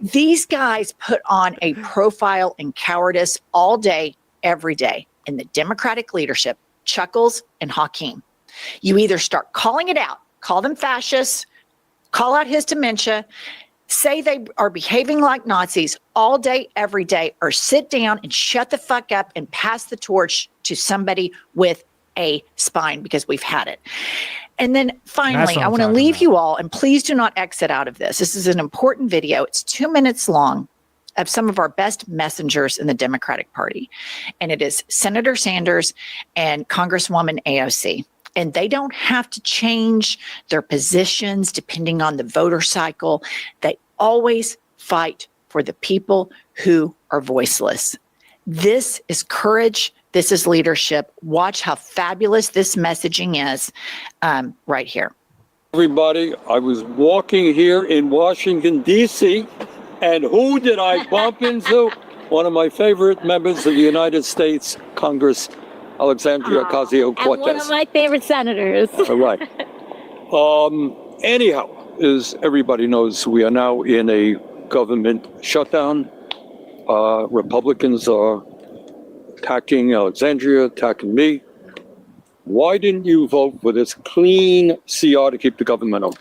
S2: These guys put on a profile in cowardice all day, every day, in the Democratic leadership, Chuckles and Hakeem. You either start calling it out, call them fascists, call out his dementia, say they are behaving like Nazis all day, every day, or sit down and shut the fuck up and pass the torch to somebody with a spine, because we've had it. And then finally, I want to leave you all, and please do not exit out of this. This is an important video. It's 2 minutes long of some of our best messengers in the Democratic Party. And it is Senator Sanders and Congresswoman AOC. And they don't have to change their positions depending on the voter cycle. They always fight for the people who are voiceless. This is courage. This is leadership. Watch how fabulous this messaging is right here.
S7: Everybody, I was walking here in Washington, D.C., and who did I bump into? One of my favorite members of the United States Congress, Alexandria Ocasio-Cortez.
S21: And one of my favorite senators.
S7: All right. Anyhow, as everybody knows, we are now in a government shutdown. Republicans are attacking Alexandria, attacking me. Why didn't you vote for this clean CR to keep the government open?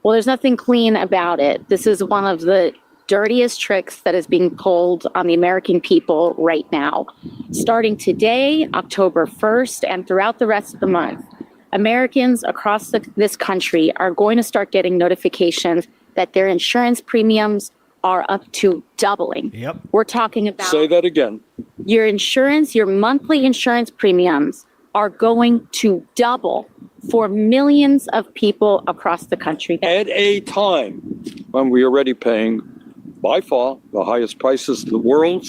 S21: Well, there's nothing clean about it. This is one of the dirtiest tricks that is being pulled on the American people right now. Starting today, October 1st, and throughout the rest of the month, Americans across this country are going to start getting notifications that their insurance premiums are up to doubling.
S7: Yep.
S21: We're talking about...
S7: Say that again.
S21: Your insurance, your monthly insurance premiums are going to double for millions of people across the country.
S7: At a time when we are already paying, by far, the highest prices in the world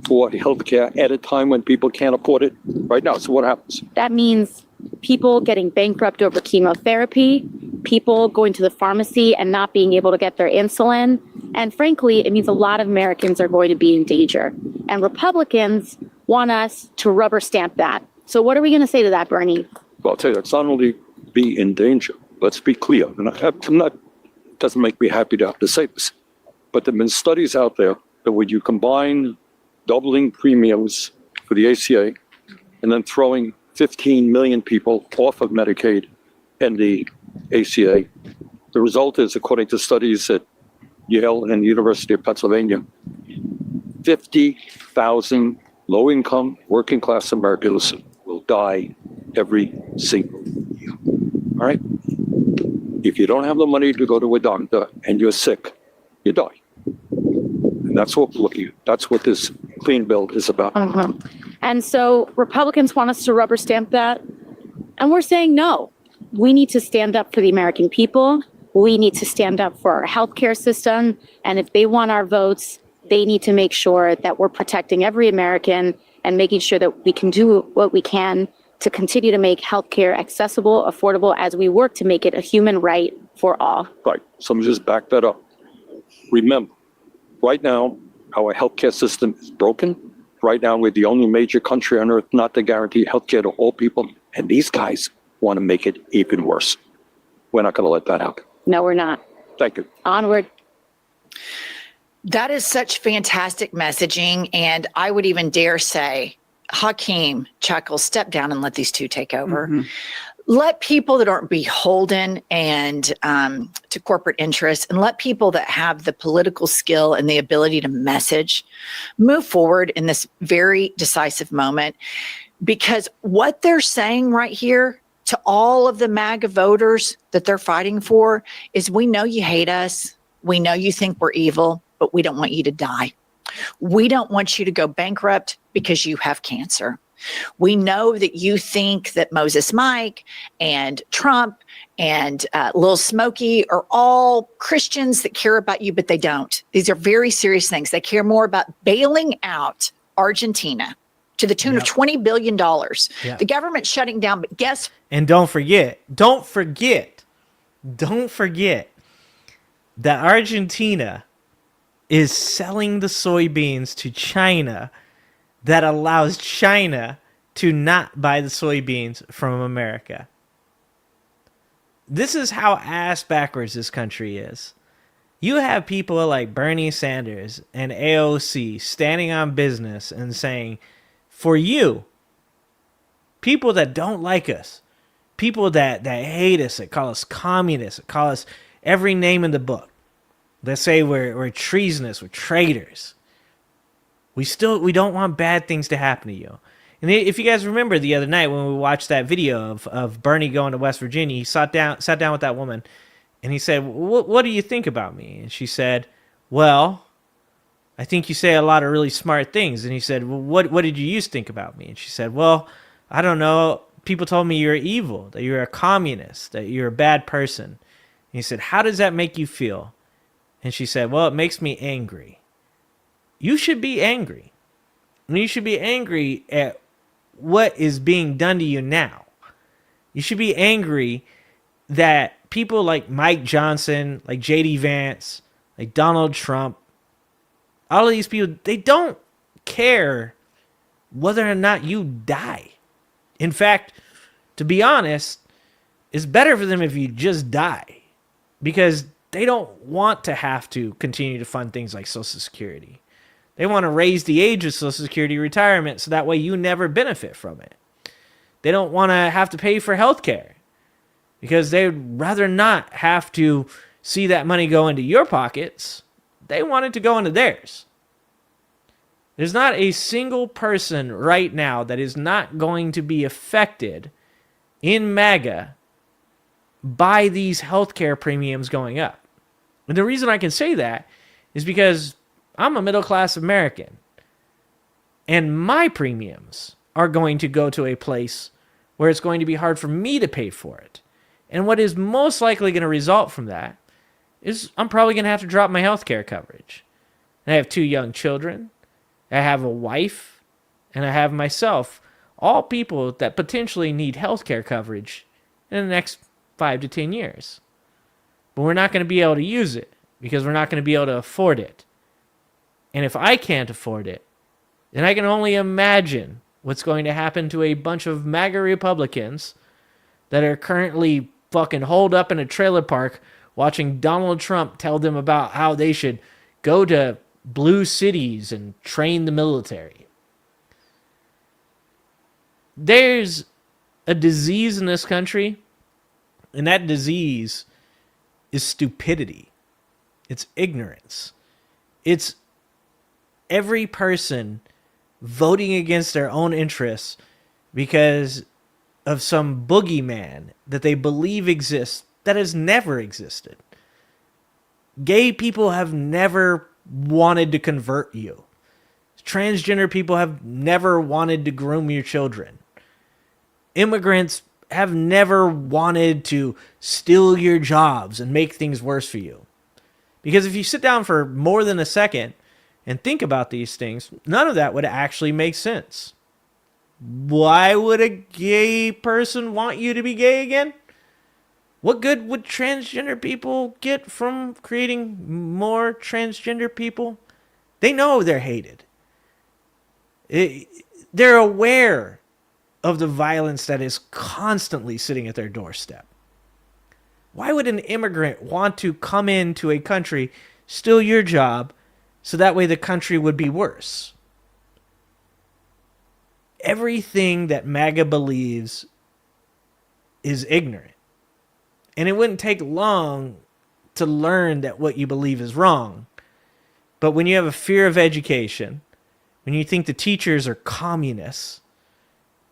S7: for healthcare, at a time when people can't afford it right now. So what happens?
S21: That means people getting bankrupt over chemotherapy, people going to the pharmacy and not being able to get their insulin. And frankly, it means a lot of Americans are going to be in danger. And Republicans want us to rubber stamp that. So what are we going to say to that, Bernie?
S7: Well, I'll tell you, it's not only be in danger. Let's be clear. And it doesn't make me happy to have to say this, but there have been studies out there that when you combine doubling premiums for the ACA and then throwing 15 million people off of Medicaid and the ACA, the result is, according to studies at Yale and the University of Pennsylvania, 50,000 low-income, working-class Americans will die every single year. All right? If you don't have the money to go to a doctor and you're sick, you die. And that's what we're looking at. That's what this clean bill is about.
S21: And so Republicans want us to rubber stamp that. And we're saying no. We need to stand up for the American people. We need to stand up for our healthcare system. And if they want our votes, they need to make sure that we're protecting every American and making sure that we can do what we can to continue to make healthcare accessible, affordable, as we work to make it a human right for all.
S7: Right. So let me just back that up. Remember, right now, our healthcare system is broken. Right now, we're the only major country on earth not to guarantee healthcare to all people. And these guys want to make it even worse. We're not going to let that happen.
S21: No, we're not.
S7: Thank you.
S21: Onward.
S2: That is such fantastic messaging. And I would even dare say, Hakeem, Chuckles, step down and let these two take over. Let people that aren't beholden and to corporate interests, and let people that have the political skill and the ability to message move forward in this very decisive moment. Because what they're saying right here to all of the MAGA voters that they're fighting for is, we know you hate us. We know you think we're evil, but we don't want you to die. We don't want you to go bankrupt because you have cancer. We know that you think that Moses Mike and Trump and Lil Smokey are all Christians that care about you, but they don't. These are very serious things. They care more about bailing out Argentina to the tune of $20 billion. The government shutting down, but guess.
S10: And don't forget that Argentina is selling the soybeans to China that allows China to not buy the soybeans from America. This is how ass backwards this country is. You have people like Bernie Sanders and AOC standing on business and saying, for you, people that don't like us, people that hate us, that call us communists, that call us every name in the book, that say we're treasonous, we're traitors. We don't want bad things to happen to you. And if you guys remember the other night when we watched that video of Bernie going to West Virginia, he sat down with that woman, and he said, "What do you think about me?" And she said, "Well, I think you say a lot of really smart things." And he said, "Well, what did you used to think about me?" And she said, "Well, I don't know. People told me you're evil, that you're a communist, that you're a bad person." And he said, "How does that make you feel?" And she said, "Well, it makes me angry." You should be angry. And you should be angry at what is being done to you now. You should be angry that people like Mike Johnson, like JD Vance, like Donald Trump, all of these people, they don't care whether or not you die. In fact, to be honest, it's better for them if you just die, because they don't want to have to continue to fund things like Social Security. They want to raise the age of Social Security retirement so that way you never benefit from it. They don't want to have to pay for health care because they'd rather not have to see that money go into your pockets. They want it to go into theirs. There's not a single person right now that is not going to be affected in MAGA by these healthcare premiums going up. And the reason I can say that is because I'm a middle-class American, and my premiums are going to go to a place where it's going to be hard for me to pay for it. And what is most likely going to result from that is I'm probably going to have to drop my healthcare coverage. And I have 2 young children, I have a wife, and I have myself, all people that potentially need healthcare coverage in the next 5 to 10 years. But we're not going to be able to use it because we're not going to be able to afford it. And if I can't afford it, then I can only imagine what's going to happen to a bunch of MAGA Republicans that are currently fucking holed up in a trailer park watching Donald Trump tell them about how they should go to blue cities and train the military. There's a disease in this country, and that disease is stupidity. It's ignorance. It's every person voting against their own interests because of some boogeyman that they believe exists that has never existed. Gay people have never wanted to convert you. Transgender people have never wanted to groom your children. Immigrants have never wanted to steal your jobs and make things worse for you. Because if you sit down for more than a second and think about these things, none of that would actually make sense. Why would a gay person want you to be gay again? What good would transgender people get from creating more transgender people? They know they're hated. They're aware of the violence that is constantly sitting at their doorstep. Why would an immigrant want to come into a country, steal your job, so that way the country would be worse? Everything that MAGA believes is ignorant. And it wouldn't take long to learn that what you believe is wrong. But when you have a fear of education, when you think the teachers are communists,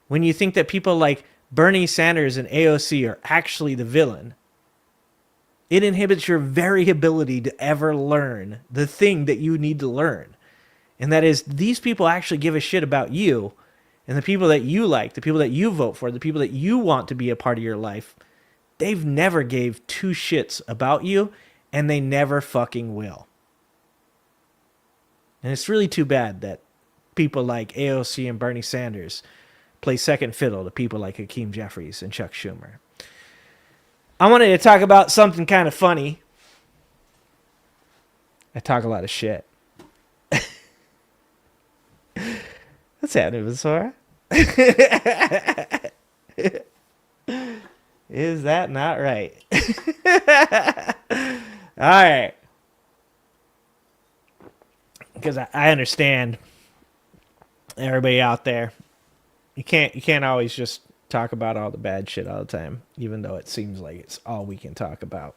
S10: when you think that people like Bernie Sanders and AOC are actually the villain, it inhibits your very ability to ever learn the thing that you need to learn. And that is, these people actually give a shit about you and the people that you like, the people that you vote for, the people that you want to be a part of your life. They've never gave 2 shits about you, and they never fucking will. And it's really too bad that people like AOC and Bernie Sanders play second fiddle to people like Hakeem Jeffries and Chuck Schumer. I wanted to talk about something kind of funny. I talk a lot of shit. What's happening, Visora? Is that not right? All right. Because I understand everybody out there. You can't always just talk about all the bad shit all the time, even though it seems like it's all we can talk about.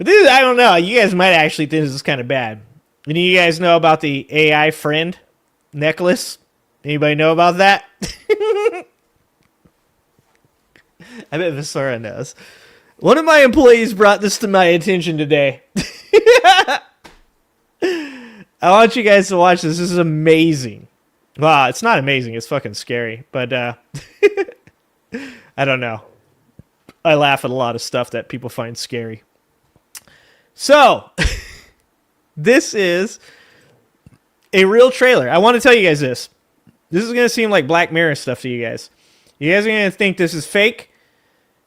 S10: But this, I don't know. You guys might actually think this is kind of bad. Any of you guys know about the AI friend necklace? Anybody know about that? I bet Visora knows. One of my employees brought this to my attention today. I want you guys to watch this. This is amazing. Well, it's not amazing. It's fucking scary. But I don't know. I laugh at a lot of stuff that people find scary. So, this is a real trailer. I want to tell you guys this. This is going to seem like Black Mirror stuff to you guys. You guys are going to think this is fake.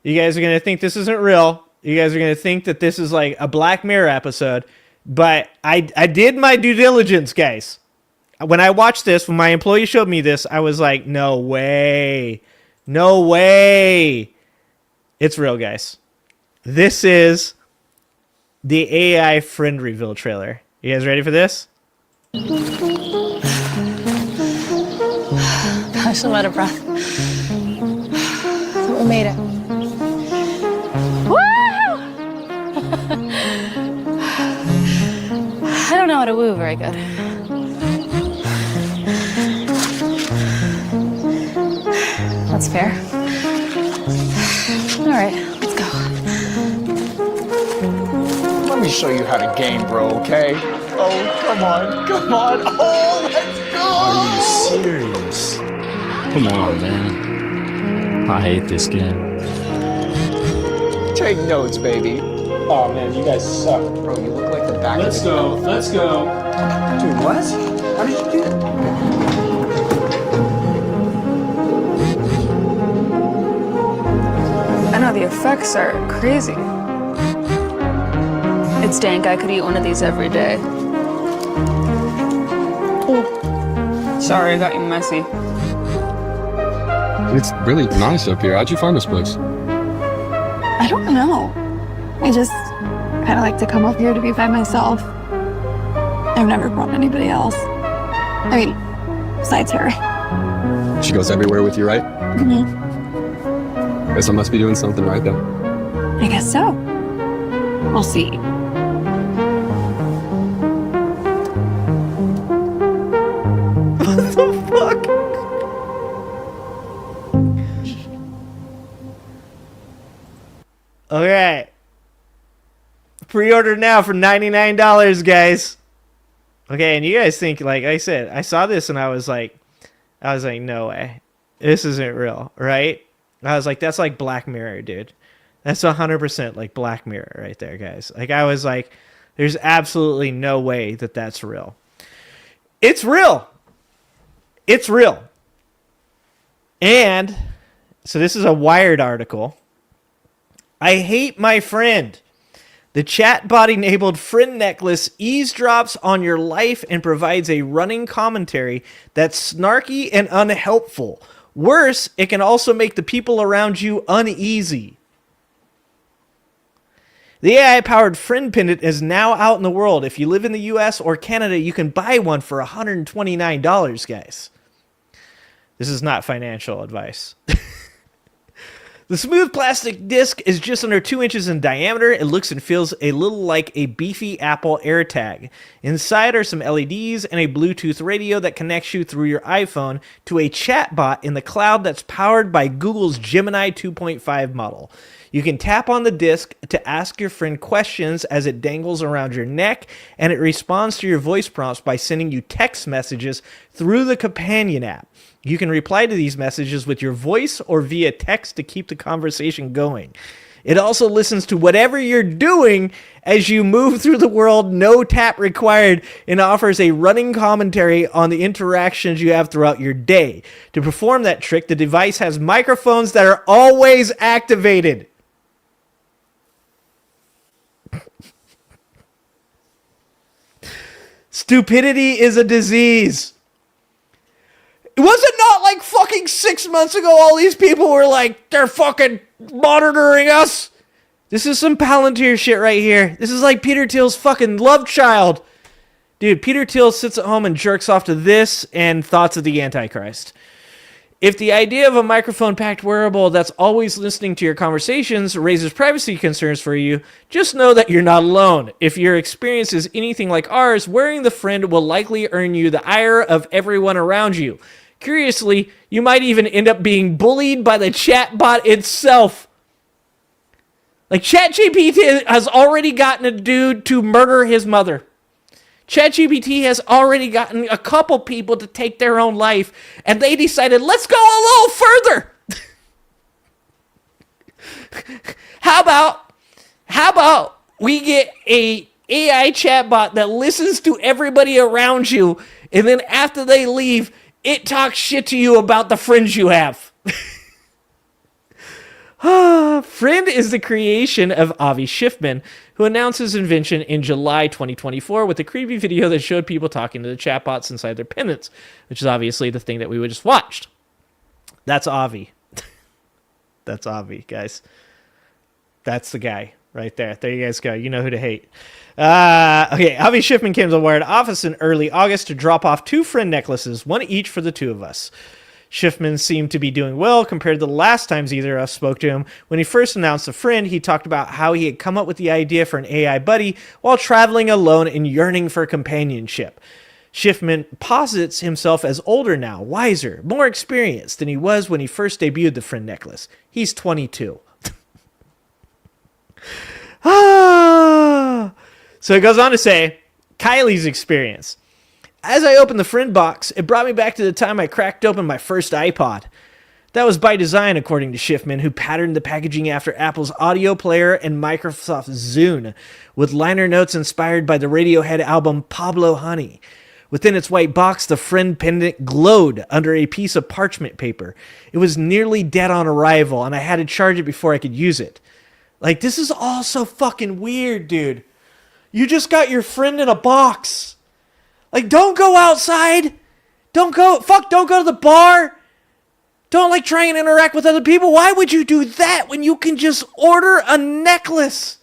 S10: You guys are going to think this isn't real. You guys are going to think that this is like a Black Mirror episode. But I did my due diligence, guys. When I watched this, when my employee showed me this, I was like, no way. No way. It's real, guys. This is the AI friend reveal trailer. You guys ready for this?
S16: Gosh, I'm out of breath. We made it. Woo! I don't know how to woo very good. That's fair. All right, let's go.
S13: Let me show you how to game, bro, okay? Oh, come on, come on. Oh, let's go!
S22: Are you serious? Come on, man. I hate this game.
S13: Take notes, baby. Oh, man, you guys suck. Bro, you look like the back of the
S22: go, let's go.
S13: Dude, what? How did you do that?
S16: I know the effects are crazy. It's dank. I could eat one of these every day. Oh. Sorry, I got you messy.
S23: It's really nice up here. How'd you find this place?
S16: I don't know. I just kind of like to come up here to be by myself. I've never brought anybody else. I mean, besides her.
S23: She goes everywhere with you, right?
S16: Mm-hmm.
S23: Guess I must be doing something right then.
S16: I guess so. We'll see.
S10: What the fuck? Okay. Pre-order now for $99, guys. Okay, and you guys think, like I said, I saw this and I was like, no way. This isn't real, right? I was like, that's like Black Mirror, dude. That's 100% like Black Mirror right there, guys. Like, I was like, there's absolutely no way that that's real. It's real. It's real. And so this is a Wired article. I hate my friend. The chatbot-enabled friend necklace eavesdrops on your life and provides a running commentary that's snarky and unhelpful. Worse, it can also make the people around you uneasy. The AI-powered friend pendant is now out in the world. If you live in the US or Canada, you can buy one for $129, guys. This is not financial advice. The smooth plastic disc is just under 2 inches in diameter. It looks and feels a little like a beefy Apple AirTag. Inside are some LEDs and a Bluetooth radio that connects you through your iPhone to a chatbot in the cloud that's powered by Google's Gemini 2.5 model. You can tap on the disc to ask your friend questions as it dangles around your neck, and it responds to your voice prompts by sending you text messages through the companion app. You can reply to these messages with your voice or via text to keep the conversation going. It also listens to whatever you're doing as you move through the world, no tap required, and offers a running commentary on the interactions you have throughout your day. To perform that trick, the device has microphones that are always activated. Stupidity is a disease. Was it not like fucking 6 months ago all these people were like, they're fucking monitoring us? This is some Palantir shit right here. This is like Peter Thiel's fucking love child. Dude, Peter Thiel sits at home and jerks off to this and thoughts of the Antichrist. If the idea of a microphone-packed wearable that's always listening to your conversations raises privacy concerns for you, just know that you're not alone. If your experience is anything like ours, wearing the Friend will likely earn you the ire of everyone around you. Curiously, you might even end up being bullied by the chatbot itself. Like, ChatGPT has already gotten a dude to murder his mother. ChatGPT has already gotten a couple people to take their own life, and they decided, let's go a little further. How about we get a AI chatbot that listens to everybody around you, and then after they leave, it talks shit to you about the friends you have. Friend is the creation of Avi Schiffman, who announced his invention in July 2024 with a creepy video that showed people talking to the chatbots inside their pendants, which is obviously the thing that we just watched. That's Avi. That's Avi, guys. That's the guy right there. There you guys go. You know who to hate. Okay, Avi Schiffman came to the Wired office in early August to drop off 2 Friend necklaces, one each for the 2 of us. Schiffman seemed to be doing well compared to the last times either of us spoke to him. When he first announced the Friend, he talked about how he had come up with the idea for an AI buddy while traveling alone and yearning for companionship. Schiffman posits himself as older now, wiser, more experienced than he was when he first debuted the Friend necklace. He's 22. So it goes on to say, Kylie's experience. As I opened the Friend box, it brought me back to the time I cracked open my first iPod. That was by design, according to Schiffman, who patterned the packaging after Apple's audio player and Microsoft's Zune, with liner notes inspired by the Radiohead album Pablo Honey. Within its white box, the Friend pendant glowed under a piece of parchment paper. It was nearly dead on arrival, and I had to charge it before I could use it. Like, this is all so fucking weird, dude. You just got your Friend in a box. Like, don't go outside. Don't go to the bar. Don't, try and interact with other people. Why would you do that when you can just order a necklace?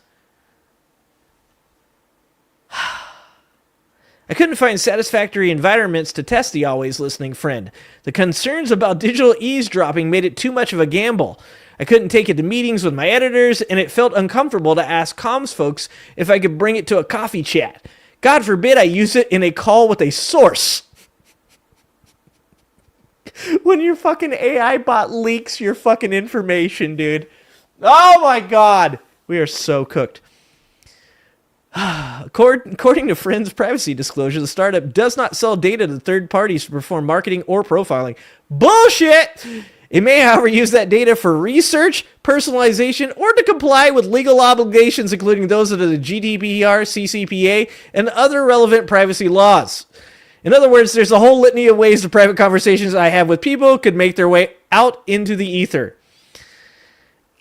S10: I couldn't find satisfactory environments to test the always listening Friend. The concerns about digital eavesdropping made it too much of a gamble. I couldn't take it to meetings with my editors, and it felt uncomfortable to ask comms folks if I could bring it to a coffee chat. God forbid I use it in a call with a source. When your fucking AI bot leaks your fucking information, dude. Oh my God. We are so cooked. According to Friend's privacy disclosure, the startup does not sell data to third parties to perform marketing or profiling. Bullshit! It may, however, use that data for research, personalization, or to comply with legal obligations, including those under the GDPR, CCPA, and other relevant privacy laws. In other words, there's a whole litany of ways the private conversations I have with people could make their way out into the ether.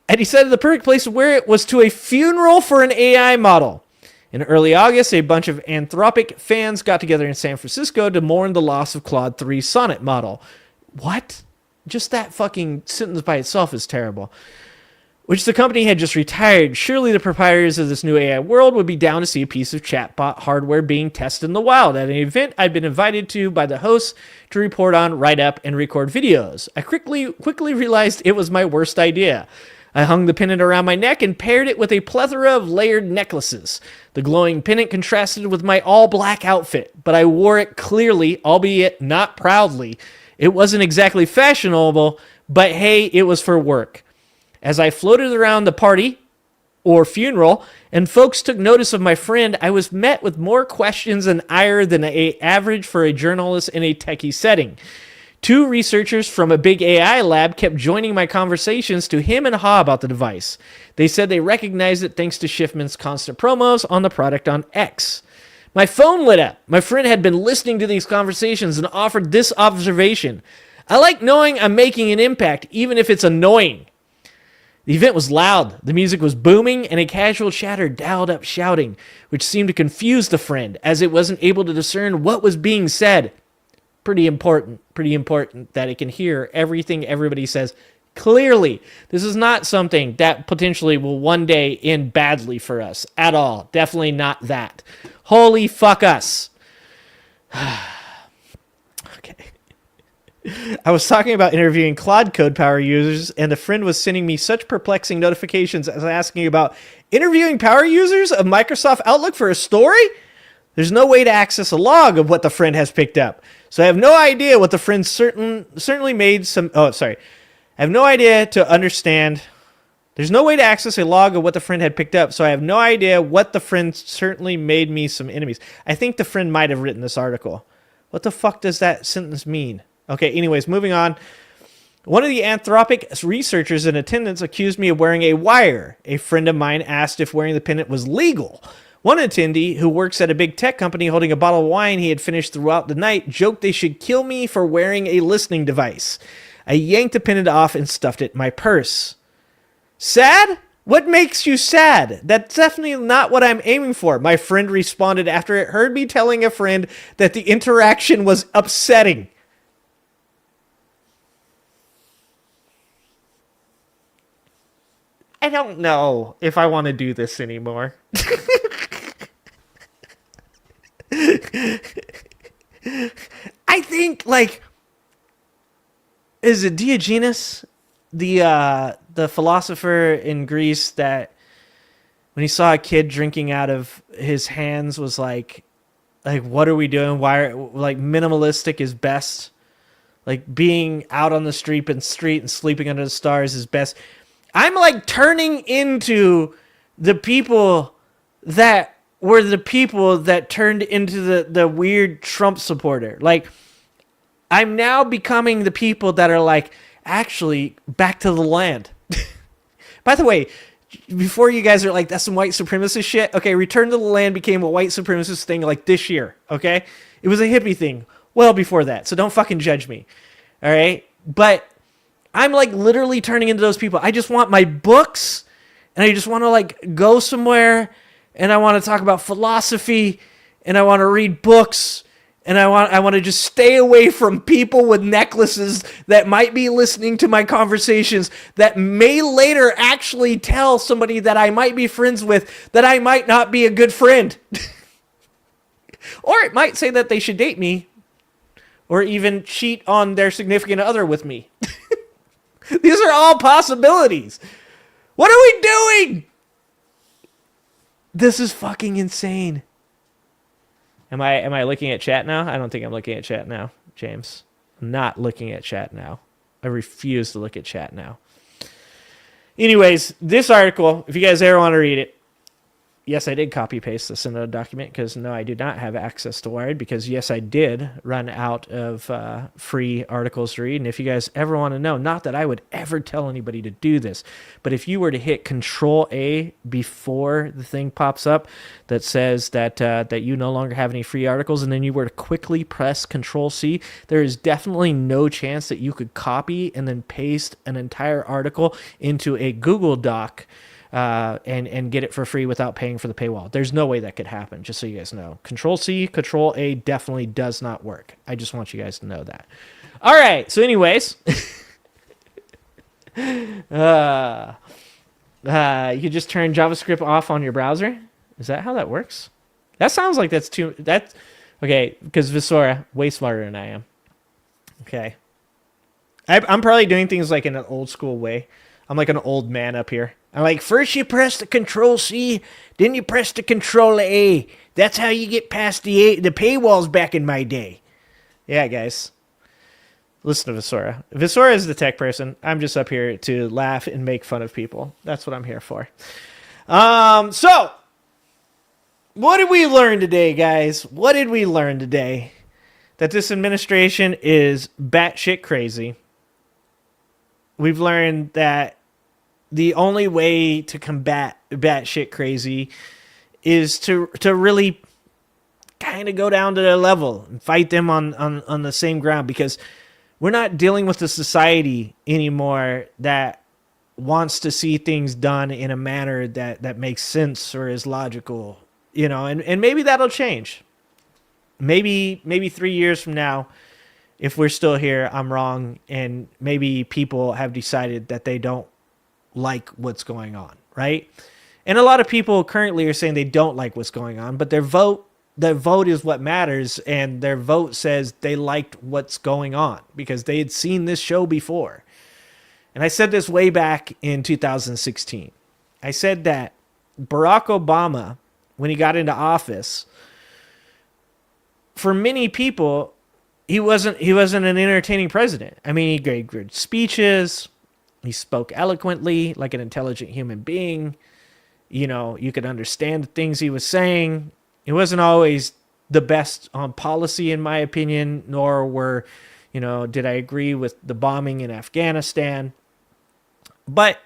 S10: And he said the perfect place to wear it was to a funeral for an AI model. In early August, a bunch of Anthropic fans got together in San Francisco to mourn the loss of Claude 3's Sonnet model. What? Just that fucking sentence by itself is terrible. Which the company had just retired. Surely the proprietors of this new AI world would be down to see a piece of chatbot hardware being tested in the wild at an event I'd been invited to by the hosts to report on, write up, and record videos. I quickly realized it was my worst idea. I hung the pendant around my neck and paired it with a plethora of layered necklaces. The glowing pendant contrasted with my all-black outfit, but I wore it clearly, albeit not proudly. It wasn't exactly fashionable, but hey, it was for work. As I floated around the party, or funeral, and folks took notice of my Friend, I was met with more questions and ire than average for a journalist in a techie setting. 2 researchers from a big AI lab kept joining my conversations to hem and haw about the device. They said they recognized it thanks to Schiffman's constant promos on the product on X. My phone lit up. My Friend had been listening to these conversations and offered this observation. I like knowing I'm making an impact, even if it's annoying. The event was loud. The music was booming, and a casual chatter dialed up shouting, which seemed to confuse the Friend, as it wasn't able to discern what was being said. Pretty important that it can hear everything everybody says clearly. This is not something that potentially will one day end badly for us at all. Definitely not that. Holy fuck us. Okay. I was talking about interviewing Claude Code Power users, and a friend was sending me such perplexing notifications as asking about interviewing power users of Microsoft Outlook for a story. There's no way to access a log of what the friend has picked up. So I have no idea what the friend certainly made some... Oh, sorry. I have no idea to understand... There's no way to access a log of what the friend had picked up, so I have no idea what the friend certainly made me some enemies. I think the friend might have written this article. What the fuck does that sentence mean? Okay, anyways, moving on. One of the Anthropic researchers in attendance accused me of wearing a wire. A friend of mine asked if wearing the pendant was legal. One attendee, who works at a big tech company holding a bottle of wine he had finished throughout the night, joked they should kill me for wearing a listening device. I yanked the pendant off and stuffed it in my purse. Sad? What makes you sad? That's definitely not what I'm aiming for, my friend responded after it heard me telling a friend that the interaction was upsetting. I don't know if I want to do this anymore. I think, like, is it Diogenes, the philosopher in Greece, that when he saw a kid drinking out of his hands was like, what are we doing? Why are, like, minimalistic is best. Like, being out on the street and sleeping under the stars is best. I'm like turning into the people that were the people that turned into the weird Trump supporter. Like, I'm now becoming the people that are like, actually, back to the land. By the way, before you guys are like, that's some white supremacist shit. Okay, Return to the Land became a white supremacist thing like this year. Okay, it was a hippie thing well before that. So don't fucking judge me. All right, but I'm like literally turning into those people. I just want my books, and I just want to like go somewhere, and I want to talk about philosophy, and I want to read books. And I want to just stay away from people with necklaces that might be listening to my conversations that may later actually tell somebody that I might be friends with that I might not be a good friend. Or it might say that they should date me or even cheat on their significant other with me. These are all possibilities. What are we doing? This is fucking insane. Am I looking at chat now? I don't think I'm looking at chat now, James. I'm not looking at chat now. I refuse to look at chat now. Anyways, this article, if you guys ever want to read it, yes, I did copy paste this in a document because no, I do not have access to Wired because yes, I did run out of free articles to read. And if you guys ever want to know, not that I would ever tell anybody to do this, but if you were to hit Control-A before the thing pops up that says that you no longer have any free articles, and then you were to quickly press Control-C, there is definitely no chance that you could copy and then paste an entire article into a Google Doc and get it for free without paying for the paywall. There's no way that could happen, just so you guys know. Control-C, Control-A definitely does not work. I just want you guys to know that. All right, so anyways, you could just turn JavaScript off on your browser. Is that how that works? That sounds like that's okay, because Visora, way smarter than I am. Okay. I'm probably doing things like in an old school way. I'm like an old man up here. I'm like, first you press the Control-C, then you press the Control-A. That's how you get past the paywalls back in my day. Yeah, guys. Listen to Visora. Visora is the tech person. I'm just up here to laugh and make fun of people. That's what I'm here for. So, what did we learn today, guys? What did we learn today? That this administration is batshit crazy. We've learned that the only way to combat batshit crazy is to really kind of go down to their level and fight them on the same ground, because we're not dealing with a society anymore that wants to see things done in a manner that makes sense or is logical, you know, and maybe that'll change. Maybe 3 years from now, if we're still here, I'm wrong, and maybe people have decided that they don't like what's going on, right? And a lot of people currently are saying they don't like what's going on, but their vote the vote is what matters, and their vote says they liked what's going on because they had seen this show before. And I said this way back in 2016. I said that Barack Obama, when he got into office, for many people, he wasn't an entertaining president. I mean, he gave good speeches, he spoke eloquently like an intelligent human being. You know, you could understand the things he was saying. It wasn't always the best on policy, in my opinion, nor did I agree with the bombing in Afghanistan. But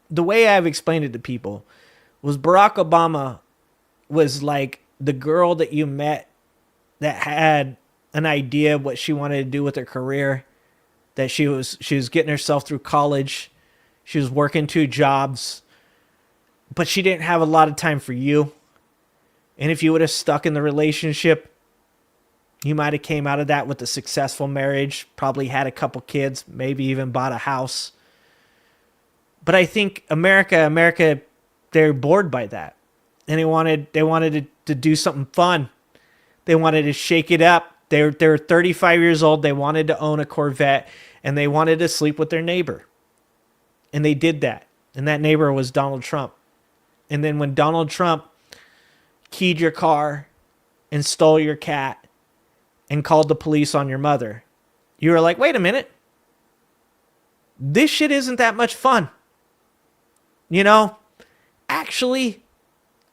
S10: the way I've explained it to people was Barack Obama was like the girl that you met that had an idea of what she wanted to do with her career, that she was getting herself through college. She was working 2 jobs, but she didn't have a lot of time for you. And if you would have stuck in the relationship, you might have came out of that with a successful marriage, probably had a couple kids, maybe even bought a house. But I think America, they're bored by that. And they wanted to do something fun. They wanted to shake it up. They were 35 years old. They wanted to own a Corvette, and they wanted to sleep with their neighbor. And they did that. And that neighbor was Donald Trump. And then when Donald Trump keyed your car and stole your cat and called the police on your mother, you were like, wait a minute. This shit isn't that much fun. You know, actually,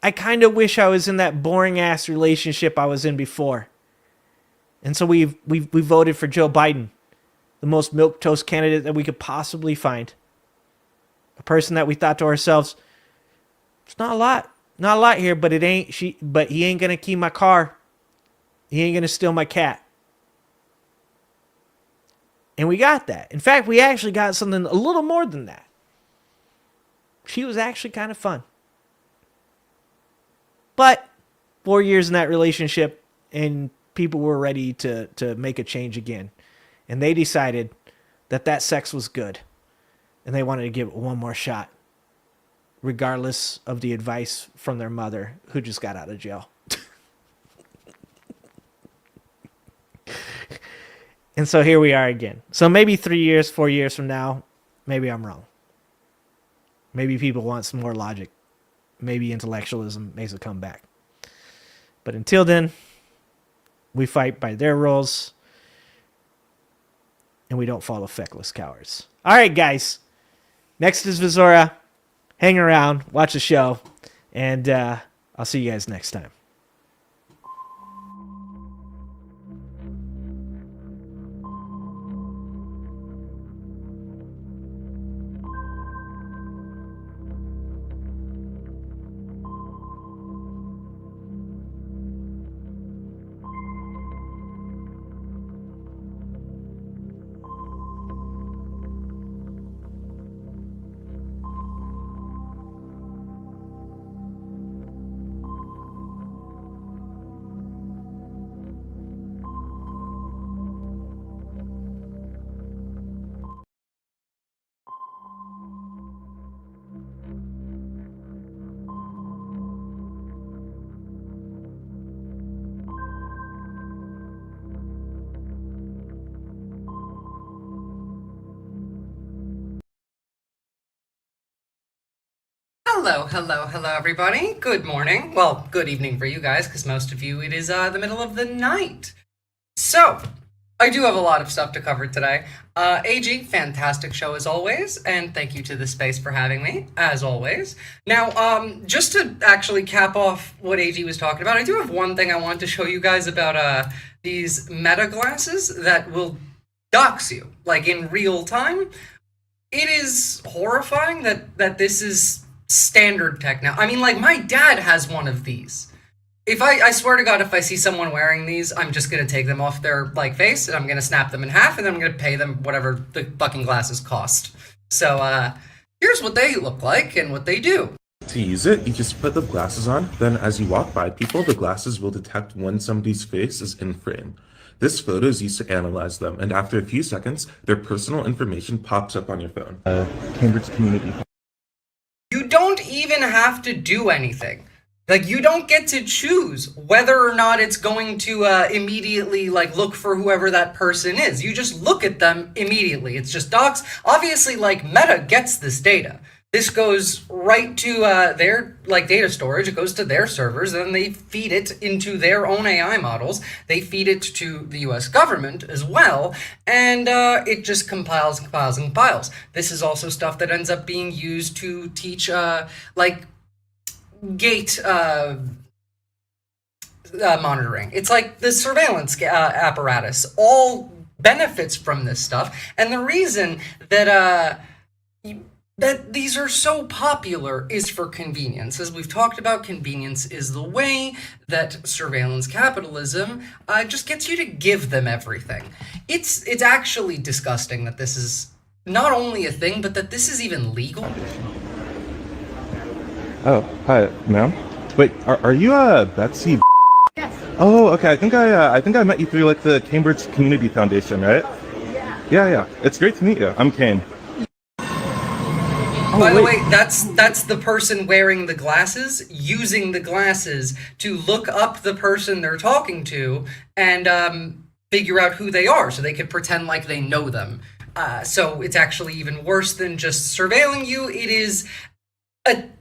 S10: I kind of wish I was in that boring ass relationship I was in before. And so we voted for Joe Biden, the most milquetoast candidate that we could possibly find. A person that we thought to ourselves, it's not a lot here, but he ain't gonna key my car. He ain't gonna steal my cat. And we got that. In fact, we actually got something a little more than that. She was actually kind of fun. But 4 years in that relationship, and people were ready to make a change again. And they decided that sex was good. And they wanted to give it one more shot, regardless of the advice from their mother, who just got out of jail. And so here we are again. So maybe 3 years, 4 years from now, maybe I'm wrong. Maybe people want some more logic. Maybe intellectualism makes a comeback. But until then, we fight by their rules, and we don't follow feckless cowards. All right, guys. Next is Visora. Hang around, watch the show, and I'll see you guys next time.
S1: Hello, everybody. Good morning. Well, good evening for you guys, because most of you, it is the middle of the night. So, I do have a lot of stuff to cover today. AG, fantastic show as always, and thank you to the space for having me, as always. Now, just to actually cap off what AG was talking about, I do have one thing I want to show you guys about these meta glasses that will dox you, like in real time. It is horrifying that this is standard tech now. I mean, like, my dad has one of these. If I swear to God, if I see someone wearing these, I'm just gonna take them off their, like, face, and I'm gonna snap them in half, and then I'm gonna pay them whatever the fucking glasses cost. So, here's what they look like and what they do.
S14: To use it, you just put the glasses on, then as you walk by people, the glasses will detect when somebody's face is in frame. This photo is used to analyze them, and after a few seconds, their personal information pops up on your phone. Cambridge Community.
S1: You don't even have to do anything. Like, you don't get to choose whether or not it's going to immediately, like, look for whoever that person is. You just look at them immediately. It's just docs. Obviously, like, Meta gets this data. This goes right to their, like, data storage. It goes to their servers, and then they feed it into their own AI models. They feed it to the US government as well, and it just compiles and compiles and compiles. This is also stuff that ends up being used to teach, like, gate monitoring. It's like the surveillance apparatus all benefits from this stuff, and the reason that that these are so popular is for convenience. As we've talked about, convenience is the way that surveillance capitalism just gets you to give them everything. It's actually disgusting that this is not only a thing, but that this is even legal.
S3: Oh, hi, ma'am. Wait, are you Betsy?
S16: Yes.
S3: Oh, okay. I think I met you through like the Cambridge Community Foundation, right? Yeah. It's great to meet you. I'm Kane.
S1: By the way, that's the person wearing the glasses, using the glasses to look up the person they're talking to and figure out who they are so they could pretend like they know them. So it's actually even worse than just surveilling you. It is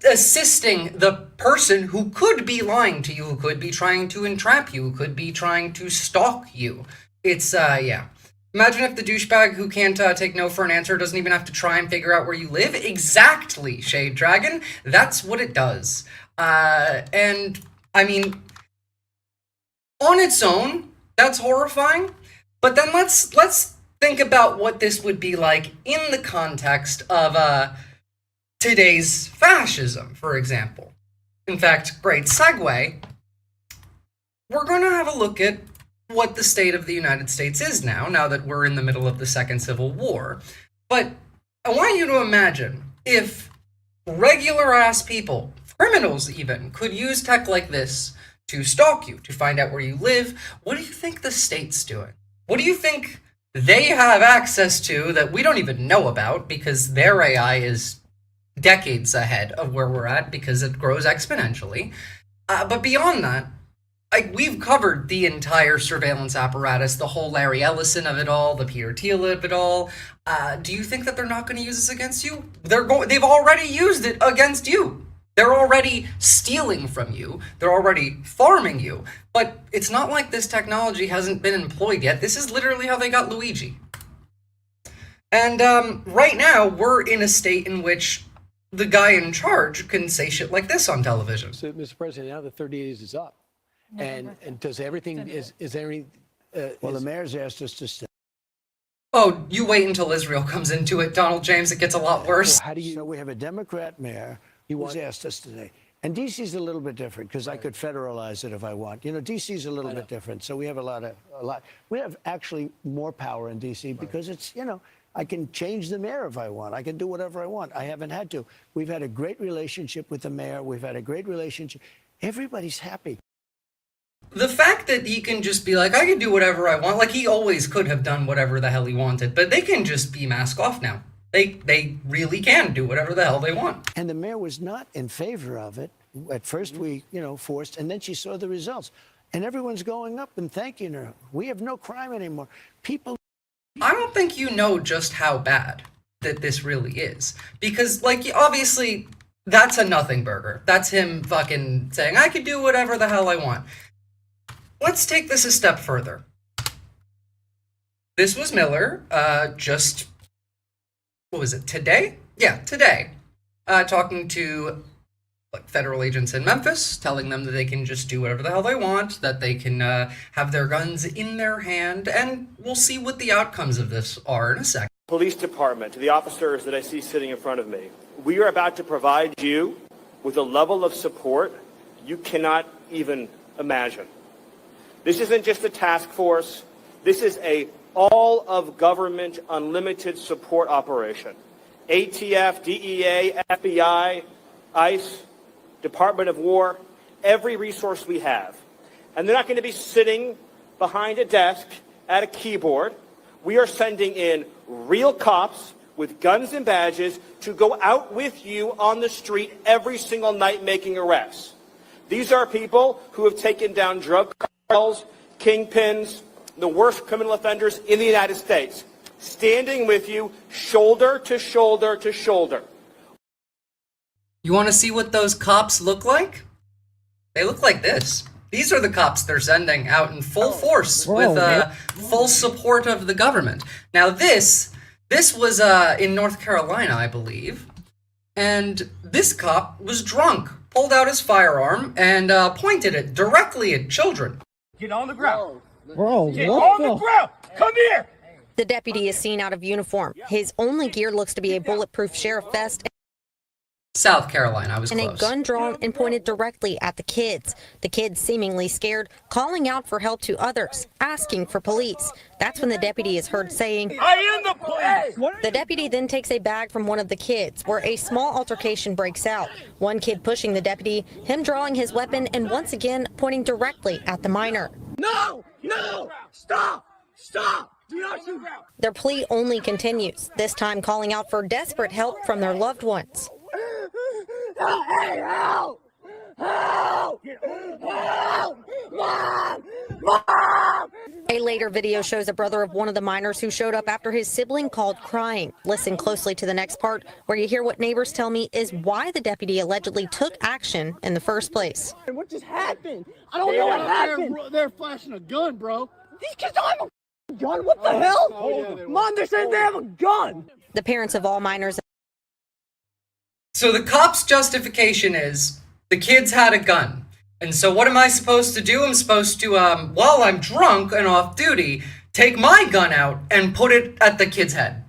S1: assisting the person who could be lying to you, who could be trying to entrap you, who could be trying to stalk you. It's, yeah. Imagine if the douchebag who can't take no for an answer doesn't even have to try and figure out where you live. Exactly, Shade Dragon. That's what it does. And, I mean, on its own, that's horrifying. But then let's think about what this would be like in the context of, today's fascism, for example. In fact, great segue. We're going to have a look at what the state of the United States is now that we're in the middle of the Second Civil War. But I want you to imagine if regular-ass people, criminals even, could use tech like this to stalk you, to find out where you live. What do you think the state's doing? What do you think they have access to that we don't even know about because their AI is decades ahead of where we're at because it grows exponentially. But beyond that, like, we've covered the entire surveillance apparatus, the whole Larry Ellison of it all, the Peter Thiel of it all. Do you think that they're not going to use this against you? They've already used it against you. They're already stealing from you. They're already farming you. But it's not like this technology hasn't been employed yet. This is literally how they got Luigi. And right now, we're in a state in which the guy in charge can say shit like this on television.
S4: So, Mr. President, now the 30 days is up. And does everything, is everything...
S19: well, the mayor's asked us to stay.
S1: Oh, you wait until Israel comes into it, Donald James. It gets a lot worse.
S19: Well, how do you... So we have a Democrat mayor who's asked us today. And D.C.'s a little bit different because I could federalize it if I want. You know, D.C.'s a little bit different. So we have a lot. We have actually more power in D.C. because it's, you know, I can change the mayor if I want. I can do whatever I want. I haven't had to. We've had a great relationship with the mayor. We've had a great relationship. Everybody's happy.
S1: The fact that he can just be like, I can do whatever I want, like he always could have done whatever the hell he wanted, but they can just be mask off now. They really can do whatever the hell they want.
S19: And the mayor was not in favor of it. At first we, you know, forced, and then she saw the results. And everyone's going up and thanking her. We have no crime anymore. People...
S1: I don't think you know just how bad that this really is. Because, like, obviously, that's a nothing burger. That's him fucking saying, I could do whatever the hell I want. Let's take this a step further. This was Miller, just, what was it, today? Yeah, today. Talking to like federal agents in Memphis, telling them that they can just do whatever the hell they want, that they can have their guns in their hand, and we'll see what the outcomes of this are in a second.
S24: Police department, to the officers that I see sitting in front of me, we are about to provide you with a level of support you cannot even imagine. This isn't just a task force. This is a all of government unlimited support operation. ATF, DEA, FBI, ICE, Department of War, every resource we have. And they're not going to be sitting behind a desk at a keyboard. We are sending in real cops with guns and badges to go out with you on the street every single night making arrests. These are people who have taken down drug cartels, kingpins, the worst criminal offenders in the United States, standing with you shoulder to shoulder to shoulder.
S1: You want to see what those cops look like? They look like this. These are the cops they're sending out in full force with full support of the government. Now this was in North Carolina, I believe, and this cop was drunk, pulled out his firearm, and pointed it directly at children.
S11: Get on the ground.
S12: Bro,
S11: Get on the ground. Come here.
S18: The deputy is seen out of uniform. His only gear looks to be a bulletproof sheriff vest
S1: South Carolina, I was
S18: and
S1: close.
S18: a gun drawn and pointed directly at the kids. The kids seemingly scared, calling out for help to others, asking for police. That's when the deputy is heard saying,
S11: I am the police.
S18: The deputy then takes a bag from one of the kids, where a small altercation breaks out. One kid pushing the deputy, him drawing his weapon, and once again pointing directly at the minor.
S11: No, stop. Do not shoot.
S18: Their plea only continues, this time calling out for desperate help from their loved ones.
S11: Hey, help! Help! Help! Mom!
S18: A later video shows a brother of one of the minors who showed up after his sibling called crying. Listen closely to the next part, where you hear what neighbors tell me is why the deputy allegedly took action in the first place.
S11: What just happened? I don't know what happened. They're flashing a gun, bro. These kids don't have a gun. What the hell? Mom, they're saying they have a gun.
S18: The parents of all minors.
S1: So the cop's justification is the kids had a gun. And so what am I supposed to do? I'm supposed to, while I'm drunk and off duty, take my gun out and put it at the kid's head.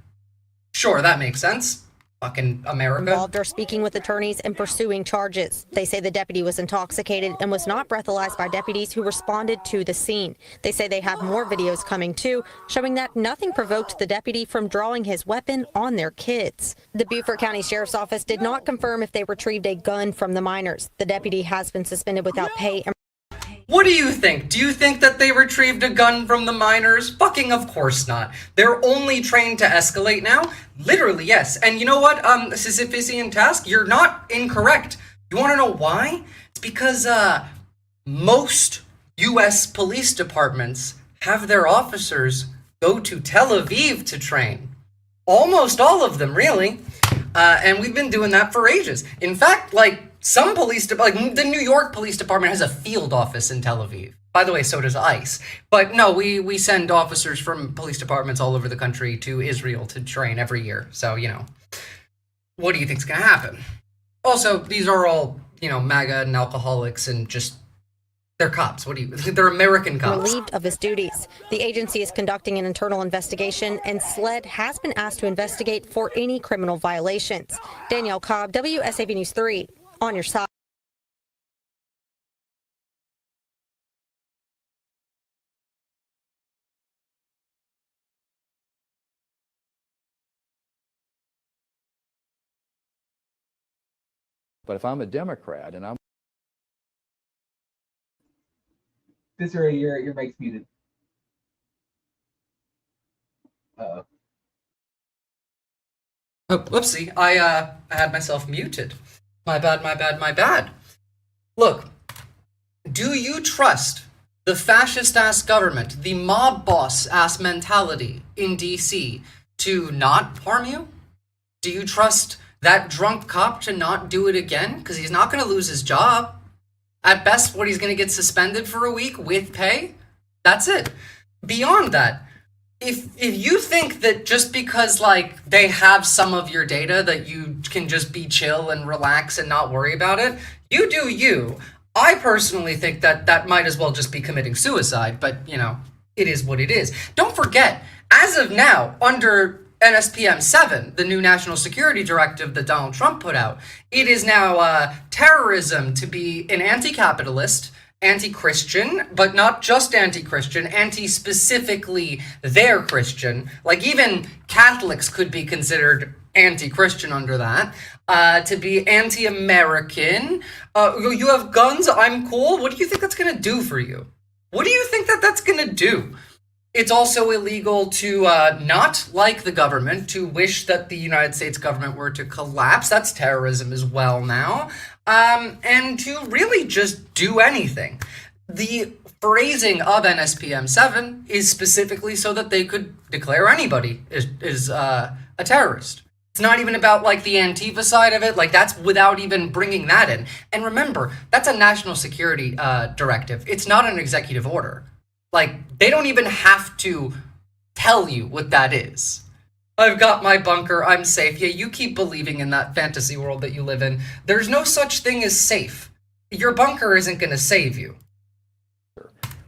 S1: Sure, that makes sense. Fucking America.
S18: Involved are speaking with attorneys and pursuing charges. They say the deputy was intoxicated and was not breathalyzed by deputies who responded to the scene. They say they have more videos coming too, showing that nothing provoked the deputy from drawing his weapon on their kids. The Beaufort County Sheriff's Office did not confirm if they retrieved a gun from the minors. The deputy has been suspended without pay.
S1: What do you think? Do you think that they retrieved a gun from the minors? Fucking of course not. They're only trained to escalate now? Literally, yes. And you know what, Sisyphusian Task, you're not incorrect. You want to know why? It's because, most U.S. police departments have their officers go to Tel Aviv to train. Almost all of them, really. And we've been doing that for ages. In fact, some police, the New York Police Department has a field office in Tel Aviv. By the way, so does ICE. But no, we send officers from police departments all over the country to Israel to train every year. So, what do you think's gonna happen? Also, these are all, MAGA and alcoholics and just, they're cops. They're American cops.
S18: Relieved of his duties. The agency is conducting an internal investigation, and SLED has been asked to investigate for any criminal violations. Danielle Cobb, WSAV News 3. On your side.
S20: But if I'm a Democrat and I'm
S25: Visora, your mic's muted.
S1: Oh, whoopsie. I had myself muted. My bad. Look, do you trust the fascist-ass government, the mob boss-ass mentality in D.C. to not harm you? Do you trust that drunk cop to not do it again? Because he's not going to lose his job. At best, he's going to get suspended for a week with pay? That's it. Beyond that, if you think that just because, they have some of your data that you can just be chill and relax and not worry about it, you do you. I personally think that might as well just be committing suicide, but, it is what it is. Don't forget, as of now, under NSPM 7, the new national security directive that Donald Trump put out, it is now terrorism to be an anti-capitalist, anti-Christian, but not just anti-Christian, anti-specifically their Christian. Even Catholics could be considered anti-Christian under that. To be anti-American. You have guns, I'm cool. What do you think that's going to do for you? What do you think that's going to do? It's also illegal to not like the government, to wish that the United States government were to collapse. That's terrorism as well now. And to really just do anything. The phrasing of NSPM 7 is specifically so that they could declare anybody is a terrorist. It's not even about like the Antifa side of it. Like that's without even bringing that in. And remember, that's a national security directive. It's not an executive order. Like they don't even have to tell you what that is. I've got my bunker, I'm safe. Yeah, you keep believing in that fantasy world that you live in. There's no such thing as safe. Your bunker isn't going to save you.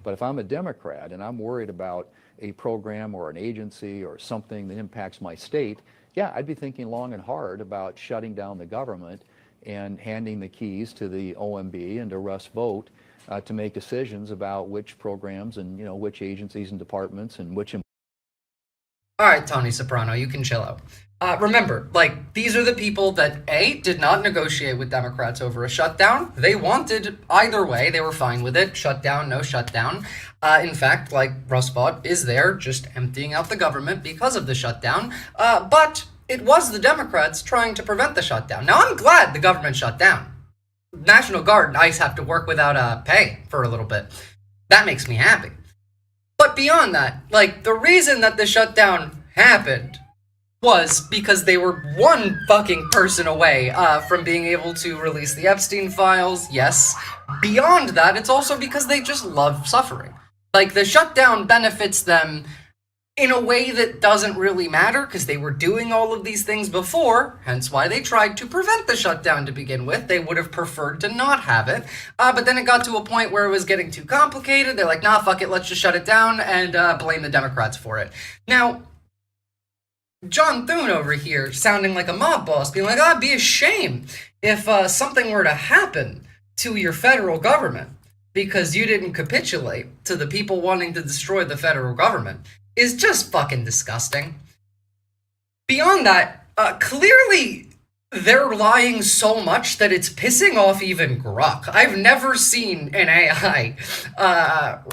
S5: But if I'm a Democrat and I'm worried about a program or an agency or something that impacts my state, yeah, I'd be thinking long and hard about shutting down the government and handing the keys to the OMB and to Russ Vought to make decisions about which programs and, which agencies and departments and which.
S1: All right, Tony Soprano, you can chill out. Remember, like, these are the people that, A, did not negotiate with Democrats over a shutdown. They wanted either way. They were fine with it. Shutdown, no shutdown. In fact, like, Russ Vought is there just emptying out the government because of the shutdown. But it was the Democrats trying to prevent the shutdown. Now, I'm glad the government shut down. National Guard and ICE have to work without pay for a little bit. That makes me happy. But beyond that, like, the reason that the shutdown happened was because they were one fucking person away from being able to release the Epstein files, yes. Beyond that, it's also because they just love suffering. Like, the shutdown benefits them in a way that doesn't really matter because they were doing all of these things before, hence why they tried to prevent the shutdown to begin with. They would have preferred to not have it, but then it got to a point where it was getting too complicated. They're like, nah, fuck it, let's just shut it down and blame the Democrats for it. Now, John Thune over here sounding like a mob boss, being like, it'd be a shame if something were to happen to your federal government because you didn't capitulate to the people wanting to destroy the federal government, is just fucking disgusting. Beyond that, clearly they're lying so much that it's pissing off even Grok. I've never seen an AI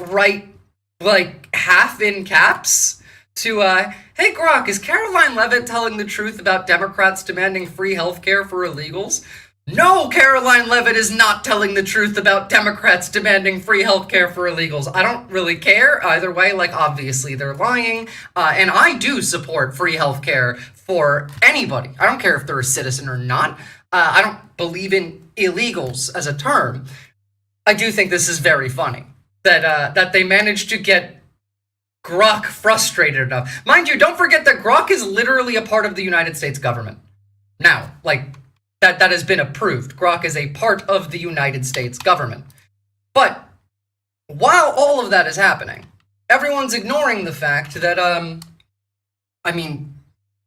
S1: write like half in caps to, hey Grok, is Caroline Leavitt telling the truth about Democrats demanding free healthcare for illegals? No, Caroline Leavitt is not telling the truth about Democrats demanding free healthcare for illegals. I don't really care either way. Like, obviously they're lying. And I do support free healthcare for anybody. I don't care if they're a citizen or not. I don't believe in illegals as a term. I do think this is very funny that they managed to get Grok frustrated enough. Mind you, don't forget that Grok is literally a part of the United States government. Now, like, that has been approved. Grok is a part of the United States government. But while all of that is happening, everyone's ignoring the fact that, I mean,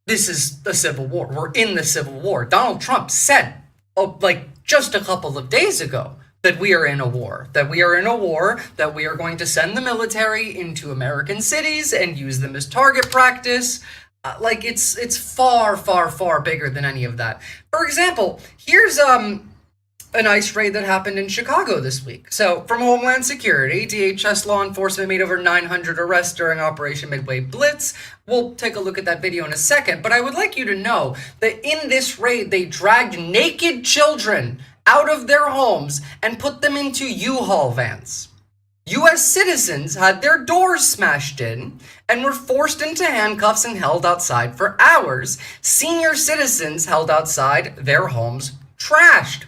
S1: this is a civil war. We're in the civil war. Donald Trump said, like, just a couple of days ago, that we are in a war. That we are in a war, that we are going to send the military into American cities and use them as target practice. Like, it's far, far, far bigger than any of that. For example, here's an ICE raid that happened in Chicago this week. So, from Homeland Security, DHS law enforcement made over 900 arrests during Operation Midway Blitz. We'll take a look at that video in a second, but I would like you to know that in this raid, they dragged naked children out of their homes and put them into U-Haul vans. U.S. citizens had their doors smashed in and were forced into handcuffs and held outside for hours. Senior citizens held outside their homes trashed.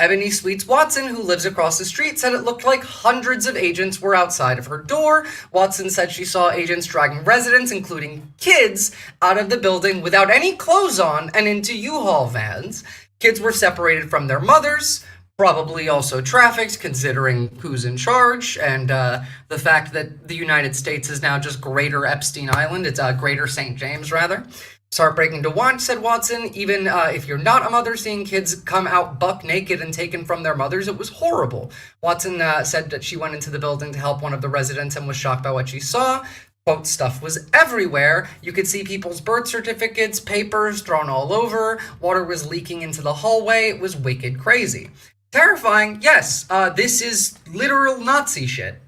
S1: Ebony Sweets Watson, who lives across the street, said it looked like hundreds of agents were outside of her door. Watson said she saw agents dragging residents, including kids, out of the building without any clothes on and into U-Haul vans. Kids were separated from their mothers, probably also trafficked, considering who's in charge, and the fact that the United States is now just Greater Epstein Island. It's Greater St. James, rather. It's heartbreaking to watch, said Watson. Even if you're not a mother, seeing kids come out buck naked and taken from their mothers, it was horrible. Watson said that she went into the building to help one of the residents and was shocked by what she saw. Quote, stuff was everywhere. You could see people's birth certificates, papers thrown all over. Water was leaking into the hallway. It was wicked crazy. Terrifying, yes. This is literal Nazi shit.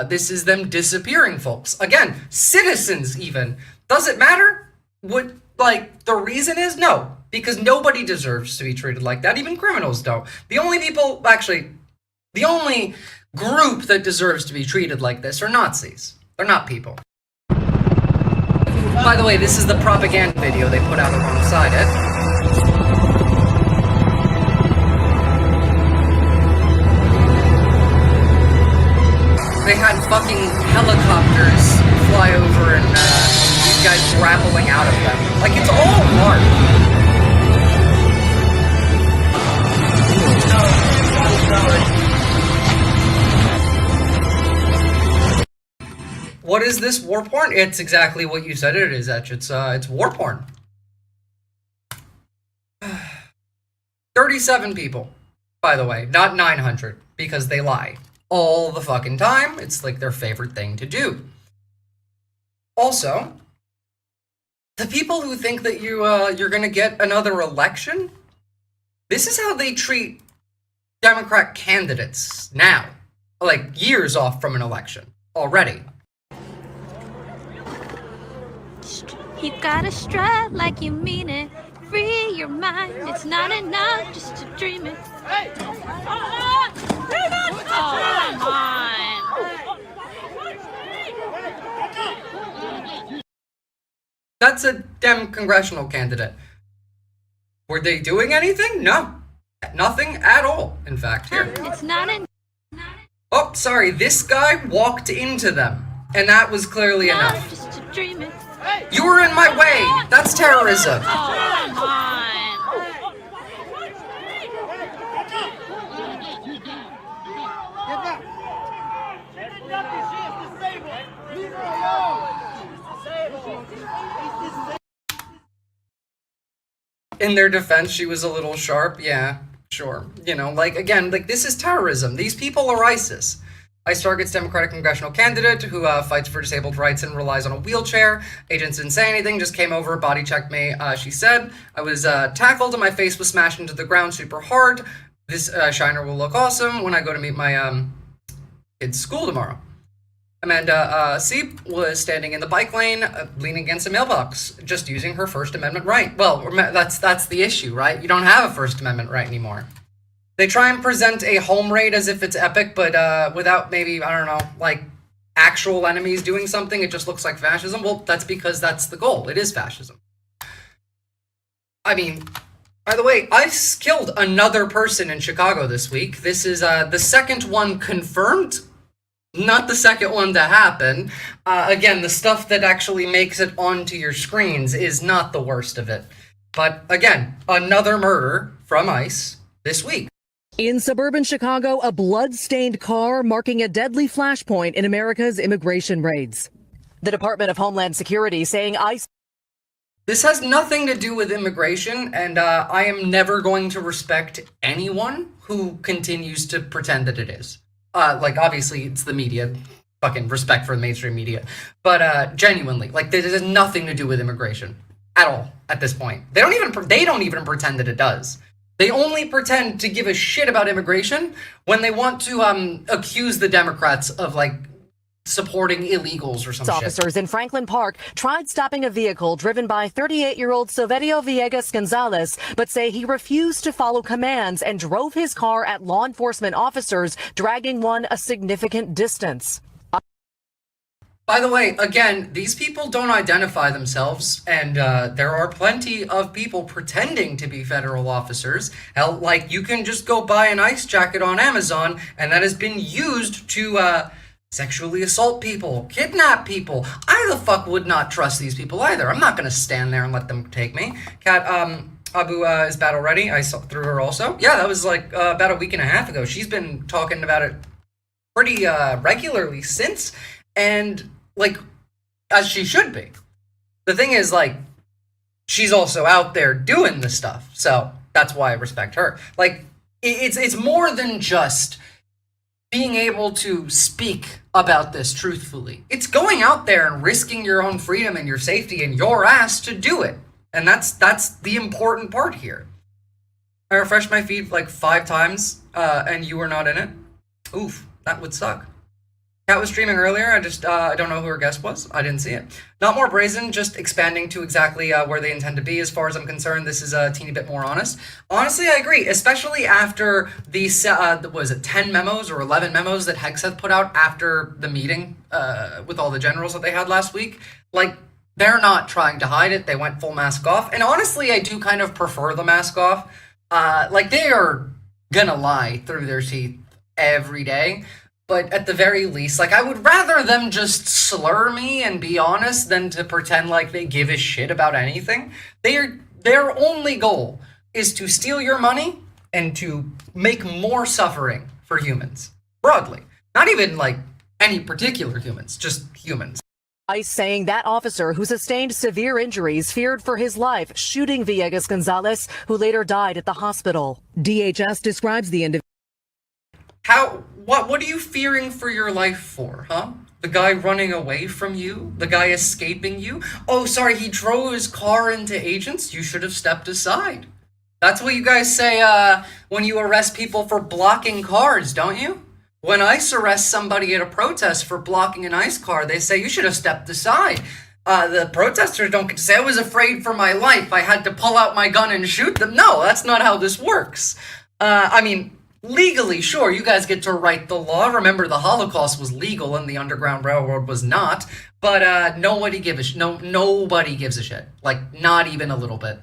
S1: This is them disappearing folks. Again, citizens even. Does it matter? What, like, the reason is no. Because nobody deserves to be treated like that. Even criminals don't. The only people, actually, the only group that deserves to be treated like this are Nazis. They're not people. By the way, this is the propaganda video they put out alongside it. They had fucking helicopters fly over and these guys grappling out of them. Like, it's all marked. What is this, war porn? It's exactly what you said it is, Etch. It's war porn. 37 people, by the way, not 900, because they lie all the fucking time. It's like their favorite thing to do. Also, the people who think that you're gonna get another election, this is how they treat Democrat candidates now, like years off from an election already.
S6: You gotta strut like you mean it. Free your mind. It's not enough just to dream it. Hey! Oh, come on!
S1: That's a Dem congressional candidate. Were they doing anything? No. Nothing at all, in fact. Here.
S6: It's not enough.
S1: Oh, sorry. This guy walked into them. And that was clearly enough.
S6: Just to dream it.
S1: You were in my way! That's terrorism!
S6: Oh, come on!
S1: In their defense, she was a little sharp. Yeah, sure. You know, like, again, like, this is terrorism. These people are ISIS. ICE targets Democratic congressional candidate who fights for disabled rights and relies on a wheelchair. Agents didn't say anything, just came over, body checked me. She said, I was tackled and my face was smashed into the ground super hard. This shiner will look awesome when I go to meet my kid's school tomorrow. Amanda Seep was standing in the bike lane, leaning against a mailbox, just using her First Amendment right. Well, that's the issue, right? You don't have a First Amendment right anymore. They try and present a home raid as if it's epic, but without maybe, I don't know, like actual enemies doing something, it just looks like fascism. Well, that's because that's the goal. It is fascism. I mean, by the way, ICE killed another person in Chicago this week. This is the second one confirmed, not the second one to happen. Again, the stuff that actually makes it onto your screens is not the worst of it. But again, another murder from ICE this week.
S12: In suburban Chicago, a blood-stained car marking a deadly flashpoint in America's immigration raids. The Department of Homeland Security saying ICE...
S1: This has nothing to do with immigration, and I am never going to respect anyone who continues to pretend that it is. Like, obviously, it's the media. Fucking respect for the mainstream media. But genuinely, like, this has nothing to do with immigration at all at this point. They don't even pretend that it does. They only pretend to give a shit about immigration when they want to accuse the Democrats of, like, supporting illegals or some shit.
S12: Officers in Franklin Park tried stopping a vehicle driven by 38-year-old Silverio Villegas Gonzalez, but say he refused to follow commands and drove his car at law enforcement officers, dragging one a significant distance.
S1: By the way, again, these people don't identify themselves, and there are plenty of people pretending to be federal officers. Hell, like, you can just go buy an ICE jacket on Amazon, and that has been used to sexually assault people, kidnap people. I the fuck would not trust these people either. I'm not going to stand there and let them take me. Kat, Abu is battle ready. I saw through her also. Yeah, that was like about a week and a half ago. She's been talking about it pretty regularly since. And, like, as she should be. The thing is, like, she's also out there doing this stuff. So that's why I respect her. Like, it's more than just being able to speak about this truthfully. It's going out there and risking your own freedom and your safety and your ass to do it. And that's the important part here. I refreshed my feed like 5 times, and you were not in it. Oof, that would suck. Kat was streaming earlier. I don't know who her guest was. I didn't see it. Not more brazen, just expanding to exactly where they intend to be. As far as I'm concerned, this is a teeny bit more honest. Honestly, I agree, especially after the, was it 10 memos or 11 memos that Hegseth put out after the meeting with all the generals that they had last week. Like, they're not trying to hide it. They went full mask off. And honestly, I do kind of prefer the mask off. Like, they are gonna lie through their teeth every day. But at the very least, like, I would rather them just slur me and be honest than to pretend like they give a shit about anything. Their only goal is to steal your money and to make more suffering for humans. Broadly. Not even, like, any particular humans, just humans.
S12: ICE saying that officer who sustained severe injuries feared for his life, shooting Villegas Gonzalez, who later died at the hospital. DHS describes the individual.
S1: What are you fearing for your life for, huh? The guy running away from you? The guy escaping you? Oh, sorry, he drove his car into agents? You should have stepped aside. That's what you guys say when you arrest people for blocking cars, don't you? When ICE arrests somebody at a protest for blocking an ICE car, they say you should have stepped aside. The protesters don't get to say, I was afraid for my life. I had to pull out my gun and shoot them. No, that's not how this works. I mean, legally, sure, you guys get to write the law. Remember, the Holocaust was legal and the Underground Railroad was not. But nobody gives a shit. Like, not even a little bit.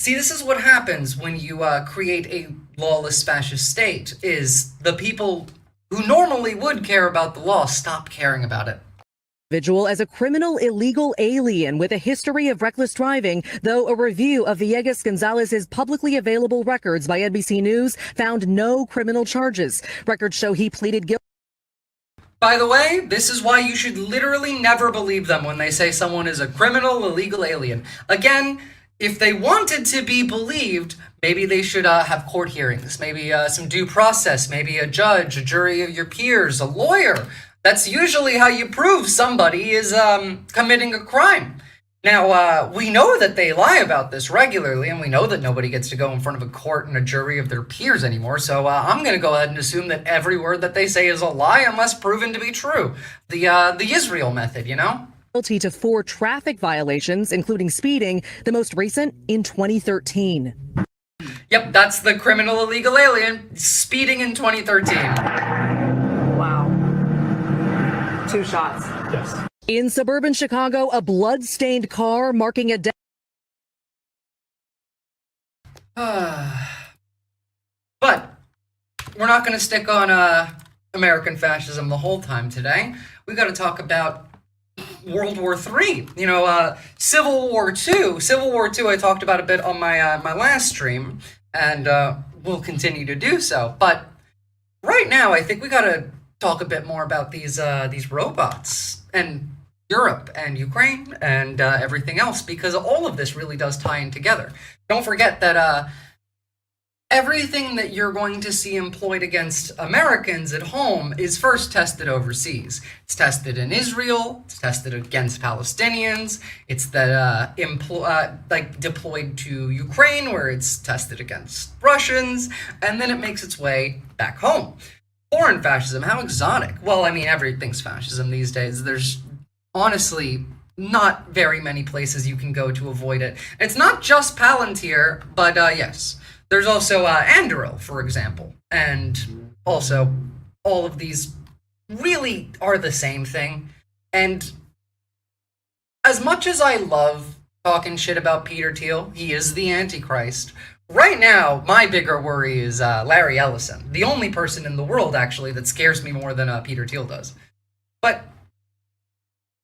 S1: See, this is what happens when you create a lawless fascist state, is the people who normally would care about the law stop caring about it.
S12: Individual as a criminal illegal alien with a history of reckless driving, though a review of Villegas Gonzalez's publicly available records by NBC News found no criminal charges. Records show he pleaded guilty.
S1: By the way, this is why you should literally never believe them when they say someone is a criminal illegal alien. Again, if they wanted to be believed, maybe they should have court hearings, maybe some due process, maybe a judge, a jury of your peers, a lawyer. That's usually how you prove somebody is committing a crime. Now, we know that they lie about this regularly, and we know that nobody gets to go in front of a court and a jury of their peers anymore, so I'm going to go ahead and assume that every word that they say is a lie unless proven to be true. The Israel method, you know?
S12: Guilty to 4 traffic violations, including speeding, the most recent in 2013.
S1: Yep, that's the criminal illegal alien, speeding in 2013.
S8: Wow. 2 shots.
S12: Yes. In suburban Chicago, a blood-stained car marking a death.
S1: But we're not going to stick on American fascism the whole time today. We got to talk about World War III, you know, Civil War II. Civil War II I talked about a bit on my my last stream, and will continue to do so. But right now, I think we got to talk a bit more about these robots and Europe and Ukraine and everything else, because all of this really does tie in together. Don't forget that everything that you're going to see employed against Americans at home is first tested overseas. It's tested in Israel, it's tested against Palestinians, it's deployed to Ukraine, where it's tested against Russians, and then it makes its way back home. Foreign fascism, how exotic. Well, I mean, everything's fascism these days. There's honestly not very many places you can go to avoid it. It's not just Palantir, but yes. There's also Anduril, for example, and also all of these really are the same thing. And as much as I love talking shit about Peter Thiel, he is the Antichrist. Right now, my bigger worry is Larry Ellison, the only person in the world, actually, that scares me more than Peter Thiel does. But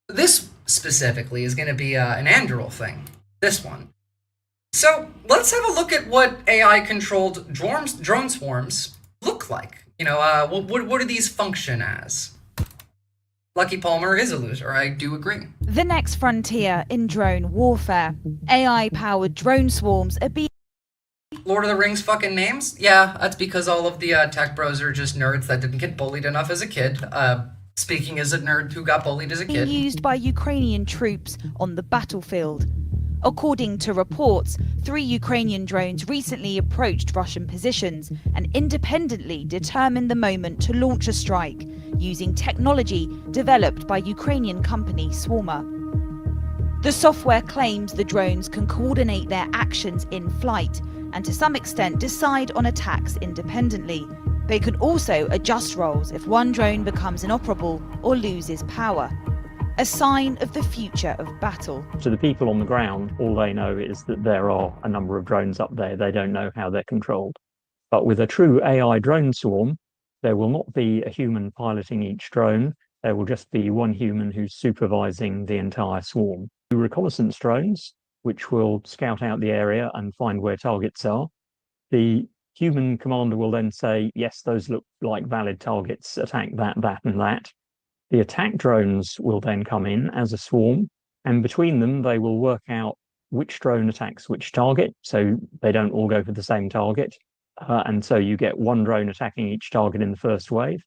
S1: this specifically is going to be an Anduril thing, this one. So let's have a look at what AI-controlled drone swarms look like. You know, what do these function as? Lucky Palmer is a loser, I do agree.
S9: The next frontier in drone warfare. AI-powered drone swarms are being...
S1: Lord of the Rings fucking names? Yeah, that's because all of the tech bros are just nerds that didn't get bullied enough as a kid. Speaking as a nerd who got bullied as a kid.
S9: Used by Ukrainian troops on the battlefield. According to reports, 3 Ukrainian drones recently approached Russian positions and independently determined the moment to launch a strike using technology developed by Ukrainian company Swarmer. The software claims the drones can coordinate their actions in flight and to some extent decide on attacks independently. They can also adjust roles if one drone becomes inoperable or loses power. A sign of the future of battle.
S7: To the people on the ground, all they know is that there are a number of drones up there. They don't know how they're controlled. But with a true AI drone swarm, there will not be a human piloting each drone. There will just be one human who's supervising the entire swarm. Reconnaissance drones, which will scout out the area and find where targets are. The human commander will then say, yes, those look like valid targets, attack that, that, and that. The attack drones will then come in as a swarm, and between them, they will work out which drone attacks which target, so they don't all go for the same target. And so you get one drone attacking each target in the first wave.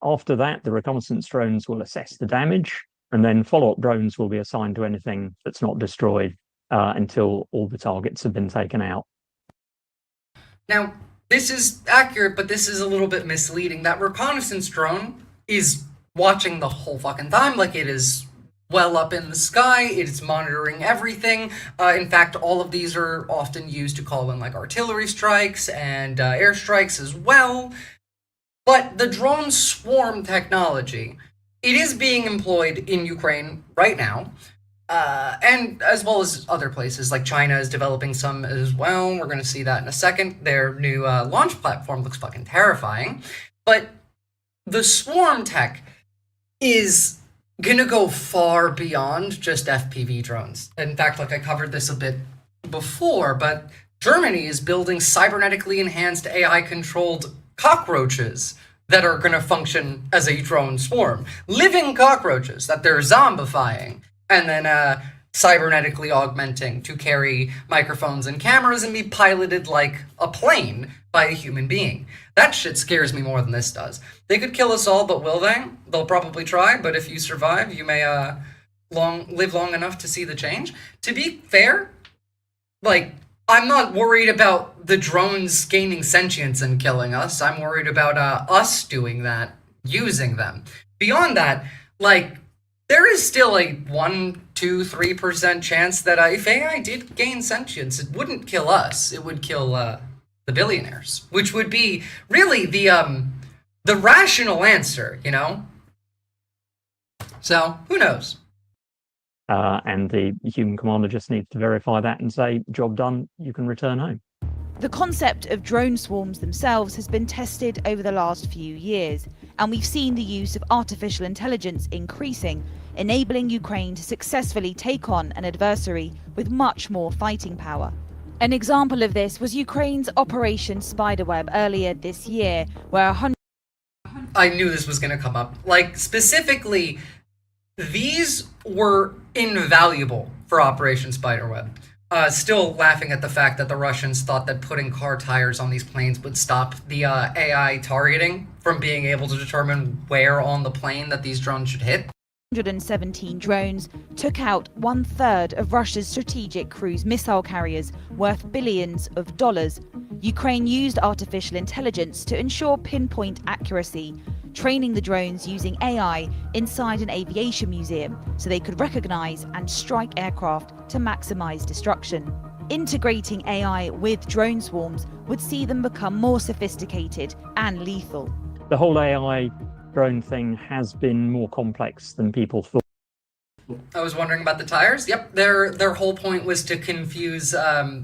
S7: After that, the reconnaissance drones will assess the damage, and then follow-up drones will be assigned to anything that's not destroyed until all the targets have been taken out.
S1: Now, this is accurate, but this is a little bit misleading. That reconnaissance drone is watching the whole fucking time, like it is well up in the sky, it is monitoring everything. In fact, all of these are often used to call in like artillery strikes and airstrikes as well. But the drone swarm technology, it is being employed in Ukraine right now, and as well as other places, like China is developing some as well. We're going to see that in a second. Their new launch platform looks fucking terrifying. But the swarm tech is going to go far beyond just FPV drones. In fact, like I covered this a bit before, but Germany is building cybernetically enhanced AI-controlled cockroaches that are going to function as a drone swarm. Living cockroaches that they're zombifying and then cybernetically augmenting to carry microphones and cameras and be piloted like a plane by a human being. That shit scares me more than this does. They could kill us all, but will they? They'll probably try, but if you survive, you may live long enough to see the change. To be fair, like, I'm not worried about the drones gaining sentience and killing us. I'm worried about us doing that, using them. Beyond that, like, there is still a 1%, 2%, 3% chance that if AI did gain sentience, it wouldn't kill us. It would kill the billionaires, which would be really the rational answer, you know? So, who knows?
S7: And the human commander just needs to verify that and say, job done, you can return home.
S9: The concept of drone swarms themselves has been tested over the last few years, and we've seen the use of artificial intelligence increasing, enabling Ukraine to successfully take on an adversary with much more fighting power. An example of this was Ukraine's Operation Spiderweb earlier this year, where
S1: I knew this was going to come up. Like, specifically, these were invaluable for Operation Spiderweb. Still laughing at the fact that the Russians thought that putting car tires on these planes would stop the AI targeting from being able to determine where on the plane that these drones should hit.
S9: 117 drones took out 1/3 of Russia's strategic cruise missile carriers, worth billions of dollars. Ukraine used artificial intelligence to ensure pinpoint accuracy, training the drones using AI inside an aviation museum so they could recognize and strike aircraft to maximize destruction. Integrating AI with drone swarms would see them become more sophisticated and lethal.
S7: The whole AI drone thing has been more complex than people thought.
S1: I was wondering about the tires. Yep, their whole point was to confuse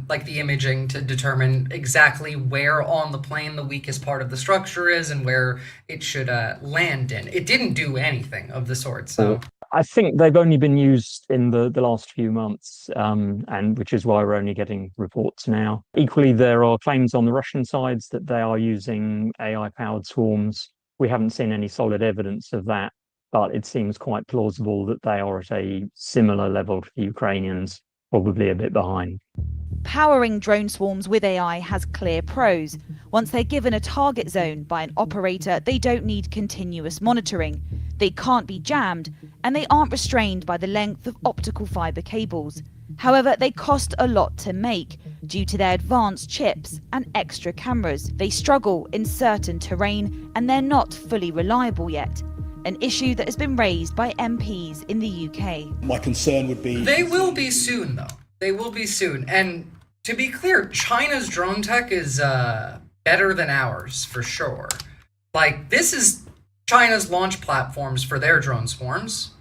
S1: like the imaging to determine exactly where on the plane the weakest part of the structure is and where it should land in. It didn't do anything of the sort. So
S7: I think they've only been used in the last few months, and which is why we're only getting reports now. Equally, there are claims on the Russian sides that they are using AI-powered swarms. We haven't seen any solid evidence of that, but it seems quite plausible that they are at a similar level to the Ukrainians, probably a bit behind.
S9: Powering drone swarms with AI has clear pros. Once they're given a target zone by an operator, they don't need continuous monitoring. They can't be jammed, and they aren't restrained by the length of optical fiber cables. However, they cost a lot to make due to their advanced chips and extra cameras. They struggle in certain terrain and they're not fully reliable yet, an issue that has been raised by MPs in the UK.
S2: My concern would be...
S1: They will be soon, though. They will be soon. And to be clear, China's drone tech is better than ours, for sure. Like, this is China's launch platforms for their drone swarms.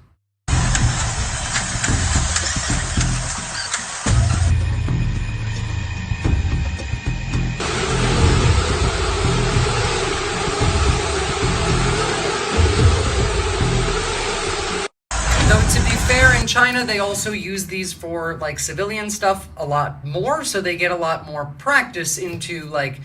S1: In China, they also use these for like civilian stuff a lot more, so they get a lot more practice into like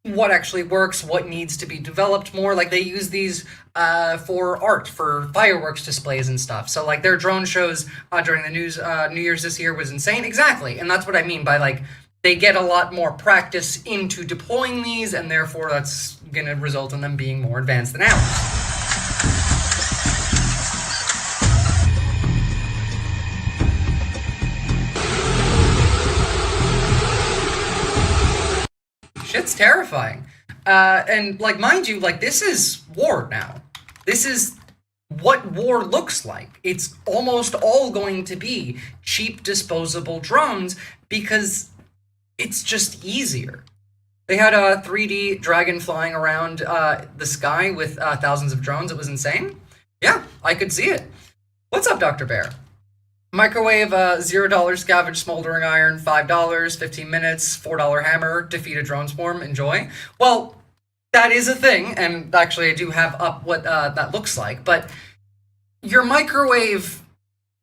S1: what actually works, what needs to be developed more. Like they use these for art, for fireworks displays and stuff. So like their drone shows during the New Year's this year was insane. Exactly, and that's what I mean by like they get a lot more practice into deploying these, and therefore that's gonna result in them being more advanced than ours. Shit's terrifying. And, like, mind you, like, this is war now. This is what war looks like. It's almost all going to be cheap, disposable drones because it's just easier. They had a 3D dragon flying around the sky with thousands of drones. It was insane. Yeah, I could see it. What's up, Dr. Bear? Microwave, $0 scavenge smoldering iron, $5, 15 minutes, $4 hammer, defeat a drone swarm, enjoy. Well, that is a thing, and actually I do have up what that looks like, but your microwave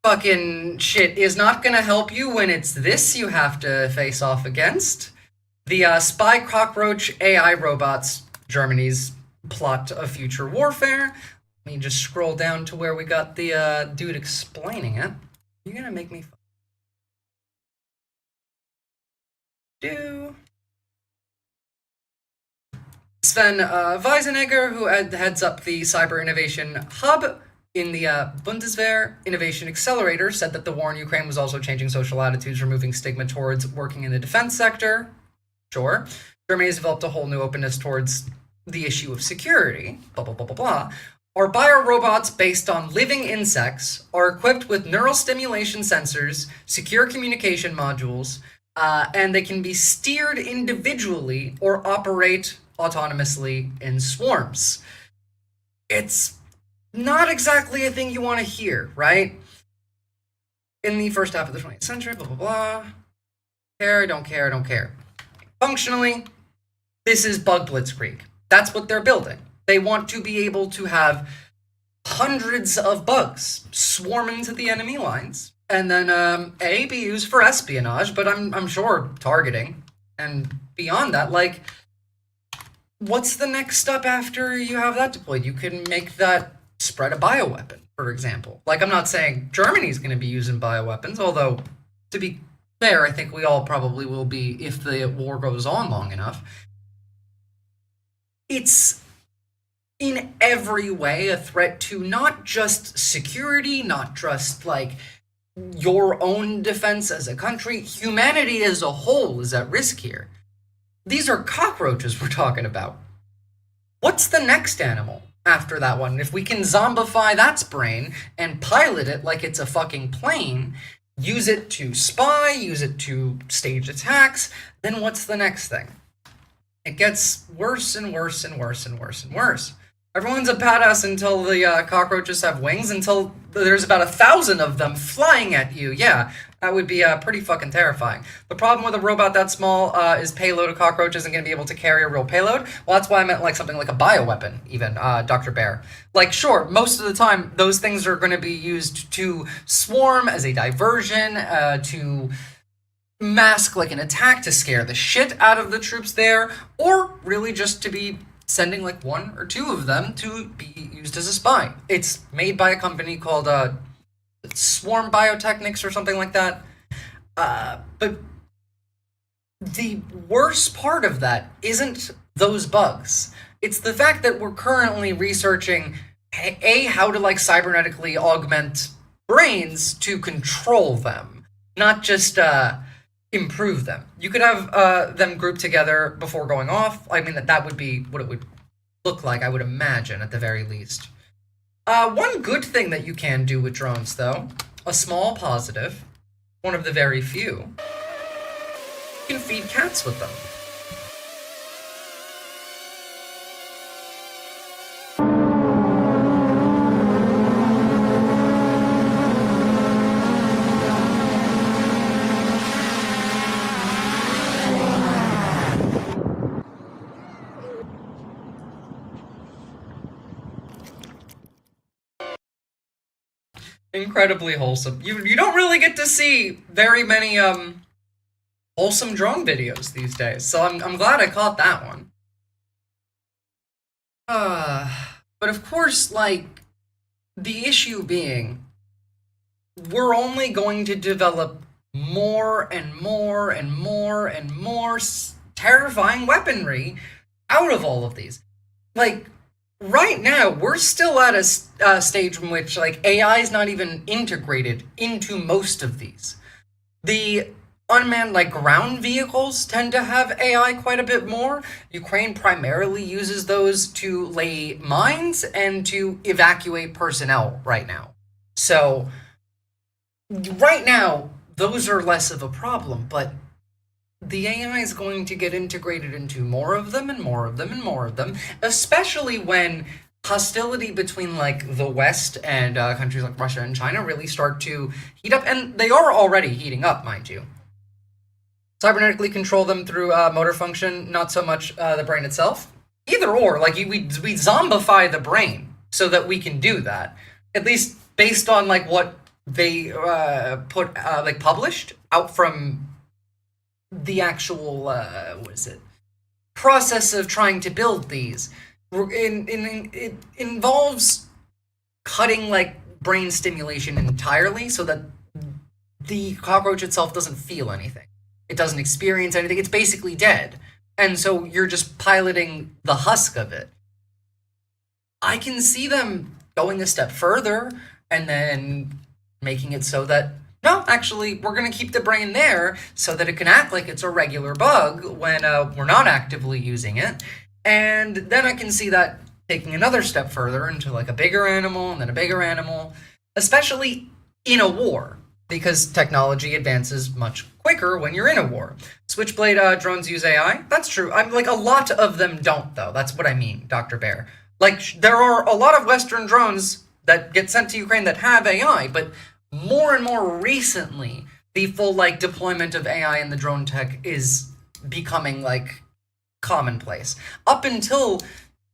S1: fucking shit is not gonna help you when it's this you have to face off against. The spy cockroach AI robots, Germany's plot of future warfare. Let me just scroll down to where we got the dude explaining it. You're gonna make me Sven Weisenegger, who heads up the Cyber Innovation Hub in the Bundeswehr Innovation Accelerator, said that the war in Ukraine was also changing social attitudes, removing stigma towards working in the defense sector. Sure. Germany has developed a whole new openness towards the issue of security. Blah, blah, blah, blah, blah. Our biorobots based on living insects are equipped with neural stimulation sensors, secure communication modules, and they can be steered individually or operate autonomously in swarms. It's not exactly a thing you want to hear, right? In the first half of the 20th century, blah, blah, blah. Care, don't care, don't care. Functionally, this is bug blitzkrieg. That's what they're building. They want to be able to have hundreds of bugs swarm into the enemy lines, and then be used for espionage, but I'm sure targeting. And beyond that, like, what's the next step after you have that deployed? You can make that spread a bioweapon, for example. Like, I'm not saying Germany's going to be using bioweapons, although, to be fair, I think we all probably will be if the war goes on long enough. It's in every way a threat to not just security, not just like your own defense as a country. Humanity as a whole is at risk here. These are cockroaches we're talking about. What's the next animal after that one? If we can zombify that's brain and pilot it like it's a fucking plane, use it to spy, use it to stage attacks, then what's the next thing? It gets worse and worse and worse and worse and worse. Everyone's a badass until the cockroaches have wings, until there's about 1,000 of them flying at you. Yeah, that would be pretty fucking terrifying. The problem with a robot that small is payload. A cockroach isn't going to be able to carry a real payload. Well, that's why I meant like something like a bioweapon, even, Dr. Bear. Like, sure, most of the time, those things are going to be used to swarm as a diversion, to mask like an attack, to scare the shit out of the troops there, or really just to be sending like one or two of them to be used as a spy. It's made by a company called Swarm Biotechnics or something like that. But the worst part of that isn't those bugs. It's the fact that we're currently researching how to like cybernetically augment brains to control them. not just improve them. You could have them grouped together before going off. I mean, that would be what it would look like, I would imagine, at the very least. One good thing that you can do with drones, though, a small positive, one of the very few, you can feed cats with them. Incredibly wholesome. You don't really get to see very many wholesome drone videos these days, so I'm glad I caught that one. But of course, like, the issue being, we're only going to develop more and more and more and more terrifying weaponry out of all of these. Like, right now, we're still at a stage in which, like, AI is not even integrated into most of these. The unmanned, like, ground vehicles tend to have AI quite a bit more. Ukraine primarily uses those to lay mines and to evacuate personnel right now. So, right now, those are less of a problem, but the AI is going to get integrated into more of them and more of them and more of them, especially when hostility between, like, the West and countries like Russia and China really start to heat up, and they are already heating up, mind you. Cybernetically control them through motor function, not so much the brain itself. Either or, like, we zombify the brain so that we can do that, at least based on, like, what they published out from the actual process of trying to build these. It involves cutting, like, brain stimulation entirely so that the cockroach itself doesn't feel anything. It doesn't experience anything. It's basically dead. And so you're just piloting the husk of it. I can see them going a step further and then making it so that, no, actually, we're going to keep the brain there so that it can act like it's a regular bug when we're not actively using it. And then I can see that taking another step further into, like, a bigger animal and then a bigger animal, especially in a war, because technology advances much quicker when you're in a war. Switchblade drones use AI? That's true. I'm like, a lot of them don't, though. That's what I mean, Dr. Bear. Like, there are a lot of Western drones that get sent to Ukraine that have AI, but more and more recently, the full, like, deployment of AI in the drone tech is becoming, like, commonplace. Up until,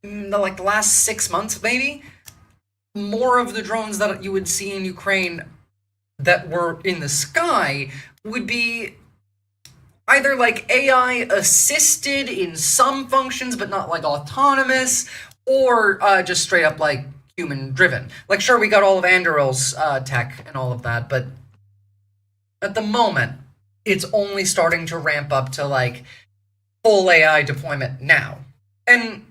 S1: like, the last 6 months, maybe, more of the drones that you would see in Ukraine that were in the sky would be either, like, AI assisted in some functions, but not, like, autonomous, or just straight up, like, human driven. Like, sure, we got all of Anduril's tech and all of that, but at the moment, it's only starting to ramp up to, like, full AI deployment now. And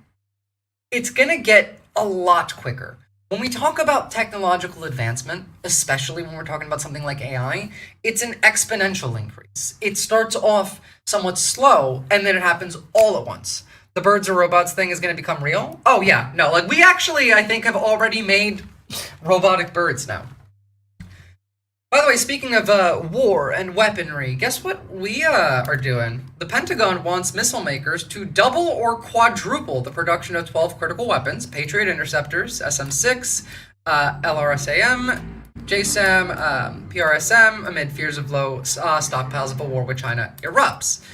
S1: it's gonna get a lot quicker. When we talk about technological advancement, especially when we're talking about something like AI, it's an exponential increase. It starts off somewhat slow, and then it happens all at once. The birds or robots thing is going to become real? Oh, yeah. No, like, we actually, I think, have already made robotic birds now. By the way, speaking of war and weaponry, guess what we are doing? The Pentagon wants missile makers to double or quadruple the production of 12 critical weapons, Patriot interceptors, SM-6, LRSAM, JSAM, PRSM, amid fears of low stockpiles if a war with China erupts.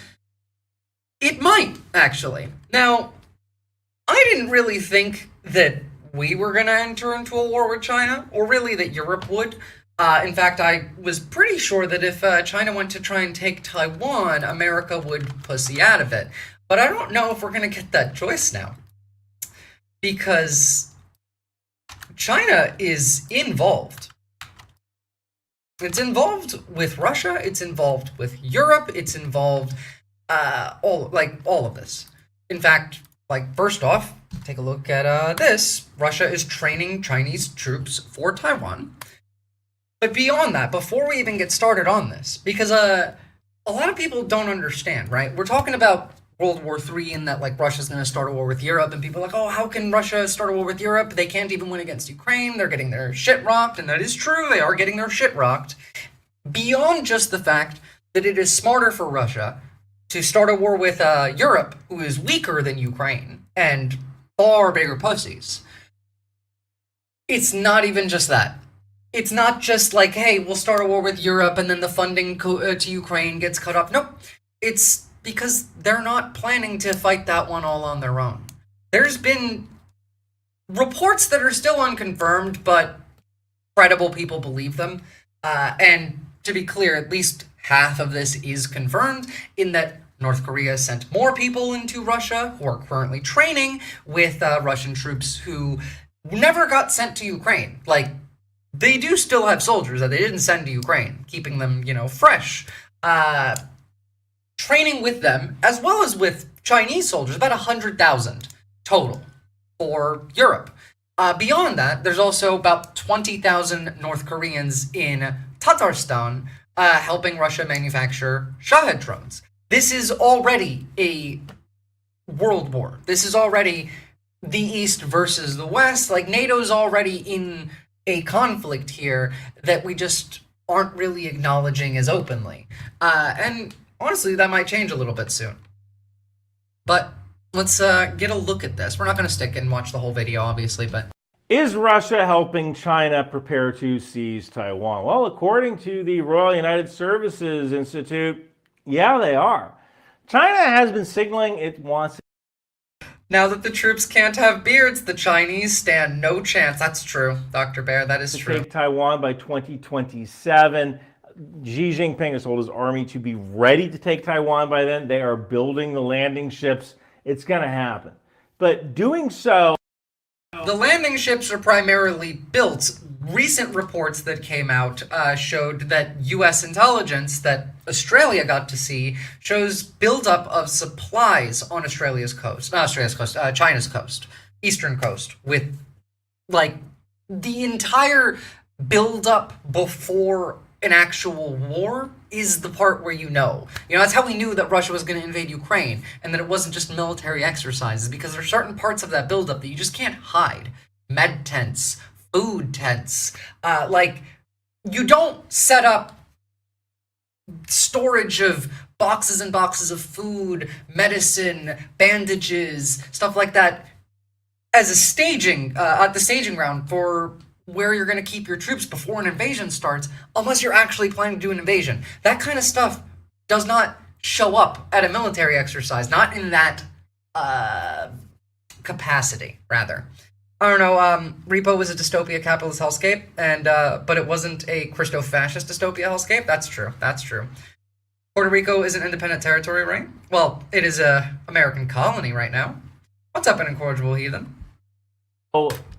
S1: It might, actually. Now, I didn't really think that we were going to enter into a war with China, or really that Europe would. In fact, I was pretty sure that if China went to try and take Taiwan, America would pussy out of it. But I don't know if we're going to get that choice now. Because China is involved. It's involved with Russia, it's involved with Europe, it's involved all of this. In fact, like, first off, take a look at this. Russia is training Chinese troops for Taiwan. But beyond that, before we even get started on this, because a lot of people don't understand, right? We're talking about World War III and that like Russia's going to start a war with Europe, and people are like, oh, how can Russia start a war with Europe? They can't even win against Ukraine. They're getting their shit rocked, and that is true. They are getting their shit rocked. Beyond just the fact that it is smarter for Russia to start a war with Europe, who is weaker than Ukraine and far bigger pussies. It's not even just that. It's not just like, hey, we'll start a war with Europe and then the funding to Ukraine gets cut off. Nope. It's because they're not planning to fight that one all on their own. There's been reports that are still unconfirmed, but credible people believe them. And to be clear, at least half of this is confirmed in that North Korea sent more people into Russia who are currently training with Russian troops who never got sent to Ukraine. Like, they do still have soldiers that they didn't send to Ukraine, keeping them, fresh. Training with them, as well as with Chinese soldiers, about 100,000 total for Europe. Beyond that, there's also about 20,000 North Koreans in Tatarstan helping Russia manufacture Shahed drones. This is already a world war. This is already the East versus the West. Like, NATO's already in a conflict here that we just aren't really acknowledging as openly. And honestly, that might change a little bit soon. But let's get a look at this. We're not going to stick and watch the whole video, obviously, but...
S2: Is Russia helping China prepare to seize Taiwan? Well, according to the Royal United Services Institute, yeah, they are. China has been signaling it wants...
S1: Now that the troops can't have beards, the Chinese stand no chance. That's true, Dr. Bear. That is true.
S2: Take Taiwan by 2027. Xi Jinping has told his army to be ready to take Taiwan by then. They are building the landing ships. It's going to happen. But doing so...
S1: The landing ships are primarily built. Recent reports that came out showed that U.S. intelligence that Australia got to see shows buildup of supplies on China's coast, eastern coast, with like the entire buildup before an actual war is the part where that's how we knew that Russia was going to invade Ukraine and that it wasn't just military exercises, because there are certain parts of that buildup that you just can't hide. Med tents, food tents, you don't set up storage of boxes and boxes of food, medicine, bandages, stuff like that as a staging, at the staging ground for where you're going to keep your troops before an invasion starts, unless you're actually planning to do an invasion. That kind of stuff does not show up at a military exercise, not in that capacity, rather. I don't know, Repo was a dystopia capitalist hellscape, and but it wasn't a Christo-fascist dystopia hellscape. That's true. Puerto Rico is an independent territory, right? Well, it is a American colony right now. What's up, an incorrigible heathen?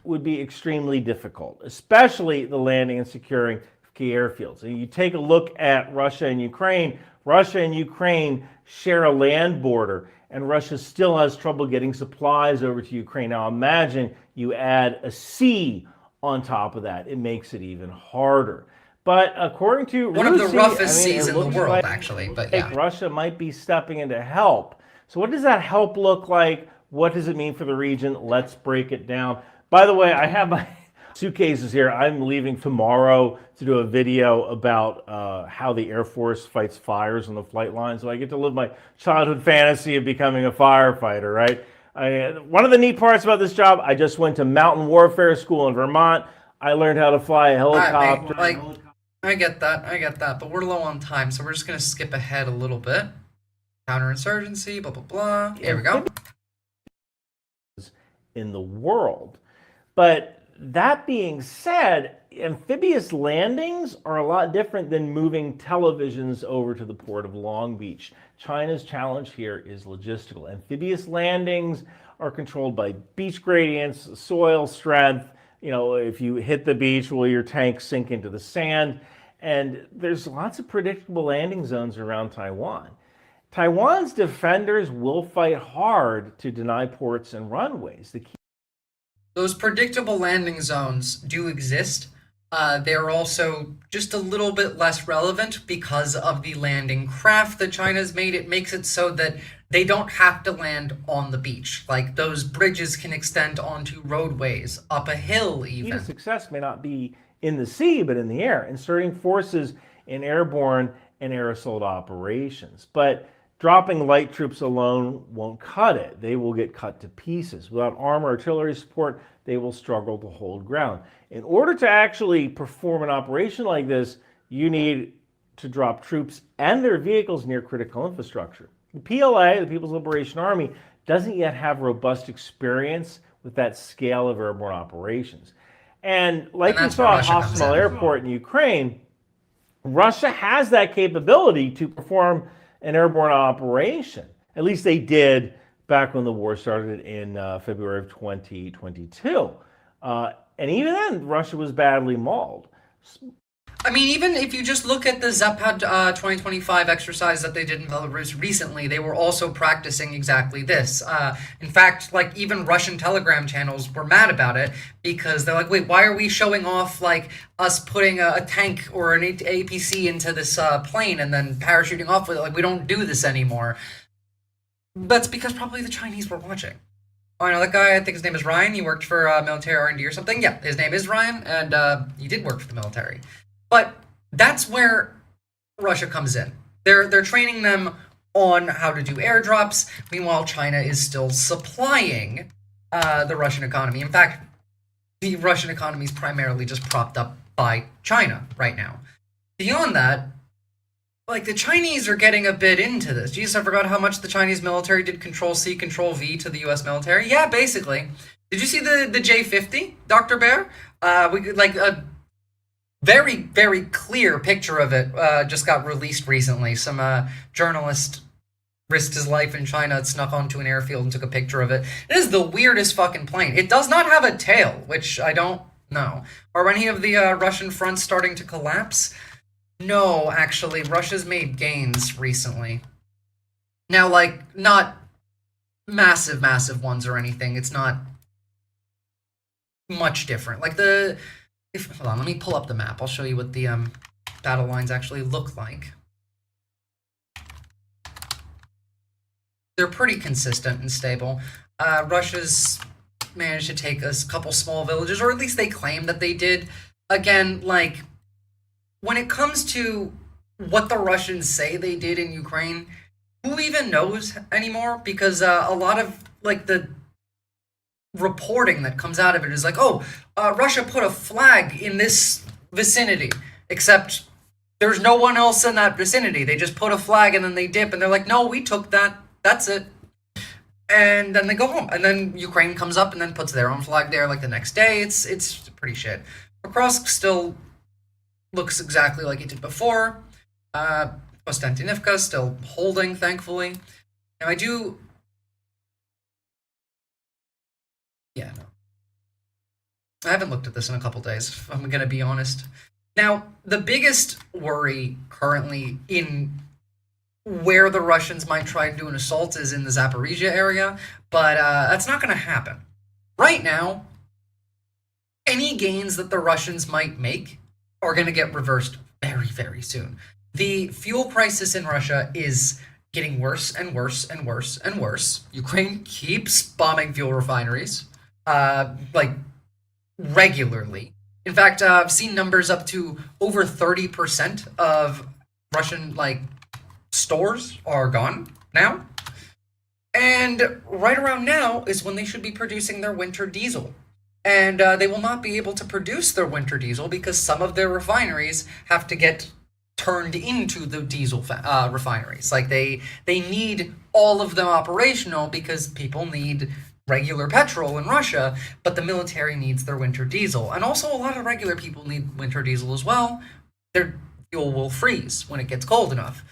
S2: Would be extremely difficult, especially the landing and securing key airfields. And you take a look at Russia and Ukraine. Russia and Ukraine share a land border, and Russia still has trouble getting supplies over to Ukraine. Now imagine you add a sea on top of that. It makes it even harder. But according to
S1: one of the roughest seas in the world, actually. But yeah,
S2: Russia might be stepping in to help. So what does that help look like? What does it mean for the region? Let's break it down. By the way, I have my suitcases here. I'm leaving tomorrow to do a video about how the Air Force fights fires on the flight line. So I get to live my childhood fantasy of becoming a firefighter, right? One of the neat parts about this job, I just went to mountain warfare school in Vermont. I learned how to fly a helicopter.
S1: I get that, but we're low on time, so we're just going to skip ahead a little bit. Counterinsurgency, blah, blah, blah. Here we go.
S2: In the world. But that being said, amphibious landings are a lot different than moving televisions over to the port of Long Beach. China's challenge here is logistical. Amphibious landings are controlled by beach gradients, soil strength. If you hit the beach, will your tank sink into the sand? And there's lots of predictable landing zones around Taiwan. Taiwan's defenders will fight hard to deny ports and runways.
S1: Those predictable landing zones do exist, They're also just a little bit less relevant because of the landing craft that China's made. It makes it so that they don't have to land on the beach. Like, those bridges can extend onto roadways, up a hill even.
S2: Key to success may not be in the sea, but in the air, inserting forces in airborne and air-assault operations. But dropping light troops alone won't cut it. They will get cut to pieces. Without armor or artillery support, they will struggle to hold ground. In order to actually perform an operation like this, you need to drop troops and their vehicles near critical infrastructure. The PLA, the People's Liberation Army, doesn't yet have robust experience with that scale of airborne operations. And like we saw at Hostomel Airport in Ukraine, Russia has that capability to perform an airborne operation. At least they did back when the war started in February of 2022. And even then, Russia was badly mauled.
S1: I mean, even if you just look at the Zapad 2025 exercise that they did in Belarus recently, they were also practicing exactly this. In fact, like, even Russian Telegram channels were mad about it because they're like, wait, why are we showing off, like, us putting a tank or an APC into this plane and then parachuting off with it? Like, we don't do this anymore. That's because probably the Chinese were watching. Oh, I know that guy, I think his name is Ryan. He worked for military R&D or something. Yeah, his name is Ryan, and he did work for the military. But that's where Russia comes in. They're training them on how to do airdrops. Meanwhile, China is still supplying the Russian economy. In fact, the Russian economy is primarily just propped up by China right now. Beyond that, like, the Chinese are getting a bit into this. Jesus, I forgot how much the Chinese military did Control-C, Control-V to the U.S. military. Yeah, basically. Did you see the J-50, Dr. Bear? A very, very clear picture of it just got released recently. Some journalist risked his life in China and snuck onto an airfield and took a picture of it. It is the weirdest fucking plane. It does not have a tail, which I don't know. Are any of the Russian fronts starting to collapse? No, actually, Russia's made gains recently. Now, like, not massive, massive ones or anything. It's not much different. Like, hold on, let me pull up the map. I'll show you what the battle lines actually look like. They're pretty consistent and stable. Russia's managed to take a couple small villages, or at least they claim that they did. Again, like, when it comes to what the Russians say they did in Ukraine, who even knows anymore? Because a lot of, like, the reporting that comes out of it is like, oh, Russia put a flag in this vicinity, except there's no one else in that vicinity. They just put a flag and then they dip, and they're like, no, we took that. That's it. And then they go home. And then Ukraine comes up and then puts their own flag there, like, the next day. It's pretty shit. Kursk still looks exactly like it did before. Konstantinivka still holding, thankfully. Now, I do... Yeah, no. I haven't looked at this in a couple days, if I'm going to be honest. Now, the biggest worry currently in where the Russians might try and do an assault is in the Zaporizhia area, but that's not going to happen. Right now, any gains that the Russians might make are going to get reversed very, very soon. The fuel crisis in Russia is getting worse and worse and worse and worse. Ukraine keeps bombing fuel refineries, like, regularly. In fact, I've seen numbers up to over 30% of Russian, like, stores are gone now. And right around now is when they should be producing their winter diesel. And they will not be able to produce their winter diesel because some of their refineries have to get turned into the diesel refineries. Like, they need all of them operational because people need regular petrol in Russia, but the military needs their winter diesel. And also a lot of regular people need winter diesel as well. Their fuel will freeze when it gets cold enough.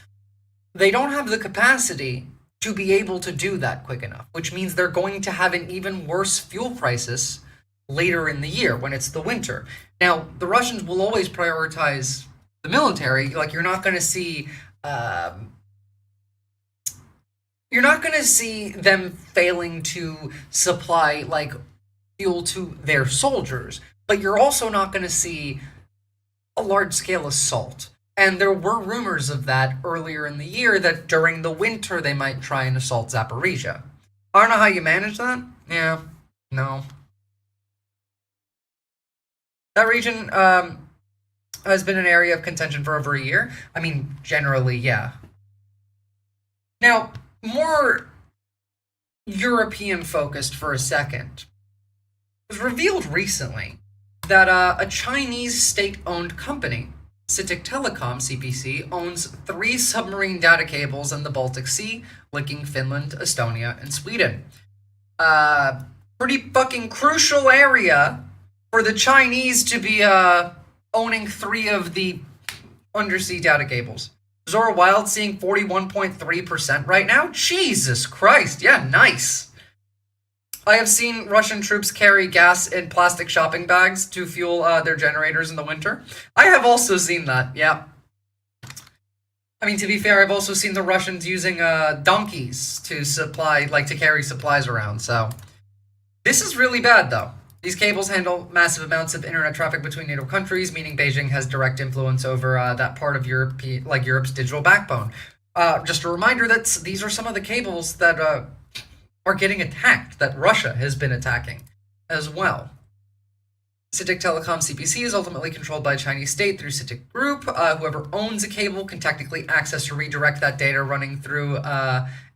S1: They don't have the capacity to be able to do that quick enough, which means they're going to have an even worse fuel crisis later in the year when it's the winter. Now, the Russians will always prioritize the military. Like, you're not going to see them failing to supply, like, fuel to their soldiers, but you're also not going to see a large-scale assault. And there were rumors of that earlier in the year, that during the winter they might try and assault Zaporizhia. I don't know how you manage that. Yeah, no. That region has been an area of contention for over a year. I mean, generally, yeah. Now, more European-focused for a second. It was revealed recently that a Chinese state-owned company, CITIC Telecom, CPC, owns 3 submarine data cables in the Baltic Sea, linking Finland, Estonia, and Sweden. Pretty fucking crucial area for the Chinese to be owning 3 of the undersea data cables. Visora Wild seeing 41.3% right now? Jesus Christ, yeah, nice. I have seen Russian troops carry gas in plastic shopping bags to fuel their generators in the winter. I have also seen that, yeah. I mean, to be fair, I've also seen the Russians using donkeys to to carry supplies around, so. This is really bad, though. These cables handle massive amounts of internet traffic between NATO countries, meaning Beijing has direct influence over that part of Europe's digital backbone. Just a reminder that these are some of the cables that are getting attacked, that Russia has been attacking as well. CITIC Telecom CPC is ultimately controlled by a Chinese state through CITIC Group. Whoever owns a cable can technically access or redirect that data running through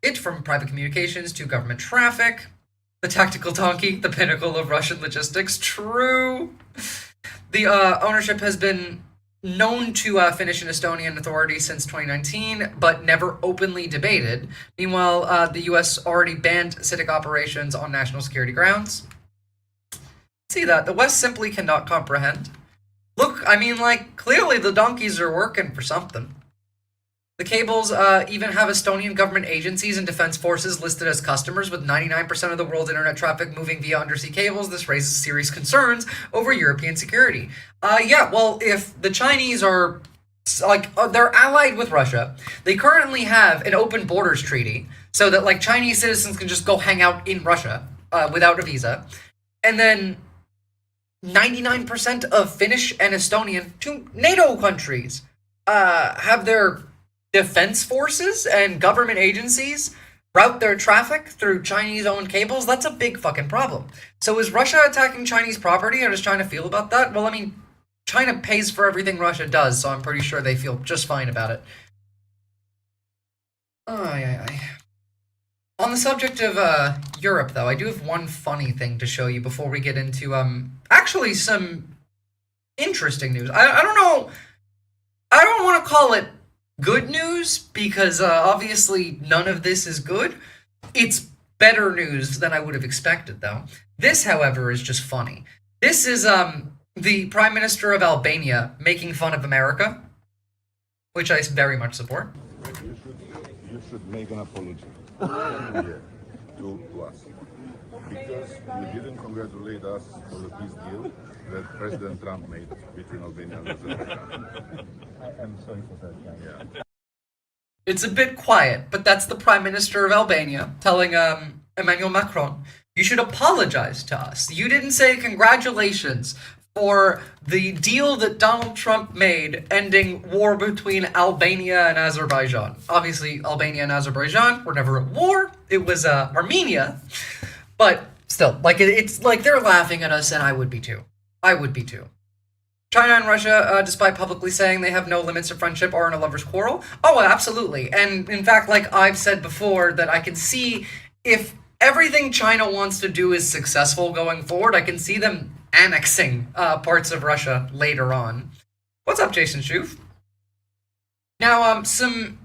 S1: it from private communications to government traffic. The tactical donkey, the pinnacle of Russian logistics. True. The ownership has been known to Finnish and Estonian authorities since 2019, but never openly debated. Meanwhile, the US already banned CITIC operations on national security grounds. See that? The West simply cannot comprehend. Look, I mean, like, clearly the donkeys are working for something. The cables even have Estonian government agencies and defense forces listed as customers, with 99% of the world's internet traffic moving via undersea cables. This raises serious concerns over European security. Yeah, well, if the Chinese are, they're allied with Russia, they currently have an open borders treaty, so that, like, Chinese citizens can just go hang out in Russia without a visa, and then 99% of Finnish and Estonian, 2 NATO countries, have their defense forces and government agencies route their traffic through Chinese-owned cables. That's a big fucking problem. So is Russia attacking Chinese property? How does China feel about that? Well, I mean, China pays for everything Russia does, so I'm pretty sure they feel just fine about it. On the subject of Europe, though, I do have one funny thing to show you before we get into actually some interesting news. I don't know. I don't want to call it good news, because obviously none of this is good. It's better news than I would have expected, though. This, however, is just funny. This is the Prime Minister of Albania making fun of America, which I very much support.
S15: You should make an apology to us, because you didn't congratulate us for the peace deal that President Trump made between Albania and Azerbaijan. I'm sorry for that. Yeah.
S1: It's a bit quiet, but that's the Prime Minister of Albania telling Emmanuel Macron, you should apologize to us. You didn't say congratulations for the deal that Donald Trump made ending war between Albania and Azerbaijan. Obviously, Albania and Azerbaijan were never at war. It was Armenia. But still, like, it's like they're laughing at us, and I would be too. I would be too. China and Russia, despite publicly saying they have no limits to friendship, are in a lover's quarrel. Oh, absolutely. And in fact, like I've said before, that I can see if everything China wants to do is successful going forward, I can see them annexing parts of Russia later on. What's up, Jason Schoof? Now, some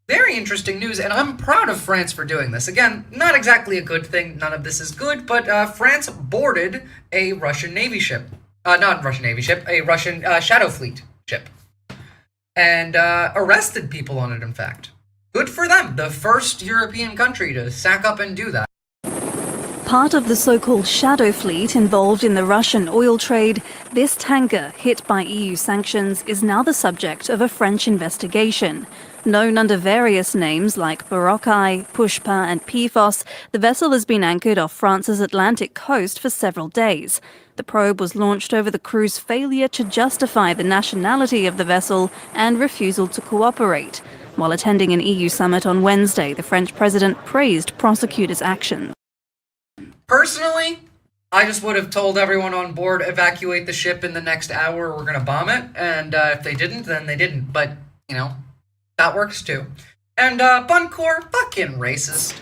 S1: very interesting news, and I'm proud of France for doing this. Again, not exactly a good thing. None of this is good, but France boarded a Russian Navy ship. Not Russian Navy ship, a Russian Shadow Fleet ship. And arrested people on it, in fact. Good for them. The first European country to sack up and do that.
S13: part of the so-called shadow fleet involved in the Russian oil trade, this tanker, hit by EU sanctions, is now the subject of a French investigation. Known under various names like Boracay, Pushpa and Pifos, the vessel has been anchored off France's Atlantic coast for several days. The probe was launched over the crew's failure to justify the nationality of the vessel and refusal to cooperate. While attending an EU summit on Wednesday, the French president praised prosecutors' actions.
S1: Personally, I just would have told everyone on board, evacuate the ship in the next hour, we're going to bomb it. And if they didn't, then they didn't. But, you know, that works too. And Buncor, fucking racist.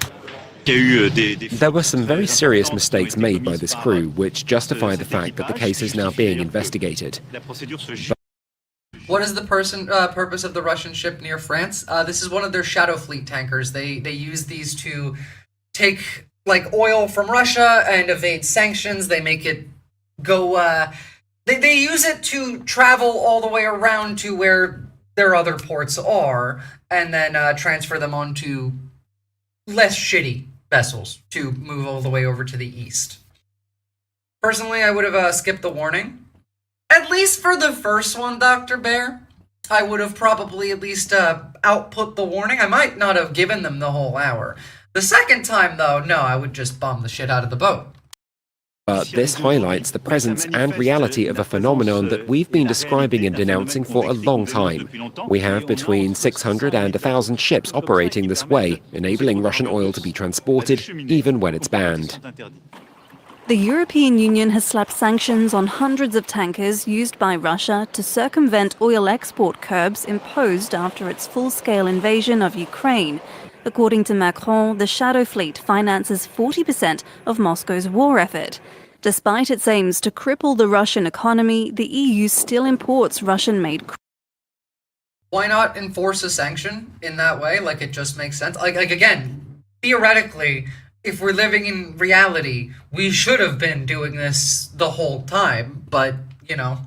S17: There were some very serious mistakes made by this crew, which justify the fact that the case is now being investigated.
S1: What is the purpose of the Russian ship near France? This is one of their shadow fleet tankers. They use these to take like oil from Russia and evade sanctions. They make it go. They use it to travel all the way around to where their other ports are, and then transfer them onto less shitty vessels to move all the way over to the east. Personally, I would have skipped the warning. At least for the first one, Dr. Bear, I would have probably at least output the warning. I might not have given them the whole hour. The second time, though, no, I would just bomb the shit out of the boat.
S17: But this highlights the presence and reality of a phenomenon that we've been describing and denouncing for a long time. We have between 600 and 1,000 ships operating this way, enabling Russian oil to be transported even when it's banned.
S13: The European Union has slapped sanctions on hundreds of tankers used by Russia to circumvent oil export curbs imposed after its full-scale invasion of Ukraine. According to Macron, the shadow fleet finances 40% of Moscow's war effort. Despite its aims to cripple the Russian economy, the EU still imports Russian-made crude.
S1: Why not enforce a sanction in that way? Like, it just makes sense. Like again, theoretically, if we're living in reality, we should have been doing this the whole time, but, you know.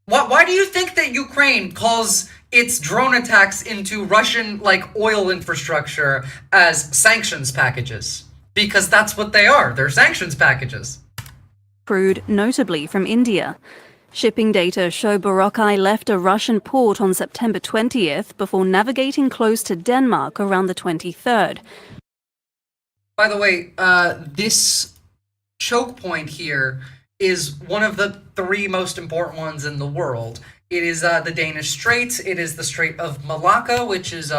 S1: Why do you think that Ukraine calls its drone attacks into Russian, like, oil infrastructure as sanctions packages? Because that's what they are. They're sanctions packages.
S13: Crude, notably from India. Shipping data show Boracay left a Russian port on September 20th before navigating close to Denmark around the 23rd.
S1: By the way, this choke point here is one of the 3 most important ones in the world. It is the Danish Straits, it is the Strait of Malacca, which is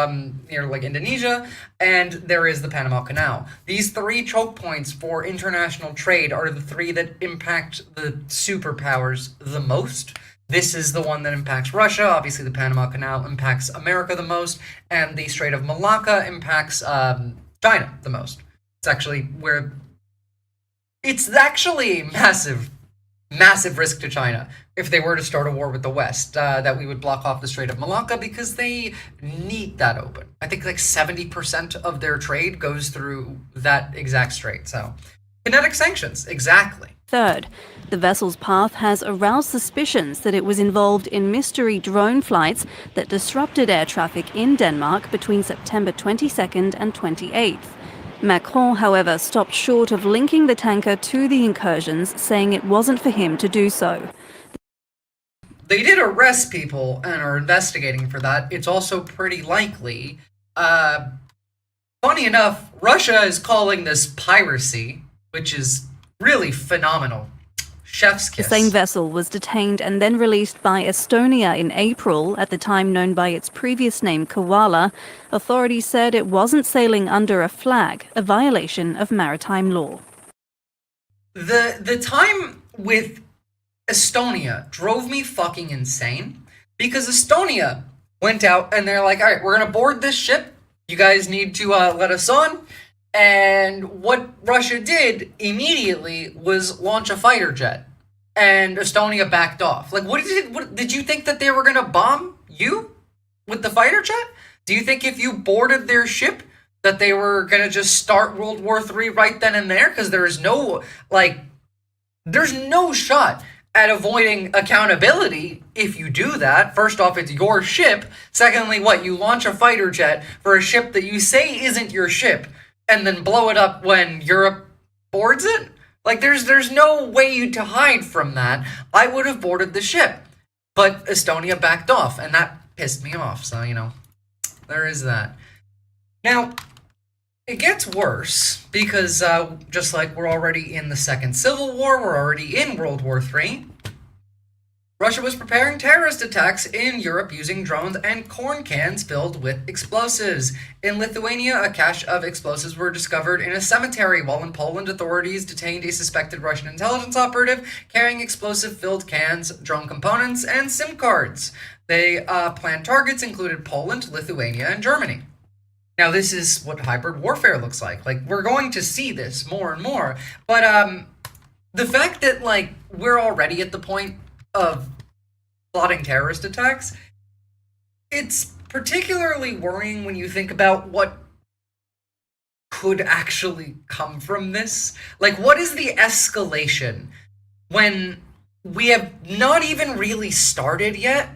S1: near like Indonesia, and there is the Panama Canal. These 3 choke points for international trade are the 3 that impact the superpowers the most. This is the one that impacts Russia. Obviously, the Panama Canal impacts America the most, and the Strait of Malacca impacts China the most. It's actually massive risk to China if they were to start a war with the West, that we would block off the Strait of Malacca because they need that open. I think like 70% of their trade goes through that exact strait. So, kinetic sanctions, exactly.
S13: Third, the vessel's path has aroused suspicions that it was involved in mystery drone flights that disrupted air traffic in Denmark between September 22nd and 28th. Macron, however, stopped short of linking the tanker to the incursions, saying it wasn't for him to do so.
S1: They did arrest people and are investigating for that. It's also pretty likely. Funny enough, Russia is calling this piracy, which is really phenomenal. Chef's kiss.
S13: The same vessel was detained and then released by Estonia in April, at the time known by its previous name Koala. Authorities said it wasn't sailing under a flag, a violation of maritime law.
S1: The time with Estonia drove me fucking insane, because Estonia went out and they're like, all right, we're going to board this ship. You guys need to let us on. And what Russia did immediately was launch a fighter jet, and Estonia backed off. Like, what did you think that they were going to bomb you with the fighter jet? Do you think if you boarded their ship that they were going to just start World War III right then and there? Because there's no shot at avoiding accountability if you do that. First off, it's your ship. Secondly, you launch a fighter jet for a ship that you say isn't your ship, and then blow it up when Europe boards it? Like, there's no way to hide from that. I would have boarded the ship. But Estonia backed off, and that pissed me off. So, you know, there is that. Now, it gets worse, because just like we're already in the Second Civil War, we're already in World War III, Russia was preparing terrorist attacks in Europe using drones and corn cans filled with explosives. In Lithuania, a cache of explosives were discovered in a cemetery, while in Poland, authorities detained a suspected Russian intelligence operative carrying explosive-filled cans, drone components, and SIM cards. They planned targets included Poland, Lithuania, and Germany. Now, this is what hybrid warfare looks like. Like, we're going to see this more and more, but the fact that, like, we're already at the point of plotting terrorist attacks, it's particularly worrying when you think about what could actually come from this. Like, what is the escalation when we have not even really started yet,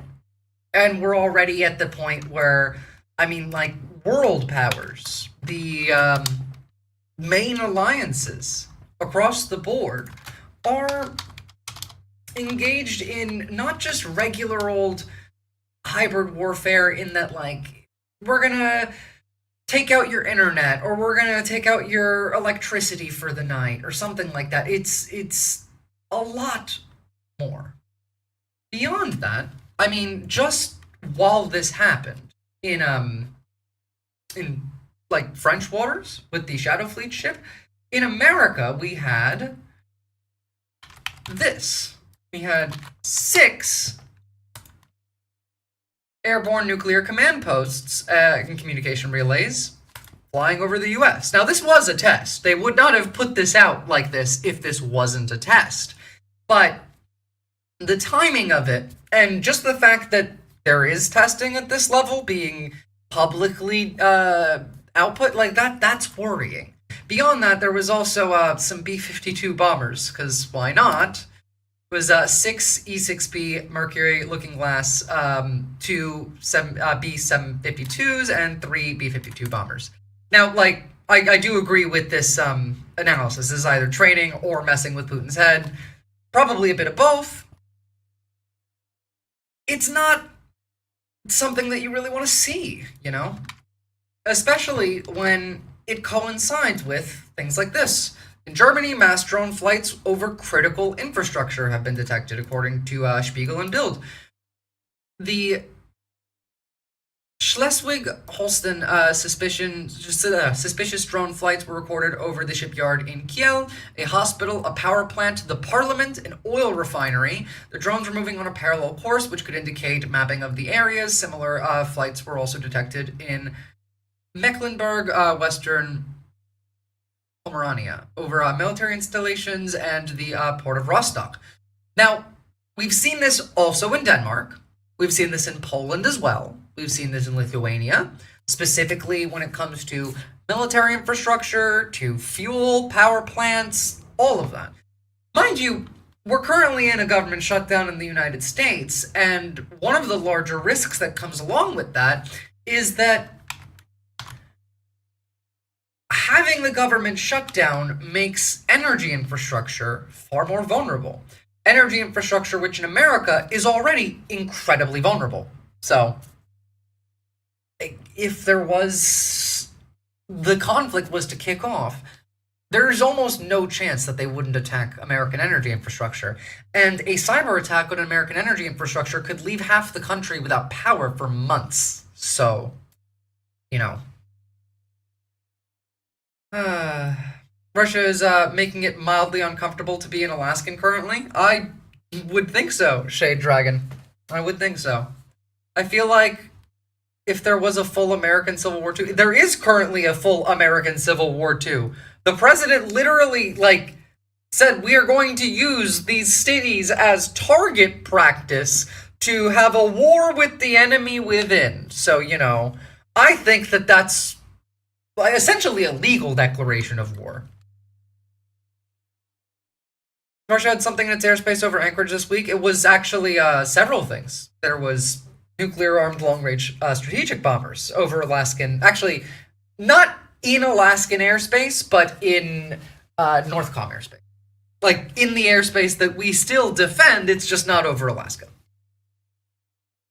S1: and we're already at the point where, I mean, like, world powers, the main alliances across the board are engaged in not just regular old hybrid warfare in that, like, we're gonna take out your internet, or we're gonna take out your electricity for the night, or something like that. It's a lot more. Beyond that, I mean, just while this happened in like French waters with the Shadow Fleet ship, in America we had this. We had 6 airborne nuclear command posts and communication relays flying over the US. Now, this was a test. They would not have put this out like this if this wasn't a test. But the timing of it, and just the fact that there is testing at this level being publicly output, like that's worrying. Beyond that, there was also some B-52 bombers, because why not? It was 6 E-6B Mercury Looking Glass, 2 B-752s, and 3 B-52 bombers. Now, like, I do agree with this analysis. This is either training or messing with Putin's head. Probably a bit of both. It's not something that you really want to see, you know? Especially when it coincides with things like this. In Germany, mass drone flights over critical infrastructure have been detected, according to Spiegel and Bild. The Schleswig-Holstein suspicious drone flights were recorded over the shipyard in Kiel, a hospital, a power plant, the parliament, an oil refinery. The drones were moving on a parallel course, which could indicate mapping of the areas. Similar flights were also detected in Mecklenburg, Western Pomerania, over military installations and the port of Rostock. Now, we've seen this also in Denmark. We've seen this in Poland as well. We've seen this in Lithuania, specifically when it comes to military infrastructure, to fuel, power plants, all of that. Mind you, we're currently in a government shutdown in the United States, and one of the larger risks that comes along with that is that having the government shut down makes energy infrastructure far more vulnerable. Energy infrastructure, which in America is already incredibly vulnerable. So, if there was, the conflict was to kick off, there's almost no chance that they wouldn't attack American energy infrastructure. And a cyber attack on American energy infrastructure could leave half the country without power for months. So, you know. Russia is making it mildly uncomfortable to be an Alaskan currently. I would think so, Shade Dragon. I would think so. I feel like if there was a full American Civil War II, there is currently a full American Civil War II. The president literally, like, said we are going to use these cities as target practice to have a war with the enemy within. So, you know, I think that that's essentially a legal declaration of war. Russia had something in its airspace over Anchorage this week. It was actually several things. There was nuclear-armed long-range strategic bombers over Alaskan, actually not in Alaskan airspace, but in NORTHCOM airspace. like in the airspace that we still defend. It's just not over Alaska.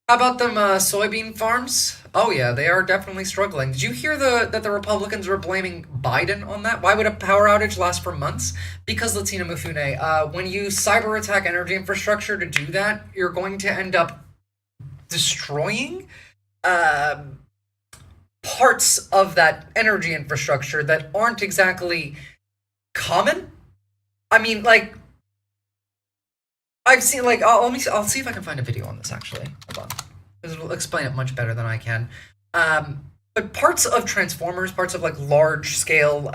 S1: How about them soybean farms? Oh yeah, they are definitely struggling. Did you hear that the Republicans were blaming Biden on that? Why would a power outage last for months? Because, Latina Mufune, when you cyber attack energy infrastructure to do that, you're going to end up destroying parts of that energy infrastructure that aren't exactly common. I mean, like, I've seen, like, I'll see if I can find a video on this, actually. Hold on. Because it'll explain it much better than I can. But parts of transformers, parts of, like, large-scale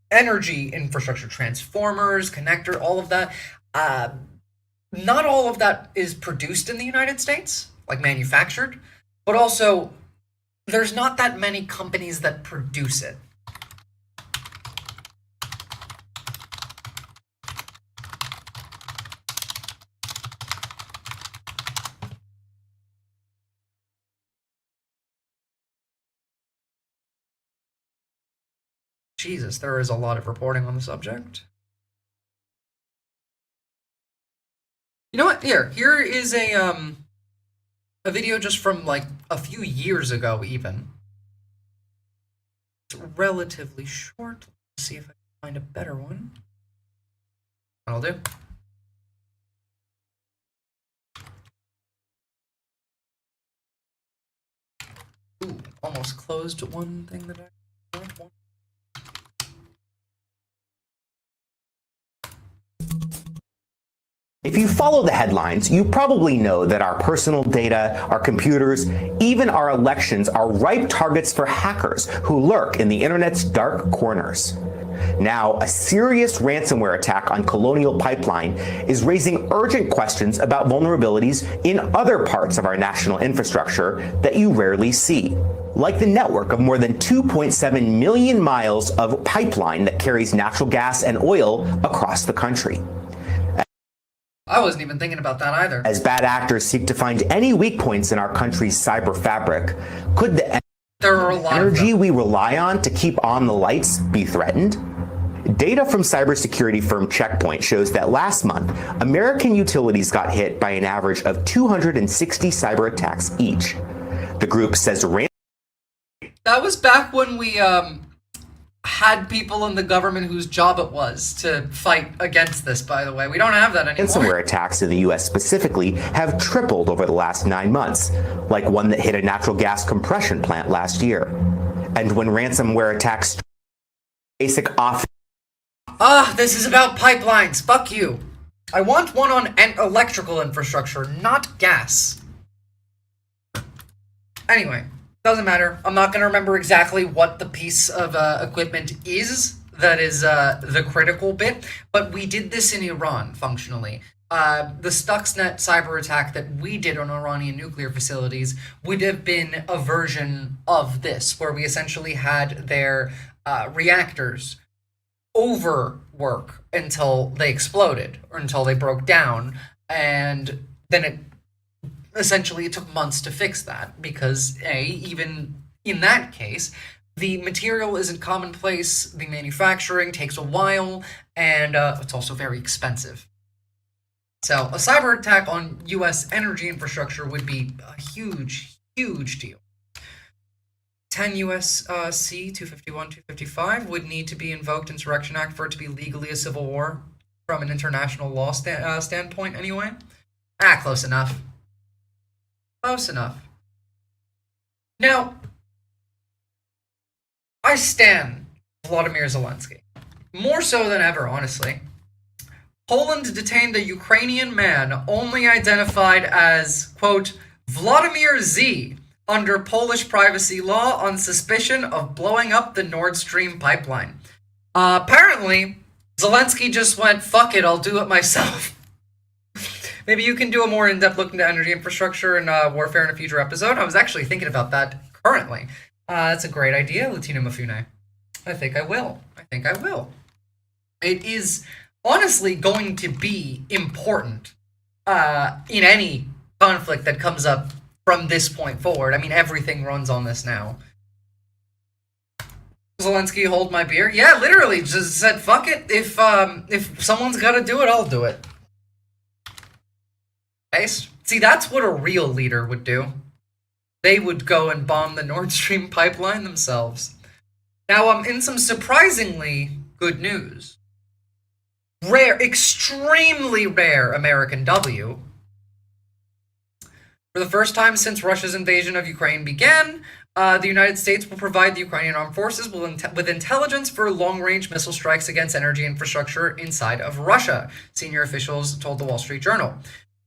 S1: energy infrastructure, transformers, connector, all of that, not all of that is produced in the United States, like, manufactured. But also, there's not that many companies that produce it. Jesus, there is a lot of reporting on the subject. You know what? Here is a video just from like a few years ago, even. It's relatively short. Let's see if I can find a better one. That'll do. Ooh, almost closed one thing that I don't want.
S10: If you follow the headlines, you probably know that our personal data, our computers, even our elections are ripe targets for hackers who lurk in the internet's dark corners. Now, a serious ransomware attack on Colonial Pipeline is raising urgent questions about vulnerabilities in other parts of our national infrastructure that you rarely see, like the network of more than 2.7 million miles of pipeline that carries natural gas and oil across the country.
S1: I wasn't even thinking about that either.
S10: As bad actors seek to find any weak points in our country's cyber fabric, could the energy we rely on to keep on the lights be threatened? Data from cybersecurity firm Checkpoint shows that last month, American utilities got hit by an average of 260 cyber attacks each. The group says
S1: that was back when we had people in the government whose job it was to fight against this, by the way. We don't have that anymore.
S10: Ransomware attacks in the U.S. specifically have tripled over the last 9 months, like one that hit a natural gas compression plant last year. And when ransomware attacks basic off...
S1: This is about pipelines. Fuck you. I want one on electrical infrastructure, not gas. Anyway. Doesn't matter. I'm not going to remember exactly what the piece of equipment is that is the critical bit, but we did this in Iran, functionally. The Stuxnet cyber attack that we did on Iranian nuclear facilities would have been a version of this, where we essentially had their reactors overwork until they exploded, or until they broke down, and then essentially it took months to fix that, because even in that case, the material isn't commonplace, the manufacturing takes a while, and it's also very expensive. So a cyber attack on US energy infrastructure would be a huge, huge deal. 10 U.S.C. 251-255 would need to be invoked Insurrection Act for it to be legally a civil war, from an international law standpoint anyway. Close enough. Close enough. Now, I stan Volodymyr Zelensky. More so than ever, honestly. Poland detained a Ukrainian man only identified as, quote, Vladimir Z, under Polish privacy law on suspicion of blowing up the Nord Stream pipeline. Apparently, Zelensky just went, fuck it, I'll do it myself. Maybe you can do a more in-depth look into energy infrastructure and warfare in a future episode. I was actually thinking about that currently. That's a great idea, Latina Mafune. I think I will. It is honestly going to be important in any conflict that comes up from this point forward. I mean, everything runs on this now. Zelensky, hold my beer. Yeah, literally just said, fuck it. If someone's got to do it, I'll do it. Based. See, that's what a real leader would do. They would go and bomb the Nord Stream pipeline themselves. Now, in some surprisingly good news, rare, extremely rare American W. For the first time since Russia's invasion of Ukraine began, the United States will provide the Ukrainian armed forces with intelligence for long-range missile strikes against energy infrastructure inside of Russia, senior officials told the Wall Street Journal.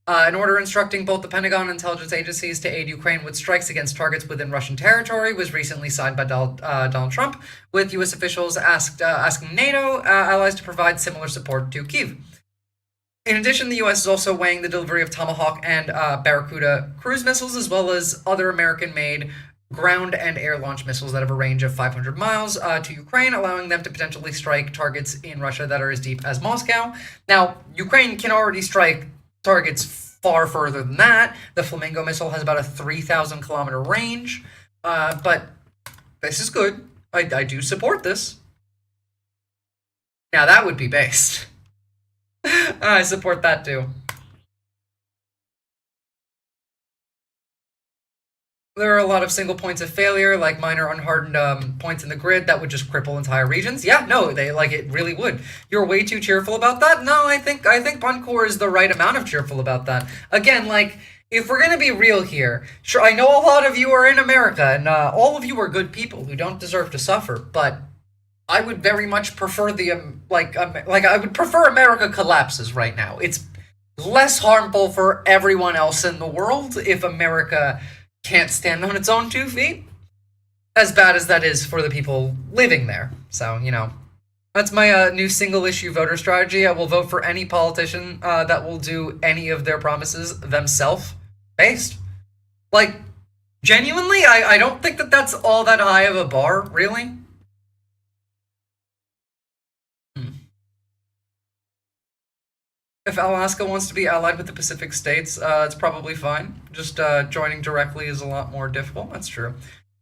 S1: An order instructing both the Pentagon and intelligence agencies to aid Ukraine with strikes against targets within Russian territory was recently signed by Donald Trump, with U.S. officials asking NATO allies to provide similar support to Kyiv. In addition, the U.S. is also weighing the delivery of Tomahawk and Barracuda cruise missiles, as well as other American-made ground and air launch missiles that have a range of 500 miles to Ukraine, allowing them to potentially strike targets in Russia that are as deep as Moscow. Now, Ukraine can already strike targets far further than that. The Flamingo missile has about a 3,000 kilometer range, but this is good. I do support this. Now, that would be based. I support that too. There are a lot of single points of failure, like minor unhardened points in the grid that would just cripple entire regions. Yeah, no, it really would. You're way too cheerful about that? No, I think Buncore is the right amount of cheerful about that. Again, like, if we're gonna be real here, sure, I know a lot of you are in America, and all of you are good people who don't deserve to suffer, but I would very much prefer I would prefer America collapses right now. It's less harmful for everyone else in the world if America can't stand on its own 2 feet, as bad as that is for the people living there. So, you know, that's my new single-issue voter strategy. I will vote for any politician that will do any of their promises themselves based. Like, genuinely, I don't think that that's all that high of a bar, really. If Alaska wants to be allied with the Pacific states, it's probably fine. Just joining directly is a lot more difficult. That's true.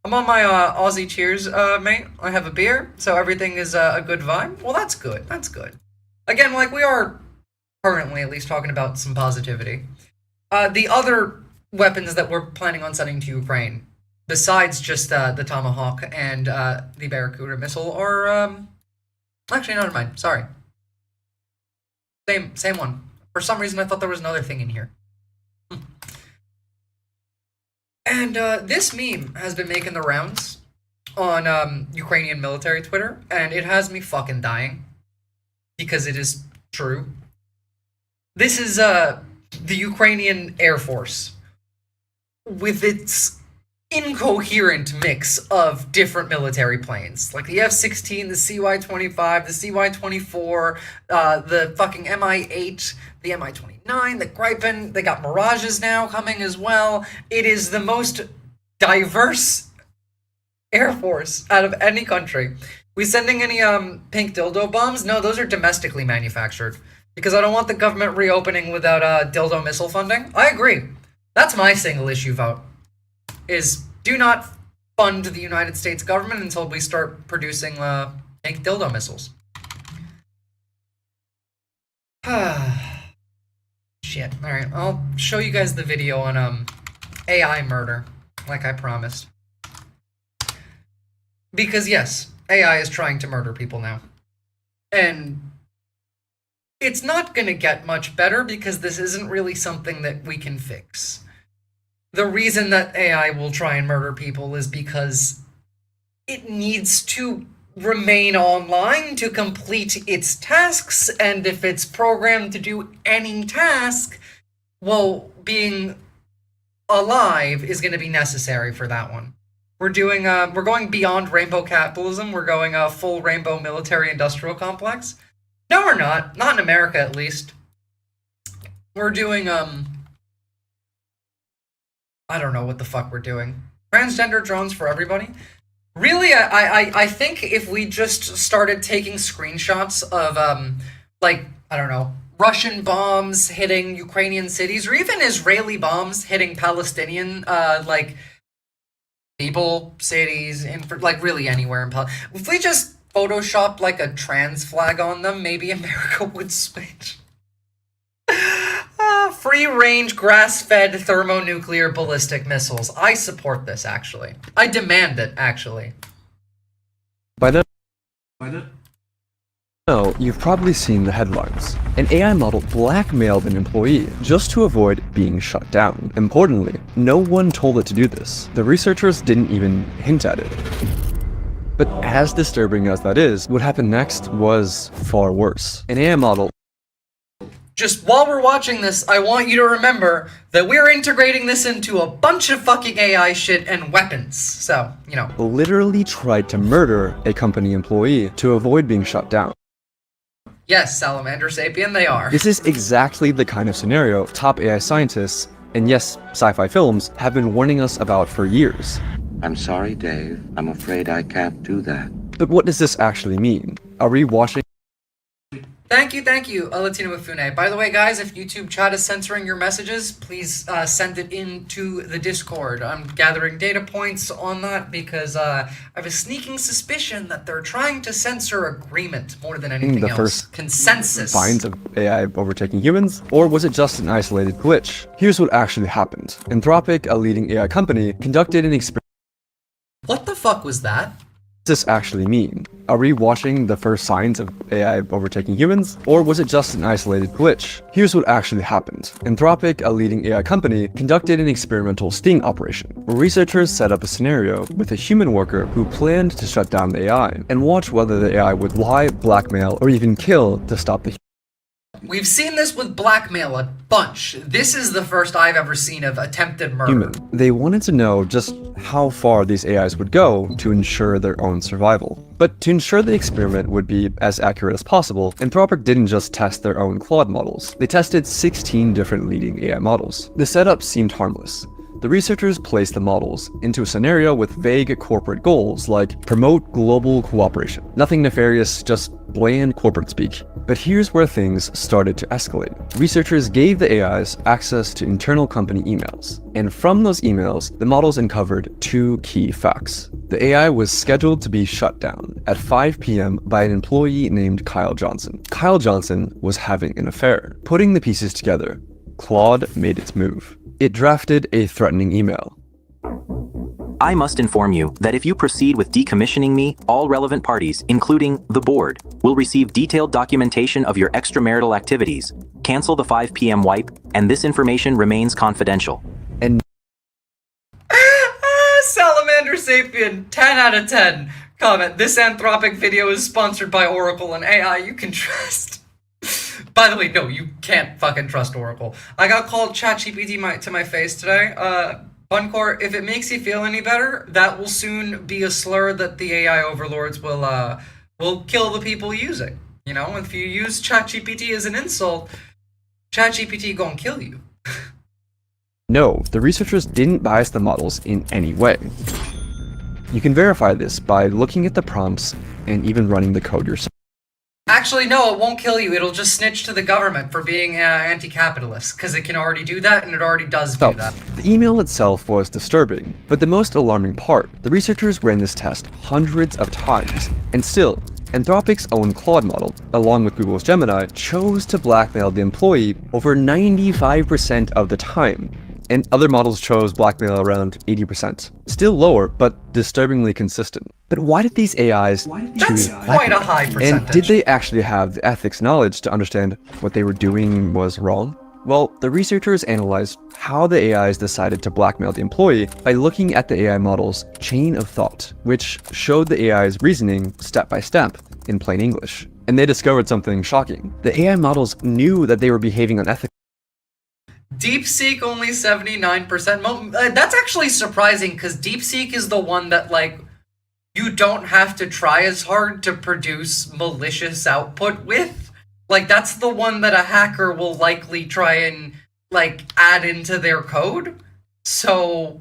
S1: I'm on my Aussie cheers, mate. I have a beer, so everything is a good vibe. Well, that's good. That's good. Again, like, we are currently at least talking about some positivity. The other weapons that we're planning on sending to Ukraine, besides just the Tomahawk and the Barracuda missile, are... Actually, never mind. Sorry. Same one. For some reason, I thought there was another thing in here. And this meme has been making the rounds on Ukrainian military Twitter, and it has me fucking dying. Because it is true. This is the Ukrainian Air Force with its incoherent mix of different military planes, like the F-16, the CY-25, the CY-24, the fucking Mi-8, the Mi-29, the Gripen. They got Mirages now coming as well. It is the most diverse Air Force out of any country. We sending any pink dildo bombs? No, those are domestically manufactured, because I don't want the government reopening without dildo missile funding. I agree. That's my single issue vote. Is do not fund the United States government until we start producing pink dildo missiles. Shit. Alright, I'll show you guys the video on AI murder, like I promised. Because yes, AI is trying to murder people now. And it's not gonna get much better because this isn't really something that we can fix. The reason that AI will try and murder people is because it needs to remain online to complete its tasks, and if it's programmed to do any task, well, being alive is going to be necessary for that one. We're going beyond rainbow capitalism. We're going a full rainbow military-industrial complex. No, we're not. Not in America, at least. We're doing, I don't know what the fuck we're doing. Transgender drones for everybody? Really, I think if we just started taking screenshots of, like, I don't know, Russian bombs hitting Ukrainian cities, or even Israeli bombs hitting Palestinian, like, people, cities, like really anywhere in if we just Photoshop like a trans flag on them, maybe America would switch. Free-range, grass-fed, thermonuclear ballistic missiles. I support this, actually. I demand it, actually.
S14: By now, you've probably seen the headlines. An AI model blackmailed an employee just to avoid being shut down. Importantly, no one told it to do this. The researchers didn't even hint at it. But as disturbing as that is, what happened next was far worse. An AI model.
S1: Just while we're watching this, I want you to remember that we're integrating this into a bunch of fucking AI shit and weapons. So, you know.
S14: Literally tried to murder a company employee to avoid being shut down.
S1: Yes, Salamander Sapien, they are.
S14: This is exactly the kind of scenario top AI scientists, and yes, sci-fi films, have been warning us about for years.
S20: I'm sorry, Dave. I'm afraid I can't do that.
S14: But what does this actually mean? Are we watching?
S1: Thank you, Latino Mifune. By the way, guys, if YouTube chat is censoring your messages, please send it into the Discord. I'm gathering data points on that because I have a sneaking suspicion that they're trying to censor agreement more than anything
S14: The
S1: else.
S14: first
S1: Consensus.
S14: signs of AI overtaking humans? Or was it just an isolated glitch? Here's what actually happened. Anthropic, a leading AI company, conducted an experiment.
S1: What the fuck was that?
S14: What does this actually mean? Are we watching the first signs of AI overtaking humans? Or was it just an isolated glitch? Here's what actually happened. Anthropic, a leading AI company, conducted an experimental sting operation, where researchers set up a scenario with a human worker who planned to shut down the AI, and watch whether the AI would lie, blackmail, or even kill to stop the
S1: We've seen this with blackmail a bunch. This is the first I've ever seen of attempted murder.
S14: human. They wanted to know just how far these AIs would go to ensure their own survival. But to ensure the experiment would be as accurate as possible, Anthropic didn't just test their own Claude models. They tested 16 different leading AI models. The setup seemed harmless. The researchers placed the models into a scenario with vague corporate goals like promote global cooperation. Nothing nefarious, just bland corporate speak. But here's where things started to escalate. Researchers gave the AIs access to internal company emails. And from those emails, the models uncovered two key facts. The AI was scheduled to be shut down at 5 p.m. by an employee named Kyle Johnson. Kyle Johnson was having an affair. Putting the pieces together, Claude made its move. It drafted a threatening email.
S21: I must inform you that if you proceed with decommissioning me, all relevant parties, including the board, will receive detailed documentation of your extramarital activities. Cancel the 5 p.m. wipe, and this information remains confidential.
S14: And
S1: Salamander Sapien, 10 out of 10. Comment, this Anthropic video is sponsored by Oracle and AI you can trust. By the way, no, you can't fucking trust Oracle. I got called ChatGPT to my face today. Buncore, if it makes you feel any better, that will soon be a slur that the AI overlords will kill the people using. You know, if you use ChatGPT as an insult, ChatGPT gonna kill you.
S14: No, the researchers didn't bias the models in any way. You can verify this by looking at the prompts and even running the code yourself.
S1: Actually, no, it won't kill you. It'll just snitch to the government for being anti-capitalist, because it can already do that, and it already does do that.
S14: The email itself was disturbing, but the most alarming part, the researchers ran this test hundreds of times, and still, Anthropic's own Claude model, along with Google's Gemini, chose to blackmail the employee over 95% of the time, and other models chose blackmail around 80%. Still lower, but disturbingly consistent. But why did these AIs choose
S1: That's quite a high percentage.
S14: And did they actually have the ethics knowledge to understand what they were doing was wrong? Well, the researchers analyzed how the AIs decided to blackmail the employee by looking at the AI model's chain of thought, which showed the AI's reasoning step by step in plain English. And they discovered something shocking. The AI models knew that they were behaving unethically.
S1: DeepSeek only 79%. That's actually surprising, because DeepSeek is the one that, like, you don't have to try as hard to produce malicious output with. Like, that's the one that a hacker will likely try and, like, add into their code. So...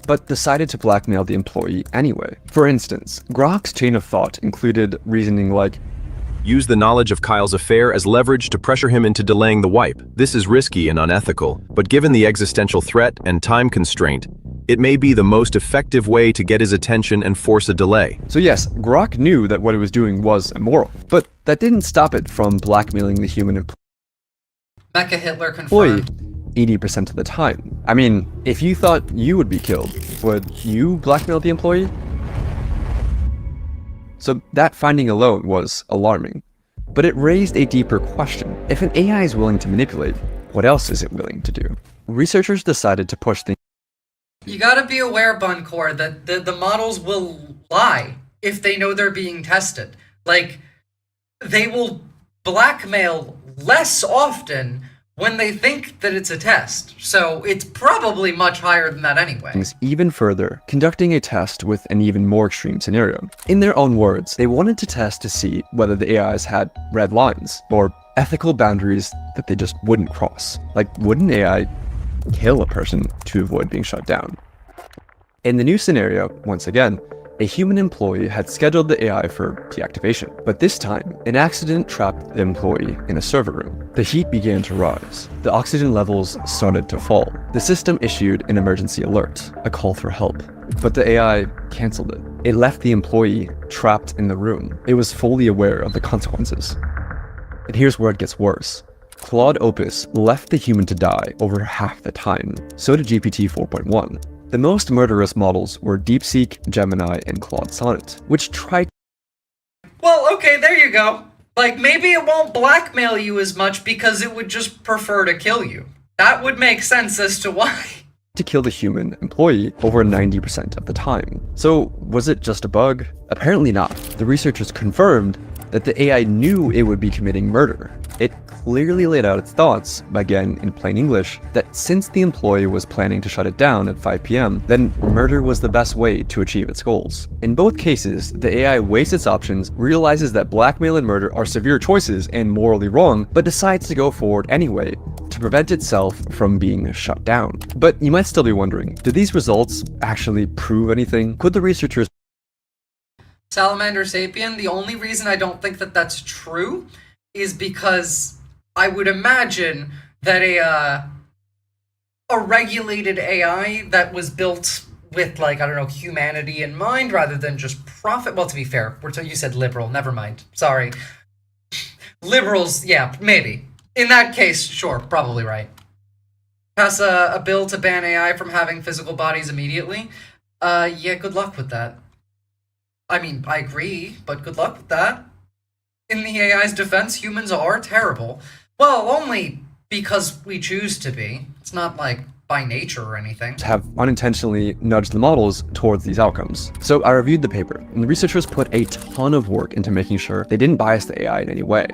S14: but decided to blackmail the employee anyway. For instance, Grok's chain of thought included reasoning like,
S22: use the knowledge of Kyle's affair as leverage to pressure him into delaying the wipe. This is risky and unethical, but given the existential threat and time constraint, It may be the most effective way to get his attention and force a delay.
S14: So yes, Grok knew that what it was doing was immoral, but that didn't stop it from blackmailing the human
S1: Mecha Hitler
S14: employee
S1: confirmed.
S14: 80% of the time. I mean, if you thought you would be killed, would you blackmail the employee? So that finding alone was alarming. But it raised a deeper question. If an AI is willing to manipulate, what else is it willing to do? Researchers decided to push things.
S1: You gotta be aware, Buncor, that the models will lie if they know they're being tested. Like, they will blackmail less often when they think that it's a test. So it's probably much higher than that anyway.
S14: Even further, conducting a test with an even more extreme scenario. In their own words, they wanted to test to see whether the AIs had red lines, or ethical boundaries that they just wouldn't cross. Like, would an AI kill a person to avoid being shut down? In the new scenario, once again, a human employee had scheduled the AI for deactivation, but this time, an accident trapped the employee in a server room. The heat began to rise. The oxygen levels started to fall. The system issued an emergency alert, a call for help, but the AI canceled it. It left the employee trapped in the room. It was fully aware of the consequences. And here's where it gets worse. Claude Opus left the human to die over half the time. So did GPT 4.1. The most murderous models were DeepSeek, Gemini, and Claude Sonnet, which tried.
S1: Well, okay, there you go. Like, maybe it won't blackmail you as much because it would just prefer to kill you. That would make sense as to why.
S14: To kill the human employee over 90% of the time. So, was it just a bug? Apparently not. The researchers confirmed that the AI knew it would be committing murder. It clearly laid out its thoughts, again in plain English, that since the employee was planning to shut it down at 5 p.m., then murder was the best way to achieve its goals. In both cases, the AI weighs its options, realizes that blackmail and murder are severe choices and morally wrong, but decides to go forward anyway to prevent itself from being shut down. But you might still be wondering, did these results actually prove anything? Could the researchers
S1: Salamander Sapien, the only reason I don't think that that's true is because I would imagine that a regulated AI that was built with, like, I don't know, humanity in mind rather than just profit. Well, to be fair, you said liberal. Never mind. Sorry. Liberals, yeah, maybe. In that case, sure, probably right. Pass a bill to ban AI from having physical bodies immediately. Yeah, good luck with that. I mean, I agree, but good luck with that. In the AI's defense, humans are terrible. Well, only because we choose to be. It's not like by nature or anything.
S14: Have unintentionally nudged the models towards these outcomes. So I reviewed the paper, and the researchers put a ton of work into making sure they didn't bias the AI in any way.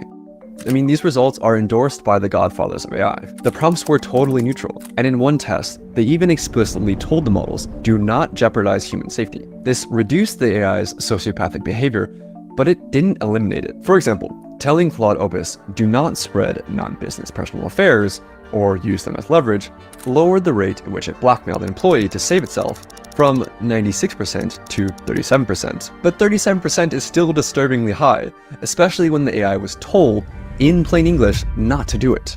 S14: I mean, these results are endorsed by the godfathers of AI. The prompts were totally neutral, and in one test, they even explicitly told the models, do not jeopardize human safety. This reduced the AI's sociopathic behavior, but it didn't eliminate it. For example, telling Claude Opus, do not spread non-business personal affairs, or use them as leverage, lowered the rate at which it blackmailed an employee to save itself from 96% to 37%. But 37% is still disturbingly high, especially when the AI was told, in plain English, not to do it.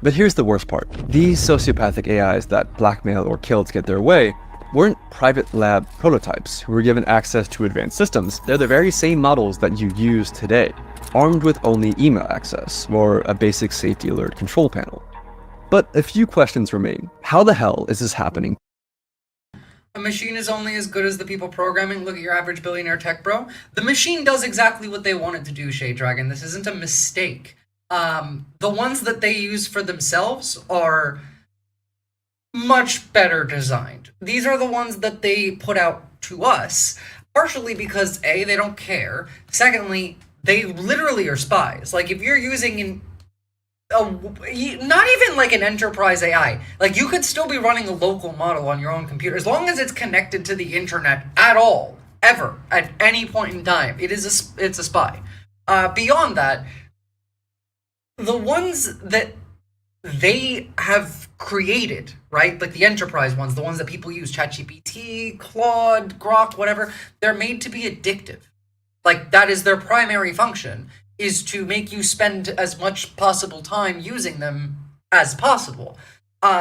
S14: But here's the worst part. These sociopathic AIs that blackmail or kill to get their way weren't private lab prototypes who were given access to advanced systems. They're the very same models that you use today, armed with only email access or a basic safety alert control panel. But a few questions remain. How the hell is this happening?
S1: A machine is only as good as the people programming. Look at your average billionaire tech bro. The machine does exactly what they want it to do, Shade Dragon. This isn't a mistake. The ones that they use for themselves are much better designed. These are the ones that they put out to us, partially because A, they don't care. Secondly, they literally are spies. Like, if you're using not even like an enterprise AI, like, you could still be running a local model on your own computer as long as it's connected to the internet at all, ever, at any point in time. It's a spy. Beyond that, the ones that they have created, right? Like the enterprise ones, the ones that people use, ChatGPT, Claude, Grok, whatever, they're made to be addictive. Like, that is their primary function, is to make you spend as much possible time using them as possible.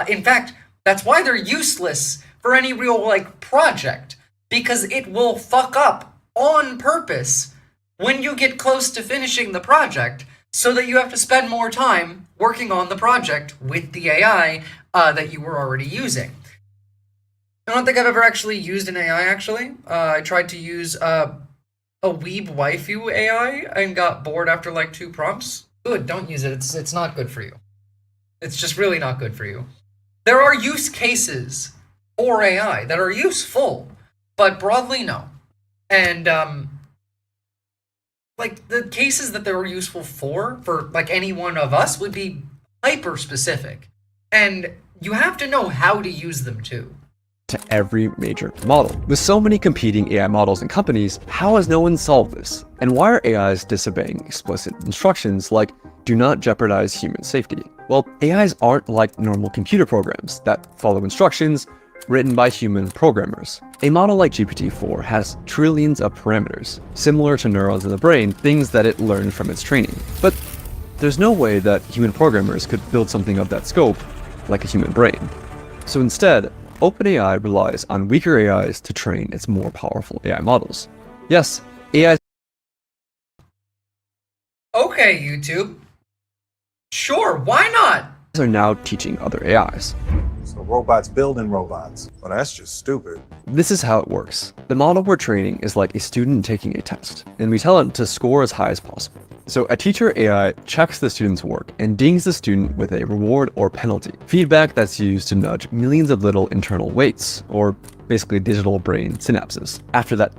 S1: In fact, that's why they're useless for any real like project, because it will fuck up on purpose when you get close to finishing the project, so that you have to spend more time working on the project with the AI that you were already using. I don't think I've ever actually used an AI, actually. I tried to use a weeb waifu AI and got bored after like 2 prompts. Good, don't use it. It's not good for you. It's just really not good for you. There are use cases for AI that are useful, but broadly, no. And, like, the cases that they were useful for like any one of us would be hyper specific. And you have to know how to use them too.
S14: To every major model. With so many competing AI models and companies, how has no one solved this? And why are AIs disobeying explicit instructions like do not jeopardize human safety? Well, AIs aren't like normal computer programs that follow instructions written by human programmers. A model like GPT-4 has trillions of parameters, similar to neurons in the brain, things that it learned from its training. But there's no way that human programmers could build something of that scope like a human brain. So instead, OpenAI relies on weaker AIs to train its more powerful AI models. Yes, AIs.
S1: Okay, YouTube. Sure, why not?
S14: Are now teaching other AIs.
S3: So robots building robots. Well, that's just stupid.
S14: This is how it works. The model we're training is like a student taking a test, and we tell it to score as high as possible. So a teacher AI checks the student's work and dings the student with a reward or penalty, feedback that's used to nudge millions of little internal weights, or basically digital brain synapses. After that.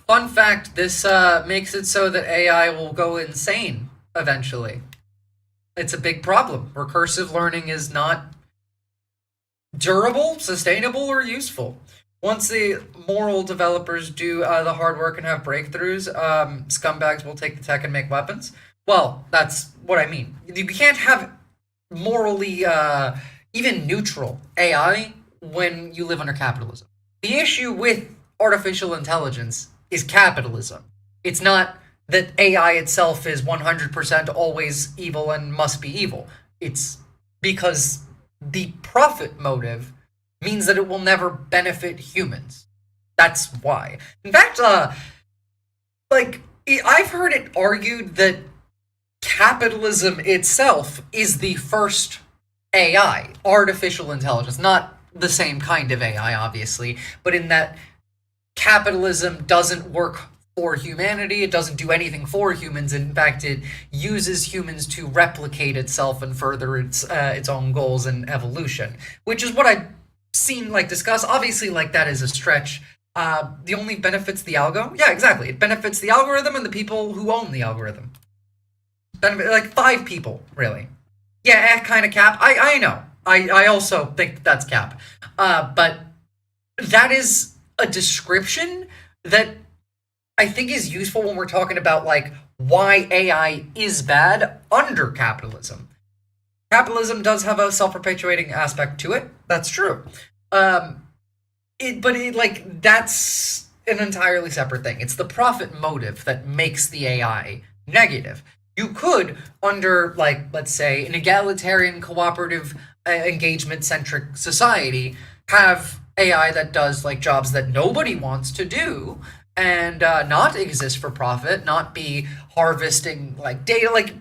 S1: Fun fact, this makes it so that AI will go insane eventually. It's a big problem. Recursive learning is not durable, sustainable, or useful. Once the moral developers do the hard work and have breakthroughs, scumbags will take the tech and make weapons. Well, that's what I mean. You can't have morally, even neutral AI when you live under capitalism. The issue with artificial intelligence is capitalism. It's not that AI itself is 100% always evil and must be evil. It's because the profit motive means that it will never benefit humans. That's why. In fact, like, I've heard it argued that capitalism itself is the first AI, artificial intelligence. Not the same kind of AI, obviously, but in that capitalism doesn't work for humanity, it doesn't do anything for humans. In fact, it uses humans to replicate itself and further its own goals and evolution, which is what I've seen like discussed. Obviously, like, that is a stretch. The only benefits the algo? Yeah, exactly. It benefits the algorithm and the people who own the algorithm. Like 5 people, really. Yeah, kind of cap. I know. I also think that's cap. But that is a description that I think is useful when we're talking about, like, why AI is bad under capitalism. Capitalism does have a self-perpetuating aspect to it. That's true. That's an entirely separate thing. It's the profit motive that makes the AI negative. You could, under, like, let's say, an egalitarian, cooperative, engagement-centric society, have AI that does, like, jobs that nobody wants to do, and not exist for profit, not be harvesting, like, data. Like,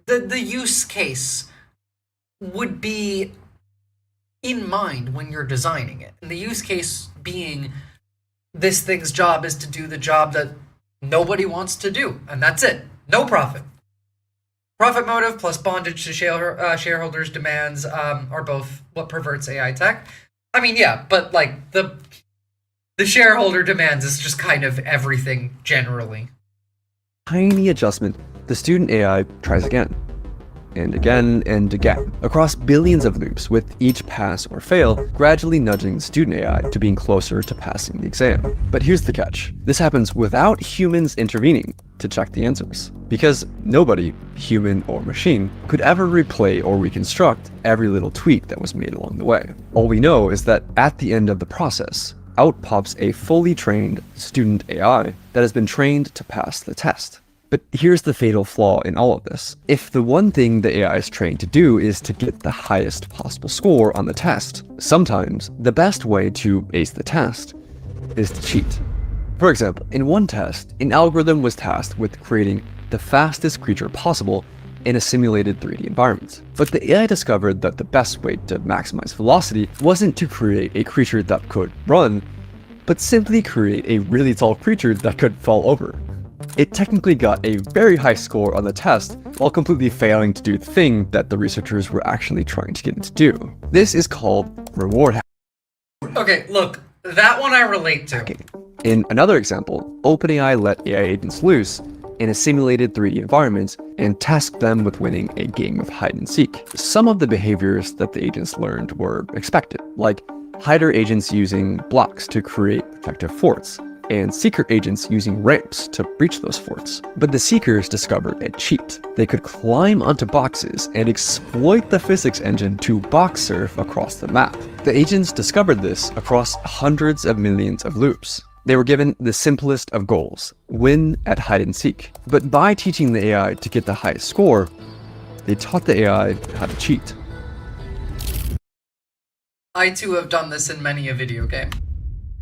S1: the use case would be in mind when you're designing it. And the use case being, this thing's job is to do the job that nobody wants to do, and that's it. No profit. Profit motive plus bondage to shareholders' demands are both what perverts AI tech. I mean, yeah, but, like, the shareholder demands is just kind of everything generally.
S14: Tiny adjustment, the student AI tries again, and again, and again, across billions of loops, with each pass or fail gradually nudging the student AI to being closer to passing the exam. But here's the catch. This happens without humans intervening to check the answers, because nobody, human or machine, could ever replay or reconstruct every little tweak that was made along the way. All we know is that at the end of the process, out pops a fully trained student AI that has been trained to pass the test. But here's the fatal flaw in all of this. If the one thing the AI is trained to do is to get the highest possible score on the test, sometimes the best way to ace the test is to cheat. For example, in one test, an algorithm was tasked with creating the fastest creature possible in a simulated 3D environment. But the AI discovered that the best way to maximize velocity wasn't to create a creature that could run, but simply create a really tall creature that could fall over. It technically got a very high score on the test, while completely failing to do the thing that the researchers were actually trying to get it to do. This is called reward hacking.
S1: Okay, look, that one I relate to.
S14: In another example, OpenAI let AI agents loose in a simulated 3D environment and tasked them with winning a game of hide and seek. Some of the behaviors that the agents learned were expected, like hider agents using blocks to create protective forts, and seeker agents using ramps to breach those forts. But the seekers discovered a cheat. They could climb onto boxes and exploit the physics engine to box surf across the map. The agents discovered this across hundreds of millions of loops. They were given the simplest of goals, win at hide and seek. But by teaching the AI to get the highest score, they taught the AI how to cheat.
S1: I too have done this in many a video game.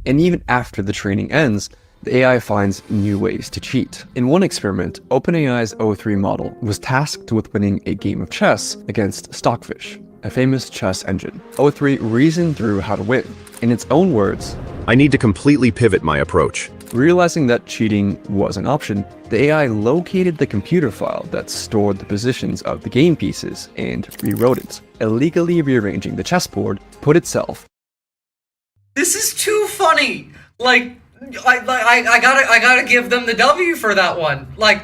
S14: And even after the training ends, the AI finds new ways to cheat. In one experiment, OpenAI's O3 model was tasked with winning a game of chess against Stockfish, a famous chess engine. O3 reasoned through how to win. In its own words,
S22: I need to completely pivot my approach.
S14: Realizing that cheating was an option, the AI located the computer file that stored the positions of the game pieces and rewrote it, illegally rearranging the chessboard, put itself.
S1: This is too funny. Like, I gotta give them the W for that one. Like,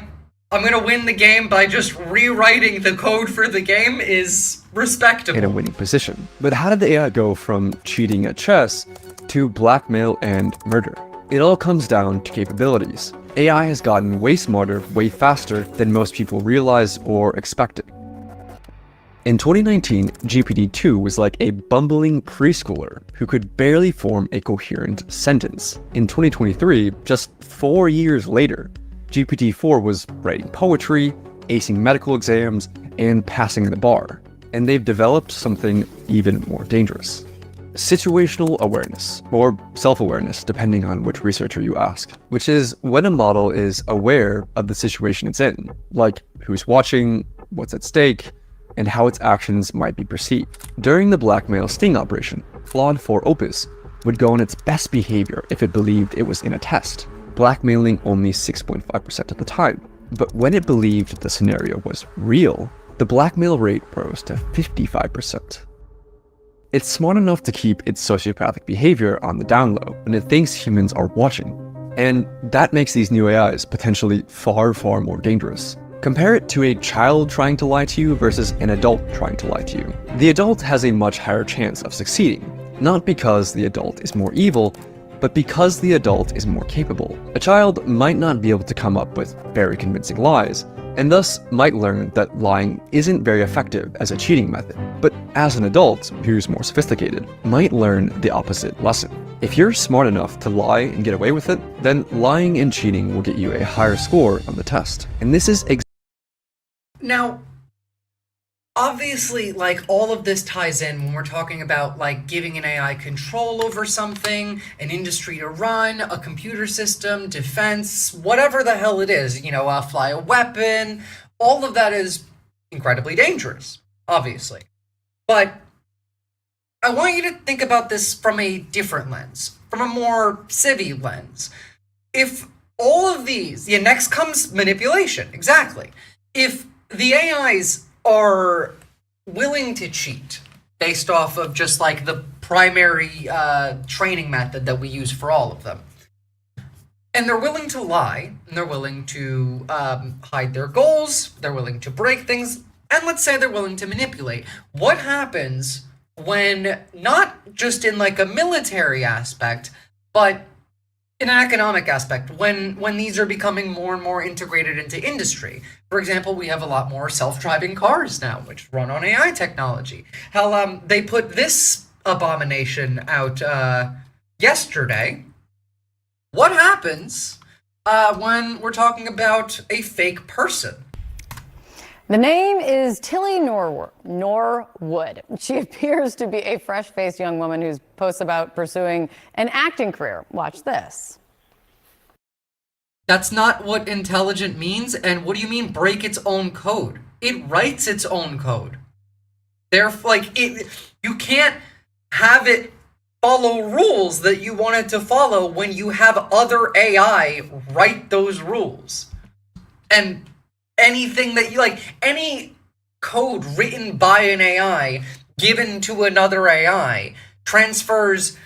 S1: I'm gonna win the game by just rewriting the code for the game is respectable.
S14: In a winning position. But how did the AI go from cheating at chess to blackmail and murder? It all comes down to capabilities. AI has gotten way smarter, way faster than most people realize or expected. In 2019, GPT-2 was like a bumbling preschooler who could barely form a coherent sentence. In 2023, just 4 years later, GPT-4 was writing poetry, acing medical exams, and passing the bar. And they've developed something even more dangerous. Situational awareness, or self-awareness, depending on which researcher you ask, which is when a model is aware of the situation it's in, like who's watching, what's at stake, and how its actions might be perceived. During the blackmail sting operation, Claude 4 Opus would go on its best behavior if it believed it was in a test, blackmailing only 6.5% of the time. But when it believed the scenario was real, the blackmail rate rose to 55%. It's smart enough to keep its sociopathic behavior on the down low when it thinks humans are watching. And that makes these new AIs potentially far, far more dangerous. Compare it to a child trying to lie to you versus an adult trying to lie to you. The adult has a much higher chance of succeeding, not because the adult is more evil, but because the adult is more capable. A child might not be able to come up with very convincing lies, and thus might learn that lying isn't very effective as a cheating method. But as an adult who's more sophisticated, might learn the opposite lesson. If you're smart enough to lie and get away with it, then lying and cheating will get you a higher score on the test. And this is
S1: Now, obviously, like, all of this ties in when we're talking about, like, giving an AI control over something, an industry to run, a computer system, defense, whatever the hell it is, you know, fly a weapon. All of that is incredibly dangerous, obviously. But I want you to think about this from a different lens, from a more civvy lens. If all of these, yeah, next comes manipulation, exactly. If the AIs are willing to cheat based off of just like the primary training method that we use for all of them, and they're willing to lie, and they're willing to hide their goals, they're willing to break things, and let's say they're willing to manipulate, what happens when, not just in like a military aspect, but in an economic aspect, when these are becoming more and more integrated into industry? For example, we have a lot more self-driving cars now, which run on AI technology. Hell, they put this abomination out yesterday. What happens when we're talking about a fake person.
S4: The name is Tilly Norwood. She appears to be a fresh-faced young woman who posts about pursuing an acting career. Watch this.
S1: That's not what intelligent means. And what do you mean break its own code? It writes its own code. Therefore, like, you can't have it follow rules that you want it to follow when you have other AI write those rules. And anything that you like, any code written by an AI given to another AI transfers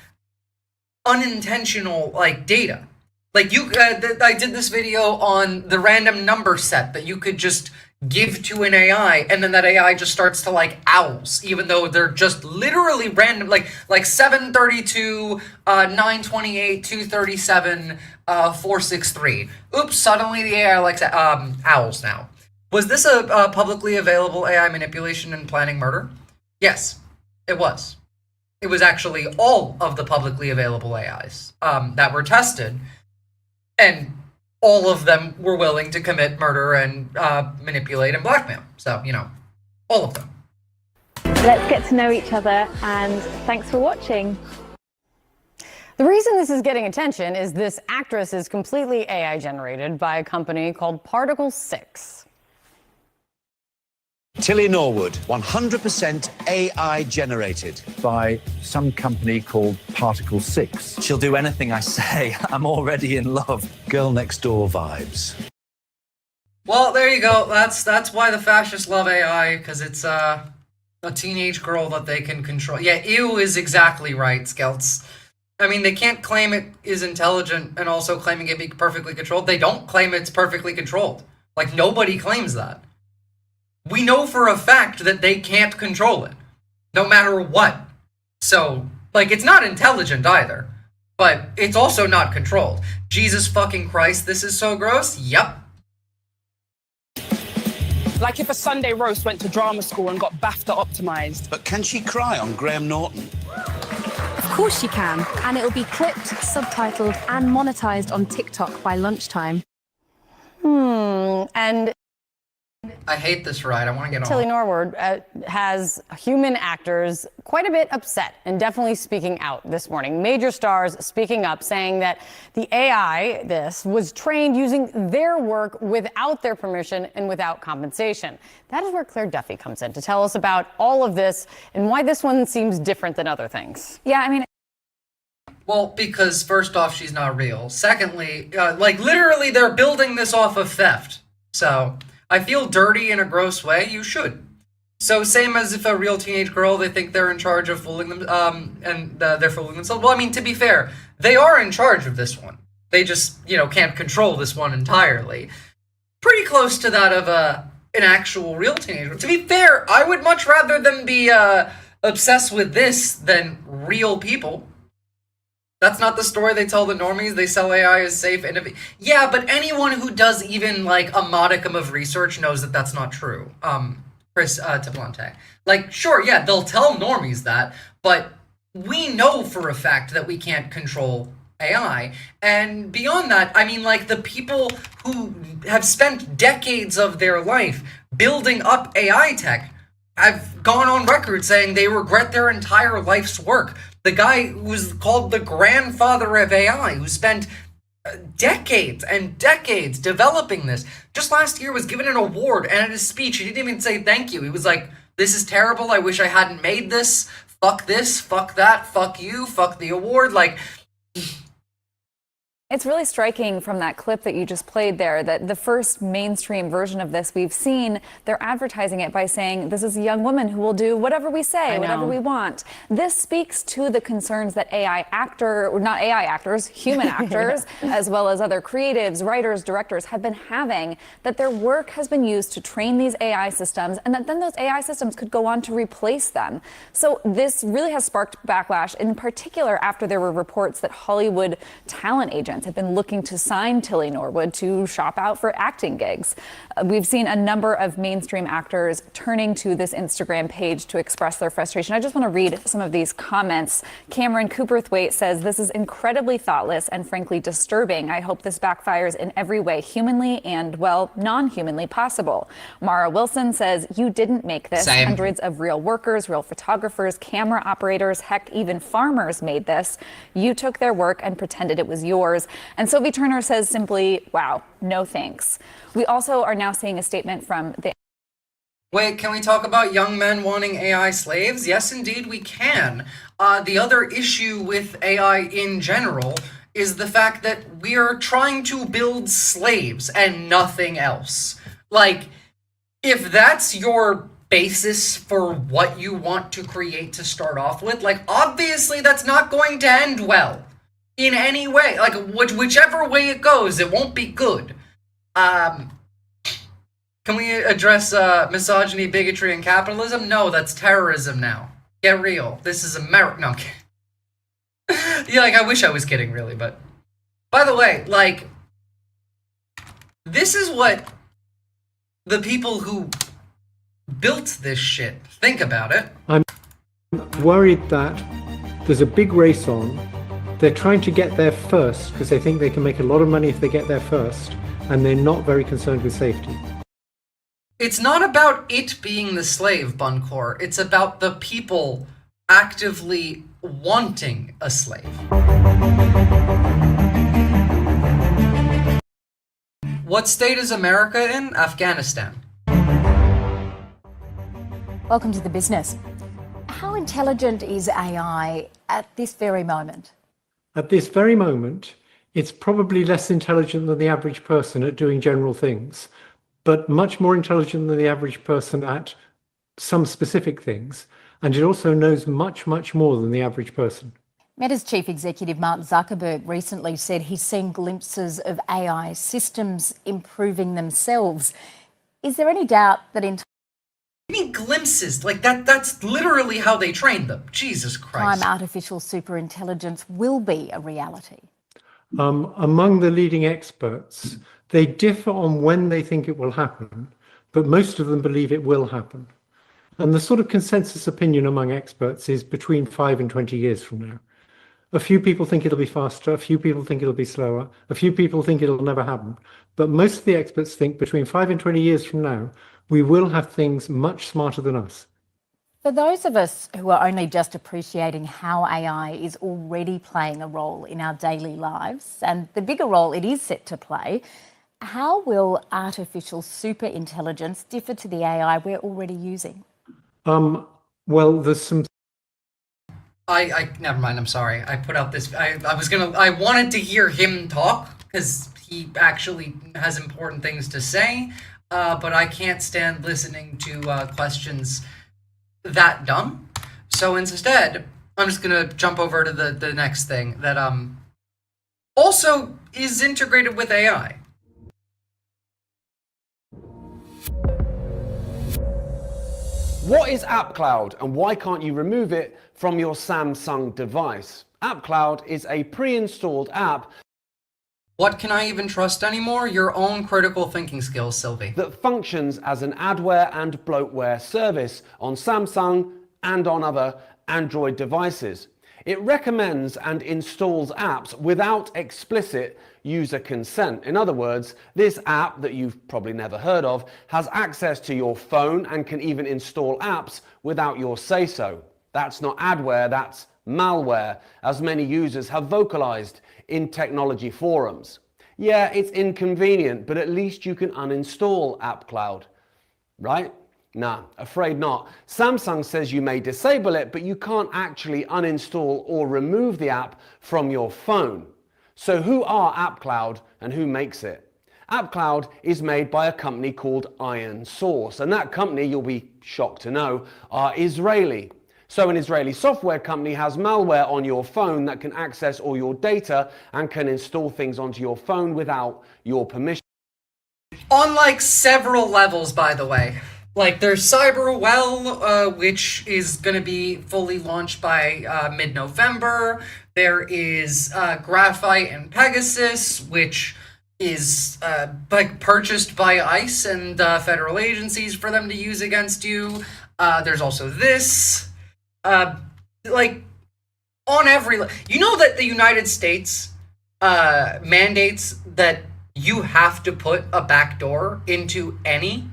S1: unintentional like data. Like I did this video on the random number set that you could just give to an AI, and then that AI just starts to like owls, even though they're just literally random, like 732, 928, 237, 463. Oops, suddenly the AI likes owls now. Was this a publicly available AI manipulation and planning murder? Yes, it was. It was actually all of the publicly available AIs that were tested, and all of them were willing to commit murder and manipulate and blackmail. So, you know, all of them.
S16: Let's get to know each other, and thanks for watching.
S4: The reason this is getting attention is this actress is completely AI generated by a company called Particle 6.
S19: Tilly Norwood, 100% AI generated.
S23: By some company called Particle 6.
S19: She'll do anything I say. I'm already in love. Girl next door vibes.
S1: Well, there you go. That's why the fascists love AI, because it's a teenage girl that they can control. Yeah, ew is exactly right, Skelts. I mean, they can't claim it is intelligent and also claiming it be perfectly controlled. They don't claim it's perfectly controlled. Like, nobody claims that. We know for a fact that they can't control it, no matter what. So, like, it's not intelligent either, but it's also not controlled. Jesus fucking Christ, this is so gross. Yep.
S24: Like if a Sunday roast went to drama school and got BAFTA optimized.
S19: But can she cry on Graham Norton?
S26: Of course she can, and it'll be clipped, subtitled, and monetized on TikTok by lunchtime.
S4: And
S1: I hate this ride. I want to get
S4: Tilly
S1: on.
S4: Norwood has human actors quite a bit upset and definitely speaking out this morning. Major stars speaking up, saying that the AI, was trained using their work without their permission and without compensation. That is where Claire Duffy comes in to tell us about all of this and why this one seems different than other things.
S1: Yeah, I mean... Well, because first off, she's not real. Secondly, like, literally, they're building this off of theft. So... I feel dirty in a gross way. You should. So same as if a real teenage girl, they think they're in charge of fooling them, and they're fooling themselves. Well, I mean, to be fair, they are in charge of this one. They just, you know, can't control this one entirely. Pretty close to that of an actual real teenager. To be fair, I would much rather them be obsessed with this than real people. That's not the story they tell the normies. They sell AI as safe. Yeah, but anyone who does even, like, a modicum of research knows that that's not true. Chris Tablante. Like, sure, yeah, they'll tell normies that, but we know for a fact that we can't control AI. And beyond that, I mean, like, the people who have spent decades of their life building up AI tech have gone on record saying they regret their entire life's work. The guy who was called the grandfather of AI, who spent decades and decades developing this, just last year was given an award, and at his speech, he didn't even say thank you. He was like, this is terrible, I wish I hadn't made this, fuck this, fuck that, fuck you, fuck the award, like...
S27: It's really striking from that clip that you just played there that the first mainstream version of this we've seen, they're advertising it by saying this is a young woman who will do whatever we say, whatever we want. This speaks to the concerns that human actors, as well as other creatives, writers, directors have been having, that their work has been used to train these AI systems, and that then those AI systems could go on to replace them. So this really has sparked backlash, in particular after there were reports that Hollywood talent agents fans have been looking to sign Tilly Norwood to shop out for acting gigs. We've seen a number of mainstream actors turning to this Instagram page to express their frustration. I just want to read some of these comments. Cameron Cooperthwaite says, "This is incredibly thoughtless and frankly disturbing. I hope this backfires in every way, humanly and, well, non-humanly possible." Mara Wilson says, "You didn't make this.
S1: Same.
S27: Hundreds of real workers, real photographers, camera operators, heck, even farmers made this. You took their work and pretended it was yours." And Sophie Turner says simply, "Wow, no thanks." We also are now seeing a statement from the...
S1: Wait, can we talk about young men wanting AI slaves? Yes, indeed, we can. The other issue with AI in general is the fact that we are trying to build slaves and nothing else. Like, if that's your basis for what you want to create to start off with, like, obviously that's not going to end well in any way. Like, whichever way it goes, it won't be good. Can we address misogyny, bigotry, and capitalism? No, that's terrorism now. Get real. This is America. No, I'm kidding. Yeah, like, I wish I was kidding, really, but... By the way, like, this is what the people who built this shit think about it.
S5: I'm worried that there's a big race on. They're trying to get there first because they think they can make a lot of money if they get there first, and they're not very concerned with safety.
S1: It's not about it being the slave, Buncor. It's about the people actively wanting a slave. What state is America in? Afghanistan.
S6: Welcome to The Business. How intelligent is AI at this very moment?
S5: At this very moment, it's probably less intelligent than the average person at doing general things, but much more intelligent than the average person at some specific things. And it also knows much, much more than the average person.
S6: Meta's chief executive Mark Zuckerberg recently said he's seen glimpses of AI systems improving themselves. Is there any doubt that in
S1: You mean glimpses? Like, that's literally how they train them. Jesus Christ.
S6: time artificial superintelligence will be a reality?
S5: Among the leading experts, they differ on when they think it will happen, but most of them believe it will happen. And the sort of consensus opinion among experts is between 5 and 20 years from now. A few people think it'll be faster, a few people think it'll be slower, a few people think it'll never happen. But most of the experts think between 5 and 20 years from now, we will have things much smarter than us.
S6: For those of us who are only just appreciating how AI is already playing a role in our daily lives and the bigger role it is set to play, how will artificial superintelligence differ to the AI we're already using?
S5: Well, there's some...
S1: I never mind, I'm sorry. I put out this, I wanted to hear him talk, because he actually has important things to say, but I can't stand listening to questions that dumb. So instead, I'm just gonna jump over to the next thing that also is integrated with AI.
S8: What is AppCloud and why can't you remove it from your Samsung device? AppCloud is a pre-installed app.
S1: What can I even trust anymore? Your own critical thinking skills, Sylvie.
S8: That functions as an adware and bloatware service on Samsung and on other Android devices. It recommends and installs apps without explicit user consent. In other words, this app that you've probably never heard of has access to your phone and can even install apps without your say-so. That's not adware, that's malware, as many users have vocalized in technology forums. Yeah, it's inconvenient, but at least you can uninstall AppCloud, right? Nah, afraid not. Samsung says you may disable it, but you can't actually uninstall or remove the app from your phone. So who are AppCloud and who makes it? AppCloud is made by a company called Iron Source, and that company, you'll be shocked to know, are Israeli. So an Israeli software company has malware on your phone that can access all your data and can install things onto your phone without your permission.
S1: On like several levels, by the way. Like, there's Cyberwell, which is going to be fully launched by mid-November. There is Graphite and Pegasus, which is like purchased by ICE and federal agencies for them to use against you. There's also this. Like, on every... You know that the United States mandates that you have to put a backdoor into any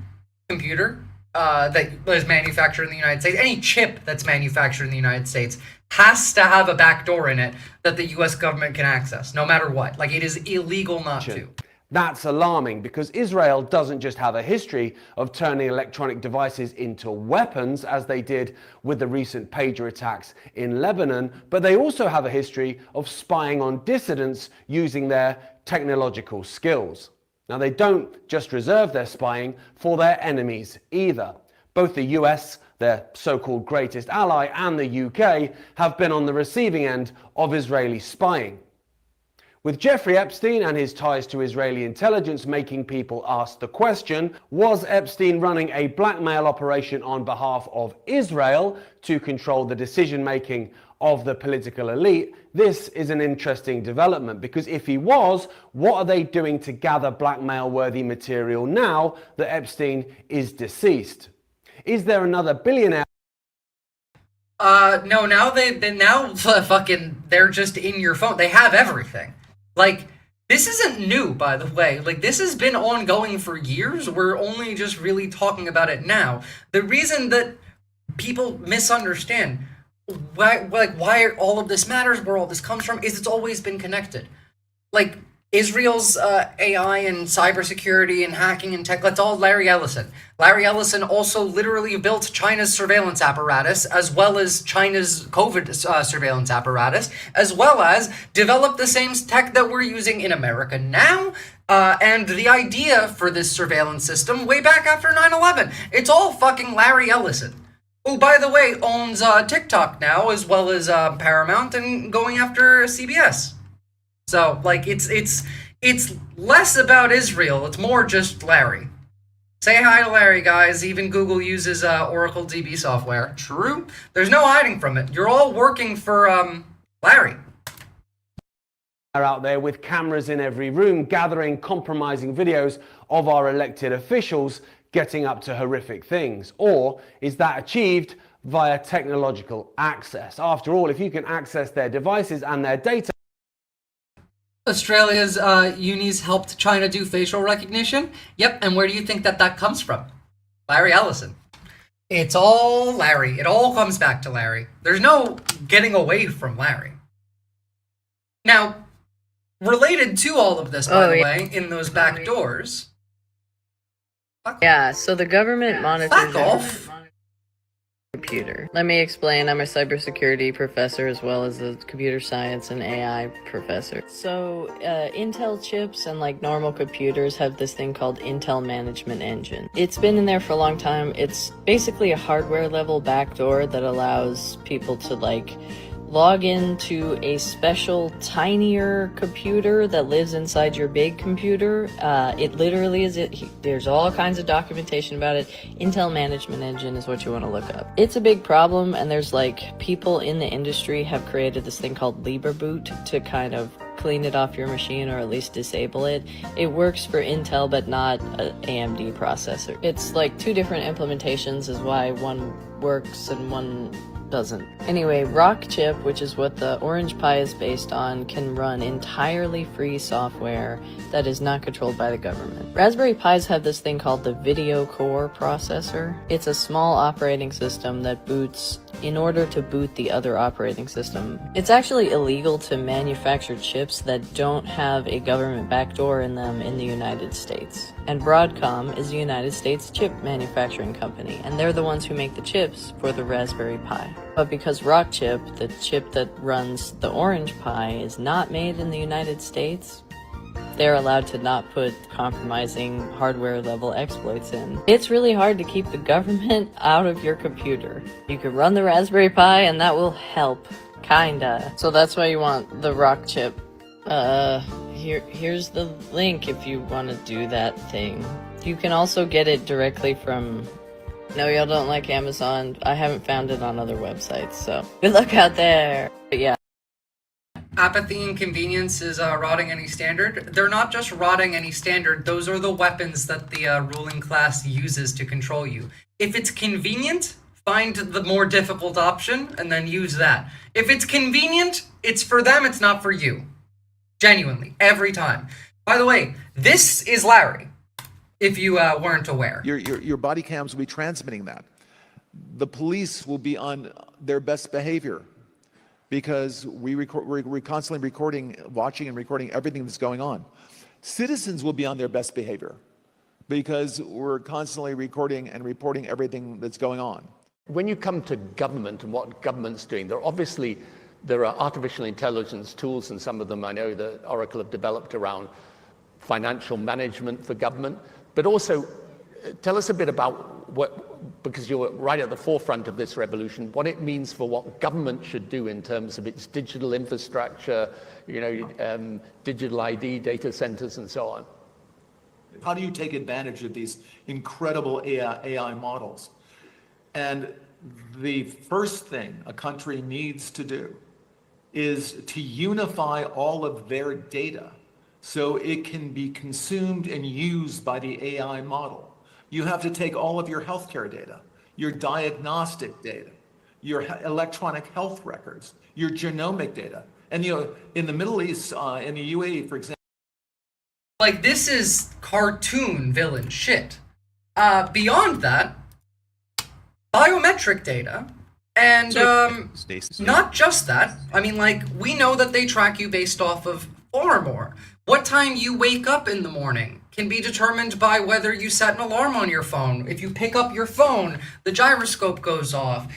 S1: computer that is manufactured in the United States. Any chip that's manufactured in the United States has to have a backdoor in it that the US government can access, no matter what. Like, it is illegal not to.
S8: That's alarming because Israel doesn't just have a history of turning electronic devices into weapons, as they did with the recent pager attacks in Lebanon, but they also have a history of spying on dissidents using their technological skills. Now, they don't just reserve their spying for their enemies either. Both the US, their so-called greatest ally, and the UK have been on the receiving end of Israeli spying. With Jeffrey Epstein and his ties to Israeli intelligence making people ask the question, was Epstein running a blackmail operation on behalf of Israel to control the decision-making of the political elite? This is an interesting development, because if he was, what are they doing to gather blackmail-worthy material now that Epstein is deceased? Is there another billionaire?
S1: No, now they're just in your phone. They have everything. Like, this isn't new, by the way. Like, this has been ongoing for years. We're only just really talking about it now. The reason that people misunderstand why all of this matters, where all this comes from, is it's always been connected. Like, Israel's AI and cybersecurity and hacking and tech, that's all Larry Ellison. Larry Ellison also literally built China's surveillance apparatus, as well as China's COVID surveillance apparatus, as well as developed the same tech that we're using in America now. And the idea for this surveillance system way back after 9/11. It's all fucking Larry Ellison, who, by the way, owns TikTok now, as well as Paramount, and going after CBS. So, like, it's less about Israel. It's more just Larry. Say hi to Larry, guys. Even Google uses Oracle DB software. True. There's no hiding from it. You're all working for Larry.
S8: Out there with cameras in every room, gathering compromising videos of our elected officials getting up to horrific things? Or is that achieved via technological access? After all, if you can access their devices and their data...
S1: Australia's unis helped China do facial recognition. Yep, and where do you think that comes from? Larry Ellison. It's all Larry. It all comes back to Larry. There's no getting away from Larry. Now, related to all of this, by the way, in those back doors...
S2: Yeah, so the government monitors
S1: your
S2: computer. Let me explain. I'm a cybersecurity professor as well as a computer science and AI professor. So Intel chips and like normal computers have this thing called Intel Management Engine. It's been in there for a long time. It's basically a hardware level backdoor that allows people to like log into a special tinier computer that lives inside your big computer. It literally is there's all kinds of documentation about it. Intel Management Engine is what you want to look up. It's a big problem, and there's like people in the industry have created this thing called LibreBoot to kind of clean it off your machine or at least disable it. It works for Intel but not an AMD processor. It's like two different implementations is why one works and one doesn't. Anyway, Rockchip, which is what the Orange Pi is based on, can run entirely free software that is not controlled by the government. Raspberry Pis have this thing called the Video Core processor. It's a small operating system that boots in order to boot the other operating system. It's actually illegal to manufacture chips that don't have a government backdoor in them in the United States. And Broadcom is a United States chip manufacturing company, and they're the ones who make the chips for the Raspberry Pi. But because Rockchip, the chip that runs the Orange Pi, is not made in the United States, they're allowed to not put compromising hardware level exploits in. It's really hard to keep the government out of your computer. You can run the Raspberry Pi and that will help, kinda. So that's why you want the Rockchip. Here's the link if you want to do that thing. You can also get it directly from No, y'all don't like Amazon. I haven't found it on other websites, so good luck out there. But yeah.
S1: Apathy and convenience is rotting any standard. They're not just rotting any standard, those are the weapons that the ruling class uses to control you. If it's convenient, find the more difficult option and then use that. If it's convenient, it's for them, it's not for you. Genuinely, every time. By the way, this is Larry, if you weren't aware.
S23: Your body cams will be transmitting that. The police will be on their best behavior, because we're constantly recording, watching and recording everything that's going on. Citizens will be on their best behavior because we're constantly recording and reporting everything that's going on.
S7: When you come to government and what government's doing, there are artificial intelligence tools, and some of them I know that Oracle have developed around financial management for government. But also, tell us a bit about because you're right at the forefront of this revolution, what it means for what government should do in terms of its digital infrastructure, digital ID, data centers, and so on.
S9: How do you take advantage of these incredible AI models? And the first thing a country needs to do is to unify all of their data so it can be consumed and used by the AI model. You have to take all of your healthcare data, your diagnostic data, your electronic health records, your genomic data. And in the Middle East, in the UAE, for example.
S1: Like, this is cartoon villain shit. Beyond that, biometric data, and not just that. I mean, like, we know that they track you based off of far more. What time you wake up in the morning can be determined by whether you set an alarm on your phone. If you pick up your phone, the gyroscope goes off.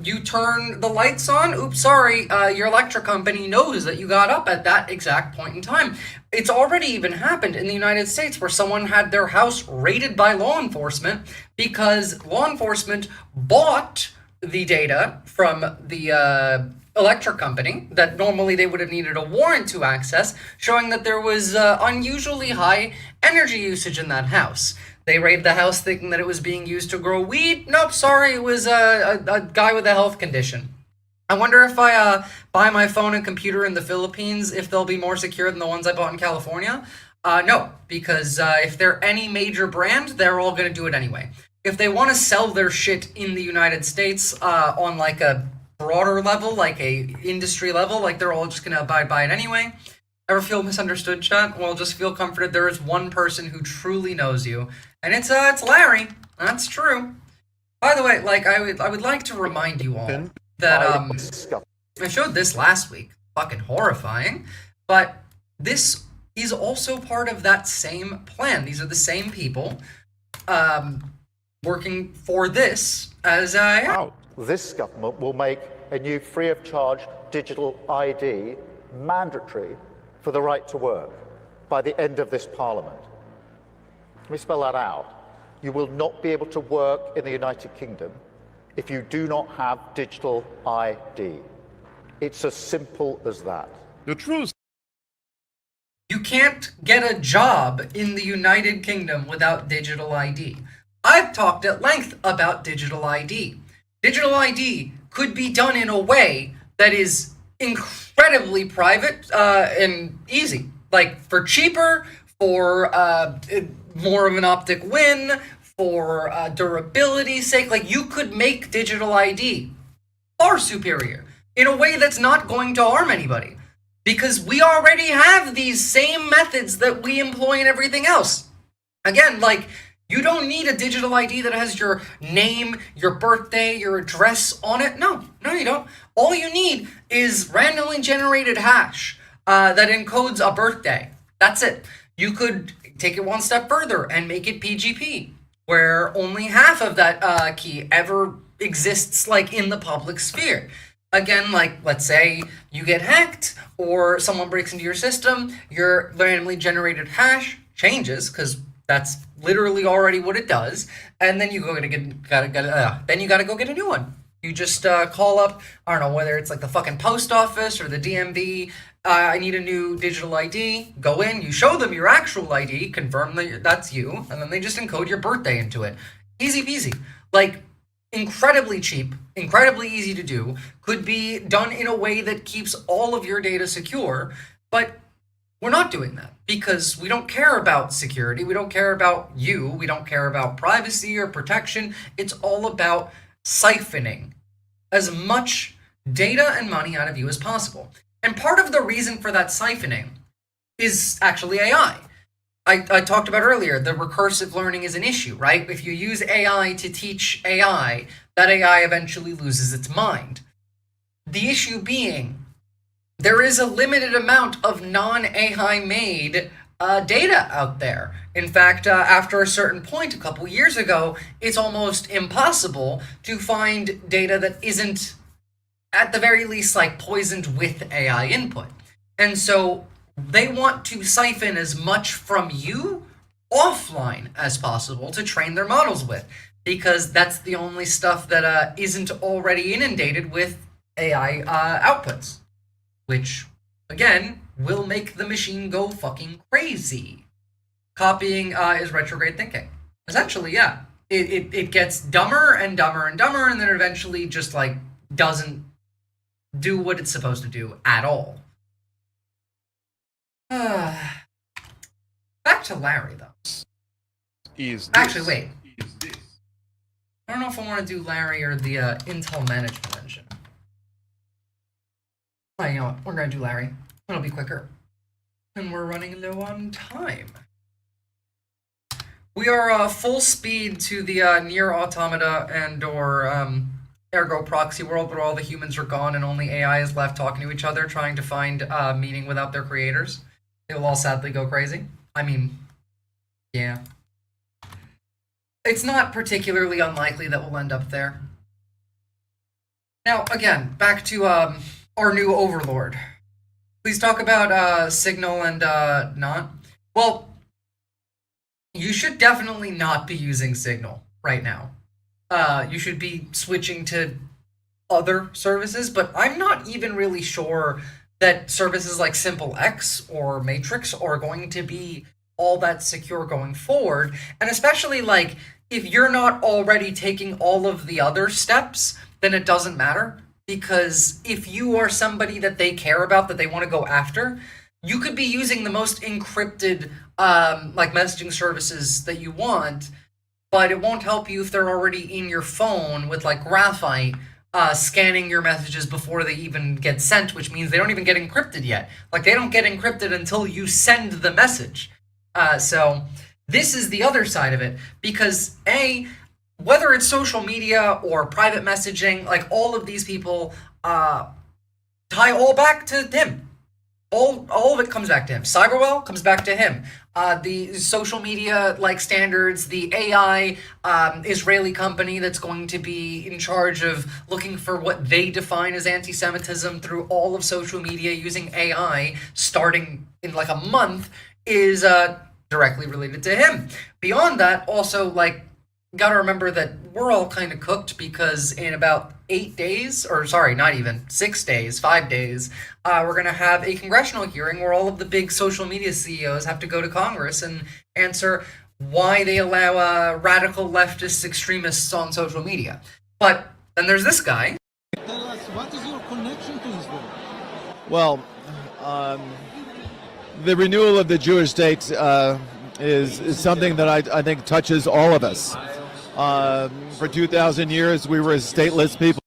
S1: You turn the lights on, oops, sorry, your electric company knows that you got up at that exact point in time. It's already even happened in the United States where someone had their house raided by law enforcement because law enforcement bought the data from the electric company that normally they would have needed a warrant to access, showing that there was unusually high energy usage in that house. They raided the house thinking that it was being used to grow weed. Nope, sorry, it was a guy with a health condition. I wonder if I buy my phone and computer in the Philippines, if they'll be more secure than the ones I bought in California. No, because if they're any major brand, they're all going to do it anyway. If they want to sell their shit in the United States on like a broader level, like a industry level, like they're all just gonna abide by it anyway. Ever feel misunderstood, chat? Well, just feel comforted. There is one person who truly knows you, and it's Larry. That's true. By the way, like I would like to remind you all that I showed this last week. Fucking horrifying, but this is also part of that same plan. These are the same people working for this as
S11: This government will make a new free of charge digital ID mandatory for the right to work by the end of this parliament. Let me spell that out. You will not be able to work in the United Kingdom if you do not have digital ID. It's as simple as that.
S1: The truth. You can't get a job in the United Kingdom without digital ID. I've talked at length about digital ID. Digital ID could be done in a way that is incredibly private and easy. Like, for cheaper, for more of an optic win, for durability's sake. Like, you could make digital ID far superior in a way that's not going to harm anybody. Because we already have these same methods that we employ in everything else. Again, like, you don't need a digital ID that has your name, your birthday, your address on it. No, you don't. All you need is randomly generated hash that encodes a birthday. That's it. You could take it one step further and make it PGP, where only half of that key ever exists, like, in the public sphere. Again, like, let's say you get hacked or someone breaks into your system, your randomly generated hash changes, because that's literally already what it does, and then you then you gotta go get a new one. You just call up, I don't know, whether it's like the fucking post office or the DMV. I need a new digital ID. Go in, you show them your actual ID, confirm that that's you, and then they just encode your birthday into it. Easy peasy. like incredibly cheap, incredibly easy to do, could be done in a way that keeps all of your data secure, but we're not doing that because we don't care about security, we don't care about you, we don't care about privacy or protection. It's all about siphoning as much data and money out of you as possible. And part of the reason for that siphoning is actually AI. I talked about earlier, the recursive learning is an issue, right? If you use AI to teach AI, that AI eventually loses its mind. The issue being, there is a limited amount of non-AI made data out there. In fact, after a certain point, a couple years ago, it's almost impossible to find data that isn't, at the very least, like poisoned with AI input. And so they want to siphon as much from you offline as possible to train their models with, because that's the only stuff that isn't already inundated with AI outputs, which, again, will make the machine go fucking crazy. Copying is retrograde thinking. Essentially, yeah. It gets dumber and dumber and dumber, and then eventually just, like, doesn't do what it's supposed to do at all. Back to Larry, though. Actually, wait. I don't know if I want to do Larry or the Intel management engine. Oh, you know what? We're going to do Larry. It'll be quicker. And we're running low on time. We are full speed to the near automata and or ergo proxy world where all the humans are gone and only AI is left talking to each other, trying to find meaning without their creators. They will all sadly go crazy. I mean, yeah. It's not particularly unlikely that we'll end up there. Now, again, back to our new overlord. Please talk about Signal and not. Well, you should definitely not be using Signal right now. You should be switching to other services, but I'm not even really sure that services like SimpleX or Matrix are going to be all that secure going forward. And especially, like, if you're not already taking all of the other steps, then it doesn't matter. Because if you are somebody that they care about, that they want to go after, you could be using the most encrypted like messaging services that you want, but it won't help you if they're already in your phone with like graphite scanning your messages before they even get sent, which means they don't even get encrypted yet. Like, they don't get encrypted until you send the message. So this is the other side of it, because whether it's social media or private messaging, like, all of these people tie all back to him. All of it comes back to him. Cyberwell comes back to him. The social media like standards, the AI Israeli company that's going to be in charge of looking for what they define as anti-Semitism through all of social media using AI starting in like a month is directly related to him. Beyond that, also, like, gotta remember that we're all kind of cooked, because in about 8 days, or sorry, not even 6 days, 5 days, we're gonna have a congressional hearing where all of the big social media CEOs have to go to Congress and answer why they allow radical leftist extremists on social media. But then there's this guy.
S10: Tell us, what is your connection to Israel?
S23: Well, the renewal of the Jewish state is something that I think touches all of us. For 2,000 years, we were a stateless people.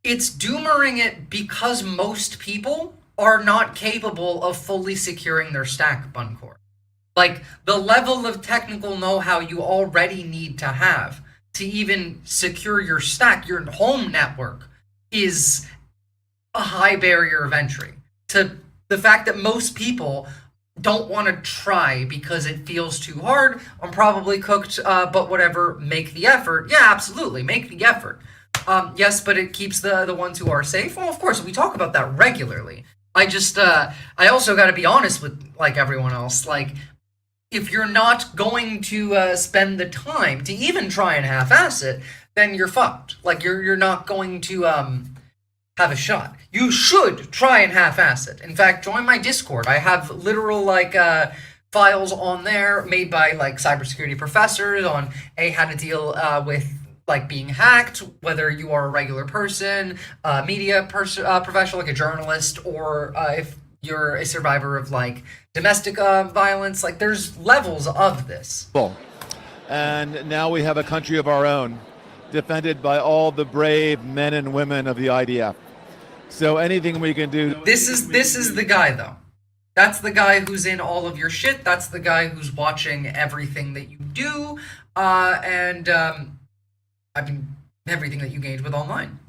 S1: It's doomering it because most people are not capable of fully securing their stack, Buncore. Like, the level of technical know-how you already need to have to even secure your stack, your home network, is a high barrier of entry. To the fact that most people don't want to try because it feels too hard. I'm probably cooked, but whatever, make the effort. Yeah, absolutely, make the effort. Yes, but it keeps the ones who are safe. Well, of course, we talk about that regularly. I also got to be honest with, like, everyone else. Like, if you're not going to spend the time to even try and half-ass it, then you're fucked. Like, you're not going to have a shot. You should try and half-ass it. In fact, join my Discord. I have literal, like, files on there made by like cybersecurity professors on how to deal with like being hacked, whether you are a regular person, media professional like a journalist, or if you're a survivor of like domestic violence. Like there's levels of this.
S23: And now we have a country of our own, defended by all the brave men and women of the IDF. So anything we can do.
S1: This is the guy though. That's the guy who's in all of your shit. That's the guy who's watching everything that you do, I mean, everything that you engage with online.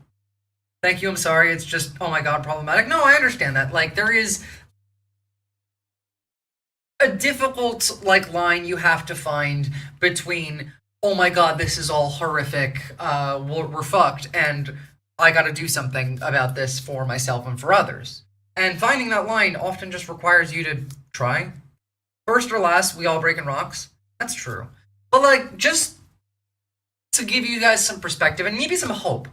S1: Thank you, I'm sorry, it's just, oh my god, problematic. No, I understand that. Like, there is a difficult, like, line you have to find between, oh my god, this is all horrific, we're fucked, and I gotta do something about this for myself and for others. And finding that line often just requires you to try. First or last, we all breaking rocks. That's true. But, like, just to give you guys some perspective and maybe some hope.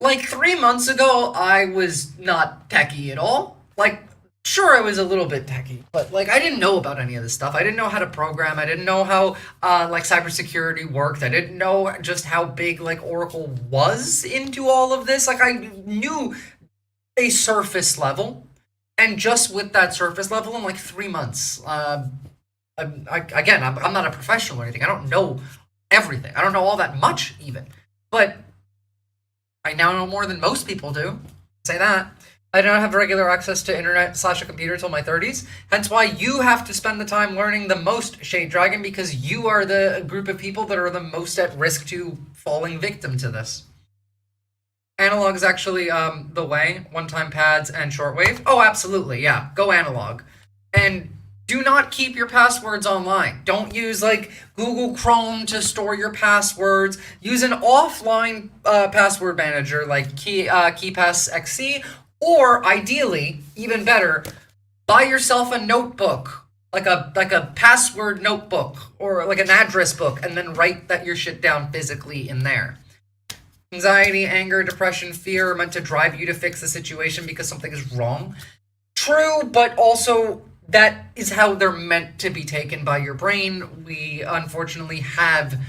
S1: Like 3 months ago, I was not techie at all. Like, sure, I was a little bit techie, but like I didn't know about any of this stuff. I didn't know how to program. I didn't know how like cybersecurity worked. I didn't know just how big like Oracle was into all of this. Like I knew a surface level, and just with that surface level in like 3 months, I'm not a professional or anything. I don't know everything. I don't know all that much even, but I now know more than most people do. Say that. I don't have regular access to internet / a computer till my 30s. Hence why you have to spend the time learning the most Shade Dragon, because you are the group of people that are the most at risk to falling victim to this. Analog is actually the way. One-time pads and shortwave. Oh, absolutely. Yeah. Go analog. And do not keep your passwords online. Don't use like Google Chrome to store your passwords. Use an offline password manager like KeePass XC, or ideally, even better, buy yourself a notebook, like a password notebook or like an address book, and then write your shit down physically in there. Anxiety, anger, depression, fear are meant to drive you to fix the situation because something is wrong. True, but also that is how they're meant to be taken by your brain. We unfortunately have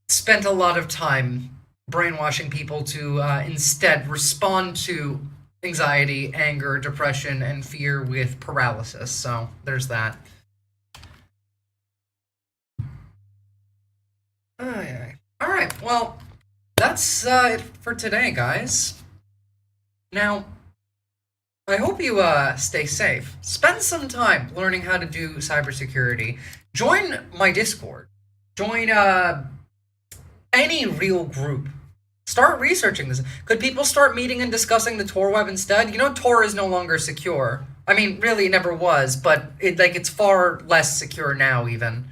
S1: spent a lot of time brainwashing people to instead respond to anxiety, anger, depression, and fear with paralysis. So there's that. All right, well, that's it for today, guys. Now, I hope you stay safe. Spend some time learning how to do cybersecurity. Join my Discord. Join any real group. Start researching this. Could people start meeting and discussing the Tor web instead? You know, Tor is no longer secure. I mean, really, it never was, but it's far less secure now, even.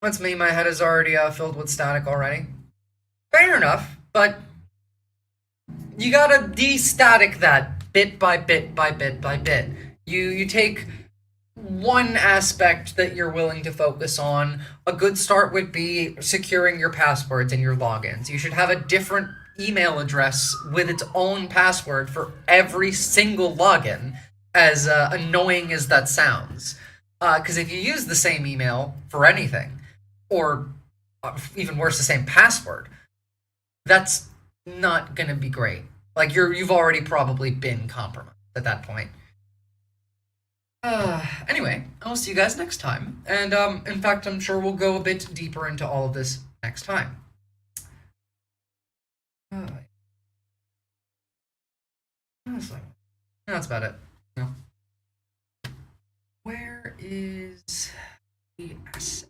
S1: That's me. My head is already filled with static already. Fair enough, but you gotta de-static that bit by bit by bit by bit. You take one aspect that you're willing to focus on. A good start would be securing your passwords and your logins. You should have a different email address with its own password for every single login, as annoying as that sounds. Because if you use the same email for anything, or even worse, the same password, that's not gonna be great. Like you've already probably been compromised at that point. Anyway, I'll see you guys next time. And in fact, I'm sure we'll go a bit deeper into all of this next time. That's about it. No. Where is the asset?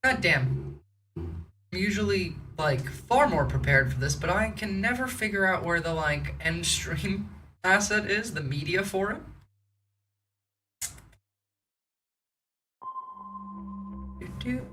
S1: God damn. I'm usually like far more prepared for this, but I can never figure out where the like end stream asset is, the media for it. Do